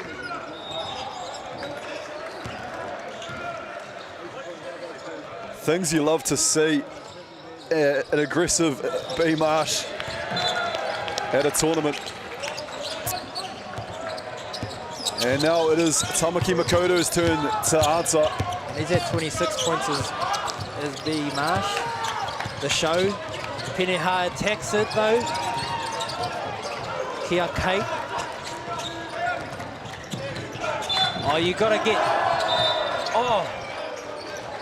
things you love to see. An aggressive B Marsh at a tournament. And now it is Tamaki Makoto's turn to answer. He's at 26 points is B Marsh. The show. Peneha attacks it though. Kia Kate. Oh, you gotta get. Oh,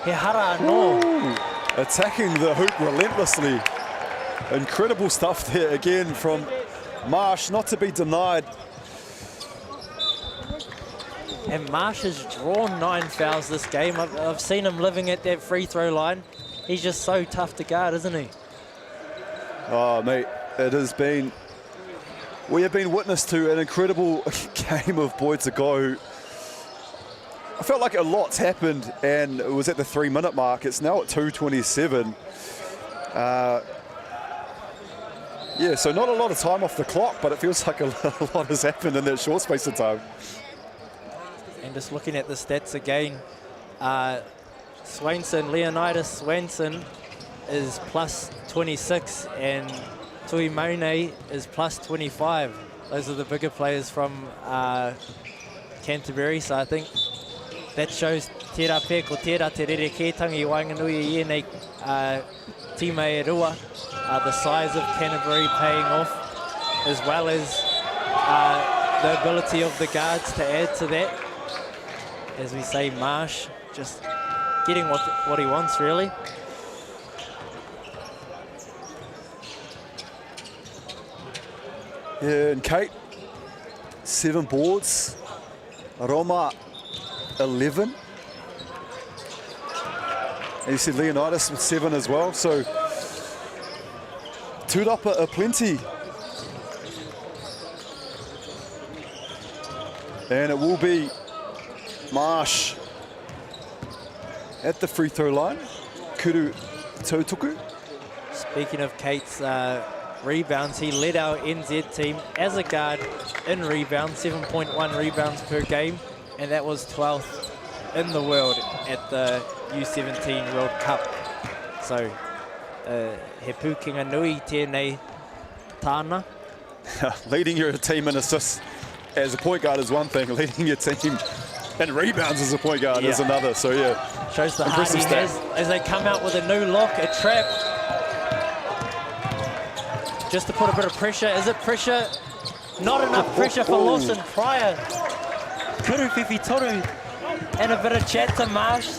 he hara no. Attacking the hoop relentlessly. Incredible stuff there again from Marsh, not to be denied. And Marsh has drawn 9 fouls this game. I've seen him living at that free throw line. He's just so tough to guard, isn't he? Oh, mate, it has been. We have been witness to an incredible game of boy to go. I felt like a lot's happened, and it was at the 3-minute mark. It's now at 2:27. Yeah, so not a lot of time off the clock, but it feels like a lot has happened in that short space of time. And just looking at the stats again, Leonidas Swanson is plus 26, and Tui Mone is plus 25. Those are the bigger players from Canterbury, so I think that shows tērā pē ko tērā te rere kētangi i Wainganui I nei tīma e rua. The size of Canterbury paying off, as well as the ability of the guards to add to that. As we say, Marsh just getting what he wants, really. Yeah, and Kate, 7 boards. Roma, 11. And you said Leonidas with 7 as well. So, tūrapa are plenty. And it will be Marsh at the free throw line. Kuru Tautuku. Speaking of Kate's rebounds, he led our NZ team as a guard in rebounds, 7.1 rebounds per game, and that was 12th in the world at the U17 World Cup. So, he pukinga nui tēnei tāna. Leading your team in assists as a point guard is one thing, leading your team in rebounds as a point guard is another. So, yeah. Shows the heart he has as they come out with a new look, a trap. Just to put a bit of pressure. Is it pressure? Not enough pressure for Lawson Pryor. Kuru Whiwhi Toru. And a bit of chat to Marsh.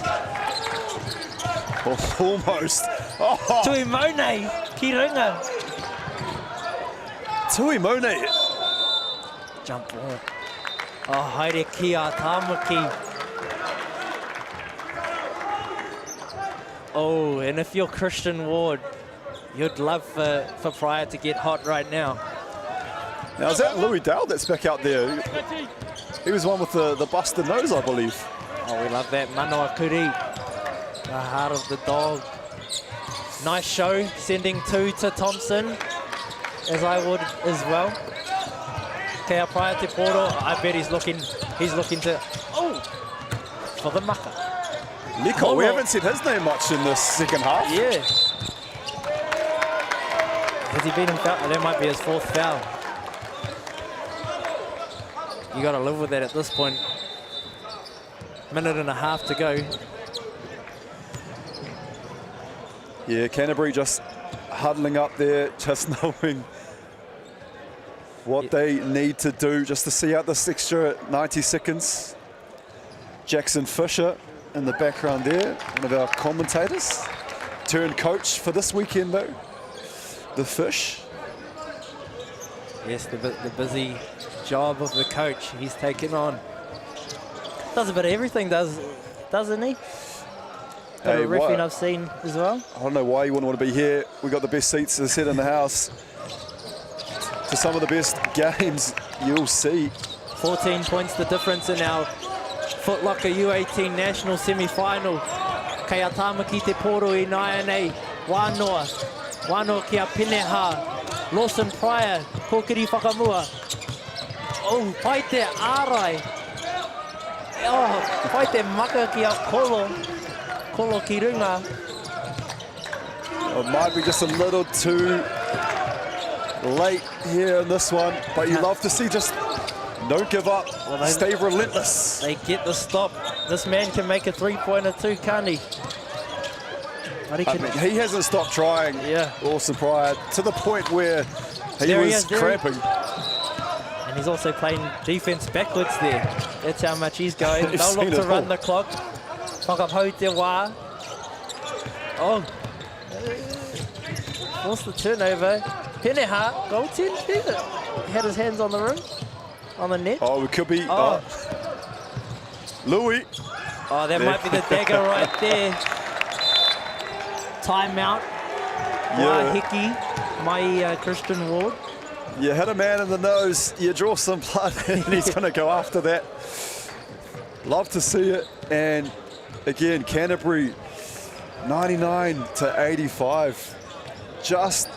Almost. Tui Mone, ki runga. Tui Mone. Jump ball. Oh, haere kia Tamaki. Oh, and if you're Christian Ward, you'd love for Pryor to get hot right now. Now, is that Louis Dowd that's back out there? He was one with the busted nose, I believe. Oh, we love that. Manoa Kuri, the heart of the dog. Nice show, sending 2 to Thompson, as I would as well. Kea Pryor te poro. I bet he's looking to, for the maka. Liko, we haven't seen his name much in this second half. Yeah. Has he been in foul? That might be his 4th foul. You got to live with that at this point. Minute and a half to go. Yeah, Canterbury just huddling up there, just knowing what they need to do just to see out this extra 90 seconds. Jackson Fisher in the background there, one of our commentators. Turned coach for this weekend though, the Fish. Yes, the busy job of the coach he's taken on. Does a bit of everything, doesn't he? Got a riffing I've seen as well. I don't know why you wouldn't want to be here. We got the best seats, as I said, in the house. To some of the best games you'll see. 14 points the difference in our Foot Locker U18 national semi-final. Kei a Tamaki te poro I naia nei. Wānoa ki a Peneha. Lawson Pryor, Kokiri Whakamua. Oh, pai te ārai. Oh, pai te maka ki a Kolo ki runga. It might be just a little too late here in this one, but you love to see just don't give up, stay relentless. They get the stop. This man can make a three-pointer too, can't he? I mean, he hasn't stopped trying. Yeah. Awesome Pryor, to the point where he was cramping. And he's also playing defense backwards there. That's how much he's going. They'll look to run the clock. Whakapau te wā. Oh. Force the turnover. Peneha, goaltender. Had his hands on the rim. On the net. Oh, it could be Louis. Oh, that might be the dagger right there. Timeout. Hickey, my Christian Ward. You hit a man in the nose, you draw some blood, and he's going to go after that. Love to see it. And again, Canterbury 99-85. Just,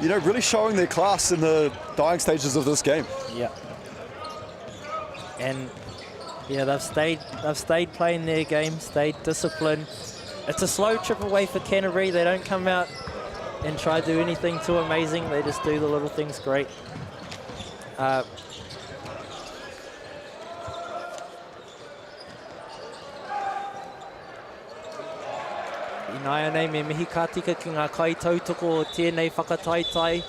you know, really showing their class in the dying stages of this game. Yeah. And yeah, they've stayed playing their game, stayed disciplined. It's a slow trip away for Canterbury. They don't come out and try to do anything too amazing. They just do the little things great. Inaia nei me mihi ka tika ki ngā kaitautoko o tēnei whakataitai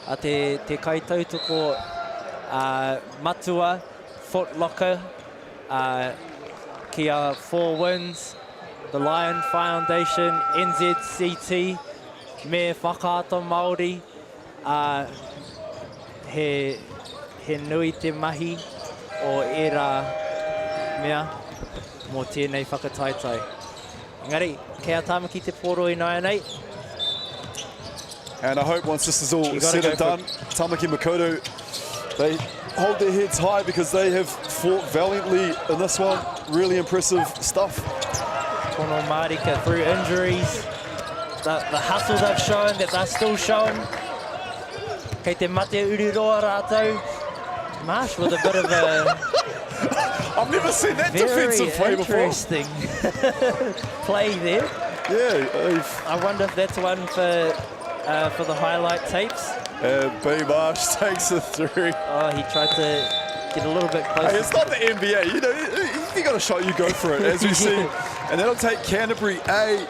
a te kaitautoko matua, Foot Locker, kia 4 Winds, the Lion Foundation, NZCT, me whakaata Māori, he nui te mahi o era mea mō tēnei whakataitai. Engari, kia tāmaki te poro I nai nei. And I hope once this is all said and done, Tamaki Makaurau, they hold their heads high because they have fought valiantly in this one. Really impressive stuff. Tono Marika through injuries. The hustle they've shown, that they're still showing. Kei te mate uriroa rātou. Marsh with a bit of a... I've never seen that defensive play before. Very interesting play there. Yeah. I wonder if that's one for the highlight tapes. And B. Marsh takes a 3. Oh, he tried to get a little bit closer. Hey, it's not the NBA. You know, you got a shot, you go for it, as we see. And that'll take Canterbury A,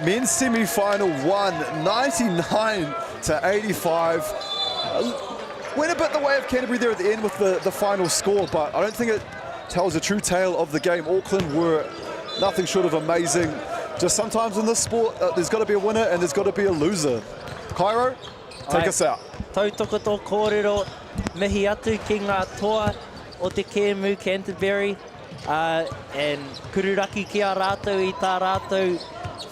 men's semi-final 1, 99-85. Went a bit the way of Canterbury there at the end with the final score, but I don't think it tells a true tale of the game. Auckland were nothing short of amazing. Just sometimes in this sport, there's got to be a winner and there's got to be a loser. Cairo, take us out. Tautoko tō kōrero, mihi atu ki ngā toa o te Kēmu Canterbury. And kururaki ki a rātou I tā rātou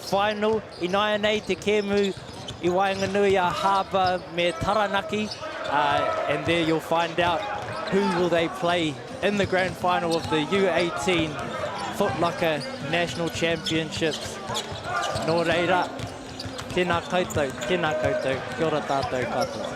final. I nai nei te Kēmu I Wainganui a Harbour me Taranaki. And there you'll find out who will they play in the grand final of the U18 Foot Locker National Championships. Nō reira, tēnā koutou, kia ora tātou katoa.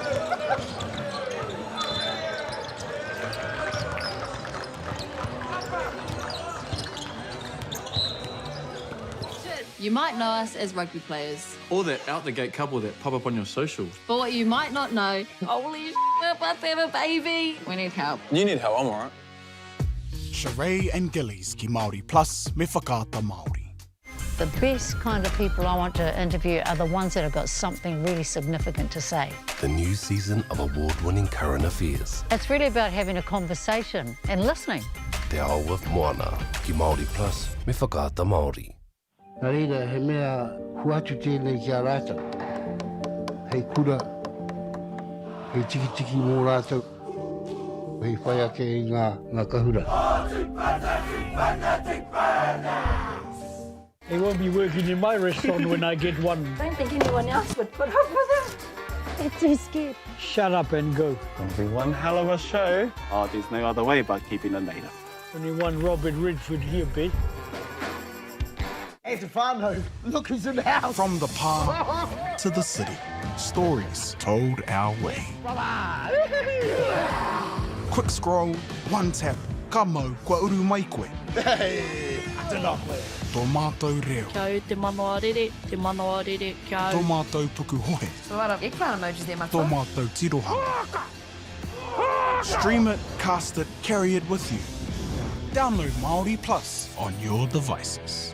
You might know us as rugby players. Or that out-the-gate couple that pop up on your socials. But what you might not know, holy shit, let's have a baby. We need help. You need help, I'm alright. Sheree and Gillies ki Māori Plus me whakaata Māori. The best kind of people I want to interview are the ones that have got something really significant to say. The new season of award-winning current affairs. It's really about having a conversation and listening. Te ao with Moana ki Māori Plus me whakaata Māori. Nā reira, he mea huatu tēnei ki a rātou. Hei kura, hei tiki mō rātou. Hei whai ake I ngā kahura. They won't be working in my restaurant when I get one. Don't think anyone else would put up with it. They're too scared. Shut up and go. It'll be one hell of a show. Oh, there's no other way but keeping it native. Only one Robert Redford here, Bet. Hey, Stefano, look who's in the house. From the park to the city, stories told our way. Quick scroll, one tap, ka mau, kua uru mai koe. Hey. Tēnā koe. Tō mātou reo. Kia au te MāORI, te MāORI, kia au. Tō mātou puku hohe. So a lot of eggplant emojis there, my Tō mātou tirohanga. Stream it, cast it, carry it with you. Download MāORI Plus on your devices.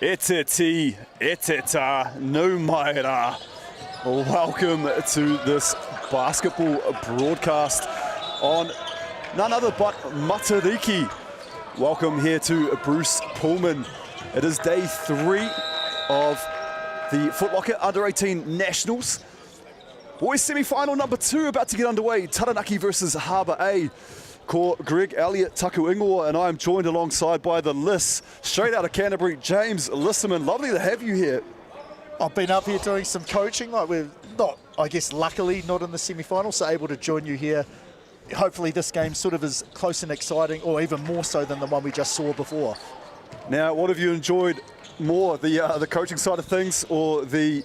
E te ti, e te ta, no maera. Welcome to this basketball broadcast on none other but Matariki. Welcome here to Bruce Pulman. It is day 3 of the Foot Locker Under-18 Nationals. Boys semi-final number 2 about to get underway. Taranaki versus Harbour A. Ko Greg Elliott, Taku Ingoa, and I am joined alongside by the Liss, straight out of Canterbury, James Lisserman. Lovely to have you here. I've been up here doing some coaching. Like, we're not, I guess, luckily not in the semi-final, so able to join you here. Hopefully this game sort of is close and exciting, or even more so than the one we just saw before. Now, what have you enjoyed more, the coaching side of things or the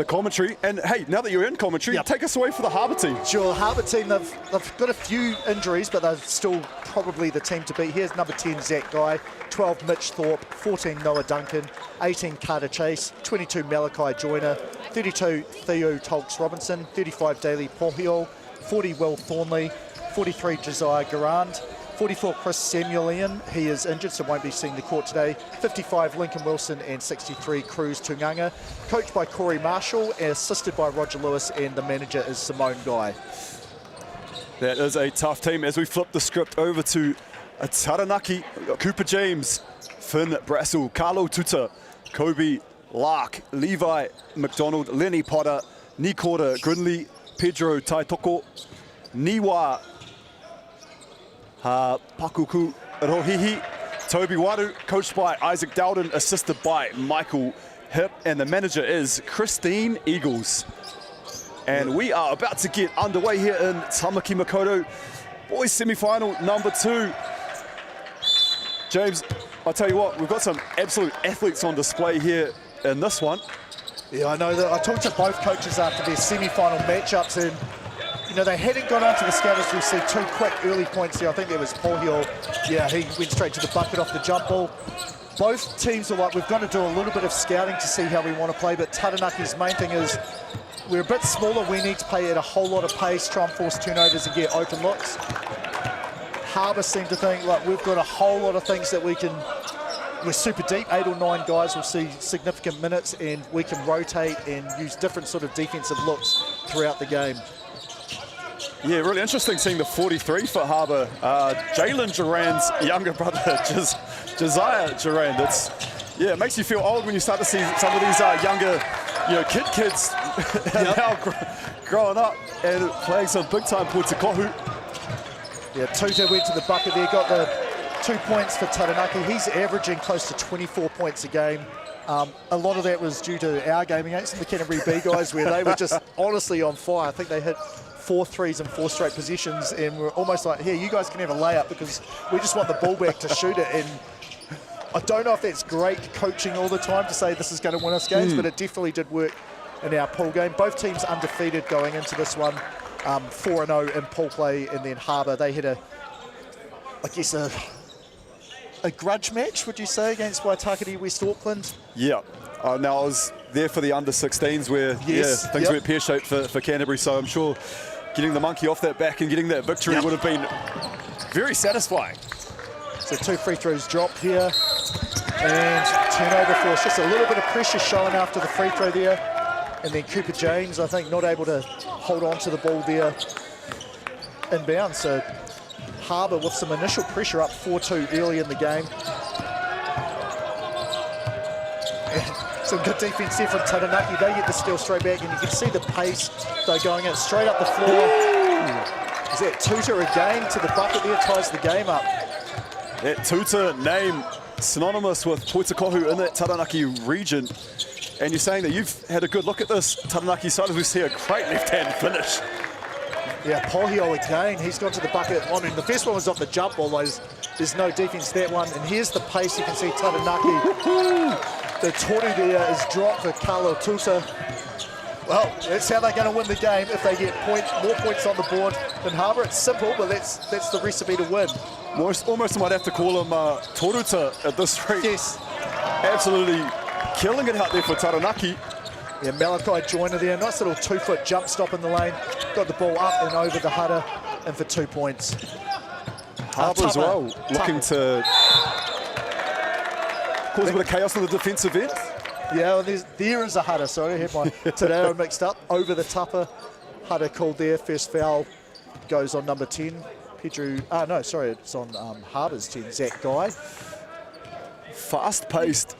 commentary? And hey, now that you're in commentary, take us away for the Harbour team. Sure, Harbour team, they've got a few injuries, but they're still probably the team to beat. Here's number 10, Zach Guy, 12, Mitch Thorpe, 14, Noah Duncan, 18, Carter Chase, 22, Malachi Joyner, 32, Theo Tolks Robinson, 35, Daly Pohio, 40, Will Thornley, 43, Josiah Garand, 44, Chris Samuelian, he is injured so won't be seeing the court today. 55, Lincoln Wilson, and 63, Cruz Tunganga. Coached by Corey Marshall, assisted by Roger Lewis, and the manager is Simone Guy. That is a tough team. As we flip the script over to Taranaki, we've got Cooper James, Finn Brassel, Carlo Tuta, Kobe Lark, Levi McDonald, Lenny Potter, Nikora Grinley, Pedro Taitoko, Niwa Pakuku Rohihi, Toby Waru, coached by Isaac Dowden, assisted by Michael Hip, and the manager is Christine Eagles. And we are about to get underway here in Tamaki Makaurau. Boys semi-final number 2. James, I'll tell you what, we've got some absolute athletes on display here in this one. Yeah, I know that. I talked to both coaches after their semi-final matchups, and you know, they hadn't gone onto the scouters. We'll see 2 quick early points here. I think there was Paul Hill. Yeah, he went straight to the bucket off the jump ball. Both teams are like, we've got to do a little bit of scouting to see how we want to play, but Taranaki's main thing is we're a bit smaller. We need to play at a whole lot of pace, try and force turnovers and get open looks. Harbour seem to think, like, we've got a whole lot of things that we can, we're super deep. 8 or 9 guys will see significant minutes, and we can rotate and use different sort of defensive looks throughout the game. Yeah, really interesting seeing the 43 for Harbour. Jalen Durand's younger brother, Josiah Durand. Yeah, it makes you feel old when you start to see some of these younger, kids now growing up and playing some big-time points of kohu. Yeah, Tuta went to the bucket there, got the 2 points for Taranaki. He's averaging close to 24 points a game. A lot of that was due to our game against the Canterbury B guys, where they were just honestly on fire. I think they hit 4 threes in 4 straight positions, and we're almost like, here, you guys can have a layup because we just want the ball back to shoot it. And I don't know if that's great coaching all the time to say this is going to win us games, but it definitely did work in our pool game. Both teams undefeated going into this one, 4-0 in pool play, and then Harbour, they had a grudge match, would you say, against Waitakere West Auckland? Yeah. Now I was there for the under-16s where things went pear-shaped for Canterbury, so I'm sure getting the monkey off that back and getting that victory would have been very satisfying. So 2 free throws dropped here, and turnover force. Just a little bit of pressure showing after the free throw there, and then Cooper James, I think, not able to hold on to the ball there inbound. So Harbour with some initial pressure up 4-2 early in the game. Some good defense there from Taranaki. They get the steal straight back, and you can see the pace. They're going in straight up the floor. Is that Tuta again to the bucket there, ties the game up. That Tuta name synonymous with Poitikohu in that Taranaki region. And you're saying that you've had a good look at this Taranaki side as we see a great left-hand finish. Yeah, Pohio again, he's gone to the bucket. I mean, the first one was off the jump ball. There's no defense that one. And here's the pace. You can see Taranaki The toru there is dropped for Carlo Tusa. Well, that's how they're going to win the game if they get more points on the board than Harbour. It's simple, but that's the recipe to win. Almost might have to call him Toruta at this rate. Yes. Absolutely killing it out there for Taranaki. Yeah, Malachi Joyner there. Nice little 2-foot jump stop in the lane. Got the ball up and over the Hara and for 2 points. Harbour as well, looking to cause a bit of chaos on the defensive end. Yeah, well, there is a Hara, sorry, I had my Tadeo mixed up. Over the Tapa, Hara called there. First foul goes on number 10. Pedro, no, sorry, it's on Harbour's 10, Zach Guy. Fast-paced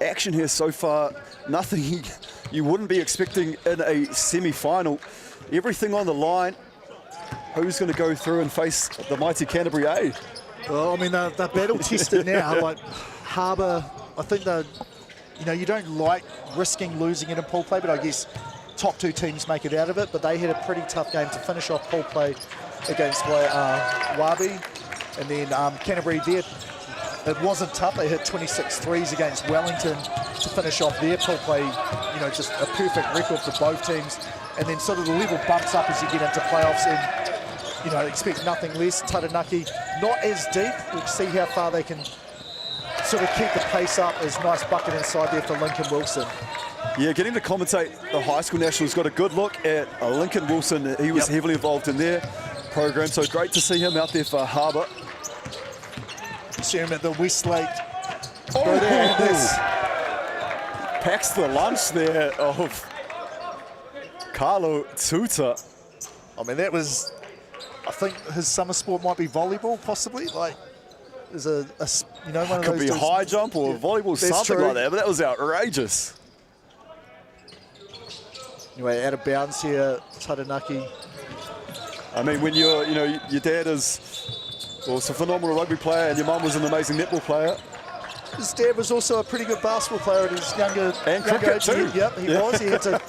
action here so far. Nothing you wouldn't be expecting in a semi-final. Everything on the line. Who's going to go through and face the mighty Canterbury A? Well, I mean, they're battle tested now. Like Harbour, I think they're, you know, you don't like risking losing it in pool play, but I guess top 2 teams make it out of it. But they had a pretty tough game to finish off pool play against Wabi. And then Canterbury there, it wasn't tough. They hit 26 threes against Wellington to finish off their pool play. You know, just a perfect record for both teams. And then sort of the level bumps up as you get into playoffs, and you know, expect nothing less. Taranaki not as deep. We'll see how far they can sort of keep the pace up. There's a nice bucket inside there for Lincoln Wilson. Yeah, getting to commentate the high school nationals, got a good look at Lincoln Wilson. He was heavily involved in their program, so great to see him out there for Harbour. See him at the Westlake. Oh, this packs the lunch there of Carlo Tuta. I mean, that was, I think his summer sport might be volleyball, possibly. Like, there's a you know, one of could those be high jump or volleyball, something like that, but that was outrageous. Anyway, out of bounds here, Taranaki. I mean, when you're, you know, your dad was a phenomenal rugby player and your mum was an amazing netball player. His dad was also a pretty good basketball player at his younger cricket age. too. Yep, he was. He had to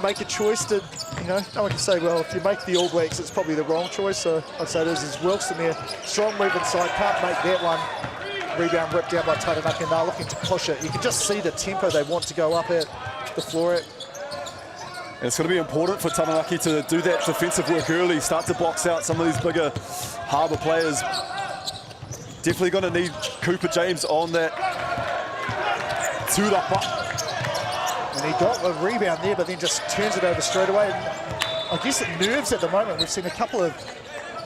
make a choice to, you know, no one can say, well, if you make the All Blacks, it's probably the wrong choice. So I'd say this is Wilson there. Strong move inside, can't make that one. Rebound ripped down by Taranaki, and they're looking to push it. You can just see the tempo they want to go up at the floor at. And it's going to be important for Taranaki to do that defensive work early, start to box out some of these bigger Harbour players. Definitely going to need Cooper James on that tūrapa. And he got a rebound there, but then just turns it over straight away. And I guess it nerves at the moment. We've seen a couple of,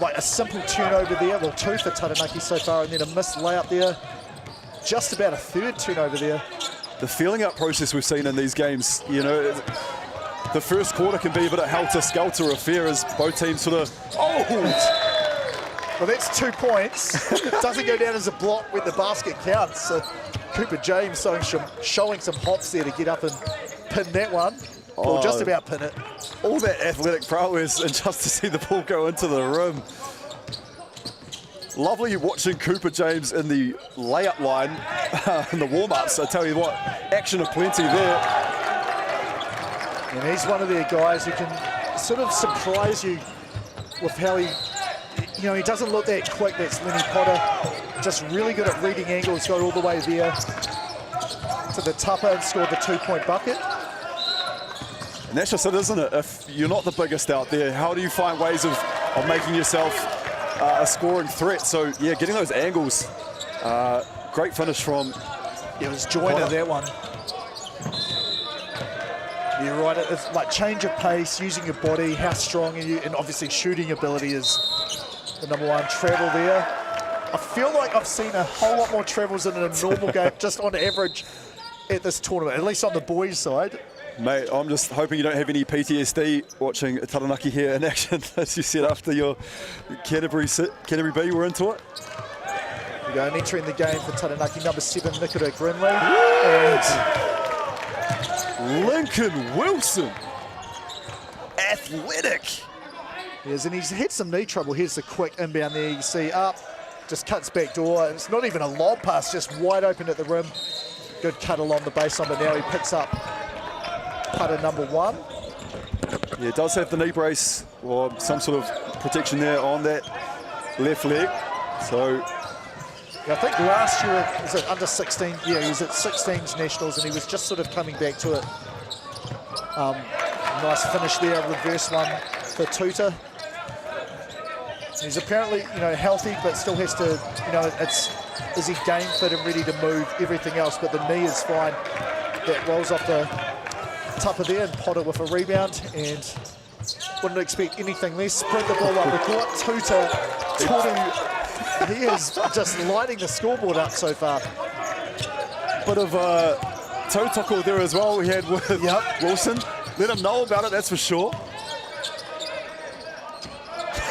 like a simple turnover there, well, 2 for Taranaki so far, and then a missed layup there. Just about a 3rd turnover there. The feeling out process we've seen in these games, you know, the first quarter can be a bit of helter-skelter affair as both teams sort of, Well, that's 2 points. It doesn't go down as a block when the basket counts. So Cooper James showing some hops there to get up and pin that one. Or just about pin it. All that athletic prowess and just to see the ball go into the rim. Lovely watching Cooper James in the layup line in the warm-ups. I tell you what, action aplenty there. And he's one of their guys who can sort of surprise you with how he, you know, he doesn't look that quick. That's Lenny Potter. Just really good at reading angles, got all the way there to the tupper and scored the 2-point bucket. And that's just it, isn't it? If you're not the biggest out there, how do you find ways of making yourself a scoring threat? So, yeah, getting those angles. Great finish from... It was Joyner, that one. You're right, it's like change of pace, using your body, how strong are you, and obviously shooting ability is the #1. Travel there. I feel like I've seen a whole lot more travels than in a normal game, just on average at this tournament, at least on the boys' side. Mate, I'm just hoping you don't have any PTSD watching Taranaki here in action, as you said after your Canterbury B were into it. We go, and entering the game for Taranaki, #7, Nikita Grinley. And Lincoln Wilson, athletic. Yes, and he's had some knee trouble. Here's the quick inbound there. You see up, just cuts back door. It's not even a lob pass, just wide open at the rim. Good cut along the baseline, but now he picks up putter #1. Yeah, does have the knee brace or some sort of protection there on that left leg. So I think last year, was it under 16? Yeah, he was at 16s nationals, and he was just sort of coming back to it. Nice finish there, reverse one for Tuta. He's apparently, healthy, but still has to, is he game fit and ready to move everything else? But the knee is fine. That rolls off the top of there, and Potter with a rebound, and wouldn't expect anything less. Sprint the ball up the court. Tuta, he is just lighting the scoreboard up so far. Bit of toe tackle there as well we had with Wilson. Let him know about it, that's for sure.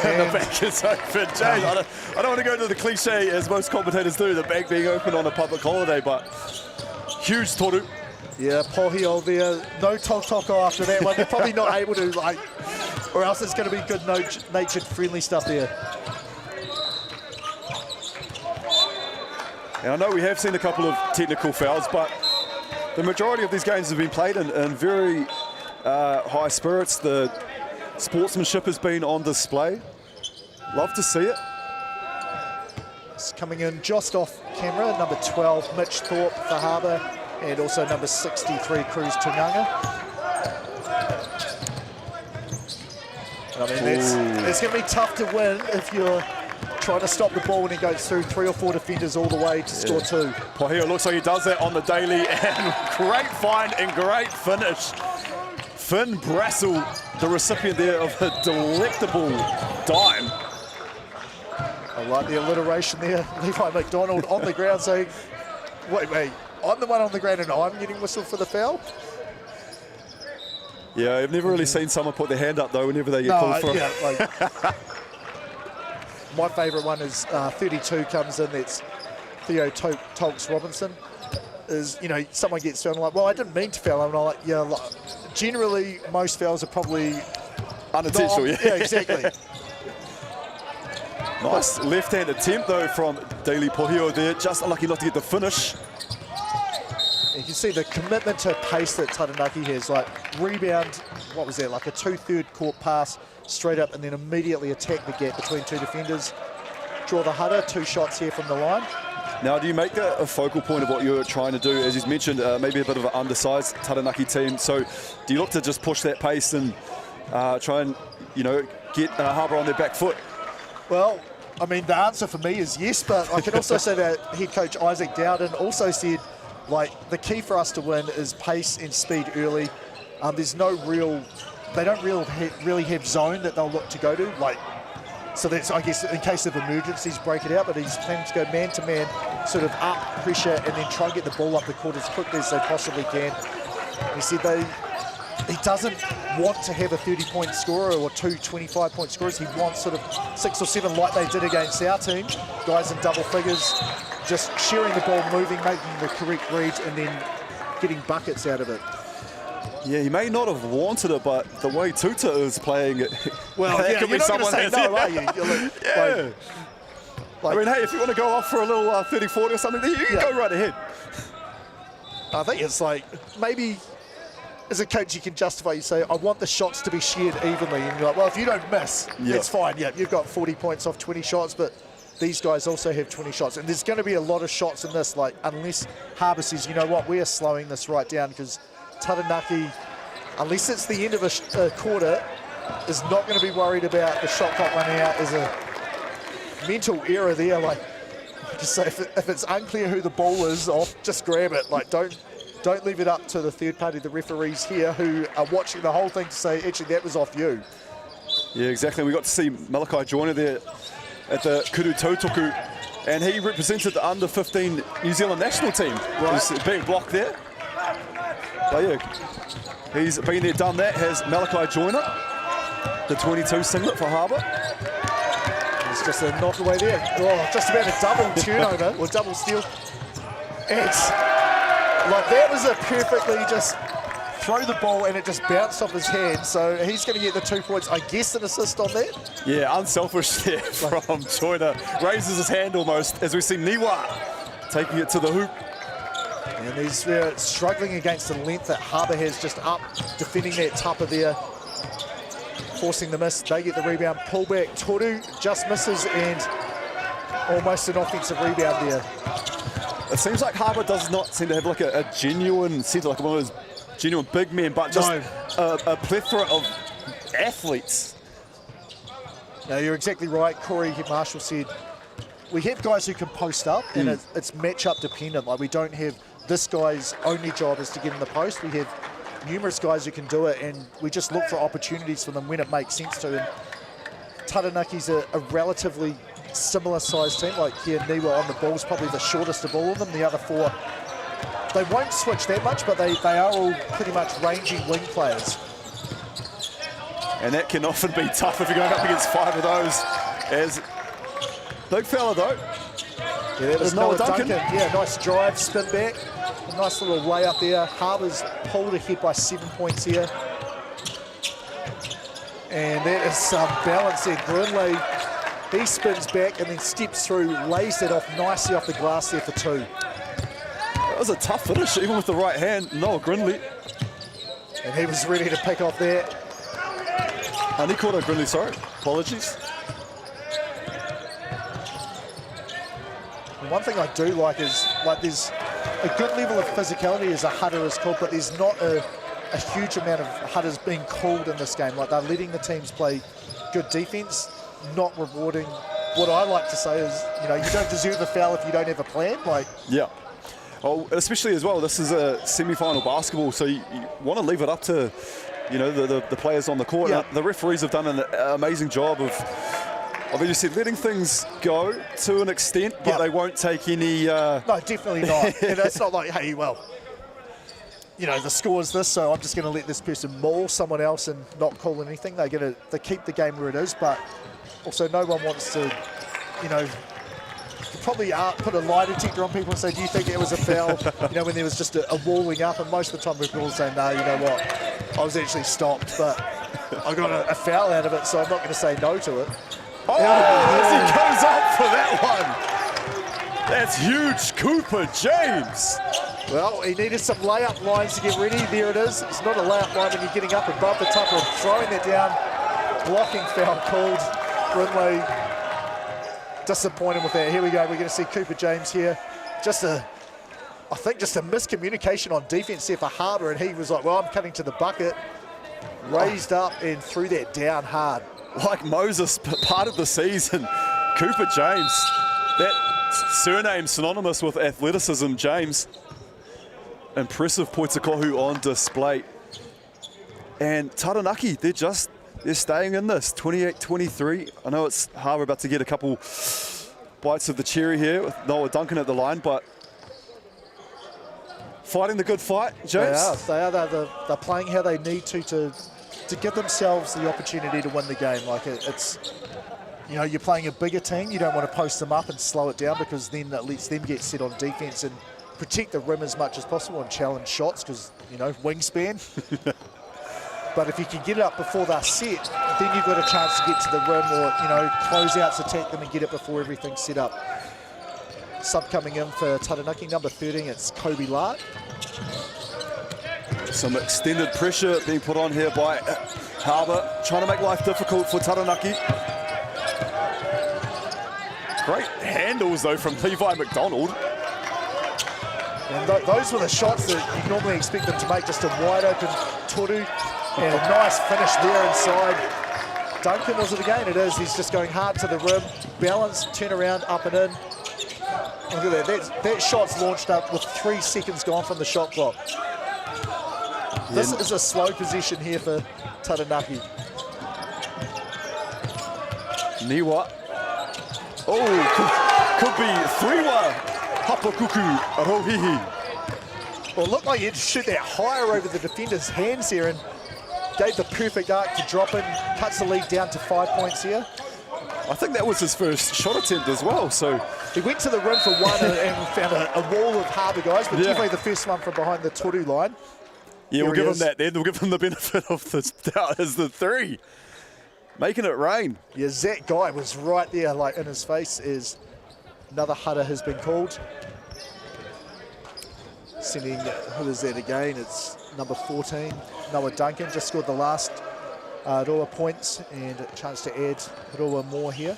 And the back is open. James, I don't want to go to the cliche, as most commentators do, the back being open on a public holiday, but huge toru. Yeah, Pohio there. No toko after that one. They're probably not able to, or else it's going to be good-natured, friendly stuff there. And I know we have seen a couple of technical fouls, but the majority of these games have been played in very high spirits. The sportsmanship has been on display. Love to see it. It's coming in just off camera, number 12, Mitch Thorpe for Harbour, and also number 63, Cruz Tunganga. I mean, it's going to be tough to win if you're trying to stop the ball when he goes through 3 or 4 defenders all the way to score 2. Pohio looks like he does that on the daily, and great find and great finish. Finn Brassel, the recipient there of a delectable dime. I like the alliteration there. Levi McDonald on the ground saying, wait, I'm the one on the ground and I'm getting whistled for the foul? Yeah, I've never really seen someone put their hand up though whenever they get called for it. Yeah, my favourite one is 32 comes in, that's Theo Tolks Robinson. Is, someone gets fouled, I'm like, well, I didn't mean to foul him. And I'm like, yeah, generally most fouls are probably unintentional. Yeah, exactly. Nice left-hand attempt though from Daly Pohio there, just unlucky not to get the finish. You can see the commitment to pace that Taranaki has, rebound, what was that, like a 2/3 court pass straight up and then immediately attack the gap between 2 defenders. Draw the hutter, 2 shots here from the line. Now, do you make that a focal point of what you're trying to do? As he's mentioned, maybe a bit of an undersized Taranaki team. So do you look to just push that pace and try and, get Harbour on their back foot? Well, I mean, the answer for me is yes, but I can also say that head coach Isaac Dowden also said, the key for us to win is pace and speed early. There's no real, they don't really have zone that they'll look to go to. So that's, I guess, in case of emergencies, break it out, but he's planning to go man-to-man, sort of up pressure, and then try and get the ball up the court as quickly as they possibly can. He said he doesn't want to have a 30-point scorer or 2 25-point scorers. He wants sort of 6 or 7 like they did against our team, guys in double figures, just sharing the ball, moving, making the correct reads, and then getting buckets out of it. Yeah, he may not have wanted it, but the way Tuta is playing it, well, that yeah, could you're be not going to say no, are you? Yeah. I mean, hey, if you want to go off for a little 30-40 or something, you can go right ahead. I think it's maybe as a coach you can justify, you say, I want the shots to be shared evenly. And you're like, well, if you don't miss, it's fine. Yeah, you've got 40 points off 20 shots, but these guys also have 20 shots. And there's going to be a lot of shots in this, unless Harbour says, you know what, we're slowing this right down, because Taranaki, unless it's the end of a quarter, is not going to be worried about the shot clock running out. As a mental error there. Just say if it's unclear who the ball is off, just grab it. Don't leave it up to the third party, the referees here, who are watching the whole thing to say, actually, that was off you. Yeah, exactly. We got to see Malachi Joyner there at the Kuru Tautoku, and he represented the under-15 New Zealand national team. Right. He's being blocked there. But yeah, he's been there, done that, has Malachi Joyner, the 22 singlet for Harbour. It's just a knock away there. Oh, just about a double turnover, or double steal. It's that was a perfectly just throw the ball and it just bounced off his hand. So he's going to get the 2 points, I guess, an assist on that. Yeah, unselfish there from Joyner. Raises his hand almost, as we see Niwa taking it to the hoop. And he's struggling against the length that Harbour has, just up, defending that tupper there, forcing the miss. They get the rebound, pull back. Toru just misses, and Almost an offensive rebound there. It seems like Harbour does not seem to have like a genuine centre, like one of those genuine big men, but just a plethora of athletes. No, you're exactly right. Corey Marshall said, we have guys who can post up, and it's matchup dependent. Like, we don't have this guy's only job is to get in the post. We have numerous guys who can do it, and we just look for opportunities for them when it makes sense to. And Taranaki's a relatively similar sized team. Like here, Niwa on the ball is probably the shortest of all of them. The other four, they won't switch that much, but they are all pretty much rangy wing players. And that can often be tough if you're going up against 5 of those. As big fella though. Yeah, that was Noah Duncan. Yeah, nice drive, spin back. A nice little layup there. Harbour's pulled ahead by 7 points here. And that is some balance there. Grunley, he spins back and then steps through, lays that off nicely off the glass there for 2. That was a tough finish, even with the right hand. Noah Grunley. And he was ready to pick off that. Nicola Grunley, sorry. Apologies. And one thing I do like is, like, there's a good level of physicality as a Hutter is called, but there's not a huge amount of Hutters being called in this game. Like, they're letting the teams play good defense, not rewarding. What I like to say is, you know, you don't deserve a foul if you don't have a plan. Like, yeah. Oh, especially as well, this is a semi-final basketball, so you want to leave it up to, you know, the players on the court. Yeah. The referees have done an amazing job of as you said, letting things go to an extent, but they won't take any... No, definitely not. And it's not like, hey, well, you know, the score's this, so I'm just going to let this person maul someone else and not call anything. They're going to keep the game where it is, but also no one wants to, you know, probably put a lie detector on people and say, do you think it was a foul? You know, when there was just a walling up, and most of the time people will say, no, you know what, I was actually stopped, but I got a foul out of it, so I'm not going to say no to it. Oh, as he goes up for that one. That's huge, Cooper James. Well, he needed some layup lines to get ready. There it is. It's not a layup line when you're getting up above the top, or throwing that down. Blocking foul called. Brindley disappointed with that. Here we go. We're going to see Cooper James here. I think just a miscommunication on defense there for Harbour, and he was like, well, I'm cutting to the bucket. Raised up and threw that down hard. Like Moses, part of the season, Cooper James. That surname synonymous with athleticism, James. Impressive Poitikohu on display. And Taranaki, they're staying in this, 28-23. I know it's Harbour about to get a couple bites of the cherry here with Noah Duncan at the line, but fighting the good fight, James. They are. They're playing how they need to give themselves the opportunity to win the game. Like it's, you know, you're playing a bigger team. You don't want to post them up and slow it down, because then that lets them get set on defense and protect the rim as much as possible and challenge shots, because, you know, wingspan. But if you can get it up before they're set, then you've got a chance to get to the rim, or, you know, closeouts, attack them and get it before everything's set up. Sub coming in for Taranaki, number 13, it's Kobe Lark. Some extended pressure being put on here by Harbour, trying to make life difficult for Taranaki. Great handles, though, from Levi McDonald. And those were the shots that you normally expect them to make, just a wide open Toru. And a nice finish there inside. Duncan, was it again? It is. He's just going hard to the rim. Balance, turn around, up and in. Look at that. That shot's launched up with 3 seconds gone from the shot clock. This is a slow possession here for Taranaki. Niwa. Oh, could be Threewa. Hapakuku Rohihi. Well, it looked like he'd shoot that higher over the defender's hands here, and gave the perfect arc to drop in, cuts the lead down to 5 points here. I think that was his first shot attempt as well, so... He went to the rim for one and found a wall of Harbour guys, but definitely the first one from behind the Toru line. Yeah, we'll give him that then. We'll give him the benefit of the doubt as the 3. Making it rain. Yeah, that guy was right there, like, in his face, as another Hutter has been called. Sending, who is that again? It's number 14, Noah Duncan, just scored the last Roa points, and a chance to add Roa more here.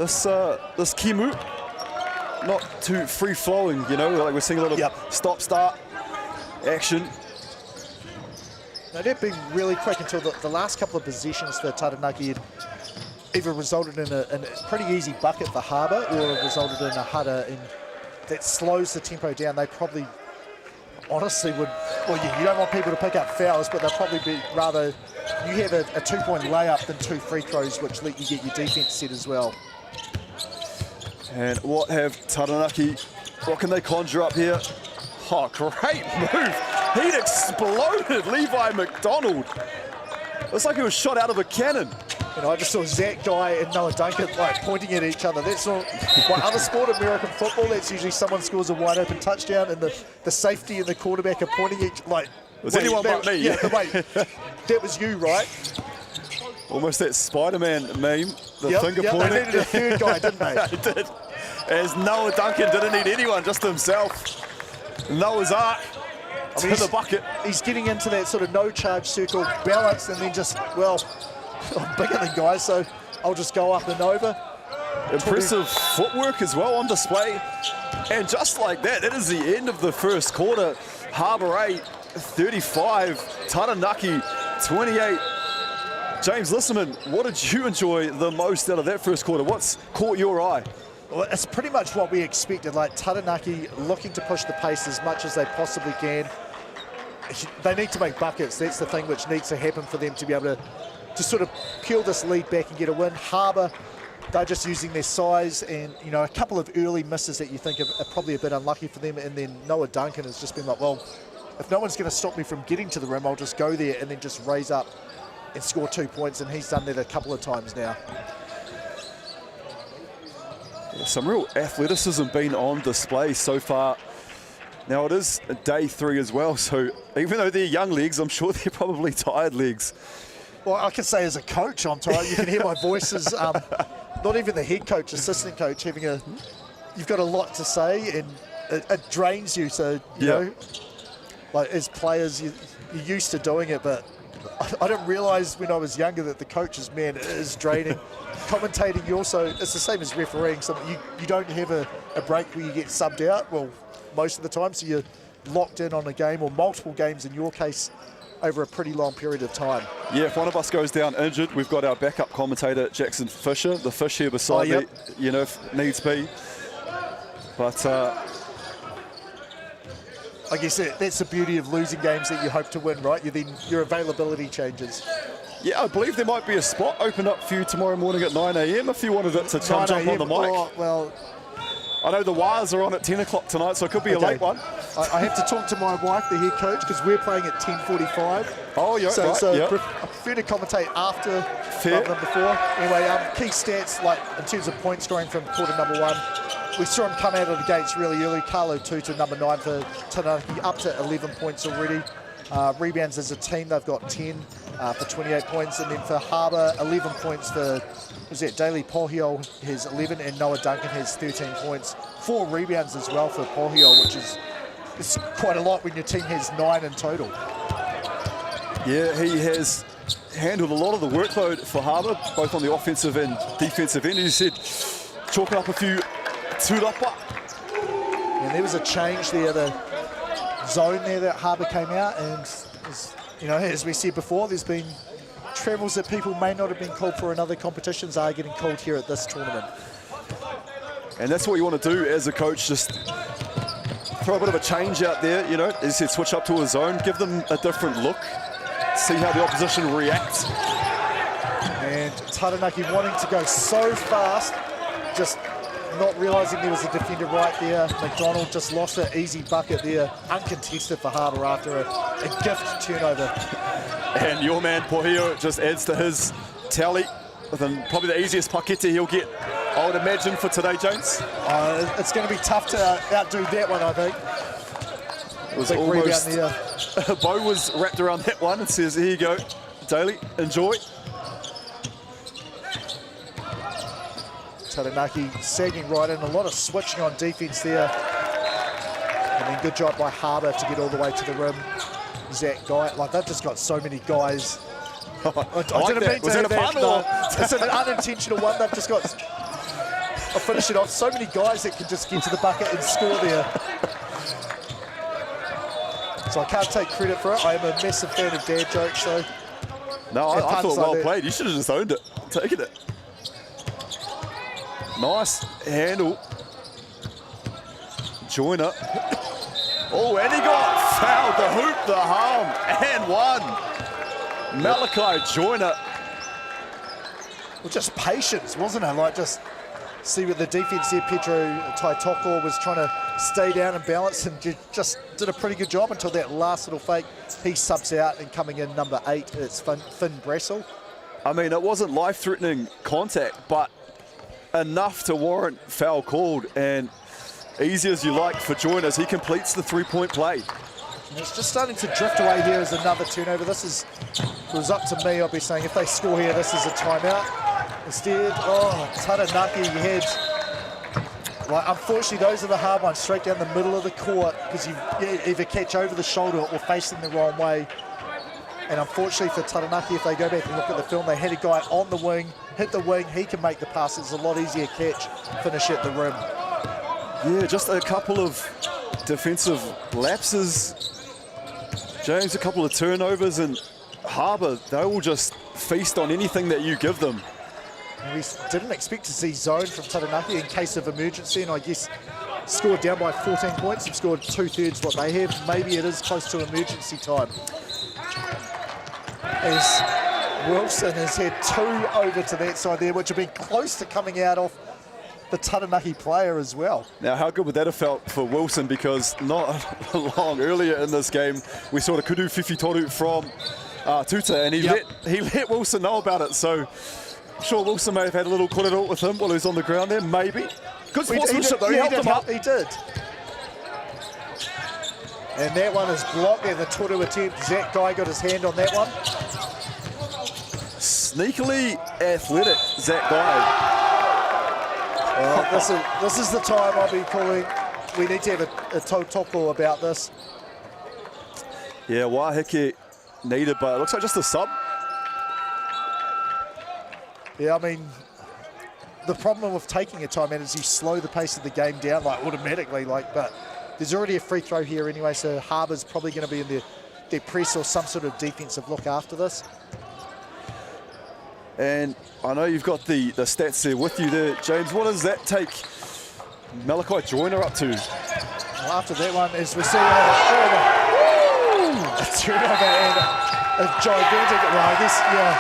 this Kimu, not too free-flowing, you know, like we're seeing a lot of stop-start action. Now, they've been really quick until the last couple of possessions for Taranaki had either resulted in a pretty easy bucket for Harbour or resulted in a header that slows the tempo down. They probably honestly would, well, you don't want people to pick up fouls, but they'll probably be rather, you have a 2-point layup than 2 free throws, which let you get your defence set as well. And what have Taranaki, what can they conjure up here? Oh, great move. He'd exploded Levi McDonald. Looks like he was shot out of a cannon. You know, I just saw Zach Guy and Noah Duncan like pointing at each other. That's not like other sport, American football. That's usually someone scores a wide open touchdown and the safety and the quarterback are pointing each like. Was anyone but me? Yeah, wait, that was you, right? Almost that Spider-Man meme, the finger pointing. They needed a third guy, didn't they? They did. As Noah Duncan didn't need anyone, just himself. Noah's Ark to the bucket. He's getting into that sort of no-charge circle balance and then just, well, I'm bigger than guys, so I'll just go up and over. Impressive footwork as well on display. And just like that, that is the end of the first quarter. Harbour 8, 35, Taranaki 28. James Lisserman, what did you enjoy the most out of that first quarter? What's caught your eye? Well, it's pretty much what we expected, like Taranaki looking to push the pace as much as they possibly can. They need to make buckets. That's the thing which needs to happen for them to be able to sort of peel this lead back and get a win. Harbour, they're just using their size and, you know, a couple of early misses that you think are probably a bit unlucky for them. And then Noah Duncan has just been like, well, if no one's going to stop me from getting to the rim, I'll just go there and then just raise up and score 2 points. And he's done that a couple of times now. Yeah, some real athleticism been on display so far. Now it is day 3 as well, so even though they're young legs, I'm sure they're probably tired legs. Well, I can say as a coach, I'm tired. You can hear my voices. Not even the head coach, assistant coach, you've got a lot to say and it drains you. So, you know, like as players, you're used to doing it, but I didn't realise when I was younger that the coach's man is draining. Commentating, you also, it's the same as refereeing. So you don't have a break where you get subbed out, well, most of the time, so you're locked in on a game or multiple games in your case over a pretty long period of time. Yeah, if one of us goes down injured, we've got our backup commentator, Jackson Fisher, the fish here beside me, you know, if needs be. But I guess that's the beauty of losing games that you hope to win, right? Your availability changes. Yeah, I believe there might be a spot open up for you tomorrow morning at 9 a.m. if you wanted it to jump on the mic. Oh, well, I know the Wires are on at 10 o'clock tonight, so it could be a late one. I have to talk to my wife, the head coach, because we're playing at 10:45. Oh, yeah, so, right, so yeah. I prefer to commentate after Fair. rather than before. Anyway, key stats, like in terms of point scoring from quarter number 1, we saw him come out of the gates really early. Carlo Tutu, number 9 for Taranaki, up to 11 points already. Rebounds as a team, they've got 10 for 28 points. And then for Harbour, 11 points for, Daly Pohio has 11 and Noah Duncan has 13 points. 4 rebounds as well for Pohio, which is quite a lot when your team has 9 in total. Yeah, he has handled a lot of the workload for Harbour, both on the offensive and defensive end. As you said, chalking up a few tūrapa. And there was a change there, the zone there that Harbour came out, and as we said before, there's been travels that people may not have been called for in other competitions are getting called here at this tournament. And that's what you want to do as a coach, just throw a bit of a change out there, you know, as you said, switch up to a zone, give them a different look, see how the opposition reacts. And Taranaki wanting to go so fast, just not realising there was a defender right there. McDonald just lost an easy bucket there, uncontested for Harbour after a gift turnover. And your man Pohio just adds to his tally with probably the easiest pakete he'll get, I would imagine, for today, James. It's going to be tough to outdo that one, I think. It was almost, Bo was wrapped around that one and says, here you go, Daly, enjoy. Taranaki sagging right in, a lot of switching on defence there. And then good job by Harbour to get all the way to the rim. Zach Guy, like they've just got so many guys. I didn't mean to was that a pun or? It's an unintentional one. They've just got finish it off. So many guys that can just get to the bucket and score there. So I can't take credit for it. I am a massive fan of dad jokes, so. No, I thought well played. You should have just owned it, taken it. Nice handle. Joyner. Oh, and he got fouled. The hoop, the harm, and one. Malachi Joyner. Well, just patience, wasn't it? Like, just see what the defense there, Pedro Taitoko was trying to stay down and balance, and just did a pretty good job until that last little fake. He subs out, and coming in number 8, it's Finn Brassel. I mean, it wasn't life-threatening contact, but enough to warrant foul called, and easy as you like for Joyner as he completes the three-point play. And it's just starting to drift away here as another turnover. If it was up to me, I'd be saying if they score here, this is a timeout. Instead, Taranaki had, like, unfortunately, those are the hard ones, straight down the middle of the court, because you either catch over the shoulder or facing the wrong way. And unfortunately for Taranaki, if they go back and look at the film, they had a guy on the wing, hit the wing, he can make the pass. It's a lot easier catch, finish at the rim. Yeah, just a couple of defensive lapses. James, a couple of turnovers, and Harbour, they will just feast on anything that you give them. We didn't expect to see zone from Taranaki in case of emergency, and I guess scored down by 14 points and scored 2/3 what they have. Maybe it is close to emergency time. As Wilson has had 2 over to that side there, which have been close to coming out of the Taranaki player as well. Now, how good would that have felt for Wilson? Because not long earlier in this game, we saw the kudu whiwhitoru from Tuta, and he let Wilson know about it. So I'm sure Wilson may have had a little korero with him while he was on the ground there, maybe. Good sportsmanship though, he helped him up. He did. And that one is blocked, and the toru attempt, Zach Guy got his hand on that one. Sneakily athletic, Zach Guy. Well, this is the time I'll be calling. We need to have a tautoko about this. Yeah, Waheke needed, but it looks like just a sub. Yeah, I mean, the problem with taking a timeout is you slow the pace of the game down, like, automatically, like, but there's already a free throw here anyway, so Harbour's probably going to be in their press or some sort of defensive look after this. And I know you've got the stats there with you there, James. What does that take Malachi Joyner up to? Well, after that one, as we see a turnover and a gigantic, well, I guess, yeah,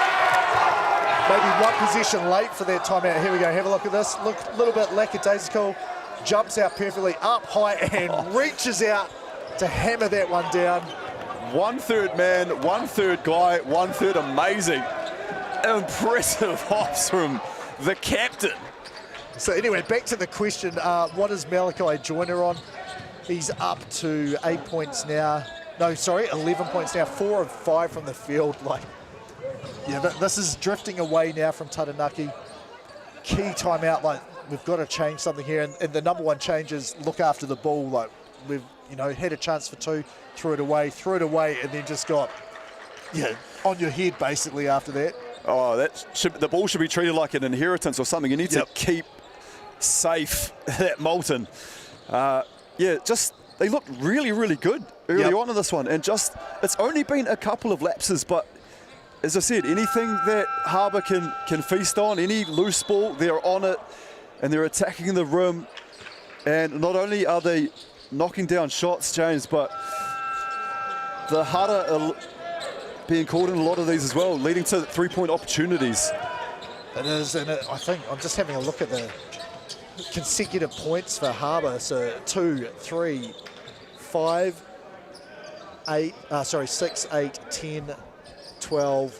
maybe one possession late for that timeout. Here we go, have a look at this. Look, a little bit lackadaisical, jumps out perfectly up high and reaches out to hammer that one down. 1/3 man, 1/3 guy, 1/3 amazing. Impressive hops from the captain. So anyway, back to the question, what is Malachi Joyner on? He's up to 8 points now. No, sorry, 11 points now, 4 of 5 from the field. Like, yeah, this is drifting away now from Taranaki. Key timeout, like, we've got to change something here. And the number one change is look after the ball. Like, we've, had a chance for 2, threw it away, and then just got, on your head basically after that. Oh, the ball should be treated like an inheritance or something. You need to keep safe that Moulton. They looked really, really good early on in this one. And it's only been a couple of lapses, but as I said, anything that Harbour can feast on, any loose ball, they're on it and they're attacking the rim. And not only are they knocking down shots, James, but the hara are being called in a lot of these as well, leading to 3-point opportunities. It is, and I think I'm just having a look at the consecutive points for Harbour. So 2, 3, 5, 8, 6, 8, 10, 12,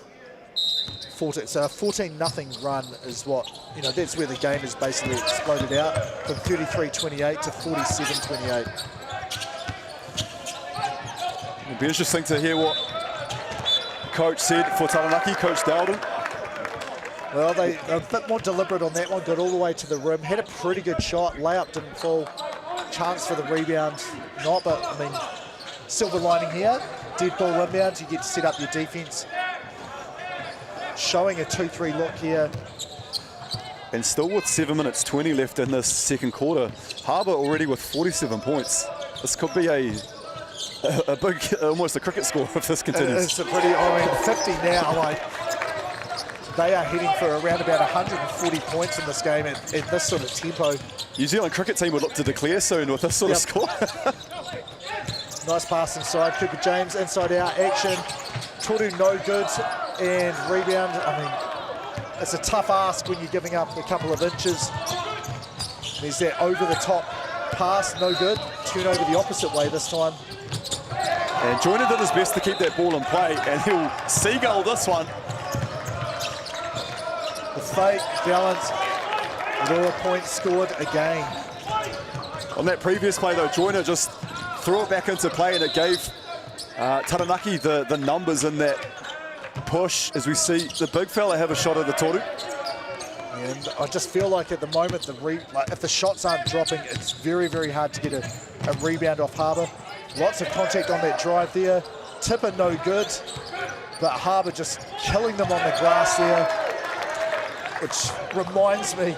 14. So a 14-0 run is what, that's where the game has basically exploded out from 33-28 to 47-28. It'll be interesting to hear what Coach said for Taranaki, Coach Dowden. Well, they're a bit more deliberate on that one, got all the way to the rim, had a pretty good shot, layup didn't fall, chance for the rebound, not, but I mean, silver lining here, dead ball inbounds, you get to set up your defense. Showing a 2-3 look here. And still with 7 minutes 20 left in this second quarter, Harbour already with 47 points. This could be a big, almost a cricket score if this continues. It's a pretty, I mean, 50 now, like, they are heading for around about 140 points in this game at this sort of tempo. New Zealand cricket team would look to declare soon with this sort of score. Nice pass inside, Cooper James, inside out action. Toru no good, and rebound. I mean, it's a tough ask when you're giving up a couple of inches. There's that over-the-top pass, no good. Turn over the opposite way this time. And Joyner did his best to keep that ball in play, and he'll seagull this one. The fake, balance, and all the points scored again. On that previous play, though, Joyner just threw it back into play, and it gave Taranaki the numbers in that push, as we see the big fella have a shot at the toru. And I just feel like at the moment, if the shots aren't dropping, it's very, very hard to get a rebound off Harbour. Lots of contact on that drive there. Tipper no good, but Harbour just killing them on the glass there, which reminds me,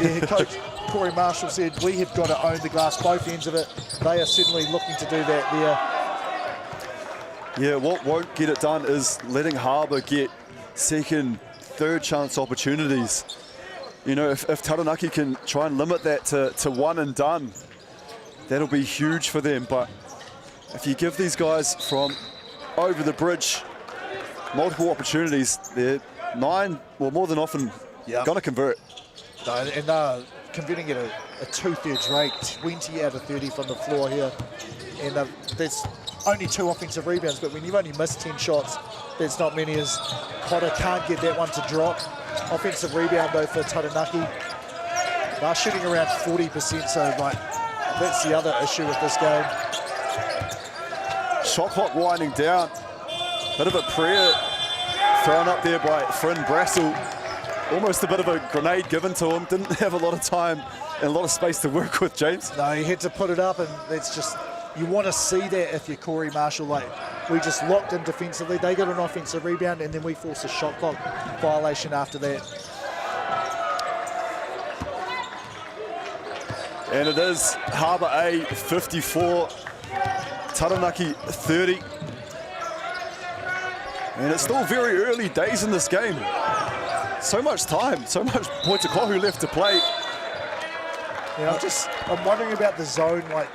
the coach Corey Marshall said, we have got to own the glass, both ends of it. They are certainly looking to do that there. Yeah, what won't get it done is letting Harbour get second, third chance opportunities. You know, if Taranaki can try and limit that to one and done, that'll be huge for them. But if you give these guys from over the bridge multiple opportunities, they're more than often going to convert. No, and converting at a 2/3 rate, 20 out of 30 from the floor here. And there's only 2 offensive rebounds, but when you've only missed 10 shots, there's not many as Potter can't get that one to drop. Offensive rebound though for Taranaki. They're shooting around 40%, so like that's the other issue with this game. Shot clock winding down. Bit of a prayer thrown up there by Frin Brassel. Almost a bit of a grenade given to him. Didn't have a lot of time and a lot of space to work with, James. No, he had to put it up, and that's just, you want to see that if you're Corey Marshall. Like, we just locked in defensively. They got an offensive rebound, and then we force a shot clock violation after that. And it is Harbour A 54, Taranaki 30. And it's still very early days in this game. So much time, so much Poitakohu left to play. Yeah, I'm wondering about the zone. Like,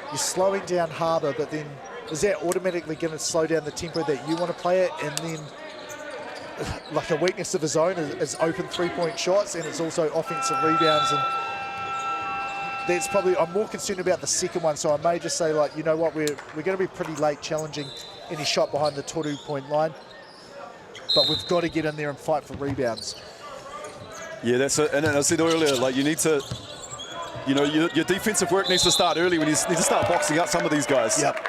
you're slowing down Harbour, but then is that automatically going to slow down the tempo that you want to play it? And then, like, a weakness of the zone is open three-point shots, and it's also offensive rebounds. And that's probably, I'm more concerned about the second one. So I may just say, like, you know what, we're going to be pretty late challenging any shot behind the toru point line. But we've got to get in there and fight for rebounds. Yeah, that's it. And I said earlier, like, you need to, you know, your defensive work needs to start early when you need to start boxing out some of these guys. Yep.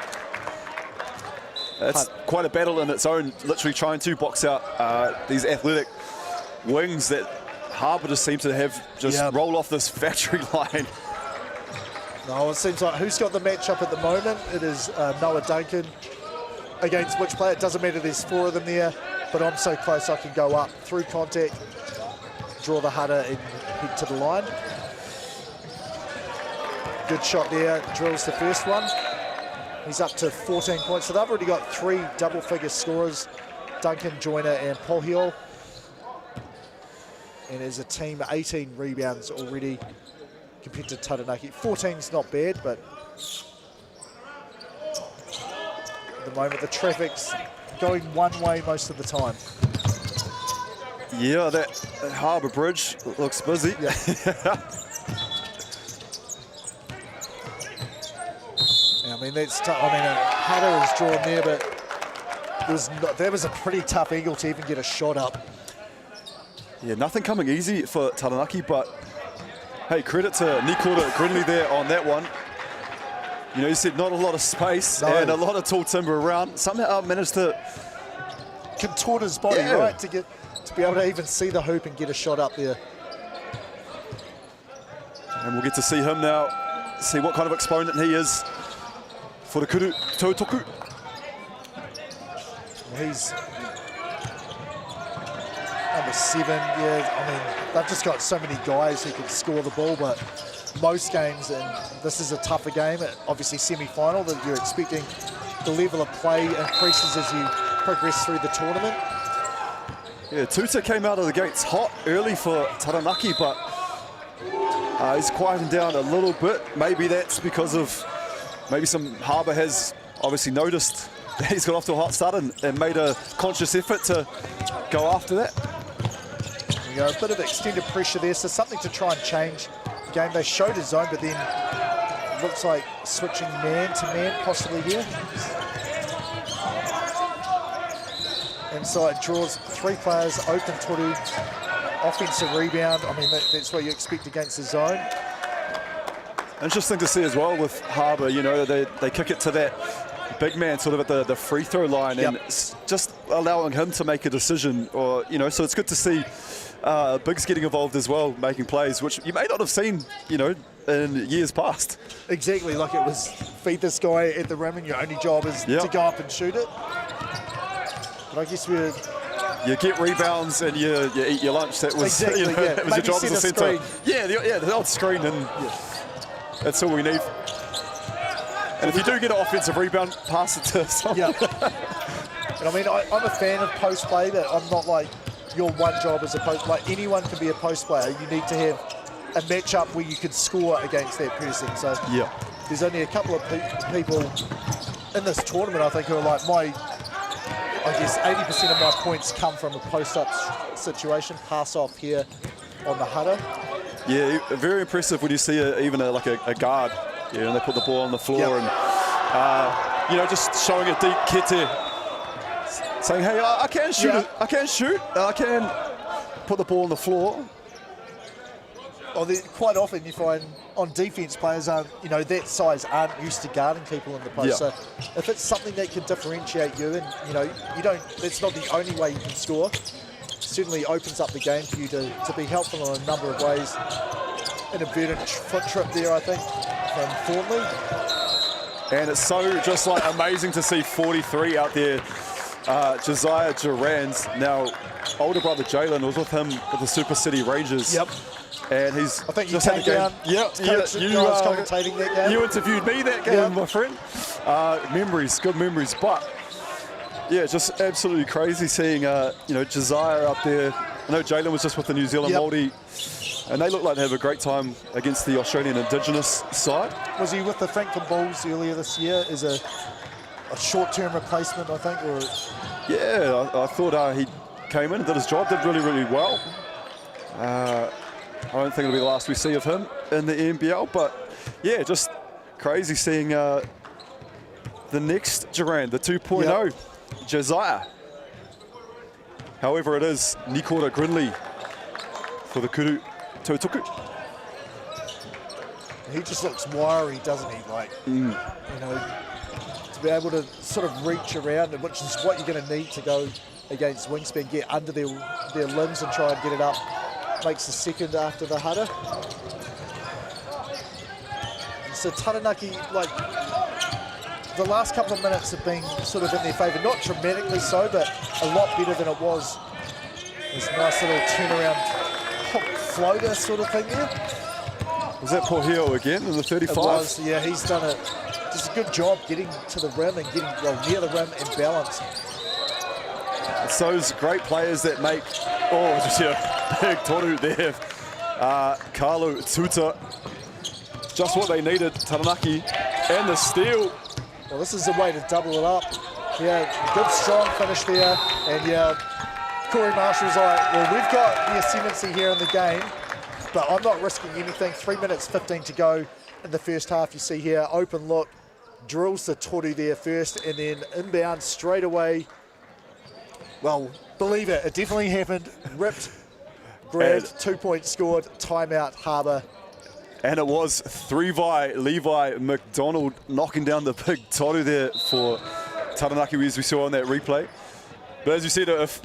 That's quite a battle in its own, literally trying to box out these athletic wings that Harbour just seem to have roll off this factory line. No, it seems like who's got the matchup at the moment? It is Noah Duncan against which player. It doesn't matter, there's 4 of them there, but I'm so close I can go up through contact, draw the Hudder and head to the line. Good shot there, drills the first one. He's up to 14 points. So they've already got 3 double-figure scorers, Duncan, Joyner and Pohio. And as a team, 18 rebounds already compared to Taranaki. 14's not bad, but at the moment the traffic's going one way most of the time. Yeah, that Harbour Bridge looks busy. Yeah. I mean, that's tough. I mean, Hudder is drawn there, but that was a pretty tough angle to even get a shot up. Yeah, nothing coming easy for Taranaki, but hey, credit to Nikora Grinley there on that one. You know, you said not a lot of space and a lot of tall timber around. Somehow managed to contort his body, right, to be able to even see the hoop and get a shot up there. And we'll get to see him now, see what kind of exponent he is for the Kuru Tautoku. Well, Number 7, yeah, I mean, they've just got so many guys who can score the ball, but most games, and this is a tougher game, obviously semi-final, that you're expecting the level of play increases as you progress through the tournament. Yeah, Tuta came out of the gates hot early for Taranaki, but he's quieting down a little bit. Maybe that's because of, maybe some Harbour has obviously noticed that he's got off to a hot start and made a conscious effort to go after that. You know, a bit of extended pressure there, so something to try and change the game. They showed a zone, but then it looks like switching man to man possibly here. Inside draws 3 players, open Toru, offensive rebound. I mean, that's what you expect against the zone. Interesting to see as well with Harbour, you know, they kick it to that big man sort of at the free throw line, and it's just allowing him to make a decision, or, you know, so it's good to see Bigs getting involved as well, making plays, which you may not have seen, you know, in years past. Exactly, like it was feed this guy at the rim and your only job is to go up and shoot it. But I guess you get rebounds and you eat your lunch. That was, exactly, you know, that was your job as a centre. Yeah, the odd screen, and that's all we need. And if you do get an offensive rebound, pass it to someone. And I mean, I'm a fan of post play, but I'm not like your one job as a post. Like anyone can be a post player. You need to have a matchup where you can score against that person. So there's only a couple of people in this tournament, I think, who are like I guess 80% of my points come from a post-up situation, pass off here on the Hudder. Yeah, very impressive when you see even a guard, and they put the ball on the floor and, you know, just showing a deep kete, saying, hey, I can shoot it, I can shoot, I can put the ball on the floor. Well, quite often you find on defense players aren't, you know, that size aren't used to guarding people in the post. So if it's something that can differentiate you, and you know, that's not the only way you can score. Certainly opens up the game for you to be helpful in a number of ways. Inadvertent foot trip there, I think, from Thornley. And it's so just like amazing to see 43 out there. Josiah Durand, now older brother Jalen, was with him with the Super City Rangers. And he's I think you just had came a down. game. You was commentating that game. You interviewed me that game, my friend. Memories, good memories. But yeah, just absolutely crazy seeing you know, Josiah up there. I know Jalen was just with the New Zealand Māori, and they look like they have a great time against the Australian Indigenous side. Was he with the Franklin Bulls earlier this year as a short-term replacement, I think? Or yeah, I thought he came in and did his job, did really, really well. I don't think it'll be the last we see of him in the NBL, but yeah, just crazy seeing the next Durand, the 2.0, Josiah. However, it is Nikora Grinley for the Kuru Tautuku. He just looks wiry, doesn't he? Like, you know, to be able to sort of reach around, which is what you're going to need to go against wingspan, get under their limbs and try and get it up. Makes the second after the Hudder. So Taranaki, like, the last couple of minutes have been sort of in their favour. Not dramatically so, but a lot better than it was. This nice little turnaround hook floater sort of thing there. Was that Pohio again in the 35? It was, yeah, he's done just a good job getting to the rim and getting near the rim and balance. It's those great players that make, just big toru there. Carlo Tuta, just what they needed. Taranaki and the steal. Well, this is a way to double it up. Yeah, good strong finish there. And yeah, Corey Marshall's like, well, we've got the ascendancy here in the game, but I'm not risking anything. 3 minutes 15 to go in the first half. You see here, open look, drills the toru there first, and then inbound straight away. Well, believe it, it definitely happened. Ripped, grabbed, 2 points scored, timeout, Harbour. And it was 3-vai Levi McDonald knocking down the big toru there for Taranaki, as we saw on that replay. But as you said, if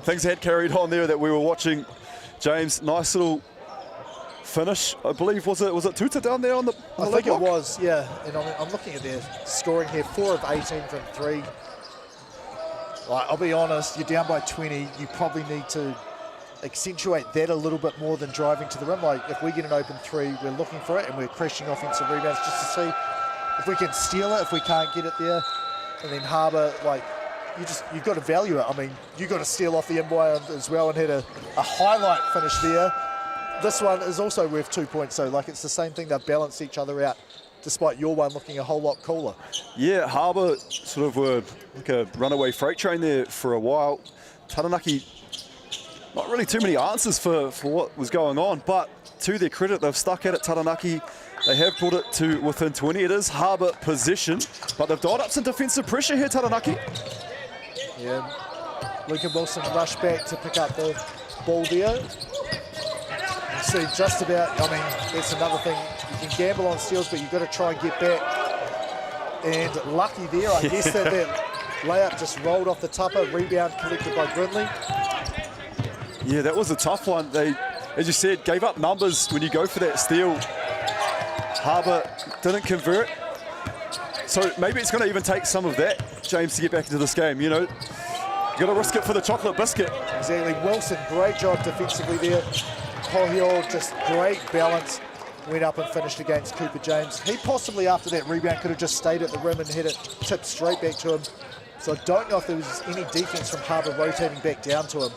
things had carried on there that we were watching, James, nice little finish. I believe, was it Tuta down there on the I think it was, yeah. And I'm looking at their scoring here, 4 of 18 from 3. Like, I'll be honest, you're down by 20. You probably need to accentuate that a little bit more than driving to the rim. Like if we get an open three, we're looking for it and we're crashing offensive rebounds just to see if we can steal it, if we can't get it there. And then Harbour, like, you've got to value it. I mean, you got to steal off the inbound as well and had a highlight finish there. This one is also worth 2 points, so like it's the same thing, they've balanced each other out, despite your one looking a whole lot cooler. Yeah, Harbour sort of were like a runaway freight train there for a while. Taranaki, not really too many answers for what was going on, but to their credit, they've stuck at it, Taranaki. They have brought it to within 20. It is Harbour possession, but they've dialed up some defensive pressure here, Taranaki. Yeah, Lincoln Wilson rushed back to pick up the ball there. You see just about, I mean, that's another thing. You can gamble on steals, but you've got to try and get back. And lucky there, I guess that layup just rolled off the tupper, rebound collected by Brindley. Yeah, that was a tough one. They, as you said, gave up numbers when you go for that steal. Harbour didn't convert. So maybe it's going to even take some of that, James, to get back into this game, you know. You've got to risk it for the chocolate biscuit. Exactly. Wilson, great job defensively there. Pohiol, just great balance. Went up and finished against Cooper James. He possibly, after that rebound, could have just stayed at the rim and had it tipped straight back to him. So I don't know if there was any defense from Harbour rotating back down to him.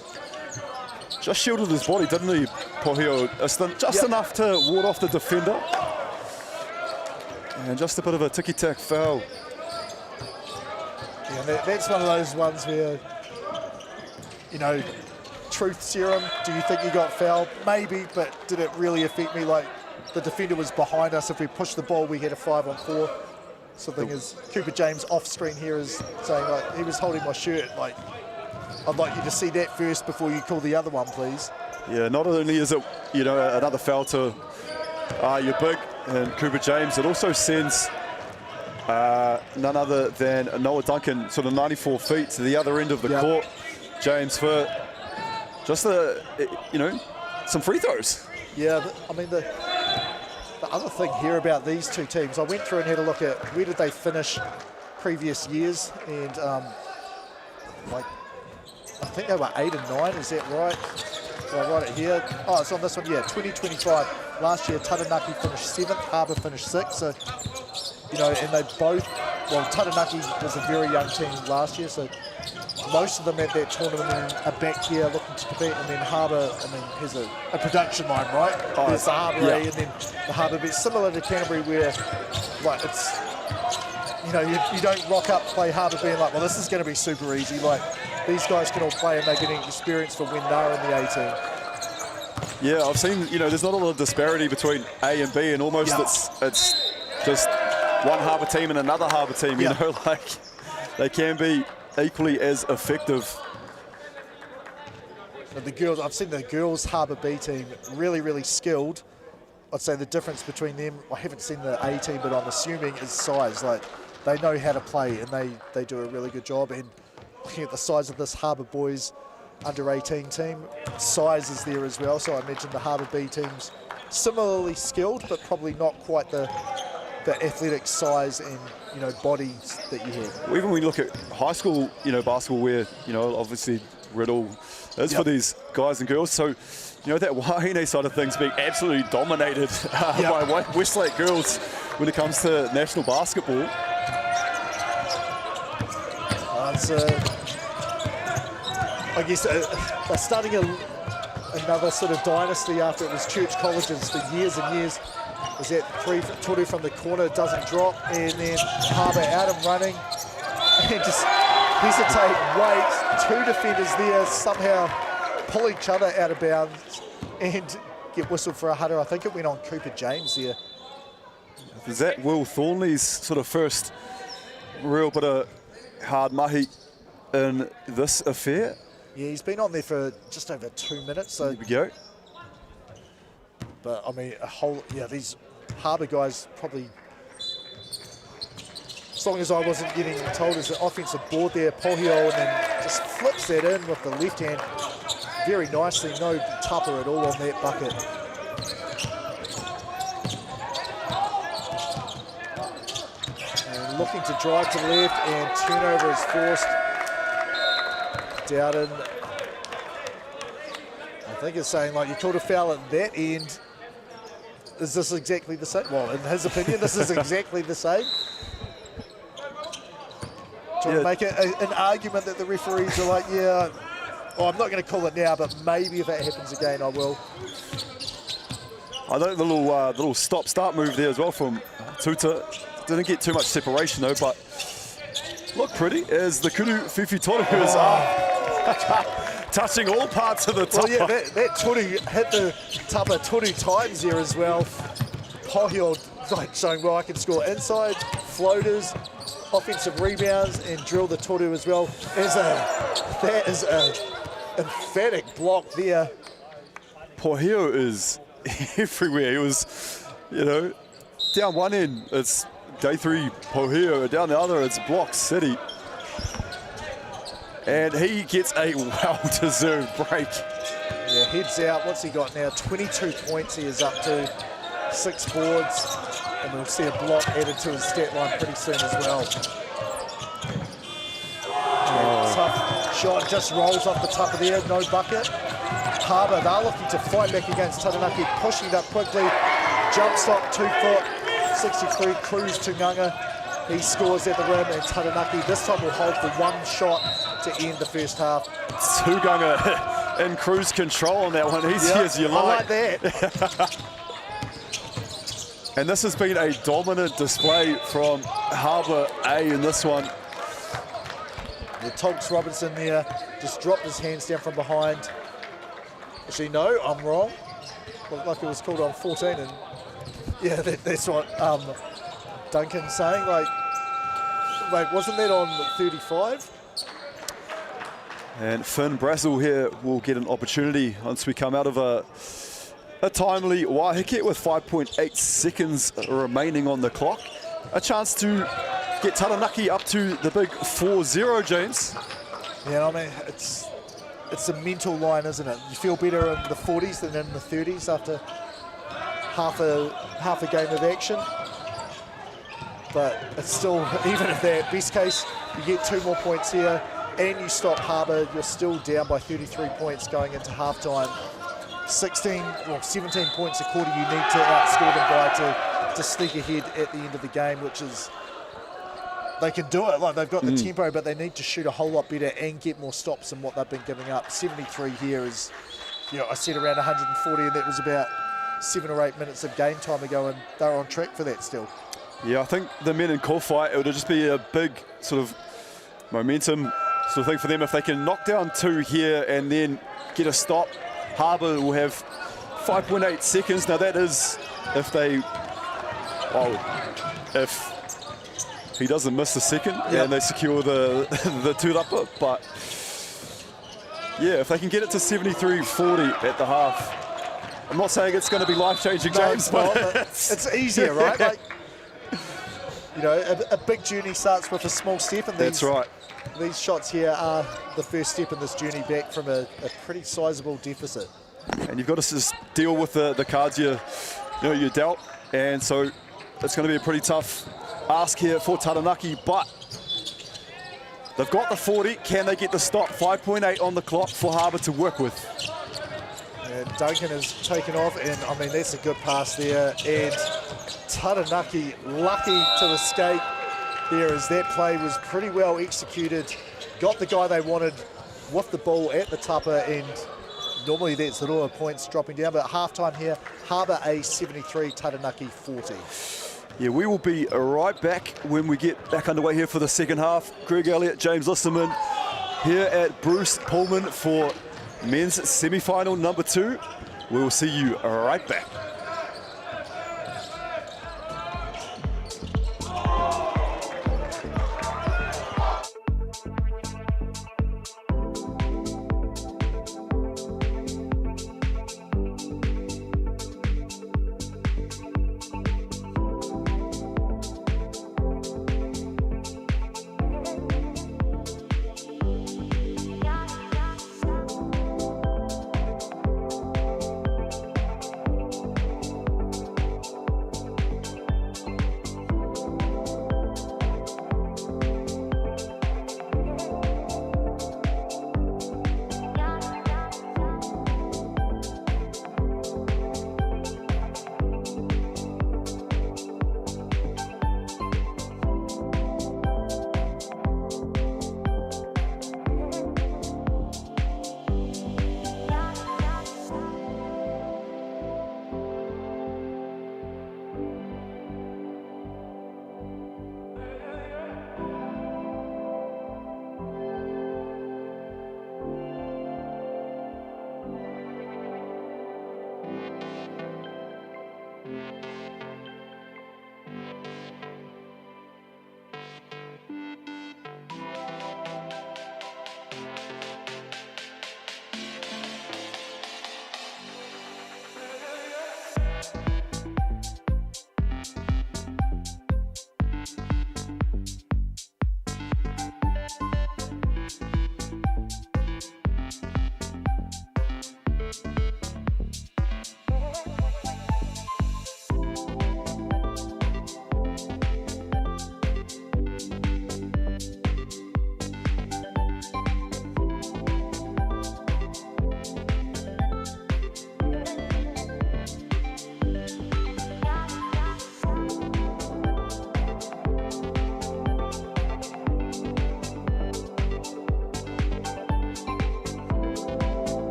Just shielded his body, didn't he, Pohiol? Just enough to ward off the defender. And just a bit of a ticky-tack foul. Yeah, that's one of those ones where, you know, truth serum, do you think you got fouled? Maybe, but did it really affect me? Like, the defender was behind us. If we pushed the ball, we had a 5-on-4. So the thing is, Cooper James off screen here is saying, like, he was holding my shirt. Like, I'd like you to see that first before you call the other one, please. Yeah, not only is it, you know, another foul to your big and Cooper James, it also sends none other than Noah Duncan sort of 94 feet to the other end of the court. James for just you know, some free throws. Yeah, I mean, the other thing here about these two teams, I went through and had a look at where did they finish previous years, and like, I think they were 8 and 9, is that right? Do I write it here? Oh, it's on this one, yeah, 2025. Last year, Taranaki finished 7th, Harbour finished 6th, so, you know, and they both, well, Taranaki was a very young team last year, so most of them at that tournament are back here looking to compete, and then Harbour, I mean, has a production line, right? Oh, there's the Harbour yeah. A and then the Harbour B. Similar to Canterbury where, like, it's, you know, you don't rock up, play Harbour being like, well, this is going to be super easy. Like, these guys can all play and they're getting experience for when they're in the 18. Yeah, I've seen, you know, there's not a lot of disparity between A and B, and almost it's just one Harbour team and another Harbour team, you know, like they can be equally as effective. The girls, I've seen the girls Harbour B team really, really skilled. I'd say the difference between them, I haven't seen the A team, but I'm assuming is size. Like, they know how to play and they do a really good job. And looking at the size of this Harbour boys under 18 team, size is there as well. So I imagine the Harbour B team's similarly skilled, but probably not quite the athletic size and, you know, bodies that you have. Even when you look at high school, you know, basketball, where, you know, obviously Riddle is for these guys and girls. So, you know, that Wahine side of things being absolutely dominated by Westlake girls when it comes to national basketball. I guess they're starting another sort of dynasty after it was church colleges for years and years. Is that Toru from the corner, doesn't drop, and then Harbour out and running, and just hesitate, wait, two defenders there, somehow pull each other out of bounds and get whistled for a huddle. I think it went on Cooper James there. Is that Will Thornley's sort of first real bit of hard mahi in this affair? Yeah, he's been on there for just over 2 minutes. So there we go. But I mean, these Harbour guys probably, as long as I wasn't getting told, is the offensive board there, Pohiol, and then just flips that in with the left hand very nicely. No tupper at all on that bucket. And looking to drive to the left, and turnover is forced. Dowden, I think it's saying, like, you called a foul at that end. Is this exactly the same? Well, in his opinion, this is exactly the same. Trying to make an argument that the referees are like, yeah, oh, I'm not going to call it now, but maybe if it happens again, I will. I think the little stop-start move there as well from Tuta didn't get too much separation though, but looked pretty as the Kuru Fifi Toru is touching all parts of the tapa. Well, yeah, that Toru hit the tapa 20 times there as well. Pohio like showing, well, I can score inside, floaters, offensive rebounds, and drill the Toru as well. That is an emphatic block there. Pohio is everywhere. He was, you know, down one end, it's day 3 Pohio, down the other, it's Block City. And he gets a well-deserved break. Yeah, heads out. What's he got now? 22 points he is up to, 6 boards, and we'll see a block added to his stat line pretty soon as well. Tough shot, just rolls off the top of there, no bucket. Harbour, they're looking to fight back against Taranaki, pushing it up quickly. Jump stop, 2 foot, 63, Cruz Tunganga. He scores at the rim, and Taranaki this time will hold for 1 shot to end the first half. Tunganga in cruise control on that one, easy as you like. I like that. And this has been a dominant display from Harbour A in this one. Yeah, Tonks Robinson there just dropped his hands down from behind. Actually, no, I'm wrong. Looked like it was called on 14, and yeah, that's what Duncan's saying. Like, wait, wasn't that on 35? And Finn Brazel here will get an opportunity once we come out of a timely Wahiki with 5.8 seconds remaining on the clock. A chance to get Taranaki up to the big 4-0, James. Yeah, I mean, it's a mental line, isn't it? You feel better in the 40s than in the 30s after half a game of action. But it's still, even if that, best case, you get 2 more points here and you stop Harbour, you're still down by 33 points going into halftime. 17 points a quarter you need to outscore them by to sneak ahead at the end of the game, which is, they can do it. Like, they've got the tempo, but they need to shoot a whole lot better and get more stops than what they've been giving up. 73 here is, you know, I said around 140, and that was about 7 or 8 minutes of game time ago, and they're on track for that still. Yeah, I think the men in call fight, it would just be a big sort of momentum sort of thing for them. If they can knock down 2 here and then get a stop, Harbour will have 5.8 seconds. Now that is if they, well, if he doesn't miss the second and they secure the tūrapa. But yeah, if they can get it to 73-40 at the half, I'm not saying it's going to be life-changing, James, but it's easier, right? Like, you know, a big journey starts with a small step, and that's right. These shots here are the first step in this journey back from a pretty sizable deficit. And you've got to just deal with the cards you're dealt, and so it's going to be a pretty tough ask here for Taranaki, but they've got the 40. Can they get the stop? 5.8 on the clock for Harbour to work with. And Duncan has taken off, and I mean, that's a good pass there. And Taranaki lucky to escape there, as that play was pretty well executed. Got the guy they wanted with the ball at the tapa, and normally that's the Roa points dropping down, but halftime here, Harbour A 73, Taranaki 40. Yeah, we will be right back when we get back underway here for the second half. Greg Elliott, James Listerman here at Bruce Pulman for men's semi-final number 2. We will see you right back.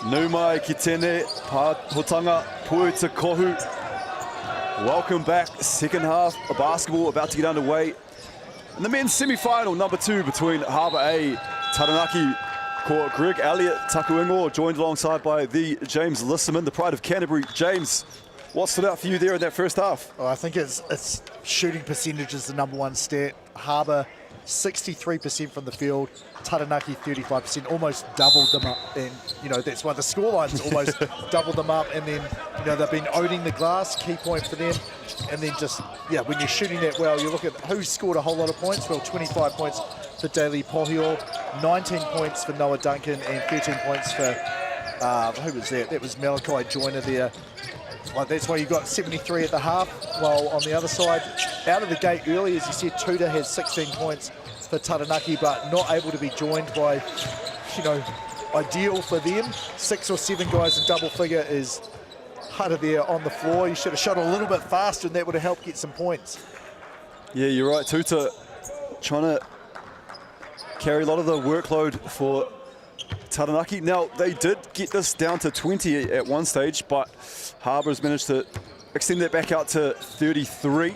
Numai ki tēnei pāhotanga pui te kohu. Welcome back. Second half of basketball about to get underway. In the men's semi-final, number 2 between Harbour A, Taranaki, ko Greg Elliott, Takuingo, joined alongside by the James Lissaman, the pride of Canterbury. James, what stood out for you there in that first half? Oh, I think it's shooting percentage is the number 1 stat. Harbour 63% from the field, Taranaki 35%, almost doubled them up, and you know that's why the scoreline's almost doubled them up. And then you know they've been owning the glass, key point for them. And then just when you're shooting that well, you look at who scored a whole lot of points. Well, 25 points for Daly Pohio, 19 points for Noah Duncan, and 13 points for who was that? That was Malachi Joyner there. Like that's why you got 73 at the half, while on the other side, out of the gate early, as you said, Tuta has 16 points for Taranaki, but not able to be joined by, you know, ideal for them. 6 or 7 guys in double figure is harder there on the floor. You should have shot a little bit faster, and that would have helped get some points. Yeah, you're right. Tuta trying to carry a lot of the workload for Taranaki. Now, they did get this down to 20 at one stage, but Harbour's managed to extend that back out to 33.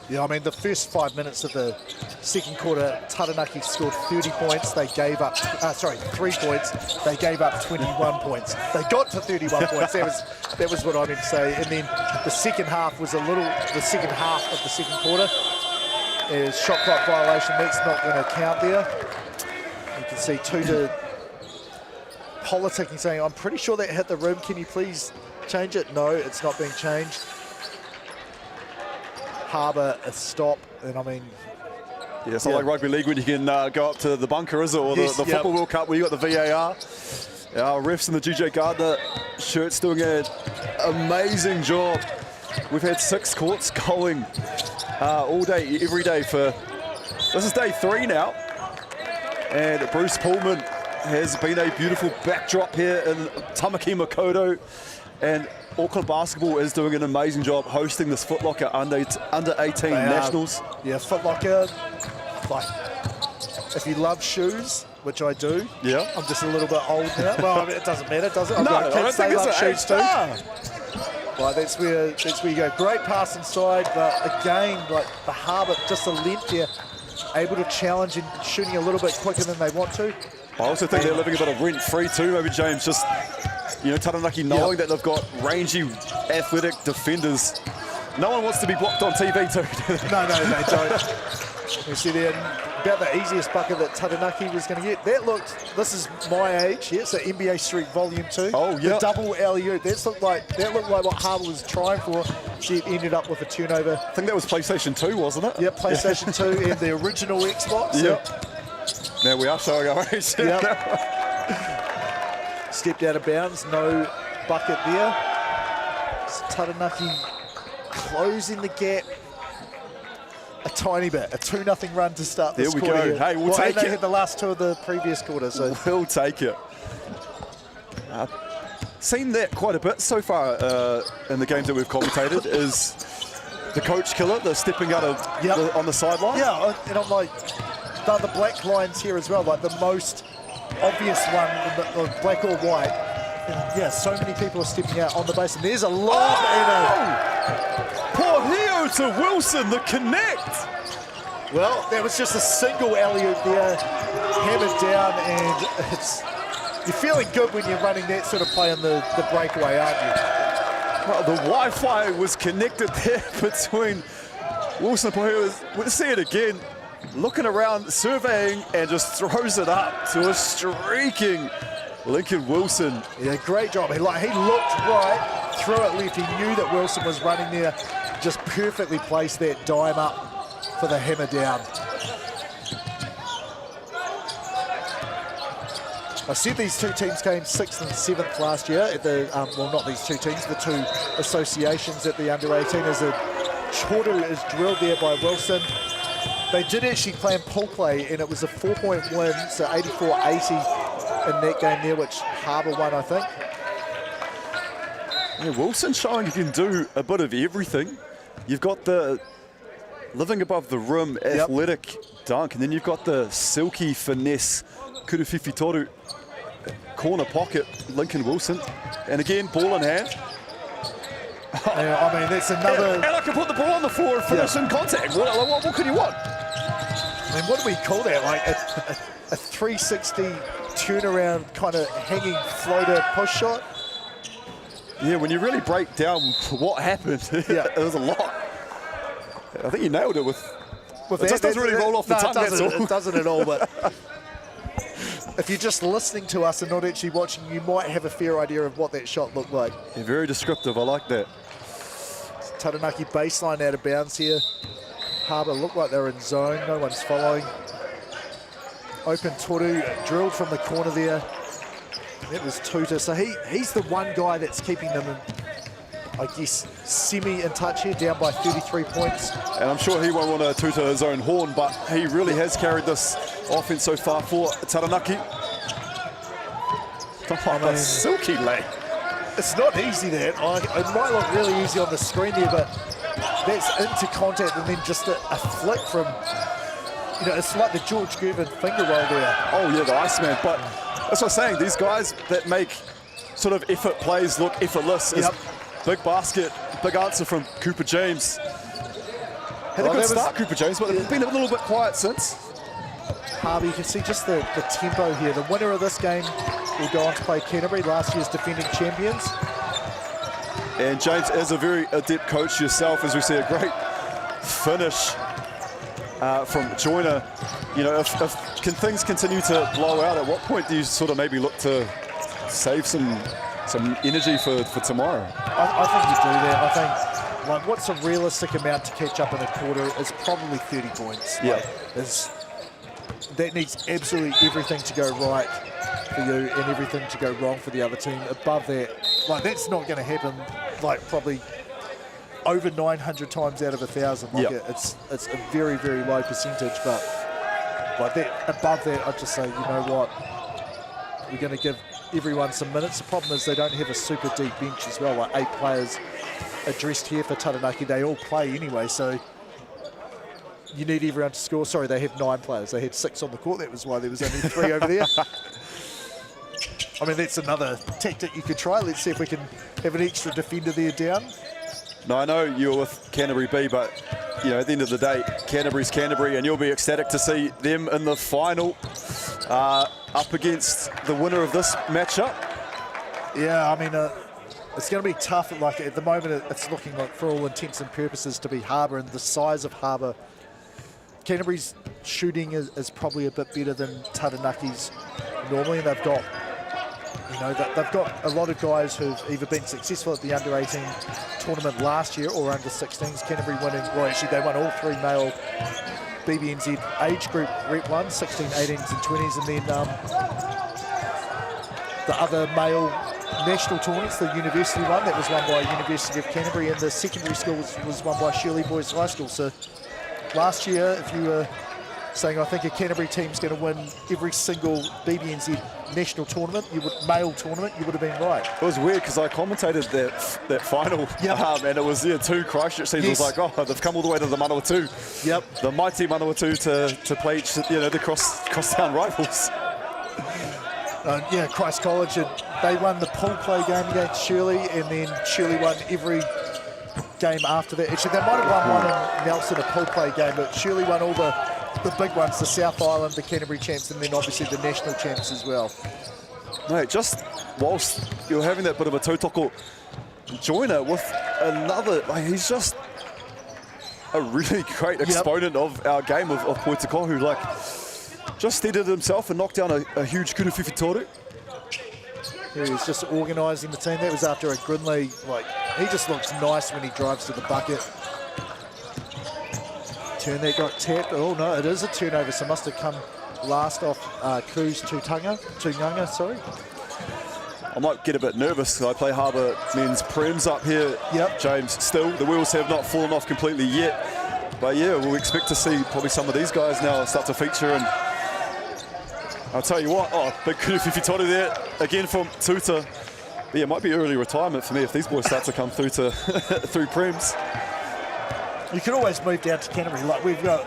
Yeah, I mean, the first 5 minutes of the second quarter, Taranaki scored 30 points. They gave up, 3 points. They gave up 21 points. They got to 31 points. That was what I meant to say. And then the second half was the second half of the second quarter. Is shot clock violation. That's not going to count there. You can see Tuta politicking, saying, I'm pretty sure that hit the rim. Can you please change it? No, it's not being changed. Harbour a stop, and I mean... Yeah, it's not like rugby league when you can go up to the bunker, is it? Or the Football World Cup where you got the VAR. Our refs in the GJ Gardner shirts doing an amazing job. We've had 6 courts going all day, every day for... This is day 3 now. And Bruce Pulman has been a beautiful backdrop here in Tamaki Makaurau. And Auckland Basketball is doing an amazing job hosting this Foot Locker under 18 nationals. Yeah, Foot Locker, like, if you love shoes, which I do. Yeah. I'm just a little bit old now. Well, I mean, it doesn't matter, does it? I've got kids, they love shoes too. Right, that's where you go. Great pass inside, but again, like the Harbour, just the length there, able to challenge and shooting a little bit quicker than they want to. I also think they're living a bit of rent-free too, maybe, James, just, you know, Taranaki knowing that they've got rangy, athletic defenders. No one wants to be blocked on TV too. No, they don't. You see there, about the easiest bucket that Taranaki was going to get. That looked, this is my age, yeah, so NBA Street Volume 2. Oh, yeah. The double alley-oop, that looked like what Harbour was trying for. She ended up with a turnover. I think that was PlayStation 2, wasn't it? Yep, PlayStation 2 and the original Xbox. Yep. Now we are showing our age. Yep. Stepped out of bounds, no bucket there. So Taranaki closing the gap a tiny bit. A 2-0 run to start this quarter. There we go. Hey, we'll take it. They had the last 2 of the previous quarter, so we'll take it. Seen that quite a bit so far in the games that we've commentated. Is the coach killer, the stepping out of on the sideline? Yeah, and I'm like, the black lines here as well, like the most obvious one, the black or white. And yeah, so many people are stepping out on the base, and there's a lob Pohio to Wilson, the connect. Well, that was just a single alley-oop there, hammered down, and you're feeling good when you're running that sort of play on the breakaway, aren't you? Well, the Wi-Fi was connected there between Wilson and Pohio. We'll see it again. Looking around, surveying, and just throws it up to a streaking Lincoln Wilson. Yeah, great job. He looked right, threw it left. He knew that Wilson was running there. Just perfectly placed that dime up for the hammer down. I said these 2 teams came 6th and 7th last year at the, well, not these 2 teams, the 2 associations at the under-18. As a Choru is drilled there by Wilson. They did actually play in pool play, and it was a 4-point win, so 84-80 in that game there, which Harbour won, I think. Yeah, Wilson showing he can do a bit of everything. You've got the living above the rim, athletic dunk, and then you've got the silky finesse, kuruwhiwhi toru. corner pocket, Lincoln Wilson. And again, ball in hand. Yeah, I mean, that's another... And I can put the ball on the floor and finish in contact. What could you want? I mean, what do we call that? Like a 360 turnaround kind of hanging floater push shot? Yeah, when you really break down what happened, it was a lot. I think you nailed it with it just doesn't really roll off the tongue, that's all. It doesn't at all, but if you're just listening to us and not actually watching, you might have a fair idea of what that shot looked like. Yeah, very descriptive, I like that. Taranaki baseline out of bounds here. Harbour looked like they were in zone, no one's following. Open Toru, drilled from the corner there. That was Tuta, so he's the one guy that's keeping them in, I guess, semi in touch here, down by 33 points. And I'm sure he won't want to tutor his own horn, but he really has carried this offense so far for Taranaki. Oh, silky lay. It's not easy, that. It might look really easy on the screen there, but that's into contact and then just a flick from, you know, it's like the George Gervin finger roll there. Oh yeah, the Iceman, but that's what I'm saying, these guys that make sort of effort plays look effortless. Yep. Big basket, big answer from Cooper James. Had a good start, Cooper James, but they've been a little bit quiet since. Harvey, you can see just the tempo here. The winner of this game will go on to play Canterbury, last year's defending champions. And James, as a very adept coach yourself, as we see a great finish from Joyner. You know, if things continue to blow out, at what point do you sort of maybe look to save some energy for tomorrow? I think you do that. I think, like, what's a realistic amount to catch up in a quarter is probably 30 points. Yeah. That needs absolutely everything to go right for you and everything to go wrong for the other team. Above that, like, that's not going to happen, like, probably over 900 times out of 1,000. Like, it's a very, very low percentage, but like that, above that, I'd just say, you know what, we're going to give everyone some minutes. The problem is they don't have a super deep bench as well. Like 8 players addressed here for Taranaki. They all play anyway, so you need everyone to score. Sorry, they have 9 players. They had 6 on the court. That was why there was only 3 over there. I mean, that's another tactic you could try. Let's see if we can have an extra defender there down. No, I know you're with Canterbury B, but you know, at the end of the day, Canterbury's Canterbury, and you'll be ecstatic to see them in the final up against the winner of this matchup. Yeah, I mean, it's going to be tough. Like, at the moment, it's looking like, for all intents and purposes, to be Harbour, and the size of Harbour. Canterbury's shooting is probably a bit better than Taranaki's normally, and they've got, you know, they've got a lot of guys who've either been successful at the under-18 tournament last year or under-16s. Canterbury winning, well, actually they won all 3 male BBNZ age group Rep 1, 16, 18s and 20s, and then the other male national tournaments, the university one, that was won by University of Canterbury, and the secondary school was won by Shirley Boys High School. So last year, if you were saying, I think a Canterbury team's going to win every single BBNZ national tournament, male tournament, you would have been right. It was weird because I commentated that final, and it was 2 Christchurch teams. Yes. I was like, oh, they've come all the way to the Manawatu. Yep. The mighty Manawatu to play each, you know, the crosstown rivals. Yeah, Christ College, they won the pool play game against Shirley, and then Shirley won every game after that. Actually, they might have won one in Nelson, a pool play game, but Shirley won all the big ones, the South Island, the Canterbury champs, and then obviously the national champs as well. Mate, just whilst you're having that bit of a tautoko, Joyner with another, like, he's just a really great exponent of our game of Poitikohu, like, just steadied himself and knocked down a huge kuruwhiwhi toru. Yeah, he's just organising the team. That was after a Grinley, like, he just looks nice when he drives to the bucket. Turn that got tapped. Oh no, it is a turnover, so must have come last off Cruz Tunganga, sorry. I might get a bit nervous because I play Harbour men's prems up here, James. Still, the wheels have not fallen off completely yet. But yeah, we'll expect to see probably some of these guys now start to feature. And I'll tell you what, big kuruwhiwhi toru there, again from Tuta. But yeah, it might be early retirement for me if these boys start to come through to through prems. You can always move down to Canterbury. Like we've got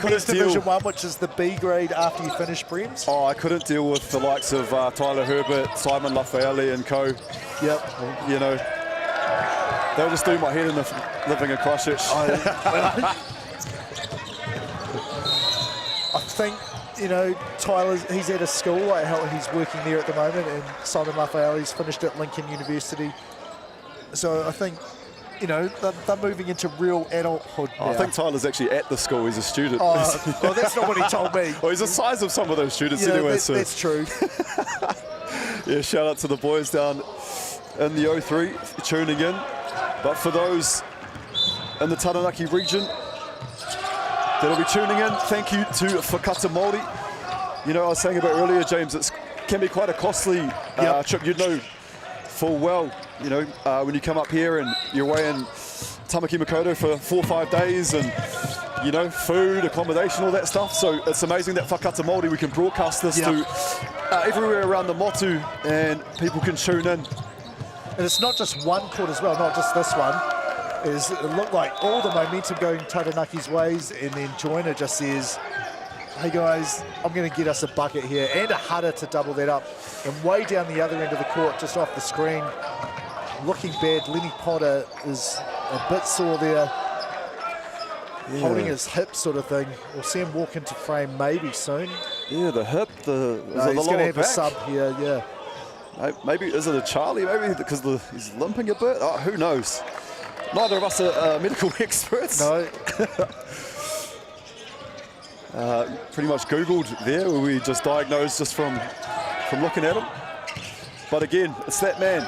men's Division 1, which is the B grade after you finish Brems. Oh, I couldn't deal with the likes of Tyler Herbert, Simon Lafayette and co. Yep. You know, they'll just do my head in living in Christchurch. I think, you know, he's at a school, like how he's working there at the moment, and Simon Lafayette's finished at Lincoln University. So I think, you know, they're moving into real adulthood now. I think Tyler's actually at the school. He's a student. Oh, well, that's not what he told me. Well, he's the size of some of those students anyway. That's true. Yeah, shout out to the boys down in the O3 tuning in. But for those in the Taranaki region that'll be tuning in, thank you to Whakata Māori. You know, I was saying about earlier, James, it can be quite a costly trip. You'd know full well, you know, when you come up here and you're away in Tamaki Makaurau for 4 or 5 days and, you know, food, accommodation, all that stuff. So it's amazing that Whakata Māori, we can broadcast this to everywhere around the motu and people can tune in. And it's not just one court as well, not just this one. It looked like all the momentum going Taranaki's ways, and then Joyner just says, hey guys, I'm going to get us a bucket here and a header to double that up. And way down the other end of the court, just off the screen, looking bad, Lenny Potter is a bit sore there, holding his hip sort of thing. We'll see him walk into frame maybe soon. Yeah, the hip, he's going to have a sub here, yeah. Maybe, is it a Charlie? Maybe because he's limping a bit? Oh, who knows? Neither of us are medical experts. No. Pretty much Googled there, where we just diagnosed just from looking at him. But again, it's that man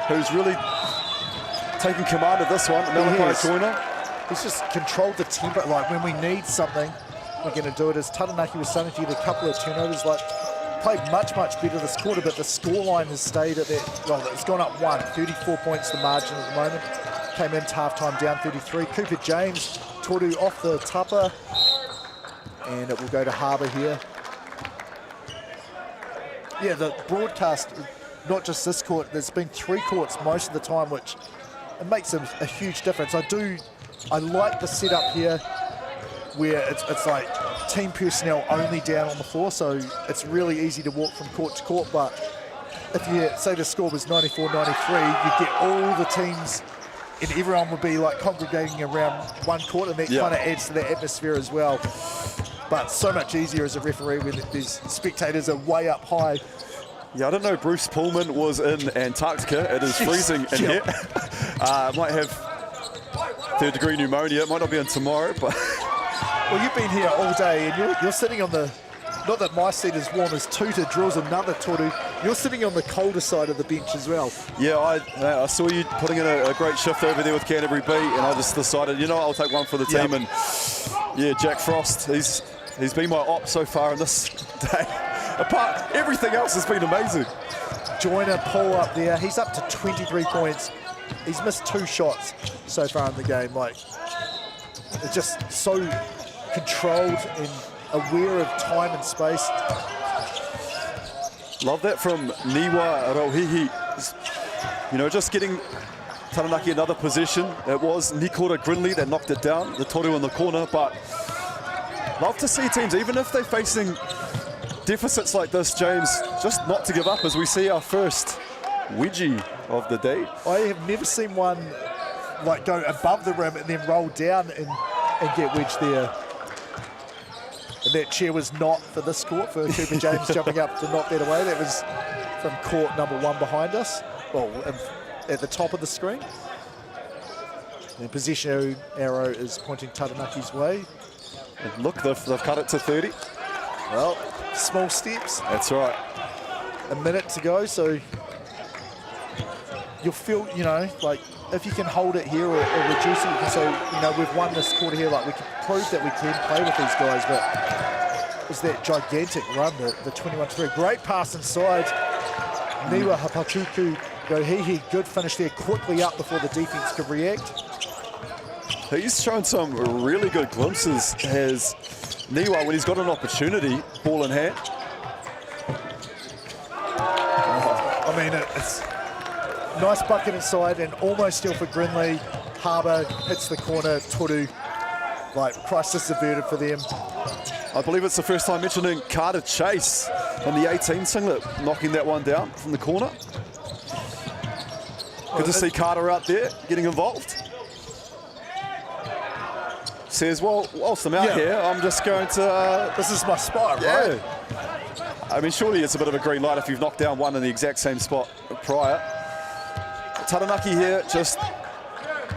who's really taking command of this one, Malachi Joyner. He's just controlled the tempo. Like when we need something, we're going to do it. As Taranaki was starting to get a couple of turnovers, like played much better this quarter, but the scoreline has stayed at that. Well, it's gone up 34 points the margin at the moment. Came into halftime down 33. Cooper James, Toru off the tupper, and it will go to Harbour here. Yeah, the broadcast, not just this court, there's been 3 courts most of the time, which it makes a huge difference. I like the setup here where it's like team personnel only down on the floor, so it's really easy to walk from court to court. But if you say the score was 94-93, you get all the teams and everyone would be like congregating around one court, and that kind of adds to the atmosphere as well. But so much easier as a referee when these spectators are way up high. Yeah, I don't know, Bruce Pulman was in Antarctica. It is freezing in here. Might have 3rd degree pneumonia. It might not be in tomorrow, but... Well, you've been here all day, and you're sitting on the... Not that my seat is warm as Tuta drills another Toru. You're sitting on the colder side of the bench as well. Yeah, I saw you putting in a great shift over there with Canterbury B, and I just decided, you know, I'll take one for the team. And yeah, Jack Frost, he's been my op so far in this day. Apart, everything else has been amazing. Joyner Paul up there. He's up to 23 points. He's missed 2 shots so far in the game. Like, it's just so controlled and aware of time and space. Love that from Niwa Rauhihi. You know, just getting Taranaki another possession. It was Nikora Grinley that knocked it down, the Toru in the corner, but love to see teams, even if they're facing deficits like this, James, just not to give up as we see our first wedgie of the day. I have never seen one like go above the rim and then roll down and get wedged there. And that chair was not for this court, for Cooper James jumping up to knock that away. That was from court number 1 behind us, well, at the top of the screen. And possession arrow is pointing Taranaki's way. And look, they've cut it to 30. Well, small steps. That's right. A minute to go, so you'll feel, you know, like if you can hold it here or reduce it, you can say, you know, we've won this quarter here, like we can prove that we can play with these guys. But it was that gigantic run, the 21-3. Great pass inside. Niwa Hapakuku Rohihi, good finish there, quickly up before the defense could react. He's shown some really good glimpses, has Niwa, when he's got an opportunity, ball in hand. I mean, it's nice bucket inside and almost still for Grinley. Harbour hits the corner, Toru like, crisis averted for them. I believe it's the first time mentioning Carter Chase on the U18 singlet, knocking that one down from the corner. Good to see Carter out there getting involved. Says, well, whilst I'm out here, I'm just going to... this is my spot, right? I mean, surely it's a bit of a green light if you've knocked down one in the exact same spot prior. Taranaki here just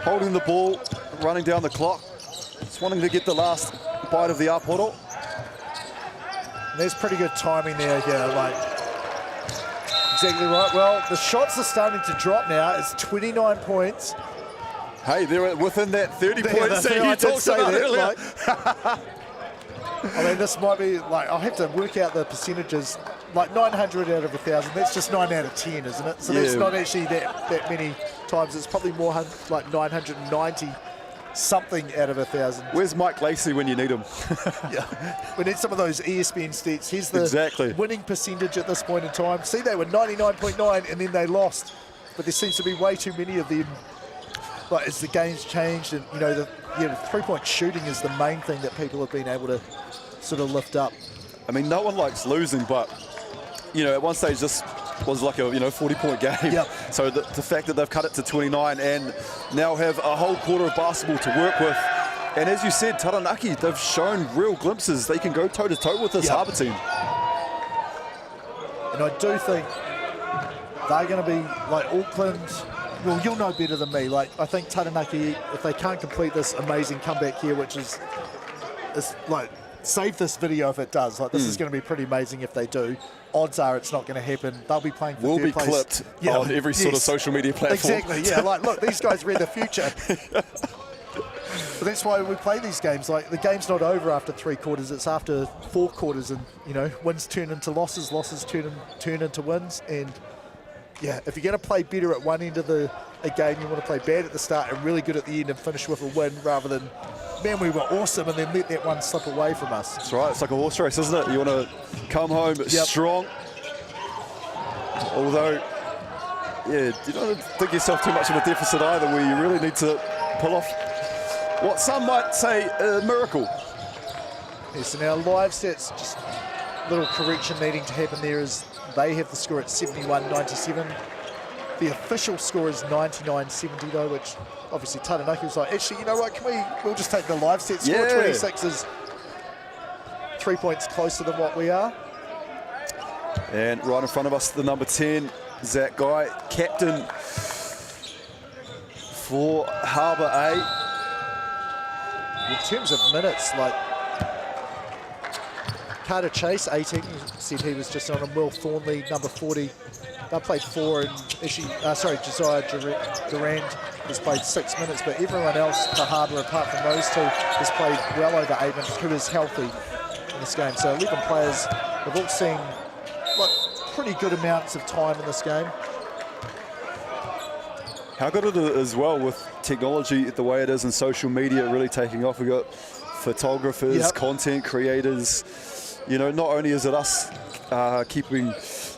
holding the ball, running down the clock, just wanting to get the last bite of the Aporo. There's pretty good timing there, like, exactly right. Well, the shots are starting to drop now. It's 29 points. Hey, they're within that 30 points that you talked about earlier. I mean, this might be, like, I'll have to work out the percentages. Like 900 out of 1,000, that's just 9 out of 10, isn't it? So that's not actually that many times. It's probably more like 990 something out of 1,000. Where's Mike Lacey when you need him? We need some of those ESPN stats. Here's the winning percentage at this point in time. See, they were 99.9 and then they lost. But there seems to be way too many of them. But as the game's changed, and the three-point shooting is the main thing that people have been able to sort of lift up. I mean, no one likes losing, but at one stage this was like a 40-point game. Yep. So the fact that they've cut it to 29 and now have a whole quarter of basketball to work with, and as you said, Taranaki, they've shown real glimpses. They can go toe-to-toe with this Harbour team. And I do think they're going to be like Auckland. Well, you'll know better than me. Like, I think Taranaki, if they can't complete this amazing comeback here, which is like, save this video if it does. Like, this is going to be pretty amazing if they do. Odds are it's not going to happen. They'll be playing for third place. Will be clipped on every sort of social media platform. Exactly, yeah. Like, look, these guys read the future. But that's why we play these games. Like, the game's not over after 3 quarters. It's after 4 quarters, and, wins turn into losses, losses turn into wins. And, yeah, if you're going to play better at one end of a game, you want to play bad at the start and really good at the end and finish with a win rather than, man, we were awesome and then let that one slip away from us. That's right. It's like a horse race, isn't it? You want to come home strong. Although, you don't think yourself too much of a deficit either, where you really need to pull off what some might say a miracle. Yes, so now live stats, just a little correction needing to happen there is they have the score at 71-97. The official score is 99-70 though, which obviously Taranaki was like, actually, you know what, we'll just take the live set score. Yeah. 26 is 3 points closer than what we are. And right in front of us, the number 10, Zach Guy, captain for Harbour A. In terms of minutes, like, Carter Chase, 18, said he was just on him. Will Thornley, number 40. They played 4, and Josiah Durand has played 6 minutes, but everyone else for Harbour, apart from those two, has played well over 8 minutes, who is healthy in this game. So 11 players have all seen pretty good amounts of time in this game. How good it is as well with technology the way it is and social media really taking off. We've got photographers, content creators. Not only is it us keeping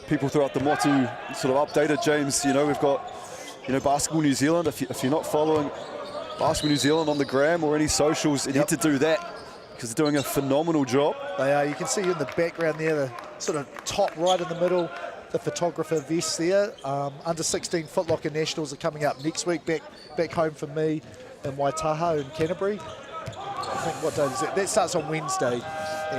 people throughout the Motu sort of updated, James, we've got, Basketball New Zealand. If you're not following Basketball New Zealand on the gram or any socials, you need to do that because they're doing a phenomenal job. They are. You can see in the background there, the sort of top right in the middle, the photographer vest there. Under 16 Foot Locker Nationals are coming up next week, back home for me in Waitaha in Canterbury. I think, what day is it? That starts on Wednesday.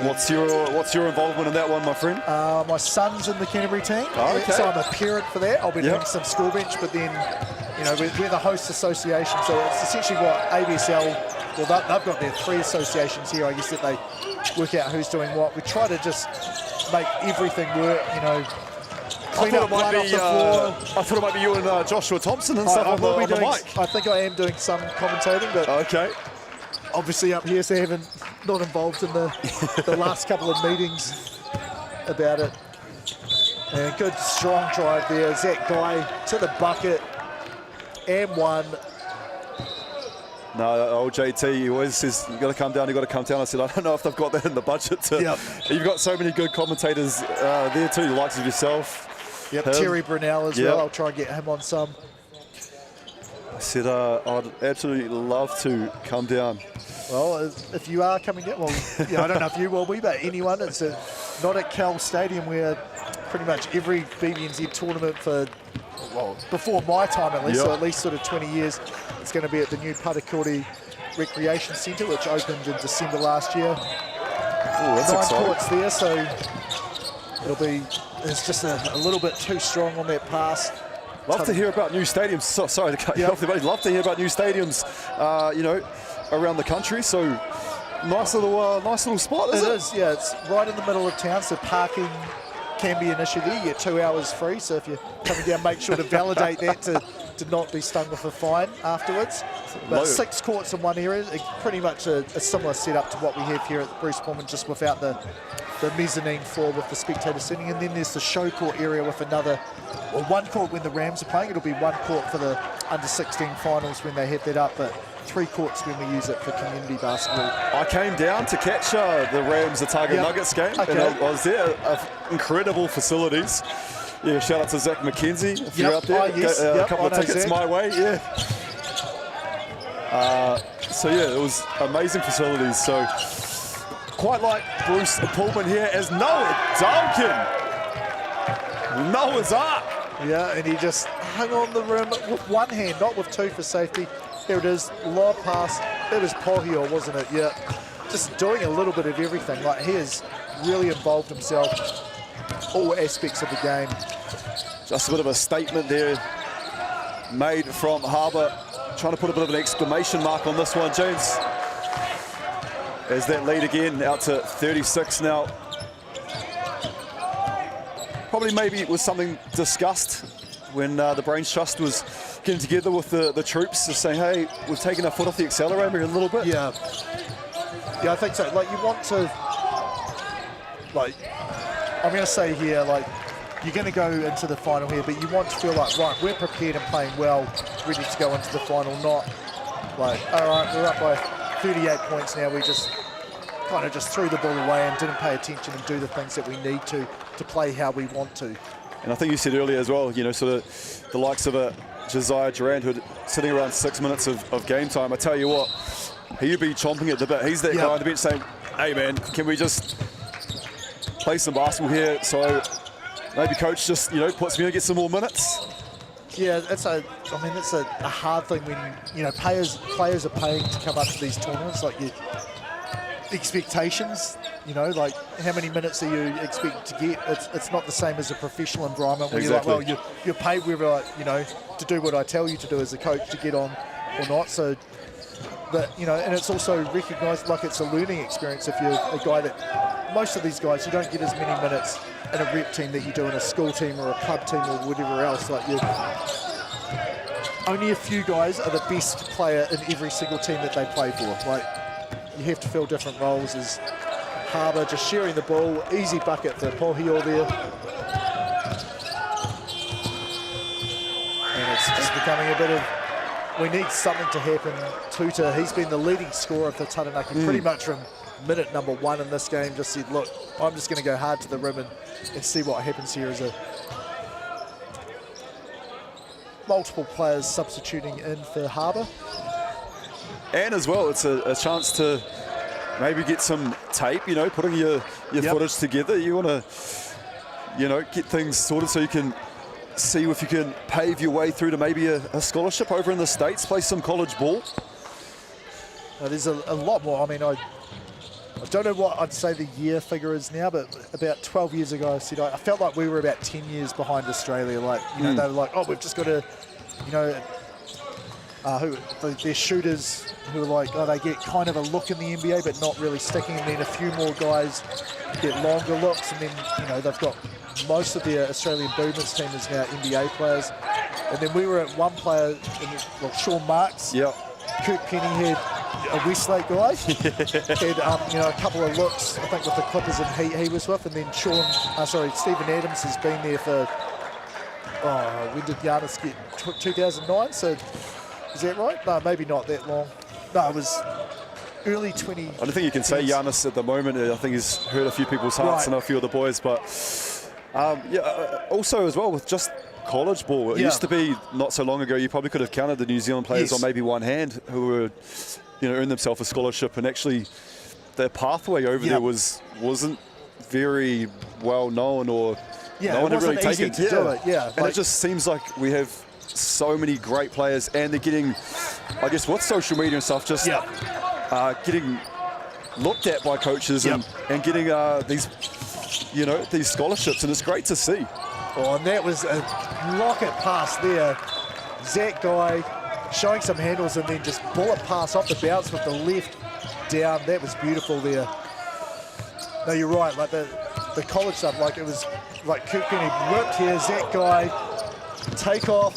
What's your involvement in that one, my friend? My son's in the Canterbury team, okay. So I'm a parent for that. I'll be doing some school bench, but then, we're the host association, so it's essentially what ABSL, well, they've got their 3 associations here, I guess, that they work out who's doing what. We try to just make everything work, clean up blood off the floor. I thought it might be you and Joshua Thompson and stuff on the mic. I think I am doing some commentating, but okay. Obviously up here, so I haven't not involved in the last couple of meetings about it. And good strong drive there. Zach Guy to the bucket and one. No, old JT, he always says, you've got to come down. I said, I don't know if they've got that in the budget. You've got so many good commentators there too, the likes of yourself. Yep, Terry Brunel as well. I'll try and get him on some. I said I'd absolutely love to come down. Well, if you are coming down, well, yeah, I don't know if you will be, but anyone, it's not at Cal Stadium where pretty much every BBNZ tournament for, well, before my time at least, so at least sort of 20 years, it's going to be at the new Papakura Recreation Centre, which opened in December last year. Oh, that's 9 exciting. courts there, so it's just a little bit too strong on that pass. Love to hear about new stadiums. Sorry to cut you off there, buddy. Love to hear about new stadiums, you know, around the country. So nice little spot, is it? It is, yeah. It's right in the middle of town, so parking can be an issue there. You get 2 hours free, so if you're coming down, make sure to validate that to not be stung with a fine afterwards. But 6 courts in one area, it's pretty much a similar setup to what we have here at Bruce Pulman, just without the mezzanine floor with the spectators sitting. And then there's the show court area with one court when the Rams are playing. It'll be 1 court for the under-16 finals when they have that up, but 3 courts when we use it for community basketball. I came down to catch the Rams Otago Nuggets game, and I was there. Incredible facilities. Yeah, shout out to Zach McKenzie if you're out there. A couple of tickets my way, yeah. So yeah, it was amazing facilities. So quite like Bruce Pulman here as Noah Duncan. Noah's up. Yeah, and he just hung on the rim with one hand, not with 2 for safety. Here it is, lob pass. That was Pohio, wasn't it? Yeah, just doing a little bit of everything. Like, he has really involved himself all aspects of the game. Just a bit of a statement there made from Harbour, trying to put a bit of an exclamation mark on this one, James. As that lead again out to 36 now. Probably maybe it was something discussed when the Brains Trust was getting together with the troops, just saying, hey, we've taken our foot off the accelerator a little bit. Yeah, I think so. Like, you want to, like, I'm going to say here, like, you're going to go into the final here, but you want to feel like, right, we're prepared and playing well, ready to go into the final, not like, all right, we're up by 38 points now, we just kind of just threw the ball away and didn't pay attention and do the things that we need to play how we want to. And I think you said earlier as well, you know, sort of the likes of a Josiah Durant, who sitting around 6 minutes of game time. I tell you what, he'd be chomping at the bit. He's that guy on the bench saying, hey man, can we just play some basketball here? So maybe coach just, you know, puts me in to get some more minutes. Yeah, it's a hard thing when, you know, players are paying to come up to these tournaments. Like, your expectations, you know, like how many minutes are you expected to get? It's not the same as a professional environment where you're like, well, you're paid whether, like, you know, to do what I tell you to do as a coach to get on or not. So, but, you know, and it's also recognised like it's a learning experience if you're a guy that, most of these guys, you don't get as many minutes in a rep team that you do in a school team or a club team or whatever else. Like, only a few guys are the best player in every single team that they play for. Like, you have to fill different roles. As Harbour just sharing the ball, easy bucket for Pohio there. And it's just becoming a bit of, we need something to happen. Tuta, he's been the leading scorer for Taranaki pretty much from minute number 1 in this game. Just said, look, I'm just going to go hard to the rim and see what happens here as multiple players substituting in for Harbour. And as well, it's a chance to maybe get some tape, you know, putting your footage together. You want to, you know, get things sorted so you can see if you can pave your way through to maybe a scholarship over in the States, play some college ball. There's a lot more. I mean, I don't know what I'd say the year figure is now, but about 12 years ago, I said I felt like we were about 10 years behind Australia. Like, you know, they were like, oh, we've just got to, you know, their shooters who are like, oh, they get kind of a look in the NBA, but not really sticking. And then a few more guys get longer looks. And then, you know, they've got most of their Australian Boomers team is now NBA players. And then we were at one player, Sean Marks. Yep. Kurt Penny had a Westlake guy. Had, you know, a couple of looks, I think, with the Clippers and he was with. And then Stephen Adams has been there for, when did Giannis get? 2009? So, is that right? No, maybe not that long. No, it was early 20. I don't think you can say Giannis at the moment. I think he's hurt a few people's hearts and a few of the boys. But yeah, also as well with just college ball. It used to be not so long ago, you probably could have counted the New Zealand players on maybe one hand who were, earned themselves a scholarship, and actually their pathway over there wasn't very well known, or no one had really taken it. And it just seems like we have so many great players, and they're getting, I guess, with social media and stuff, just getting looked at by coaches and getting these scholarships, and it's great to see. Oh, and that was a rocket pass there. Zach Guy showing some handles and then just bullet pass off the bounce with the left down. That was beautiful there. No, you're right, like the college stuff, like it was like Kirk Penny whipped here, Zach Guy, take off,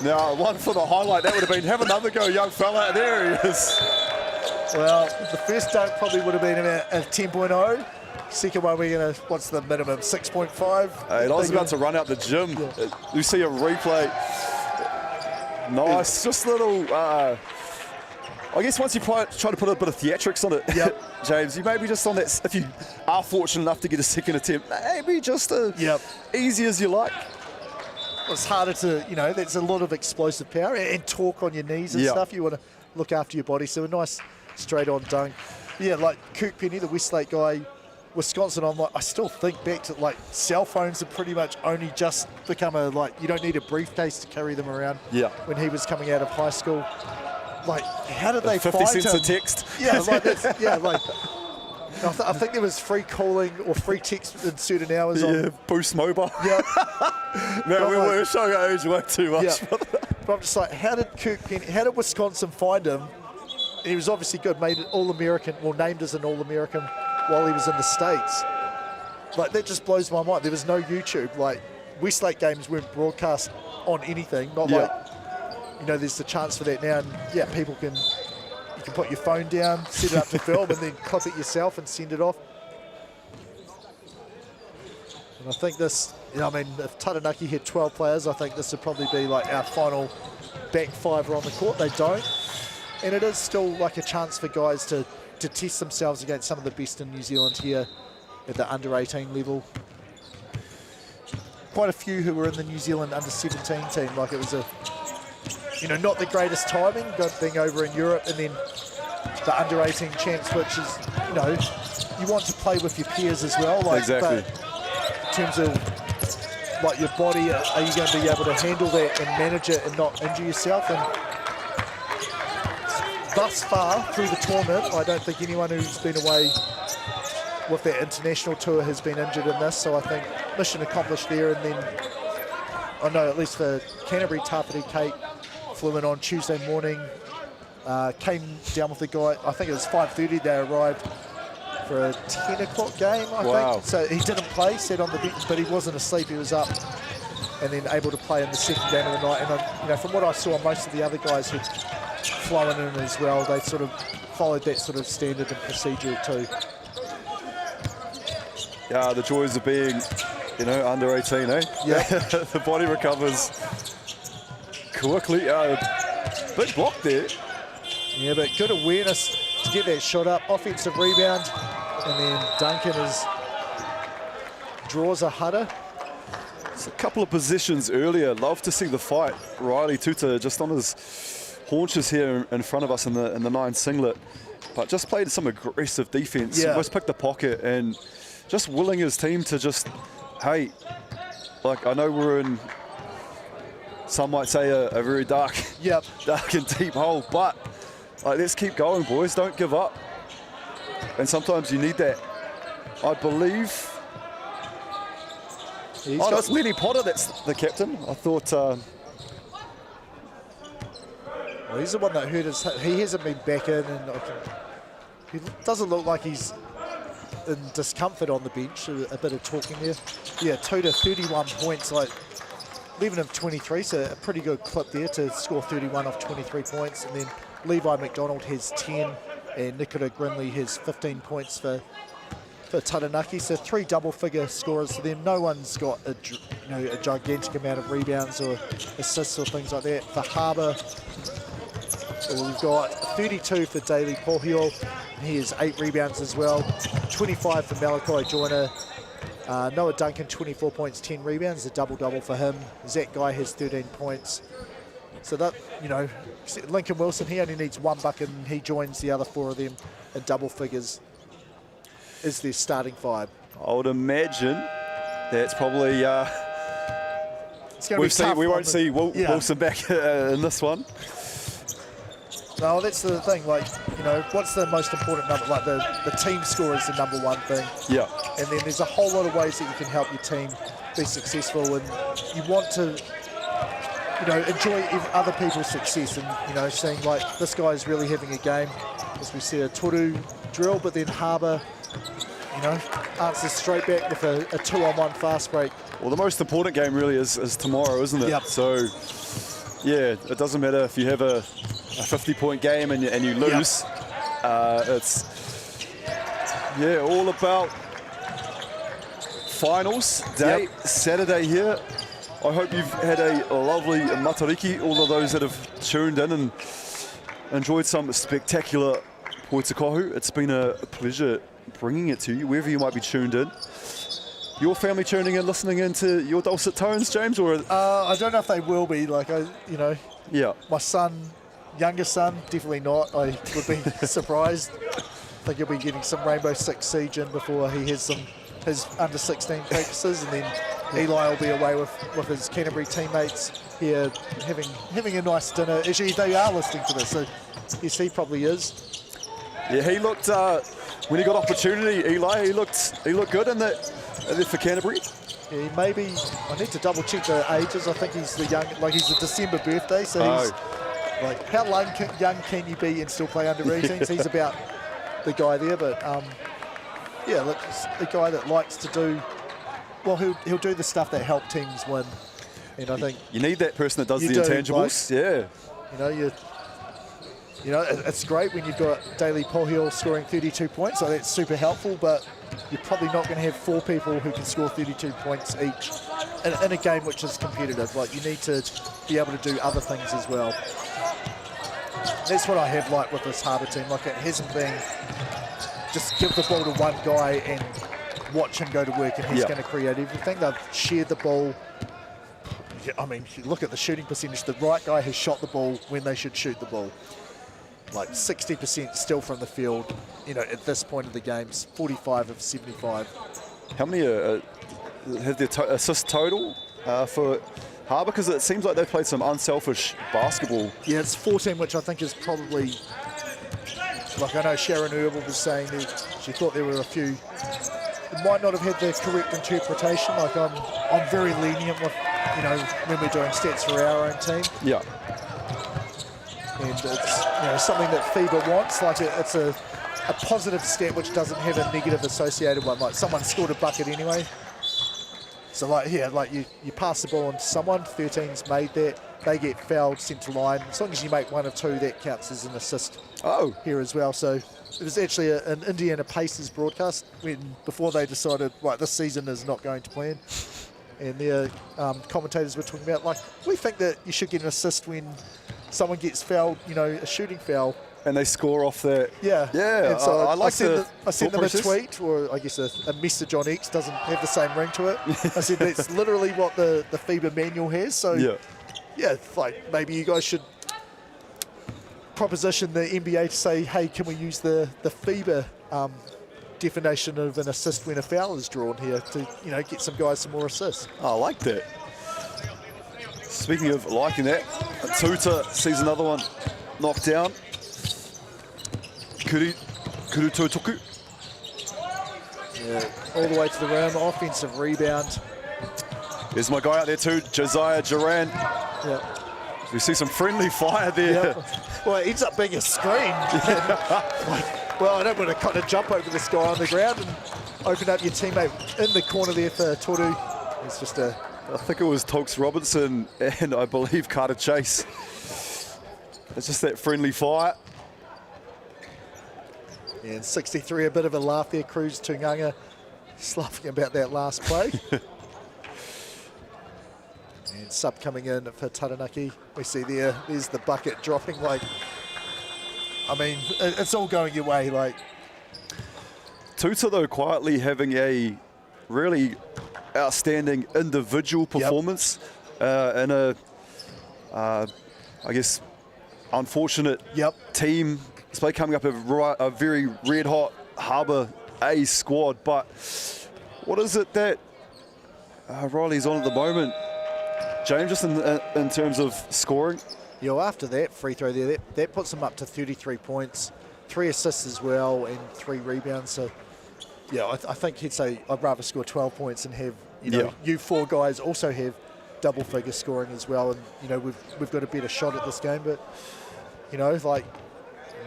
Now, one for the highlight, that would have been, have another go, young fella. There he is. Well, the first dunk probably would have been about a 10.0. Second one, we're going to, what's the minimum, 6.5? I was about to run out the gym. You see a replay. Nice, just a little, I guess once you try to put a bit of theatrics on it, James, you maybe just on that, if you are fortunate enough to get a second attempt, maybe just easy as you like. It's harder to, there's a lot of explosive power and torque on your knees and stuff. You want to look after your body. So a nice straight-on dunk. Yeah, like Kirk Penny, the Westlake guy, Wisconsin, I still think back to, like, cell phones have pretty much only just become you don't need a briefcase to carry them around when he was coming out of high school. Like, how did they 50 find cents him? a text. Yeah, I think there was free calling or free text in certain hours on Boost Mobile. Yeah. Man, we're showing our age way too much. But I'm just like, how did Wisconsin find him? And he was obviously good, made an All-American, named as an All-American while he was in the States. Like, that just blows my mind. There was no YouTube. Like, Westlake games weren't broadcast on anything, not like, there's the chance for that now. And people can, you can put your phone down, set it up to film, and then clip it yourself and send it off. And I think this, if Taranaki had 12 players, I think this would probably be like our final back five on the court. They don't. And it is still like a chance for guys to test themselves against some of the best in New Zealand here at the under-18 level. Quite a few who were in the New Zealand under-17 team. Like, it was not the greatest timing, being over in Europe, and then the under-18 champs, which is, you want to play with your peers as well. Like, exactly. But in terms of, like, your body, are you going to be able to handle that and manage it and not injure yourself? And thus far through the tournament, I don't think anyone who's been away with their international tour has been injured in this, so I think mission accomplished there. And then, I know at least for Canterbury, Tawhiti Kate flew in on Tuesday morning, came down with the guy, I think it was 5:30 they arrived for a 10 o'clock game, I think. So he didn't play, sat on the bench, but he wasn't asleep, he was up, and then able to play in the second game of the night. And from what I saw, most of the other guys who'd flown in as well, they sort of followed that sort of standard and procedure too. Yeah, the joys of being, under 18, eh? Yeah. The body recovers quickly. Big block there. Yeah, but good awareness to get that shot up. Offensive rebound. And then Duncan draws a header. It's a couple of positions earlier. Love to see the fight. Riley Tuta just on his haunches here in front of us in the 9 singlet. But just played some aggressive defense. Almost picked the pocket and just willing his team to just, hey, like, I know we're in, some might say a very dark and deep hole, but like, let's keep going, boys. Don't give up. And sometimes you need that. I believe. That's Lenny Potter. That's the captain. I thought. Well, he's the one that hurt his hip. He hasn't been back in, and he doesn't look like he's in discomfort on the bench. A bit of talking there. Yeah, Tuta 31 points, like 11 of 23, so a pretty good clip there to score 31 off 23 points. And then Levi McDonald has 10, and Nicola Grinley has 15 points for Taranaki. So 3 double-figure scorers for them. No one's got a gigantic amount of rebounds or assists or things like that. For Harbour, we've got 32 for Daly Pohio. He has 8 rebounds as well. 25 for Malachi Joyner. Noah Duncan, 24 points, 10 rebounds, a double-double for him. Zach Guy has 13 points. So that, you know, Lincoln Wilson, he only needs 1 bucket and he joins the other 4 of them in double figures. Is their starting 5. I would imagine that's probably... it's gonna be tough. We won't see Wilson back in this one. No, that's the thing, like, you know, what's the most important number? Like the team score is the number 1 thing. Yeah. And then there's a whole lot of ways that you can help your team be successful, and you want to, you know, enjoy other people's success, and, you know, seeing like this guy's really having a game, as we see a Toru drill, but then Harbour, you know, answers straight back with a 2-on-1 fast break. Well, the most important game really is tomorrow, isn't it? Yep. So, yeah, it doesn't matter if you have a 50-point game and you lose. Yep. It's, yeah, all about finals day, Saturday here. I hope you've had a lovely matariki, all of those that have tuned in and enjoyed some spectacular poitakahu. It's been a pleasure bringing it to you, wherever you might be tuned in. Your family tuning in, listening into your dulcet tones, James, or? I don't know if they will be, like, you know. Yeah. My son, youngest son, definitely not. I would be surprised. I think he'll be getting some Rainbow Six Siege in before he has his under-16 practices, and then Eli will be away with his Canterbury teammates here having a nice dinner. Actually, they are listening to this, so yes, he probably is. Yeah, he looked, when he got opportunity, Eli, he looked good in that for Canterbury. Yeah, maybe, I need to double check the ages. I think he's the young, like he's a December birthday, so he's like, how young can you be and still play under 18s? He's about the guy there, but yeah, look, a guy that likes to do, well, he'll do the stuff that help teams win. And I think you need that person that does the intangibles. Like, you know, it's great when you've got Daly Pohio scoring 32 points, so that's super helpful, but you're probably not going to have 4 people who can score 32 points each in a game which is competitive. Like, you need to be able to do other things as well. That's what I have liked with this Harbour team. Like, it hasn't been just give the ball to one guy and watch him go to work and he's going to create everything. They've shared the ball. I mean, look at the shooting percentage. The right guy has shot the ball when they should shoot the ball. Like 60% still from the field, you know, at this point of the games, 45 of 75. How many have their assist total for Harbour? Because it seems like they've played some unselfish basketball. Yeah, it's 14, which I think is probably, like I know Sharon Herbal was saying that she thought there were a few that might not have had the correct interpretation. Like I'm very lenient with, you know, when we're doing stats for our own team. Yeah. And it's, you know, something that FIBA wants. Like it's a positive stat which doesn't have a negative associated one. Like someone scored a bucket anyway. So like, yeah, like you pass the ball on to someone, 13's made that, they get fouled, sent to line. As long as you make 1 or 2, that counts as an assist here as well. So it was actually an Indiana Pacers broadcast before they decided, right, this season is not going to plan. And their commentators were talking about, like, we think that you should get an assist when someone gets fouled, you know, a shooting foul. And they score off that. Yeah. Yeah, and so I like I sent them a tweet, or I guess a message on X, doesn't have the same ring to it. I said that's literally what the FIBA manual has. So, yeah, like maybe you guys should proposition the NBA to say, hey, can we use the FIBA definition of an assist when a foul is drawn here to, you know, get some guys some more assists. I like that. Speaking of liking that, Tuta sees another one knocked down. Kuru Totoku. Yeah, all the way to the rim, offensive rebound. There's my guy out there too, Josiah Duran. Yeah. We see some friendly fire there. Yep. Well, it ends up being a screen. Well, I don't want to kind of jump over this guy on the ground and open up your teammate in the corner there for Toru. It's just a... I think it was Tokes Robinson and I believe Carter Chase. It's just that friendly fire. And 63, a bit of a laugh there. Cruz Tunganga laughing about that last play. And sub coming in for Taranaki. We see there's the bucket dropping. Like, I mean, it's all going your way. Like, Tuta though quietly having a really outstanding individual performance in a, I guess, unfortunate team. It's coming up a very red-hot Harbour A squad. But what is it that Riley's on at the moment, James, just in terms of scoring? You know, after that free throw there, that puts him up to 33 points, 3 assists as well, and 3 rebounds. So, yeah, I think he'd say I'd rather score 12 points and have, you know, you 4 guys also have double-figure scoring as well. And, you know, we've got a better shot at this game. But, you know, like,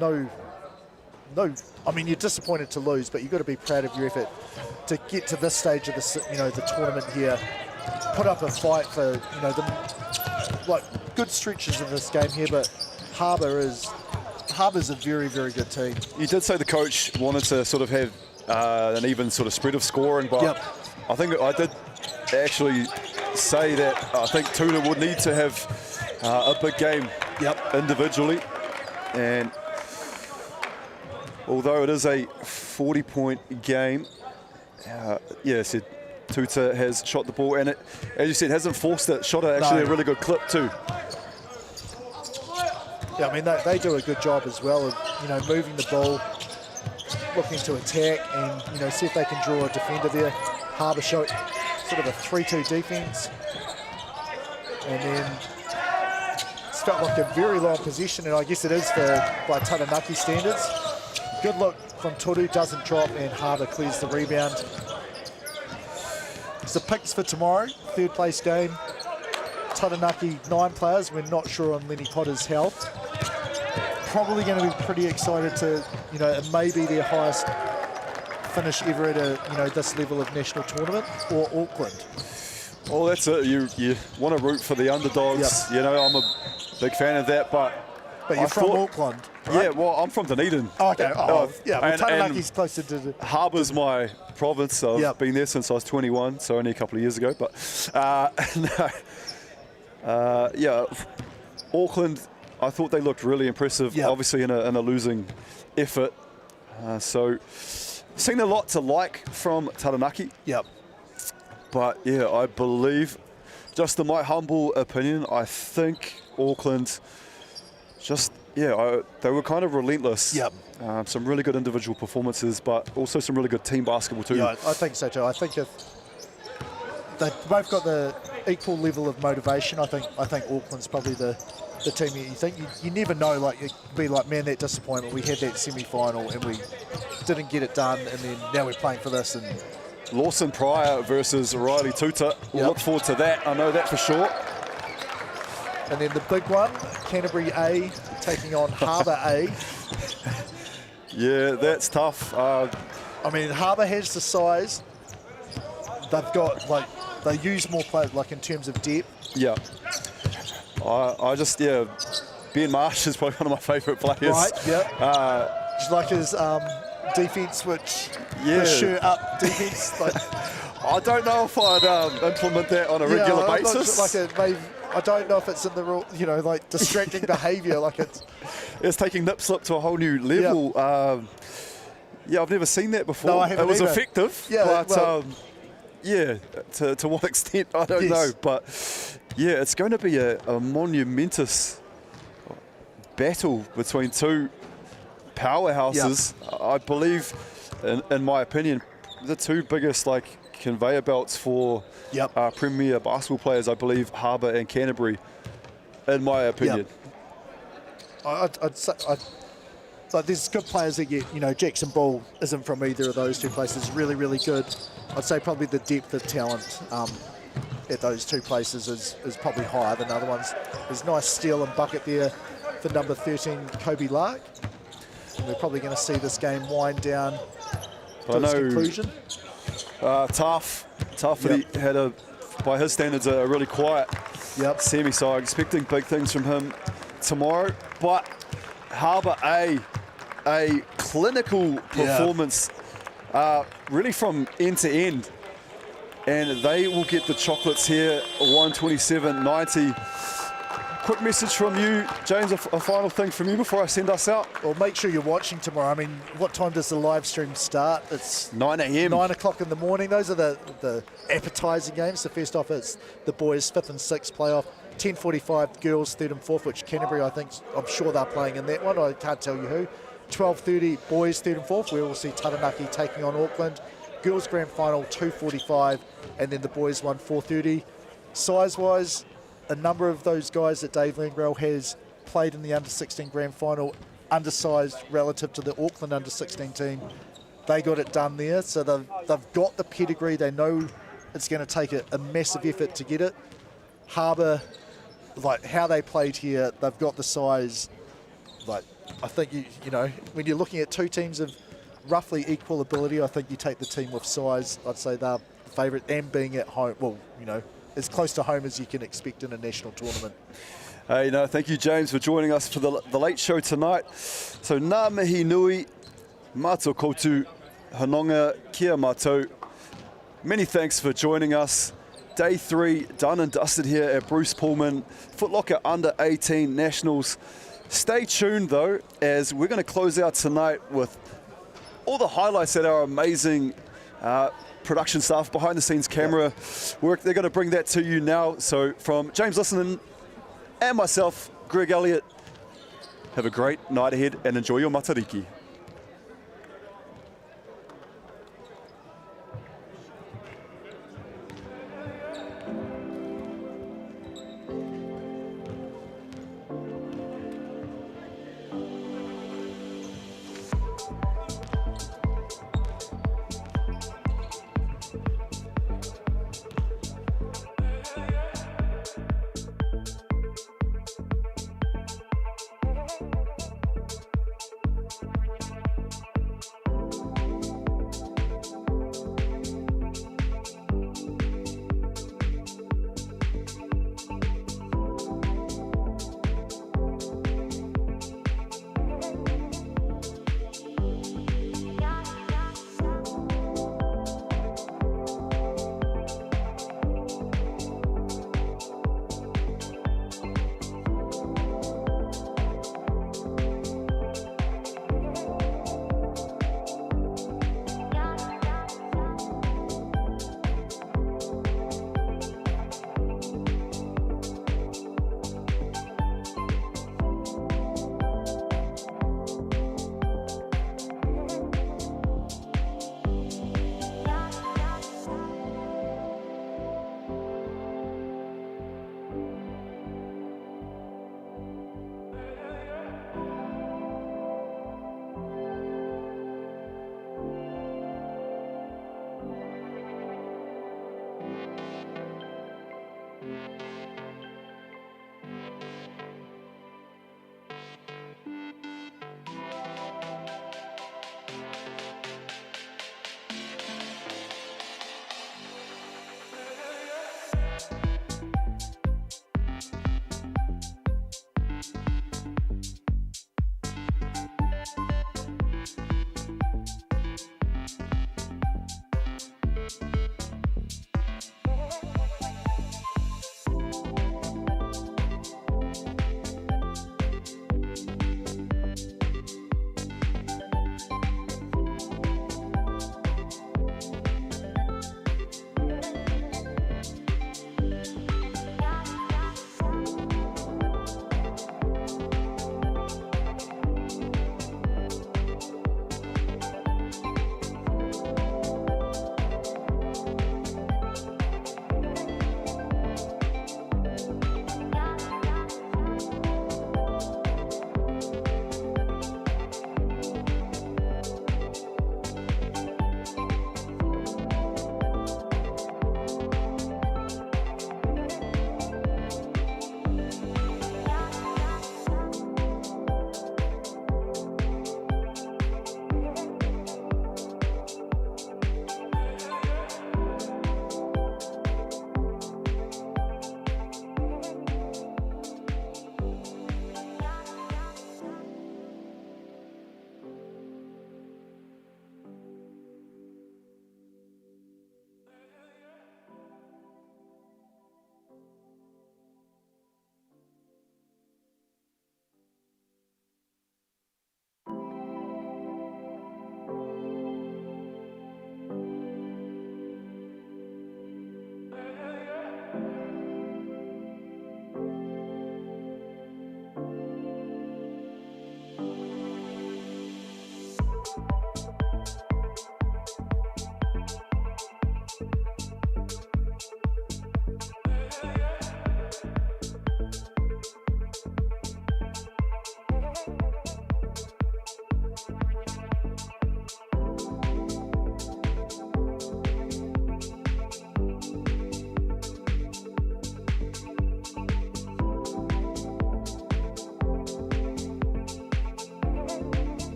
no, I mean, you're disappointed to lose, but you've got to be proud of your effort to get to this stage of the, you know, the tournament here, put up a fight for, you know, like good stretches of this game here. But Harbour's a very, very good team. You did say the coach wanted to sort of have an even sort of spread of scoring, but I think I did actually say that I think Tuna would need to have a big game individually. And although it is a 40-point game, said Tuta has shot the ball, and it, as you said, hasn't forced it. Shot actually a really good clip too. Yeah, I mean, they do a good job as well of, you know, moving the ball, looking to attack, and, you know, see if they can draw a defender there. Harbour showed sort of a 3-2 defence, and then it's felt like a very long position, and I guess it is by Taranaki standards. Good look from Toru, doesn't drop, and Harbour clears the rebound. So picks for tomorrow, 3rd place game. Taranaki 9 players. We're not sure on Lenny Potter's health. Probably going to be pretty excited to, you know, it may be their highest finish ever at a, you know, this level of national tournament, or Auckland. Well, that's it. You want to root for the underdogs. You know, I'm a big fan of that, but you're from Auckland, right? Yeah, well, I'm from Dunedin. Oh, okay. Well, Taranaki's closer to the... Harbour's my province. I've been there since I was 21, so only a couple of years ago. But Auckland, I thought they looked really impressive. Obviously in a losing effort. So seen a lot to like from Taranaki. But yeah, I believe, just in my humble opinion, I think Auckland just, they were kind of relentless. Some really good individual performances, but also some really good team basketball too. Yeah, I think so too. I think if they've both got the equal level of motivation, I think Auckland's probably the team that you think. You never know, like, you'd be like, man, that disappointment. We had that semi-final and we didn't get it done, and then now we're playing for this. And Lawson Pryor versus Riley Tuta. We'll look forward to that. I know that for sure. And then the big one, Canterbury A taking on Harbour A. Yeah, that's tough. I mean, Harbour has the size. They've got, like, they use more players, like, in terms of depth. Yeah. I just, Ben Marsh is probably one of my favourite players. Right, just like his defence, which the shirt up defence. Like, I don't know if I'd implement that on a regular basis. I don't know if it's in the rule, you know, like distracting behaviour. Like it's taking nip slip to a whole new level. I've never seen that before. No, I haven't. It was either. effective, but to what extent, I don't know. But yeah, it's going to be a monumentous battle between two powerhouses. I believe, in my opinion, the two biggest, like, conveyor belts for Premier basketball players, I believe, Harbour and Canterbury, in my opinion. I'd say, like, there's good players that get, you know, Jackson Ball isn't from either of those two places, really, really good. I'd say probably the depth of talent at those two places is probably higher than other ones. There's a nice steal and bucket there for number 13, Kobe Lark. And we're probably going to see this game wind down to its conclusion. Tough. He had by his standards, a really quiet semi. So I'm expecting big things from him tomorrow. But Harbour A clinical performance, really from end to end, and they will get the chocolates here. 127.90. quick message from you, James, a final thing from you before I send us out. Well, make sure you're watching tomorrow. I mean, what time does the live stream start? It's 9 a.m. 9 o'clock in the morning. Those are the appetising games. So first off, it's the boys' 5th and 6th playoff. 10:45 girls 3rd and 4th, which Canterbury, I'm sure they're playing in that one. I can't tell you who. 12:30 boys 3rd and 4th. We will see Taranaki taking on Auckland. Girls grand final 2:45, and then the boys one 4:30. Size-wise, a number of those guys that Dave Langrell has played in the under-16 grand final, undersized relative to the Auckland under-16 team. They got it done there, so they've got the pedigree. They know it's going to take a massive effort to get it. Harbour, like how they played here, they've got the size. Like, I think you know when you're looking at two teams of roughly equal ability, I think you take the team with size. I'd say they're the favourite, and being at home, well, you know, as close to home as you can expect in a national tournament. Hey, no, thank you, James, for joining us for the late show tonight. So nā mihi nui, mātou koutou, hanonga, kia mātou. Many thanks for joining us. Day 3 done and dusted here at Bruce Pulman, Foot Locker Under 18 Nationals. Stay tuned though, as we're going to close out tonight with all the highlights that our amazing production staff, behind the scenes camera work. They're going to bring that to you now. So from James Listenin and myself, Greg Elliott, have a great night ahead and enjoy your matariki.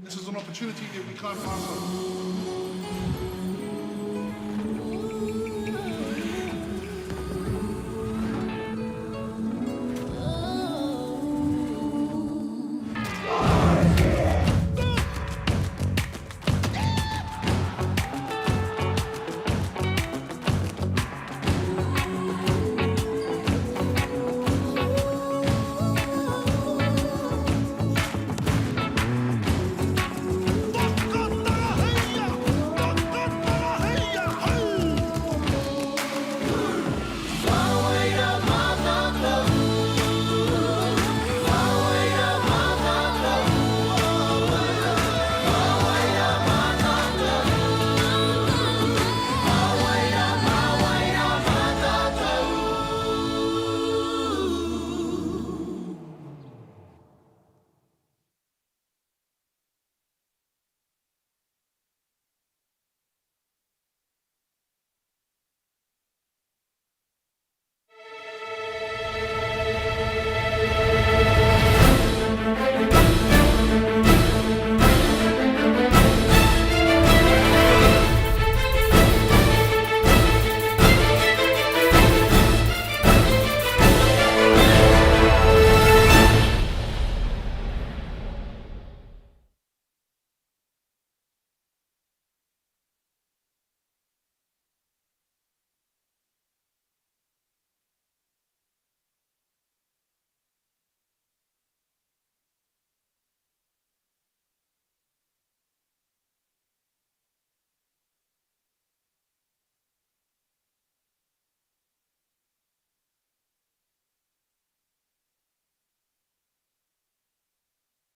This is an opportunity that we can't pass on.